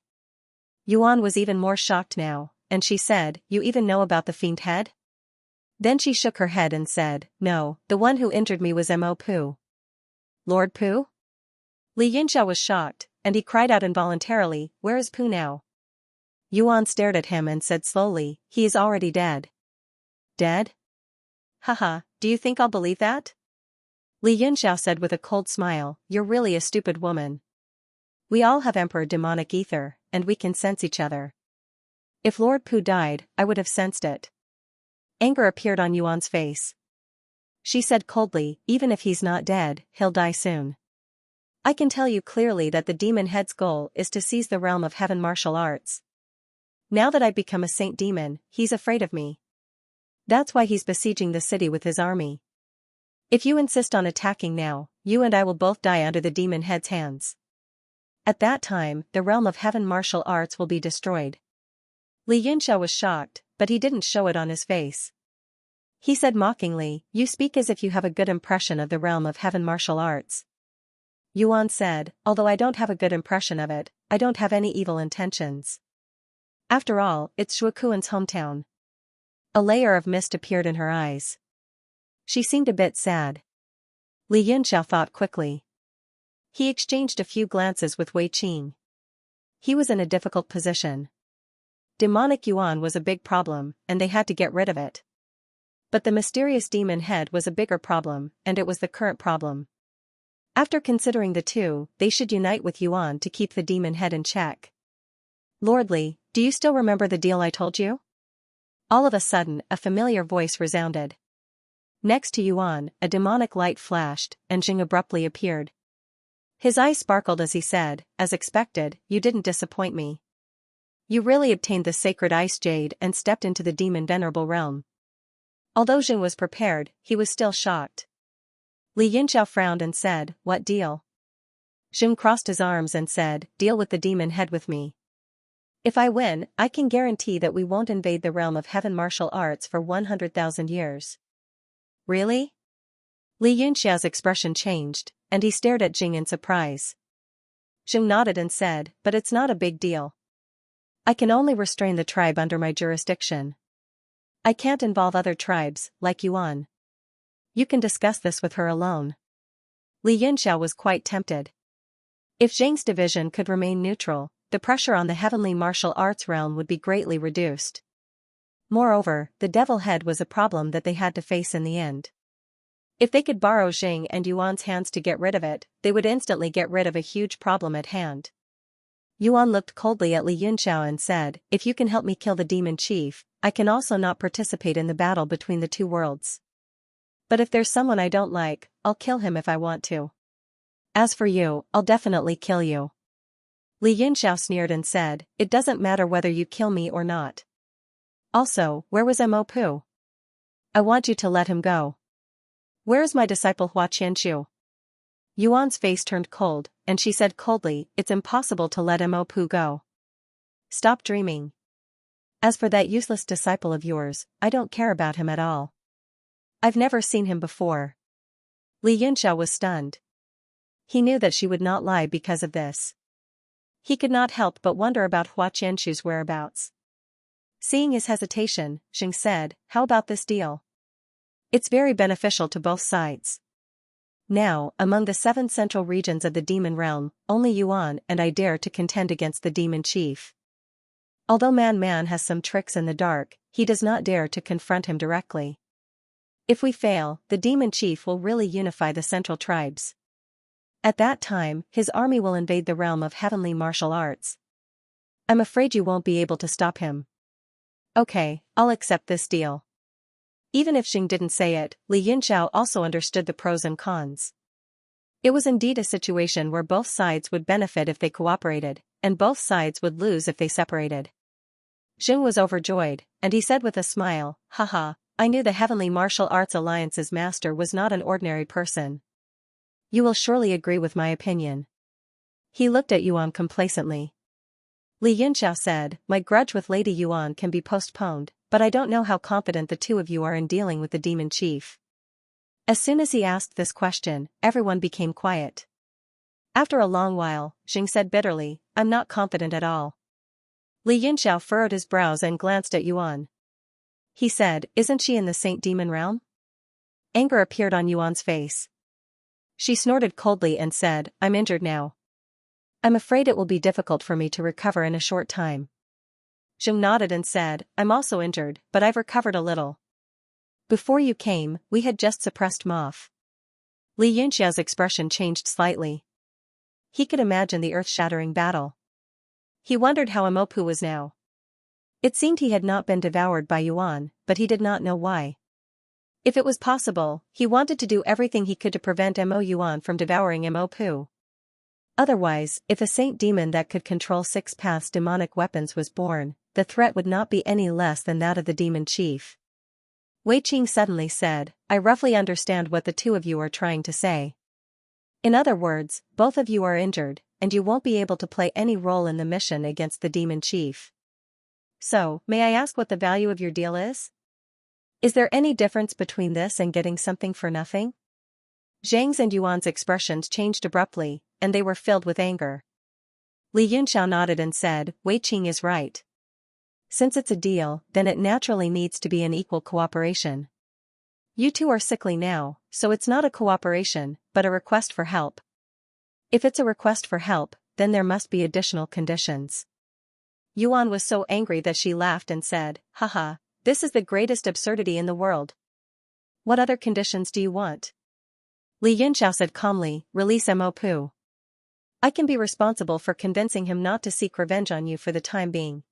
Yuan was even more shocked now, and she said, you even know about the fiend head? Then she shook her head and said, no, the one who injured me was Mo Pu. Lord Pu? Li Yunxiao was shocked, and he cried out involuntarily, where is Pu now? Yuan stared at him and said slowly, he is already dead. Dead? Haha, do you think I'll believe that? Li Yunxiao said with a cold smile, you're really a stupid woman. We all have Emperor demonic ether, and we can sense each other. If Lord Pu died, I would have sensed it. Anger appeared on Yuan's face. She said coldly, even if he's not dead, he'll die soon. I can tell you clearly that the demon head's goal is to seize the realm of heaven martial arts. Now that I've become a saint demon, he's afraid of me. That's why he's besieging the city with his army. If you insist on attacking now, you and I will both die under the demon head's hands. At that time, the realm of heaven martial arts will be destroyed. Li Yunxiao was shocked, but he didn't show it on his face. He said mockingly, you speak as if you have a good impression of the realm of heaven martial arts. Yuan said, although I don't have a good impression of it, I don't have any evil intentions. After all, it's Shuokuan's hometown. A layer of mist appeared in her eyes. She seemed a bit sad. Li Yunxiao thought quickly. He exchanged a few glances with Wei Qing. He was in a difficult position. Demonic Yuan was a big problem, and they had to get rid of it. But the mysterious demon head was a bigger problem, and it was the current problem. After considering the two, they should unite with Yuan to keep the demon head in check. Lord Li, do you still remember the deal I told you? All of a sudden, a familiar voice resounded. Next to Yuan, a demonic light flashed, and Jing abruptly appeared. His eyes sparkled as he said, as expected, you didn't disappoint me. You really obtained the sacred ice jade and stepped into the demon venerable realm. Although Jing was prepared, he was still shocked. Li Yunxiao frowned and said, what deal? Jing crossed his arms and said, deal with the demon head with me. If I win, I can guarantee that we won't invade the realm of heaven martial arts for 100,000 years. Really? Li Yunxiao's expression changed, and he stared at Jing in surprise. Jing nodded and said, but it's not a big deal. I can only restrain the tribe under my jurisdiction. I can't involve other tribes, like Yuan. You can discuss this with her alone. Li Yunxiao was quite tempted. If Zhang's division could remain neutral, the pressure on the heavenly martial arts realm would be greatly reduced. Moreover, the devil head was a problem that they had to face in the end. If they could borrow Zhang and Yuan's hands to get rid of it, they would instantly get rid of a huge problem at hand. Yuan looked coldly at Li Yunxiao and said, if you can help me kill the demon chief, I can also not participate in the battle between the two worlds. But if there's someone I don't like, I'll kill him if I want to. As for you, I'll definitely kill you. Li Yunxiao sneered and said, it doesn't matter whether you kill me or not. Also, where was Mo Pu? I want you to let him go. Where is my disciple Hua Qianshu? Yuan's face turned cold, and she said coldly, it's impossible to let Mo Pu go. Stop dreaming. As for that useless disciple of yours, I don't care about him at all. I've never seen him before. Li Yunxiao was stunned. He knew that she would not lie because of this. He could not help but wonder about Hua Qianshu's whereabouts. Seeing his hesitation, Xing said, how about this deal? It's very beneficial to both sides. Now, among the 7 central regions of the demon realm, only Yuan and I dare to contend against the demon chief. Although Man has some tricks in the dark, he does not dare to confront him directly. If we fail, the demon chief will really unify the central tribes. At that time, his army will invade the realm of heavenly martial arts. I'm afraid you won't be able to stop him. Okay, I'll accept this deal. Even if Xing didn't say it, Li Yunxiao also understood the pros and cons. It was indeed a situation where both sides would benefit if they cooperated, and both sides would lose if they separated. Xing was overjoyed, and he said with a smile, haha, I knew the Heavenly Martial Arts Alliance's master was not an ordinary person. You will surely agree with my opinion. He looked at Yuan complacently. Li Yunxiao said, my grudge with Lady Yuan can be postponed, but I don't know how confident the two of you are in dealing with the demon chief. As soon as he asked this question, everyone became quiet. After a long while, Xing said bitterly, I'm not confident at all. Li Yunxiao furrowed his brows and glanced at Yuan. He said, isn't she in the Saint Demon realm? Anger appeared on Yuan's face. She snorted coldly and said, I'm injured now. I'm afraid it will be difficult for me to recover in a short time. Xing nodded and said, I'm also injured, but I've recovered a little. Before you came, we had just suppressed Moth. Li Yunxiao's expression changed slightly. He could imagine the earth-shattering battle. He wondered how Imopu was now. It seemed he had not been devoured by Yuan, but he did not know why. If it was possible, he wanted to do everything he could to prevent Mo Yuan from devouring Imopu. Otherwise, if a saint demon that could control 6 paths demonic weapons was born, the threat would not be any less than that of the demon chief. Wei Qing suddenly said, I roughly understand what the two of you are trying to say. In other words, both of you are injured, and you won't be able to play any role in the mission against the demon chief. So, may I ask what the value of your deal is? Is there any difference between this and getting something for nothing? Zhang's and Yuan's expressions changed abruptly, and they were filled with anger. Li Yunxiao nodded and said, Wei Qing is right. Since it's a deal, then it naturally needs to be an equal cooperation. You two are sickly now, so it's not a cooperation, but a request for help. If it's a request for help, then there must be additional conditions. Yuan was so angry that she laughed and said, haha, this is the greatest absurdity in the world. What other conditions do you want? Li Yunxiao said calmly, release Mo Pu. I can be responsible for convincing him not to seek revenge on you for the time being.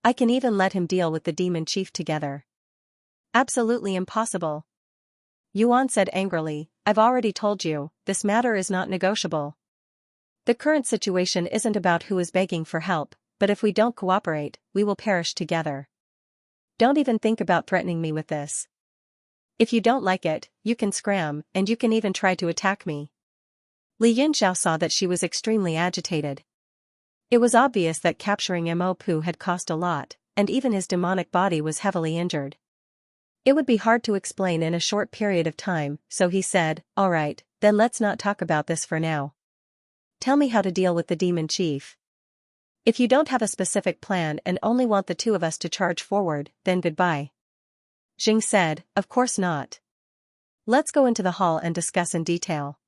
I can even let him deal with the demon chief together. Absolutely impossible. Yuan said angrily, I've already told you, this matter is not negotiable. The current situation isn't about who is begging for help, but if we don't cooperate, we will perish together. Don't even think about threatening me with this. If you don't like it, you can scram, and you can even try to attack me. Li Yunxiao saw that she was extremely agitated. It was obvious that capturing Mo Pu had cost a lot, and even his demonic body was heavily injured. It would be hard to explain in a short period of time, so he said, all right, then let's not talk about this for now. Tell me how to deal with the demon chief. If you don't have a specific plan and only want the two of us to charge forward, then goodbye. Xing said, of course not. Let's go into the hall and discuss in detail.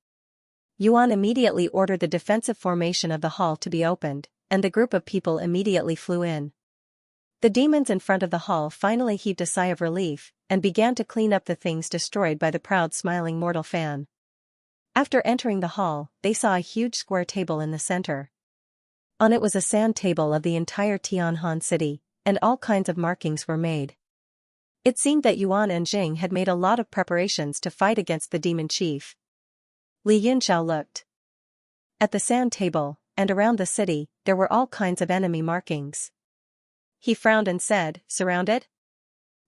Yuan immediately ordered the defensive formation of the hall to be opened, and the group of people immediately flew in. The demons in front of the hall finally heaved a sigh of relief, and began to clean up the things destroyed by the proud smiling mortal fan. After entering the hall, they saw a huge square table in the center. On it was a sand table of the entire Tianhan city, and all kinds of markings were made. It seemed that Yuan and Jing had made a lot of preparations to fight against the demon chief. Li Yunxiao looked at the sand table, and around the city, there were all kinds of enemy markings. He frowned and said, surrounded?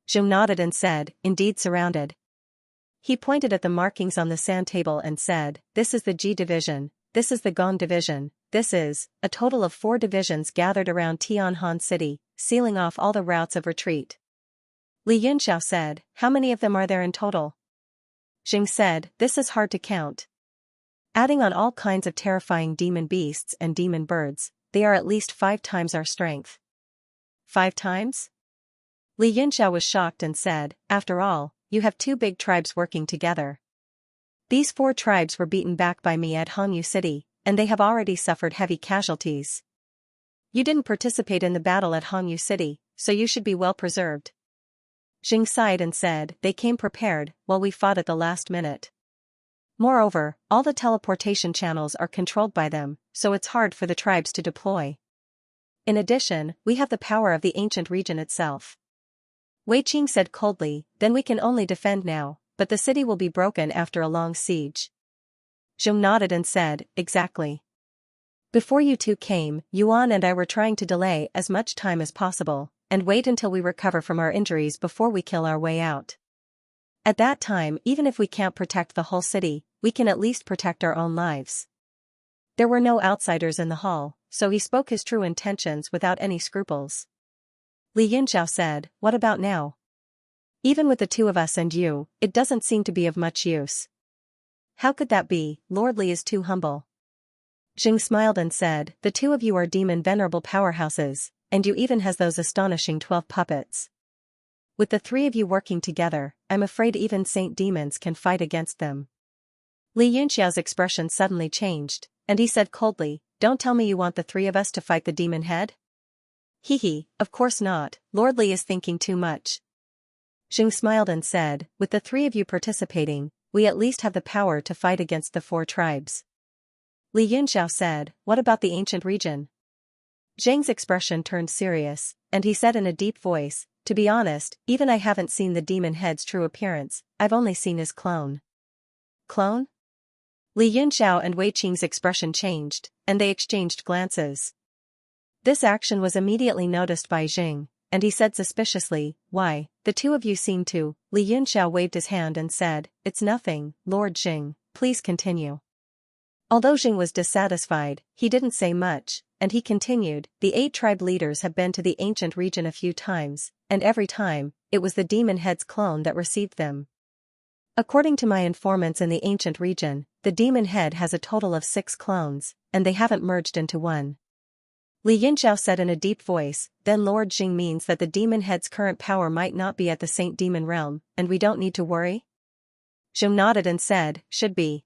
Jing nodded and said, indeed surrounded. He pointed at the markings on the sand table and said, this is the Ji division, this is the Gong division, this is, a total of 4 divisions gathered around Tianhan city, sealing off all the routes of retreat. Li Yunxiao said, how many of them are there in total? Jing said, this is hard to count. Adding on all kinds of terrifying demon beasts and demon birds, they are at least 5 times our strength. 5 times? Li Yunxiao was shocked and said, after all, you have two big tribes working together. These four tribes were beaten back by me at Hongyu City, and they have already suffered heavy casualties. You didn't participate in the battle at Hongyu City, so you should be well preserved. Jing sighed and said, they came prepared, while we fought at the last minute. Moreover, all the teleportation channels are controlled by them, so it's hard for the tribes to deploy. In addition, we have the power of the ancient region itself. Wei Qing said coldly, then we can only defend now, but the city will be broken after a long siege. Zhong nodded and said, exactly. Before you two came, Yuan and I were trying to delay as much time as possible, and wait until we recover from our injuries before we kill our way out. At that time, even if we can't protect the whole city, we can at least protect our own lives. There were no outsiders in the hall, so he spoke his true intentions without any scruples. Li Yunxiao said, what about now? Even with the two of us and you, it doesn't seem to be of much use. How could that be? Lord Li is too humble. Jing smiled and said, the two of you are demon venerable powerhouses, and you even has those astonishing 12 puppets. With the three of you working together, I'm afraid even saint demons can fight against them. Li Yunxiao's expression suddenly changed, and he said coldly, don't tell me you want the three of us to fight the demon head? Hee, of course not, Lord Li is thinking too much. Jing smiled and said, with the three of you participating, we at least have the power to fight against the four tribes. Li Yunxiao said, what about the ancient region? Zhang's expression turned serious, and he said in a deep voice, to be honest, even I haven't seen the demon head's true appearance, I've only seen his clone. Clone? Li Yunxiao and Wei Qing's expression changed, and they exchanged glances. This action was immediately noticed by Jing, and he said suspiciously, why, the two of you seem to. Li Yunxiao waved his hand and said, it's nothing, Lord Jing, please continue. Although Jing was dissatisfied, he didn't say much, and he continued, the 8 tribe leaders have been to the ancient region a few times, and every time, it was the demon head's clone that received them. According to my informants in the ancient region, the demon head has a total of 6 clones, and they haven't merged into one. Li Yunxiao said in a deep voice, then Lord Jing means that the demon head's current power might not be at the Saint Demon realm, and we don't need to worry? Zhong nodded and said, should be.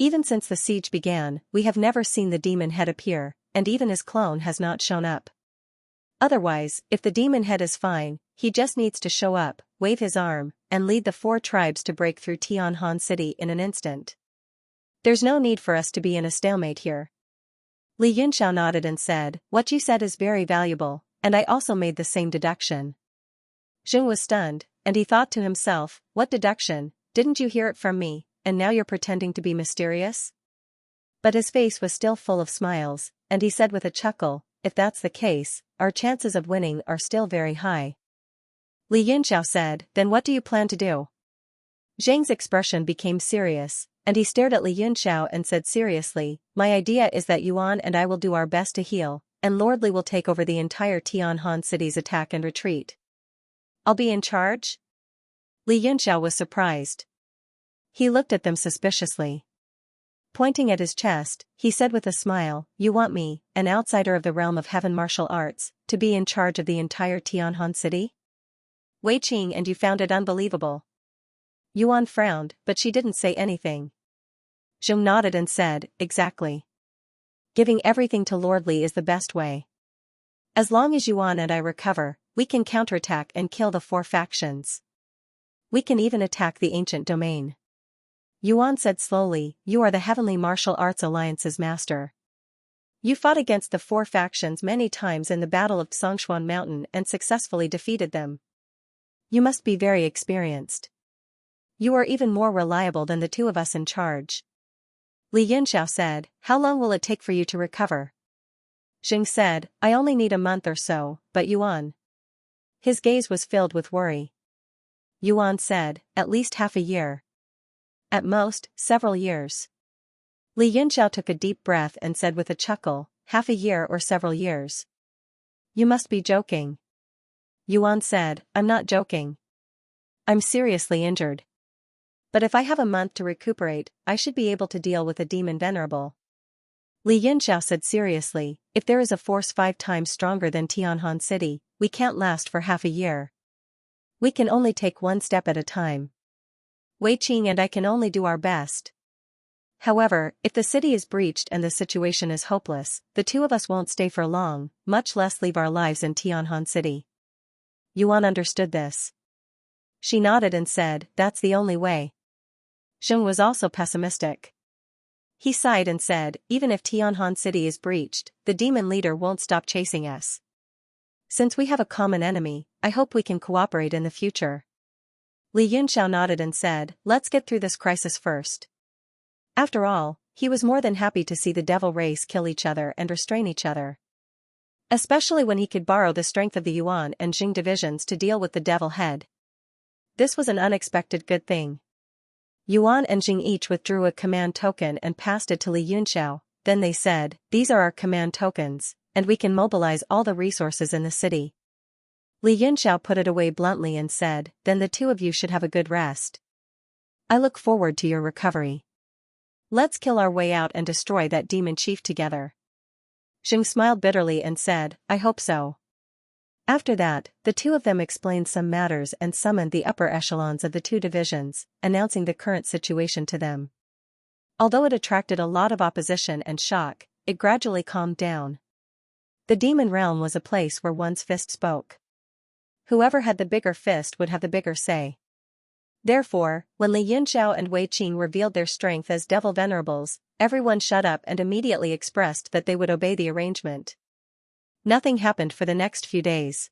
Even since the siege began, we have never seen the demon head appear, and even his clone has not shown up. Otherwise, if the demon head is fine, he just needs to show up, wave his arm, and lead the 4 tribes to break through Tianhan City in an instant. There's no need for us to be in a stalemate here. Li Yunxiao nodded and said, what you said is very valuable, and I also made the same deduction. Zhong was stunned, and he thought to himself, what deduction, didn't you hear it from me, and now you're pretending to be mysterious? But his face was still full of smiles, and he said with a chuckle, if that's the case, our chances of winning are still very high. Li Yunxiao said, then what do you plan to do? Zhang's expression became serious, and he stared at Li Yunxiao and said seriously, my idea is that Yuan and I will do our best to heal, and Lord Li will take over the entire Tianhan city's attack and retreat. I'll be in charge? Li Yunxiao was surprised. He looked at them suspiciously. Pointing at his chest, he said with a smile, you want me, an outsider of the realm of heaven martial arts, to be in charge of the entire Tianhan city? Wei Qing, and you found it unbelievable. Yuan frowned, but she didn't say anything. Zhong nodded and said, exactly. Giving everything to Lord Li is the best way. As long as Yuan and I recover, we can counterattack and kill the 4 factions. We can even attack the ancient domain. Yuan said slowly, you are the Heavenly Martial Arts Alliance's master. You fought against the 4 factions many times in the Battle of Songshuan Mountain and successfully defeated them. You must be very experienced. You are even more reliable than the 2 of us in charge. Li Yunxiao said, how long will it take for you to recover? Jing said, I only need a month or so, but Yuan. His gaze was filled with worry. Yuan said, at least half a year. At most, several years. Li Yunxiao took a deep breath and said with a chuckle, half a year or several years. You must be joking. Yuan said, I'm not joking. I'm seriously injured. But if I have a month to recuperate, I should be able to deal with a demon venerable. Li Yunxiao said seriously, if there is a force 5 times stronger than Tianhan City, we can't last for half a year. We can only take one step at a time. Wei Qing and I can only do our best. However, if the city is breached and the situation is hopeless, the two of us won't stay for long, much less leave our lives in Tianhan City. Yuan understood this. She nodded and said, that's the only way. Zheng was also pessimistic. He sighed and said, even if Tianhan City is breached, the demon leader won't stop chasing us. Since we have a common enemy, I hope we can cooperate in the future. Li Yunxiao nodded and said, let's get through this crisis first. After all, he was more than happy to see the devil race kill each other and restrain each other. Especially when he could borrow the strength of the Yuan and Jing divisions to deal with the devil head. This was an unexpected good thing. Yuan and Jing each withdrew a command token and passed it to Li Yunxiao, then they said, these are our command tokens, and we can mobilize all the resources in the city. Li Yunxiao put it away bluntly and said, then the two of you should have a good rest. I look forward to your recovery. Let's kill our way out and destroy that demon chief together. Zheng smiled bitterly and said, I hope so. After that, the two of them explained some matters and summoned the upper echelons of the two divisions, announcing the current situation to them. Although it attracted a lot of opposition and shock, it gradually calmed down. The demon realm was a place where one's fist spoke. Whoever had the bigger fist would have the bigger say. Therefore, when Li Yunxiao and Wei Qing revealed their strength as devil venerables, everyone shut up and immediately expressed that they would obey the arrangement. Nothing happened for the next few days.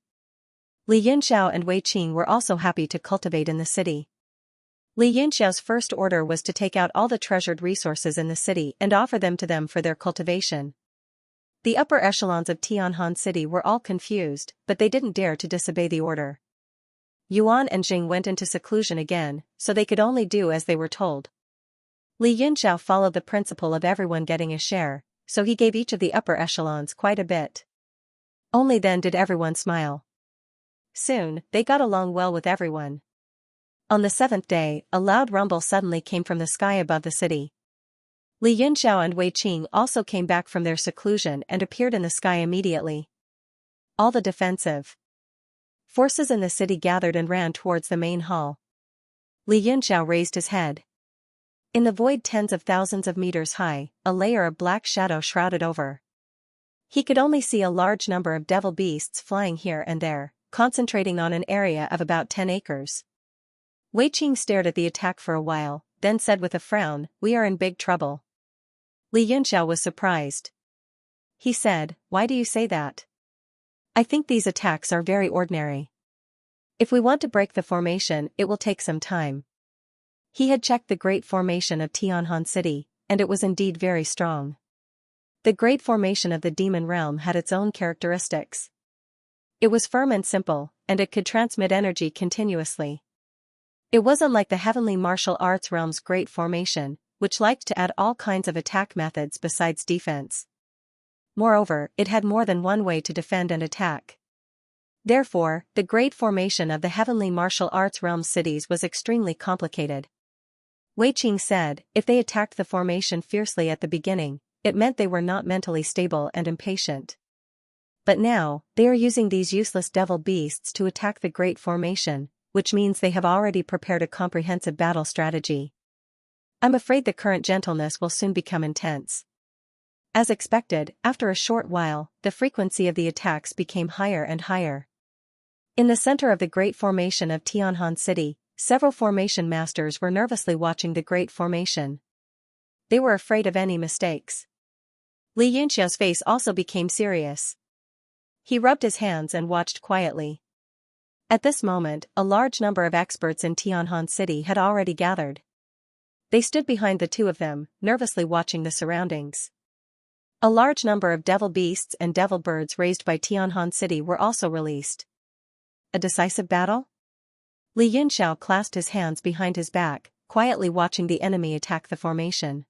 Li Yunxiao and Wei Qing were also happy to cultivate in the city. Li Yunxiao's first order was to take out all the treasured resources in the city and offer them to them for their cultivation. The upper echelons of Tianhan City were all confused, but they didn't dare to disobey the order. Yuan and Jing went into seclusion again, so they could only do as they were told. Li Yunxiao followed the principle of everyone getting a share, so he gave each of the upper echelons quite a bit. Only then did everyone smile. Soon, they got along well with everyone. On the seventh day, a loud rumble suddenly came from the sky above the city. Li Yunxiao and Wei Qing also came back from their seclusion and appeared in the sky immediately. All the defensive forces in the city gathered and ran towards the main hall. Li Yunxiao raised his head. In the void tens of thousands of meters high, a layer of black shadow shrouded over. He could only see a large number of devil beasts flying here and there, concentrating on an area of about 10 acres. Wei Qing stared at the attack for a while, then said with a frown, we are in big trouble. Li Yunxiao was surprised. He said, why do you say that? I think these attacks are very ordinary. If we want to break the formation, it will take some time. He had checked the great formation of Tianhan City, and it was indeed very strong. The great formation of the demon realm had its own characteristics. It was firm and simple, and it could transmit energy continuously. It wasn't like the heavenly martial arts realm's great formation, which liked to add all kinds of attack methods besides defense. Moreover, it had more than one way to defend and attack. Therefore, the great formation of the heavenly martial arts realm cities was extremely complicated. Wei Qing said, if they attacked the formation fiercely at the beginning, it meant they were not mentally stable and impatient. But now, they are using these useless devil beasts to attack the great formation, which means they have already prepared a comprehensive battle strategy. I'm afraid the current gentleness will soon become intense. As expected, after a short while, the frequency of the attacks became higher and higher. In the center of the great formation of Tianhan City, several formation masters were nervously watching the great formation. They were afraid of any mistakes. Li Yunxiao's face also became serious. He rubbed his hands and watched quietly. At this moment, a large number of experts in Tianhan City had already gathered. They stood behind the two of them, nervously watching the surroundings. A large number of devil beasts and devil birds raised by Tianhan City were also released. A decisive battle? Li Yunxiao clasped his hands behind his back, quietly watching the enemy attack the formation.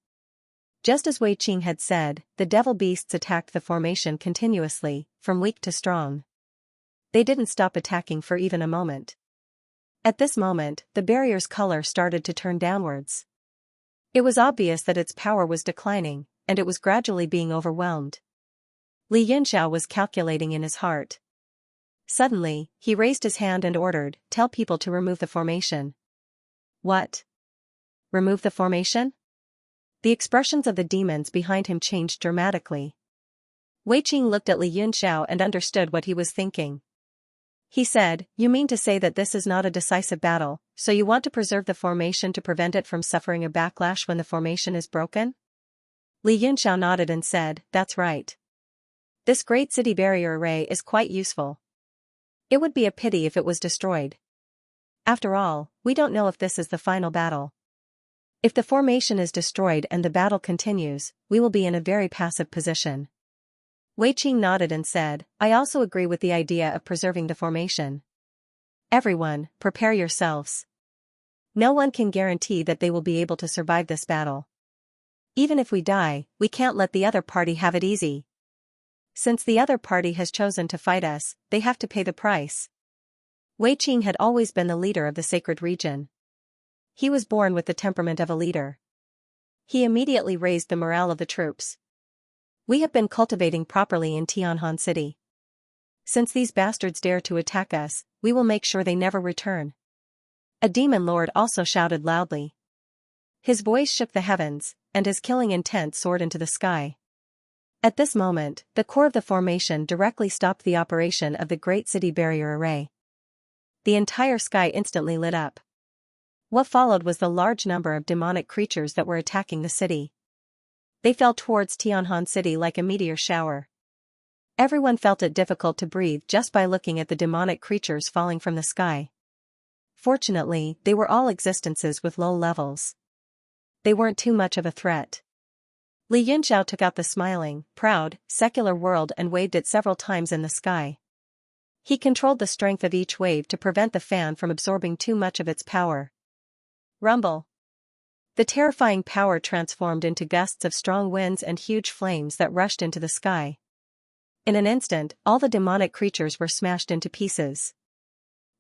Just as Wei Qing had said, the devil beasts attacked the formation continuously, from weak to strong. They didn't stop attacking for even a moment. At this moment, the barrier's color started to turn downwards. It was obvious that its power was declining, and it was gradually being overwhelmed. Li Yunxiao was calculating in his heart. Suddenly, he raised his hand and ordered, "Tell people to remove the formation." "What? Remove the formation?" The expressions of the demons behind him changed dramatically. Wei Qing looked at Li Yunxiao and understood what he was thinking. He said, "You mean to say that this is not a decisive battle, so you want to preserve the formation to prevent it from suffering a backlash when the formation is broken?" Li Yunxiao nodded and said, "That's right. This great city barrier array is quite useful. It would be a pity if it was destroyed. After all, we don't know if this is the final battle. If the formation is destroyed and the battle continues, we will be in a very passive position." Wei Qing nodded and said, "I also agree with the idea of preserving the formation. Everyone, prepare yourselves. No one can guarantee that they will be able to survive this battle. Even if we die, we can't let the other party have it easy. Since the other party has chosen to fight us, they have to pay the price." Wei Qing had always been the leader of the sacred region. He was born with the temperament of a leader. He immediately raised the morale of the troops. "We have been cultivating properly in Tianhan City. Since these bastards dare to attack us, we will make sure they never return." A demon lord also shouted loudly. His voice shook the heavens, and his killing intent soared into the sky. At this moment, the core of the formation directly stopped the operation of the Great City Barrier Array. The entire sky instantly lit up. What followed was the large number of demonic creatures that were attacking the city. They fell towards Tianhan City like a meteor shower. Everyone felt it difficult to breathe just by looking at the demonic creatures falling from the sky. Fortunately, they were all existences with low levels. They weren't too much of a threat. Li Yunxiao took out the smiling, proud, secular world and waved it several times in the sky. He controlled the strength of each wave to prevent the fan from absorbing too much of its power. Rumble. The terrifying power transformed into gusts of strong winds and huge flames that rushed into the sky. In an instant, all the demonic creatures were smashed into pieces.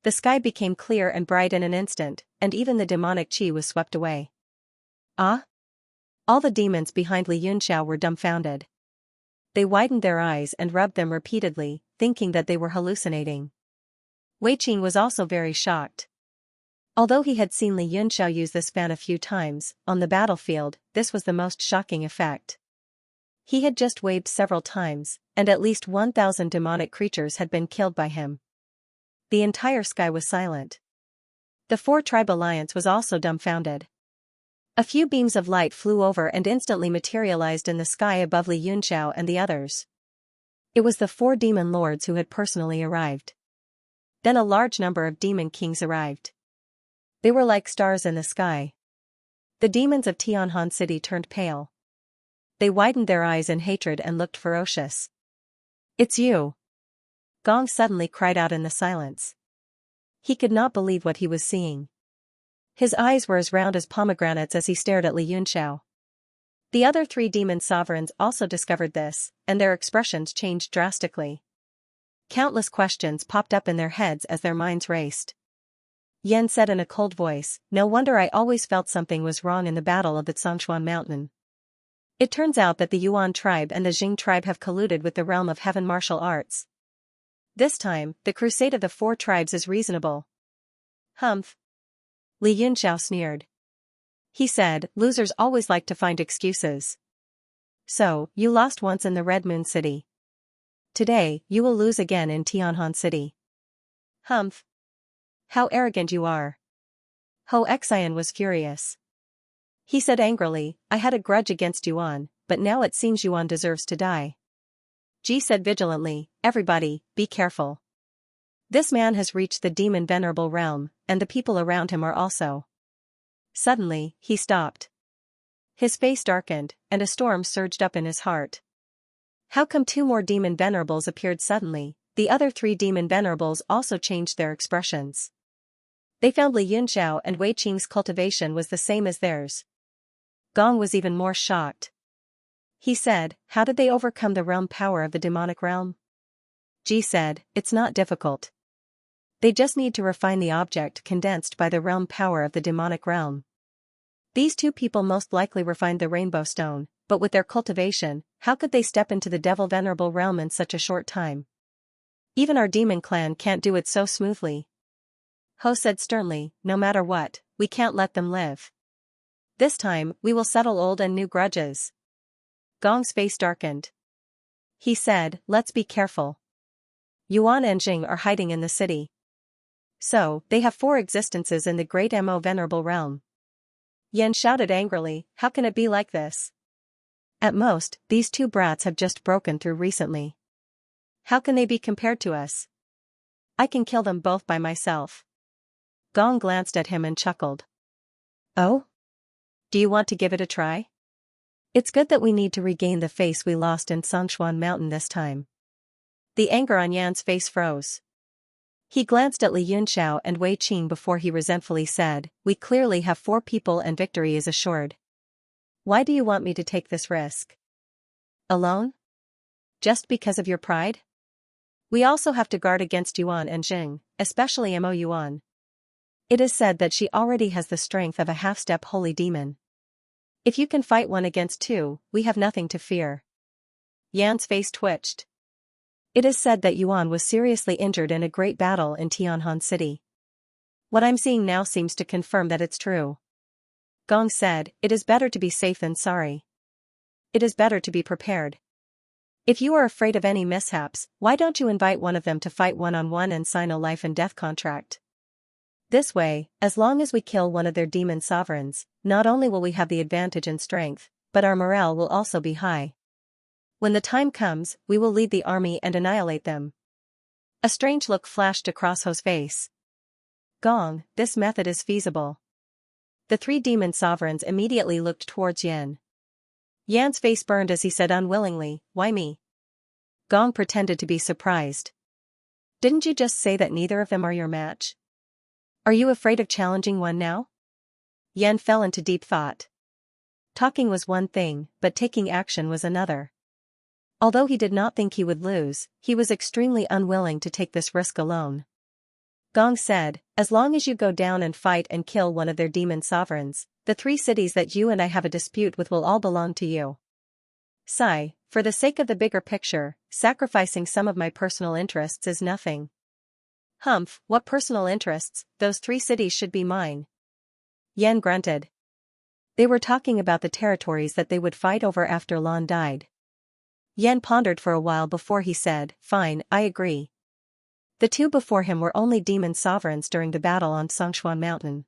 The sky became clear and bright in an instant, and even the demonic qi was swept away. "Ah?" All the demons behind Li Yunxiao were dumbfounded. They widened their eyes and rubbed them repeatedly, thinking that they were hallucinating. Wei Qing was also very shocked. Although he had seen Li Yunxiao use this fan a few times, on the battlefield, this was the most shocking effect. He had just waved several times, and at least 1,000 demonic creatures had been killed by him. The entire sky was silent. The four-tribe alliance was also dumbfounded. A few beams of light flew over and instantly materialized in the sky above Li Yunxiao and the others. It was the 4 demon lords who had personally arrived. Then a large number of demon kings arrived. They were like stars in the sky. The demons of Tianhan City turned pale. They widened their eyes in hatred and looked ferocious. "It's you!" Gong suddenly cried out in the silence. He could not believe what he was seeing. His eyes were as round as pomegranates as he stared at Li Yunxiao. The other 3 demon sovereigns also discovered this, and their expressions changed drastically. Countless questions popped up in their heads as their minds raced. Yan said in a cold voice, "No wonder I always felt something was wrong in the battle of the Xianxia mountain. It turns out that the Yuan tribe and the Jing tribe have colluded with the realm of heaven martial arts. This time, the crusade of the 4 tribes is reasonable." "Humph." Li Yunxiao sneered. He said, "Losers always like to find excuses. So, you lost once in the Red Moon City. Today, you will lose again in Tianhan City." "Humph. How arrogant you are." Ho Xian was furious. He said angrily, "I had a grudge against Yuan, but now it seems Yuan deserves to die." Ji said vigilantly, "Everybody, be careful. This man has reached the demon venerable realm, and the people around him are also." Suddenly, he stopped. His face darkened, and a storm surged up in his heart. How come 2 more demon venerables appeared suddenly? The other 3 demon venerables also changed their expressions. They found Li Yunxiao and Wei Qing's cultivation was the same as theirs. Gong was even more shocked. He said, "How did they overcome the realm power of the demonic realm?" Ji said, "It's not difficult. They just need to refine the object condensed by the realm power of the demonic realm. These 2 people most likely refined the rainbow stone, but with their cultivation, how could they step into the devil venerable realm in such a short time? Even our demon clan can't do it so smoothly. Ho said sternly, no matter what, we can't let them live. This time, we will settle old and new grudges. Gong's face darkened. He said, let's be careful. Yuan and Jing are hiding in the city. So, they have 4 existences in the Great Mo Venerable Realm. Yan shouted angrily, how can it be like this? At most, these 2 brats have just broken through recently. How can they be compared to us? I can kill them both by myself. Gong glanced at him and chuckled. Oh? Do you want to give it a try? It's good that we need to regain the face we lost in Sangshuan Mountain this time. The anger on Yan's face froze. He glanced at Li Yunxiao and Wei Qing before he resentfully said, we clearly have 4 people and victory is assured. Why do you want me to take this risk? Alone? Just because of your pride? We also have to guard against Yuan and Jing, especially Mo Yuan. It is said that she already has the strength of a half-step holy demon. If you can fight 1 against 2, we have nothing to fear. Yan's face twitched. It is said that Yuan was seriously injured in a great battle in Tianhan City. What I'm seeing now seems to confirm that it's true. Gong said, it is better to be safe than sorry. It is better to be prepared. If you are afraid of any mishaps, why don't you invite one of them to fight one-on-one and sign a life and death contract? This way, as long as we kill one of their demon sovereigns, not only will we have the advantage in strength, but our morale will also be high. When the time comes, we will lead the army and annihilate them. A strange look flashed across Ho's face. Gong, this method is feasible. The 3 demon sovereigns immediately looked towards Yan. Yan's face burned as he said unwillingly, why me? Gong pretended to be surprised. Didn't you just say that neither of them are your match? Are you afraid of challenging one now? Yan fell into deep thought. Talking was one thing, but taking action was another. Although he did not think he would lose, he was extremely unwilling to take this risk alone. Gong said, as long as you go down and fight and kill one of their demon sovereigns, the 3 cities that you and I have a dispute with will all belong to you. Sigh, for the sake of the bigger picture, sacrificing some of my personal interests is nothing. Humph, what personal interests, those 3 cities should be mine. Yan grunted. They were talking about the territories that they would fight over after Lan died. Yan pondered for a while before he said, fine, I agree. The 2 before him were only demon sovereigns during the battle on Sangshuan Mountain.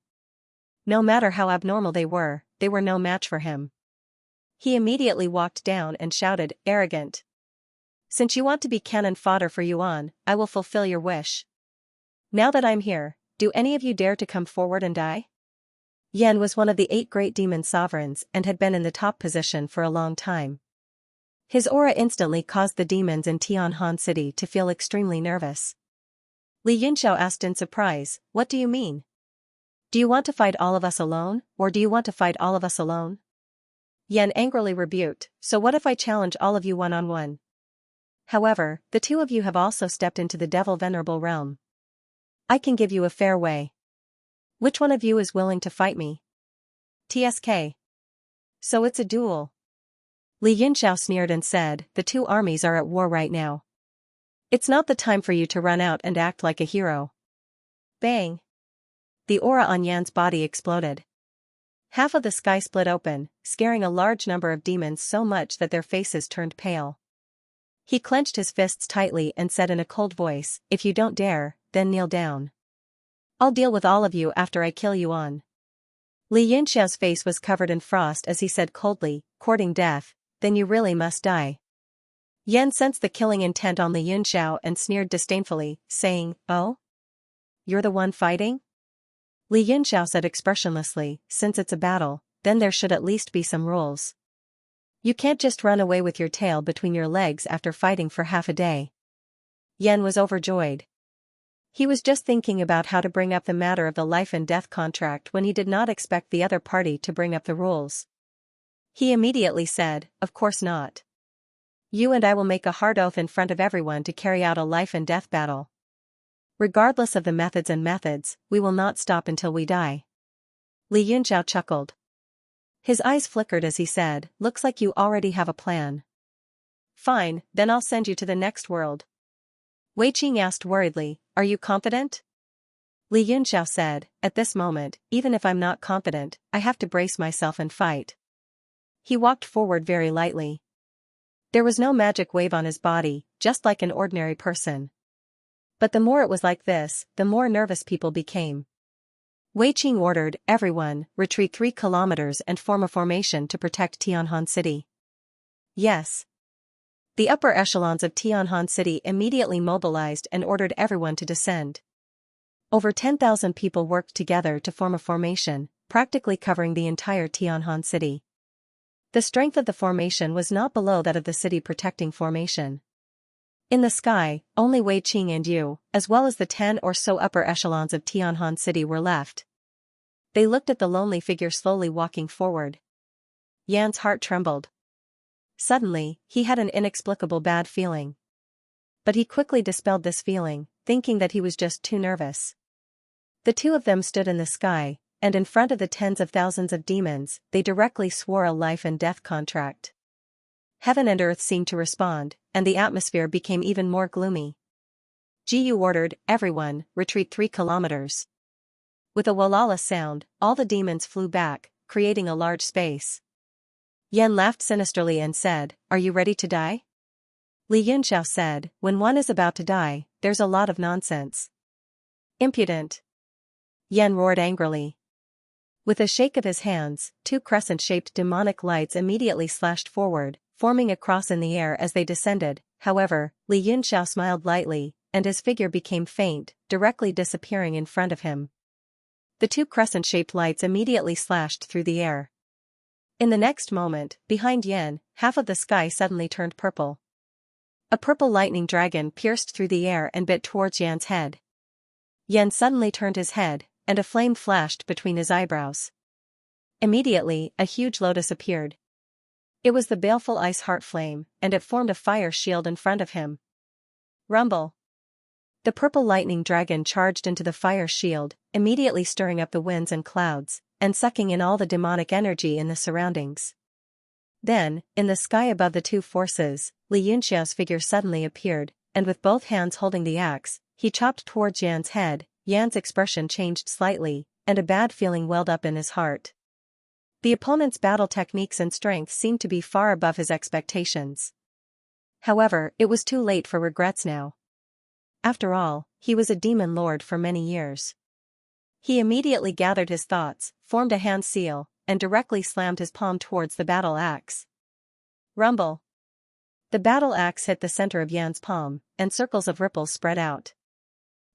No matter how abnormal they were no match for him. He immediately walked down and shouted, arrogant. Since you want to be cannon fodder for Yuan, I will fulfill your wish. Now that I'm here, do any of you dare to come forward and die? Yan was one of the 8 great demon sovereigns and had been in the top position for a long time. His aura instantly caused the demons in Tianhan City to feel extremely nervous. Li Yunxiao asked in surprise, what do you mean? Do you want to fight all of us alone, or do you want to fight all of us alone? Yan angrily rebuked, so what if I challenge all of you one-on-one? However, the 2 of you have also stepped into the Devil Venerable Realm. I can give you a fair way. Which one of you is willing to fight me? TSK. So it's a duel. Li Yunxiao sneered and said, the 2 armies are at war right now. It's not the time for you to run out and act like a hero. Bang. The aura on Yan's body exploded. Half of the sky split open, scaring a large number of demons so much that their faces turned pale. He clenched his fists tightly and said in a cold voice, if you don't dare, then kneel down. I'll deal with all of you after I kill Yuan. Li Yunxiao's face was covered in frost as he said coldly, courting death, then you really must die. Yan sensed the killing intent on Li Yunxiao and sneered disdainfully, saying, oh? You're the one fighting? Li Yunxiao said expressionlessly, since it's a battle, then there should at least be some rules. You can't just run away with your tail between your legs after fighting for half a day. Yan was overjoyed. He was just thinking about how to bring up the matter of the life and death contract when he did not expect the other party to bring up the rules. He immediately said, of course not. You and I will make a hard oath in front of everyone to carry out a life and death battle. Regardless of the methods, we will not stop until we die. Li Yunxiao chuckled. His eyes flickered as he said, looks like you already have a plan. Fine, then I'll send you to the next world. Wei Qing asked worriedly, "Are you confident?" Li Yunxiao said, "At this moment, even if I'm not confident, I have to brace myself and fight." He walked forward very lightly. There was no magic wave on his body, just like an ordinary person. But the more it was like this, the more nervous people became. Wei Qing ordered, "Everyone, retreat 3 kilometers and form a formation to protect Tianhan City." Yes. The upper echelons of Tianhan City immediately mobilized and ordered everyone to descend. Over 10,000 people worked together to form a formation, practically covering the entire Tianhan City. The strength of the formation was not below that of the city protecting formation. In the sky, only Wei Qing and Yu, as well as the 10 or so upper echelons of Tianhan City were left. They looked at the lonely figure slowly walking forward. Yan's heart trembled. Suddenly, he had an inexplicable bad feeling. But he quickly dispelled this feeling, thinking that he was just too nervous. The two of them stood in the sky, and in front of the tens of thousands of demons, they directly swore a life and death contract. Heaven and earth seemed to respond, and the atmosphere became even more gloomy. Jiyu ordered, "Everyone, retreat 3 kilometers." With a walala sound, all the demons flew back, creating a large space. Yan laughed sinisterly and said, "Are you ready to die?" Li Yunxiao said, "When one is about to die, there's a lot of nonsense." "Impudent!" Yan roared angrily. With a shake of his hands, 2 crescent-shaped demonic lights immediately slashed forward, forming a cross in the air as they descended. However, Li Yunxiao smiled lightly, and his figure became faint, directly disappearing in front of him. The 2 crescent-shaped lights immediately slashed through the air. In the next moment, behind Yan, half of the sky suddenly turned purple. A purple lightning dragon pierced through the air and bit towards Yan's head. Yan suddenly turned his head, and a flame flashed between his eyebrows. Immediately, a huge lotus appeared. It was the baleful ice heart flame, and it formed a fire shield in front of him. Rumble! The purple lightning dragon charged into the fire shield, immediately stirring up the winds and clouds, and sucking in all the demonic energy in the surroundings. Then, in the sky above the two forces, Li Yunxiao's figure suddenly appeared, and with both hands holding the axe, he chopped towards Yan's head. Yan's expression changed slightly, and a bad feeling welled up in his heart. The opponent's battle techniques and strength seemed to be far above his expectations. However, it was too late for regrets now. After all, he was a demon lord for many years. He immediately gathered his thoughts, formed a hand seal, and directly slammed his palm towards the battle axe. Rumble! The battle axe hit the center of Yan's palm, and circles of ripples spread out.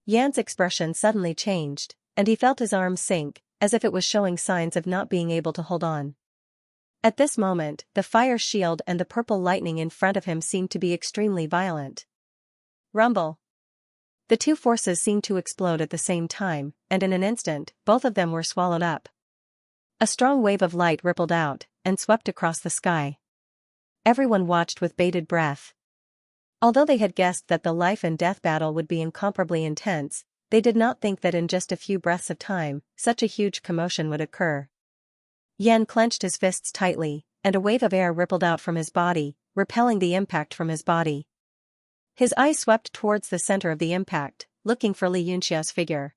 Yan's expression suddenly changed, and he felt his arm sink, as if it was showing signs of not being able to hold on. At this moment, the fire shield and the purple lightning in front of him seemed to be extremely violent. Rumble! The two forces seemed to explode at the same time, and in an instant, both of them were swallowed up. A strong wave of light rippled out, and swept across the sky. Everyone watched with bated breath. Although they had guessed that the life and death battle would be incomparably intense, they did not think that in just a few breaths of time, such a huge commotion would occur. Yan clenched his fists tightly, and a wave of air rippled out from his body, repelling the impact from his body. His eyes swept towards the center of the impact, looking for Li Yunxiao's figure.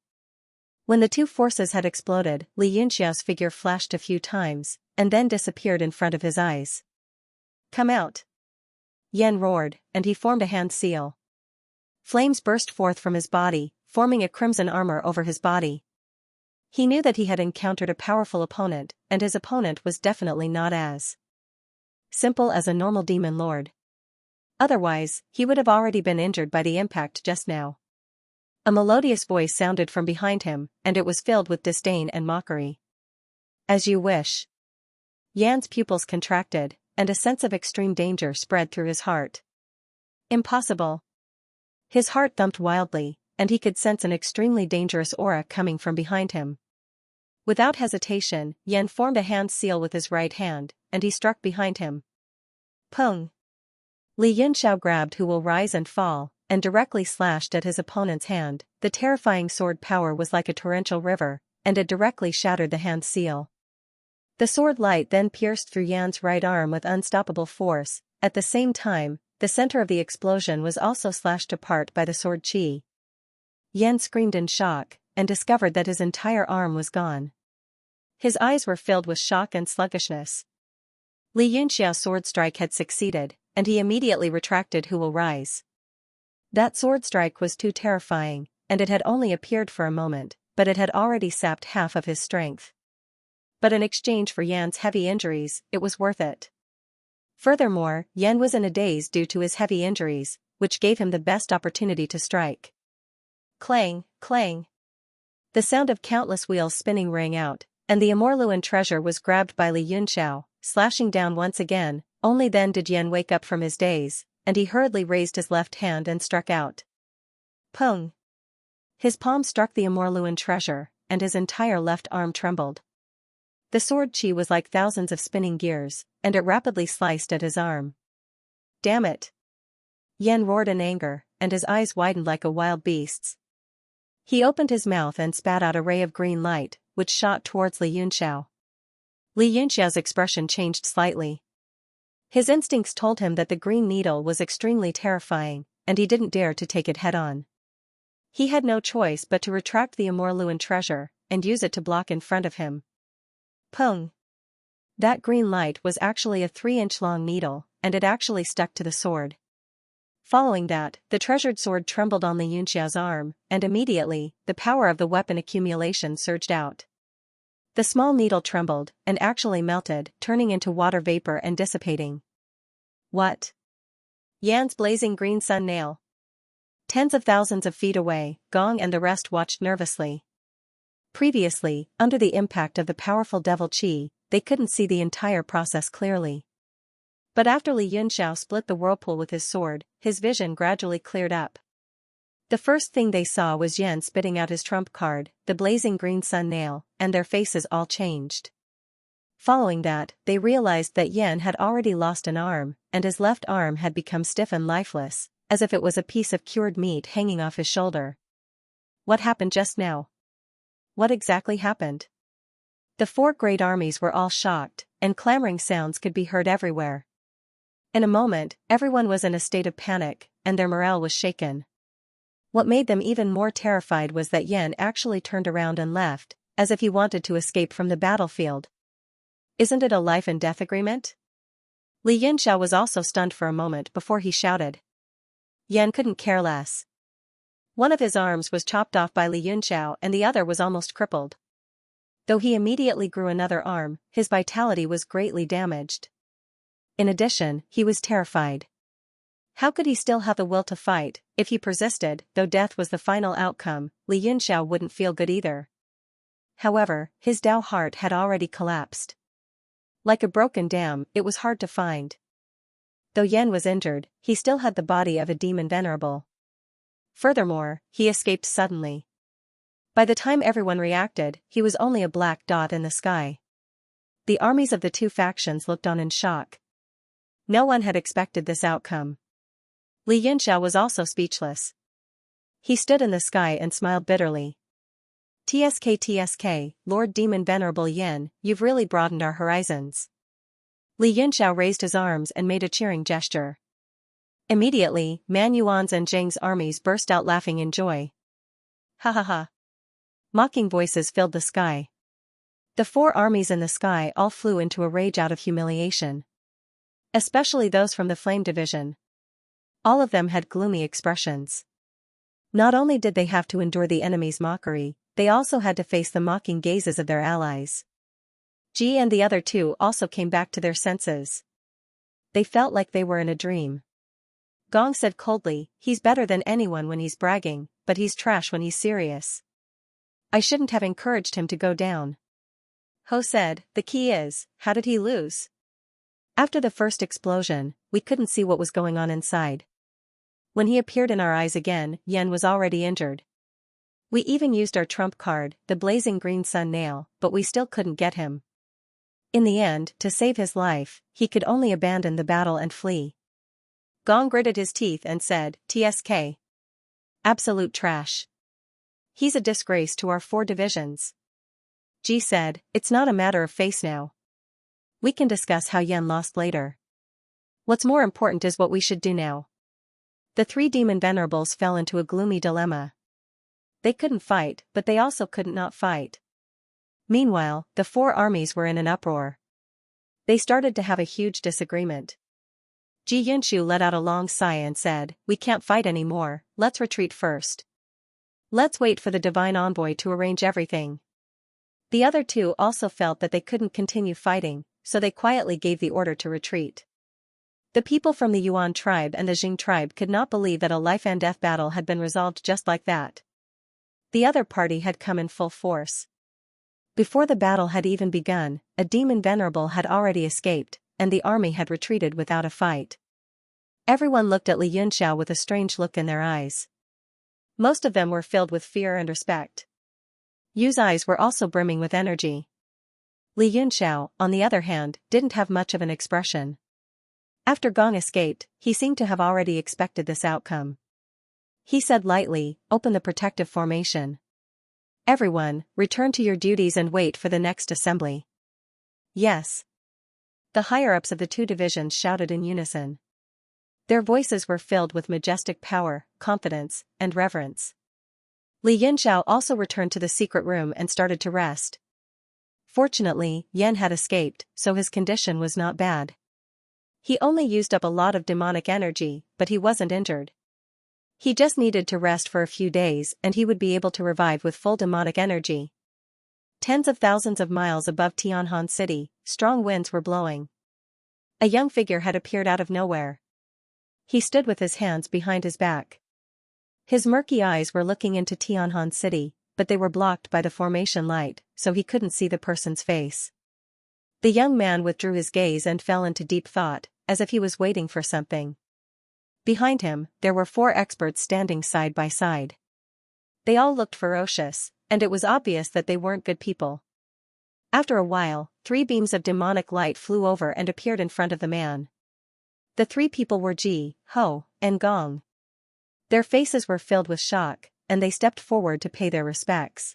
When the two forces had exploded, Li Yunxiao's figure flashed a few times, and then disappeared in front of his eyes. "Come out!" Yan roared, and he formed a hand seal. Flames burst forth from his body, forming a crimson armor over his body. He knew that he had encountered a powerful opponent, and his opponent was definitely not as simple as a normal demon lord. Otherwise, he would have already been injured by the impact just now. A melodious voice sounded from behind him, and it was filled with disdain and mockery. "As you wish." Yan's pupils contracted, and a sense of extreme danger spread through his heart. Impossible. His heart thumped wildly, and he could sense an extremely dangerous aura coming from behind him. Without hesitation, Yan formed a hand seal with his right hand, and he struck behind him. Pung! Li Yunxiao grabbed Who Will Rise and Fall, and directly slashed at his opponent's hand. The terrifying sword power was like a torrential river, and it directly shattered the hand seal. The sword light then pierced through Yan's right arm with unstoppable force. At the same time, the center of the explosion was also slashed apart by the sword Qi. Yan screamed in shock, and discovered that his entire arm was gone. His eyes were filled with shock and sluggishness. Li Yunxiao's sword strike had succeeded, and he immediately retracted Who Will Rise. That sword strike was too terrifying, and it had only appeared for a moment, but it had already sapped half of his strength. But in exchange for Yan's heavy injuries, it was worth it. Furthermore, Yan was in a daze due to his heavy injuries, which gave him the best opportunity to strike. Clang, clang. The sound of countless wheels spinning rang out, and the Amorluan treasure was grabbed by Li Yunxiao, slashing down once again. Only then did Yan wake up from his daze, and he hurriedly raised his left hand and struck out. Pung! His palm struck the Amorluan treasure, and his entire left arm trembled. The sword Qi was like thousands of spinning gears, and it rapidly sliced at his arm. Damn it! Yan roared in anger, and his eyes widened like a wild beast's. He opened his mouth and spat out a ray of green light, which shot towards Li Yunxiao. Li Yunxiao's expression changed slightly. His instincts told him that the green needle was extremely terrifying, and he didn't dare to take it head-on. He had no choice but to retract the Amorluan treasure, and use it to block in front of him. Pung! That green light was actually a 3-inch-long needle, and it actually stuck to the sword. Following that, the treasured sword trembled on Li Yunxiao's arm, and immediately, the power of the weapon accumulation surged out. The small needle trembled, and actually melted, turning into water vapor and dissipating. What? Yan's blazing green sun nail. Tens of thousands of feet away, Gong and the rest watched nervously. Previously, under the impact of the powerful devil Qi, they couldn't see the entire process clearly. But after Li Yunxiao split the whirlpool with his sword, his vision gradually cleared up. The first thing they saw was Yan spitting out his trump card, the blazing green sun nail, and their faces all changed. Following that, they realized that Yan had already lost an arm, and his left arm had become stiff and lifeless, as if it was a piece of cured meat hanging off his shoulder. What happened just now? What exactly happened? The 4 great armies were all shocked, and clamoring sounds could be heard everywhere. In a moment, everyone was in a state of panic, and their morale was shaken. What made them even more terrified was that Yan actually turned around and left, as if he wanted to escape from the battlefield. Isn't it a life and death agreement? Li Yunxiao was also stunned for a moment before he shouted. Yan couldn't care less. One of his arms was chopped off by Li Yunxiao and the other was almost crippled. Though he immediately grew another arm, his vitality was greatly damaged. In addition, he was terrified. How could he still have the will to fight? If he persisted, though death was the final outcome, Li Yunxiao wouldn't feel good either. However, his Dao heart had already collapsed. Like a broken dam, it was hard to find. Though Yan was injured, he still had the body of a demon venerable. Furthermore, he escaped suddenly. By the time everyone reacted, he was only a black dot in the sky. The armies of the 2 factions looked on in shock. No one had expected this outcome. Li Yunxiao was also speechless. He stood in the sky and smiled bitterly. TSK, Lord Demon Venerable Yan, you've really broadened our horizons. Li Yunxiao raised his arms and made a cheering gesture. Immediately, Man Yuan's and Zheng's armies burst out laughing in joy. Ha ha ha. Mocking voices filled the sky. The 4 armies in the sky all flew into a rage out of humiliation. Especially those from the Flame Division. All of them had gloomy expressions. Not only did they have to endure the enemy's mockery, they also had to face the mocking gazes of their allies. Ji and the other 2 also came back to their senses. They felt like they were in a dream. Gong said coldly, he's better than anyone when he's bragging, but he's trash when he's serious. I shouldn't have encouraged him to go down. Ho said, the key is, how did he lose? After the first explosion, we couldn't see what was going on inside. When he appeared in our eyes again, Yan was already injured. We even used our trump card, the blazing green sun nail, but we still couldn't get him. In the end, to save his life, he could only abandon the battle and flee. Gong gritted his teeth and said, TSK. Absolute trash. He's a disgrace to our 4 divisions. Ji said, it's not a matter of face now. We can discuss how Yan lost later. What's more important is what we should do now. The three demon venerables fell into a gloomy dilemma. They couldn't fight, but they also couldn't not fight. Meanwhile, the four armies were in an uproar. They started to have a huge disagreement. Xianxia let out a long sigh and said, "We can't fight anymore, let's retreat first. Let's wait for the divine envoy to arrange everything." The other two also felt that they couldn't continue fighting, so they quietly gave the order to retreat. The people from the Yuan tribe and the Jing tribe could not believe that a life-and-death battle had been resolved just like that. The other party had come in full force. Before the battle had even begun, a demon venerable had already escaped, and the army had retreated without a fight. Everyone looked at Xianxia with a strange look in their eyes. Most of them were filled with fear and respect. Yu's eyes were also brimming with energy. Xianxia, on the other hand, didn't have much of an expression. After Gong escaped, he seemed to have already expected this outcome. He said lightly, "Open the protective formation. Everyone, return to your duties and wait for the next assembly." "Yes." The higher-ups of the two divisions shouted in unison. Their voices were filled with majestic power, confidence, and reverence. Xianxia also returned to the secret room and started to rest. Fortunately, Yan had escaped, so his condition was not bad. He only used up a lot of demonic energy, but he wasn't injured. He just needed to rest for a few days and he would be able to revive with full demonic energy. Tens of thousands of miles above Tianhan City, strong winds were blowing. A young figure had appeared out of nowhere. He stood with his hands behind his back. His murky eyes were looking into Tianhan City, but they were blocked by the formation light, so he couldn't see the person's face. The young man withdrew his gaze and fell into deep thought, as if he was waiting for something. Behind him, there were four experts standing side by side. They all looked ferocious, and it was obvious that they weren't good people. After a while, three beams of demonic light flew over and appeared in front of the man. The three people were Ji, Ho, and Gong. Their faces were filled with shock, and they stepped forward to pay their respects.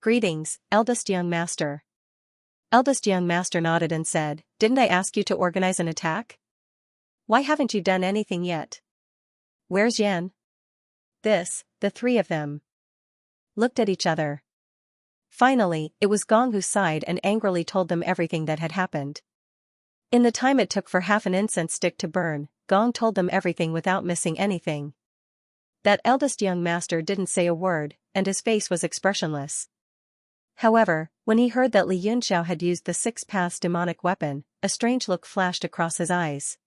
"Greetings, eldest young master." Eldest young master nodded and said, "Didn't I ask you to organize an attack? Why haven't you done anything yet? Where's Yan?" The three of them looked at each other. Finally, it was Gong who sighed and angrily told them everything that had happened. In the time it took for half an incense stick to burn, Gong told them everything without missing anything. That eldest young master didn't say a word, and his face was expressionless. However, when he heard that Xianxia had used the Six Paths demonic weapon, a strange look flashed across his eyes.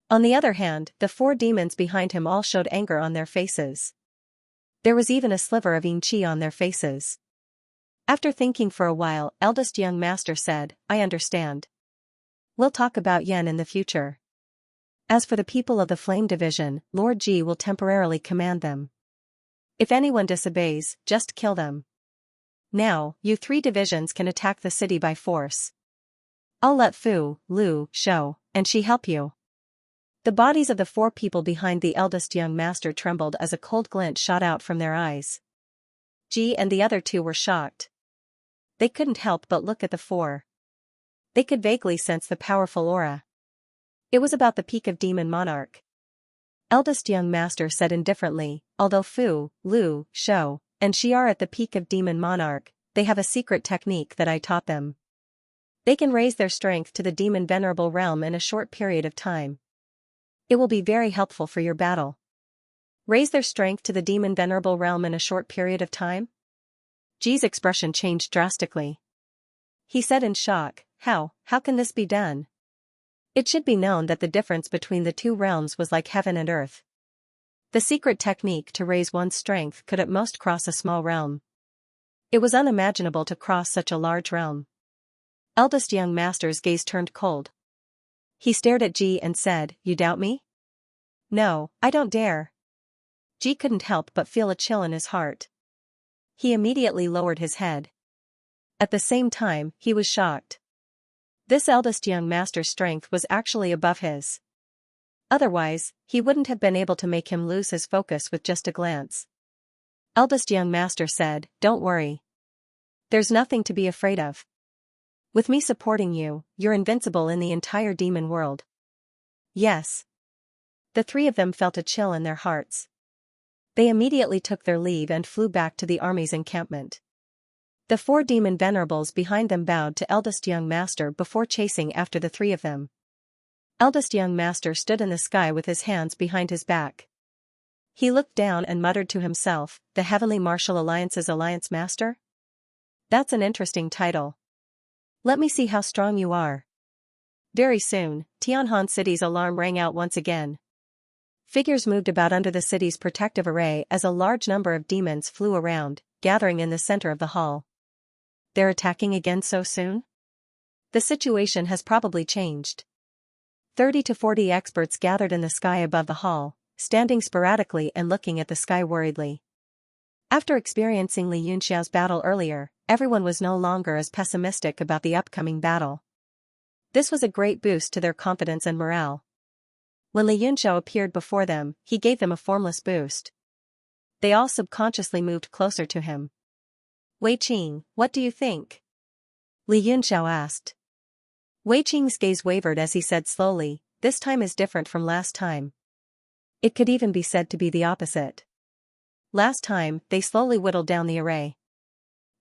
On the other hand, the four demons behind him all showed anger on their faces. There was even a sliver of yin qi on their faces. After thinking for a while, eldest young master said, "I understand. We'll talk about Yan in the future. As for the people of the Flame Division, Lord Ji will temporarily command them. If anyone disobeys, just kill them. Now, you three divisions can attack the city by force. I'll let Fu, Lu, Shou, and Shi help you." The bodies of the four people behind the eldest young master trembled as a cold glint shot out from their eyes. Ji and the other two were shocked. They couldn't help but look at the four. They could vaguely sense the powerful aura. It was about the peak of Demon Monarch. Eldest young master said indifferently, "Although Fu, Lu, Shou, and Shi are at the peak of Demon Monarch, they have a secret technique that I taught them. They can raise their strength to the Demon Venerable realm in a short period of time. It will be very helpful for your battle." Raise their strength to the Demon Venerable realm in a short period of time? Ji's expression changed drastically. He said in shock, How can this be done? It should be known that the difference between the two realms was like heaven and earth. The secret technique to raise one's strength could at most cross a small realm. It was unimaginable to cross such a large realm. Eldest young master's gaze turned cold. He stared at Ji and said, "You doubt me?" "No, I don't dare." Ji couldn't help but feel a chill in his heart. He immediately lowered his head. At the same time, he was shocked. This eldest young master's strength was actually above his. Otherwise, he wouldn't have been able to make him lose his focus with just a glance. Eldest young master said, "Don't worry. There's nothing to be afraid of. With me supporting you, you're invincible in the entire demon world." Yes. The three of them felt a chill in their hearts. They immediately took their leave and flew back to the army's encampment. The four demon venerables behind them bowed to eldest young master before chasing after the three of them. Eldest young master stood in the sky with his hands behind his back. He looked down and muttered to himself, "The Heavenly Martial Alliance's Alliance Master? That's an interesting title. Let me see how strong you are." Very soon, Tianhan City's alarm rang out once again. Figures moved about under the city's protective array as a large number of demons flew around, gathering in the center of the hall. They're attacking again so soon? The situation has probably changed. 30 to 40 experts gathered in the sky above the hall, standing sporadically and looking at the sky worriedly. After experiencing Li Yunxiao's battle earlier, everyone was no longer as pessimistic about the upcoming battle. This was a great boost to their confidence and morale. When Li Yunxiao appeared before them, he gave them a formless boost. They all subconsciously moved closer to him. "Wei Qing, what do you think?" Li Yunxiao asked. Wei Qing's gaze wavered as he said slowly, "This time is different from last time." It could even be said to be the opposite. Last time, they slowly whittled down the array.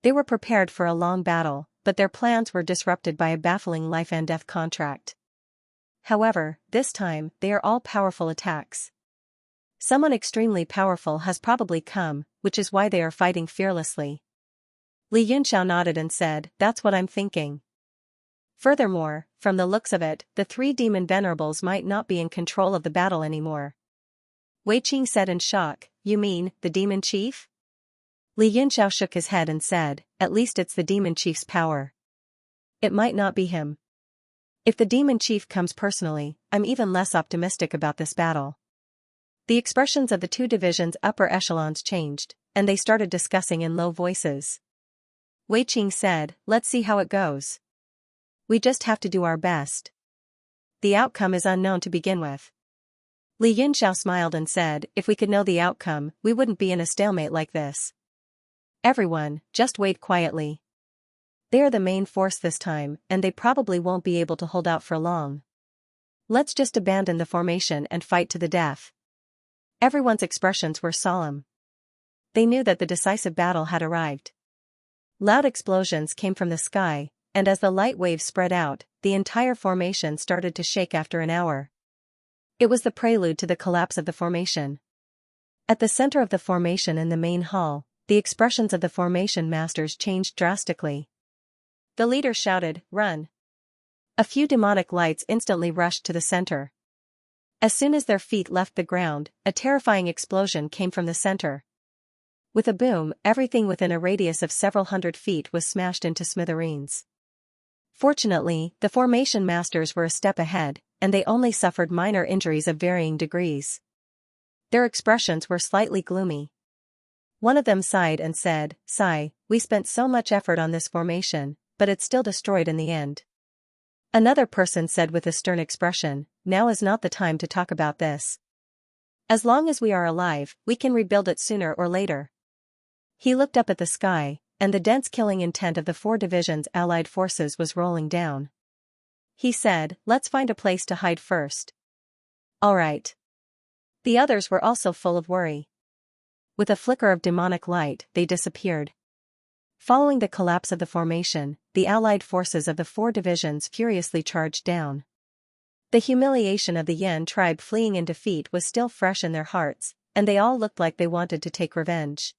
They were prepared for a long battle, but their plans were disrupted by a baffling life and death contract. However, this time, they are all powerful attacks. Someone extremely powerful has probably come, which is why they are fighting fearlessly. Li Yunxiao nodded and said, "That's what I'm thinking." Furthermore, from the looks of it, the three demon venerables might not be in control of the battle anymore. Wei Qing said in shock, "You mean, the demon chief?" Li Yunxiao shook his head and said, "At least it's the demon chief's power. It might not be him. If the demon chief comes personally, I'm even less optimistic about this battle." The expressions of the two divisions' upper echelons changed, and they started discussing in low voices. Wei Qing said, "Let's see how it goes. We just have to do our best. The outcome is unknown to begin with." Li Yunxiao smiled and said, "If we could know the outcome, we wouldn't be in a stalemate like this. Everyone, just wait quietly. They are the main force this time, and they probably won't be able to hold out for long. Let's just abandon the formation and fight to the death." Everyone's expressions were solemn. They knew that the decisive battle had arrived. Loud explosions came from the sky, and as the light waves spread out, the entire formation started to shake after an hour. It was the prelude to the collapse of the formation. At the center of the formation in the main hall, the expressions of the formation masters changed drastically. The leader shouted, "Run!" A few demonic lights instantly rushed to the center. As soon as their feet left the ground, a terrifying explosion came from the center. With a boom, everything within a radius of several hundred feet was smashed into smithereens. Fortunately, the formation masters were a step ahead, and they only suffered minor injuries of varying degrees. Their expressions were slightly gloomy. One of them sighed and said, "Sigh, we spent so much effort on this formation, but it's still destroyed in the end." Another person said with a stern expression, "Now is not the time to talk about this. As long as we are alive, we can rebuild it sooner or later." He looked up at the sky, and the dense killing intent of the four divisions' allied forces was rolling down. He said, "Let's find a place to hide first." "All right." The others were also full of worry. With a flicker of demonic light, they disappeared. Following the collapse of the formation, the allied forces of the four divisions furiously charged down. The humiliation of the Yan tribe fleeing in defeat was still fresh in their hearts, and they all looked like they wanted to take revenge.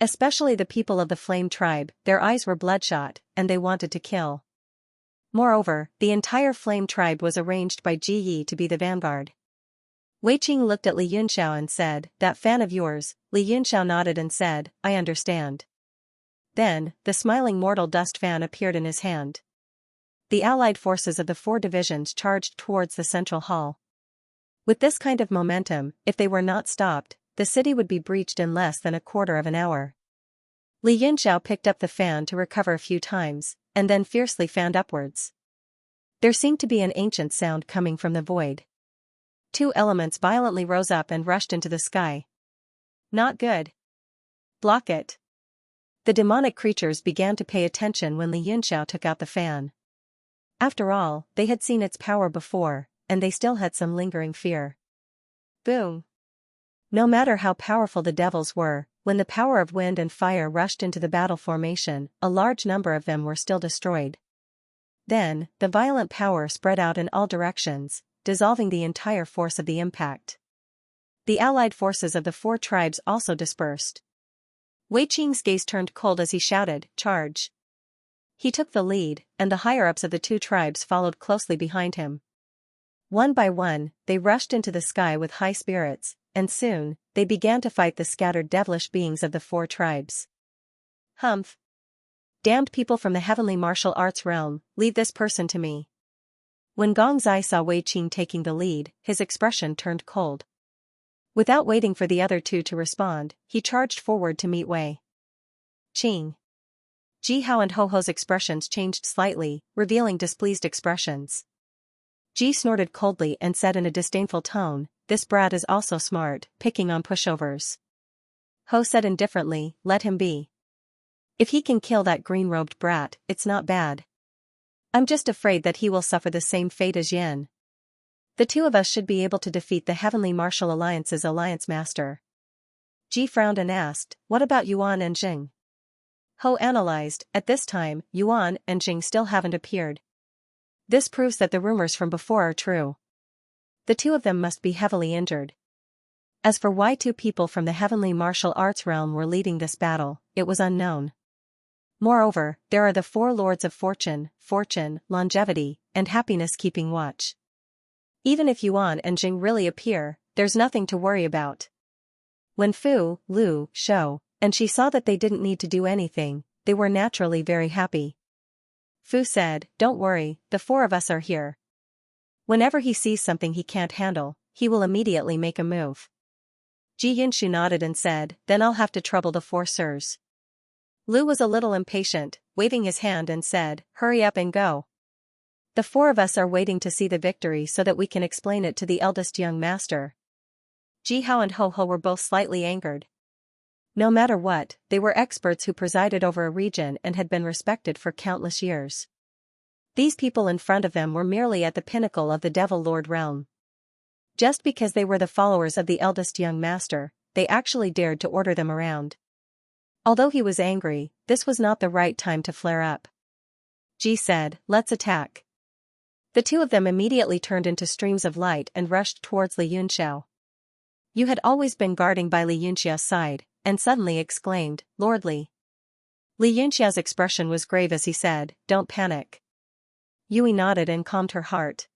Especially the people of the Flame tribe, their eyes were bloodshot, and they wanted to kill. Moreover, the entire Flame tribe was arranged by Ji Yi to be the vanguard. Wei Qing looked at Li Yunxiao and said, "That fan of yours." Li Yunxiao nodded and said, "I understand." Then, the smiling mortal dust fan appeared in his hand. The allied forces of the four divisions charged towards the central hall. With this kind of momentum, if they were not stopped, the city would be breached in less than a quarter of an hour. Li Yunxiao picked up the fan to recover a few times, and then fiercely fanned upwards. There seemed to be an ancient sound coming from the void. Two elements violently rose up and rushed into the sky. "Not good. Block it." The demonic creatures began to pay attention when Li Yunxiao took out the fan. After all, they had seen its power before, and they still had some lingering fear. Boom! No matter how powerful the devils were, when the power of wind and fire rushed into the battle formation, a large number of them were still destroyed. Then, the violent power spread out in all directions, dissolving the entire force of the impact. The allied forces of the 4 tribes also dispersed. Wei Qing's gaze turned cold as he shouted, "Charge!" He took the lead, and the higher-ups of the 2 tribes followed closely behind him. One by one, they rushed into the sky with high spirits, and soon, they began to fight the scattered devilish beings of the 4 tribes. Humph! Damned people from the heavenly martial arts realm, leave this person to me. When Gong Zai saw Wei Qing taking the lead, his expression turned cold. Without waiting for the other 2 to respond, he charged forward to meet Wei Qing. Ji Hao and Ho Ho's expressions changed slightly, revealing displeased expressions. Ji snorted coldly and said in a disdainful tone, "This brat is also smart, picking on pushovers." Ho said indifferently, "Let him be. If he can kill that green-robed brat, it's not bad. I'm just afraid that he will suffer the same fate as Yen. The 2 of us should be able to defeat the Heavenly Martial Alliance's alliance master." Ji frowned and asked, "What about Yuan and Jing?" Ho analyzed, "At this time, Yuan and Jing still haven't appeared. This proves that the rumors from before are true. The 2 of them must be heavily injured." As for why 2 people from the heavenly martial arts realm were leading this battle, it was unknown. Moreover, there are the 4 lords of fortune, longevity, and happiness keeping watch. Even if Yuan and Jing really appear, there's nothing to worry about. When Fu, Lu, Shou, and she saw that they didn't need to do anything, they were naturally very happy. Fu said, "Don't worry, the 4 of us are here. Whenever he sees something he can't handle, he will immediately make a move." Ji Yinshu nodded and said, "Then I'll have to trouble the 4 sirs." Lu was a little impatient, waving his hand and said, "Hurry up and go. The 4 of us are waiting to see the victory so that we can explain it to the eldest young master." Ji Hao and Ho Ho were both slightly angered. No matter what, they were experts who presided over a region and had been respected for countless years. These people in front of them were merely at the pinnacle of the Devil Lord realm. Just because they were the followers of the eldest young master, they actually dared to order them around. Although he was angry, this was not the right time to flare up. Ji said, "Let's attack." The 2 of them immediately turned into streams of light and rushed towards Li Yunxiao. Yu had always been guarding by Li Yunxia's side, and suddenly exclaimed, "Lord Li." Li Yunxia's expression was grave as he said, "Don't panic." Yui nodded and calmed her heart.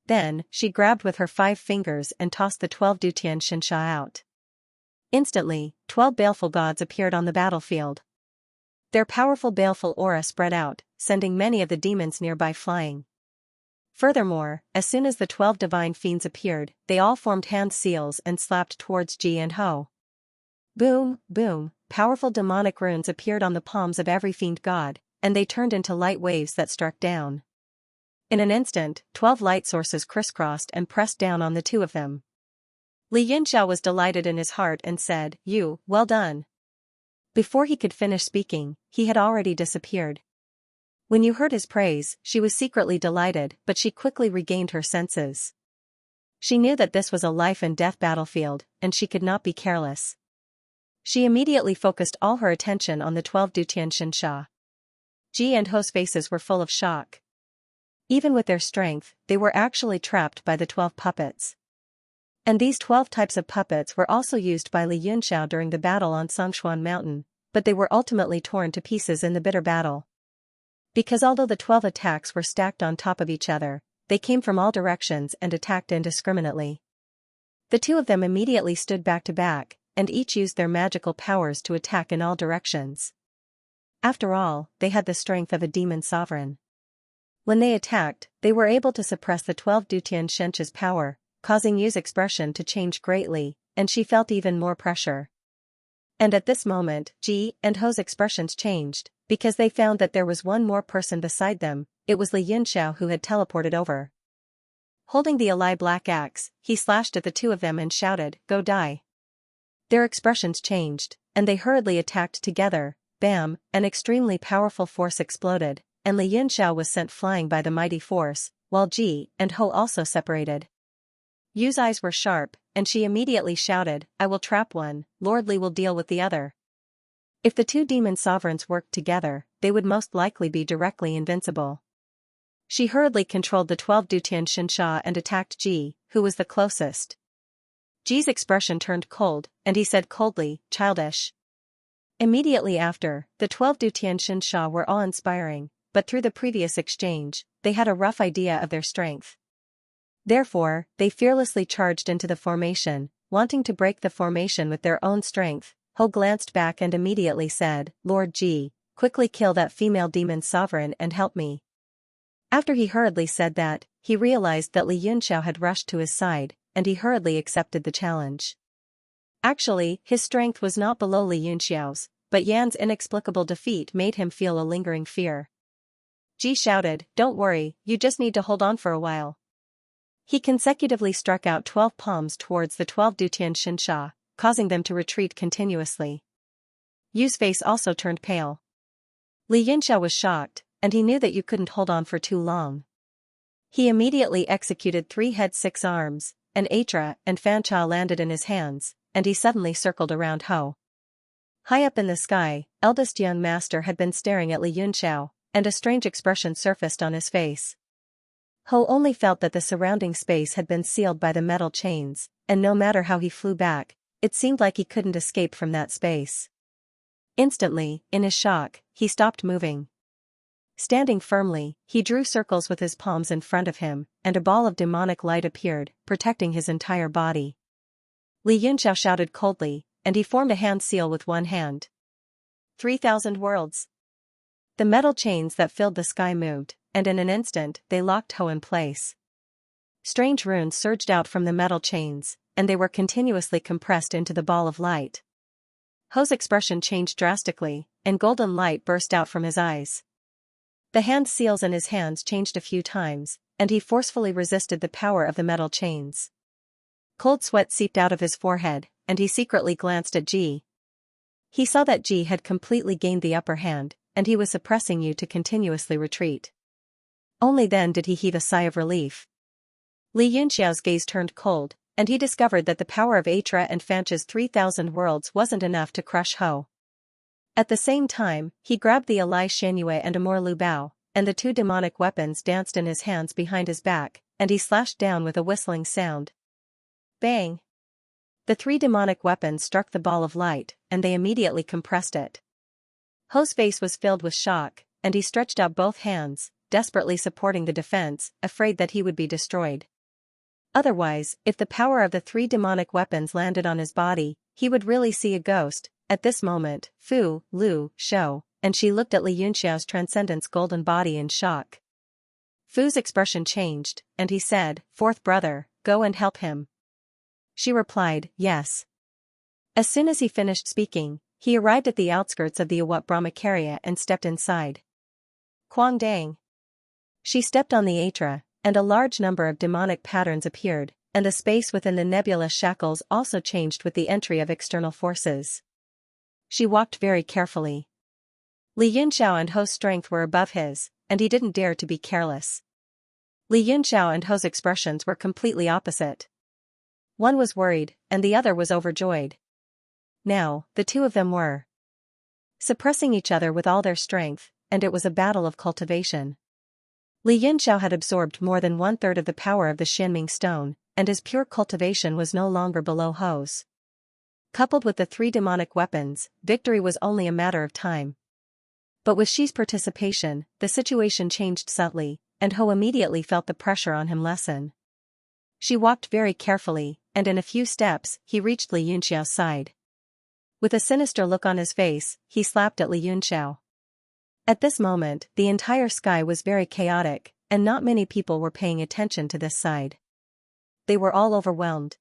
Then, she grabbed with her 5 fingers and tossed the 12 Dutian Xianxia out. Instantly, 12 baleful gods appeared on the battlefield. Their powerful baleful aura spread out, sending many of the demons nearby flying. Furthermore, as soon as the 12 divine fiends appeared, they all formed hand seals and slapped towards Ji and Ho. Boom, boom, powerful demonic runes appeared on the palms of every fiend god, and they turned into light waves that struck down. In an instant, 12 light sources crisscrossed and pressed down on the 2 of them. Li Yunxiao was delighted in his heart and said, "You, well done." Before he could finish speaking, he had already disappeared. When Yu heard his praise, she was secretly delighted, but she quickly regained her senses. She knew that this was a life-and-death battlefield, and she could not be careless. She immediately focused all her attention on the 12 Dutian Xianxia. Ji and Ho's faces were full of shock. Even with their strength, they were actually trapped by the 12 puppets. And these 12 types of puppets were also used by Li Yunxiao during the battle on Songshuan Mountain, but they were ultimately torn to pieces in the bitter battle. Because although the 12 attacks were stacked on top of each other, they came from all directions and attacked indiscriminately. The 2 of them immediately stood back to back, and each used their magical powers to attack in all directions. After all, they had the strength of a demon sovereign. When they attacked, they were able to suppress the 12 Dutian Xianxia's power, causing Yu's expression to change greatly, and she felt even more pressure. And at this moment, Ji and Ho's expressions changed, because they found that there was one more person beside them. It was Li Yunxiao who had teleported over. Holding the Alai black axe, he slashed at the 2 of them and shouted, "Go die." Their expressions changed, and they hurriedly attacked together. Bam, an extremely powerful force exploded, and Li Yunxiao was sent flying by the mighty force, while Ji and Ho also separated. Yu's eyes were sharp, and she immediately shouted, "I will trap one, Lord Li will deal with the other." If the two demon sovereigns worked together, they would most likely be directly invincible. She hurriedly controlled the 12 Dutian Xianxia and attacked Ji, who was the closest. Ji's expression turned cold, and he said coldly, "Childish." Immediately after, the 12 Dutian Xianxia were awe-inspiring, but through the previous exchange, they had a rough idea of their strength. Therefore, they fearlessly charged into the formation, wanting to break the formation with their own strength. Ho glanced back and immediately said, "Lord Ji, quickly kill that female demon sovereign and help me." After he hurriedly said that, he realized that Li Yunxiao had rushed to his side, and he hurriedly accepted the challenge. Actually, his strength was not below Li Yunxiao's, but Yan's inexplicable defeat made him feel a lingering fear. Ji shouted, "Don't worry, you just need to hold on for a while." He consecutively struck out 12 palms towards the 12 Dutian Xianxia, causing them to retreat continuously. Yu's face also turned pale. Li Yunxiao was shocked, and he knew that Yu couldn't hold on for too long. He immediately executed 3 heads 6 arms, and Atra and Fancha landed in his hands, and he suddenly circled around Ho. High up in the sky, eldest young master had been staring at Li Yunxiao, and a strange expression surfaced on his face. Ho only felt that the surrounding space had been sealed by the metal chains, and no matter how he flew back, it seemed like he couldn't escape from that space. Instantly, in his shock, he stopped moving. Standing firmly, he drew circles with his palms in front of him, and a ball of demonic light appeared, protecting his entire body. Li Yunxiao shouted coldly, and he formed a hand seal with one hand. 3,000 worlds. The metal chains that filled the sky moved, and in an instant they locked Ho in place. Strange runes surged out from the metal chains, and they were continuously compressed into the ball of light. Ho's expression changed drastically, and golden light burst out from his eyes. The hand seals in his hands changed a few times, and he forcefully resisted the power of the metal chains. Cold sweat seeped out of his forehead, and he secretly glanced at Ji. He saw that Ji had completely gained the upper hand, and he was suppressing Yu to continuously retreat. Only then did he heave a sigh of relief. Li Yunxiao's gaze turned cold, and he discovered that the power of Atra and Fancha's 3,000 worlds wasn't enough to crush Ho. At the same time, he grabbed the Alai Shangyue and Amor Lu Bao, and the 2 demonic weapons danced in his hands behind his back, and he slashed down with a whistling sound. Bang! The 3 demonic weapons struck the ball of light, and they immediately compressed it. Ho's face was filled with shock, and he stretched out both hands, desperately supporting the defense, afraid that he would be destroyed. Otherwise, if the power of the 3 demonic weapons landed on his body, he would really see a ghost. At this moment, Fu, Lu, Shou, and she looked at Li Yunxiao's transcendence golden body in shock. Fu's expression changed, and he said, "Fourth brother, go and help him." She replied, "Yes." As soon as he finished speaking, he arrived at the outskirts of the Awat Brahmacharya and stepped inside. Quang Dang. She stepped on the Atra, and a large number of demonic patterns appeared, and the space within the nebulous shackles also changed with the entry of external forces. She walked very carefully. Li Yunxiao and Ho's strength were above his, and he didn't dare to be careless. Li Yunxiao and Ho's expressions were completely opposite. One was worried, and the other was overjoyed. Now, the two of them were suppressing each other with all their strength, and it was a battle of cultivation. Li Yunxiao had absorbed more than 1/3 of the power of the Xianming stone, and his pure cultivation was no longer below Ho's. Coupled with the 3 demonic weapons, victory was only a matter of time. But with Xi's participation, the situation changed subtly, and Ho immediately felt the pressure on him lessen. She walked very carefully, and in a few steps, he reached Li Yunxiao's side. With a sinister look on his face, he slapped at Li Yunxiao. At this moment, the entire sky was very chaotic, and not many people were paying attention to this side. They were all overwhelmed.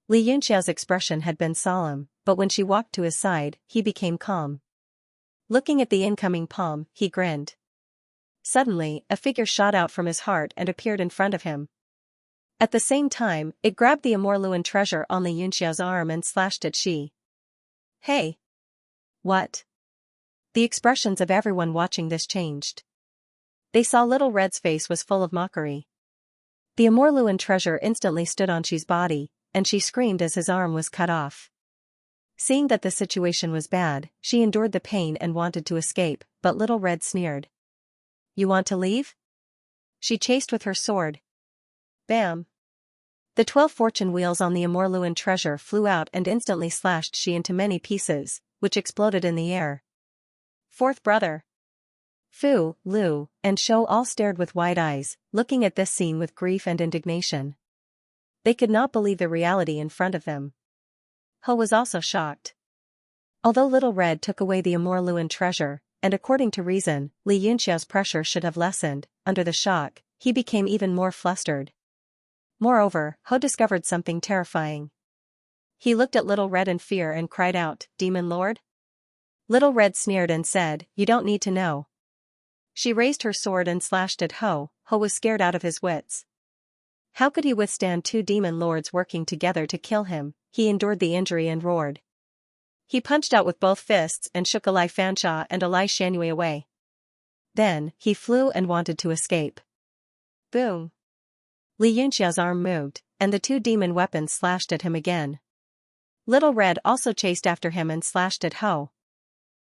Li Yunxiao's expression had been solemn, but when she walked to his side, he became calm. Looking at the incoming palm, he grinned. Suddenly, a figure shot out from his heart and appeared in front of him. At the same time, it grabbed the Amor Luan treasure on Li Yunxiao's arm and slashed at Xi. "Hey! What?" The expressions of everyone watching this changed. They saw Little Red's face was full of mockery. The Amorluan treasure instantly stood on Xi's body, and she screamed as his arm was cut off. Seeing that the situation was bad, she endured the pain and wanted to escape, but Little Red sneered. "You want to leave?" She chased with her sword. Bam! The 12 fortune wheels on the Amorluan treasure flew out and instantly slashed Xi into many pieces, which exploded in the air. Fourth brother. Fu, Lu, and Shou all stared with wide eyes, looking at this scene with grief and indignation. They could not believe the reality in front of them. Ho was also shocked. Although Little Red took away the Amorluan treasure, and according to reason, Li Yunxiao's pressure should have lessened, under the shock, he became even more flustered. Moreover, Ho discovered something terrifying. He looked at Little Red in fear and cried out, "Demon Lord?" Little Red sneered and said, "You don't need to know." She raised her sword and slashed at Ho. Ho was scared out of his wits. How could he withstand 2 demon lords working together to kill him? He endured the injury and roared. He punched out with both fists and shook a Xianxia and a Xianxia away. Then, he flew and wanted to escape. Boom! Li Yunxia's arm moved, and the 2 demon weapons slashed at him again. Little Red also chased after him and slashed at Ho.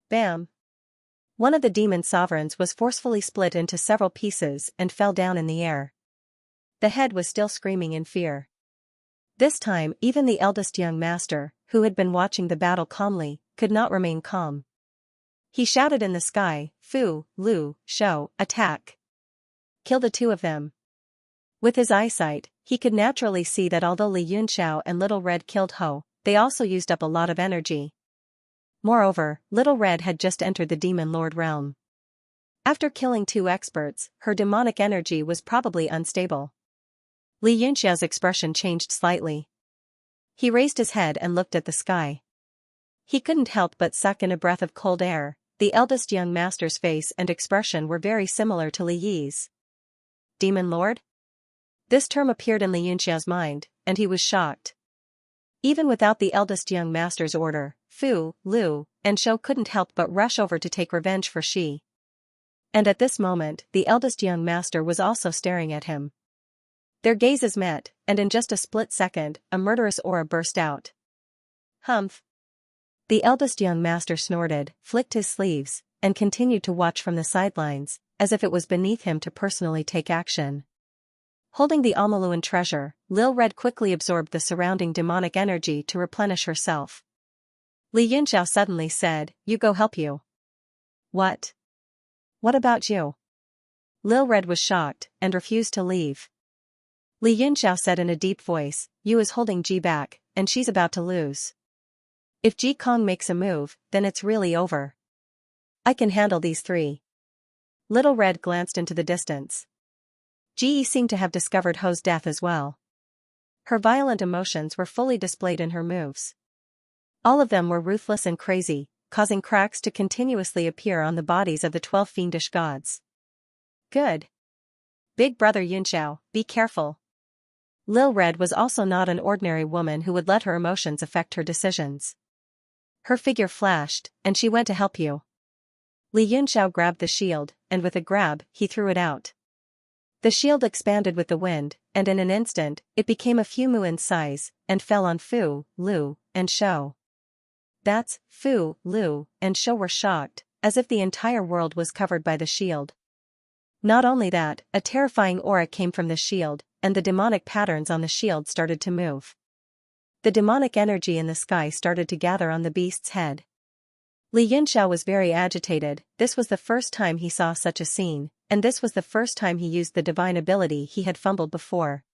Bam! One of the demon sovereigns was forcefully split into several pieces and fell down in the air. The head was still screaming in fear. This time even the eldest young master, who had been watching the battle calmly, could not remain calm. He shouted in the sky, "Fu, Lu, Shou, attack! Kill the 2 of them." With his eyesight, he could naturally see that although Li Yunxiao and Little Red killed Ho, they also used up a lot of energy. Moreover, Little Red had just entered the Demon Lord realm. After killing 2 experts, her demonic energy was probably unstable. Li Yunxiao's expression changed slightly. He raised his head and looked at the sky. He couldn't help but suck in a breath of cold air. The eldest young master's face and expression were very similar to Li Yi's. Demon Lord? This term appeared in Li Yunxiao's mind, and he was shocked. Even without the eldest young master's order, Fu, Lu, and Shou couldn't help but rush over to take revenge for Xi. And at this moment, the eldest young master was also staring at him. Their gazes met, and in just a split second, a murderous aura burst out. Humph! The eldest young master snorted, flicked his sleeves, and continued to watch from the sidelines, as if it was beneath him to personally take action. Holding the Amorluan treasure, Lil Red quickly absorbed the surrounding demonic energy to replenish herself. Li Yunxiao suddenly said, "You go help you." What? What about you? Lil Red was shocked, and refused to leave. Li Yunxiao said in a deep voice, "You is holding Ji back, and she's about to lose. If Ji Kong makes a move, then it's really over. I can handle these 3. Little Red glanced into the distance. Ji seemed to have discovered Ho's death as well. Her violent emotions were fully displayed in her moves. All of them were ruthless and crazy, causing cracks to continuously appear on the bodies of the 12 fiendish gods. Good. Big brother Yunxiao, be careful. Lil Red was also not an ordinary woman who would let her emotions affect her decisions. Her figure flashed, and she went to help you. Li Yunxiao grabbed the shield, and with a grab, he threw it out. The shield expanded with the wind, and in an instant, it became a few mu in size, and fell on Fu, Lu, and Shou. That's, Fu, Lu, and Shou were shocked, as if the entire world was covered by the shield. Not only that, a terrifying aura came from the shield, and the demonic patterns on the shield started to move. The demonic energy in the sky started to gather on the beast's head. Li Yunxiao was very agitated. This was the first time he saw such a scene, and this was the first time he used the divine ability he had fumbled before.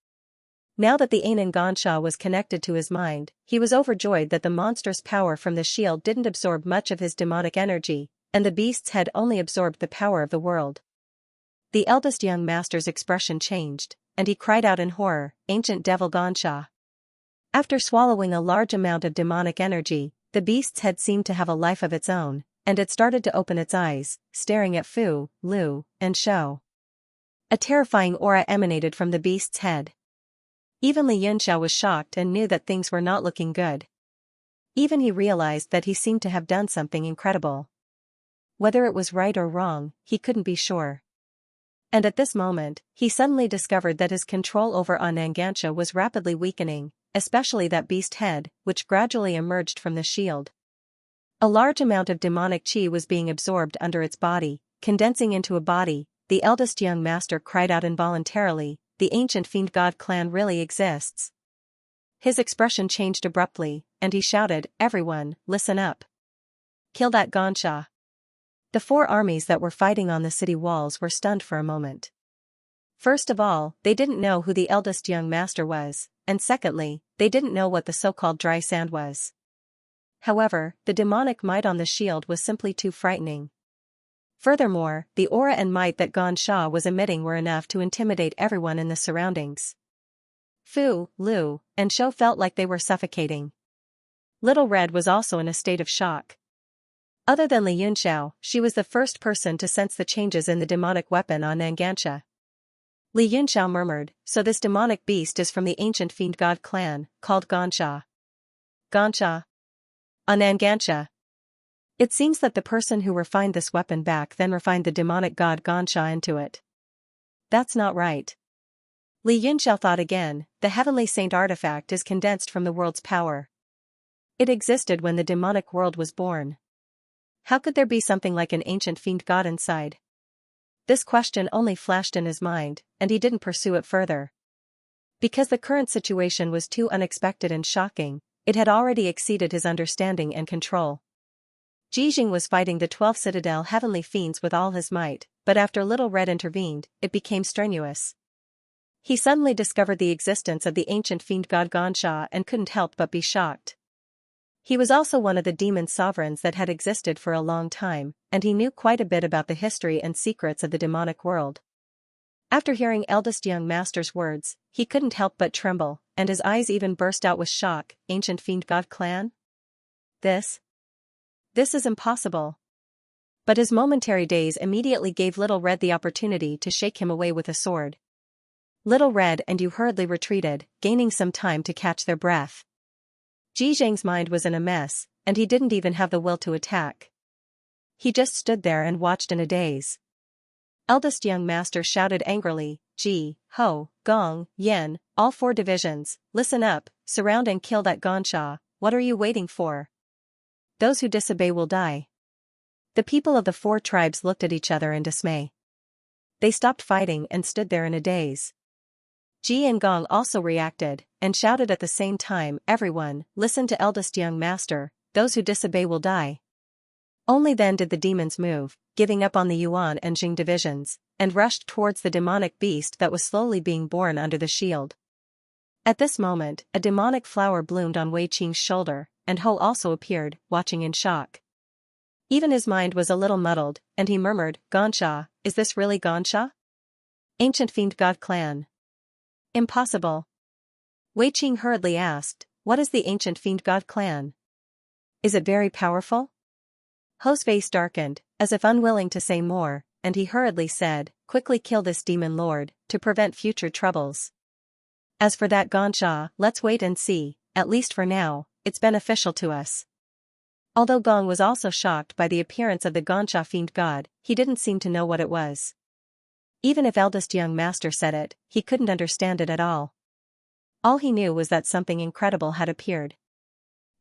Now that the Anan Gonsha was connected to his mind, he was overjoyed that the monstrous power from the shield didn't absorb much of his demonic energy, and the beast's head only absorbed the power of the world. The eldest young master's expression changed, and he cried out in horror, "Ancient devil Gonsha." After swallowing a large amount of demonic energy, the beast's head seemed to have a life of its own, and it started to open its eyes, staring at Fu, Lu, and Shou. A terrifying aura emanated from the beast's head. Even Li Yunxiao was shocked and knew that things were not looking good. Even he realized that he seemed to have done something incredible. Whether it was right or wrong, he couldn't be sure. And at this moment, he suddenly discovered that his control over Xianxia was rapidly weakening, especially that beast head, which gradually emerged from the shield. A large amount of demonic qi was being absorbed under its body, condensing into a body. The eldest young master cried out involuntarily, "The ancient fiend god clan really exists." His expression changed abruptly, and he shouted, "Everyone, listen up. Kill that Xianxia." The four armies that were fighting on the city walls were stunned for a moment. First of all, they didn't know who the eldest young master was, and secondly, they didn't know what the so-called dry sand was. However, the demonic might on the shield was simply too frightening. Furthermore, the aura and might that Xianxia was emitting were enough to intimidate everyone in the surroundings. Fu, Lu, and Shou felt like they were suffocating. Little Red was also in a state of shock. Other than Li Yunxiao, she was the first person to sense the changes in the demonic weapon on Xianxia. Li Yunxiao murmured, "So this demonic beast is from the ancient fiend god clan, called Xianxia." Xianxia. On Xianxia. It seems that the person who refined this weapon back then refined the demonic god Xianxia into it. That's not right. Li Yunxiao thought again, the heavenly saint artifact is condensed from the world's power. It existed when the demonic world was born. How could there be something like an ancient fiend god inside? This question only flashed in his mind, and he didn't pursue it further. Because the current situation was too unexpected and shocking, it had already exceeded his understanding and control. Jijing was fighting the 12 Citadel heavenly fiends with all his might, but after Little Red intervened, it became strenuous. He suddenly discovered the existence of the ancient fiend god Xianxia and couldn't help but be shocked. He was also one of the demon sovereigns that had existed for a long time, and he knew quite a bit about the history and secrets of the demonic world. After hearing eldest young master's words, he couldn't help but tremble, and his eyes even burst out with shock. Ancient fiend god clan? This is impossible. But his momentary daze immediately gave Little Red the opportunity to shake him away with a sword. Little Red and Yu hurriedly retreated, gaining some time to catch their breath. Jizhang's mind was in a mess, and he didn't even have the will to attack. He just stood there and watched in a daze. Eldest young master shouted angrily, "Ji, Ho, Gong, Yen, all 4 divisions, listen up, surround and kill that Xianxia. What are you waiting for? Those who disobey will die." The people of the 4 tribes looked at each other in dismay. They stopped fighting and stood there in a daze. Ji and Gong also reacted, and shouted at the same time, "Everyone, listen to eldest young master, those who disobey will die." Only then did the demons move, giving up on the Yuan and Jing divisions, and rushed towards the demonic beast that was slowly being born under the shield. At this moment, a demonic flower bloomed on Wei Qing's shoulder, and Ho also appeared, watching in shock. Even his mind was a little muddled, and he murmured, "Xianxia, is this really Xianxia? Ancient fiend god clan." "Impossible." Wei Qing hurriedly asked, "What is the ancient fiend god clan? Is it very powerful?" Ho's face darkened, as if unwilling to say more, and he hurriedly said, "Quickly kill this demon lord, to prevent future troubles. As for that Xianxia, let's wait and see, at least for now, it's beneficial to us." Although Gong was also shocked by the appearance of the Xianxia fiend god, he didn't seem to know what it was. Even if eldest young master said it, he couldn't understand it at all. All he knew was that something incredible had appeared.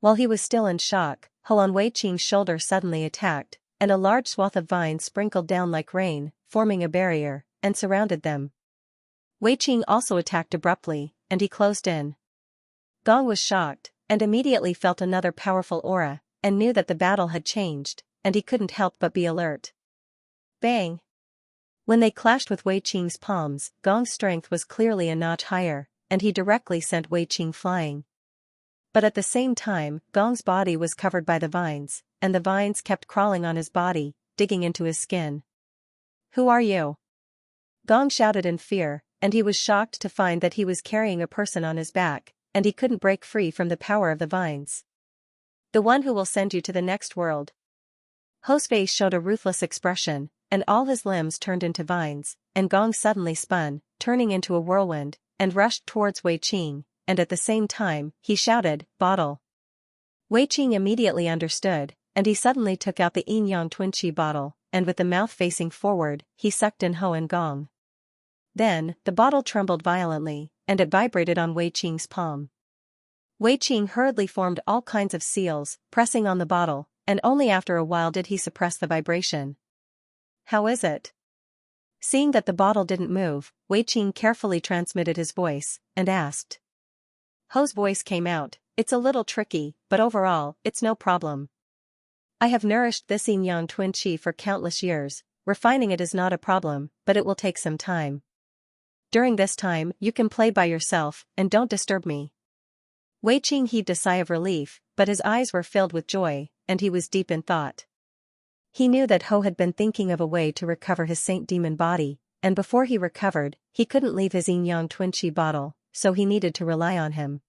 While he was still in shock, Ho on Wei Qing's shoulder suddenly attacked, and a large swath of vines sprinkled down like rain, forming a barrier, and surrounded them. Wei Qing also attacked abruptly, and he closed in. Gong was shocked, and immediately felt another powerful aura, and knew that the battle had changed, and he couldn't help but be alert. Bang! When they clashed with Wei Qing's palms, Gong's strength was clearly a notch higher, and he directly sent Wei Qing flying. But at the same time, Gong's body was covered by the vines, and the vines kept crawling on his body, digging into his skin. "Who are you?" Gong shouted in fear, and he was shocked to find that he was carrying a person on his back, and he couldn't break free from the power of the vines. "The one who will send you to the next world." Ho's face showed a ruthless expression, and all his limbs turned into vines, and Gong suddenly spun, turning into a whirlwind, and rushed towards Wei Qing, and at the same time, he shouted, "Bottle." Wei Qing immediately understood, and he suddenly took out the yin-yang twin qi bottle, and with the mouth facing forward, he sucked in Ho and Gong. Then, the bottle trembled violently, and it vibrated on Wei Qing's palm. Wei Qing hurriedly formed all kinds of seals, pressing on the bottle, and only after a while did he suppress the vibration. "How is it?" Seeing that the bottle didn't move, Wei Qing carefully transmitted his voice, and asked. Ho's voice came out, "It's a little tricky, but overall, it's no problem. I have nourished this yin yang twin qi for countless years, refining it is not a problem, but it will take some time. During this time, you can play by yourself, and don't disturb me." Wei Qing heaved a sigh of relief, but his eyes were filled with joy, and he was deep in thought. He knew that Ho had been thinking of a way to recover his saint demon body, and before he recovered, he couldn't leave his yin-yang twin qi bottle, so he needed to rely on him.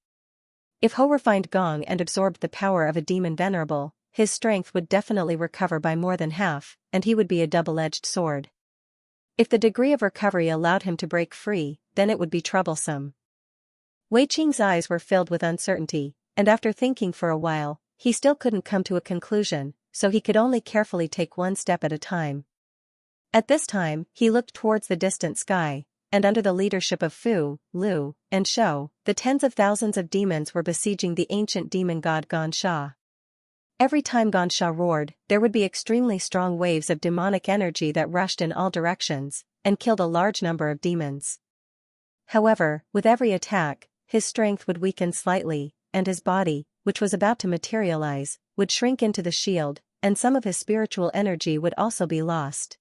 If Ho refined Gong and absorbed the power of a demon venerable, his strength would definitely recover by more than half, and he would be a double-edged sword. If the degree of recovery allowed him to break free, then it would be troublesome. Wei Qing's eyes were filled with uncertainty, and after thinking for a while, he still couldn't come to a conclusion, so he could only carefully take one step at a time. At this time, he looked towards the distant sky, and under the leadership of Fu, Lu, and Shou, the tens of thousands of demons were besieging the ancient demon god Xianxia. Every time Xianxia roared, there would be extremely strong waves of demonic energy that rushed in all directions, and killed a large number of demons. However, with every attack, his strength would weaken slightly, and his body, which was about to materialize, would shrink into the shield, and some of his spiritual energy would also be lost.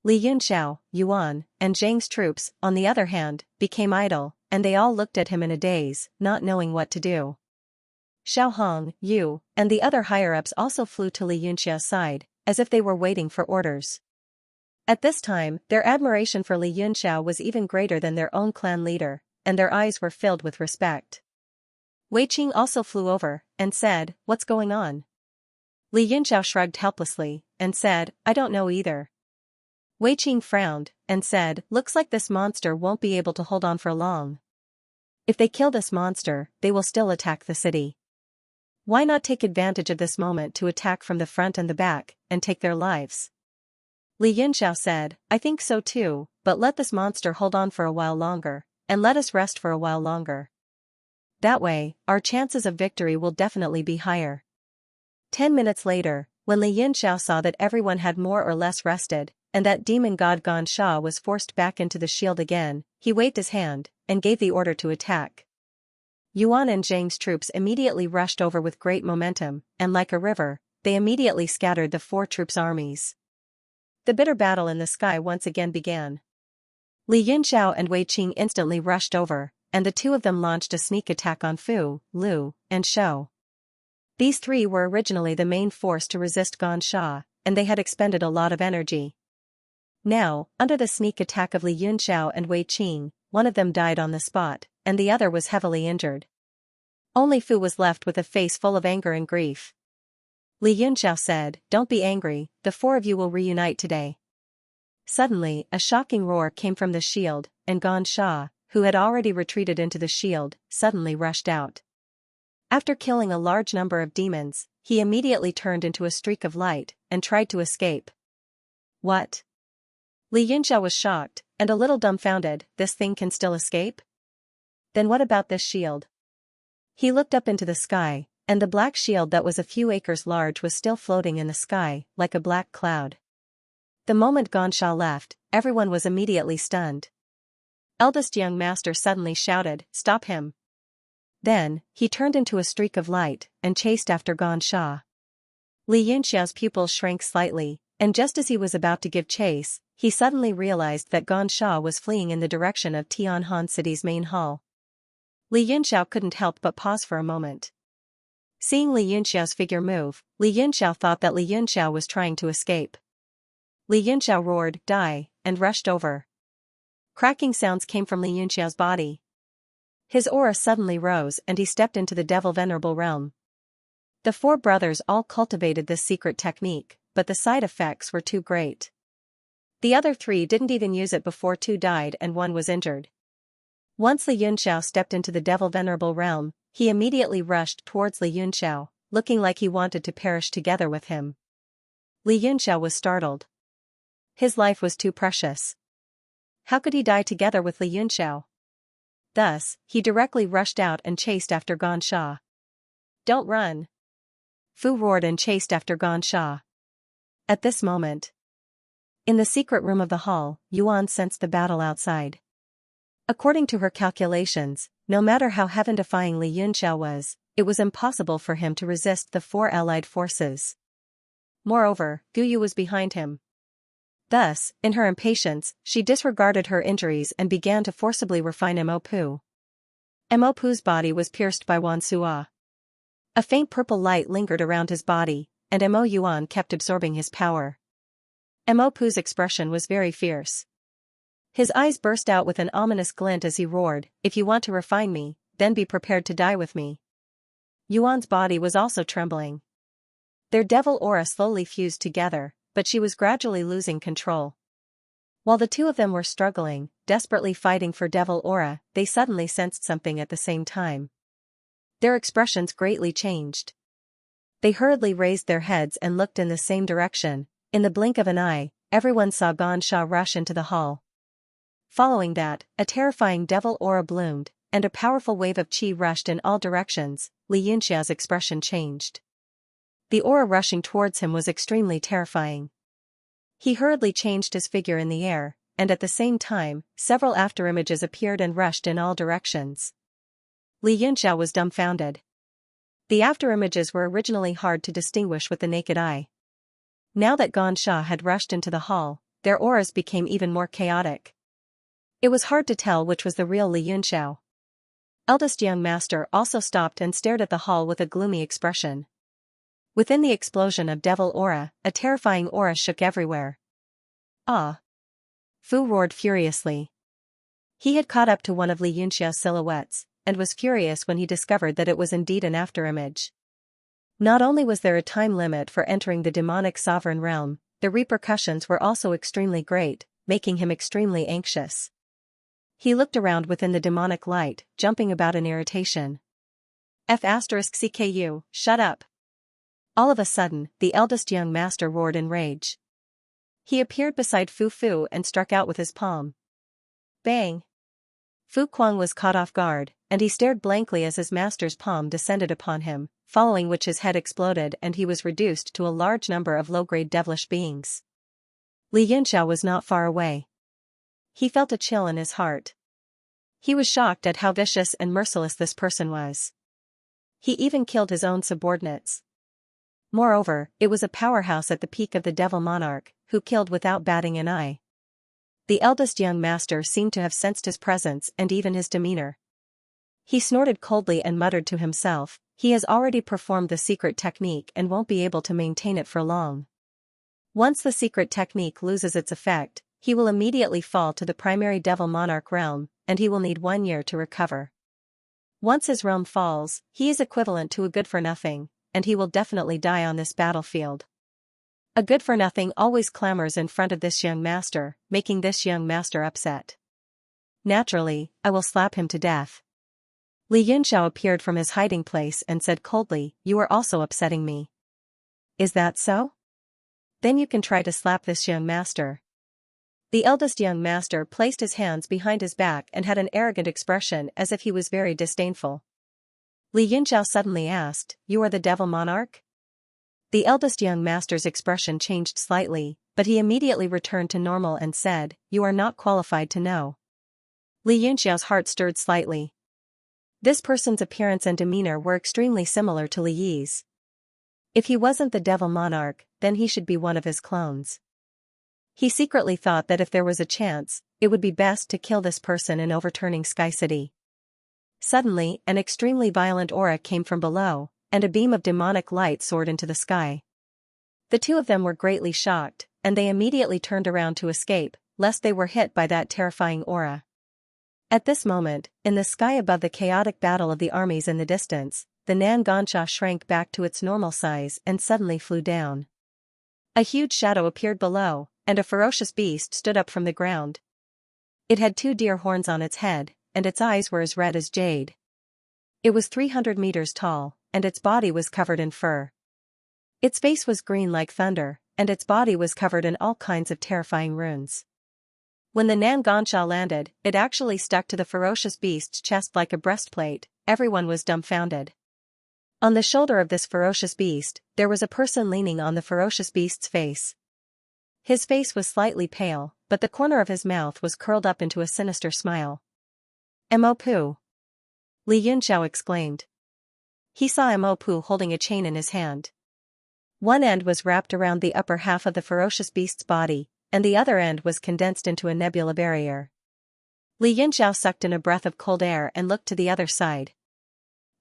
Li Yunxiao, Yuan, and Zhang's troops, on the other hand, became idle, and they all looked at him in a daze, not knowing what to do. Xiao Hong, Yu, and the other higher-ups also flew to Li Yunxia's side, as if they were waiting for orders. At this time, their admiration for Li Yunxiao was even greater than their own clan leader, and their eyes were filled with respect. Wei Qing also flew over, and said, "What's going on?" Li Yunxiao shrugged helplessly, and said, "I don't know either." Wei Qing frowned, and said, "Looks like this monster won't be able to hold on for long. If they kill this monster, they will still attack the city. Why not take advantage of this moment to attack from the front and the back, and take their lives?" Li Yunxiao said, "I think so too, but let this monster hold on for a while longer, and let us rest for a while longer. That way, our chances of victory will definitely be higher." 10 minutes later, when Li Yunxiao saw that everyone had more or less rested, and that demon god Xianxia was forced back into the shield again, he waved his hand, and gave the order to attack. Yuan and Zhang's troops immediately rushed over with great momentum, and like a river, they immediately scattered the four troops' armies. The bitter battle in the sky once again began. Li Yunxiao and Wei Qing instantly rushed over, and the two of them launched a sneak attack on Fu, Lu, and Shou. These three were originally the main force to resist Xianxia, and they had expended a lot of energy. Now, under the sneak attack of Li Yunxiao and Wei Qing, one of them died on the spot, and the other was heavily injured. Only Fu was left with a face full of anger and grief. Li Yunxiao said, "Don't be angry, the four of you will reunite today." Suddenly, a shocking roar came from the shield, and Xianxia, who had already retreated into the shield, suddenly rushed out. After killing a large number of demons, he immediately turned into a streak of light, and tried to escape. "What?" Li Yunxiao was shocked, and a little dumbfounded. "This thing can still escape? Then what about this shield?" He looked up into the sky, and the black shield that was a few acres large was still floating in the sky, like a black cloud. The moment Xianxia left, everyone was immediately stunned. Eldest young master suddenly shouted, "Stop him!" Then, he turned into a streak of light, and chased after Xianxia. Li Yunxiao's pupils shrank slightly, and just as he was about to give chase, he suddenly realized that Xianxia was fleeing in the direction of Tianhan City's main hall. Li Yunxiao couldn't help but pause for a moment. Seeing Li Yunxiao's figure move, Li Yunxiao thought that Li Yunxiao was trying to escape. Li Yunxiao roared, "Die," and rushed over. Cracking sounds came from Li Yunxiao's body. His aura suddenly rose and he stepped into the devil venerable realm. The four brothers all cultivated this secret technique, but the side effects were too great. The other three didn't even use it before two died and one was injured. Once Li Yunxiao stepped into the devil venerable realm, he immediately rushed towards Li Yunxiao, looking like he wanted to perish together with him. Li Yunxiao was startled. His life was too precious. How could he die together with Li Yunxiao? Thus, he directly rushed out and chased after Xianxia. Don't run! Fu roared and chased after Xianxia. At this moment, in the secret room of the hall, Yuan sensed the battle outside. According to her calculations, no matter how heaven-defying Li Yunxiao was, it was impossible for him to resist the 4 allied forces. Moreover, Gu Yu was behind him. Thus, in her impatience, she disregarded her injuries and began to forcibly refine Mo Pu. Mo Pu's body was pierced by Wan Sua. A faint purple light lingered around his body, and Mo Yuan kept absorbing his power. Mo Pu's expression was very fierce. His eyes burst out with an ominous glint as he roared, "If you want to refine me, then be prepared to die with me." Yuan's body was also trembling. Their devil aura slowly fused together, but she was gradually losing control. While the two of them were struggling, desperately fighting for devil aura, they suddenly sensed something at the same time. Their expressions greatly changed. They hurriedly raised their heads and looked in the same direction. In the blink of an eye, everyone saw Xianxia rush into the hall. Following that, a terrifying devil aura bloomed, and a powerful wave of qi rushed in all directions. Li Yunxiao's expression changed. The aura rushing towards him was extremely terrifying. He hurriedly changed his figure in the air, and at the same time, several afterimages appeared and rushed in all directions. Li Yunxiao was dumbfounded. The afterimages were originally hard to distinguish with the naked eye. Now that Xianxia had rushed into the hall, their auras became even more chaotic. It was hard to tell which was the real Li Yunxiao. Eldest young master also stopped and stared at the hall with a gloomy expression. Within the explosion of devil aura, a terrifying aura shook everywhere. Ah! Fu roared furiously. He had caught up to one of Li Yunxiao's silhouettes, and was furious when he discovered that it was indeed an afterimage. Not only was there a time limit for entering the demonic sovereign realm, the repercussions were also extremely great, making him extremely anxious. He looked around within the demonic light, jumping about in irritation. F*CKU, shut up! All of a sudden, the eldest young master roared in rage. He appeared beside Fu Fu and struck out with his palm. Bang! Fu Kuang was caught off guard, and he stared blankly as his master's palm descended upon him, following which his head exploded and he was reduced to a large number of low-grade devilish beings. Li Yunxiao was not far away. He felt a chill in his heart. He was shocked at how vicious and merciless this person was. He even killed his own subordinates. Moreover, it was a powerhouse at the peak of the Devil Monarch, who killed without batting an eye. The eldest young master seemed to have sensed his presence and even his demeanor. He snorted coldly and muttered to himself, "He has already performed the secret technique and won't be able to maintain it for long. Once the secret technique loses its effect, he will immediately fall to the primary Devil Monarch realm, and he will need 1 year to recover. Once his realm falls, he is equivalent to a good-for-nothing, and he will definitely die on this battlefield. A good-for-nothing always clamors in front of this young master, making this young master upset. Naturally, I will slap him to death." Li Yunxiao appeared from his hiding place and said coldly, "You are also upsetting me." "Is that so? Then you can try to slap this young master." The eldest young master placed his hands behind his back and had an arrogant expression as if he was very disdainful. Li Yunxiao suddenly asked, "You are the Devil Monarch?" The eldest young master's expression changed slightly, but he immediately returned to normal and said, "You are not qualified to know." Li Yunxiao's heart stirred slightly. This person's appearance and demeanor were extremely similar to Li Yi's. If he wasn't the Devil Monarch, then he should be one of his clones. He secretly thought that if there was a chance, it would be best to kill this person in overturning Sky City. Suddenly, an extremely violent aura came from below, and a beam of demonic light soared into the sky. The two of them were greatly shocked, and they immediately turned around to escape, lest they were hit by that terrifying aura. At this moment, in the sky above the chaotic battle of the armies in the distance, the Nan Xianxia shrank back to its normal size and suddenly flew down. A huge shadow appeared below, and a ferocious beast stood up from the ground. It had 2 deer horns on its head, and its eyes were as red as jade. It was 300 meters tall, and its body was covered in fur. Its face was green like thunder, and its body was covered in all kinds of terrifying runes. When the Nan Gonsha landed, it actually stuck to the ferocious beast's chest like a breastplate. Everyone was dumbfounded. On the shoulder of this ferocious beast, there was a person leaning on the ferocious beast's face. His face was slightly pale, but the corner of his mouth was curled up into a sinister smile. Mo Pu! Li Yunxiao exclaimed. He saw Mo Pu holding a chain in his hand. One end was wrapped around the upper half of the ferocious beast's body, and the other end was condensed into a nebula barrier. Li Yunxiao sucked in a breath of cold air and looked to the other side.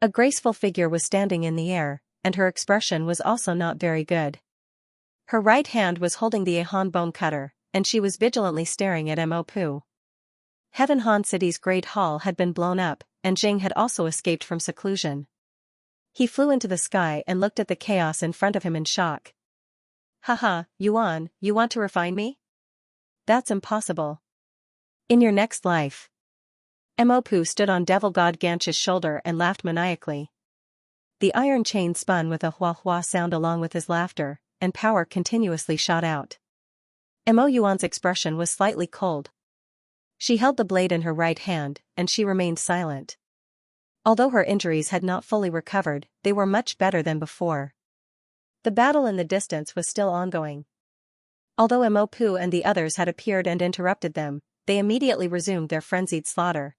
A graceful figure was standing in the air, and her expression was also not very good. Her right hand was holding the Ahan bone cutter, and she was vigilantly staring at Mo Pu. Heaven Han City's Great Hall had been blown up, and Jing had also escaped from seclusion. He flew into the sky and looked at the chaos in front of him in shock. Haha, Yuan, you want to refine me? That's impossible. In your next life. Mo Pu stood on Devil God Ganch's shoulder and laughed maniacally. The iron chain spun with a hua-hua sound along with his laughter, and power continuously shot out. Mo Yuan's expression was slightly cold. She held the blade in her right hand, and she remained silent. Although her injuries had not fully recovered, they were much better than before. The battle in the distance was still ongoing. Although Mo Pu and the others had appeared and interrupted them, they immediately resumed their frenzied slaughter.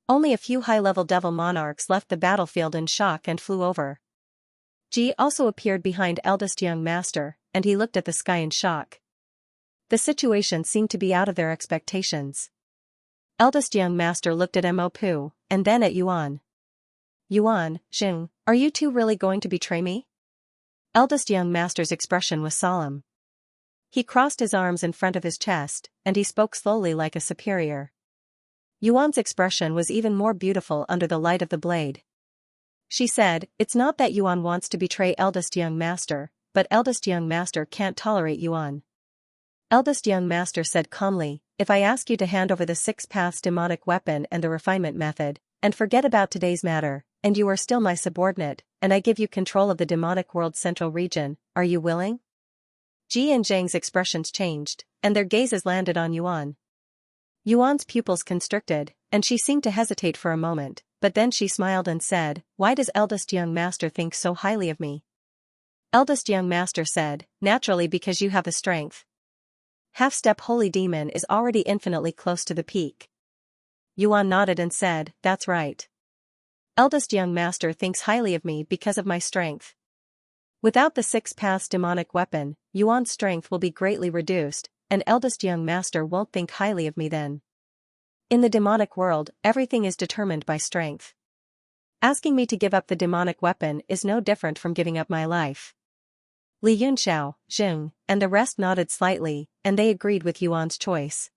Only a few high-level devil monarchs left the battlefield in shock and flew over. Ji also appeared behind eldest young master, and he looked at the sky in shock. The situation seemed to be out of their expectations. Eldest young master looked at Mo Pu, and then at Yuan. Yuan, Jing, are you two really going to betray me? Eldest young master's expression was solemn. He crossed his arms in front of his chest, and he spoke slowly like a superior. Yuan's expression was even more beautiful under the light of the blade. She said, it's not that Yuan wants to betray eldest young master, but eldest young master can't tolerate Yuan. Eldest young master said calmly, if I ask you to hand over the 6 paths demonic weapon and the refinement method, and forget about today's matter, and you are still my subordinate, and I give you control of the demonic world central region, are you willing? Ji and Zhang's expressions changed, and their gazes landed on Yuan. Yuan's pupils constricted, and she seemed to hesitate for a moment, but then she smiled and said, why does eldest young master think so highly of me? Eldest young master said, naturally because you have the strength. Half-step holy demon is already infinitely close to the peak. Yuan nodded and said, that's right. Eldest young master thinks highly of me because of my strength. Without the 6 paths demonic weapon, Yuan's strength will be greatly reduced, and eldest young master won't think highly of me then. In the demonic world, everything is determined by strength. Asking me to give up the demonic weapon is no different from giving up my life. Li Yunxiao, Jing, and the rest nodded slightly, and they agreed with Yuan's choice.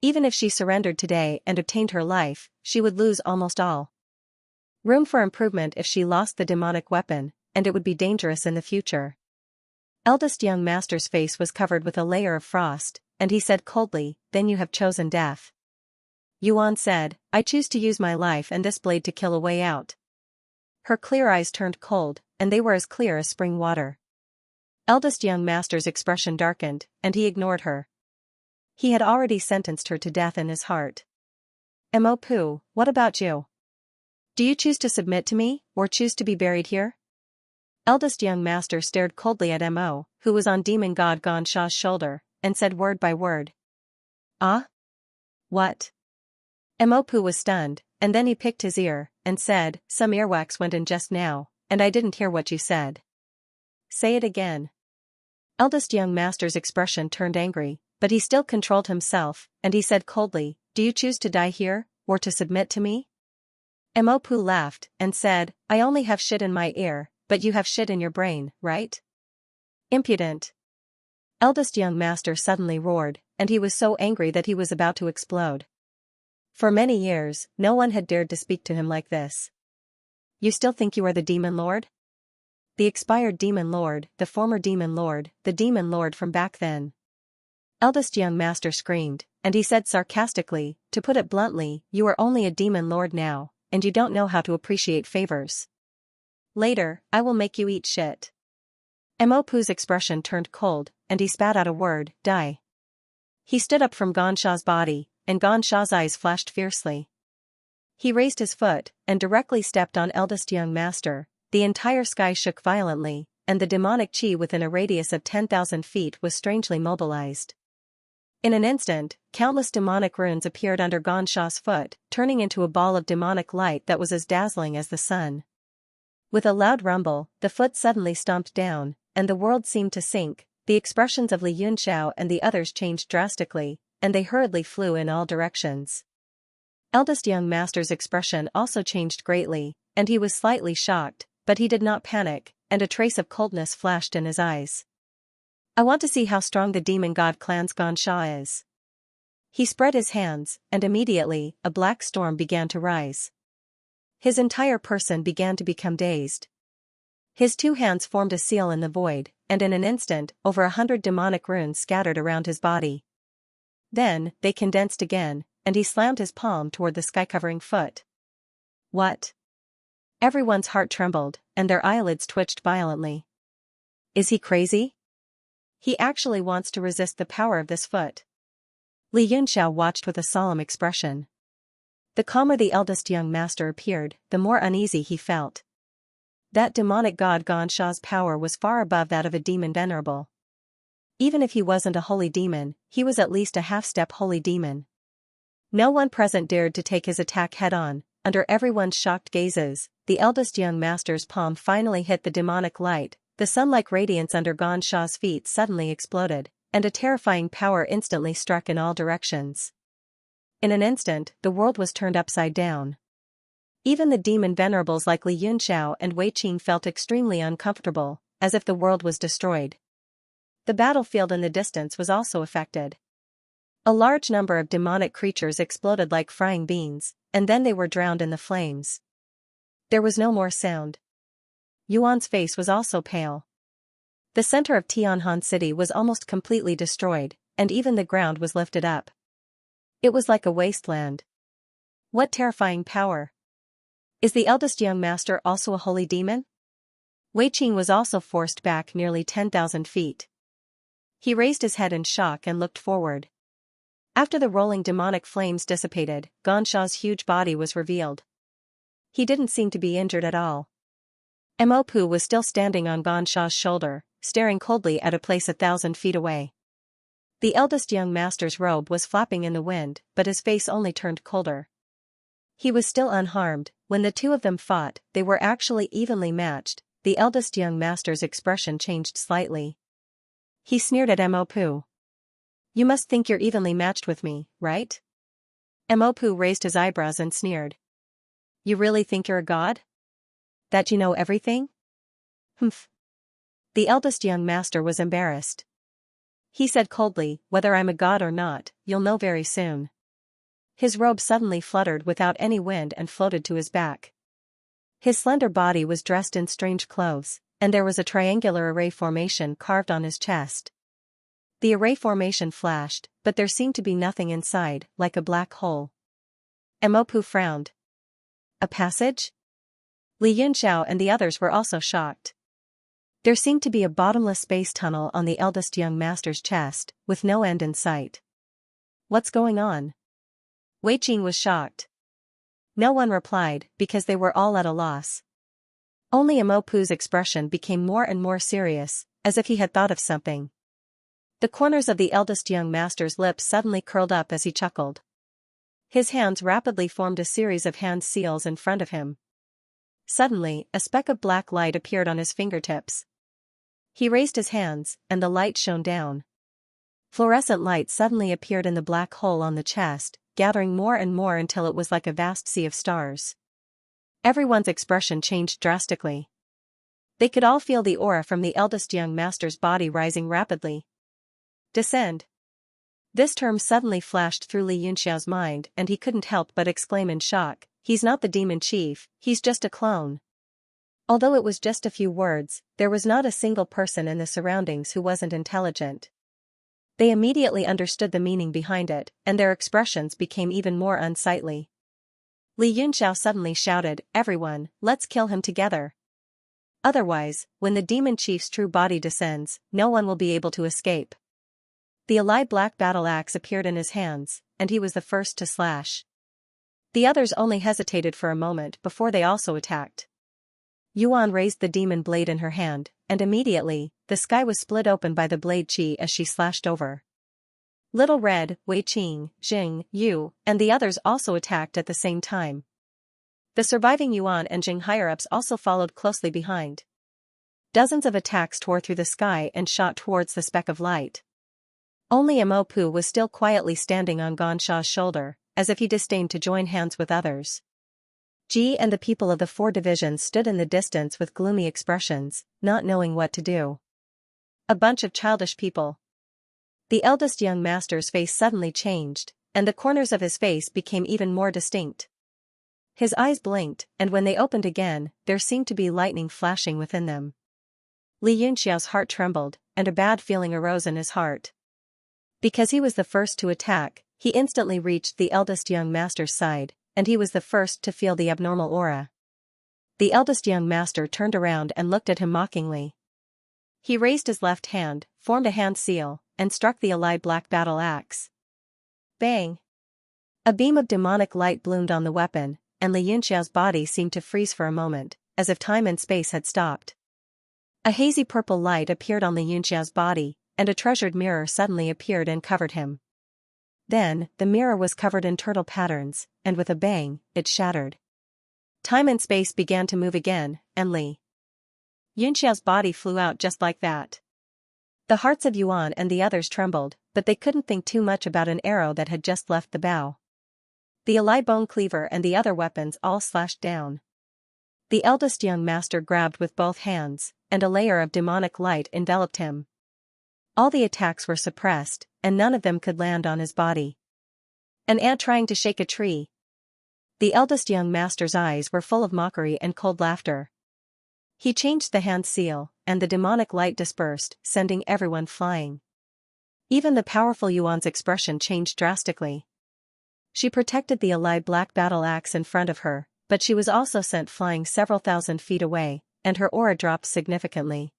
Even if she surrendered today and obtained her life, she would lose almost all. Room for improvement if she lost the demonic weapon, and it would be dangerous in the future. Eldest young master's face was covered with a layer of frost, and he said coldly, then you have chosen death. Yuan said, I choose to use my life and this blade to kill a way out. Her clear eyes turned cold, and they were as clear as spring water. Eldest young master's expression darkened, and he ignored her. He had already sentenced her to death in his heart. Mo Pu, what about you? Do you choose to submit to me, or choose to be buried here? Eldest young master stared coldly at Mo, who was on demon god Gansha's shoulder, and said word by word. Ah? What? Mo Pu was stunned, and then he picked his ear, and said, some earwax went in just now, and I didn't hear what you said. Say it again. Eldest young master's expression turned angry, but he still controlled himself, and he said coldly, do you choose to die here, or to submit to me? Mo Pu laughed, and said, I only have shit in my ear, but you have shit in your brain, right? Impudent. Eldest young master suddenly roared, and he was so angry that he was about to explode. For many years, no one had dared to speak to him like this. You still think you are the demon lord? The expired demon lord, the former demon lord, the demon lord from back then. Eldest young master screamed, and he said sarcastically, to put it bluntly, you are only a demon lord now, and you don't know how to appreciate favors. Later, I will make you eat shit. Mo Pu's expression turned cold, and he spat out a word, die. He stood up from Gansha's body, and Gansha's eyes flashed fiercely. He raised his foot, and directly stepped on eldest young master. The entire sky shook violently, and the demonic chi within a radius of 10,000 feet was strangely mobilized. In an instant, countless demonic runes appeared under Gansha's foot, turning into a ball of demonic light that was as dazzling as the sun. With a loud rumble, the foot suddenly stomped down, and the world seemed to sink. The expressions of Li Yunxiao and the others changed drastically, and they hurriedly flew in all directions. Eldest young master's expression also changed greatly, and he was slightly shocked, but he did not panic, and a trace of coldness flashed in his eyes. I want to see how strong the demon god clan's Gansha is. He spread his hands, and immediately, a black storm began to rise. His entire person began to become dazed. His two hands formed a seal in the void, and in an instant, over 100 demonic runes scattered around his body. Then, they condensed again, and he slammed his palm toward the sky-covering foot. What? Everyone's heart trembled, and their eyelids twitched violently. Is he crazy? He actually wants to resist the power of this foot. Li Yunxiao watched with a solemn expression. The calmer the eldest young master appeared, the more uneasy he felt. That demonic god Gansha's power was far above that of a demon venerable. Even if he wasn't a holy demon, he was at least a half-step holy demon. No one present dared to take his attack head-on. Under everyone's shocked gazes, the eldest young master's palm finally hit the demonic light. The sun-like radiance under Gansha's feet suddenly exploded, and a terrifying power instantly struck in all directions. In an instant, the world was turned upside down. Even the demon venerables like Li Yunxiao and Wei Qing felt extremely uncomfortable, as if the world was destroyed. The battlefield in the distance was also affected. A large number of demonic creatures exploded like frying beans, and then they were drowned in the flames. There was no more sound. Yuan's face was also pale. The center of Tianhan City was almost completely destroyed, and even the ground was lifted up. It was like a wasteland. What terrifying power! Is the eldest young master also a holy demon? Wei Qing was also forced back nearly 10,000 feet. He raised his head in shock and looked forward. After the rolling demonic flames dissipated, Gansha's huge body was revealed. He didn't seem to be injured at all. Mo Pu was still standing on Gansha's shoulder, staring coldly at a place 1,000 feet away. The eldest young master's robe was flapping in the wind, but his face only turned colder. He was still unharmed. When the two of them fought, they were actually evenly matched. The eldest young master's expression changed slightly. He sneered at Mo Pu. You must think you're evenly matched with me, right? Mo Pu raised his eyebrows and sneered. You really think you're a god? That you know everything? Humph. The eldest young master was embarrassed. He said coldly, whether I'm a god or not, you'll know very soon. His robe suddenly fluttered without any wind and floated to his back. His slender body was dressed in strange clothes, and there was a triangular array formation carved on his chest. The array formation flashed, but there seemed to be nothing inside, like a black hole. Mo Pu frowned. A passage? Li Yunxiao and the others were also shocked. There seemed to be a bottomless space tunnel on the eldest young master's chest, with no end in sight. What's going on? Wei Qing was shocked. No one replied, because they were all at a loss. Only Mo Pu's expression became more and more serious, as if he had thought of something. The corners of the eldest young master's lips suddenly curled up as he chuckled. His hands rapidly formed a series of hand seals in front of him. Suddenly, a speck of black light appeared on his fingertips. He raised his hands, and the light shone down. Fluorescent light suddenly appeared in the black hole on the chest, gathering more and more until it was like a vast sea of stars. Everyone's expression changed drastically. They could all feel the aura from the eldest young master's body rising rapidly. Descend. This term suddenly flashed through Li Yunxiao's mind, and he couldn't help but exclaim in shock, he's not the demon chief, he's just a clone. Although it was just a few words, there was not a single person in the surroundings who wasn't intelligent. They immediately understood the meaning behind it, and their expressions became even more unsightly. Li Yunxiao suddenly shouted, everyone, let's kill him together. Otherwise, when the demon chief's true body descends, no one will be able to escape. The allied black battle axe appeared in his hands, and he was the first to slash. The others only hesitated for a moment before they also attacked. Yuan raised the demon blade in her hand, and immediately, the sky was split open by the blade chi as she slashed over. Little Red, Wei Qing, Jing, Yu, and the others also attacked at the same time. The surviving Yuan and Jing higher-ups also followed closely behind. Dozens of attacks tore through the sky and shot towards the speck of light. Only Mo Pu was still quietly standing on Gonsha's shoulder, as if he disdained to join hands with others. Ji and the people of the 4 divisions stood in the distance with gloomy expressions, not knowing what to do. A bunch of childish people. The eldest young master's face suddenly changed, and the corners of his face became even more distinct. His eyes blinked, and when they opened again, there seemed to be lightning flashing within them. Li Yunxiao's heart trembled, and a bad feeling arose in his heart. Because he was the first to attack, he instantly reached the eldest young master's side, and he was the first to feel the abnormal aura. The eldest young master turned around and looked at him mockingly. He raised his left hand, formed a hand seal, and struck the allied black battle axe. Bang! A beam of demonic light bloomed on the weapon, and Li Yunxiao's body seemed to freeze for a moment, as if time and space had stopped. A hazy purple light appeared on Li Yunxiao's body, and a treasured mirror suddenly appeared and covered him. Then, the mirror was covered in turtle patterns, and with a bang, it shattered. Time and space began to move again, and Li Yunxiao's body flew out just like that. The hearts of Yuan and the others trembled, but they couldn't think too much about an arrow that had just left the bow. The allied bone cleaver and the other weapons all slashed down. The eldest young master grabbed with both hands, and a layer of demonic light enveloped him. All the attacks were suppressed, and none of them could land on his body. An ant trying to shake a tree. The eldest young master's eyes were full of mockery and cold laughter. He changed the hand seal, and the demonic light dispersed, sending everyone flying. Even the powerful Yuan's expression changed drastically. She protected the allied black battle axe in front of her, but she was also sent flying several thousand feet away, and her aura dropped significantly.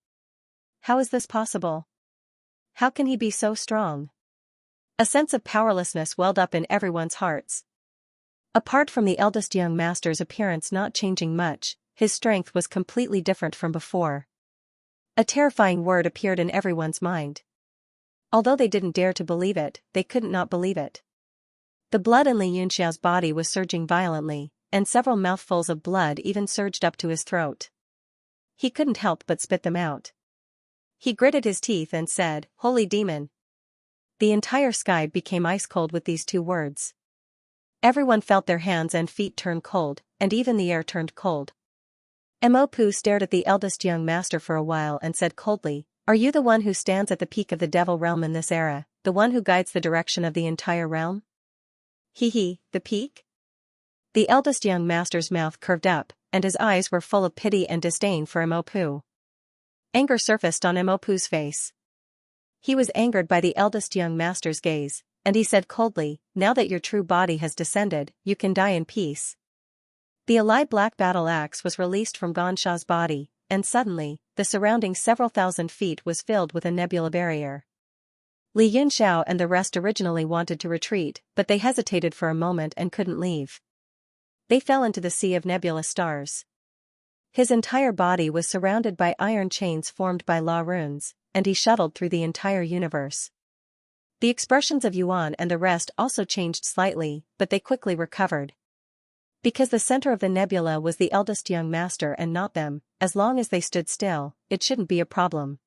How is this possible? How can he be so strong? A sense of powerlessness welled up in everyone's hearts. Apart from the eldest young master's appearance not changing much, his strength was completely different from before. A terrifying word appeared in everyone's mind. Although they didn't dare to believe it, they couldn't not believe it. The blood in Li Yunxiao's body was surging violently, and several mouthfuls of blood even surged up to his throat. He couldn't help but spit them out. He gritted his teeth and said, "Holy demon!" The entire sky became ice-cold with these 2 words. Everyone felt their hands and feet turn cold, and even the air turned cold. Mo Pu stared at the eldest young master for a while and said coldly, "Are you the one who stands at the peak of the devil realm in this era, the one who guides the direction of the entire realm?" The peak? The eldest young master's mouth curved up, and his eyes were full of pity and disdain for Mo Pu. Anger surfaced on Mo Pu's face. He was angered by the eldest young master's gaze, and he said coldly, "Now that your true body has descended, you can die in peace." The allied black battle axe was released from Gonsha's body, and suddenly, the surrounding several thousand feet was filled with a nebula barrier. Li Yunxiao and the rest originally wanted to retreat, but they hesitated for a moment and couldn't leave. They fell into the sea of nebulous stars. His entire body was surrounded by iron chains formed by law runes, and he shuttled through the entire universe. The expressions of Yuan and the rest also changed slightly, but they quickly recovered. Because the center of the nebula was the eldest young master and not them, as long as they stood still, it shouldn't be a problem.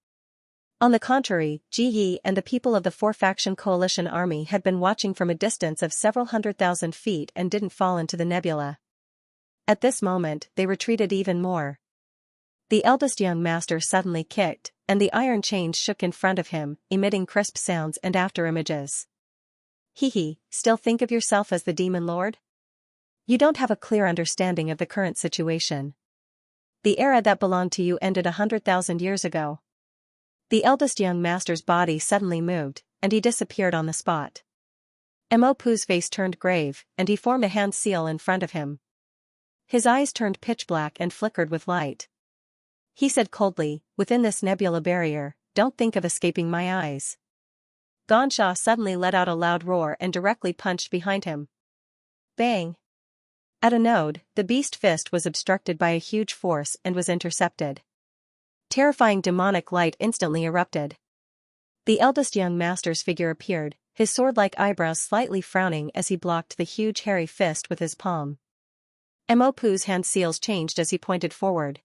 On the contrary, Ji Yi and the people of the 4-faction coalition army had been watching from a distance of several 100,000 feet and didn't fall into the nebula. At this moment, they retreated even more. The eldest young master suddenly kicked, and the iron chains shook in front of him, emitting crisp sounds and after-images. Still think of yourself as the demon lord? You don't have a clear understanding of the current situation. The era that belonged to you ended 100,000 years ago. The eldest young master's body suddenly moved, and he disappeared on the spot. Mo Pu's face turned grave, and he formed a hand seal in front of him. His eyes turned pitch black and flickered with light. He said coldly, "Within this nebula barrier, don't think of escaping my eyes." Xianxia suddenly let out a loud roar and directly punched behind him. Bang! At a node, the beast fist was obstructed by a huge force and was intercepted. Terrifying demonic light instantly erupted. The eldest young master's figure appeared, his sword-like eyebrows slightly frowning as he blocked the huge hairy fist with his palm. Mopu's hand seals changed as he pointed forward.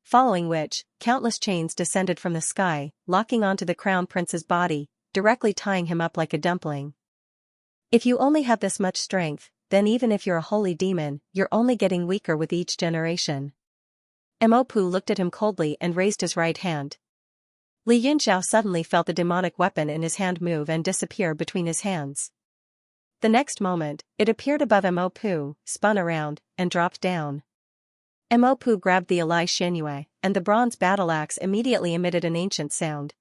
Following which, countless chains descended from the sky, locking onto the crown prince's body, directly tying him up like a dumpling. If you only have this much strength, then even if you're a holy demon, you're only getting weaker with each generation. Mopu looked at him coldly and raised his right hand. Xianxia suddenly felt the demonic weapon in his hand move and disappear between his hands. The next moment, it appeared above Mopu, spun around, and dropped down. Mopu grabbed the Xianxia, and the bronze battle axe immediately emitted an ancient sound.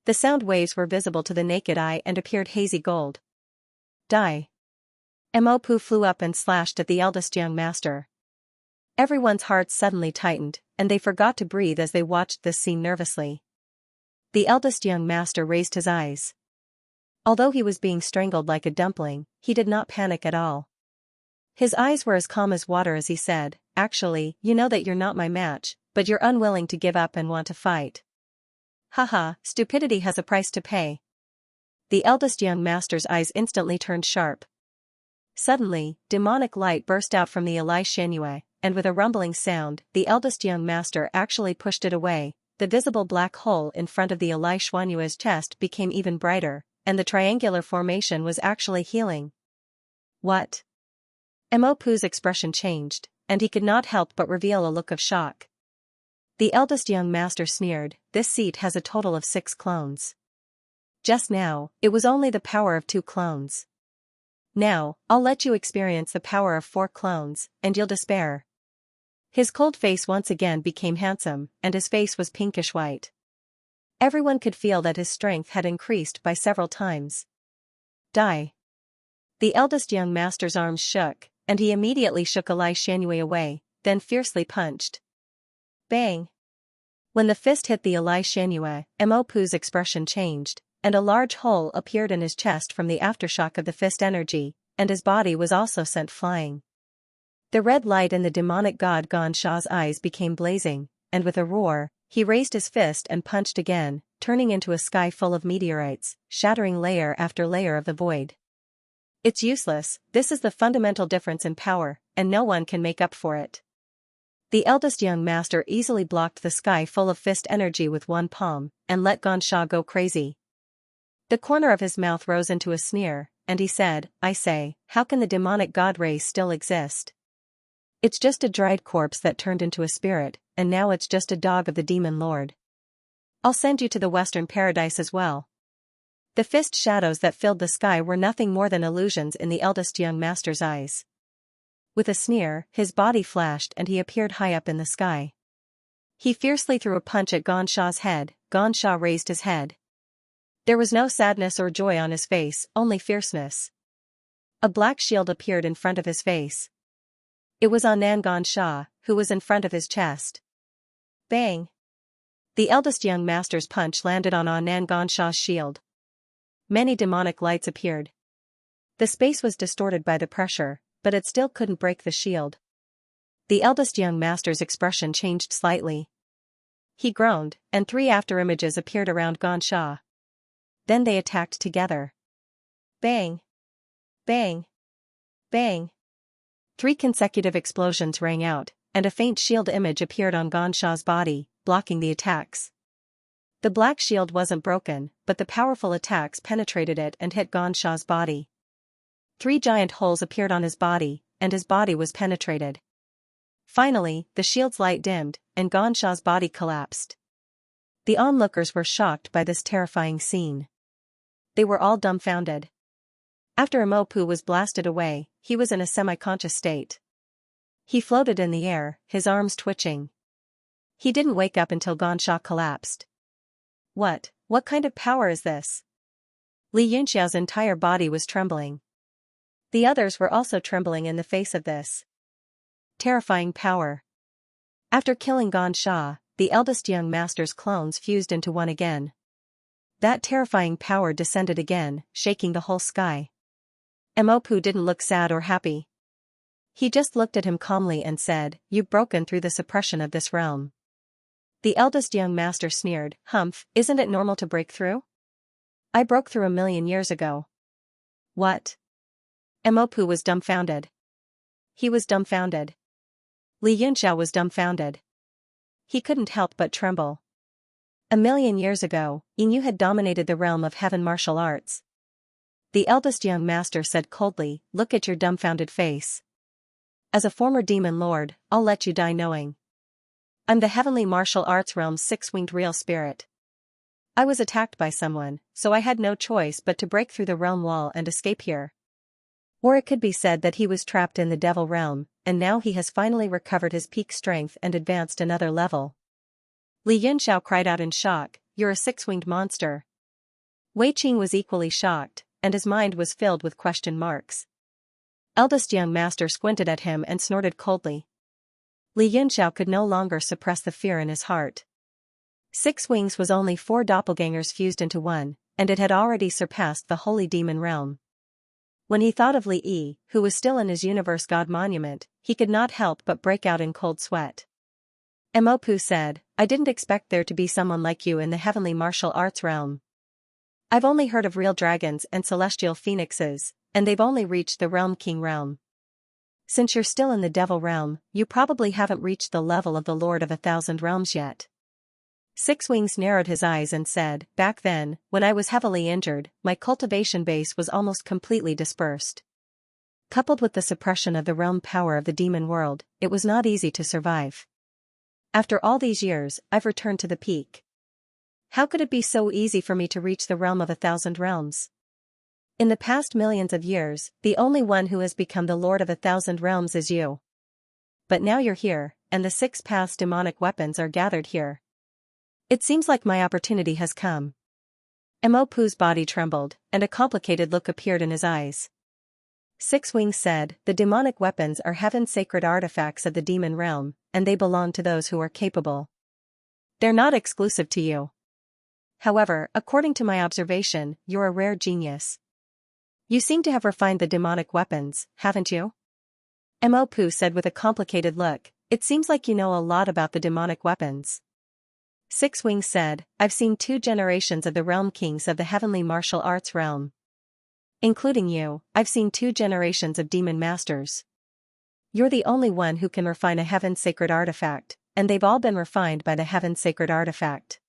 The sound waves were visible to the naked eye and appeared hazy gold. Die! Mopu flew up and slashed at the eldest young master. Everyone's hearts suddenly tightened, and they forgot to breathe as they watched this scene nervously. The eldest young master raised his eyes. Although he was being strangled like a dumpling, he did not panic at all. His eyes were as calm as water as he said, "Actually, you know that you're not my match, but you're unwilling to give up and want to fight. Haha, stupidity has a price to pay." The eldest young master's eyes instantly turned sharp. Suddenly, demonic light burst out from the Xianxia, and with a rumbling sound, the eldest young master actually pushed it away. The visible black hole in front of the Xianxia's chest became even brighter, and the triangular formation was actually healing. What? Mopu's expression changed, and he could not help but reveal a look of shock. The eldest young master sneered, "This seat has a total of 6 clones. Just now, it was only the power of 2 clones. Now, I'll let you experience the power of 4 clones, and you'll despair." His cold face once again became handsome, and his face was pinkish white. Everyone could feel that his strength had increased by several times. Die! The eldest young master's arms shook, and he immediately shook Xianxia away, then fiercely punched. Bang! When the fist hit the Xianxia, Mopu's expression changed, and a large hole appeared in his chest from the aftershock of the fist energy, and his body was also sent flying. The red light in the demonic god Xianxia's eyes became blazing, and with a roar, he raised his fist and punched again, turning into a sky full of meteorites, shattering layer after layer of the void. It's useless, this is the fundamental difference in power, and no one can make up for it. The eldest young master easily blocked the sky full of fist energy with one palm, and let Xianxia go crazy. The corner of his mouth rose into a sneer, and he said, "I say, how can the demonic god race still exist? It's just a dried corpse that turned into a spirit, and now it's just a dog of the demon lord. I'll send you to the western paradise as well." The fist shadows that filled the sky were nothing more than illusions in the eldest young master's eyes. With a sneer, his body flashed and he appeared high up in the sky. He fiercely threw a punch at Xianxia's head. Xianxia raised his head. There was no sadness or joy on his face, only fierceness. A black shield appeared in front of his face. It was Xianxia, who was in front of his chest. Bang! The eldest young master's punch landed on Xianxia's shield. Many demonic lights appeared. The space was distorted by the pressure, but it still couldn't break the shield. The eldest young master's expression changed slightly. He groaned, and 3 afterimages appeared around Xianxia. Then they attacked together. Bang! Bang! Bang! 3 consecutive explosions rang out, and a faint shield image appeared on Xianxia's body, blocking the attacks. The black shield wasn't broken, but the powerful attacks penetrated it and hit Xianxia's body. 3 giant holes appeared on his body, and his body was penetrated. Finally, the shield's light dimmed, and Xianxia's body collapsed. The onlookers were shocked by this terrifying scene. They were all dumbfounded. After Mopu was blasted away, he was in a semi-conscious state. He floated in the air, his arms twitching. He didn't wake up until Xianxia collapsed. What kind of power is this? Xianxia's entire body was trembling. The others were also trembling in the face of this terrifying power. After killing Xianxia, the eldest young master's clones fused into one again. That terrifying power descended again, shaking the whole sky. Emopu didn't look sad or happy. He just looked at him calmly and said, "You've broken through the suppression of this realm." The eldest young master sneered, "Humph, isn't it normal to break through? I broke through 1,000,000 years ago." "What?" Emopu was dumbfounded. He was dumbfounded. Xianxia was dumbfounded. He couldn't help but tremble. 1,000,000 years ago, Yu had dominated the realm of heaven martial arts. The eldest young master said coldly, "Look at your dumbfounded face. As a former demon lord, I'll let you die knowing. I'm the heavenly martial arts realm's six-winged real spirit. I was attacked by someone, so I had no choice but to break through the realm wall and escape here." Or it could be said that he was trapped in the devil realm, and now he has finally recovered his peak strength and advanced another level. Li Yunxiao cried out in shock, "You're a six-winged monster." Wei Qing was equally shocked, and his mind was filled with question marks. Eldest young master squinted at him and snorted coldly. Li Yunxiao could no longer suppress the fear in his heart. 6 wings was only 4 doppelgangers fused into one, and it had already surpassed the holy demon realm. When he thought of Li Yi, who was still in his universe god monument, he could not help but break out in cold sweat. Emopu said, "I didn't expect there to be someone like you in the heavenly martial arts realm. I've only heard of real dragons and celestial phoenixes, and they've only reached the realm king realm. Since you're still in the devil realm, you probably haven't reached the level of the Lord of 1,000 realms yet." 6 Wings narrowed his eyes and said, "Back then, when I was heavily injured, my cultivation base was almost completely dispersed. Coupled with the suppression of the realm power of the demon world, it was not easy to survive. After all these years, I've returned to the peak. How could it be so easy for me to reach the realm of 1,000 realms? In the past millions of years, the only one who has become the Lord of 1,000 realms is you. But now you're here, and the 6 paths demonic weapons are gathered here. It seems like my opportunity has come." Emopu's body trembled, and a complicated look appeared in his eyes. 6 Wings said, "The demonic weapons are heaven's sacred artifacts of the demon realm, and they belong to those who are capable. They're not exclusive to you. However, according to my observation, you're a rare genius. You seem to have refined the demonic weapons, haven't you?" Emopu said with a complicated look, "It seems like you know a lot about the demonic weapons." 6 Wings said, "I've seen 2 generations of the realm kings of the heavenly martial arts realm. Including you, I've seen 2 generations of demon masters. You're the only one who can refine a heaven sacred artifact, and they've all been refined by the heaven sacred artifact.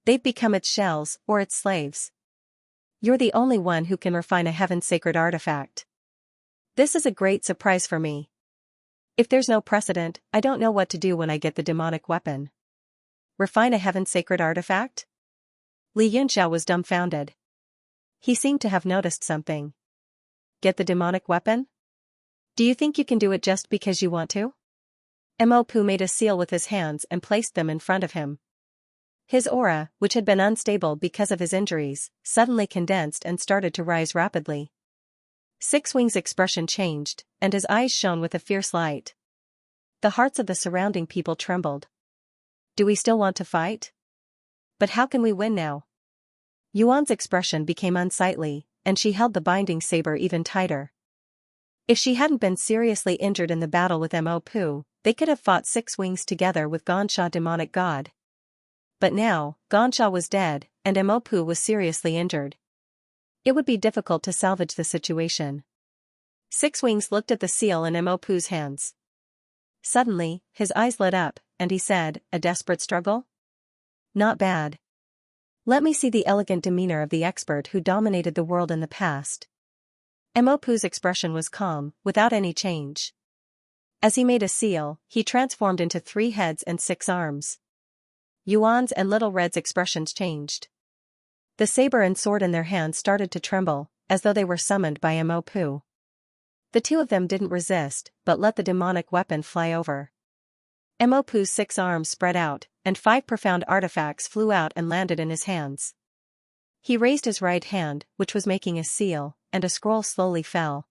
They've become its shells, or its slaves. You're the only one who can refine a heaven sacred artifact. This is a great surprise for me. If there's no precedent, I don't know what to do when I get the demonic weapon. Refine a heaven sacred artifact?" Li Yunxiao was dumbfounded. He seemed to have noticed something. "Get the demonic weapon? Do you think you can do it just because you want to?" Emopu made a seal with his hands and placed them in front of him. His aura, which had been unstable because of his injuries, suddenly condensed and started to rise rapidly. 6 Wings' expression changed, and his eyes shone with a fierce light. The hearts of the surrounding people trembled. "Do we still want to fight? But how can we win now?" Yuan's expression became unsightly, and she held the binding saber even tighter. If she hadn't been seriously injured in the battle with Mo, they could have fought 6 Wings together with Xianxia demonic god. But now, Xianxia was dead, and Mo was seriously injured. It would be difficult to salvage the situation. 6 Wings looked at the seal in Mo's hands. Suddenly, his eyes lit up, and he said, "A desperate struggle? Not bad. Let me see the elegant demeanor of the expert who dominated the world in the past." Mo's expression was calm, without any change. As he made a seal, he transformed into 3 heads and 6 arms. Yuan's and Little Red's expressions changed. The saber and sword in their hands started to tremble, as though they were summoned by Mo. The 2 of them didn't resist, but let the demonic weapon fly over. Mo's 6 arms spread out, and 5 profound artifacts flew out and landed in his hands. He raised his right hand, which was making a seal, and a scroll slowly fell.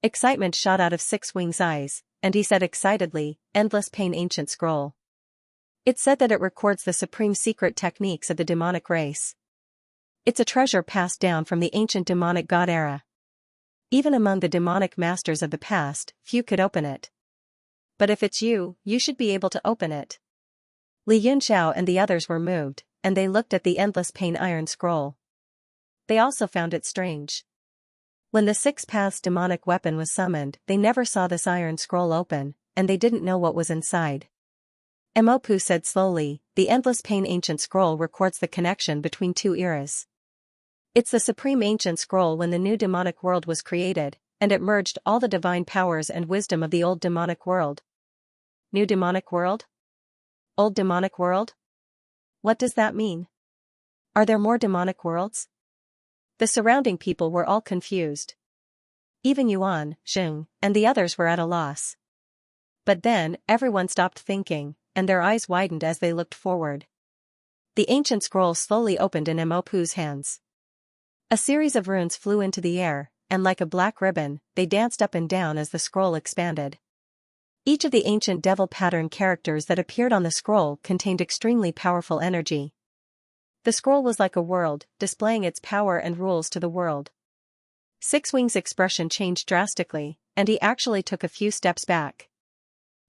Excitement shot out of 6 Wings' eyes, and he said excitedly, "Endless pain ancient scroll. It said that it records the supreme secret techniques of the demonic race. It's a treasure passed down from the ancient demonic god era. Even among the demonic masters of the past, few could open it. But if it's you, you should be able to open it. Li Yunxiao and the others were moved, and they looked at the endless pain iron scroll. They also found it strange. When the Six Paths demonic weapon was summoned, they never saw this iron scroll open, and they didn't know what was inside. Emopu said slowly, the endless pain ancient scroll records the connection between two eras. It's the supreme ancient scroll when the new demonic world was created, and it merged all the divine powers and wisdom of the old demonic world. New demonic world? Old demonic world? What does that mean? Are there more demonic worlds? The surrounding people were all confused. Even Yuan, Xing, and the others were at a loss. But then, everyone stopped thinking, and their eyes widened as they looked forward. The ancient scroll slowly opened in Emopu's hands. A series of runes flew into the air, and like a black ribbon, they danced up and down as the scroll expanded. Each of the ancient devil pattern characters that appeared on the scroll contained extremely powerful energy. The scroll was like a world, displaying its power and rules to the world. Six Wings' expression changed drastically, and he actually took a few steps back.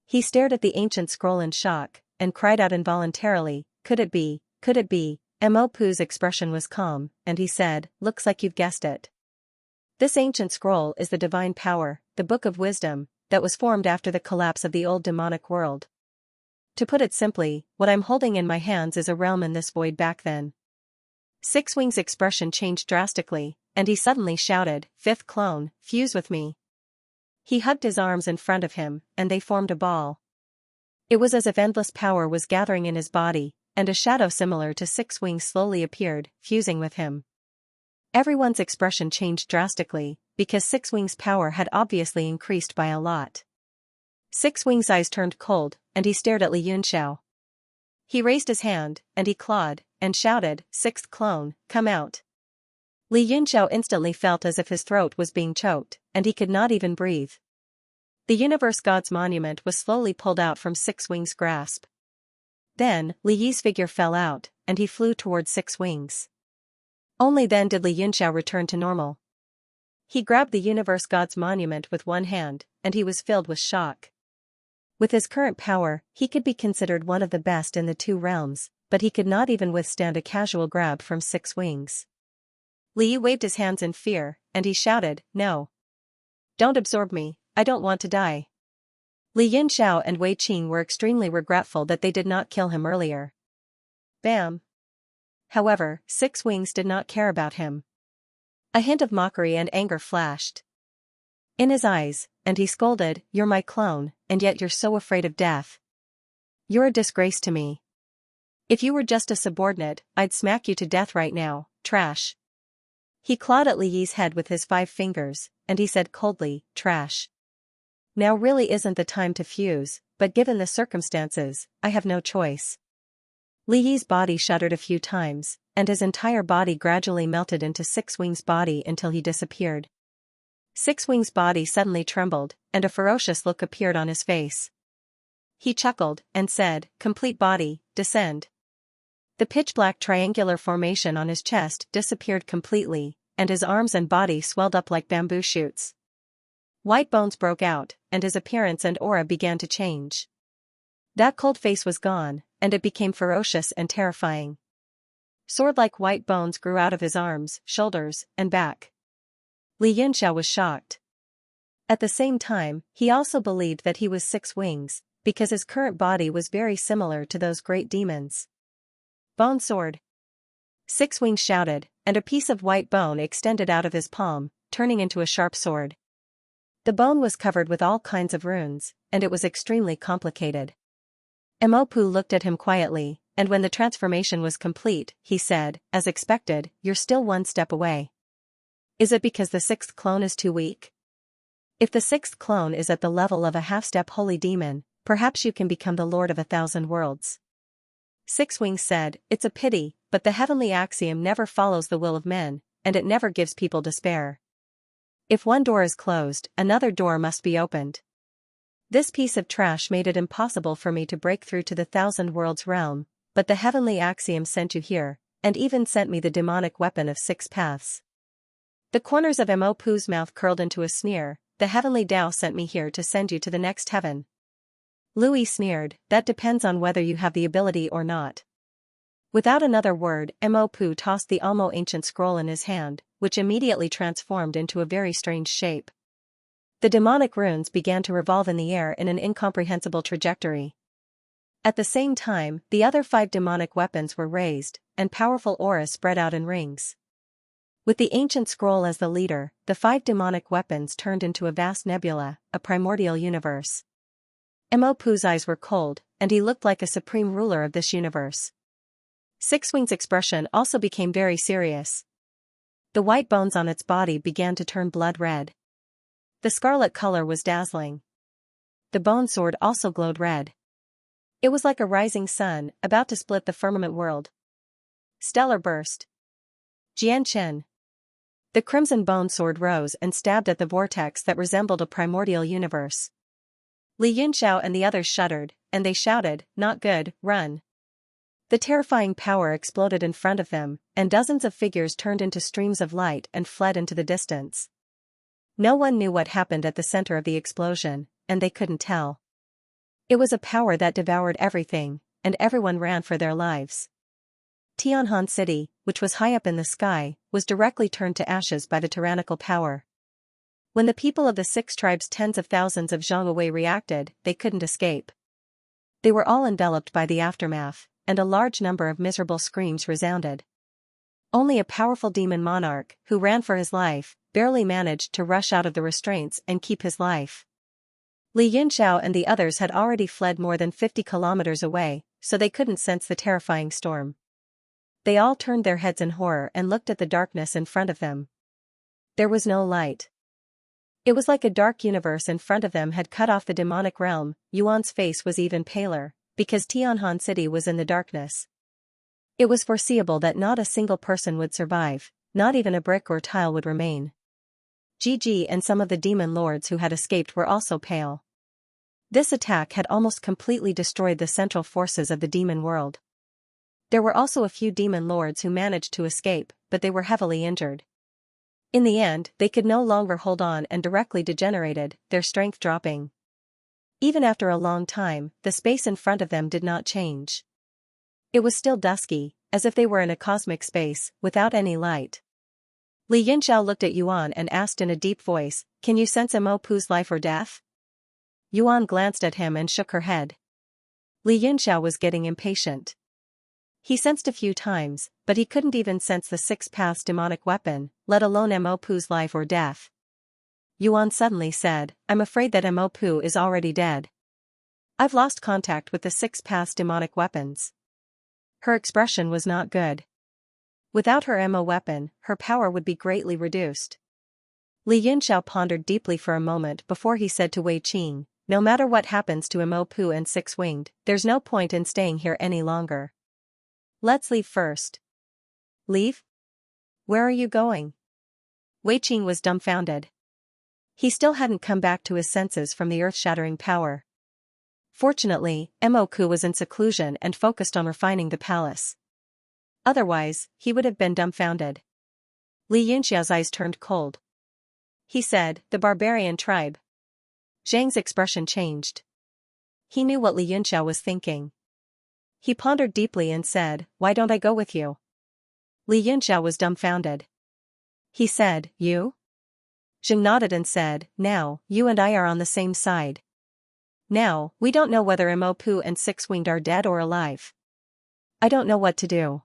He stared at the ancient scroll in shock, and cried out involuntarily, "Could it be, could it be?" Emopu's expression was calm, and he said, "Looks like you've guessed it. This ancient scroll is the divine power, the book of wisdom, that was formed after the collapse of the old demonic world. To put it simply, what I'm holding in my hands is a realm in this void back then." Six Wings' expression changed drastically, and he suddenly shouted, "Fifth clone, fuse with me." He hugged his arms in front of him, and they formed a ball. It was as if endless power was gathering in his body, and a shadow similar to Six Wings slowly appeared, fusing with him. Everyone's expression changed drastically, because Six Wings' power had obviously increased by a lot. Six Wings' eyes turned cold, and he stared at Li Yunxiao. He raised his hand, and he clawed, and shouted, "Sixth clone, come out." Li Yunxiao instantly felt as if his throat was being choked, and he could not even breathe. The Universe God's monument was slowly pulled out from Six Wings' grasp. Then, Li Yi's figure fell out, and he flew toward Six Wings. Only then did Li Yunxiao return to normal. He grabbed the Universe God's monument with one hand, and he was filled with shock. With his current power, he could be considered one of the best in the two realms, but he could not even withstand a casual grab from Six Wings. Li Yi waved his hands in fear, and he shouted, "No. Don't absorb me, I don't want to die." Li Yunxiao and Wei Qing were extremely regretful that they did not kill him earlier. Bam! However, Six Wings did not care about him. A hint of mockery and anger flashed in his eyes, and he scolded, "You're my clone, and yet you're so afraid of death. You're a disgrace to me. If you were just a subordinate, I'd smack you to death right now, trash." He clawed at Li Yi's head with his 5 fingers, and he said coldly, "Trash. Now really isn't the time to fuse, but given the circumstances, I have no choice." Li Yi's body shuddered a few times, and his entire body gradually melted into Six Wings' body until he disappeared. Six Wings' body suddenly trembled, and a ferocious look appeared on his face. He chuckled, and said, "Complete body, descend." The pitch-black triangular formation on his chest disappeared completely, and his arms and body swelled up like bamboo shoots. White bones broke out, and his appearance and aura began to change. That cold face was gone, and it became ferocious and terrifying. Sword-like white bones grew out of his arms, shoulders, and back. Li Yunxiao was shocked. At the same time, he also believed that he was Six Wings, because his current body was very similar to those great demons. "Bone sword!" Six Wings shouted, and a piece of white bone extended out of his palm, turning into a sharp sword. The bone was covered with all kinds of runes, and it was extremely complicated. Emopu looked at him quietly, and when the transformation was complete, he said, as expected, "You're still one step away. Is it because the sixth clone is too weak? If the sixth clone is at the level of a half-step holy demon, perhaps you can become the Lord of 1,000 worlds." Six Wings said, "It's a pity, but the heavenly axiom never follows the will of men, and it never gives people despair. If one door is closed, another door must be opened. This piece of trash made it impossible for me to break through to the 1,000 worlds realm, but the heavenly axiom sent you here, and even sent me the demonic weapon of 6 paths. The corners of Mo Pu's mouth curled into a sneer. The heavenly Tao sent me here to send you to the next heaven. Louis sneered, that depends on whether you have the ability or not. Without another word, Mo Pu tossed the Almo ancient scroll in his hand, which immediately transformed into a very strange shape. The demonic runes began to revolve in the air in an incomprehensible trajectory. At the same time, the other 5 demonic weapons were raised, and powerful auras spread out in rings. With the ancient scroll as the leader, the 5 demonic weapons turned into a vast nebula, a primordial universe. Mo Pu's eyes were cold, and he looked like a supreme ruler of this universe. Six Wing's expression also became very serious. The white bones on its body began to turn blood red. The scarlet color was dazzling. The bone sword also glowed red. It was like a rising sun, about to split the firmament world. Stellar burst. Xianxia. The crimson bone sword rose and stabbed at the vortex that resembled a primordial universe. Li Yunxiao and the others shuddered, and they shouted, "Not good, run." The terrifying power exploded in front of them, and dozens of figures turned into streams of light and fled into the distance. No one knew what happened at the center of the explosion, and they couldn't tell. It was a power that devoured everything, and everyone ran for their lives. Tianhan City, which was high up in the sky, was directly turned to ashes by the tyrannical power. When the people of the 6 tribes, tens of thousands of Zhongwei, reacted, they couldn't escape. They were all enveloped by the aftermath, and a large number of miserable screams resounded. Only a powerful demon monarch, who ran for his life, barely managed to rush out of the restraints and keep his life. Li Yunxiao and the others had already fled more than 50 kilometers away, so they couldn't sense the terrifying storm. They all turned their heads in horror and looked at the darkness in front of them. There was no light. It was like a dark universe in front of them had cut off the demonic realm. Yuan's face was even paler, because Tianhan City was in the darkness. It was foreseeable that not a single person would survive, not even a brick or tile would remain. Gigi and some of the demon lords who had escaped were also pale. This attack had almost completely destroyed the central forces of the demon world. There were also a few demon lords who managed to escape, but they were heavily injured. In the end, they could no longer hold on and directly degenerated, their strength dropping. Even after a long time, the space in front of them did not change. It was still dusky, as if they were in a cosmic space, without any light. Li Yunxiao looked at Yuan and asked in a deep voice, "Can you sense Mo Pu's life or death?" Yuan glanced at him and shook her head. Li Yunxiao was getting impatient. He sensed a few times, but he couldn't even sense the 6 paths demonic weapon, let alone Mo Pu's life or death. Yuan suddenly said, "I'm afraid that Mo Pu is already dead. I've lost contact with the 6 paths demonic weapons." Her expression was not good. Without her Mo weapon, her power would be greatly reduced. Li Yunxiao pondered deeply for a moment before he said to Wei Qing, "No matter what happens to Mo Pu and 6-winged, there's no point in staying here any longer. Let's leave first." "Leave? Where are you going?" Wei Qing was dumbfounded. He still hadn't come back to his senses from the earth-shattering power. Fortunately, Mo Ku was in seclusion and focused on refining the palace. Otherwise, he would have been dumbfounded. Li Yunxiao's eyes turned cold. He said, "The barbarian tribe." Zhang's expression changed. He knew what Li Yunxiao was thinking. He pondered deeply and said, "Why don't I go with you?" Li Yunxiao was dumbfounded. He said, "You?" Zhang nodded and said, "Now, you and I are on the same side. Now, we don't know whether Mo Pu and 6-winged are dead or alive. I don't know what to do.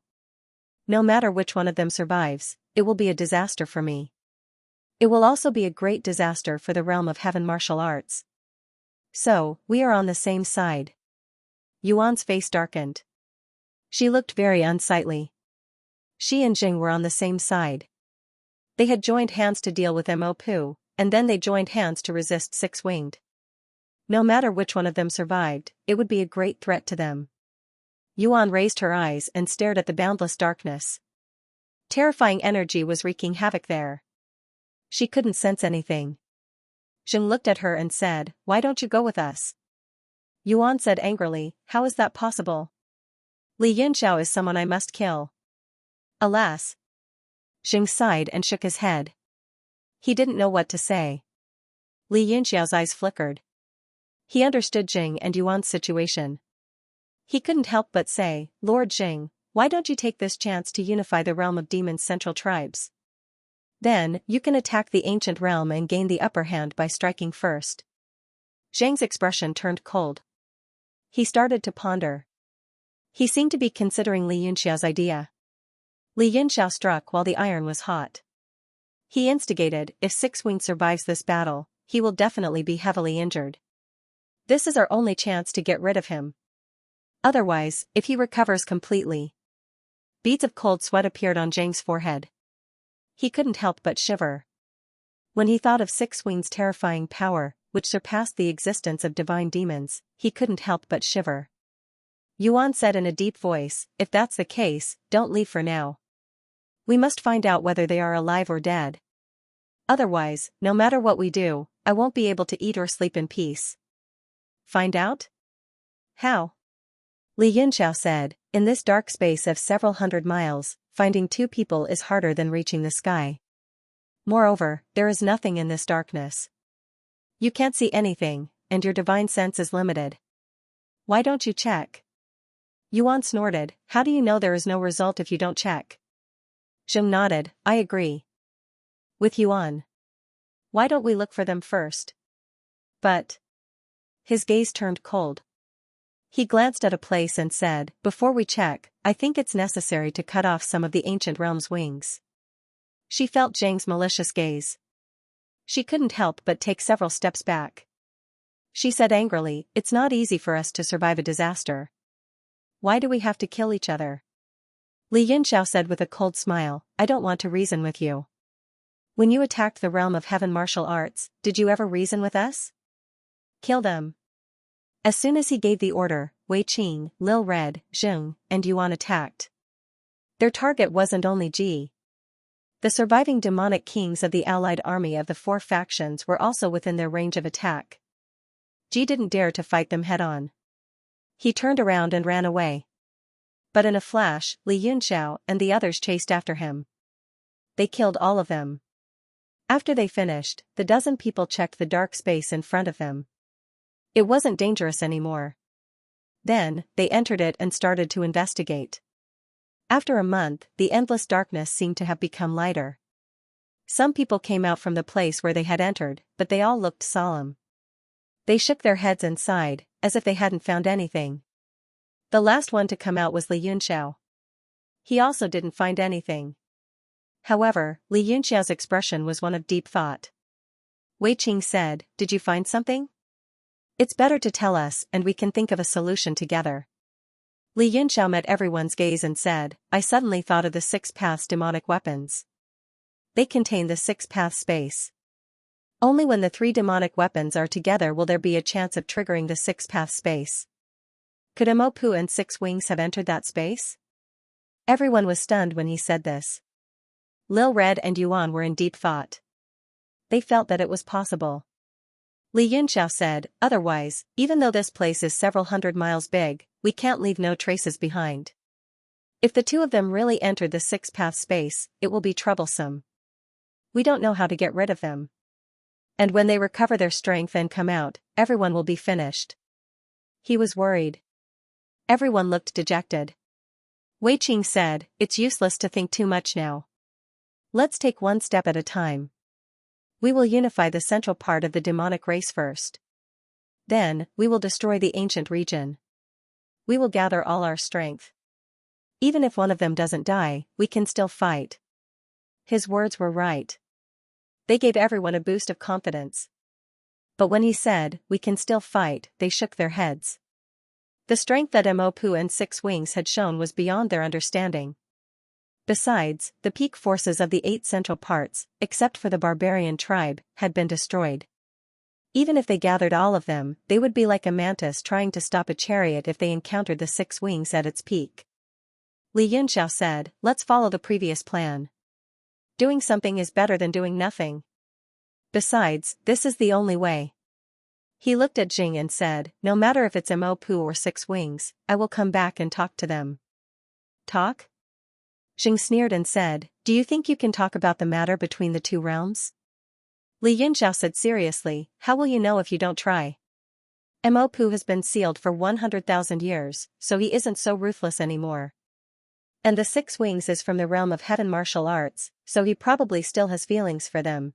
No matter which one of them survives, it will be a disaster for me. It will also be a great disaster for the realm of heaven martial arts. So, we are on the same side." Yuan's face darkened. She looked very unsightly. She and Jing were on the same side. They had joined hands to deal with Mo Pu, and then they joined hands to resist 6-winged. No matter which one of them survived, it would be a great threat to them. Yuan raised her eyes and stared at the boundless darkness. Terrifying energy was wreaking havoc there. She couldn't sense anything. Zheng looked at her and said, "Why don't you go with us?" Yuan said angrily, "How is that possible? Li Yunxiao is someone I must kill. Alas. Xing sighed and shook his head. He didn't know what to say. Li Yunxiao's eyes flickered. He understood Jing and Yuan's situation. He couldn't help but say, Lord Jing, why don't you take this chance to unify the realm of demons' central tribes? Then, you can attack the ancient realm and gain the upper hand by striking first. Zhang's expression turned cold. He started to ponder. He seemed to be considering Li Yunxiao's idea. Li Yunxiao struck while the iron was hot. He instigated, if Six Wing survives this battle, he will definitely be heavily injured. This is our only chance to get rid of him. Otherwise, if he recovers completely. Beads of cold sweat appeared on Zhang's forehead. He couldn't help but shiver. When he thought of Six Wing's terrifying power, which surpassed the existence of divine demons, he couldn't help but shiver. Yuan said in a deep voice, if that's the case, don't leave for now. We must find out whether they are alive or dead. Otherwise, no matter what we do, I won't be able to eat or sleep in peace. Find out? How? Li Yunxiao said, in this dark space of several hundred miles, finding two people is harder than reaching the sky. Moreover, there is nothing in this darkness. You can't see anything, and your divine sense is limited. Why don't you check? Yuan snorted, how do you know there is no result if you don't check? Zheng nodded, I agree. With Yuan. Why don't we look for them first? But. His gaze turned cold. He glanced at a place and said, before we check, I think it's necessary to cut off some of the ancient realm's wings. She felt Zhang's malicious gaze. She couldn't help but take several steps back. She said angrily, it's not easy for us to survive a disaster. Why do we have to kill each other? Li Yunxiao said with a cold smile, I don't want to reason with you. When you attacked the realm of heaven martial arts, did you ever reason with us? Kill them. As soon as he gave the order, Wei Qing, Lil Red, Zheng, and Yuan attacked. Their target wasn't only Ji. The surviving demonic kings of the allied army of the four factions were also within their range of attack. Ji didn't dare to fight them head-on. He turned around and ran away. But in a flash, Li Yunxiao and the others chased after him. They killed all of them. After they finished, the dozen people checked the dark space in front of them. It wasn't dangerous anymore. Then, they entered it and started to investigate. After a month, the endless darkness seemed to have become lighter. Some people came out from the place where they had entered, but they all looked solemn. They shook their heads and sighed, as if they hadn't found anything. The last one to come out was Li Yunxiao. He also didn't find anything. However, Li Yunxiao's expression was one of deep thought. Wei Qing said, did you find something? It's better to tell us and we can think of a solution together. Li Yunxiao met everyone's gaze and said, I suddenly thought of the six paths demonic weapons. They contain the six path space. Only when the three demonic weapons are together will there be a chance of triggering the six path space. Could Mo and Six Wings have entered that space? Everyone was stunned when he said this. Lil Red and Yuan were in deep thought. They felt that it was possible. Li Yunxiao said, otherwise, even though this place is several hundred miles big, we can't leave no traces behind. If the two of them really entered the six path space, it will be troublesome. We don't know how to get rid of them. And when they recover their strength and come out, everyone will be finished. He was worried. Everyone looked dejected. Wei Qing said, it's useless to think too much now. Let's take one step at a time. We will unify the central part of the demonic race first. Then, we will destroy the ancient region. We will gather all our strength. Even if one of them doesn't die, we can still fight. His words were right. They gave everyone a boost of confidence. But when he said, we can still fight, they shook their heads. The strength that Mo and Six Wings had shown was beyond their understanding. Besides, the peak forces of the 8 central parts, except for the barbarian tribe, had been destroyed. Even if they gathered all of them, they would be like a mantis trying to stop a chariot if they encountered the 6 Wings at its peak. Li Yunxiao said, let's follow the previous plan. Doing something is better than doing nothing. Besides, this is the only way. He looked at Jing and said, no matter if it's Mo or 6 Wings, I will come back and talk to them. Talk? Xing sneered and said, do you think you can talk about the matter between the two realms? Li Yunxiao said seriously, how will you know if you don't try? Mo Pu has been sealed for 100,000 years, so he isn't so ruthless anymore. And the six wings is from the realm of heaven martial arts, so he probably still has feelings for them.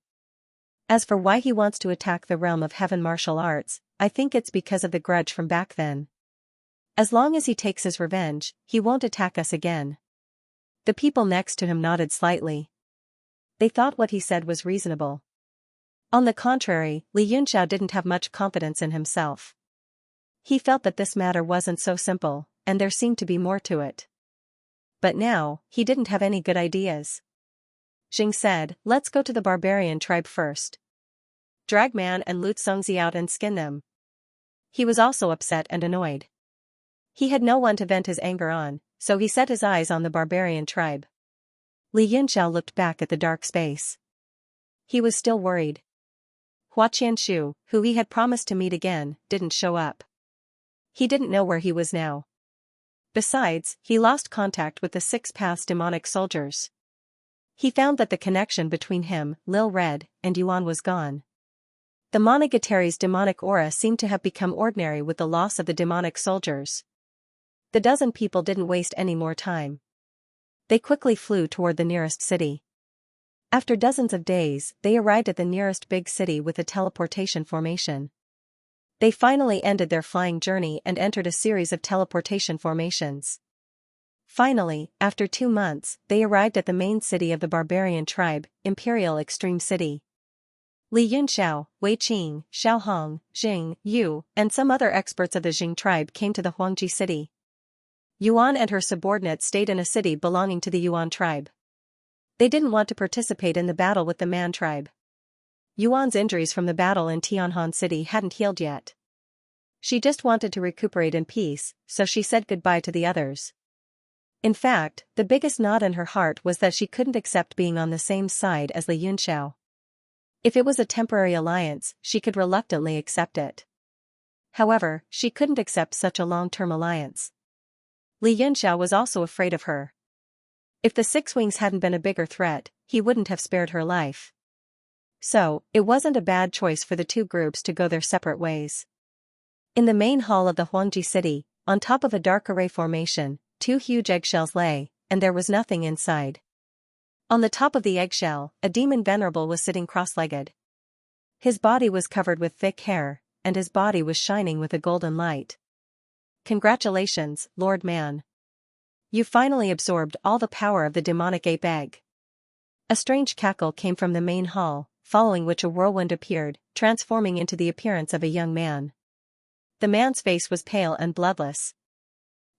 As for why he wants to attack the realm of heaven martial arts, I think it's because of the grudge from back then. As long as he takes his revenge, he won't attack us again. The people next to him nodded slightly. They thought what he said was reasonable. On the contrary, Li Yunxiao didn't have much confidence in himself. He felt that this matter wasn't so simple, and there seemed to be more to it. But now, he didn't have any good ideas. Xing said, let's go to the barbarian tribe first. Drag Man and Lu Congzi out and skin them. He was also upset and annoyed. He had no one to vent his anger on, so he set his eyes on the barbarian tribe. Li Yunxiao looked back at the dark space. He was still worried. Hua Qianshu, who he had promised to meet again, didn't show up. He didn't know where he was now. Besides, he lost contact with the Six Paths demonic soldiers. He found that the connection between him, Lil Red, and Yuan was gone. The Monogatari's demonic aura seemed to have become ordinary with the loss of the demonic soldiers. The dozen people didn't waste any more time. They quickly flew toward the nearest city. After dozens of days, they arrived at the nearest big city with a teleportation formation. They finally ended their flying journey and entered a series of teleportation formations. Finally, after 2 months, they arrived at the main city of the barbarian tribe, Imperial Extreme City. Li Yunxiao, Wei Qing, Xiao Hong, Jing, Yu, and some other experts of the Jing tribe came to the Huangji city. Yuan and her subordinates stayed in a city belonging to the Yuan tribe. They didn't want to participate in the battle with the Man tribe. Yuan's injuries from the battle in Tianhan City hadn't healed yet. She just wanted to recuperate in peace, so she said goodbye to the others. In fact, the biggest knot in her heart was that she couldn't accept being on the same side as Li Yunxiao. If it was a temporary alliance, she could reluctantly accept it. However, she couldn't accept such a long-term alliance. Li Yunxiao was also afraid of her. If the Six Wings hadn't been a bigger threat, he wouldn't have spared her life. So, it wasn't a bad choice for the two groups to go their separate ways. In the main hall of the Huangji city, on top of a dark array formation, 2 huge eggshells lay, and there was nothing inside. On the top of the eggshell, a demon venerable was sitting cross-legged. His body was covered with thick hair, and his body was shining with a golden light. Congratulations, Lord Man. You finally absorbed all the power of the demonic ape egg. A strange cackle came from the main hall, following which a whirlwind appeared, transforming into the appearance of a young man. The man's face was pale and bloodless.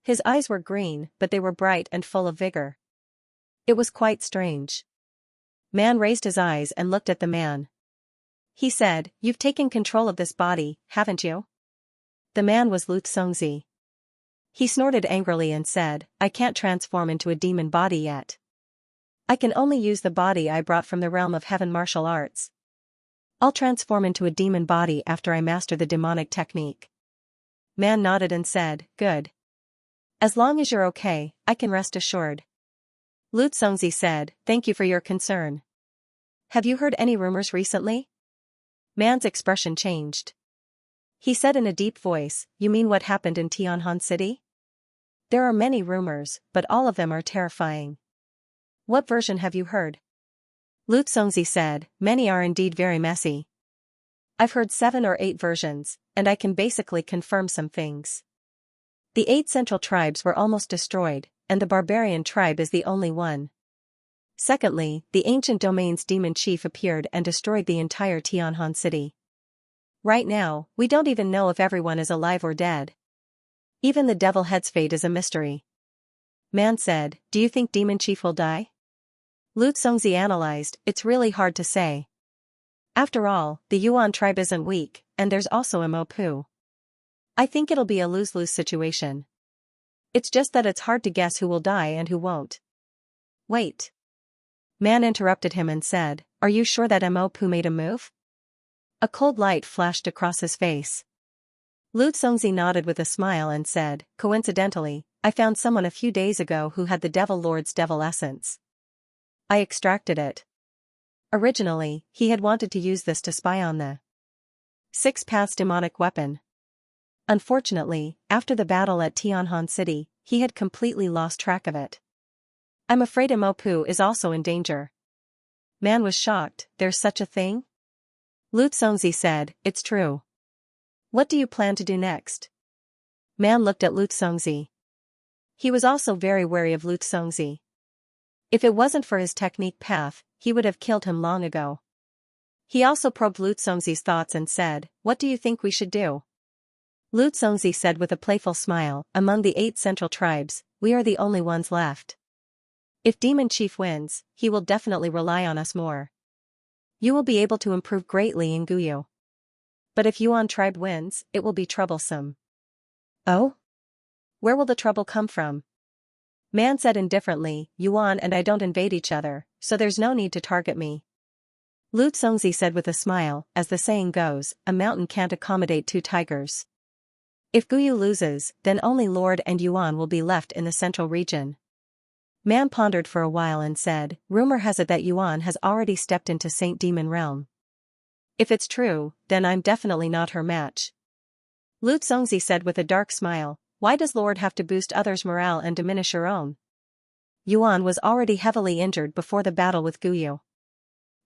His eyes were green, but they were bright and full of vigor. It was quite strange. Man raised his eyes and looked at the man. He said, "You've taken control of this body, haven't you?" The man was Lu Congzi. He snorted angrily and said, "I can't transform into a demon body yet. I can only use the body I brought from the realm of heaven martial arts. I'll transform into a demon body after I master the demonic technique." Man nodded and said, "Good. As long as you're okay, I can rest assured." Lu Congzi said, "Thank you for your concern. Have you heard any rumors recently?" Man's expression changed. He said in a deep voice, "You mean what happened in Tianhan City?" "There are many rumors, but all of them are terrifying." "What version have you heard?" Lu Congzi said, "Many are indeed very messy. I've heard 7 or 8 versions, and I can basically confirm some things. The 8 central tribes were almost destroyed, and the barbarian tribe is the only one. Secondly, the ancient domain's demon chief appeared and destroyed the entire Tianhan city. Right now, we don't even know if everyone is alive or dead. Even the devil head's fate is a mystery." Man said, "Do you think demon chief will die?" Lu Congzi analyzed, "It's really hard to say. After all, the Yuan tribe isn't weak, and there's also Mo Pu. I think it'll be a lose-lose situation. It's just that it's hard to guess who will die and who won't." "Wait." Man interrupted him and said, "Are you sure that Mo Pu made a move?" A cold light flashed across his face. Lu Congzi nodded with a smile and said, "Coincidentally, I found someone a few days ago who had the Devil Lord's devil essence. I extracted it. Originally, he had wanted to use this to spy on the Six Paths demonic weapon. Unfortunately, after the battle at Tianhan City, he had completely lost track of it. I'm afraid Imopu is also in danger. Man was shocked. There's such a thing? Lu Zongzi said, it's true. What do you plan to do next? Man looked at Lu Zongzi. He was also very wary of Lu Zongzi. If it wasn't for his technique path, he would have killed him long ago. He also probed Lu Zongzi's thoughts and said, what do you think we should do? Lu Zongzi said with a playful smile, among the 8 central tribes, we are the only ones left. If Demon Chief wins, he will definitely rely on us more. You will be able to improve greatly in Guyu. But if Yuan tribe wins, it will be troublesome. Oh? Where will the trouble come from? Man said indifferently, Yuan and I don't invade each other, so there's no need to target me. Lu Zongzi said with a smile, as the saying goes, a mountain can't accommodate 2 tigers. If Guyu loses, then only Lord and Yuan will be left in the central region. Man pondered for a while and said, rumor has it that Yuan has already stepped into Saint Demon realm. If it's true, then I'm definitely not her match. Lu Zongzi said with a dark smile, why does Lord have to boost others' morale and diminish her own? Yuan was already heavily injured before the battle with Guyu.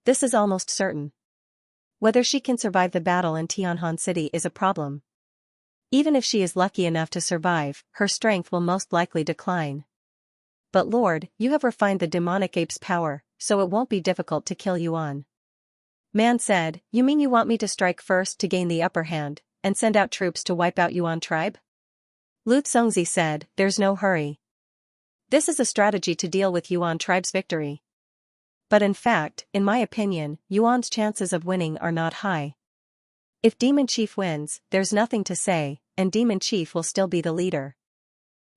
This is almost certain. Whether she can survive the battle in Tianhan City is a problem. Even if she is lucky enough to survive, her strength will most likely decline. But Lord, you have refined the demonic ape's power, so it won't be difficult to kill Yuan. Man said, you mean you want me to strike first to gain the upper hand, and send out troops to wipe out Yuan tribe? Lu Zongzi said, there's no hurry. This is a strategy to deal with Yuan tribe's victory. But in fact, in my opinion, Yuan's chances of winning are not high. If Demon Chief wins, there's nothing to say, and Demon Chief will still be the leader.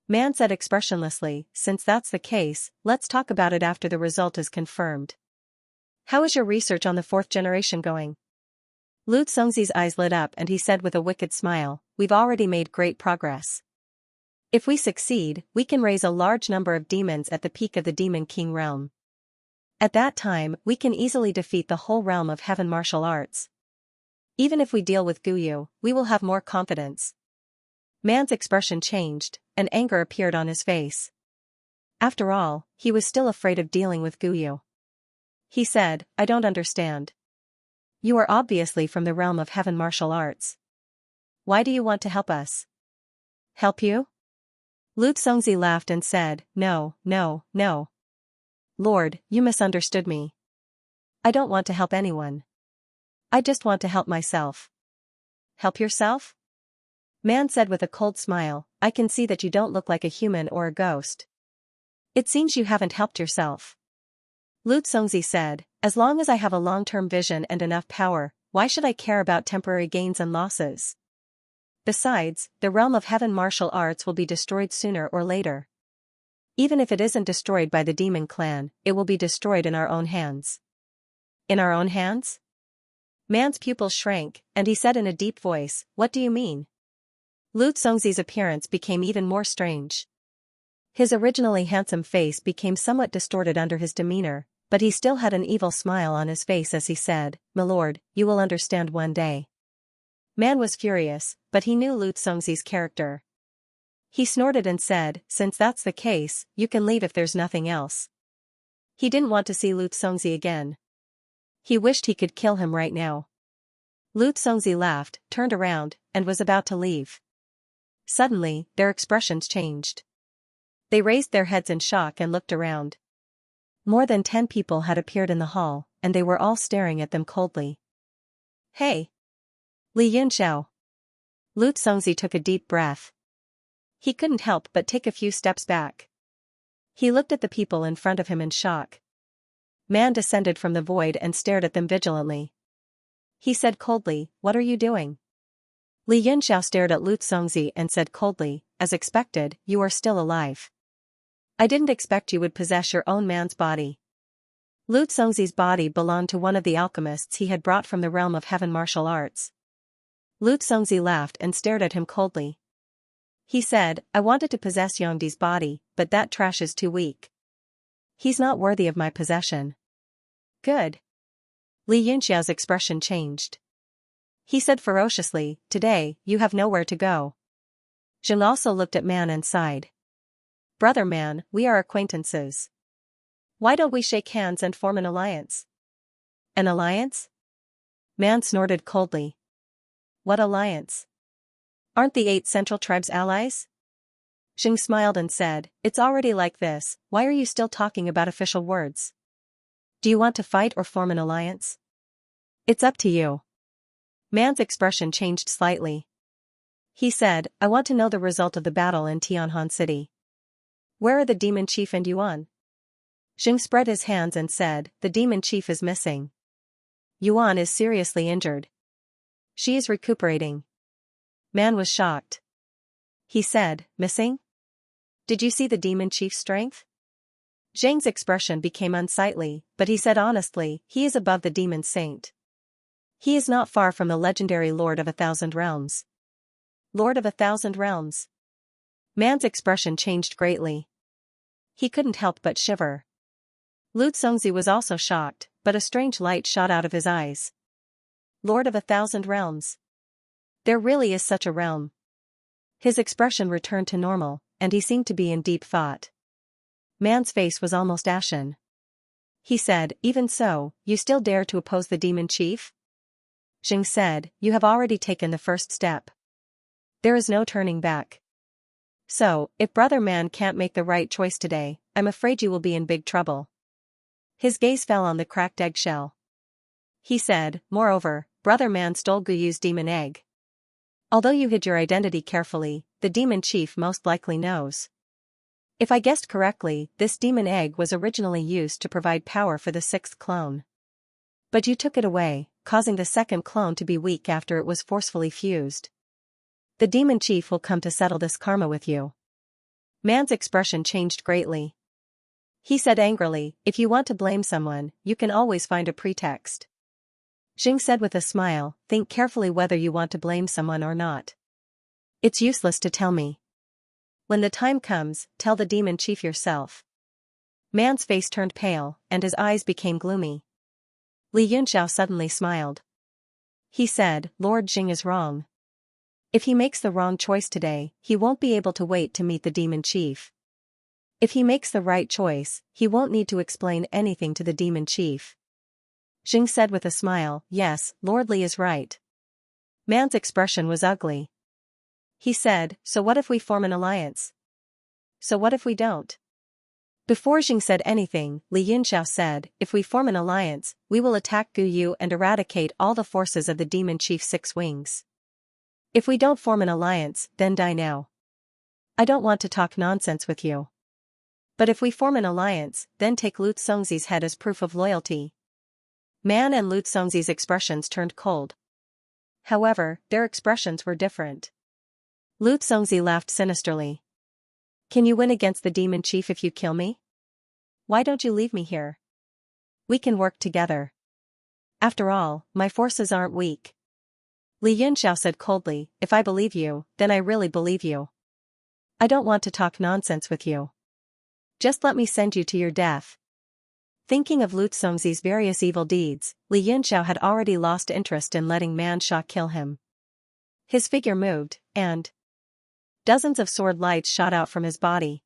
Man said expressionlessly, since that's the case, let's talk about it after the result is confirmed. How is your research on the 4th generation going? Lu Zongzi's eyes lit up and he said with a wicked smile, we've already made great progress. If we succeed, we can raise a large number of demons at the peak of the Demon King realm. At that time, we can easily defeat the whole realm of heaven martial arts. Even if we deal with Guyu, we will have more confidence. Man's expression changed, and anger appeared on his face. After all, he was still afraid of dealing with Guyu. He said, I don't understand. You are obviously from the realm of heaven martial arts. Why do you want to help us? Help you? Lu Zongzi laughed and said, no, no, no. Lord, you misunderstood me. I don't want to help anyone. I just want to help myself. Help yourself? Man said with a cold smile, I can see that you don't look like a human or a ghost. It seems you haven't helped yourself. Lu Zongzi said, as long as I have a long-term vision and enough power, why should I care about temporary gains and losses? Besides, the realm of heaven martial arts will be destroyed sooner or later. Even if it isn't destroyed by the demon clan, it will be destroyed in our own hands. In our own hands? Man's pupils shrank, and he said in a deep voice, what do you mean? Lu Zongzi's appearance became even more strange. His originally handsome face became somewhat distorted under his demeanor, but he still had an evil smile on his face as he said, my lord, you will understand one day. Man was furious, but he knew Lu Zongzi's character. He snorted and said, since that's the case, you can leave if there's nothing else. He didn't want to see Lu Zongzi again. He wished he could kill him right now. Lu Zongzi laughed, turned around, and was about to leave. Suddenly, their expressions changed. They raised their heads in shock and looked around. More than 10 people had appeared in the hall, and they were all staring at them coldly. Hey! Li Yunxiao! Lu Zongzi took a deep breath. He couldn't help but take a few steps back. He looked at the people in front of him in shock. Man descended from the void and stared at them vigilantly. He said coldly, what are you doing? Li Yunxiao stared at Lu Zongzi and said coldly, as expected, you are still alive. I didn't expect you would possess your own man's body. Lu Zongzi's body belonged to one of the alchemists he had brought from the realm of heaven martial arts. Lu Zongzi laughed and stared at him coldly. He said, I wanted to possess Yongdi's body, but that trash is too weak. He's not worthy of my possession. Good. Li Yunxiao's expression changed. He said ferociously, today, you have nowhere to go. Zheng also looked at Man and sighed. Brother Man, we are acquaintances. Why don't we shake hands and form an alliance? An alliance? Man snorted coldly. What alliance? Aren't the 8 central tribes allies? Zheng smiled and said, it's already like this, why are you still talking about official words? Do you want to fight or form an alliance? It's up to you. Man's expression changed slightly. He said, I want to know the result of the battle in Tianhan City. Where are the demon chief and Yuan? Zheng spread his hands and said, the demon chief is missing. Yuan is seriously injured. She is recuperating. Man was shocked. He said, missing? Did you see the demon chief's strength? Zheng's expression became unsightly, but he said honestly, he is above the demon saint. He is not far from the legendary Lord of 1,000 Realms. Lord of 1,000 Realms. Man's expression changed greatly. He couldn't help but shiver. Lu Congzi was also shocked, but a strange light shot out of his eyes. Lord of 1,000 Realms. There really is such a realm. His expression returned to normal, and he seemed to be in deep thought. Man's face was almost ashen. He said, even so, you still dare to oppose the demon chief? Zheng said, you have already taken the first step. There is no turning back. So, if Brother Man can't make the right choice today, I'm afraid you will be in big trouble. His gaze fell on the cracked eggshell. He said, moreover, Brother Man stole Guyu's demon egg. Although you hid your identity carefully, the demon chief most likely knows. If I guessed correctly, this demon egg was originally used to provide power for the 6th clone. But you took it away, causing the 2nd clone to be weak after it was forcefully fused. The demon chief will come to settle this karma with you. Man's expression changed greatly. He said angrily, if you want to blame someone, you can always find a pretext. Zheng said with a smile, think carefully whether you want to blame someone or not. It's useless to tell me. When the time comes, tell the demon chief yourself. Man's face turned pale, and his eyes became gloomy. Li Yunxiao suddenly smiled. He said, Lord Jing is wrong. If he makes the wrong choice today, he won't be able to wait to meet the demon chief. If he makes the right choice, he won't need to explain anything to the demon chief. Jing said with a smile, yes, Lord Li is right. Man's expression was ugly. He said, so what if we form an alliance? So what if we don't? Before Jing said anything, Li Yunxiao said, if we form an alliance, we will attack Guyu and eradicate all the forces of the demon chief's 6 wings. If we don't form an alliance, then die now. I don't want to talk nonsense with you. But if we form an alliance, then take Lu Congzi's head as proof of loyalty. Man and Lu Congzi's expressions turned cold. However, their expressions were different. Lu Congzi laughed sinisterly. Can you win against the demon chief if you kill me? Why don't you leave me here? We can work together. After all, my forces aren't weak. Li Yunxiao said coldly, if I believe you, then I really believe you. I don't want to talk nonsense with you. Just let me send you to your death. Thinking of Lu Congzi's various evil deeds, Li Yunxiao had already lost interest in letting Man Sha kill him. His figure moved, and dozens of sword lights shot out from his body.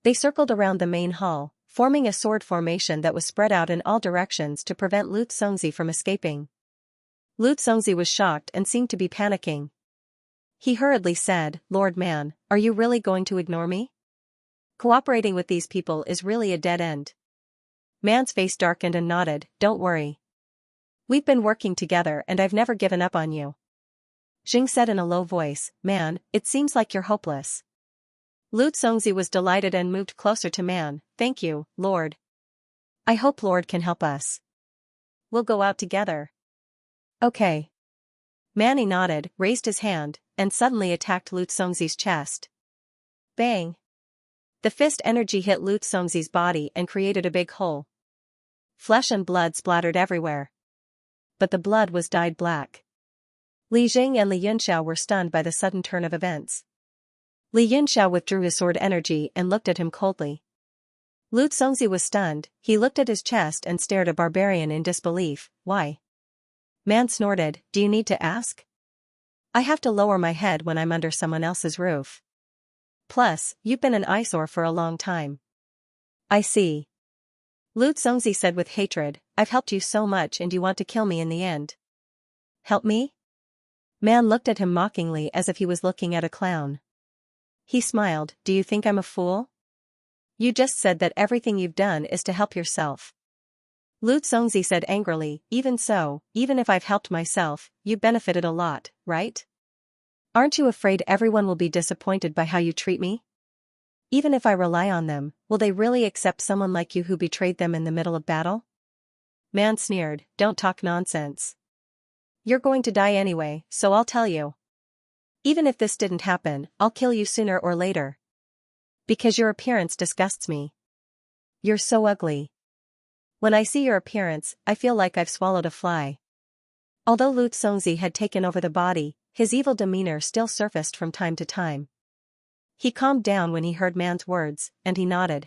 They circled around the main hall, forming a sword formation that was spread out in all directions to prevent Lu Congzi from escaping. Lu Congzi was shocked and seemed to be panicking. He hurriedly said, Lord Man, are you really going to ignore me? Cooperating with these people is really a dead end. Man's face darkened and nodded, don't worry. We've been working together and I've never given up on you. Jing said in a low voice, Man, it seems like you're hopeless. Lu Congzi was delighted and moved closer to Man, thank you, Lord. I hope Lord can help us. We'll go out together. Okay. Manny nodded, raised his hand, and suddenly attacked Lu Congzi's chest. Bang! The fist energy hit Lu Congzi's body and created a big hole. Flesh and blood splattered everywhere. But the blood was dyed black. Li Jing and Li Yunxiao were stunned by the sudden turn of events. Li Yunxiao withdrew his sword energy and looked at him coldly. Lu Congzi was stunned. He looked at his chest and stared at Barbarian in disbelief. Why? Man snorted, do you need to ask? I have to lower my head when I'm under someone else's roof. Plus, you've been an eyesore for a long time. I see. Lu Congzi said with hatred, I've helped you so much and you want to kill me in the end. Help me? Man looked at him mockingly as if he was looking at a clown. He smiled, do you think I'm a fool? You just said that everything you've done is to help yourself. Lu Congzi said angrily, even so, even if I've helped myself, you benefited a lot, right? Aren't you afraid everyone will be disappointed by how you treat me? Even if I rely on them, will they really accept someone like you who betrayed them in the middle of battle? Man sneered, don't talk nonsense. You're going to die anyway, so I'll tell you. Even if this didn't happen, I'll kill you sooner or later. Because your appearance disgusts me. You're so ugly. When I see your appearance, I feel like I've swallowed a fly. Although Lu Congzi had taken over the body, his evil demeanor still surfaced from time to time. He calmed down when he heard Man's words, and he nodded.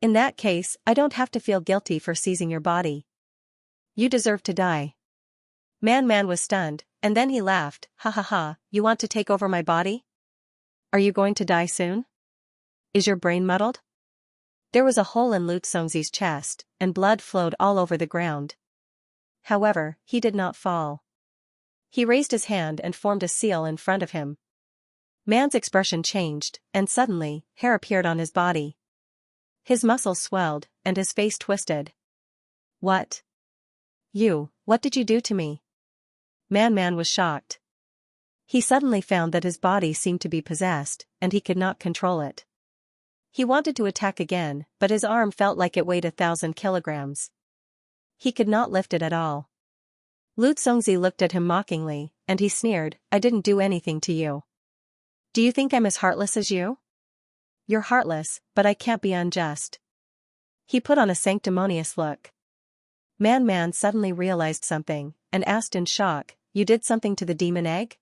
In that case, I don't have to feel guilty for seizing your body. You deserve to die. Man was stunned, and then he laughed, ha ha ha, you want to take over my body? Are you going to die soon? Is your brain muddled? There was a hole in Lu Congzi's chest, and blood flowed all over the ground. However, he did not fall. He raised his hand and formed a seal in front of him. Man's expression changed, and suddenly, hair appeared on his body. His muscles swelled, and his face twisted. What? What did you do to me? Man was shocked. He suddenly found that his body seemed to be possessed, and he could not control it. He wanted to attack again, but his arm felt like it weighed 1,000 kilograms. He could not lift it at all. Lu Congzi looked at him mockingly, and he sneered, I didn't do anything to you. Do you think I'm as heartless as you? You're heartless, but I can't be unjust. He put on a sanctimonious look. Man suddenly realized something, and asked in shock, you did something to the demon egg?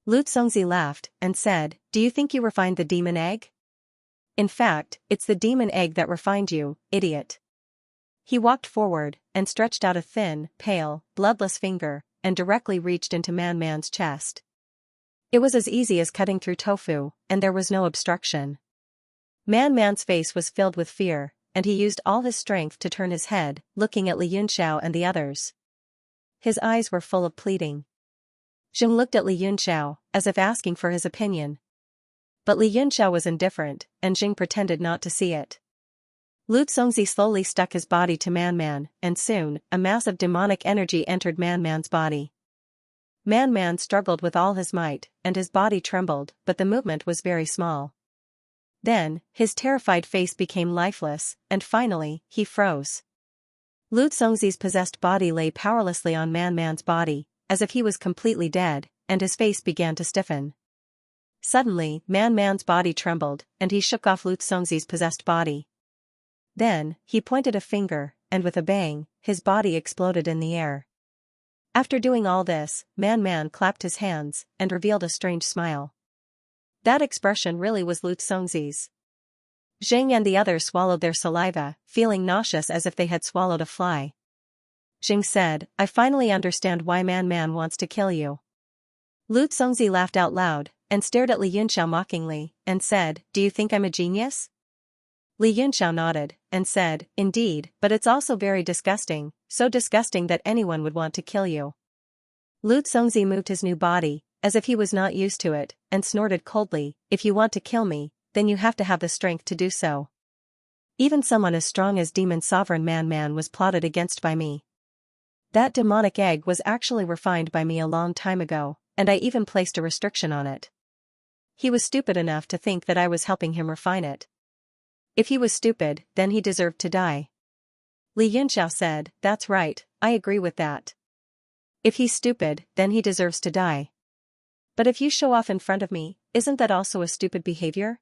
Lu Congzi laughed, and said, do you think you refined the demon egg? In fact, it's the demon egg that refined you, idiot. He walked forward, and stretched out a thin, pale, bloodless finger, and directly reached into Man's chest. It was as easy as cutting through tofu, and there was no obstruction. Man's face was filled with fear, and he used all his strength to turn his head, looking at Li Yunxiao and the others. His eyes were full of pleading. Zheng looked at Li Yunxiao, as if asking for his opinion. But Li Yunxiao was indifferent, and Jing pretended not to see it. Lu Congzi slowly stuck his body to Man, and soon, a mass of demonic energy entered Man's body. Man struggled with all his might, and his body trembled, but the movement was very small. Then, his terrified face became lifeless, and finally, he froze. Lu Congzi's possessed body lay powerlessly on Man's body, as if he was completely dead, and his face began to stiffen. Suddenly, Man's body trembled, and he shook off Lu Congzi's possessed body. Then, he pointed a finger, and with a bang, his body exploded in the air. After doing all this, Man clapped his hands, and revealed a strange smile. That expression really was Lu Congzi's. Zheng and the others swallowed their saliva, feeling nauseous as if they had swallowed a fly. Zheng said, I finally understand why Man wants to kill you. Lu Congzi laughed out loud, and stared at Li Yunxiao mockingly, and said, do you think I'm a genius? Li Yunxiao nodded, and said, indeed, but it's also very disgusting, so disgusting that anyone would want to kill you. Lu Congzi moved his new body, as if he was not used to it, and snorted coldly, if you want to kill me, then you have to have the strength to do so. Even someone as strong as Demon Sovereign Man was plotted against by me. That demonic egg was actually refined by me a long time ago, and I even placed a restriction on it. He was stupid enough to think that I was helping him refine it. If he was stupid, then he deserved to die. Li Yunxiao said, that's right, I agree with that. If he's stupid, then he deserves to die. But if you show off in front of me, isn't that also a stupid behavior?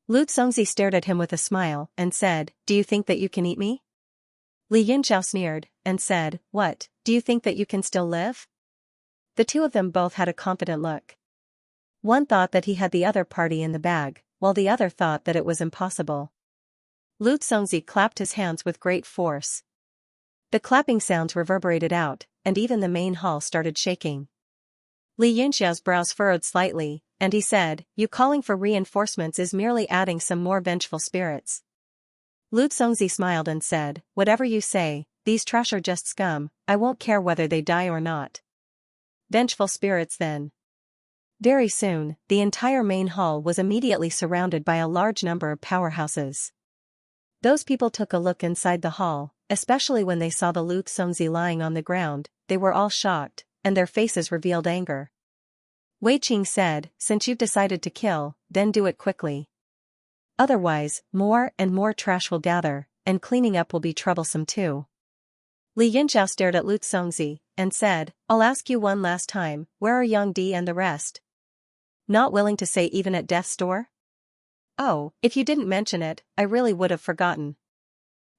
Lu Congzi stared at him with a smile, and said, do you think that you can eat me? Li Yunxiao sneered, and said, what, do you think that you can still live? The two of them both had a confident look. One thought that he had the other party in the bag, while the other thought that it was impossible. Lu Congzi clapped his hands with great force. The clapping sounds reverberated out, and even the main hall started shaking. Li Yunxiao's brows furrowed slightly, and he said, "You calling for reinforcements is merely adding some more vengeful spirits." Lu Congzi smiled and said, "Whatever you say, these trash are just scum, I won't care whether they die or not." Vengeful spirits then. Very soon, the entire main hall was immediately surrounded by a large number of powerhouses. Those people took a look inside the hall, especially when they saw the Lu Congzi lying on the ground. They were all shocked, and their faces revealed anger. Wei Qing said, "Since you've decided to kill, then do it quickly. Otherwise, more and more trash will gather, and cleaning up will be troublesome too." Li Yunxiao stared at Lu Congzi, and said, "I'll ask you one last time, where are Yang Di and the rest? Not willing to say even at death's door? Oh, if you didn't mention it, I really would have forgotten."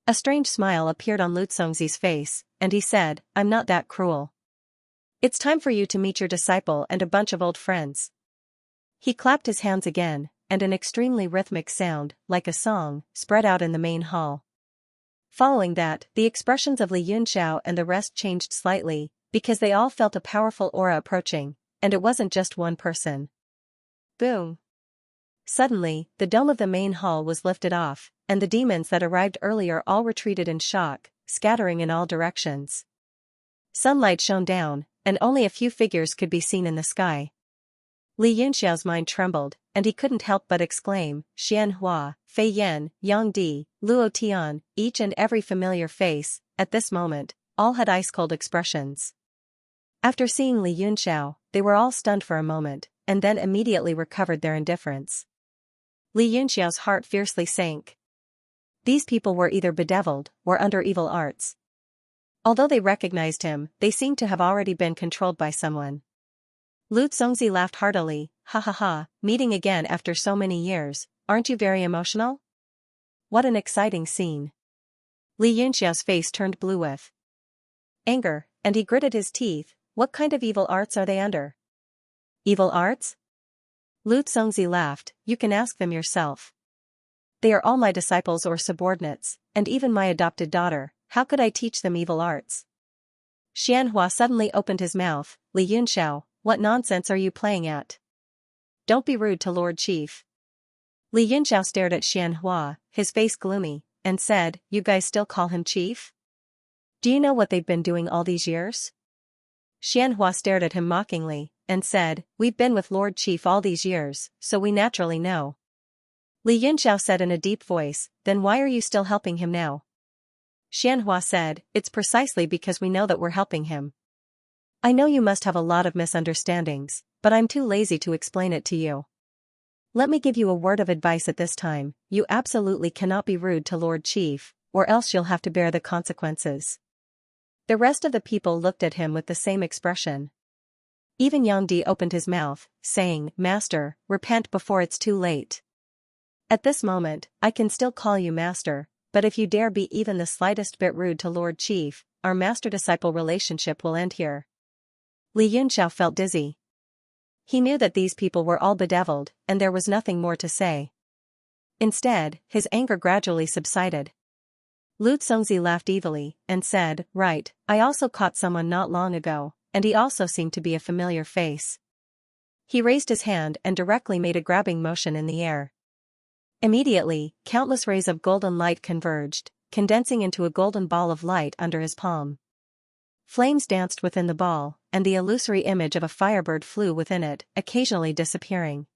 A strange smile appeared on Lu Congzi's face, and he said, "I'm not that cruel. It's time for you to meet your disciple and a bunch of old friends." He clapped his hands again, and an extremely rhythmic sound, like a song, spread out in the main hall. Following that, the expressions of Li Yunxiao and the rest changed slightly, because they all felt a powerful aura approaching, and it wasn't just one person. Boom! Suddenly, the dome of the main hall was lifted off, and the demons that arrived earlier all retreated in shock, scattering in all directions. Sunlight shone down, and only a few figures could be seen in the sky. Li Yunxiao's mind trembled, and he couldn't help but exclaim, "Xianxia, Fei Yan, Yang Di, Luo Tian," each and every familiar face. At this moment, all had ice-cold expressions. After seeing Li Yunxiao, they were all stunned for a moment, and then immediately recovered their indifference. Li Yunxiao's heart fiercely sank. These people were either bedeviled or under evil arts. Although they recognized him, they seemed to have already been controlled by someone. Lu Congzi laughed heartily, "Ha ha ha, meeting again after so many years, aren't you very emotional? What an exciting scene." Li Yunxiao's face turned blue with anger, and he gritted his teeth. "What kind of evil arts are they under?" "Evil arts?" Lu Congzi laughed, "You can ask them yourself. They are all my disciples or subordinates, and even my adopted daughter. How could I teach them evil arts?" Xianxia suddenly opened his mouth. "Li Yunxiao, what nonsense are you playing at? Don't be rude to Lord Chief." Li Yunxiao stared at Xianxia, his face gloomy, and said, "You guys still call him chief? Do you know what they've been doing all these years?" Xianxia stared at him mockingly, and said, "We've been with Lord Chief all these years, so we naturally know." Li Yunxiao said in a deep voice, "Then why are you still helping him now?" Xianxia said, "It's precisely because we know that we're helping him. I know you must have a lot of misunderstandings, but I'm too lazy to explain it to you. Let me give you a word of advice at this time, you absolutely cannot be rude to Lord Chief, or else you'll have to bear the consequences." The rest of the people looked at him with the same expression. Even Yang Di opened his mouth, saying, "Master, repent before it's too late. At this moment, I can still call you master, but if you dare be even the slightest bit rude to Lord Chief, our master-disciple relationship will end here." Li Yunxiao felt dizzy. He knew that these people were all bedeviled, and there was nothing more to say. Instead, his anger gradually subsided. Lu Congzi laughed evilly, and said, "Right, I also caught someone not long ago, and he also seemed to be a familiar face." He raised his hand and directly made a grabbing motion in the air. Immediately, countless rays of golden light converged, condensing into a golden ball of light under his palm. Flames danced within the ball, and the illusory image of a firebird flew within it, occasionally disappearing.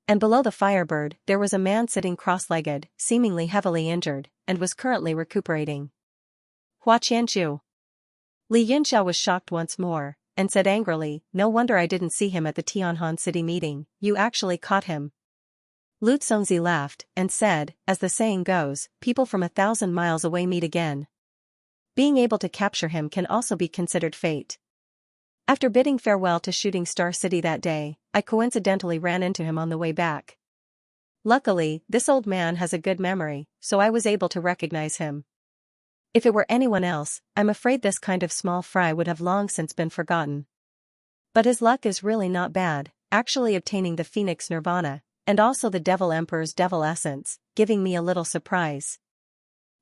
And below the firebird, there was a man sitting cross-legged, seemingly heavily injured, and was currently recuperating. "Hua Qianzhu." Li Yunxiao was shocked once more, and said angrily, "No wonder I didn't see him at the Tianhan City meeting, you actually caught him." Lu Congzi laughed, and said, "As the saying goes, people from 1,000 miles away meet again. Being able to capture him can also be considered fate. After bidding farewell to Shooting Star City that day, I coincidentally ran into him on the way back. Luckily, this old man has a good memory, so I was able to recognize him. If it were anyone else, I'm afraid this kind of small fry would have long since been forgotten. But his luck is really not bad, actually obtaining the Phoenix Nirvana, and also the Devil Emperor's Devil Essence, giving me a little surprise.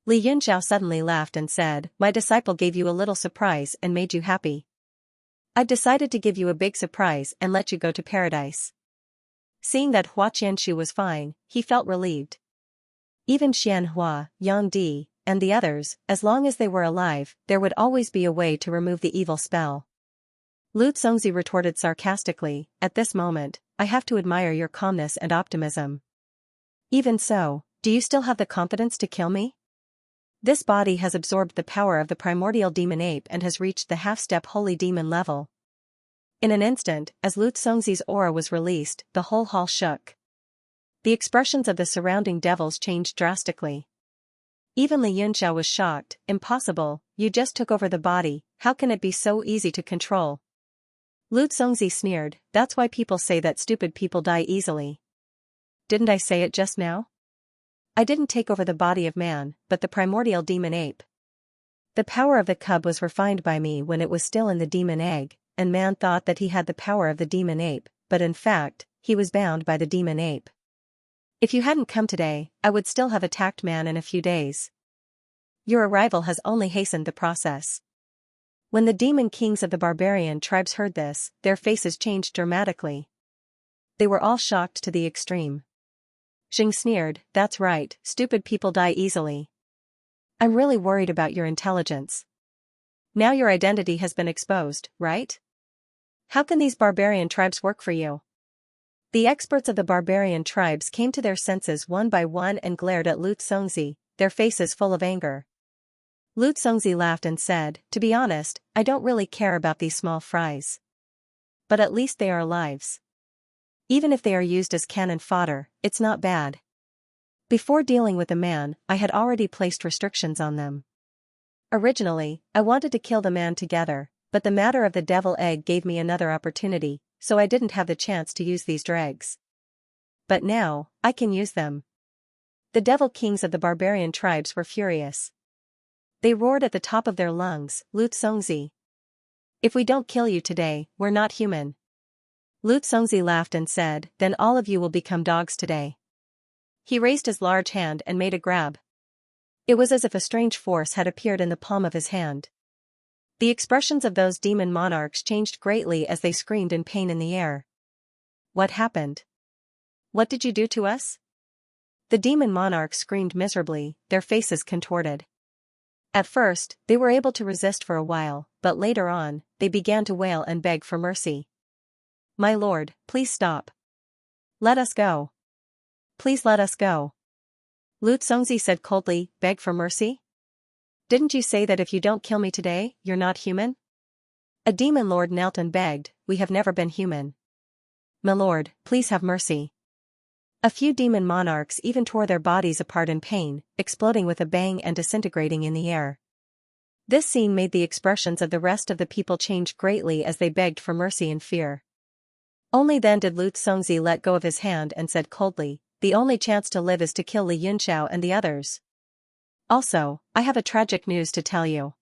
Li Yunxiao suddenly laughed and said, "My disciple gave you a little surprise and made you happy. I've decided to give you a big surprise and let you go to paradise." Seeing that Hua Qianshu was fine, he felt relieved. Even Xianxia, Yang Di, and the others, as long as they were alive, there would always be a way to remove the evil spell. Lu Congzi retorted sarcastically, "At this moment, I have to admire your calmness and optimism. Even so, do you still have the confidence to kill me? This body has absorbed the power of the primordial demon ape and has reached the half-step holy demon level." In an instant, as Lu Congzi's aura was released, the whole hall shook. The expressions of the surrounding devils changed drastically. Even Li Yunxiao was shocked. "Impossible, you just took over the body, how can it be so easy to control?" Lu Congzi sneered, "That's why people say that stupid people die easily. Didn't I say it just now? I didn't take over the body of man, but the primordial demon ape. The power of the cub was refined by me when it was still in the demon egg, and man thought that he had the power of the demon ape, but in fact, he was bound by the demon ape. If you hadn't come today, I would still have attacked man in a few days. Your arrival has only hastened the process." When the demon kings of the barbarian tribes heard this, their faces changed dramatically. They were all shocked to the extreme. Xing sneered, "That's right, stupid people die easily. I'm really worried about your intelligence. Now your identity has been exposed, right? How can these barbarian tribes work for you?" The experts of the barbarian tribes came to their senses one by one and glared at Lu Congzi, their faces full of anger. Lu Congzi laughed and said, "To be honest, I don't really care about these small fries. But at least they are lives. Even if they are used as cannon fodder, it's not bad. Before dealing with a man, I had already placed restrictions on them. Originally, I wanted to kill the man together, but the matter of the devil egg gave me another opportunity, so I didn't have the chance to use these dregs. But now, I can use them." The devil kings of the barbarian tribes were furious. They roared at the top of their lungs, "Lu Congzi, if we don't kill you today, we're not human." Lu Congzi laughed and said, "Then all of you will become dogs today." He raised his large hand and made a grab. It was as if a strange force had appeared in the palm of his hand. The expressions of those demon monarchs changed greatly as they screamed in pain in the air. "What happened? What did you do to us?" The demon monarchs screamed miserably, their faces contorted. At first, they were able to resist for a while, but later on, they began to wail and beg for mercy. "My lord, please stop. Let us go. Please let us go." Lu Congzi said coldly, "Beg for mercy? Didn't you say that if you don't kill me today, you're not human?" A demon lord knelt and begged, "We have never been human. My lord, please have mercy." A few demon monarchs even tore their bodies apart in pain, exploding with a bang and disintegrating in the air. This scene made the expressions of the rest of the people change greatly as they begged for mercy in fear. Only then did Lu Congzi let go of his hand and said coldly, "The only chance to live is to kill Li Yunxiao and the others. Also, I have a tragic news to tell you.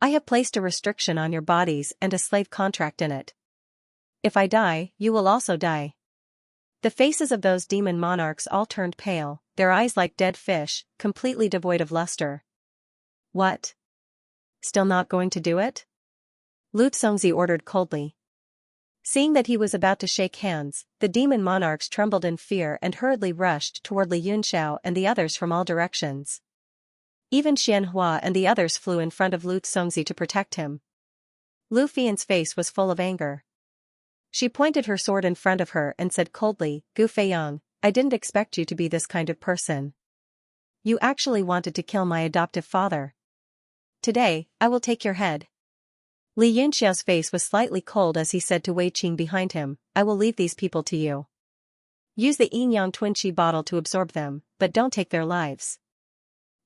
I have placed a restriction on your bodies and a slave contract in it. If I die, you will also die." The faces of those demon monarchs all turned pale, their eyes like dead fish, completely devoid of luster. "What? Still not going to do it?" Lu Congzi ordered coldly. Seeing that he was about to shake hands, the demon monarchs trembled in fear and hurriedly rushed toward Li Yunxiao and the others from all directions. Even Xianxia and the others flew in front of Lu Congzi to protect him. Lu Fian's face was full of anger. She pointed her sword in front of her and said coldly, "Gu Feiyang, I didn't expect you to be this kind of person. You actually wanted to kill my adoptive father. Today, I will take your head." Li Yunxiao's face was slightly cold as he said to Wei Qing behind him, "I will leave these people to you. Use the yin-yang twin qi bottle to absorb them, but don't take their lives."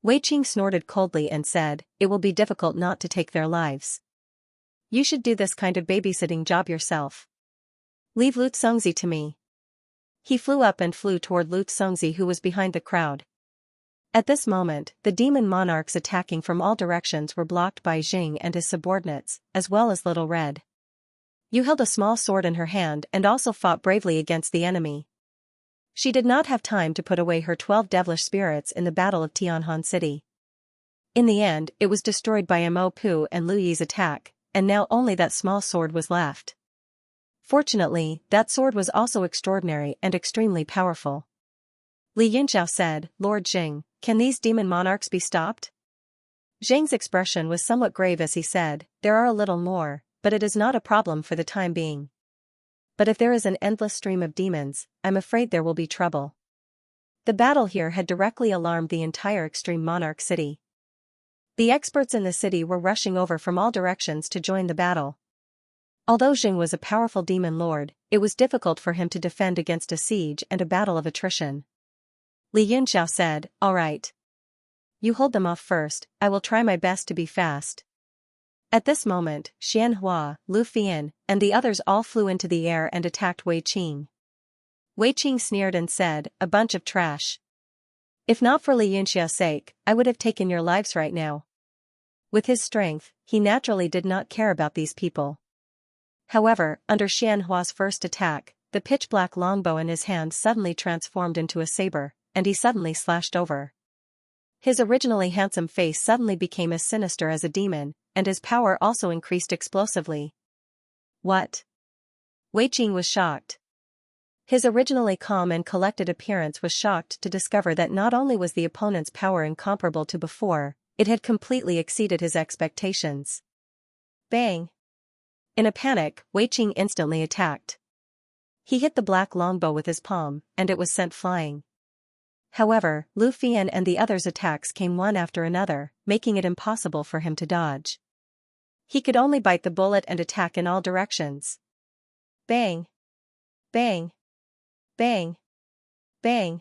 Wei Qing snorted coldly and said, "It will be difficult not to take their lives. You should do this kind of babysitting job yourself. Leave Lu Congzi to me." He flew up and flew toward Lu Congzi who was behind the crowd. At this moment, the demon monarchs attacking from all directions were blocked by Jing and his subordinates, as well as Little Red. You held a small sword in her hand and also fought bravely against the enemy. She did not have time to put away her 12 devilish spirits in the Battle of Tianhan City. In the end, it was destroyed by Mo Pu and Lu Yi's attack, and now only that small sword was left. Fortunately, that sword was also extraordinary and extremely powerful. Li Yunxiao said, Lord Jing, can these demon monarchs be stopped? Zhang's expression was somewhat grave as he said, there are a little more, but it is not a problem for the time being. But if there is an endless stream of demons, I'm afraid there will be trouble. The battle here had directly alarmed the entire extreme monarch city. The experts in the city were rushing over from all directions to join the battle. Although Jing was a powerful demon lord, it was difficult for him to defend against a siege and a battle of attrition. Li Yunxiao said, all right. You hold them off first, I will try my best to be fast. At this moment, Xianxia, Lu Fian, and the others all flew into the air and attacked Wei Qing. Wei Qing sneered and said, a bunch of trash. If not for Li Yunxia's sake, I would have taken your lives right now. With his strength, he naturally did not care about these people. However, under Xianhua's first attack, the pitch-black longbow in his hand suddenly transformed into a saber, and he suddenly slashed over. His originally handsome face suddenly became as sinister as a demon, and his power also increased explosively. What? Wei Qing was shocked. His originally calm and collected appearance was shocked to discover that not only was the opponent's power incomparable to before, it had completely exceeded his expectations. Bang! In a panic, Wei Qing instantly attacked. He hit the black longbow with his palm, and it was sent flying. However, Lu Fian and the others' attacks came one after another, making it impossible for him to dodge. He could only bite the bullet and attack in all directions. Bang! Bang! Bang! Bang!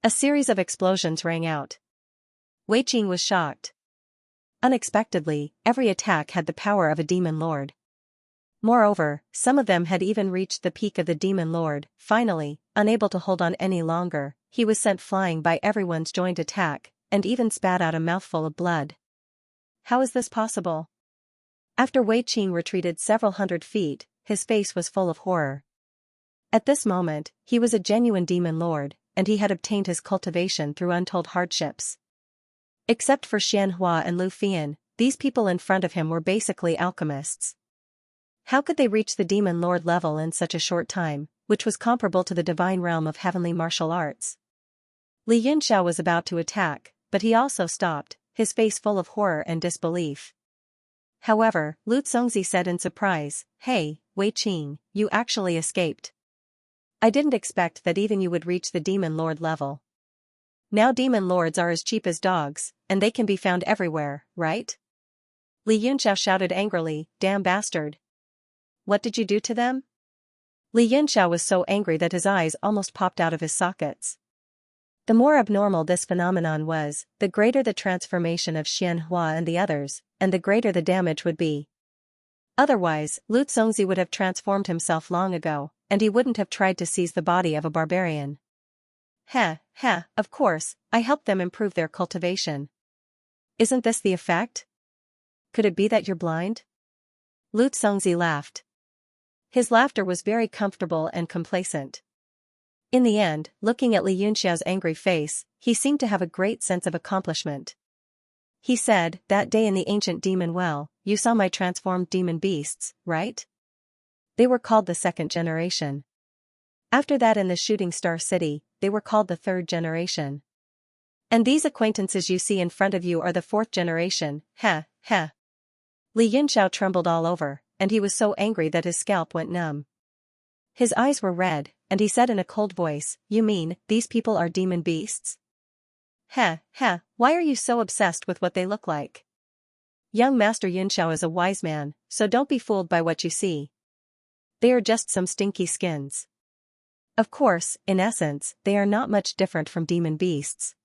A series of explosions rang out. Wei Qing was shocked. Unexpectedly, every attack had the power of a demon lord. Moreover, some of them had even reached the peak of the demon lord. Finally, unable to hold on any longer, he was sent flying by everyone's joint attack, and even spat out a mouthful of blood. How is this possible? After Wei Qing retreated several hundred feet, his face was full of horror. At this moment, he was a genuine demon lord, and he had obtained his cultivation through untold hardships. Except for Xianxia and Lu Fian, these people in front of him were basically alchemists. How could they reach the demon lord level in such a short time, which was comparable to the divine realm of heavenly martial arts? Li Yunxiao was about to attack, but he also stopped, his face full of horror and disbelief. However, Lu Zongzi said in surprise, Hey, Wei Qing, you actually escaped. I didn't expect that even you would reach the demon lord level. Now demon lords are as cheap as dogs, and they can be found everywhere, right? Li Yunxiao shouted angrily, damn bastard. What did you do to them? Li Yunxiao was so angry that his eyes almost popped out of his sockets. The more abnormal this phenomenon was, the greater the transformation of Xianxia and the others, and the greater the damage would be. Otherwise, Lu Zongzi would have transformed himself long ago, and he wouldn't have tried to seize the body of a barbarian. Of course, I helped them improve their cultivation. Isn't this the effect? Could it be that you're blind? Lu Zongzi laughed. His laughter was very comfortable and complacent. In the end, looking at Li Yunxiao's angry face, he seemed to have a great sense of accomplishment. He said, that day in the ancient demon well, you saw my transformed demon beasts, right? They were called the second generation. After that in the Shooting Star City, they were called the third generation. And these acquaintances you see in front of you are the fourth generation, Li Yunxiao trembled all over, and he was so angry that his scalp went numb. His eyes were red, and he said in a cold voice, you mean, these people are demon beasts? Why are you so obsessed with what they look like? Young Master Yunxiao is a wise man, so don't be fooled by what you see. They are just some stinky skins. Of course, in essence, they are not much different from demon beasts.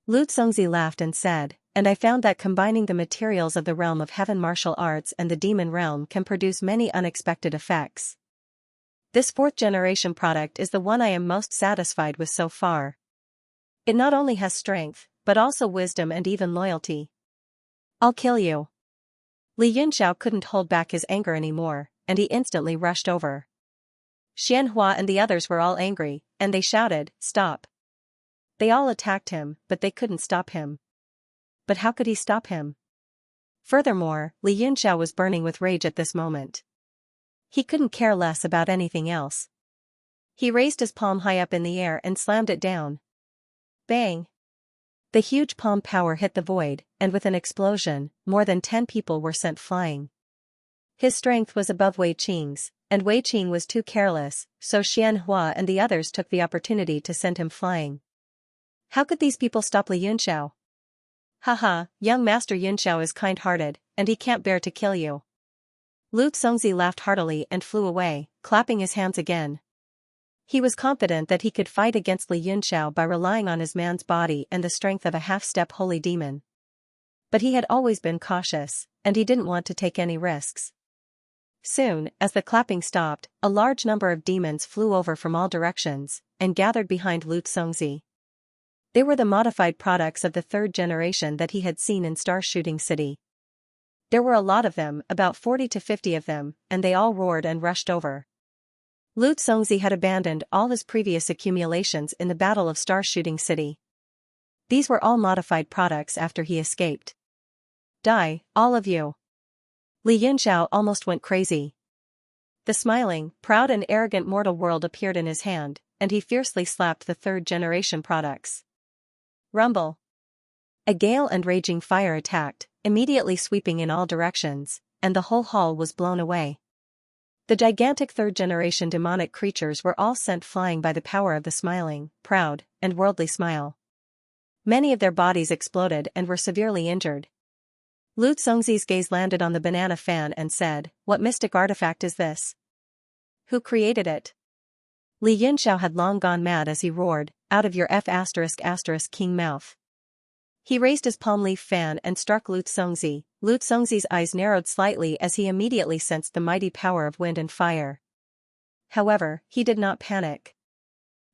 Lu Zongzi laughed and said, and I found that combining the materials of the realm of heaven martial arts and the demon realm can produce many unexpected effects. This fourth generation product is the one I am most satisfied with so far. It not only has strength, but also wisdom and even loyalty. I'll kill you. Li Yunxiao couldn't hold back his anger anymore, and he instantly rushed over. Xianxia and the others were all angry, and they shouted, "Stop!" They all attacked him, but they couldn't stop him. But how could he stop him? Furthermore, Li Yunxiao was burning with rage at this moment. He couldn't care less about anything else. He raised his palm high up in the air and slammed it down. Bang! The huge palm power hit the void, and with an explosion, more than 10 people were sent flying. His strength was above Wei Qing's, and Wei Qing was too careless, so Xianxia and the others took the opportunity to send him flying. How could these people stop Li Yunxiao? Haha, young Master Yunxiao is kind-hearted, and he can't bear to kill you. Lu Congzi laughed heartily and flew away, clapping his hands again. He was confident that he could fight against Li Yunxiao by relying on his man's body and the strength of a half-step holy demon. But he had always been cautious, and he didn't want to take any risks. Soon, as the clapping stopped, a large number of demons flew over from all directions, and gathered behind Lu Congzi. They were the modified products of the third generation that he had seen in Star Shooting City. There were a lot of them, about 40 to 50 of them, and they all roared and rushed over. Lu Congzi had abandoned all his previous accumulations in the Battle of Star Shooting City. These were all modified products after he escaped. Die, all of you! Li Yunxiao almost went crazy. The smiling, proud and arrogant mortal world appeared in his hand, and he fiercely slapped the third-generation products. Rumble! A gale and raging fire attacked, immediately sweeping in all directions, and the whole hall was blown away. The gigantic third-generation demonic creatures were all sent flying by the power of the smiling, proud, and worldly smile. Many of their bodies exploded and were severely injured. Lu Congzi's gaze landed on the banana fan and said, "What mystic artifact is this? Who created it?" Li Yunxiao had long gone mad as he roared, "Out of your ****king mouth." He raised his palm leaf fan and struck Lu Congzi. Lu Congzi's eyes narrowed slightly as he immediately sensed the mighty power of wind and fire. However, he did not panic.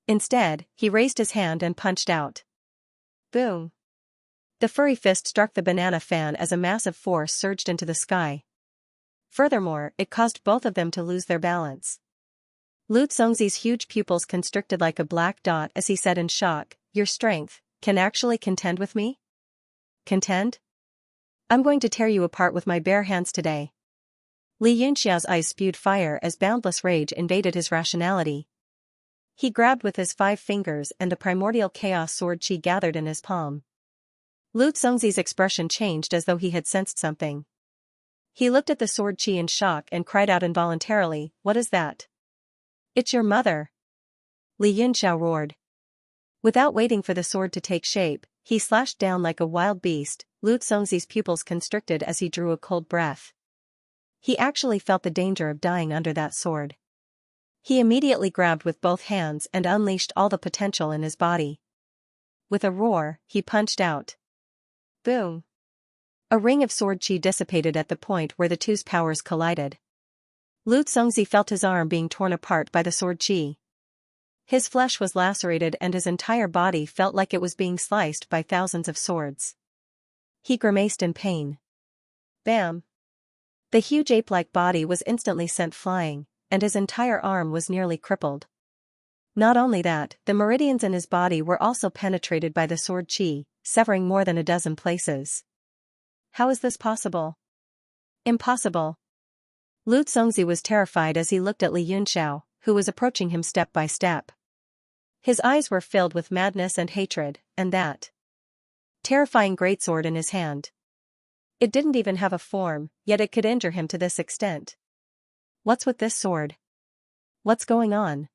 Instead, he raised his hand and punched out. Boom! The furry fist struck the banana fan as a massive force surged into the sky. Furthermore, it caused both of them to lose their balance. Lu Congzi's huge pupils constricted like a black dot as he said in shock, "Your strength can actually contend with me? Contend? I'm going to tear you apart with my bare hands today." Li Yunxiao's eyes spewed fire as boundless rage invaded his rationality. He grabbed with his 5 fingers and the primordial chaos sword qi gathered in his palm. Lu Congzi's expression changed as though he had sensed something. He looked at the sword qi in shock and cried out involuntarily, "What is that?" "It's your mother!" Li Yunxiao roared. Without waiting for the sword to take shape, he slashed down like a wild beast. Lu Congzi's pupils constricted as he drew a cold breath. He actually felt the danger of dying under that sword. He immediately grabbed with both hands and unleashed all the potential in his body. With a roar, he punched out. Boom! A ring of sword qi dissipated at the point where the two's powers collided. Lu Congzi felt his arm being torn apart by the sword qi. His flesh was lacerated and his entire body felt like it was being sliced by thousands of swords. He grimaced in pain. Bam! The huge ape-like body was instantly sent flying, and his entire arm was nearly crippled. Not only that, the meridians in his body were also penetrated by the sword qi, severing more than a dozen places. How is this possible? Impossible. Lu Congzi was terrified as he looked at Li Yunxiao, who was approaching him step by step. His eyes were filled with madness and hatred, and that terrifying greatsword in his hand. It didn't even have a form, yet it could injure him to this extent. What's with this sword? What's going on?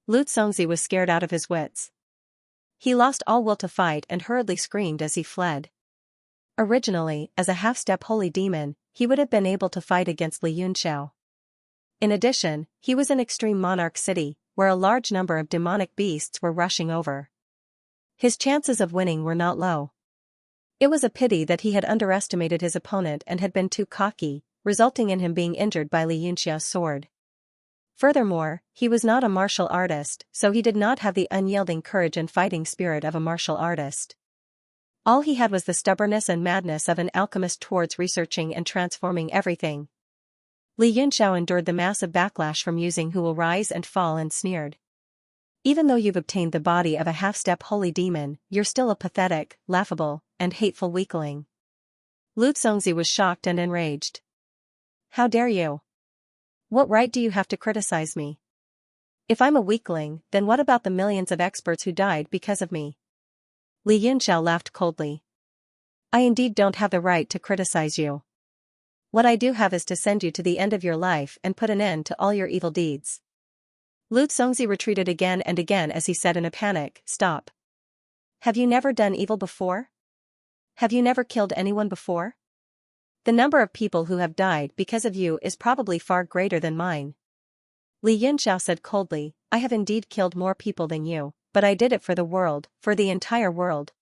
Lu Congzi was scared out of his wits. He lost all will to fight and hurriedly screamed as he fled. Originally, as a half-step holy demon, he would have been able to fight against Li Yunxiao. In addition, he was in Extreme Monarch City, where a large number of demonic beasts were rushing over. His chances of winning were not low. It was a pity that he had underestimated his opponent and had been too cocky, resulting in him being injured by Li Yunxiao's sword. Furthermore, he was not a martial artist, so he did not have the unyielding courage and fighting spirit of a martial artist. All he had was the stubbornness and madness of an alchemist towards researching and transforming everything. Li Yunxiao endured the massive backlash from using who will rise and fall and sneered. Even though you've obtained the body of a half-step holy demon, you're still a pathetic, laughable, and hateful weakling. Lu Congzi was shocked and enraged. How dare you? What right do you have to criticize me? If I'm a weakling, then what about the millions of experts who died because of me? Li Yunxiao laughed coldly. I indeed don't have the right to criticize you. What I do have is to send you to the end of your life and put an end to all your evil deeds. Lu Congzi retreated again and again as he said in a panic, Stop. Have you never done evil before? Have you never killed anyone before? The number of people who have died because of you is probably far greater than mine. Li Yunxiao said coldly, I have indeed killed more people than you, but I did it for the world, for the entire world.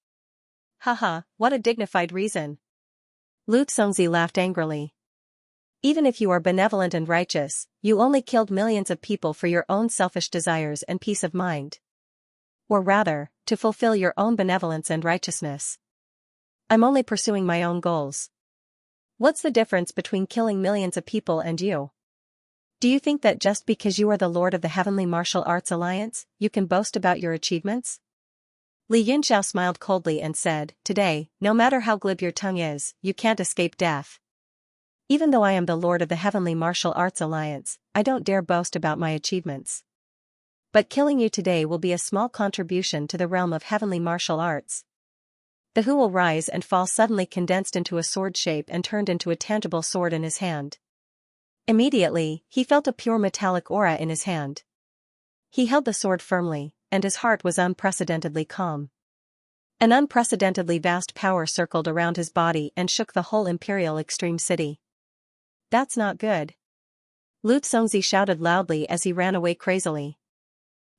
Haha, what a dignified reason. Lu Congzi laughed angrily. Even if you are benevolent and righteous, you only killed millions of people for your own selfish desires and peace of mind. Or rather, to fulfill your own benevolence and righteousness. I'm only pursuing my own goals. What's the difference between killing millions of people and you? Do you think that just because you are the Lord of the Heavenly Martial Arts Alliance, you can boast about your achievements? Li Yunxiao smiled coldly and said, Today, no matter how glib your tongue is, you can't escape death. Even though I am the Lord of the Heavenly Martial Arts Alliance, I don't dare boast about my achievements. But killing you today will be a small contribution to the realm of heavenly martial arts. The who will rise and fall suddenly condensed into a sword shape and turned into a tangible sword in his hand. Immediately, he felt a pure metallic aura in his hand. He held the sword firmly, and his heart was unprecedentedly calm. An unprecedentedly vast power circled around his body and shook the whole Imperial Extreme City. That's not good. Lu Congzi shouted loudly as he ran away crazily.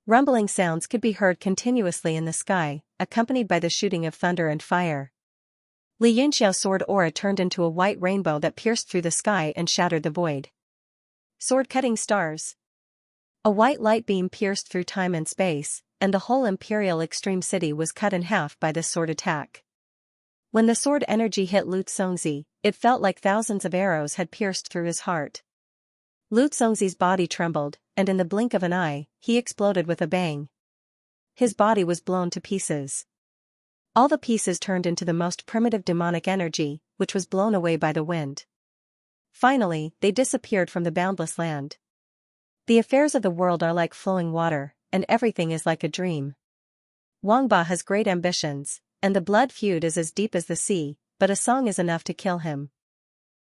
Rumbling sounds could be heard continuously in the sky, accompanied by the shooting of thunder and fire. Li Yunxiao's sword aura turned into a white rainbow that pierced through the sky and shattered the void. Sword-cutting stars. A white light beam pierced through time and space, and the whole Imperial Extreme City was cut in half by this sword attack. When the sword energy hit Lu Congzi, it felt like thousands of arrows had pierced through his heart. Lu Congzi's body trembled, and in the blink of an eye, he exploded with a bang. His body was blown to pieces. All the pieces turned into the most primitive demonic energy, which was blown away by the wind. Finally, they disappeared from the boundless land. The affairs of the world are like flowing water, and everything is like a dream. Wang Ba has great ambitions, and the blood feud is as deep as the sea, but a song is enough to kill him.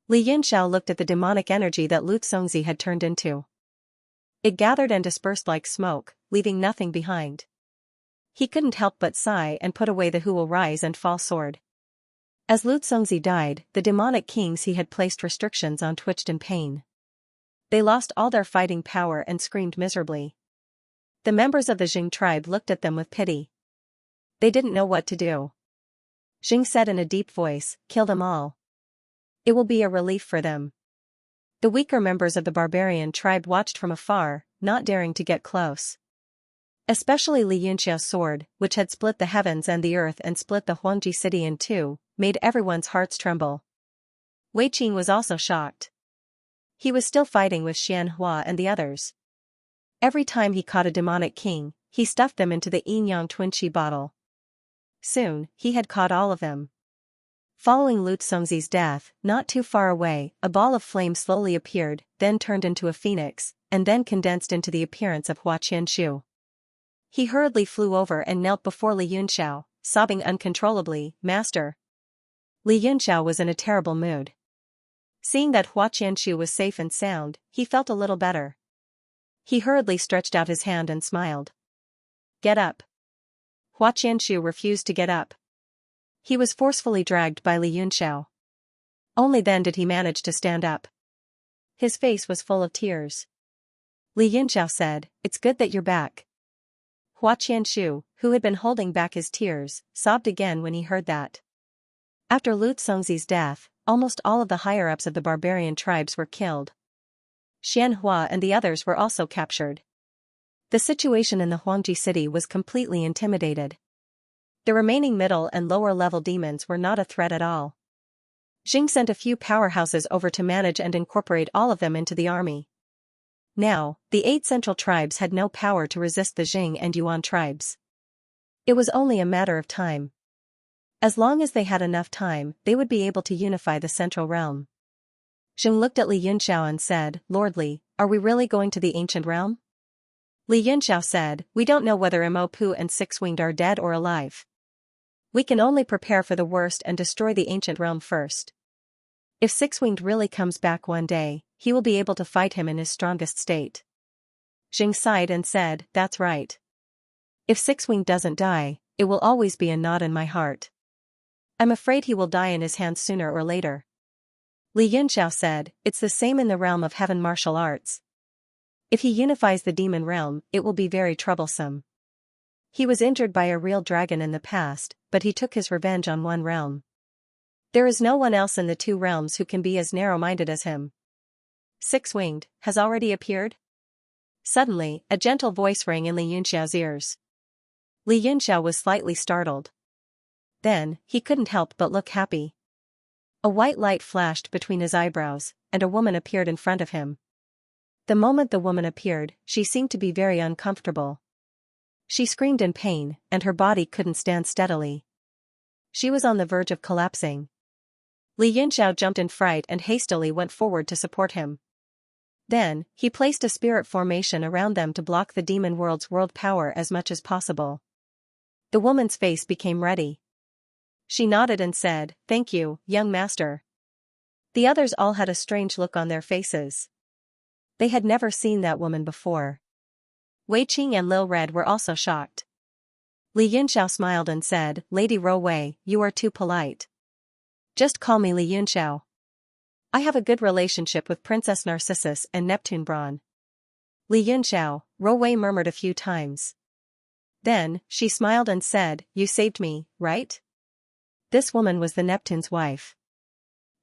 Li Yunxiao looked at the demonic energy that Lu Congzi had turned into. It gathered and dispersed like smoke, leaving nothing behind. He couldn't help but sigh and put away the who will rise and fall sword. As Lu Congzi died, the demonic kings he had placed restrictions on twitched in pain. They lost all their fighting power and screamed miserably. The members of the Jing tribe looked at them with pity. They didn't know what to do. Jing said in a deep voice, Kill them all. It will be a relief for them. The weaker members of the barbarian tribe watched from afar, not daring to get close. Especially Li Yunxiao's sword, which had split the heavens and the earth and split the Huangji city in two, made everyone's hearts tremble. Wei Qing was also shocked. He was still fighting with Xianxia and the others. Every time he caught a demonic king, he stuffed them into the yin-yang twin qi bottle. Soon, he had caught all of them. Following Lu Congzi's death, not too far away, a ball of flame slowly appeared, then turned into a phoenix, and then condensed into the appearance of Hua Qianshu. He hurriedly flew over and knelt before Li Yunxiao, sobbing uncontrollably, Master. Li Yunxiao was in a terrible mood. Seeing that Hua Qianshu was safe and sound, he felt a little better. He hurriedly stretched out his hand and smiled. Get up. Hua Qianshu refused to get up. He was forcefully dragged by Li Yunxiao. Only then did he manage to stand up. His face was full of tears. Li Yunxiao said, It's good that you're back. Hua Qianshu, who had been holding back his tears, sobbed again when he heard that. After Lu Congzi's death, almost all of the higher-ups of the barbarian tribes were killed. Xianxia and the others were also captured. The situation in the Huangji city was completely intimidated. The remaining middle and lower-level demons were not a threat at all. Jing sent a few powerhouses over to manage and incorporate all of them into the army. Now, the 8 central tribes had no power to resist the Jing and Yuan tribes. It was only a matter of time. As long as they had enough time, they would be able to unify the central realm. Jing looked at Li Yunxiao and said, Lord Li, are we really going to the ancient realm? Li Yunxiao said, we don't know whether Mo Pu and Six-Winged are dead or alive. We can only prepare for the worst and destroy the ancient realm first. If Six-Winged really comes back one day, he will be able to fight him in his strongest state. Jing sighed and said, that's right. If Six-Winged doesn't die, it will always be a knot in my heart. I'm afraid he will die in his hands sooner or later. Li Yunxiao said, it's the same in the realm of heaven martial arts. If he unifies the demon realm, it will be very troublesome. He was injured by a real dragon in the past, but he took his revenge on one realm. There is no one else in the 2 realms who can be as narrow-minded as him. Six-Winged has already appeared? Suddenly, a gentle voice rang in Li Yunxiao's ears. Li Yunxiao was slightly startled. Then, he couldn't help but look happy. A white light flashed between his eyebrows, and a woman appeared in front of him. The moment the woman appeared, she seemed to be very uncomfortable. She screamed in pain, and her body couldn't stand steadily. She was on the verge of collapsing. Li Yunxiao jumped in fright and hastily went forward to support him. Then, he placed a spirit formation around them to block the demon world's world power as much as possible. The woman's face became ready. She nodded and said, thank you, young master. The others all had a strange look on their faces. They had never seen that woman before. Wei Qing and Lil Red were also shocked. Li Yunxiao smiled and said, Lady Ro Wei, you are too polite. Just call me Li Yunxiao. I have a good relationship with Princess Narcissus and Neptune Braun. Li Yunxiao, Ro Wei murmured a few times. Then, she smiled and said, you saved me, right? This woman was the Neptune's wife.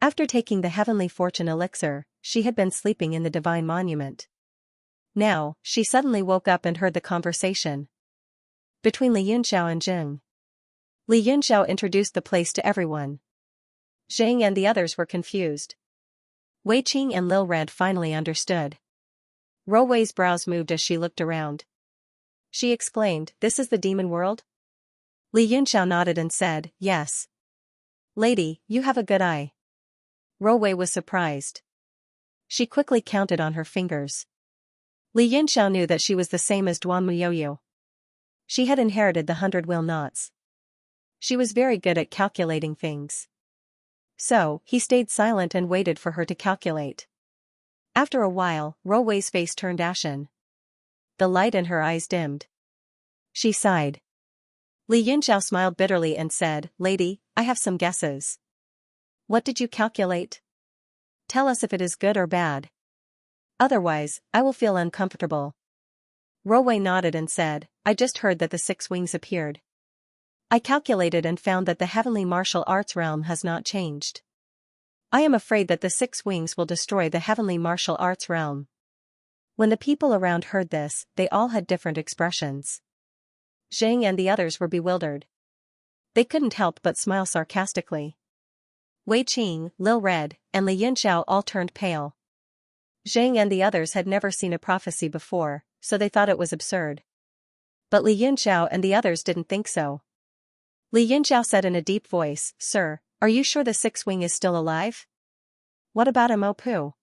After taking the heavenly fortune elixir, she had been sleeping in the divine monument. Now, she suddenly woke up and heard the conversation between Li Yunxiao and Jing. Li Yunxiao introduced the place to everyone. Jing and the others were confused. Wei Qing and Lil Red finally understood. Ro Wei's brows moved as she looked around. She exclaimed, this is the demon world? Li Yunxiao nodded and said, yes. Lady, you have a good eye. Ro Wei was surprised. She quickly counted on her fingers. Li Yunxiao knew that she was the same as Duan Muyoyo. She had inherited the 100 wheel knots. She was very good at calculating things. So, he stayed silent and waited for her to calculate. After a while, Ro Wei's face turned ashen. The light in her eyes dimmed. She sighed. Li Yunxiao smiled bitterly and said, Lady, I have some guesses. What did you calculate? Tell us if it is good or bad. Otherwise, I will feel uncomfortable. Ro Wei nodded and said, I just heard that the 6 wings appeared. I calculated and found that the heavenly martial arts realm has not changed. I am afraid that the 6 wings will destroy the heavenly martial arts realm. When the people around heard this, they all had different expressions. Jing and the others were bewildered. They couldn't help but smile sarcastically. Wei Qing, Lil Red, and Li Yunxiao all turned pale. Jing and the others had never seen a prophecy before, so they thought it was absurd. But Li Yunxiao and the others didn't think so. Li Yunxiao said in a deep voice, Sir, are you sure the 6 wing is still alive? What about Mo Pu?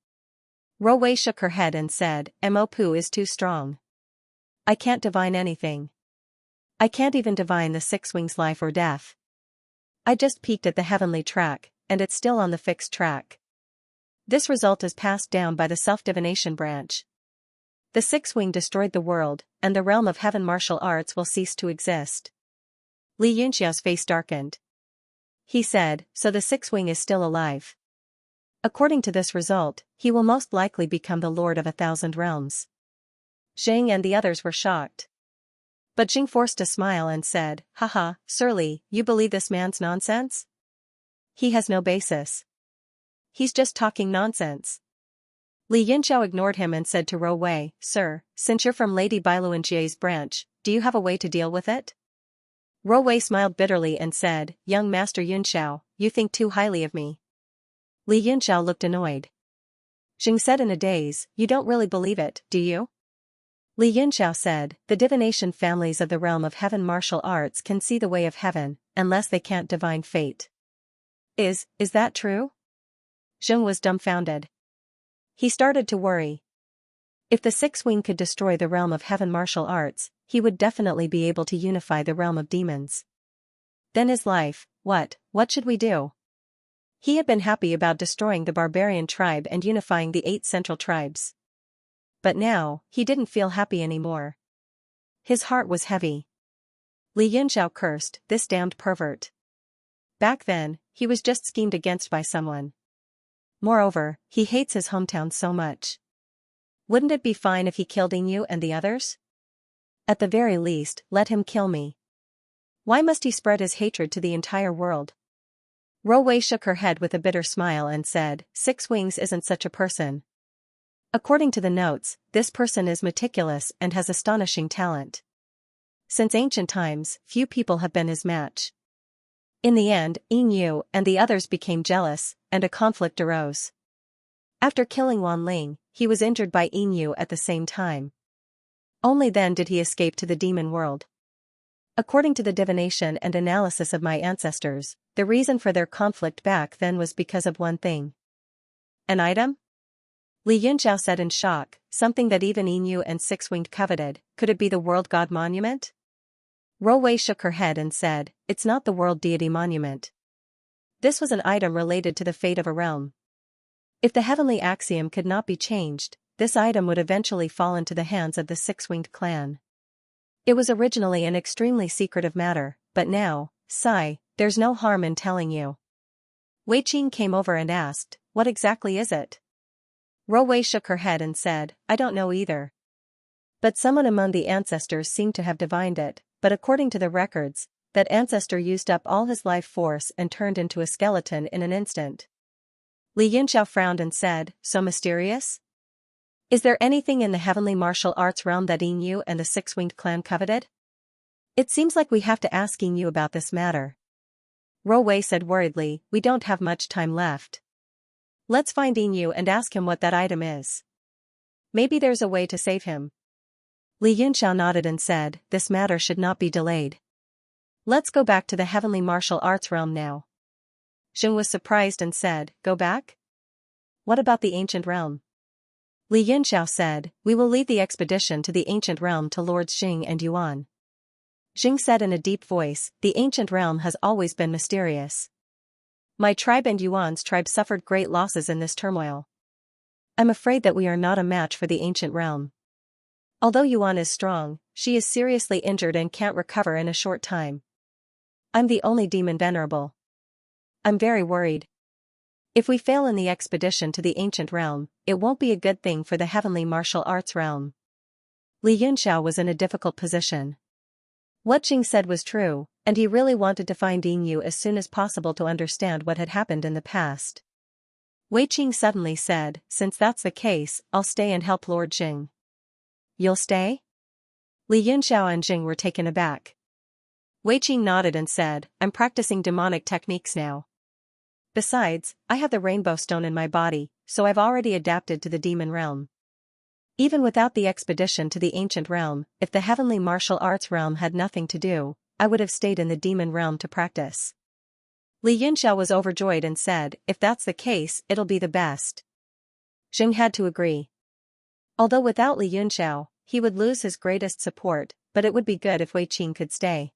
Ro Wei shook her head and said, Mo Pu is too strong. I can't divine anything. I can't even divine the 6 wings' life or death. I just peeked at the heavenly track, and it's still on the fixed track. This result is passed down by the self-divination branch. The 6 wing destroyed the world, and the realm of heaven martial arts will cease to exist. Li Yunxiao's face darkened. He said, so the 6 wing is still alive. According to this result, he will most likely become the lord of 1,000 realms. Jing and the others were shocked. But Jing forced a smile and said, Haha, Sir Li, you believe this man's nonsense? He has no basis. He's just talking nonsense. Li Yunxiao ignored him and said to Ro Wei, Sir, since you're from Lady Bailuanjie's branch, do you have a way to deal with it? Ro Wei smiled bitterly and said, Young Master Yunxiao, you think too highly of me. Li Yunxiao looked annoyed. Xing said in a daze, "You don't really believe it, do you?" Li Yunxiao said, "The divination families of the realm of heaven martial arts can see the way of heaven, unless they can't divine fate." Is that true? Xing was dumbfounded. He started to worry. If the six wing could destroy the realm of heaven martial arts, he would definitely be able to unify the realm of demons. Then his life, what should we do? He had been happy about destroying the barbarian tribe and unifying the 8 central tribes. But now, he didn't feel happy anymore. His heart was heavy. Li Yunxiao cursed, "This damned pervert." Back then, he was just schemed against by someone. Moreover, he hates his hometown so much. Wouldn't it be fine if he killed Inu and the others? At the very least, let him kill me. Why must he spread his hatred to the entire world? Ro Wei shook her head with a bitter smile and said, "Six Wings isn't such a person. According to the notes, this person is meticulous and has astonishing talent. Since ancient times, few people have been his match." In the end, Inu and the others became jealous, and a conflict arose. After killing Wan Ling, he was injured by Inu at the same time. Only then did he escape to the demon world. According to the divination and analysis of my ancestors, the reason for their conflict back then was because of one thing. An item? Li Yunxiao said in shock, "Something that even Inu and Six-Winged coveted, could it be the World God Monument?" Ro Wei shook her head and said, "It's not the World Deity Monument. This was an item related to the fate of a realm. If the heavenly axiom could not be changed, this item would eventually fall into the hands of the Six-Winged clan. It was originally an extremely secretive matter, but now, there's no harm in telling you." Wei Qing came over and asked, "What exactly is it?" Ro Wei shook her head and said, "I don't know either. But someone among the ancestors seemed to have divined it, but according to the records, that ancestor used up all his life force and turned into a skeleton in an instant." Li Yunxiao frowned and said, "So mysterious? Is there anything in the heavenly martial arts realm that Inu and the Six-Winged clan coveted? It seems like we have to ask Inu about this matter." Ro Wei said worriedly, "We don't have much time left. Let's find Inu and ask him what that item is. Maybe there's a way to save him." Li Yunxiao nodded and said, "This matter should not be delayed. Let's go back to the heavenly martial arts realm now." Xing was surprised and said, "Go back? What about the ancient realm?" Li Yunxiao said, "We will lead the expedition to the ancient realm to Lords Xing and Yuan." Xing said in a deep voice, "The ancient realm has always been mysterious. My tribe and Yuan's tribe suffered great losses in this turmoil. I'm afraid that we are not a match for the ancient realm. Although Yuan is strong, she is seriously injured and can't recover in a short time. I'm the only demon venerable. I'm very worried. If we fail in the expedition to the ancient realm, it won't be a good thing for the heavenly martial arts realm." Li Yunxiao was in a difficult position. What Xing said was true, and he really wanted to find Inu as soon as possible to understand what had happened in the past. Wei Qing suddenly said, "Since that's the case, I'll stay and help Lord Xing." "You'll stay?" Li Yunxiao and Xing were taken aback. Wei Qing nodded and said, "I'm practicing demonic techniques now. Besides, I have the rainbow stone in my body, so I've already adapted to the demon realm. Even without the expedition to the ancient realm, if the heavenly martial arts realm had nothing to do, I would have stayed in the demon realm to practice." Li Yunxiao was overjoyed and said, "If that's the case, it'll be the best." Xing had to agree. Although without Li Yunxiao, he would lose his greatest support, but it would be good if Wei Qing could stay.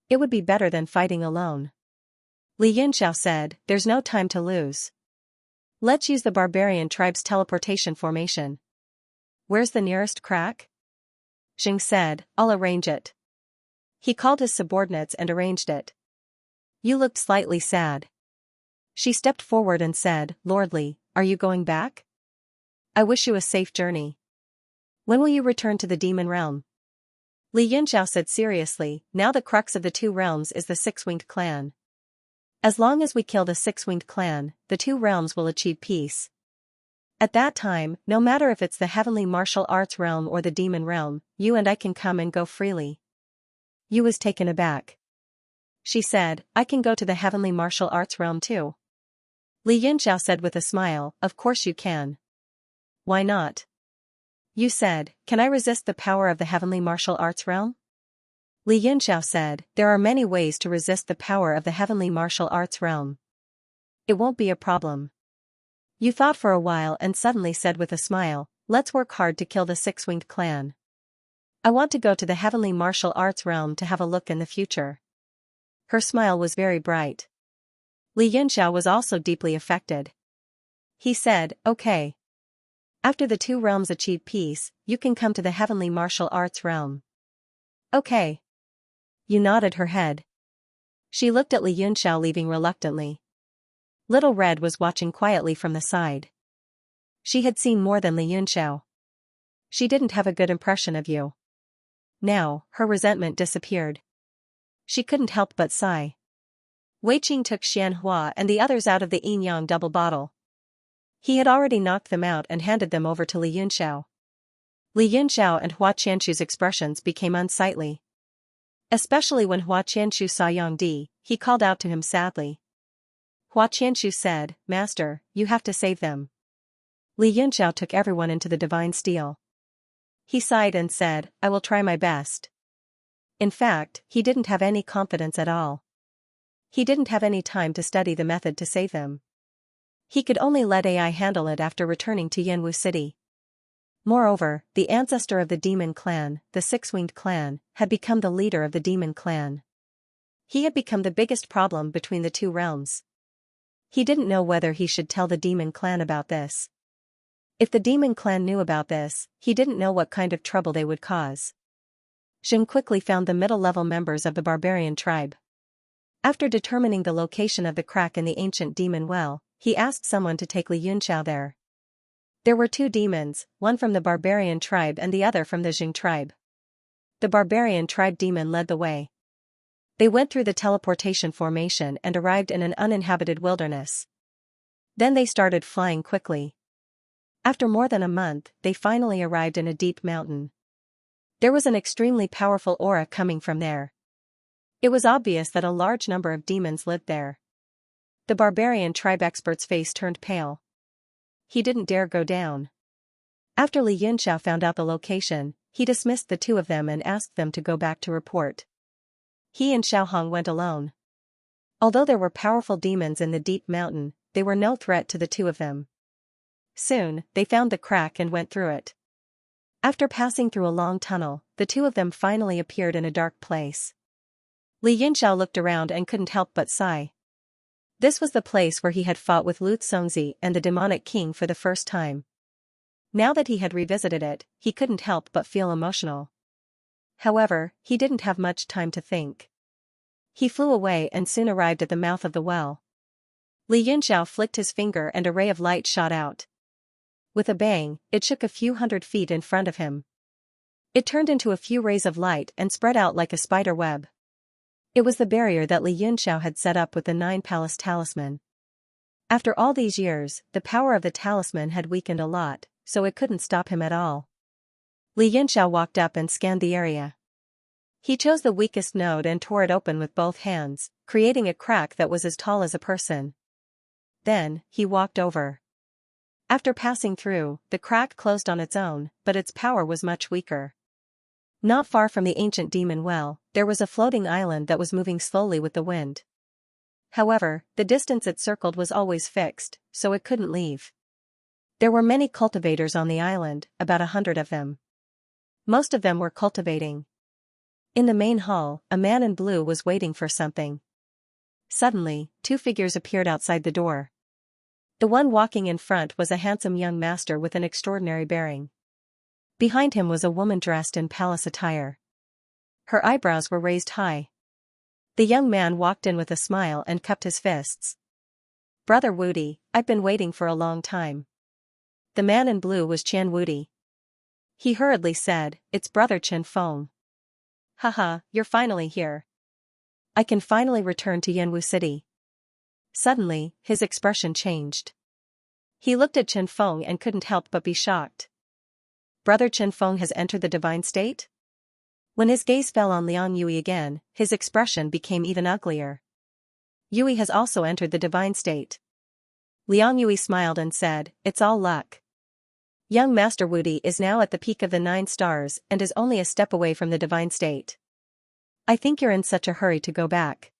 It would be better than fighting alone. Li Yunxiao said, "There's no time to lose. Let's use the barbarian tribe's teleportation formation. Where's the nearest crack?" Xing said, "I'll arrange it." He called his subordinates and arranged it. "You looked slightly sad." She stepped forward and said, "Lord Li, are you going back? I wish you a safe journey. When will you return to the demon realm?" Li Yunxiao said seriously, "Now the crux of the two realms is the Six-Winged clan. As long as we kill the Six-Winged clan, the two realms will achieve peace. At that time, no matter if it's the heavenly martial arts realm or the demon realm, you and I can come and go freely." Yu was taken aback. She said, "I can go to the heavenly martial arts realm too." Li Yunxiao said with a smile, of course you can. Why not? You said, can I resist the power of the heavenly martial arts realm? Li Yunxiao said, there are many ways to resist the power of the heavenly martial arts realm. It won't be a problem. You thought for a while and suddenly said with a smile, let's work hard to kill the six-winged clan. I want to go to the heavenly martial arts realm to have a look in the future. Her smile was very bright. Li Yunxiao was also deeply affected. He said, okay. After the two realms achieve peace, you can come to the heavenly martial arts realm. Okay. You nodded her head. She looked at Li Yunxiao leaving reluctantly. Little Red was watching quietly from the side. She had seen more than Li Yunxiao. She didn't have a good impression of you. Now, her resentment disappeared. She couldn't help but sigh. Wei Qing took Xianxia and the others out of the yin-yang double bottle. He had already knocked them out and handed them over to Li Yunxiao. Li Yunxiao and Hua Qianshu's expressions became unsightly. Especially when Hua Qianshu saw Yang Di, he called out to him sadly. Hua Qianshu said, Master, you have to save them. Li Yunxiao took everyone into the divine steel. He sighed and said, I will try my best. In fact, he didn't have any confidence at all. He didn't have any time to study the method to save them. He could only let AI handle it after returning to Yanwu City. Moreover, the ancestor of the demon clan, the six-winged clan, had become the leader of the demon clan. He had become the biggest problem between the two realms. He didn't know whether he should tell the demon clan about this. If the demon clan knew about this, he didn't know what kind of trouble they would cause. Zheng quickly found the middle-level members of the barbarian tribe. After determining the location of the crack in the ancient demon well, he asked someone to take Li Yunxiao there. There were two demons, one from the barbarian tribe and the other from the Zheng tribe. The barbarian tribe demon led the way. They went through the teleportation formation and arrived in an uninhabited wilderness. Then they started flying quickly. After more than a month, they finally arrived in a deep mountain. There was an extremely powerful aura coming from there. It was obvious that a large number of demons lived there. The barbarian tribe expert's face turned pale. He didn't dare go down. After Li Yunxiao found out the location, he dismissed the two of them and asked them to go back to report. He and Xiaohong went alone. Although there were powerful demons in the deep mountain, they were no threat to the two of them. Soon, they found the crack and went through it. After passing through a long tunnel, the two of them finally appeared in a dark place. Li Yunxiao looked around and couldn't help but sigh. This was the place where he had fought with Lu Congzi and the demonic king for the first time. Now that he had revisited it, he couldn't help but feel emotional. However, he didn't have much time to think. He flew away and soon arrived at the mouth of the well. Li Yunxiao flicked his finger and a ray of light shot out. With a bang, it shook a few hundred feet in front of him. It turned into a few rays of light and spread out like a spider web. It was the barrier that Li Yunxiao had set up with the 9-palace talisman. After all these years, the power of the talisman had weakened a lot, so it couldn't stop him at all. Li Yunxiao walked up and scanned the area. He chose the weakest node and tore it open with both hands, creating a crack that was as tall as a person. Then, he walked over. After passing through, the crack closed on its own, but its power was much weaker. Not far from the ancient demon well, there was a floating island that was moving slowly with the wind. However, the distance it circled was always fixed, so it couldn't leave. There were many cultivators on the island, about 100 of them. Most of them were cultivating. In the main hall, a man in blue was waiting for something. Suddenly, two figures appeared outside the door. The one walking in front was a handsome young master with an extraordinary bearing. Behind him was a woman dressed in palace attire. Her eyebrows were raised high. The young man walked in with a smile and cupped his fists. Brother Wudi, I've been waiting for a long time. The man in blue was Qian Wudi. He hurriedly said, it's Brother Chen Feng. Haha, you're finally here. I can finally return to Yanwu City. Suddenly, his expression changed. He looked at Chen Feng and couldn't help but be shocked. Brother Chen Feng has entered the divine state? When his gaze fell on Liang Yui again, his expression became even uglier. Yui has also entered the divine state. Liang Yui smiled and said, "It's all luck. Young Master Wudi is now at the peak of the 9 stars and is only a step away from the divine state. I think you're in such a hurry to go back.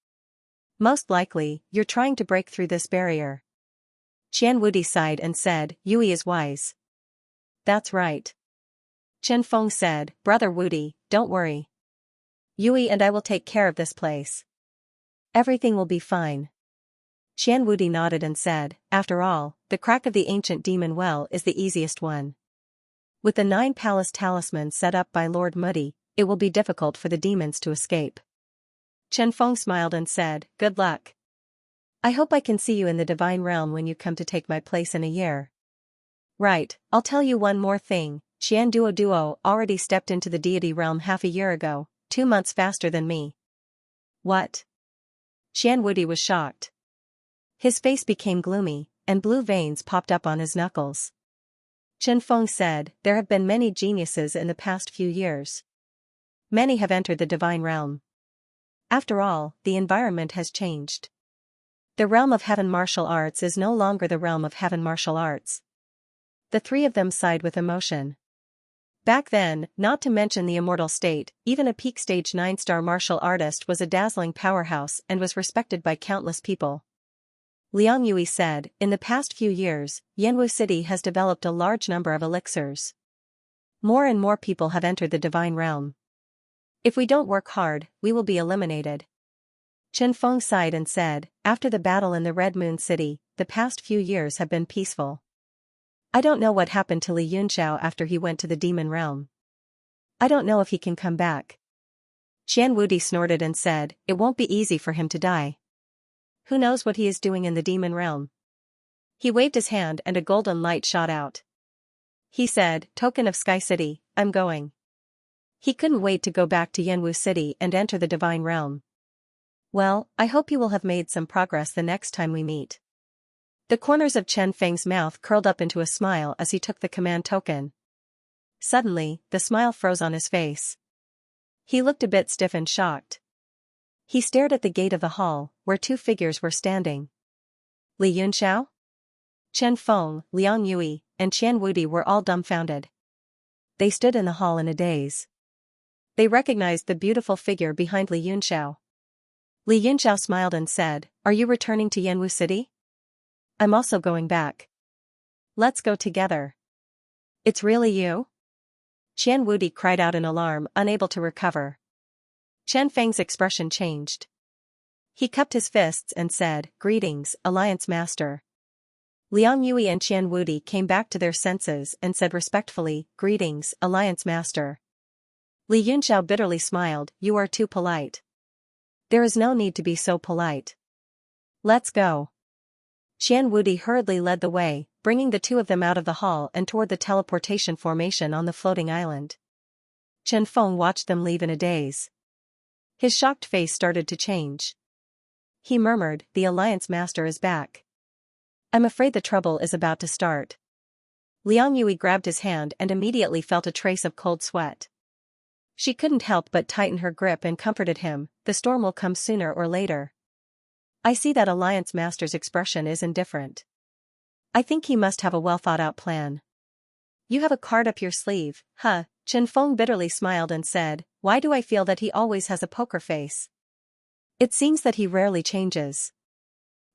Most likely, you're trying to break through this barrier." Qian Wudi sighed and said, "Yui is wise." "That's right." Chen Feng said, "Brother Wudi, don't worry. Yui and I will take care of this place. Everything will be fine." Qian Wudi nodded and said, "After all, the crack of the ancient demon well is the easiest one. With the 9 palace talismans set up by Lord Muddy, it will be difficult for the demons to escape." Chen Feng smiled and said, "Good luck. I hope I can see you in the divine realm when you come to take my place in a year." "Right, I'll tell you one more thing, Qian Duo already stepped into the deity realm half a year ago, 2 months faster than me." "What?" Qian Wudi was shocked. His face became gloomy, and blue veins popped up on his knuckles. Chen Feng said, "There have been many geniuses in the past few years. Many have entered the divine realm. After all, the environment has changed. The realm of heaven martial arts is no longer the realm of heaven martial arts." The 3 of them sighed with emotion. Back then, not to mention the immortal state, even a peak stage 9-star martial artist was a dazzling powerhouse and was respected by countless people. Liang Yui said, "In the past few years, Yanwu City has developed a large number of elixirs. More and more people have entered the divine realm. If we don't work hard, we will be eliminated." Chen Feng sighed and said, "After the battle in the Red Moon City, the past few years have been peaceful. I don't know what happened to Li Yunxiao after he went to the demon realm. I don't know if he can come back." Qian Wudi snorted and said, "It won't be easy for him to die. Who knows what he is doing in the demon realm?" He waved his hand and a golden light shot out. He said, "Token of Sky City, I'm going." He couldn't wait to go back to Yanwu City and enter the divine realm. "Well, I hope you will have made some progress the next time we meet." The corners of Chen Feng's mouth curled up into a smile as he took the command token. Suddenly, the smile froze on his face. He looked a bit stiff and shocked. He stared at the gate of the hall, where 2 figures were standing. Li Yunxiao? Chen Feng, Liang Yui, and Qian Wudi were all dumbfounded. They stood in the hall in a daze. They recognized the beautiful figure behind Li Yunxiao. Li Yunxiao smiled and said, "Are you returning to Yanwu City?" "I'm also going back." "Let's go together." "It's really you?" Qian Wudi cried out in alarm, unable to recover. Chen Feng's expression changed. He cupped his fists and said, "Greetings, Alliance Master." Liang Yui and Qian Wudi came back to their senses and said respectfully, "Greetings, Alliance Master." Li Yunxiao bitterly smiled, "You are too polite. There is no need to be so polite. Let's go." Qian Wudi hurriedly led the way, bringing the 2 of them out of the hall and toward the teleportation formation on the floating island. Chen Feng watched them leave in a daze. His shocked face started to change. He murmured, "The Alliance Master is back. I'm afraid the trouble is about to start." Liang Yui grabbed his hand and immediately felt a trace of cold sweat. She couldn't help but tighten her grip and comforted him, "The storm will come sooner or later." I see that Alliance Master's expression is indifferent. I think he must have a well-thought-out plan. "You have a card up your sleeve, huh?" Chen Feng bitterly smiled and said, "Why do I feel that he always has a poker face? It seems that he rarely changes.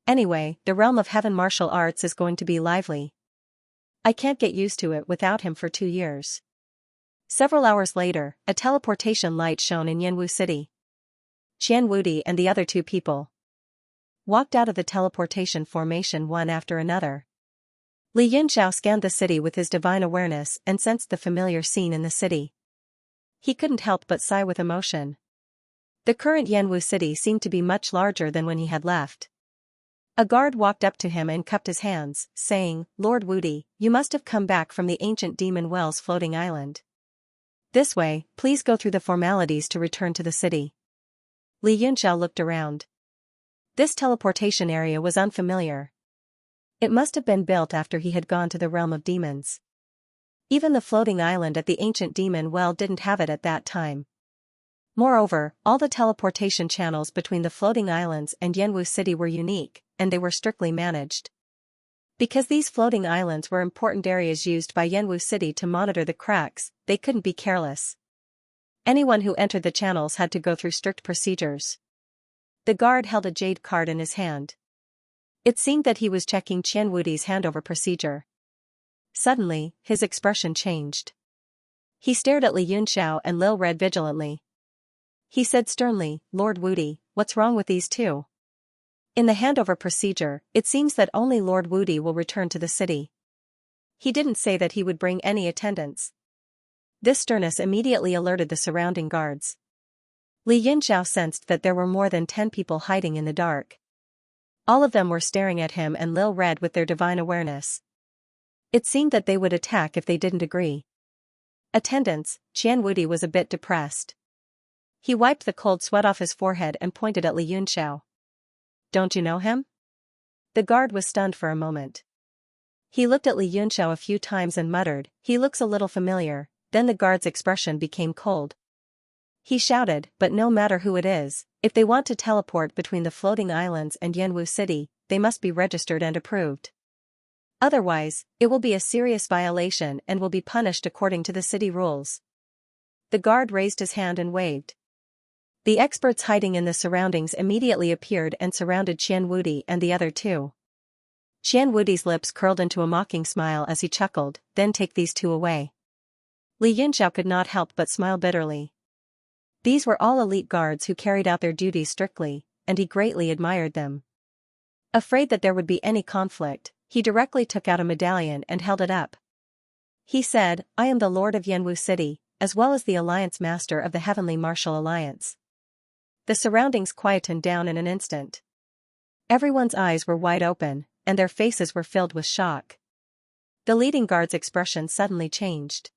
Anyway, the realm of heaven martial arts is going to be lively. I can't get used to it without him for 2 years." Several hours later, a teleportation light shone in Yanwu City. Qian Wudi and the other 2 people walked out of the teleportation formation one after another. Li Yunxiao scanned the city with his divine awareness and sensed the familiar scene in the city. He couldn't help but sigh with emotion. The current Yanwu City seemed to be much larger than when he had left. A guard walked up to him and cupped his hands, saying, "Lord Wudi, you must have come back from the ancient Demon Well's floating island. This way, please go through the formalities to return to the city." Li Yunxiao looked around. This teleportation area was unfamiliar. It must have been built after he had gone to the realm of demons. Even the floating island at the ancient demon well didn't have it at that time. Moreover, all the teleportation channels between the floating islands and Yanwu City were unique, and they were strictly managed. Because these floating islands were important areas used by Yanwu City to monitor the cracks, they couldn't be careless. Anyone who entered the channels had to go through strict procedures. The guard held a jade card in his hand. It seemed that he was checking Qian Wudi's handover procedure. Suddenly, his expression changed. He stared at Li Yunxiao and Lil Red vigilantly. He said sternly, "Lord Wudi, what's wrong with these two?" In the handover procedure, it seems that only Lord Wudi will return to the city. He didn't say that he would bring any attendants. This sternness immediately alerted the surrounding guards. Li Yunxiao sensed that there were more than 10 people hiding in the dark. All of them were staring at him and Lil Red with their divine awareness. It seemed that they would attack if they didn't agree. Attendants, Qian Wudi was a bit depressed. He wiped the cold sweat off his forehead and pointed at Li Yunxiao. "Don't you know him?" The guard was stunned for a moment. He looked at Li Yunxiao a few times and muttered, "He looks a little familiar." Then the guard's expression became cold. He shouted, "But no matter who it is, if they want to teleport between the floating islands and Yanwu City, they must be registered and approved. Otherwise, it will be a serious violation and will be punished according to the city rules." The guard raised his hand and waved. The experts hiding in the surroundings immediately appeared and surrounded Qian Wudi and the other two. Qian Wudi's lips curled into a mocking smile as he chuckled, "Then take these two away." Li Yunxiao could not help but smile bitterly. These were all elite guards who carried out their duties strictly, and he greatly admired them. Afraid that there would be any conflict, he directly took out a medallion and held it up. He said, "I am the Lord of Yanwu City, as well as the Alliance Master of the Heavenly Martial Alliance." The surroundings quietened down in an instant. Everyone's eyes were wide open, and their faces were filled with shock. The leading guard's expression suddenly changed.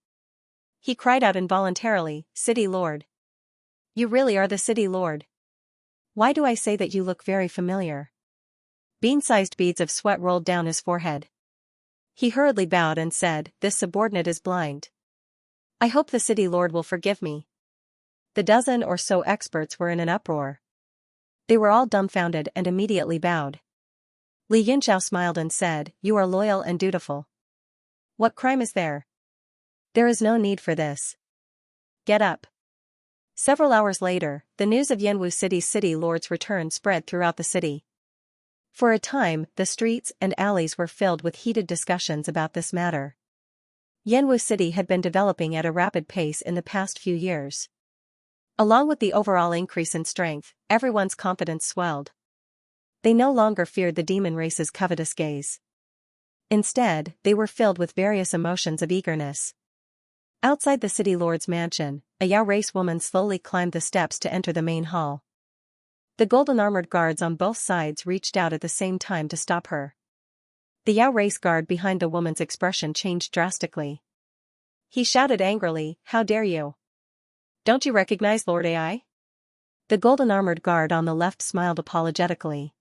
He cried out involuntarily, "City Lord. You really are the City Lord. Why do I say that you look very familiar?" Bean-sized beads of sweat rolled down his forehead. He hurriedly bowed and said, "This subordinate is blind. I hope the City Lord will forgive me." The dozen or so experts were in an uproar. They were all dumbfounded and immediately bowed. Li Yunxiao smiled and said, "You are loyal and dutiful. What crime is there? There is no need for this. Get up." Several hours later, the news of Yanwu City's city lord's return spread throughout the city. For a time, the streets and alleys were filled with heated discussions about this matter. Yanwu City had been developing at a rapid pace in the past few years. Along with the overall increase in strength, everyone's confidence swelled. They no longer feared the demon race's covetous gaze. Instead, they were filled with various emotions of eagerness. Outside the city lord's mansion, a Yao race woman slowly climbed the steps to enter the main hall. The golden-armored guards on both sides reached out at the same time to stop her. The Yao race guard behind the woman's expression changed drastically. He shouted angrily, "How dare you? Don't you recognize Lord AI?" The golden-armored guard on the left smiled apologetically.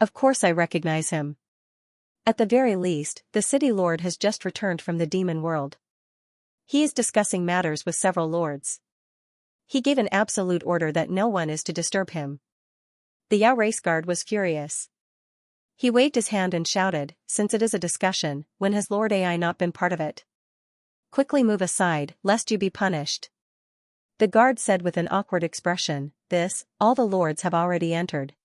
"Of course I recognize him. At the very least, the city lord has just returned from the demon world. He is discussing matters with several lords. He gave an absolute order that no one is to disturb him." The Yao race guard was furious. He waved his hand and shouted, "Since it is a discussion, when has Lord AI not been part of it? Quickly move aside, lest you be punished." The guard said with an awkward expression, All the lords have already entered.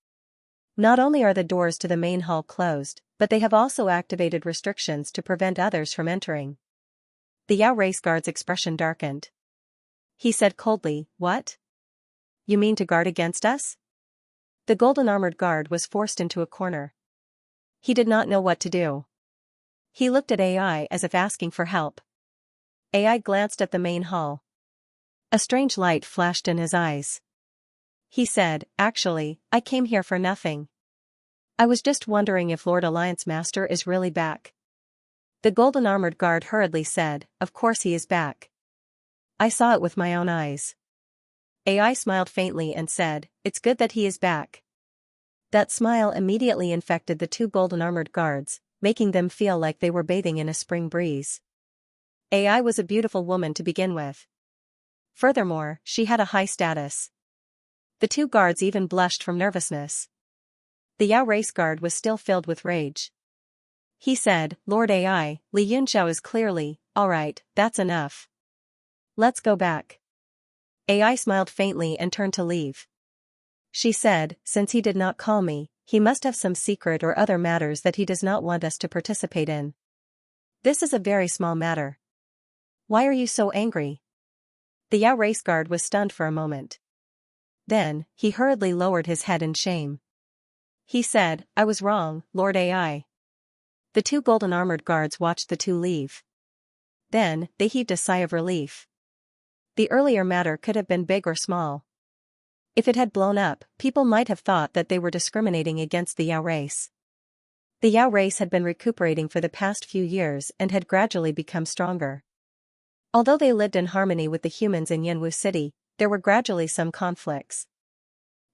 Not only are the doors to the main hall closed, but they have also activated restrictions to prevent others from entering." The Yao race guard's expression darkened. He said coldly, "What? You mean to guard against us?" The golden-armored guard was forced into a corner. He did not know what to do. He looked at AI as if asking for help. AI glanced at the main hall. A strange light flashed in his eyes. He said, "Actually, I came here for nothing. I was just wondering if Lord Alliance Master is really back." The golden-armored guard hurriedly said, "Of course he is back. I saw it with my own eyes." AI smiled faintly and said, "It's good that he is back." That smile immediately infected the two golden-armored guards, making them feel like they were bathing in a spring breeze. AI was a beautiful woman to begin with. Furthermore, she had a high status. The two guards even blushed from nervousness. The Yao race guard was still filled with rage. He said, Lord AI, Li Yunxiao is clearly, alright, that's enough. Let's go back. AI smiled faintly and turned to leave. She said, since he did not call me, he must have some secret or other matters that he does not want us to participate in. This is a very small matter. Why are you so angry? The Yao race guard was stunned for a moment. Then, he hurriedly lowered his head in shame. He said, I was wrong, Lord AI. The two golden armored guards watched the two leave. Then, they heaved a sigh of relief. The earlier matter could have been big or small. If it had blown up, people might have thought that they were discriminating against the Yao race. The Yao race had been recuperating for the past few years and had gradually become stronger. Although they lived in harmony with the humans in Yanwu City, there were gradually some conflicts.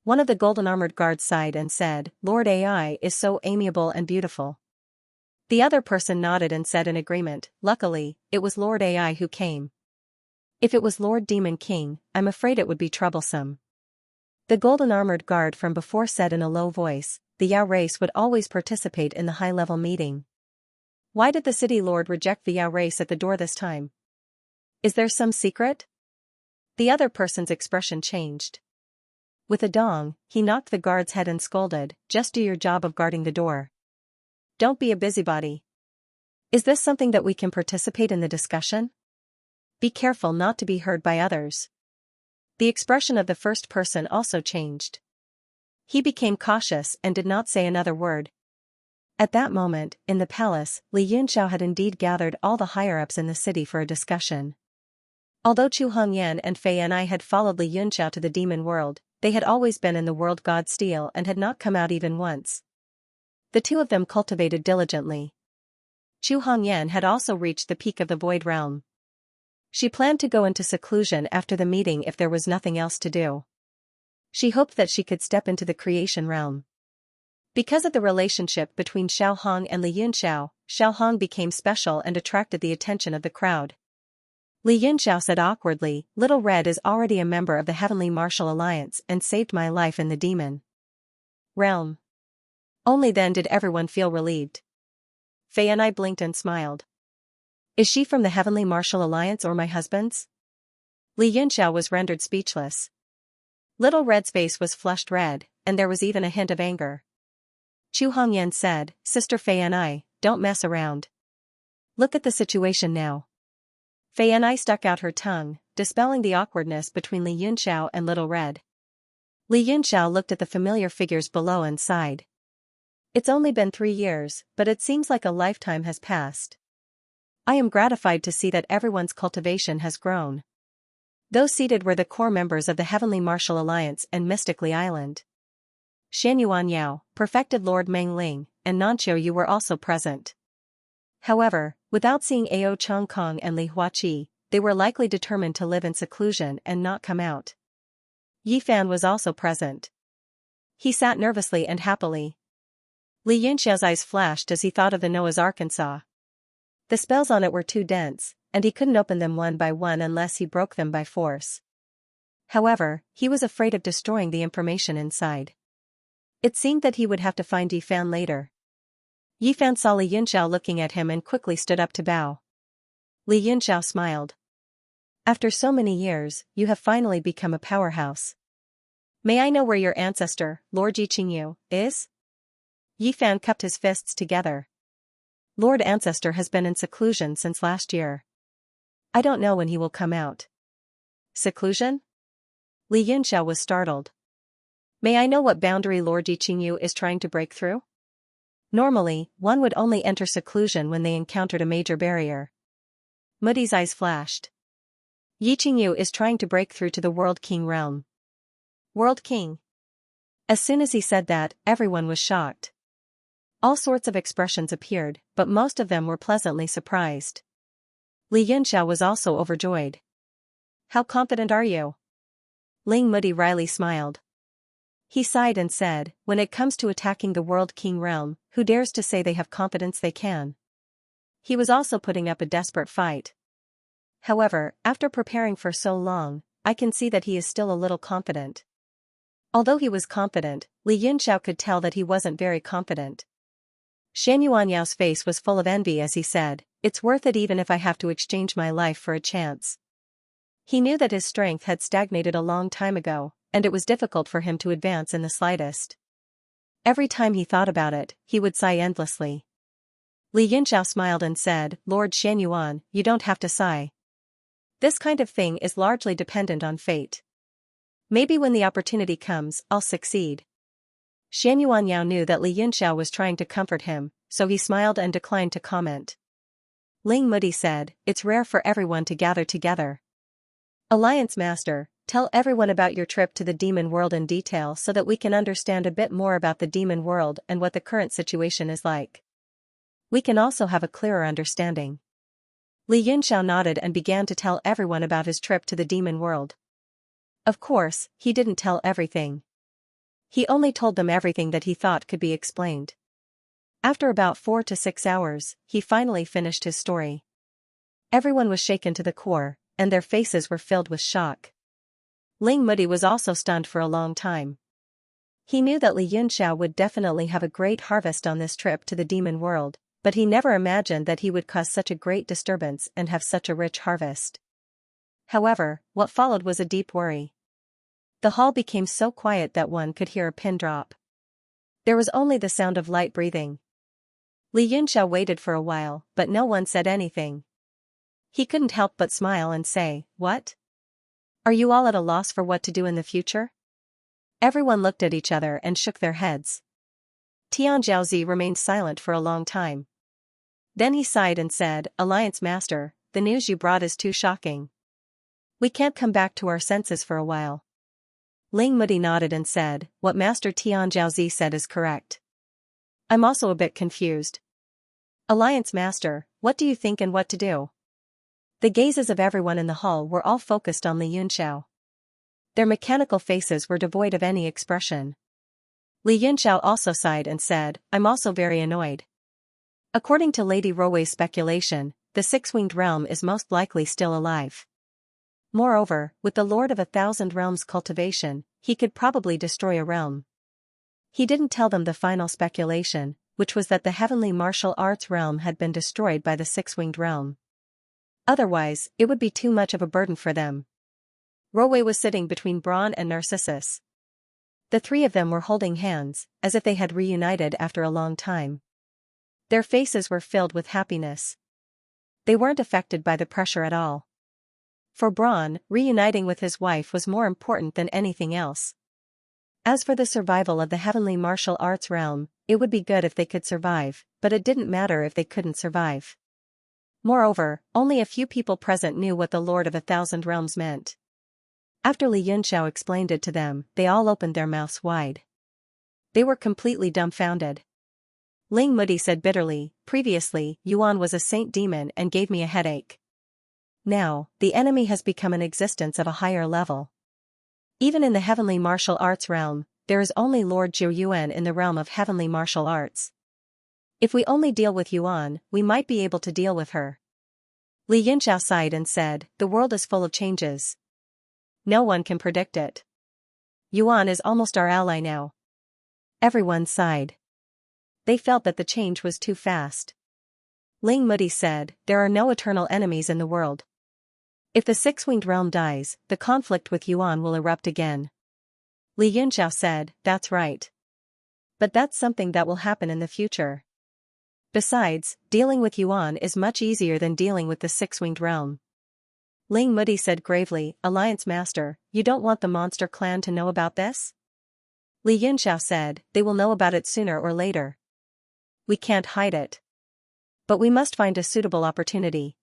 One of the golden armored guards sighed and said, Lord AI is so amiable and beautiful. The other person nodded and said in agreement, luckily, it was Lord AI who came. If it was Lord Demon King, I'm afraid it would be troublesome. The golden armored guard from before said in a low voice, the Yao race would always participate in the high-level meeting. Why did the city lord reject the Yao race at the door this time? Is there some secret? The other person's expression changed. With a dong, he knocked the guard's head and scolded, just do your job of guarding the door. Don't be a busybody. Is this something that we can participate in the discussion? Be careful not to be heard by others. The expression of the first person also changed. He became cautious and did not say another word. At that moment, in the palace, Li Yunxiao had indeed gathered all the higher-ups in the city for a discussion. Although Chu Hongyan and Fei Yan'ai had followed Li Yunxiao to the demon world, they had always been in the world god Steel and had not come out even once. The two of them cultivated diligently. Chu Hongyan had also reached the peak of the void realm. She planned to go into seclusion after the meeting if there was nothing else to do. She hoped that she could step into the creation realm. Because of the relationship between Xiao Hong and Li Yunxiao, Xiao Hong became special and attracted the attention of the crowd. Li Yunxiao said awkwardly, Little Red is already a member of the Heavenly Martial Alliance and saved my life in the demon realm. Only then did everyone feel relieved. Fei Yan'ai blinked and smiled. Is she from the Heavenly Martial Alliance or my husband's? Li Yunxiao was rendered speechless. Little Red's face was flushed red, and there was even a hint of anger. Chu Hongyan said, Sister Fei Yan'ai, don't mess around. Look at the situation now. Fei Yan'ai stuck out her tongue, dispelling the awkwardness between Li Yunxiao and Little Red. Li Yunxiao looked at the familiar figures below and sighed. It's only been 3 years, but it seems like a lifetime has passed. I am gratified to see that everyone's cultivation has grown. Those seated were the core members of the Heavenly Martial Alliance and Mystically Island. Xianyuan Yao, perfected Lord Meng Ling, and Nanqiu Yu were also present. However, without seeing Ao Chong Kong and Li Huaqi, they were likely determined to live in seclusion and not come out. Yi Fan was also present. He sat nervously and happily. Li Yunxiao's eyes flashed as he thought of the Noah's Ark and saw. The spells on it were too dense, and he couldn't open them one by one unless he broke them by force. However, he was afraid of destroying the information inside. It seemed that he would have to find Yi Fan later. Yi Fan saw Li Yunxiao looking at him and quickly stood up to bow. Li Yunxiao smiled. After so many years, you have finally become a powerhouse. May I know where your ancestor, Lord Jiqingyu, is? Yi Fan cupped his fists together. Lord Ancestor has been in seclusion since last year. I don't know when he will come out. Seclusion? Li Yunxiao was startled. May I know what boundary Lord Jiqingyu is trying to break through? Normally, one would only enter seclusion when they encountered a major barrier. Moody's eyes flashed. Yi Qingyu is trying to break through to the World King realm. World King? As soon as he said that, everyone was shocked. All sorts of expressions appeared, but most of them were pleasantly surprised. Li Yunxiao was also overjoyed. How confident are you? Ling Moody wryly smiled. He sighed and said, when it comes to attacking the World King realm, who dares to say they have confidence they can? He was also putting up a desperate fight. However, after preparing for so long, I can see that he is still a little confident. Although he was confident, Li Yunxiao could tell that he wasn't very confident. Xianxuanyao's face was full of envy as he said, "It's worth it even if I have to exchange my life for a chance." He knew that his strength had stagnated a long time ago, and it was difficult for him to advance in the slightest. Every time he thought about it, he would sigh endlessly. Li Yunxiao smiled and said, "Lord Xianyuan, you don't have to sigh. This kind of thing is largely dependent on fate. Maybe when the opportunity comes, I'll succeed." Xianyuan Yao knew that Li Yunxiao was trying to comfort him, so he smiled and declined to comment. Ling Mudi said, "It's rare for everyone to gather together. Alliance Master, tell everyone about your trip to the demon world in detail so that we can understand a bit more about the demon world and what the current situation is like. We can also have a clearer understanding." Li Yunxiao nodded and began to tell everyone about his trip to the demon world. Of course, he didn't tell everything. He only told them everything that he thought could be explained. After about 4 to 6 hours, he finally finished his story. Everyone was shaken to the core, and their faces were filled with shock. Ling Mudi was also stunned for a long time. He knew that Li Yunxiao would definitely have a great harvest on this trip to the demon world, but he never imagined that he would cause such a great disturbance and have such a rich harvest. However, what followed was a deep worry. The hall became so quiet that one could hear a pin drop. There was only the sound of light breathing. Li Yunxiao waited for a while, but no one said anything. He couldn't help but smile and say, "What? Are you all at a loss for what to do in the future?" Everyone looked at each other and shook their heads. Tian Zhaozi remained silent for a long time. Then he sighed and said, "Alliance Master, the news you brought is too shocking. We can't come back to our senses for a while." Ling Mudi nodded and said, "What Master Tian Zhaozi said is correct. I'm also a bit confused. Alliance Master, what do you think and what to do?" The gazes of everyone in the hall were all focused on Li Yunxiao. Their mechanical faces were devoid of any expression. Li Yunxiao also sighed and said, "I'm also very annoyed. According to Lady Rowei's speculation, the six-winged realm is most likely still alive. Moreover, with the Lord of 1,000 Realms cultivation, he could probably destroy a realm." He didn't tell them the final speculation, which was that the heavenly martial arts realm had been destroyed by the six-winged realm. Otherwise, it would be too much of a burden for them. Rowei was sitting between Braun and Narcissus. The three of them were holding hands, as if they had reunited after a long time. Their faces were filled with happiness. They weren't affected by the pressure at all. For Braun, reuniting with his wife was more important than anything else. As for the survival of the heavenly martial arts realm, it would be good if they could survive, but it didn't matter if they couldn't survive. Moreover, only a few people present knew what the Lord of 1,000 Realms meant. After Li Yunxiao explained it to them, they all opened their mouths wide. They were completely dumbfounded. Ling Mudi said bitterly, "Previously, Yuan was a saint demon and gave me a headache. Now, the enemy has become an existence of a higher level. Even in the heavenly martial arts realm, there is only Lord Jiu Yuan in the realm of heavenly martial arts. If we only deal with Yuan, we might be able to deal with her." Li Yunxiao sighed and said, "The world is full of changes. No one can predict it. Yuan is almost our ally now." Everyone sighed. They felt that the change was too fast. Ling Mudi said, "There are no eternal enemies in the world. If the six-winged realm dies, the conflict with Yuan will erupt again." Li Yunxiao said, "That's right. But that's something that will happen in the future. Besides, dealing with Yuan is much easier than dealing with the six-winged realm." Ling Mudi said gravely, "Alliance Master, you don't want the monster clan to know about this?" Li Yunxiao said, "They will know about it sooner or later. We can't hide it. But we must find a suitable opportunity.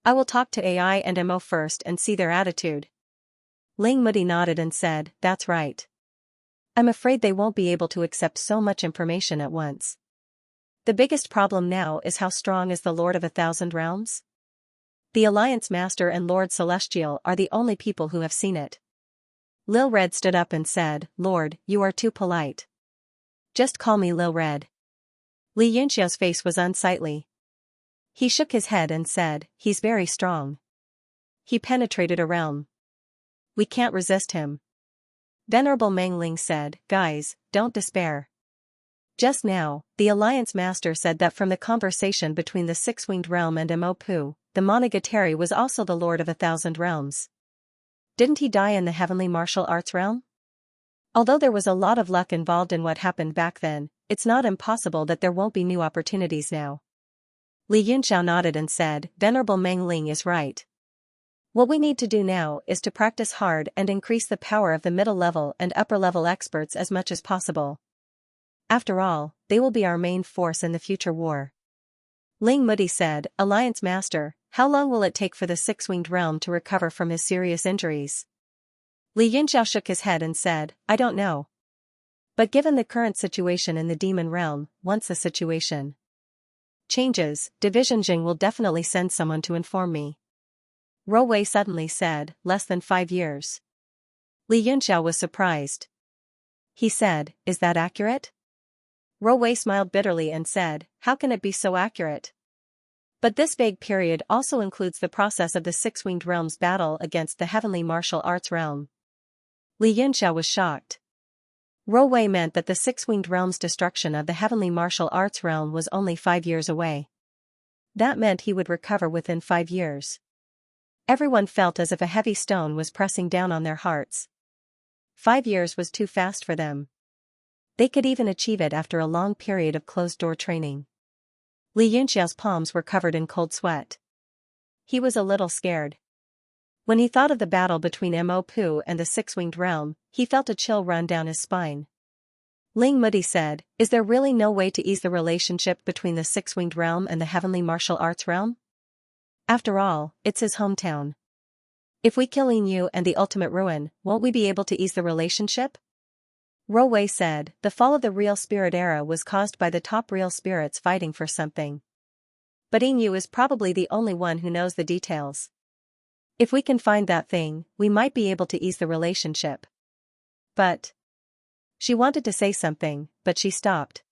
I will talk to AI and MO first and see their attitude." Ling Mudi nodded and said, "That's right. I'm afraid they won't be able to accept so much information at once. The biggest problem now is how strong is the Lord of 1,000 Realms? The Alliance Master and Lord Celestial are the only people who have seen it." Lil Red stood up and said, "Lord, you are too polite. Just call me Lil Red." Li Yunxiao's face was unsightly. He shook his head and said, "He's very strong. He penetrated a realm. We can't resist him." Venerable Meng Ling said, "Guys, don't despair. Just now, the Alliance Master said that from the conversation between the Six-Winged Realm and Mo, the Monogatari was also the Lord of 1,000 Realms. Didn't he die in the Heavenly Martial Arts realm? Although there was a lot of luck involved in what happened back then, it's not impossible that there won't be new opportunities now. Li Yunxiao nodded and said, Venerable Meng Ling is right. What we need to do now is to practice hard and increase the power of the middle-level and upper-level experts as much as possible. After all, they will be our main force in the future war. Ling Mudi said, Alliance Master, how long will it take for the Six-Winged Realm to recover from his serious injuries? Li Yunxiao shook his head and said, I don't know. But given the current situation in the Demon Realm, once the situation changes, Division Jing will definitely send someone to inform me. Ro Wei suddenly said, less than 5 years. Li Yunxiao was surprised. He said, is that accurate? Ro Wei smiled bitterly and said, how can it be so accurate? But this vague period also includes the process of the Six-Winged Realm's battle against the Heavenly Martial Arts realm. Li Yunxiao was shocked. Ro Wei meant that the Six-Winged Realm's destruction of the Heavenly Martial Arts realm was only 5 years away. That meant he would recover within 5 years. Everyone felt as if a heavy stone was pressing down on their hearts. 5 years was too fast for them. They could even achieve it after a long period of closed-door training. Li Yunxiao's palms were covered in cold sweat. He was a little scared. When he thought of the battle between Mo and the Six-Winged Realm, he felt a chill run down his spine. Ling Mudi said, is there really no way to ease the relationship between the Six-Winged Realm and the Heavenly Martial Arts realm? After all, it's his hometown. If we kill Yin and the Ultimate Ruin, won't we be able to ease the relationship? Ro Wei said, the fall of the Real Spirit era was caused by the top real spirits fighting for something. But Yin is probably the only one who knows the details. If we can find that thing, we might be able to ease the relationship. But she wanted to say something, but she stopped.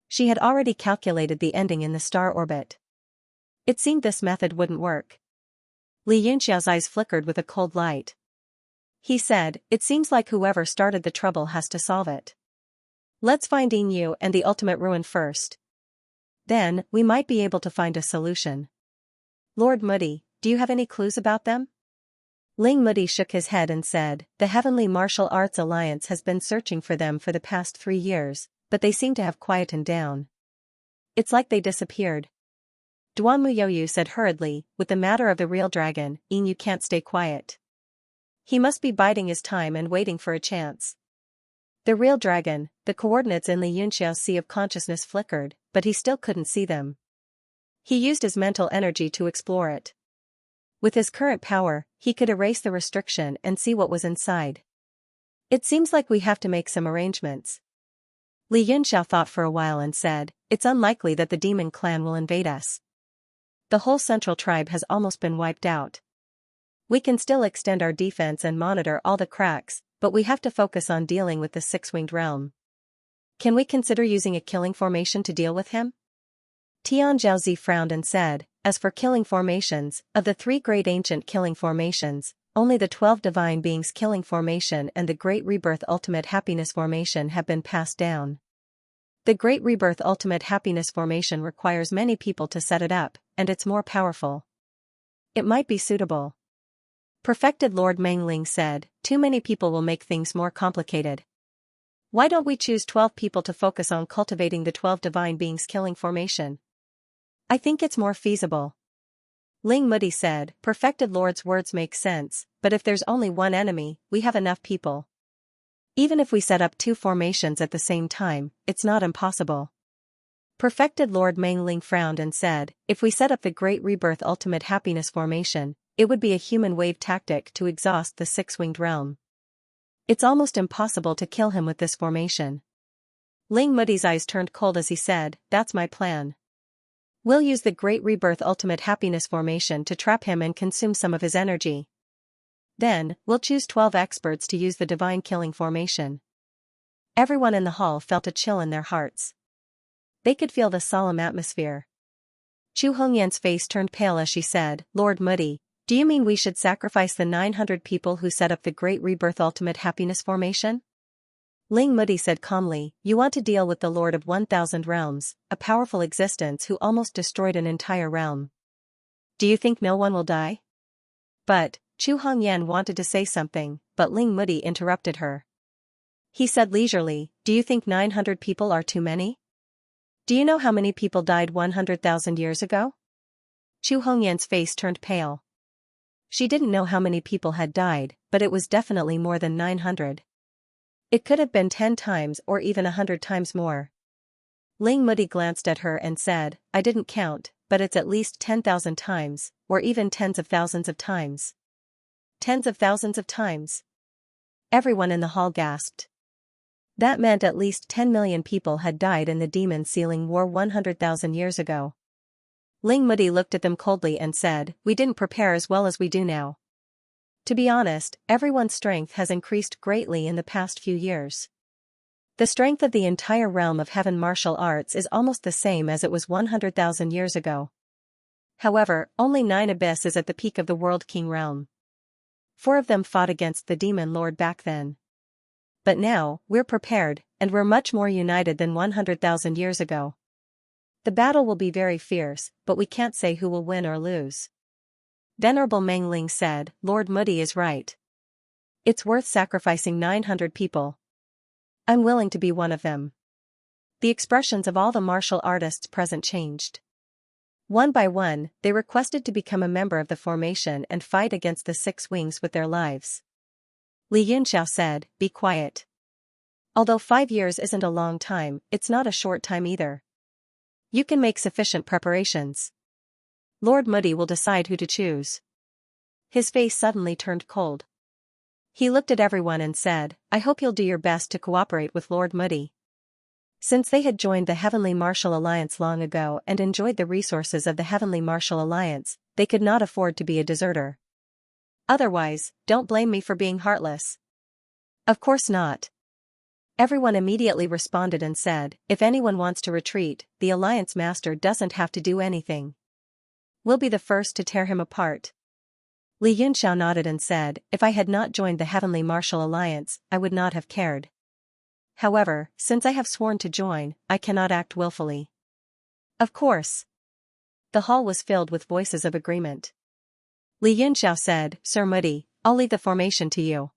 She had already calculated the ending in the star orbit. It seemed this method wouldn't work. Li Yunxiao's eyes flickered with a cold light. He said, it seems like whoever started the trouble has to solve it. Let's find Yin and the Ultimate Ruin first. Then, we might be able to find a solution. Lord Mudi, do you have any clues about them? Ling Mudi shook his head and said, the Heavenly Martial Arts Alliance has been searching for them for the past 3 years, but they seem to have quietened down. It's like they disappeared. Duan Muyoyu said hurriedly, with the matter of the real dragon, Yin can't stay quiet. He must be biding his time and waiting for a chance. The real dragon, the coordinates in Li Yunxiao's sea of consciousness flickered, but he still couldn't see them. He used his mental energy to explore it. With his current power, he could erase the restriction and see what was inside. It seems like we have to make some arrangements. Li Yunxiao thought for a while and said, it's unlikely that the demon clan will invade us. The whole central tribe has almost been wiped out. We can still extend our defense and monitor all the cracks, but we have to focus on dealing with the Six-Winged Realm. Can we consider using a killing formation to deal with him? Tian Zhaozi frowned and said, as for killing formations, of the 3 great ancient killing formations, only the 12 Divine Beings killing formation and the Great Rebirth Ultimate Happiness formation have been passed down. The Great Rebirth Ultimate Happiness formation requires many people to set it up, and it's more powerful. It might be suitable. Perfected Lord Meng Ling said, too many people will make things more complicated. Why don't we choose 12 people to focus on cultivating the 12 Divine Beings killing formation? I think it's more feasible. Ling Mudi said, Perfected Lord's words make sense, but if there's only one enemy, we have enough people. Even if we set up 2 formations at the same time, it's not impossible. Perfected Lord Meng Ling frowned and said, if we set up the Great Rebirth Ultimate Happiness formation, it would be a human wave tactic to exhaust the Six-Winged Realm. It's almost impossible to kill him with this formation. Ling Mudi's eyes turned cold as he said, that's my plan. We'll use the Great Rebirth Ultimate Happiness formation to trap him and consume some of his energy. Then, we'll choose 12 experts to use the Divine Killing formation. Everyone in the hall felt a chill in their hearts. They could feel the solemn atmosphere. Chu Hongyan's face turned pale as she said, Lord Mudi, do you mean we should sacrifice the 900 people who set up the Great Rebirth Ultimate Happiness formation? Ling Mudi said calmly, you want to deal with the Lord of 1,000 realms, a powerful existence who almost destroyed an entire realm. Do you think no one will die? But, Chu Hongyan wanted to say something, but Ling Mudi interrupted her. He said leisurely, do you think 900 people are too many? Do you know how many people died 100,000 years ago? Chu Hongyan's face turned pale. She didn't know how many people had died, but it was definitely more than 900. It could have been 10 times or even 100 times more. Ling Mudi glanced at her and said, I didn't count, but it's at least 10,000 times, or even tens of thousands of times. Tens of thousands of times. Everyone in the hall gasped. That meant at least 10 million people had died in the Demon Sealing War 100,000 years ago. Ling Mudi looked at them coldly and said, we didn't prepare as well as we do now. To be honest, everyone's strength has increased greatly in the past few years. The strength of the entire realm of heaven martial arts is almost the same as it was 100,000 years ago. However, only 9 Abyss is at the peak of the World King realm. 4 of them fought against the Demon Lord back then. But now, we're prepared, and we're much more united than 100,000 years ago. The battle will be very fierce, but we can't say who will win or lose. Venerable Meng Ling said, Lord Mudi is right. It's worth sacrificing 900 people. I'm willing to be one of them. The expressions of all the martial artists present changed. One by one, they requested to become a member of the formation and fight against the 6 wings with their lives. Li Yunxiao said, be quiet. Although 5 years isn't a long time, it's not a short time either. You can make sufficient preparations. Lord Mudi will decide who to choose. His face suddenly turned cold. He looked at everyone and said, I hope you'll do your best to cooperate with Lord Mudi. Since they had joined the Heavenly Martial Alliance long ago and enjoyed the resources of the Heavenly Martial Alliance, they could not afford to be a deserter. Otherwise, don't blame me for being heartless. Of course not. Everyone immediately responded and said, if anyone wants to retreat, the Alliance Master doesn't have to do anything. We'll be the first to tear him apart. Li Yunxiao nodded and said, if I had not joined the Heavenly Martial Alliance, I would not have cared. However, since I have sworn to join, I cannot act willfully. Of course. The hall was filled with voices of agreement. Li Yunxiao said, Sir Mudi, I'll leave the formation to you.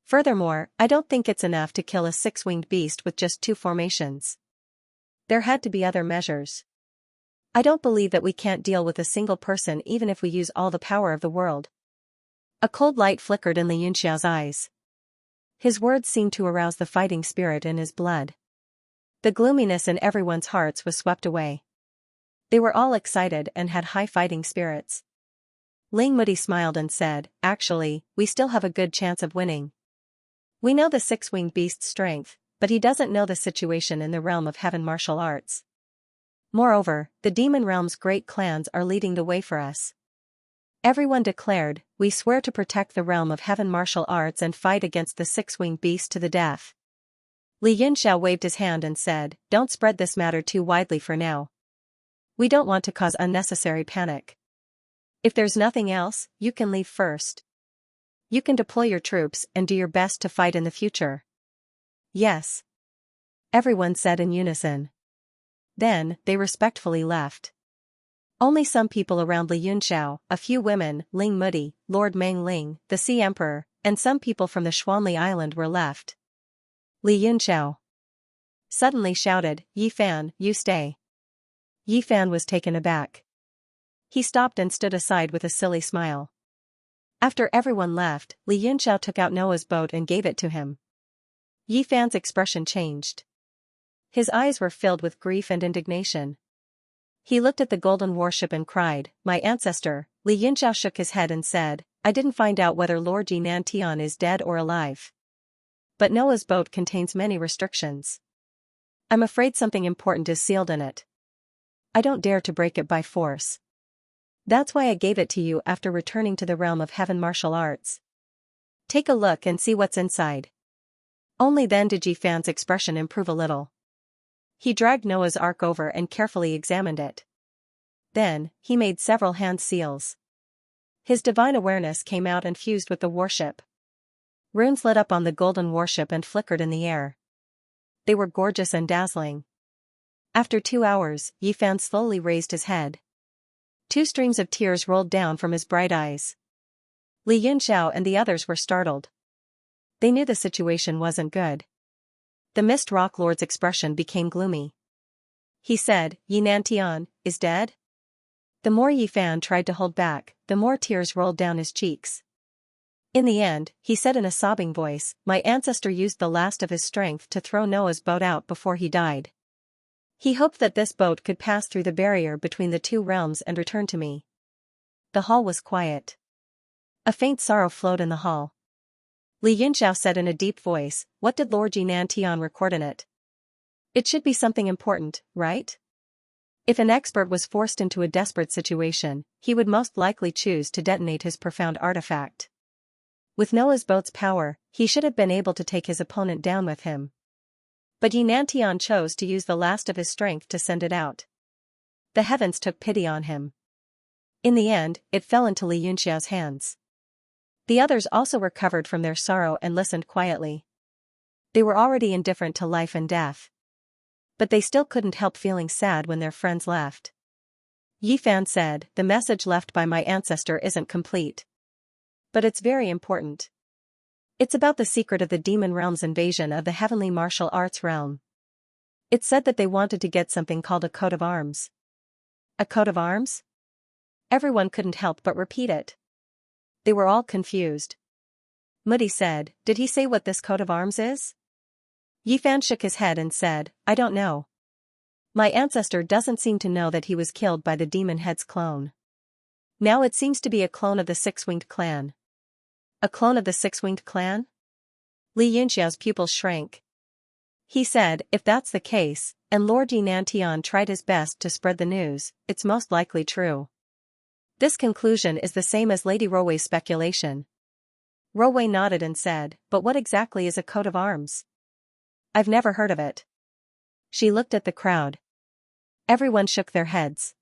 Furthermore, I don't think it's enough to kill a 6-winged beast with just 2 formations. There had to be other measures. I don't believe that we can't deal with a single person even if we use all the power of the world. A cold light flickered in Li Yunxiao's eyes. His words seemed to arouse the fighting spirit in his blood. The gloominess in everyone's hearts was swept away. They were all excited and had high fighting spirits. Ling Mudi smiled and said, actually, we still have a good chance of winning. We know the 6-winged beast's strength, but he doesn't know the situation in the realm of heaven martial arts. Moreover, the demon realm's great clans are leading the way for us. Everyone declared, we swear to protect the realm of heaven martial arts and fight against the 6-winged beast to the death. Li Yunxiao waved his hand and said, don't spread this matter too widely for now. We don't want to cause unnecessary panic. If there's nothing else, you can leave first. You can deploy your troops and do your best to fight in the future. Yes. Everyone said in unison. Then, they respectfully left. Only some people around Li Yunxiao, a few women, Ling Mudi, Lord Meng Ling, the Sea Emperor, and some people from the Xuanli Island were left. Li Yunxiao suddenly shouted, Yi Fan, you stay. Yi Fan was taken aback. He stopped and stood aside with a silly smile. After everyone left, Li Yunxiao took out Noah's boat and gave it to him. Yi Fan's expression changed. His eyes were filled with grief and indignation. He looked at the golden warship and cried, my ancestor. Li Yunxiao shook his head and said, I didn't find out whether Lord Jinan Tian is dead or alive. But Noah's boat contains many restrictions. I'm afraid something important is sealed in it. I don't dare to break it by force. That's why I gave it to you after returning to the realm of heaven martial arts. Take a look and see what's inside. Only then did Yi Fan's expression improve a little. He dragged Noah's Ark over and carefully examined it. Then, he made several hand seals. His divine awareness came out and fused with the warship. Runes lit up on the golden warship and flickered in the air. They were gorgeous and dazzling. After 2 hours, Yifan slowly raised his head. 2 streams of tears rolled down from his bright eyes. Li Yunxiao and the others were startled. They knew the situation wasn't good. The Mist Rock Lord's expression became gloomy. He said, "Yi Nantian is dead?" The more Yifan tried to hold back, the more tears rolled down his cheeks. In the end, he said in a sobbing voice, "My ancestor used the last of his strength to throw Noah's boat out before he died. He hoped that this boat could pass through the barrier between the 2 realms and return to me." The hall was quiet. A faint sorrow flowed in the hall. Li Yunxiao said in a deep voice, "What did Lord Jinan Tian record in it? It should be something important, right? If an expert was forced into a desperate situation, he would most likely choose to detonate his profound artifact. With Noah's boat's power, he should have been able to take his opponent down with him. But Jinan Tian chose to use the last of his strength to send it out. The heavens took pity on him. In the end, it fell into Li Yunxiao's hands. The others also recovered from their sorrow and listened quietly. They were already indifferent to life and death. But they still couldn't help feeling sad when their friends left. Yifan said, "The message left by my ancestor isn't complete. But it's very important. It's about the secret of the demon realm's invasion of the heavenly martial arts realm. It said that they wanted to get something called a coat of arms." A coat of arms? Everyone couldn't help but repeat it. They were all confused. Muddy said, "Did he say what this coat of arms is?" Yifan shook his head and said, "I don't know. My ancestor doesn't seem to know that he was killed by the demon head's clone. Now it seems to be a clone of the Six-Winged Clan." A clone of the Six-Winged Clan? Li Yunxiao's pupils shrank. He said, "If that's the case, and Lord Jinan Tian tried his best to spread the news, it's most likely true." This conclusion is the same as Lady Rowei's speculation. Rowei nodded and said, "But what exactly is a coat of arms? I've never heard of it." She looked at the crowd. Everyone shook their heads.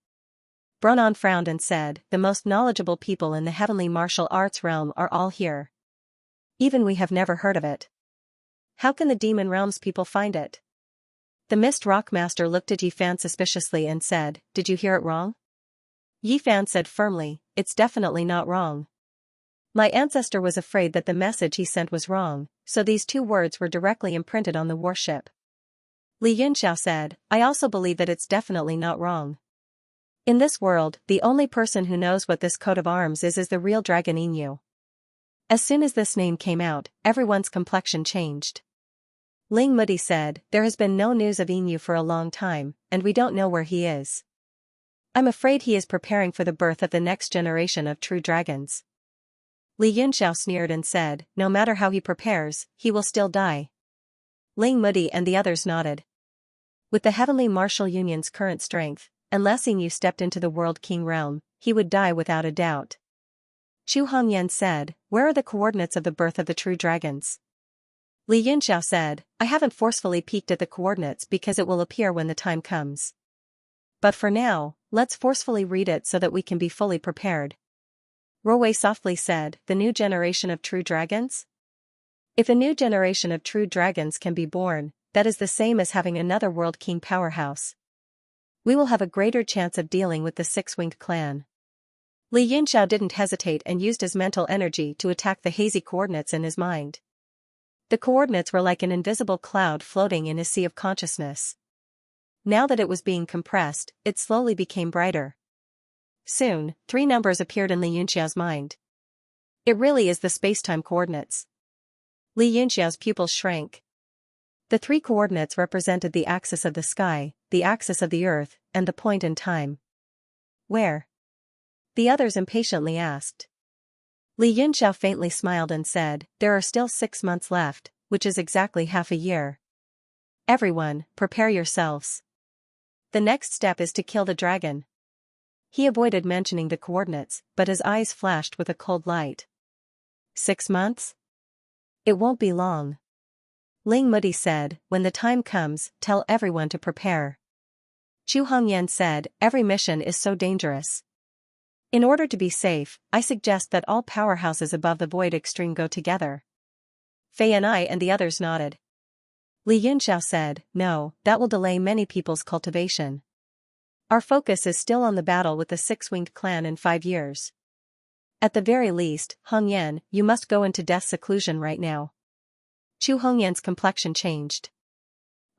Bronan frowned and said, "The most knowledgeable people in the heavenly martial arts realm are all here. Even we have never heard of it. How can the demon realm's people find it?" The Mist Rock Master looked at Yifan suspiciously and said, "Did you hear it wrong?" Yifan said firmly, "It's definitely not wrong. My ancestor was afraid that the message he sent was wrong, so these 2 words were directly imprinted on the warship." Li Yunxiao said, "I also believe that it's definitely not wrong. In this world, the only person who knows what this coat of arms is the real Dragon Inu." As soon as this name came out, everyone's complexion changed. Ling Mudi said, "There has been no news of Inu for a long time, and we don't know where he is. I'm afraid he is preparing for the birth of the next generation of true dragons." Li Yunxiao sneered and said, "No matter how he prepares, he will still die." Ling Mudi and the others nodded. With the Heavenly Martial Union's current strength, unless Inu stepped into the World King realm, he would die without a doubt. Chu Hongyan said, "Where are the coordinates of the birth of the true dragons?" Li Yunxiao said, "I haven't forcefully peeked at the coordinates because it will appear when the time comes. But for now, let's forcefully read it so that we can be fully prepared." Rowei softly said, "The new generation of true dragons? If a new generation of true dragons can be born, that is the same as having another World King powerhouse. We will have a greater chance of dealing with the Six-Winged Clan." Li Yunxiao didn't hesitate and used his mental energy to attack the hazy coordinates in his mind. The coordinates were like an invisible cloud floating in a sea of consciousness. Now that it was being compressed, it slowly became brighter. Soon, 3 numbers appeared in Li Yunxiao's mind. It really is the space-time coordinates. Li Yunxiao's pupils shrank. The 3 coordinates represented the axis of the sky, the axis of the earth, and the point in time. "Where?" the others impatiently asked. Li Yunxiao faintly smiled and said, "There are still 6 months left, which is exactly half a year. Everyone, prepare yourselves. The next step is to kill the dragon." He avoided mentioning the coordinates, but his eyes flashed with a cold light. 6 months? It won't be long. Ling Mudi said, "When the time comes, tell everyone to prepare." Chu Hongyan said, "Every mission is so dangerous. In order to be safe, I suggest that all powerhouses above the Void Extreme go together." Fei and the others nodded. Li Yunxiao said, no, that will delay many people's cultivation. Our focus is still on the battle with the six-winged clan in 5 years. At the very least, Hongyan, you must go into death seclusion right now. Chu Hongyan's complexion changed.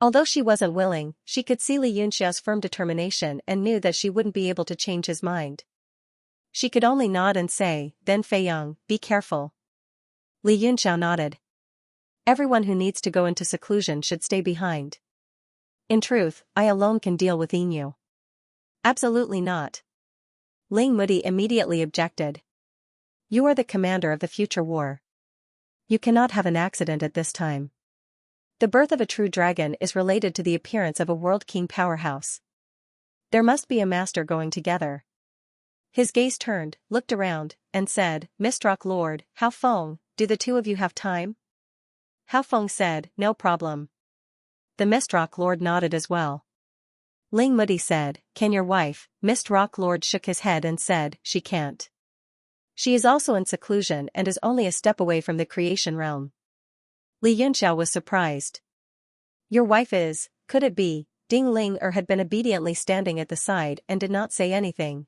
Although she wasn't willing, she could see Li Yunxiao's firm determination and knew that she wouldn't be able to change his mind. She could only nod and say, then Fei Yang, be careful. Li Yunxiao nodded. Everyone who needs to go into seclusion should stay behind. In truth, I alone can deal with Yinyu. Absolutely not. Ling Mudi immediately objected. You are the commander of the future war. You cannot have an accident at this time. The birth of a true dragon is related to the appearance of a world king powerhouse. There must be a master going together. His gaze turned, looked around, and said, Mistrock Lord, Hao Feng, do the two of you have time? Hao Feng said, no problem. The Mistrock Lord nodded as well. Ling Mudi said, can your wife? Mistrock Lord shook his head and said, she can't. She is also in seclusion and is only a step away from the creation realm. Li Yunxiao was surprised. Your wife is, could it be? Ding Ling had been obediently standing at the side and did not say anything.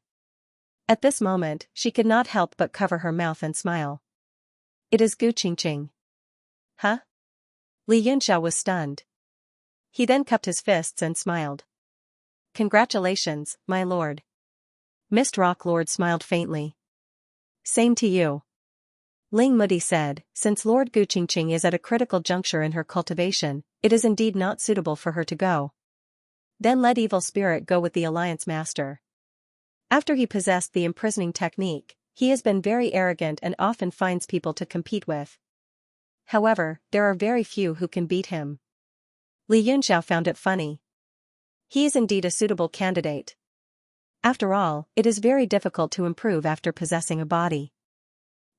At this moment, she could not help but cover her mouth and smile. It is Gu Qingqing. Huh? Li Yunxiao was stunned. He then cupped his fists and smiled. Congratulations, my lord. Mist Rock Lord smiled faintly. Same to you. Ling Mudi said, since Lord Gu Qingqing is at a critical juncture in her cultivation, it is indeed not suitable for her to go. Then let Evil Spirit go with the Alliance Master. After he possessed the imprisoning technique, he has been very arrogant and often finds people to compete with. However, there are very few who can beat him. Li Yunxiao found it funny. He is indeed a suitable candidate. After all, it is very difficult to improve after possessing a body.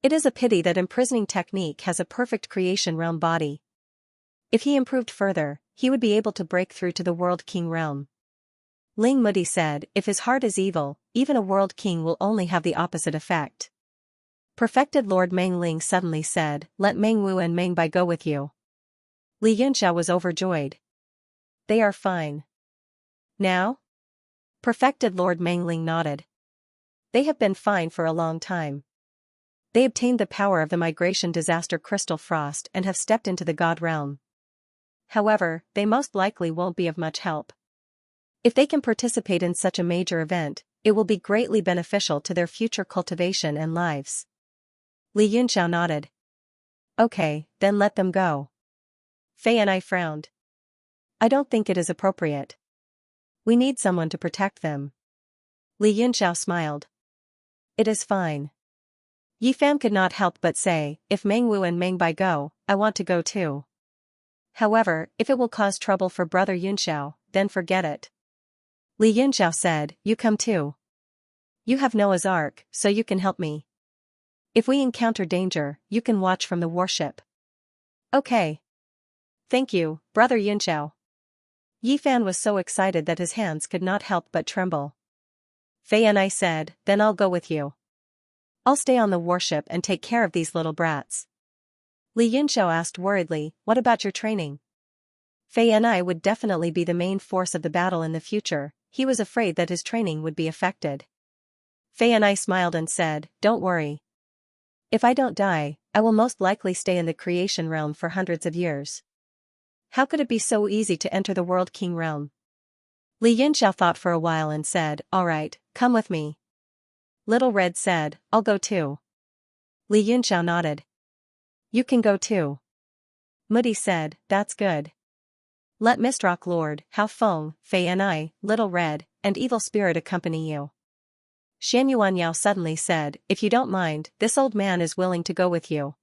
It is a pity that imprisoning technique has a perfect creation realm body. If he improved further, he would be able to break through to the World King realm. Ling Mudi said, if his heart is evil, even a World King will only have the opposite effect. Perfected Lord Meng Ling suddenly said, let Meng Wu and Meng Bai go with you. Li Yunxiao was overjoyed. They are fine. Now? Perfected Lord Meng Ling nodded. They have been fine for a long time. They obtained the power of the migration disaster crystal frost and have stepped into the god realm. However, they most likely won't be of much help. If they can participate in such a major event, it will be greatly beneficial to their future cultivation and lives. Li Yunxiao nodded. Okay, then let them go. Fei and I frowned. I don't think it is appropriate. We need someone to protect them. Li Yunxiao smiled. It is fine. Yi Fan could not help but say, if Meng Wu and Meng Bai go, I want to go too. However, if it will cause trouble for brother Yunxiao, then forget it. Li Yunxiao said, you come too. You have Noah's Ark, so you can help me. If we encounter danger, you can watch from the warship. Okay. Thank you, brother Yunxiao. Yi Fan was so excited that his hands could not help but tremble. Fei and I said, then I'll go with you. I'll stay on the warship and take care of these little brats. Li Yunxiao asked worriedly, what about your training? Fei and I would definitely be the main force of the battle in the future. He was afraid that his training would be affected. Fei and I smiled and said, don't worry. If I don't die, I will most likely stay in the creation realm for hundreds of years. How could it be so easy to enter the World King realm? Li Yunxiao thought for a while and said, all right, come with me. Little Red said, I'll go too. Li Yunxiao nodded. You can go too. Mudi said, that's good. Let Mistrock Lord, Hao Feng, Fei and I, Little Red, and Evil Spirit accompany you. Xianyuan Yao suddenly said, if you don't mind, this old man is willing to go with you.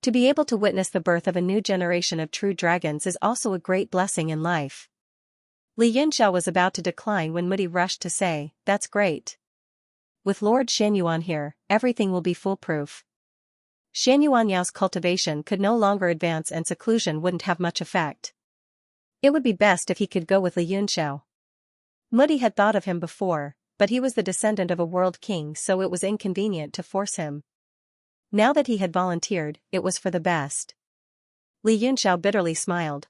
To be able to witness the birth of a new generation of true dragons is also a great blessing in life. Li Yunxiao was about to decline when Mudi rushed to say, that's great. With Lord Xianyuan here, everything will be foolproof. Xianyuan Yao's cultivation could no longer advance and seclusion wouldn't have much effect. It would be best if he could go with Li Yunxiao. Mudi had thought of him before, but he was the descendant of a world king, so it was inconvenient to force him. Now that he had volunteered, it was for the best. Li Yunxiao bitterly smiled.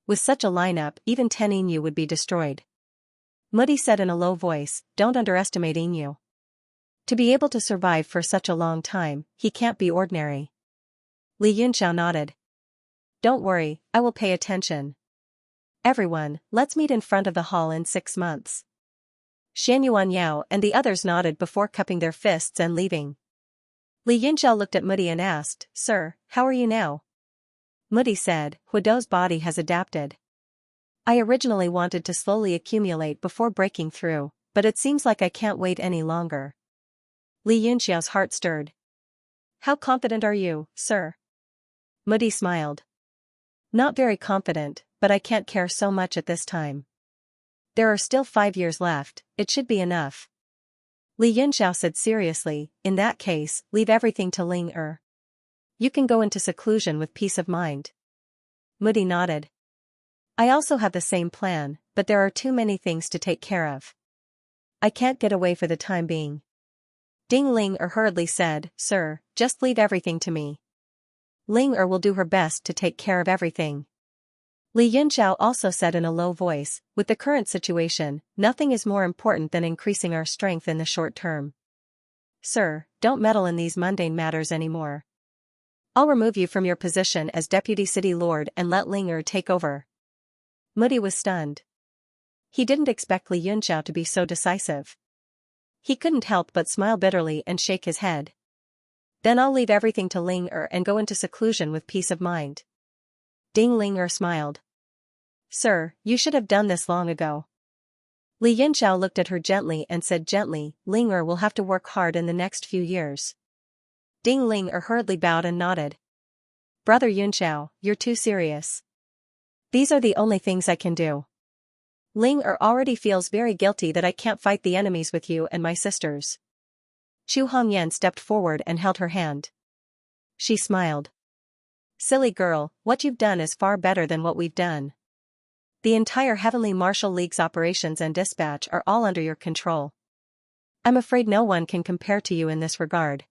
With such a lineup, even 10 Inu would be destroyed. Muddy said in a low voice, don't underestimate Inu. To be able to survive for such a long time, he can't be ordinary. Li Yunxiao nodded. Don't worry, I will pay attention. Everyone, let's meet in front of the hall in 6 months. Xianyuan Yao and the others nodded before cupping their fists and leaving. Li Yunxiao looked at Muddy and asked, Sir, how are you now? Muddy said, Hudo's body has adapted. I originally wanted to slowly accumulate before breaking through, but it seems like I can't wait any longer. Li Yunxiao's heart stirred. How confident are you, sir? Muddy smiled. Not very confident, but I can't care so much at this time. There are still 5 years left, it should be enough. Li Yunxiao said seriously, in that case, leave everything to Ling Er. You can go into seclusion with peace of mind. Muddy nodded. I also have the same plan, but there are too many things to take care of. I can't get away for the time being. Ding Ling Er hurriedly said, Sir, just leave everything to me. Ling Er will do her best to take care of everything. Li Yunxiao also said in a low voice, with the current situation, nothing is more important than increasing our strength in the short term. Sir, don't meddle in these mundane matters anymore. I'll remove you from your position as Deputy City Lord and let Ling Er take over. Muddy was stunned. He didn't expect Li Yunxiao to be so decisive. He couldn't help but smile bitterly and shake his head. Then I'll leave everything to Ling Er and go into seclusion with peace of mind. Ding Ling Er smiled. Sir, you should have done this long ago. Li Yunxiao looked at her gently and said gently, Ling Er will have to work hard in the next few years. Ding Ling Er hurriedly bowed and nodded. Brother Yunxiao, you're too serious. These are the only things I can do. Ling Er already feels very guilty that I can't fight the enemies with you and my sisters. Chu Hongyan stepped forward and held her hand. She smiled. Silly girl, what you've done is far better than what we've done. The entire Heavenly Martial League's operations and dispatch are all under your control. I'm afraid no one can compare to you in this regard.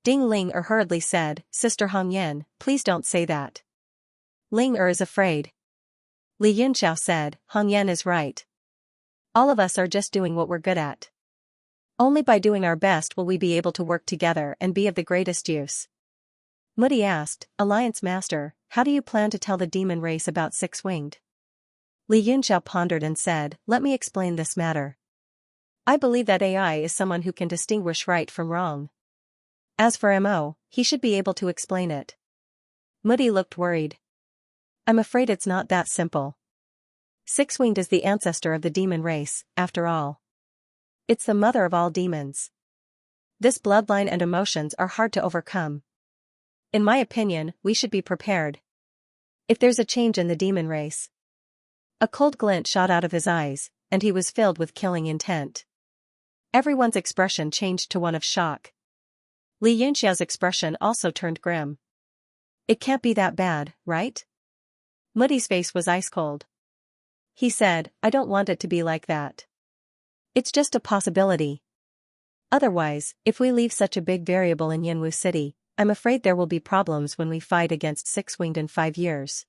Ding Ling Er hurriedly said, Sister Hongyan, please don't say that. Ling Er is afraid. Li Yunxiao said, Hongyan is right. All of us are just doing what we're good at. Only by doing our best will we be able to work together and be of the greatest use. Muddy asked, Alliance Master, how do you plan to tell the demon race about Six-Winged? Li Yunxiao pondered and said, let me explain this matter. I believe that AI is someone who can distinguish right from wrong. As for Mo, he should be able to explain it. Muddy looked worried. I'm afraid it's not that simple. Six-Winged is the ancestor of the demon race, after all. It's the mother of all demons. This bloodline and emotions are hard to overcome. In my opinion, we should be prepared. If there's a change in the demon race. A cold glint shot out of his eyes, and he was filled with killing intent. Everyone's expression changed to one of shock. Li Yunxiao's expression also turned grim. It can't be that bad, right? Muddy's face was ice cold. He said, I don't want it to be like that. It's just a possibility. Otherwise, if we leave such a big variable in Yanwu City, I'm afraid there will be problems when we fight against Six-Winged in 5 years.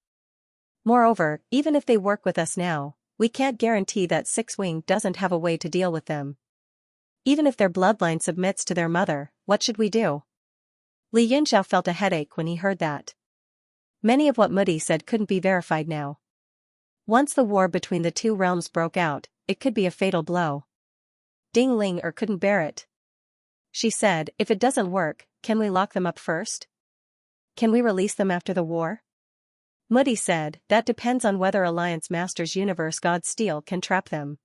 Moreover, even if they work with us now, we can't guarantee that Six-Winged doesn't have a way to deal with them. Even if their bloodline submits to their mother, what should we do? Li Yunxiao felt a headache when he heard that. Many of what Muddy said couldn't be verified now. Once the war between the two realms broke out, it could be a fatal blow. Ding Ling Er couldn't bear it. She said, if it doesn't work, can we lock them up first? Can we release them after the war? Muddy said, that depends on whether Alliance Master's Universe God Steel can trap them.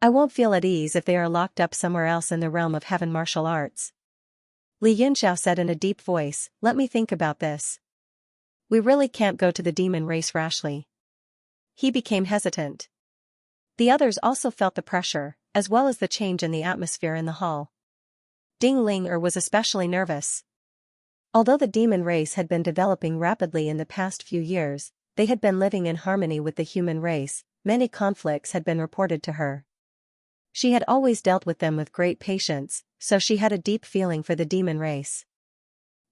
I won't feel at ease if they are locked up somewhere else in the realm of heaven martial arts. Li Yunxiao said in a deep voice, let me think about this. We really can't go to the demon race rashly. He became hesitant. The others also felt the pressure, as well as the change in the atmosphere in the hall. Ding Ling Er was especially nervous. Although the demon race had been developing rapidly in the past few years, they had been living in harmony with the human race, many conflicts had been reported to her. She had always dealt with them with great patience, so she had a deep feeling for the demon race.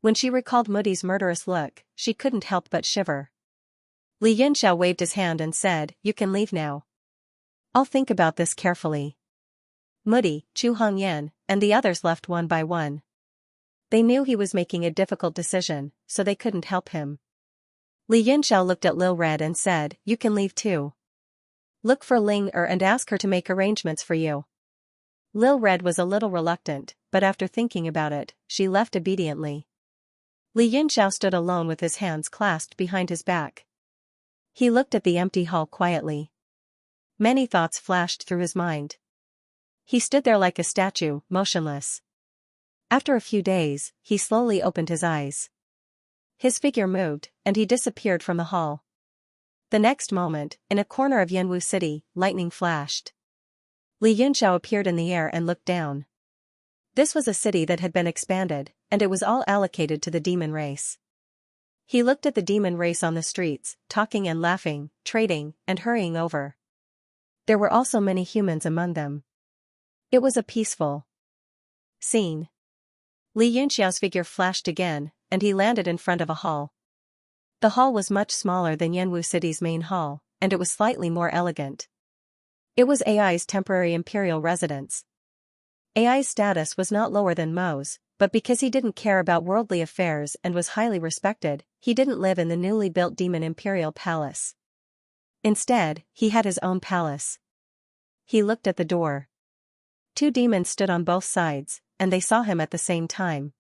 When she recalled Moody's murderous look, she couldn't help but shiver. Li Yunxiao waved his hand and said, "You can leave now. I'll think about this carefully." Moody, Chu Hongyan, and the others left one by one. They knew he was making a difficult decision, so they couldn't help him. Li Yunxiao looked at Lil Red and said, "You can leave too. Look for Ling and ask her to make arrangements for you." Lil Red was a little reluctant, but after thinking about it, she left obediently. Li Yunxiao stood alone with his hands clasped behind his back. He looked at the empty hall quietly. Many thoughts flashed through his mind. He stood there like a statue, motionless. After a few days, he slowly opened his eyes. His figure moved, and he disappeared from the hall. The next moment, in a corner of Yanwu City, lightning flashed. Li Yunxiao appeared in the air and looked down. This was a city that had been expanded, and it was all allocated to the demon race. He looked at the demon race on the streets, talking and laughing, trading, and hurrying over. There were also many humans among them. It was a peaceful scene. Li Yunxiao's figure flashed again, and he landed in front of a hall. The hall was much smaller than Yanwu City's main hall, and it was slightly more elegant. It was AI's temporary imperial residence. AI's status was not lower than Mo's, but because he didn't care about worldly affairs and was highly respected, he didn't live in the newly built demon imperial palace. Instead, he had his own palace. He looked at the door. Two demons stood on both sides, and they saw him at the same time.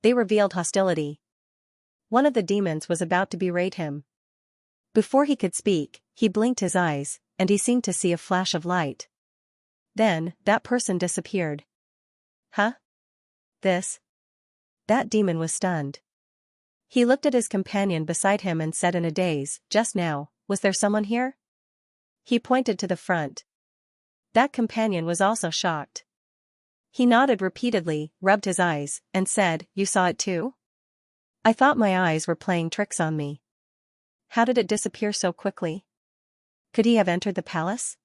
They revealed hostility. One of the demons was about to berate him. Before he could speak, he blinked his eyes, and he seemed to see a flash of light. Then, that person disappeared. Huh? That demon was stunned. He looked at his companion beside him and said in a daze, "Just now, was there someone here?" He pointed to the front. That companion was also shocked. He nodded repeatedly, rubbed his eyes, and said, "You saw it too? I thought my eyes were playing tricks on me. How did it disappear so quickly? Could he have entered the palace?"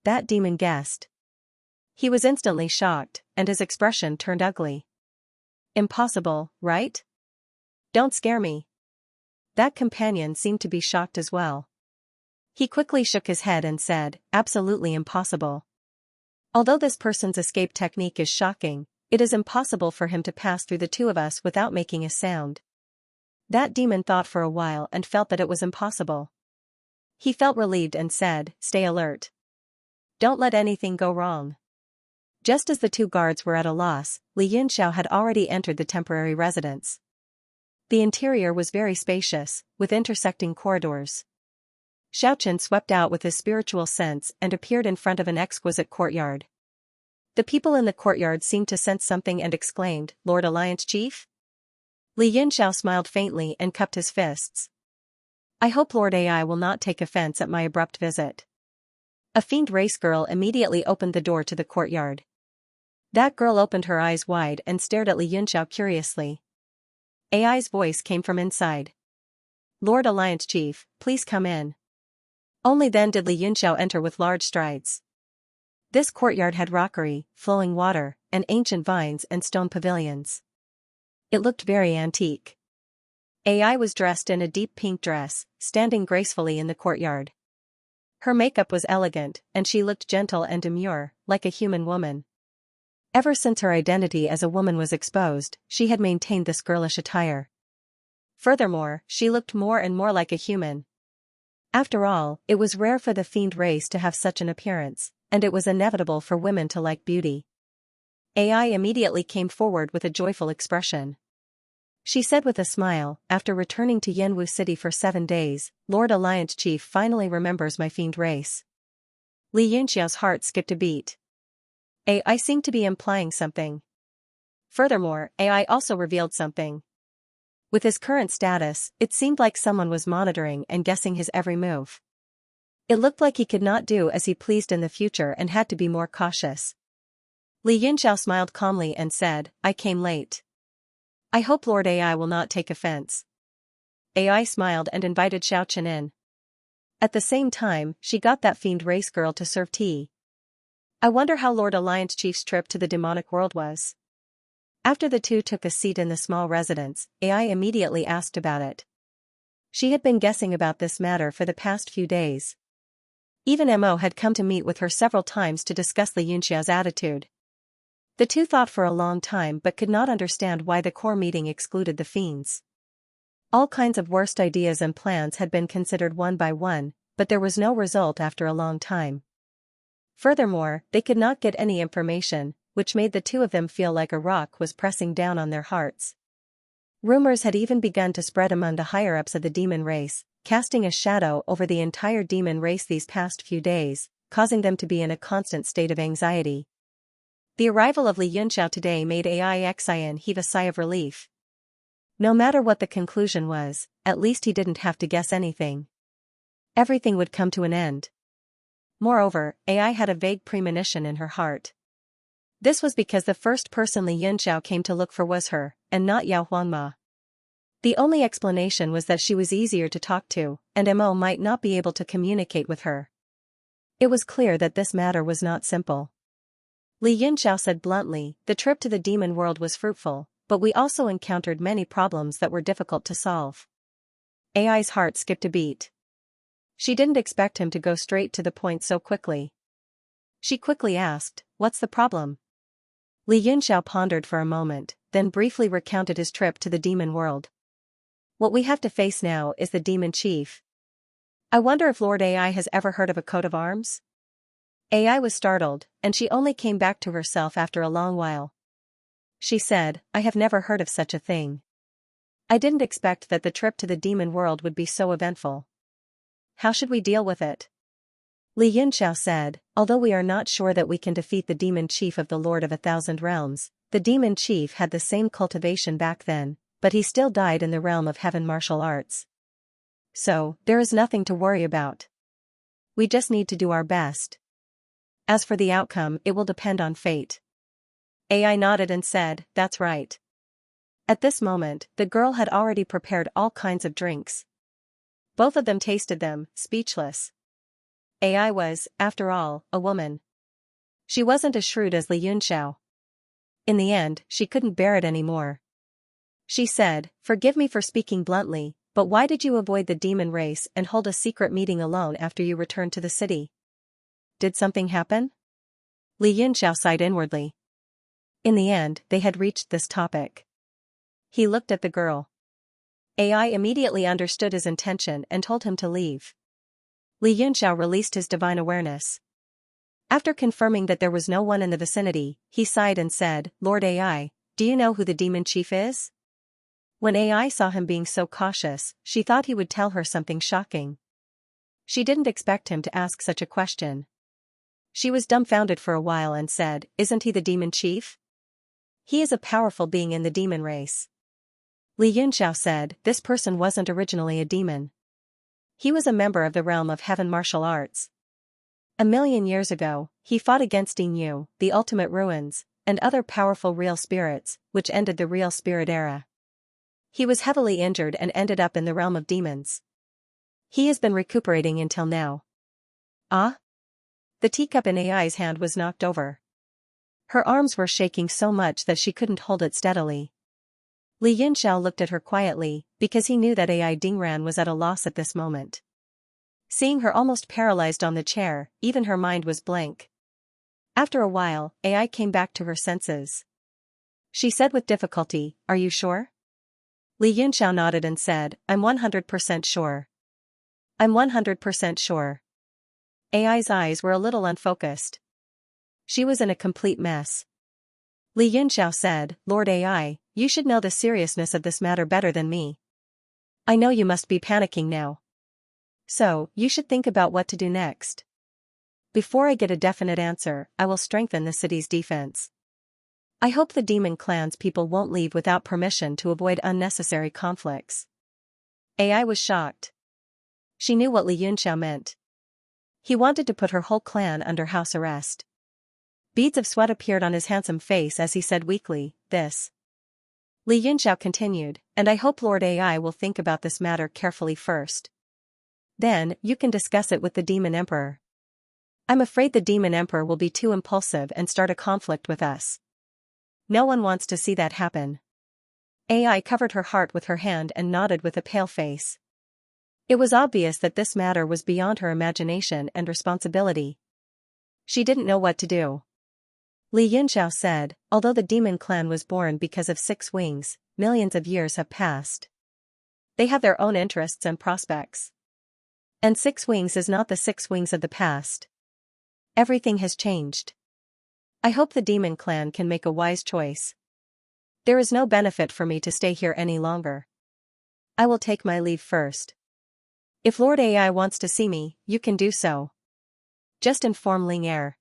That demon guessed. He was instantly shocked, and his expression turned ugly. "Impossible, right? Don't scare me." That companion seemed to be shocked as well. He quickly shook his head and said, "Absolutely impossible. Although this person's escape technique is shocking, it is impossible for him to pass through the two of us without making a sound." That demon thought for a while and felt that it was impossible. He felt relieved and said, "Stay alert. Don't let anything go wrong." Just as the two guards were at a loss, Li Yunxiao had already entered the temporary residence. The interior was very spacious, with intersecting corridors. Xiaochen swept out with his spiritual sense and appeared in front of an exquisite courtyard. The people in the courtyard seemed to sense something and exclaimed, "Lord Alliance Chief?" Li Yunxiao smiled faintly and cupped his fists. "I hope Lord AI will not take offense at my abrupt visit." A fiend race girl immediately opened the door to the courtyard. That girl opened her eyes wide and stared at Li Yunxiao curiously. AI's voice came from inside. "Lord Alliance Chief, please come in." Only then did Li Yunxiao enter with large strides. This courtyard had rockery, flowing water, and ancient vines and stone pavilions. It looked very antique. AI was dressed in a deep pink dress, standing gracefully in the courtyard. Her makeup was elegant, and she looked gentle and demure, like a human woman. Ever since her identity as a woman was exposed, she had maintained this girlish attire. Furthermore, she looked more and more like a human. After all, it was rare for the fiend race to have such an appearance, and it was inevitable for women to like beauty. AI immediately came forward with a joyful expression. She said with a smile, "After returning to Yanwu City for 7 days, Lord Alliance Chief finally remembers my fiend race." Li Yunxiao's heart skipped a beat. AI seemed to be implying something. Furthermore, AI also revealed something. With his current status, it seemed like someone was monitoring and guessing his every move. It looked like he could not do as he pleased in the future and had to be more cautious. Li Yunxiao smiled calmly and said, "I came late. I hope Lord AI will not take offense." AI smiled and invited Xiaochen in. At the same time, she got that fiend race girl to serve tea. "I wonder how Lord Alliance Chief's trip to the demonic world was." After the two took a seat in the small residence, AI immediately asked about it. She had been guessing about this matter for the past few days. Even Mo had come to meet with her several times to discuss the Xianxia's attitude. The two thought for a long time but could not understand why the core meeting excluded the fiends. All kinds of worst ideas and plans had been considered one by one, but there was no result after a long time. Furthermore, they could not get any information, which made the two of them feel like a rock was pressing down on their hearts. Rumors had even begun to spread among the higher-ups of the demon race, casting a shadow over the entire demon race these past few days, causing them to be in a constant state of anxiety. The arrival of Li Yunxiao today made Xian heave a sigh of relief. No matter what the conclusion was, at least he didn't have to guess anything. Everything would come to an end. Moreover, AI had a vague premonition in her heart. This was because the first person Li Yunxiao came to look for was her, and not Yao Huangma. The only explanation was that she was easier to talk to, and Mo might not be able to communicate with her. It was clear that this matter was not simple. Li Yunxiao said bluntly, the trip to the demon world was fruitful, but we also encountered many problems that were difficult to solve. AI's heart skipped a beat. She didn't expect him to go straight to the point so quickly. She quickly asked, "What's the problem?" Li Yunxiao pondered for a moment, then briefly recounted his trip to the demon world. "What we have to face now is the demon chief. I wonder if Lord AI has ever heard of a coat of arms?" AI was startled, and she only came back to herself after a long while. She said, "I have never heard of such a thing. I didn't expect that the trip to the demon world would be so eventful. How should we deal with it?" Li Yunxiao said, "Although we are not sure that we can defeat the demon chief of the Lord of 1,000 Realms, the demon chief had the same cultivation back then, but he still died in the realm of heaven martial arts. So, there is nothing to worry about. We just need to do our best. As for the outcome, it will depend on fate." AI nodded and said, "That's right." At this moment, the girl had already prepared all kinds of drinks. Both of them tasted them, speechless. AI was, after all, a woman. She wasn't as shrewd as Li Yunxiao. In the end, she couldn't bear it anymore. She said, "Forgive me for speaking bluntly, but why did you avoid the demon race and hold a secret meeting alone after you returned to the city? Did something happen?" Li Yunxiao sighed inwardly. In the end, they had reached this topic. He looked at the girl. AI immediately understood his intention and told him to leave. Li Yunxiao released his divine awareness. After confirming that there was no one in the vicinity, he sighed and said, "Lord AI, do you know who the demon chief is?" When AI saw him being so cautious, she thought he would tell her something shocking. She didn't expect him to ask such a question. She was dumbfounded for a while and said, "Isn't he the demon chief? He is a powerful being in the demon race." Li Yunxiao said, "This person wasn't originally a demon. He was a member of the realm of heaven martial arts. 1,000,000 years ago, he fought against Yu, the ultimate ruins, and other powerful real spirits, which ended the real spirit era. He was heavily injured and ended up in the realm of demons. He has been recuperating until now." Ah? The teacup in AI's hand was knocked over. Her arms were shaking so much that she couldn't hold it steadily. Li Yunxiao looked at her quietly, because he knew that AI Dingran was at a loss at this moment. Seeing her almost paralyzed on the chair, even her mind was blank. After a while, AI came back to her senses. She said with difficulty, "Are you sure?" Li Yunxiao nodded and said, "I'm 100% sure. I'm 100% sure." AI's eyes were a little unfocused. She was in a complete mess. Li Yunxiao said, "Lord AI, you should know the seriousness of this matter better than me. I know you must be panicking now. So, you should think about what to do next. Before I get a definite answer, I will strengthen the city's defense. I hope the demon clan's people won't leave without permission to avoid unnecessary conflicts." AI was shocked. She knew what Li Yunxiao meant. He wanted to put her whole clan under house arrest. Beads of sweat appeared on his handsome face as he said weakly, "This." Li Yunxiao continued, "And I hope Lord AI will think about this matter carefully first. Then, you can discuss it with the Demon Emperor. I'm afraid the Demon Emperor will be too impulsive and start a conflict with us. No one wants to see that happen. AI covered her heart with her hand and nodded with a pale face. It was obvious that this matter was beyond her imagination and responsibility. She didn't know what to do. Li Yunxiao said, although the demon clan was born because of 6 wings, millions of years have passed. They have their own interests and prospects. And 6 wings is not the 6 wings of the past. Everything has changed. I hope the demon clan can make a wise choice. There is no benefit for me to stay here any longer. I will take my leave first. If Lord AI wants to see me, you can do so. Just inform Ling Er.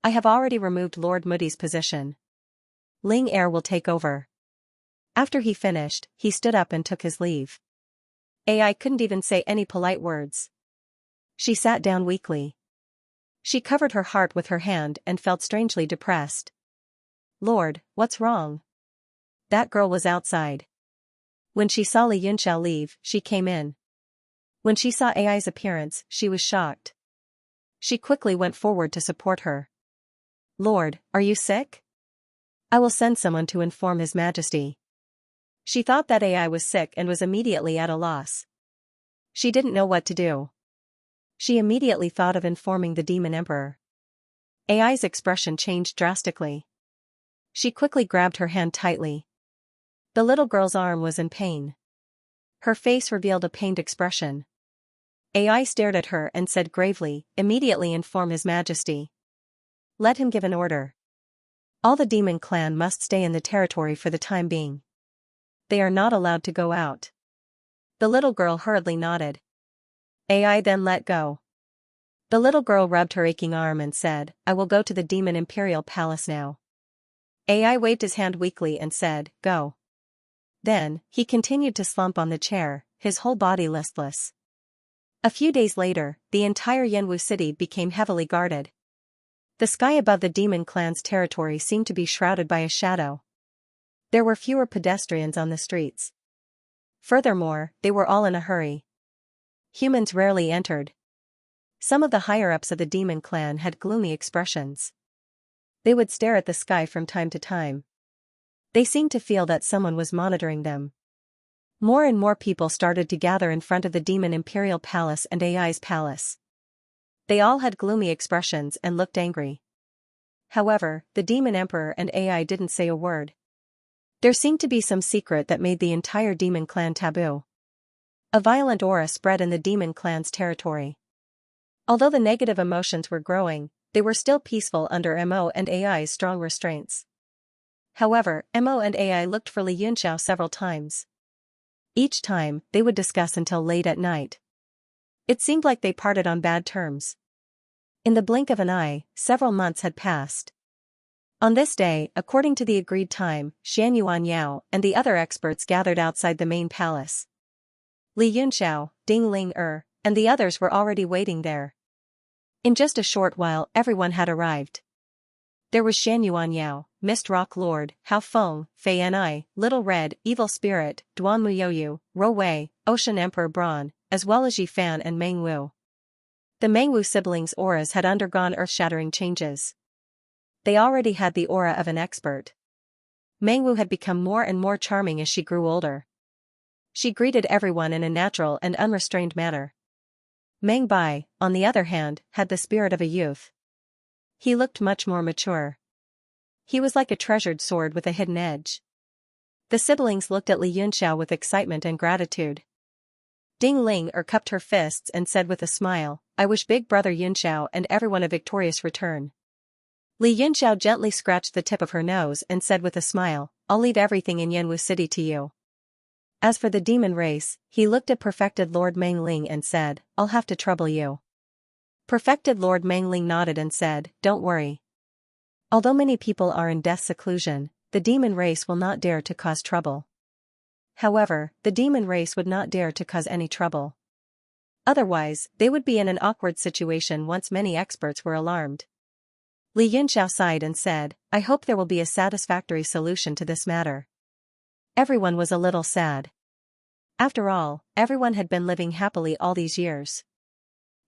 I have already removed Lord Moody's position. Ling Er will take over. After he finished, he stood up and took his leave. AI couldn't even say any polite words. She sat down weakly. She covered her heart with her hand and felt strangely depressed. Lord, what's wrong? That girl was outside. When she saw Li Yunxiao leave, she came in. When she saw AI's appearance, she was shocked. She quickly went forward to support her. Lord, are you sick? I will send someone to inform His Majesty. She thought that AI was sick and was immediately at a loss. She didn't know what to do. She immediately thought of informing the Demon Emperor. AI's expression changed drastically. She quickly grabbed her hand tightly. The little girl's arm was in pain. Her face revealed a pained expression. AI stared at her and said gravely, immediately inform His Majesty. Let him give an order. All the demon clan must stay in the territory for the time being. They are not allowed to go out. The little girl hurriedly nodded. AI then let go. The little girl rubbed her aching arm and said, I will go to the demon imperial palace now. AI waved his hand weakly and said, go. Then, he continued to slump on the chair, his whole body listless. A few days later, the entire Yanwu city became heavily guarded. The sky above the demon clan's territory seemed to be shrouded by a shadow. There were fewer pedestrians on the streets. Furthermore, they were all in a hurry. Humans rarely entered. Some of the higher-ups of the demon clan had gloomy expressions. They would stare at the sky from time to time. They seemed to feel that someone was monitoring them. More and more people started to gather in front of the demon imperial palace and AI's palace. They all had gloomy expressions and looked angry. However, the demon emperor and AI didn't say a word. There seemed to be some secret that made the entire demon clan taboo. A violent aura spread in the demon clan's territory. Although the negative emotions were growing, they were still peaceful under Mo and AI's strong restraints. However, Mo and AI looked for Li Yunxiao several times. Each time, they would discuss until late at night. It seemed like they parted on bad terms. In the blink of an eye, several months had passed. On this day, according to the agreed time, Xianxia and the other experts gathered outside the main palace. Li Yunxiao, Ding Ling and the others were already waiting there. In just a short while, everyone had arrived. There was Xianxia, Mist Rock Lord, Hao Feng, Fei Ni, Little Red, Evil Spirit, Duan Muyoyu, Ro Wei, Ocean Emperor Braun, as well as Yi Fan and Meng Wu. The Meng Wu siblings' auras had undergone earth-shattering changes. They already had the aura of an expert. Meng Wu had become more and more charming as she grew older. She greeted everyone in a natural and unrestrained manner. Meng Bai, on the other hand, had the spirit of a youth. He looked much more mature. He was like a treasured sword with a hidden edge. The siblings looked at Li Yunxiao with excitement and gratitude. Ding Ling cupped her fists and said with a smile, I wish Big Brother Yunxiao and everyone a victorious return. Li Yunxiao gently scratched the tip of her nose and said with a smile, I'll leave everything in Yanwu City to you. As for the demon race, he looked at Perfected Lord Meng Ling and said, I'll have to trouble you. Perfected Lord Meng Ling nodded and said, don't worry. Although many people are in death seclusion, the demon race will not dare to cause trouble. However, the demon race would not dare to cause any trouble. Otherwise, they would be in an awkward situation once many experts were alarmed. Li Yunxiao sighed and said, I hope there will be a satisfactory solution to this matter. Everyone was a little sad. After all, everyone had been living happily all these years.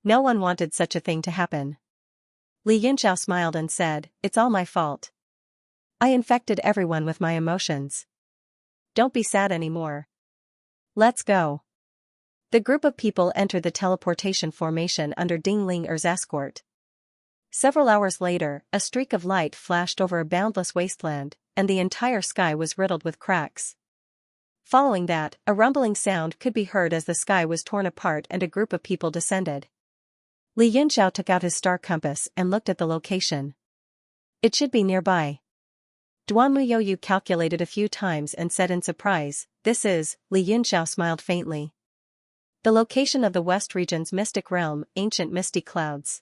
No one wanted such a thing to happen. Li Yunxiao smiled and said, it's all my fault. I infected everyone with my emotions. Don't be sad anymore. Let's go. The group of people entered the teleportation formation under Ding Ling Er's escort. Several hours later, a streak of light flashed over a boundless wasteland, and the entire sky was riddled with cracks. Following that, a rumbling sound could be heard as the sky was torn apart and a group of people descended. Li Yunxiao took out his star compass and looked at the location. It should be nearby. Duan Muyoyu calculated a few times and said in surprise, "This is," Li Yunxiao smiled faintly. "The location of the West region's mystic realm, ancient misty clouds."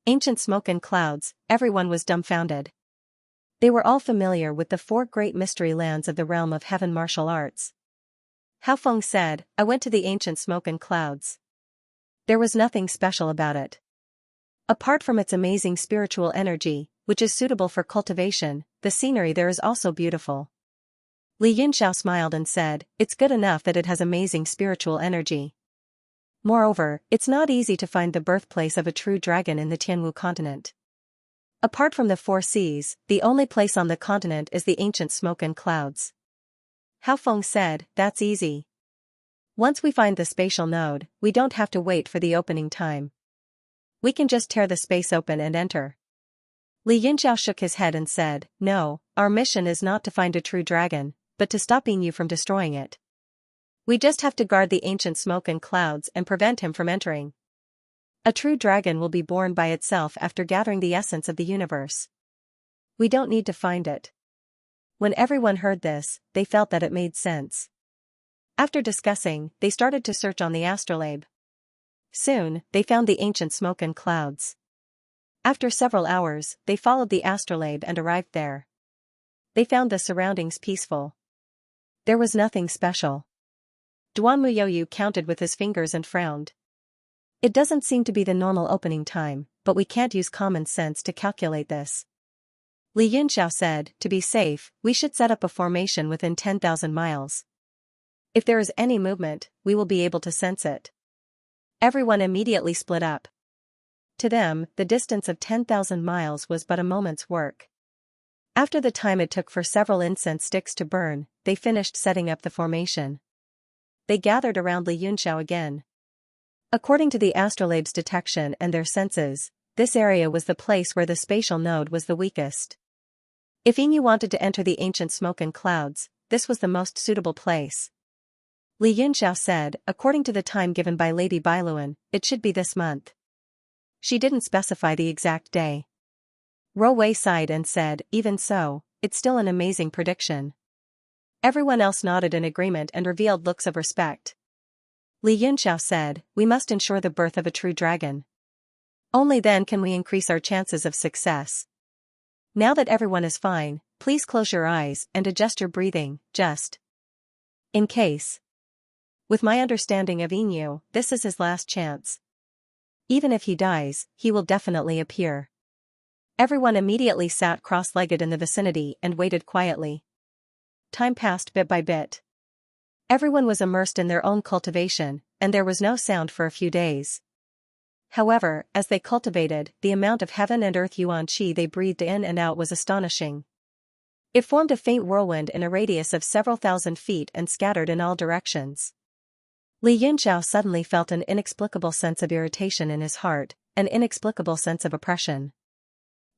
Ancient smoke and clouds, everyone was dumbfounded. They were all familiar with the 4 great mystery lands of the realm of heaven martial arts. Hao Feng said, "I went to the ancient smoke and clouds. There was nothing special about it. Apart from its amazing spiritual energy, which is suitable for cultivation, the scenery there is also beautiful." Li Yunxiao smiled and said, "It's good enough that it has amazing spiritual energy. Moreover, it's not easy to find the birthplace of a true dragon in the Tianwu continent. Apart from the 4 seas, the only place on the continent is the ancient smoke and clouds." Hao Feng said, "That's easy. Once we find the spatial node, we don't have to wait for the opening time. We can just tear the space open and enter." Li Yunxiao shook his head and said, "No, our mission is not to find a true dragon, but to stop you from destroying it. We just have to guard the ancient smoke and clouds and prevent him from entering. A true dragon will be born by itself after gathering the essence of the universe. We don't need to find it." When everyone heard this, they felt that it made sense. After discussing, they started to search on the astrolabe. Soon, they found the ancient smoke and clouds. After several hours, they followed the astrolabe and arrived there. They found the surroundings peaceful. There was nothing special. Duan Muyoyu counted with his fingers and frowned. "It doesn't seem to be the normal opening time, but we can't use common sense to calculate this." Li Yunxiao said, "To be safe, we should set up a formation within 10,000 miles. If there is any movement, we will be able to sense it." Everyone immediately split up. To them, the distance of 10,000 miles was but a moment's work. After the time it took for several incense sticks to burn, they finished setting up the formation. They gathered around Li Yunxiao again. According to the astrolabe's detection and their senses, this area was the place where the spatial node was the weakest. If Yingyu wanted to enter the ancient smoke and clouds, this was the most suitable place. Li Yunxiao said, "According to the time given by Lady Bailuan, it should be this month." She didn't specify the exact day. Ro Wei sighed and said, "Even so, it's still an amazing prediction." Everyone else nodded in agreement and revealed looks of respect. Li Yunxiao said, "We must ensure the birth of a true dragon. Only then can we increase our chances of success. Now that everyone is fine, please close your eyes and adjust your breathing, just in case. With my understanding of Yingyu, this is his last chance. Even if he dies, he will definitely appear." Everyone immediately sat cross-legged in the vicinity and waited quietly. Time passed bit by bit. Everyone was immersed in their own cultivation, and there was no sound for a few days. However, as they cultivated, the amount of heaven and earth yuan qi they breathed in and out was astonishing. It formed a faint whirlwind in a radius of several thousand feet and scattered in all directions. Li Yunxiao suddenly felt an inexplicable sense of irritation in his heart, an inexplicable sense of oppression.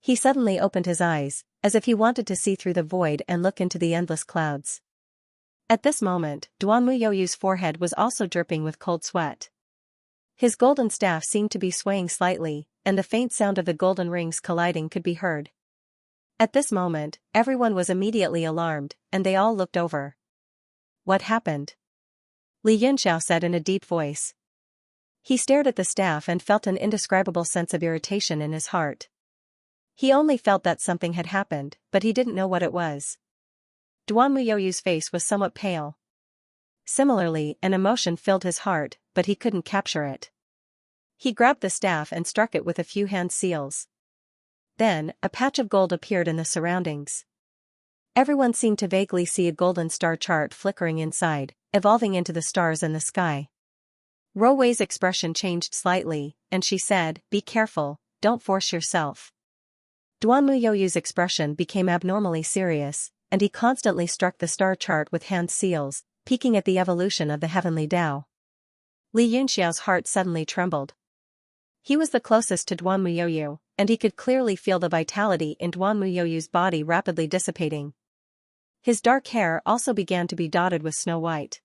He suddenly opened his eyes, as if he wanted to see through the void and look into the endless clouds. At this moment, Duan Muyoyu's forehead was also dripping with cold sweat. His golden staff seemed to be swaying slightly, and the faint sound of the golden rings colliding could be heard. At this moment, everyone was immediately alarmed, and they all looked over. "What happened?" Li Yunxiao said in a deep voice. He stared at the staff and felt an indescribable sense of irritation in his heart. He only felt that something had happened, but he didn't know what it was. Duan Muyoyu's face was somewhat pale. Similarly, an emotion filled his heart, but he couldn't capture it. He grabbed the staff and struck it with a few hand seals. Then, a patch of gold appeared in the surroundings. Everyone seemed to vaguely see a golden star chart flickering inside, evolving into the stars in the sky. Ro Wei's expression changed slightly, and she said, "Be careful, don't force yourself." Duan Muyoyu's expression became abnormally serious, and he constantly struck the star chart with hand seals, peeking at the evolution of the heavenly Tao. Li Yunxiao's heart suddenly trembled. He was the closest to Duan Muyoyu, and he could clearly feel the vitality in Duan Muyoyu's body rapidly dissipating. His dark hair also began to be dotted with snow white.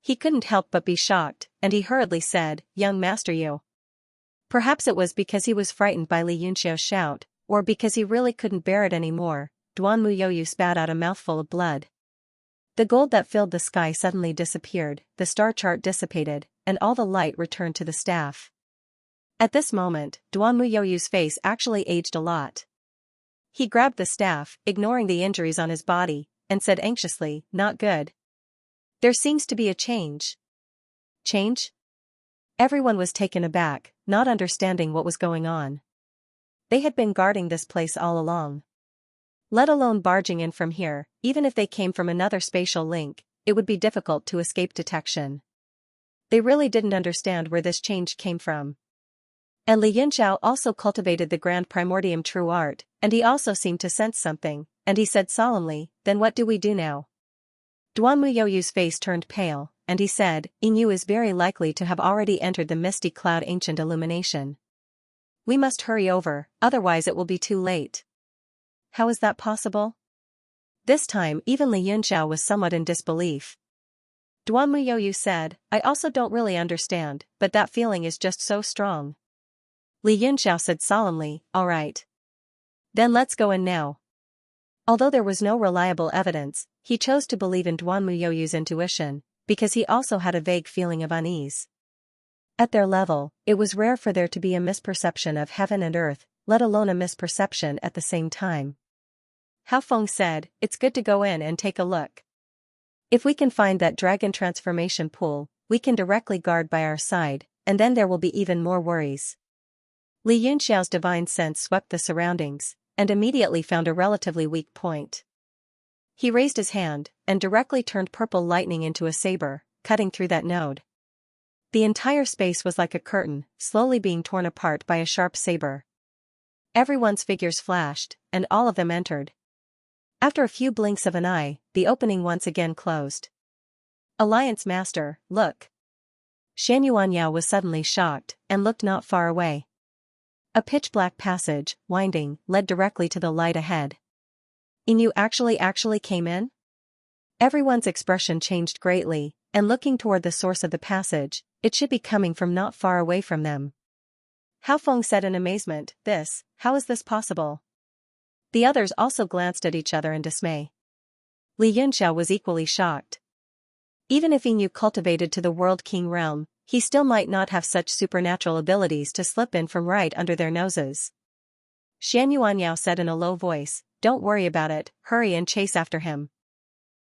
He couldn't help but be shocked, and he hurriedly said, "Young Master Yu." Perhaps it was because he was frightened by Li Yunxiao's shout, or because he really couldn't bear it anymore. Duan Muyoyu spat out a mouthful of blood. The gold that filled the sky suddenly disappeared, the star chart dissipated, and all the light returned to the staff. At this moment, Duan Muyoyu's face actually aged a lot. He grabbed the staff, ignoring the injuries on his body, and said anxiously, "Not good. There seems to be a change." Change? Everyone was taken aback, not understanding what was going on. They had been guarding this place all along. Let alone barging in from here, even if they came from another spatial link, it would be difficult to escape detection. They really didn't understand where this change came from. And Li Yunxiao also cultivated the grand primordium true art, and he also seemed to sense something, and he said solemnly, "Then what do we do now?" Duan Muyoyu's face turned pale, and he said, "Yin is very likely to have already entered the misty cloud ancient illumination. We must hurry over, otherwise it will be too late." How is that possible? This time even Li Yunxiao was somewhat in disbelief. Duan Muyoyu said, "I also don't really understand, but that feeling is just so strong." Li Yunxiao said solemnly, "All right. Then let's go in now." Although there was no reliable evidence, he chose to believe in Duan Muyoyu's intuition, because he also had a vague feeling of unease. At their level, it was rare for there to be a misperception of heaven and earth, let alone a misperception at the same time. Hao Feng said, "It's good to go in and take a look. If we can find that dragon transformation pool, we can directly guard by our side, and then there will be even more worries." Li Yunxiao's divine sense swept the surroundings, and immediately found a relatively weak point. He raised his hand, and directly turned purple lightning into a saber, cutting through that node. The entire space was like a curtain, slowly being torn apart by a sharp saber. Everyone's figures flashed, and all of them entered. After a few blinks of an eye, the opening once again closed. "Alliance Master, look." Xianxia was suddenly shocked, and looked not far away. A pitch-black passage, winding, led directly to the light ahead. "Inu actually came in?" Everyone's expression changed greatly, and looking toward the source of the passage, it should be coming from not far away from them. Hao Feng said in amazement, how is this possible?" The others also glanced at each other in dismay. Li Yunxiao was equally shocked. Even if Inu cultivated to the World King realm, he still might not have such supernatural abilities to slip in from right under their noses. Xianxia said in a low voice, "Don't worry about it, hurry and chase after him.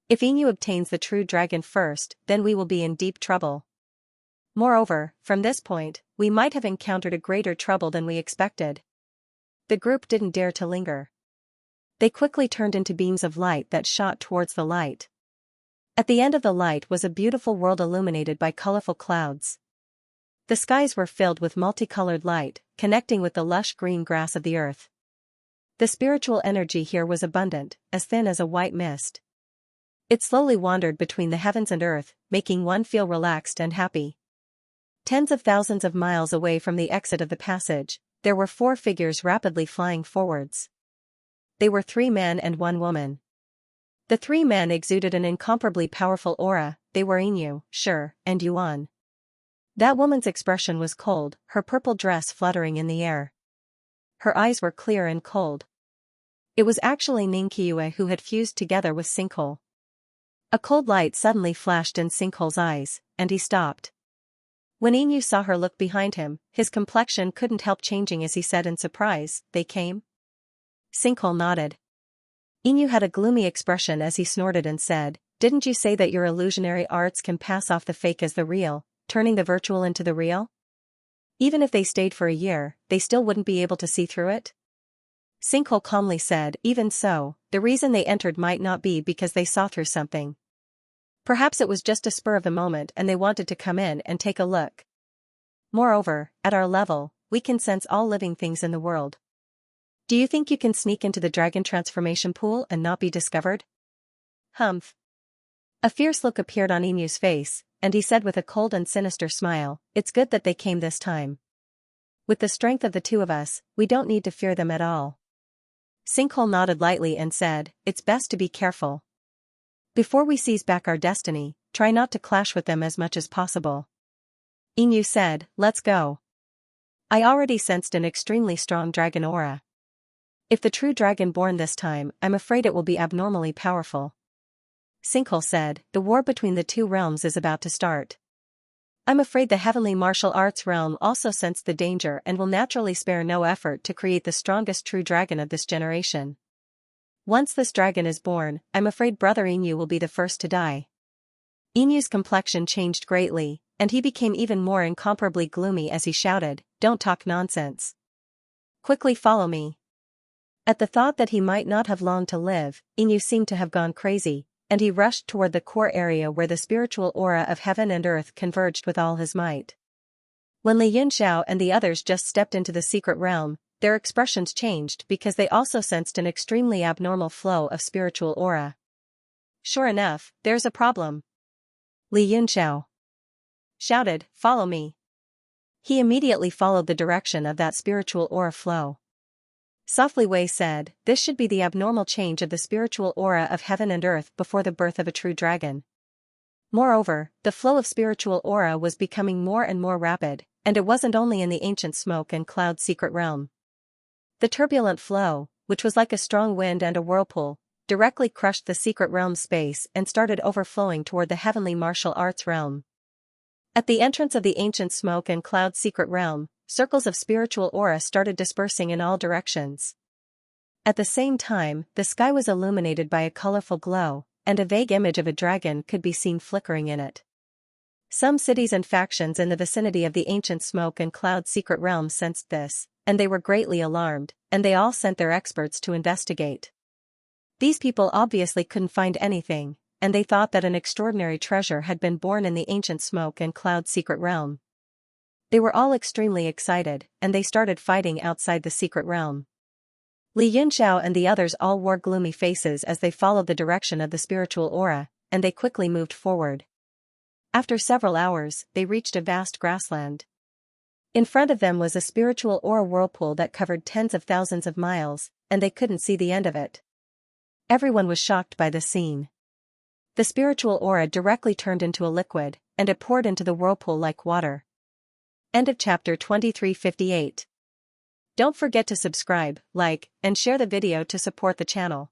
If Inu obtains the true dragon first, then we will be in deep trouble. Moreover, from this point, we might have encountered a greater trouble than we expected." The group didn't dare to linger. They quickly turned into beams of light that shot towards the light. At the end of the light was a beautiful world illuminated by colorful clouds. The skies were filled with multicolored light, connecting with the lush green grass of the earth. The spiritual energy here was abundant, as thin as a white mist. It slowly wandered between the heavens and earth, making one feel relaxed and happy. Tens of thousands of miles away from the exit of the passage, there were 4 figures rapidly flying forwards. They were 3 men and 1 woman. The 3 men exuded an incomparably powerful aura. They were Inu, Shi, and Yuan. That woman's expression was cold, her purple dress fluttering in the air. Her eyes were clear and cold. It was actually Ningqiue who had fused together with Sinkhole. A cold light suddenly flashed in Sinkhole's eyes, and he stopped. When Inu saw her look behind him, his complexion couldn't help changing as he said in surprise, "They came?" Sinkhole nodded. Inu had a gloomy expression as he snorted and said, "Didn't you say that your illusionary arts can pass off the fake as the real, turning the virtual into the real? Even if they stayed for a year, they still wouldn't be able to see through it?" Sinkhole calmly said, "Even so, the reason they entered might not be because they saw through something. Perhaps it was just a spur of the moment and they wanted to come in and take a look. Moreover, at our level, we can sense all living things in the world. Do you think you can sneak into the dragon transformation pool and not be discovered? Humph. A fierce look appeared on Emu's face, and he said with a cold and sinister smile, "It's good that they came this time. With the strength of the two of us, we don't need to fear them at all." Sinkhole nodded lightly and said, "It's best to be careful. Before we seize back our destiny, try not to clash with them as much as possible." Emu said, "Let's go. I already sensed an extremely strong dragon aura. If the true dragon born this time, I'm afraid it will be abnormally powerful." Sinkhole said, "The war between the two realms is about to start. I'm afraid the heavenly martial arts realm also sensed the danger and will naturally spare no effort to create the strongest true dragon of this generation. Once this dragon is born, I'm afraid Brother Emu will be the first to die." Emu's complexion changed greatly, and he became even more incomparably gloomy as he shouted, "Don't talk nonsense. Quickly follow me." At the thought that he might not have long to live, Emu seemed to have gone crazy, and he rushed toward the core area where the spiritual aura of heaven and earth converged with all his might. When Li Yunxiao and the others just stepped into the secret realm, their expressions changed because they also sensed an extremely abnormal flow of spiritual aura. "Sure enough, there's a problem," Li Yunxiao shouted, "Follow me." He immediately followed the direction of that spiritual aura flow. Softly Wei said, "This should be the abnormal change of the spiritual aura of heaven and earth before the birth of a true dragon." Moreover, the flow of spiritual aura was becoming more and more rapid, and it wasn't only in the ancient smoke and cloud secret realm. The turbulent flow, which was like a strong wind and a whirlpool, directly crushed the secret realm space and started overflowing toward the heavenly martial arts realm. At the entrance of the ancient smoke and cloud secret realm, circles of spiritual aura started dispersing in all directions. At the same time, the sky was illuminated by a colorful glow, and a vague image of a dragon could be seen flickering in it. Some cities and factions in the vicinity of the ancient smoke and cloud secret realm sensed this, and they were greatly alarmed, and they all sent their experts to investigate. These people obviously couldn't find anything, and they thought that an extraordinary treasure had been born in the ancient smoke and cloud secret realm. They were all extremely excited, and they started fighting outside the secret realm. Li Yunxiao and the others all wore gloomy faces as they followed the direction of the spiritual aura, and they quickly moved forward. After several hours, they reached a vast grassland. In front of them was a spiritual aura whirlpool that covered tens of thousands of miles, and they couldn't see the end of it. Everyone was shocked by the scene. The spiritual aura directly turned into a liquid, and it poured into the whirlpool like water. End of chapter 2358. Don't forget to subscribe, like, and share the video to support the channel.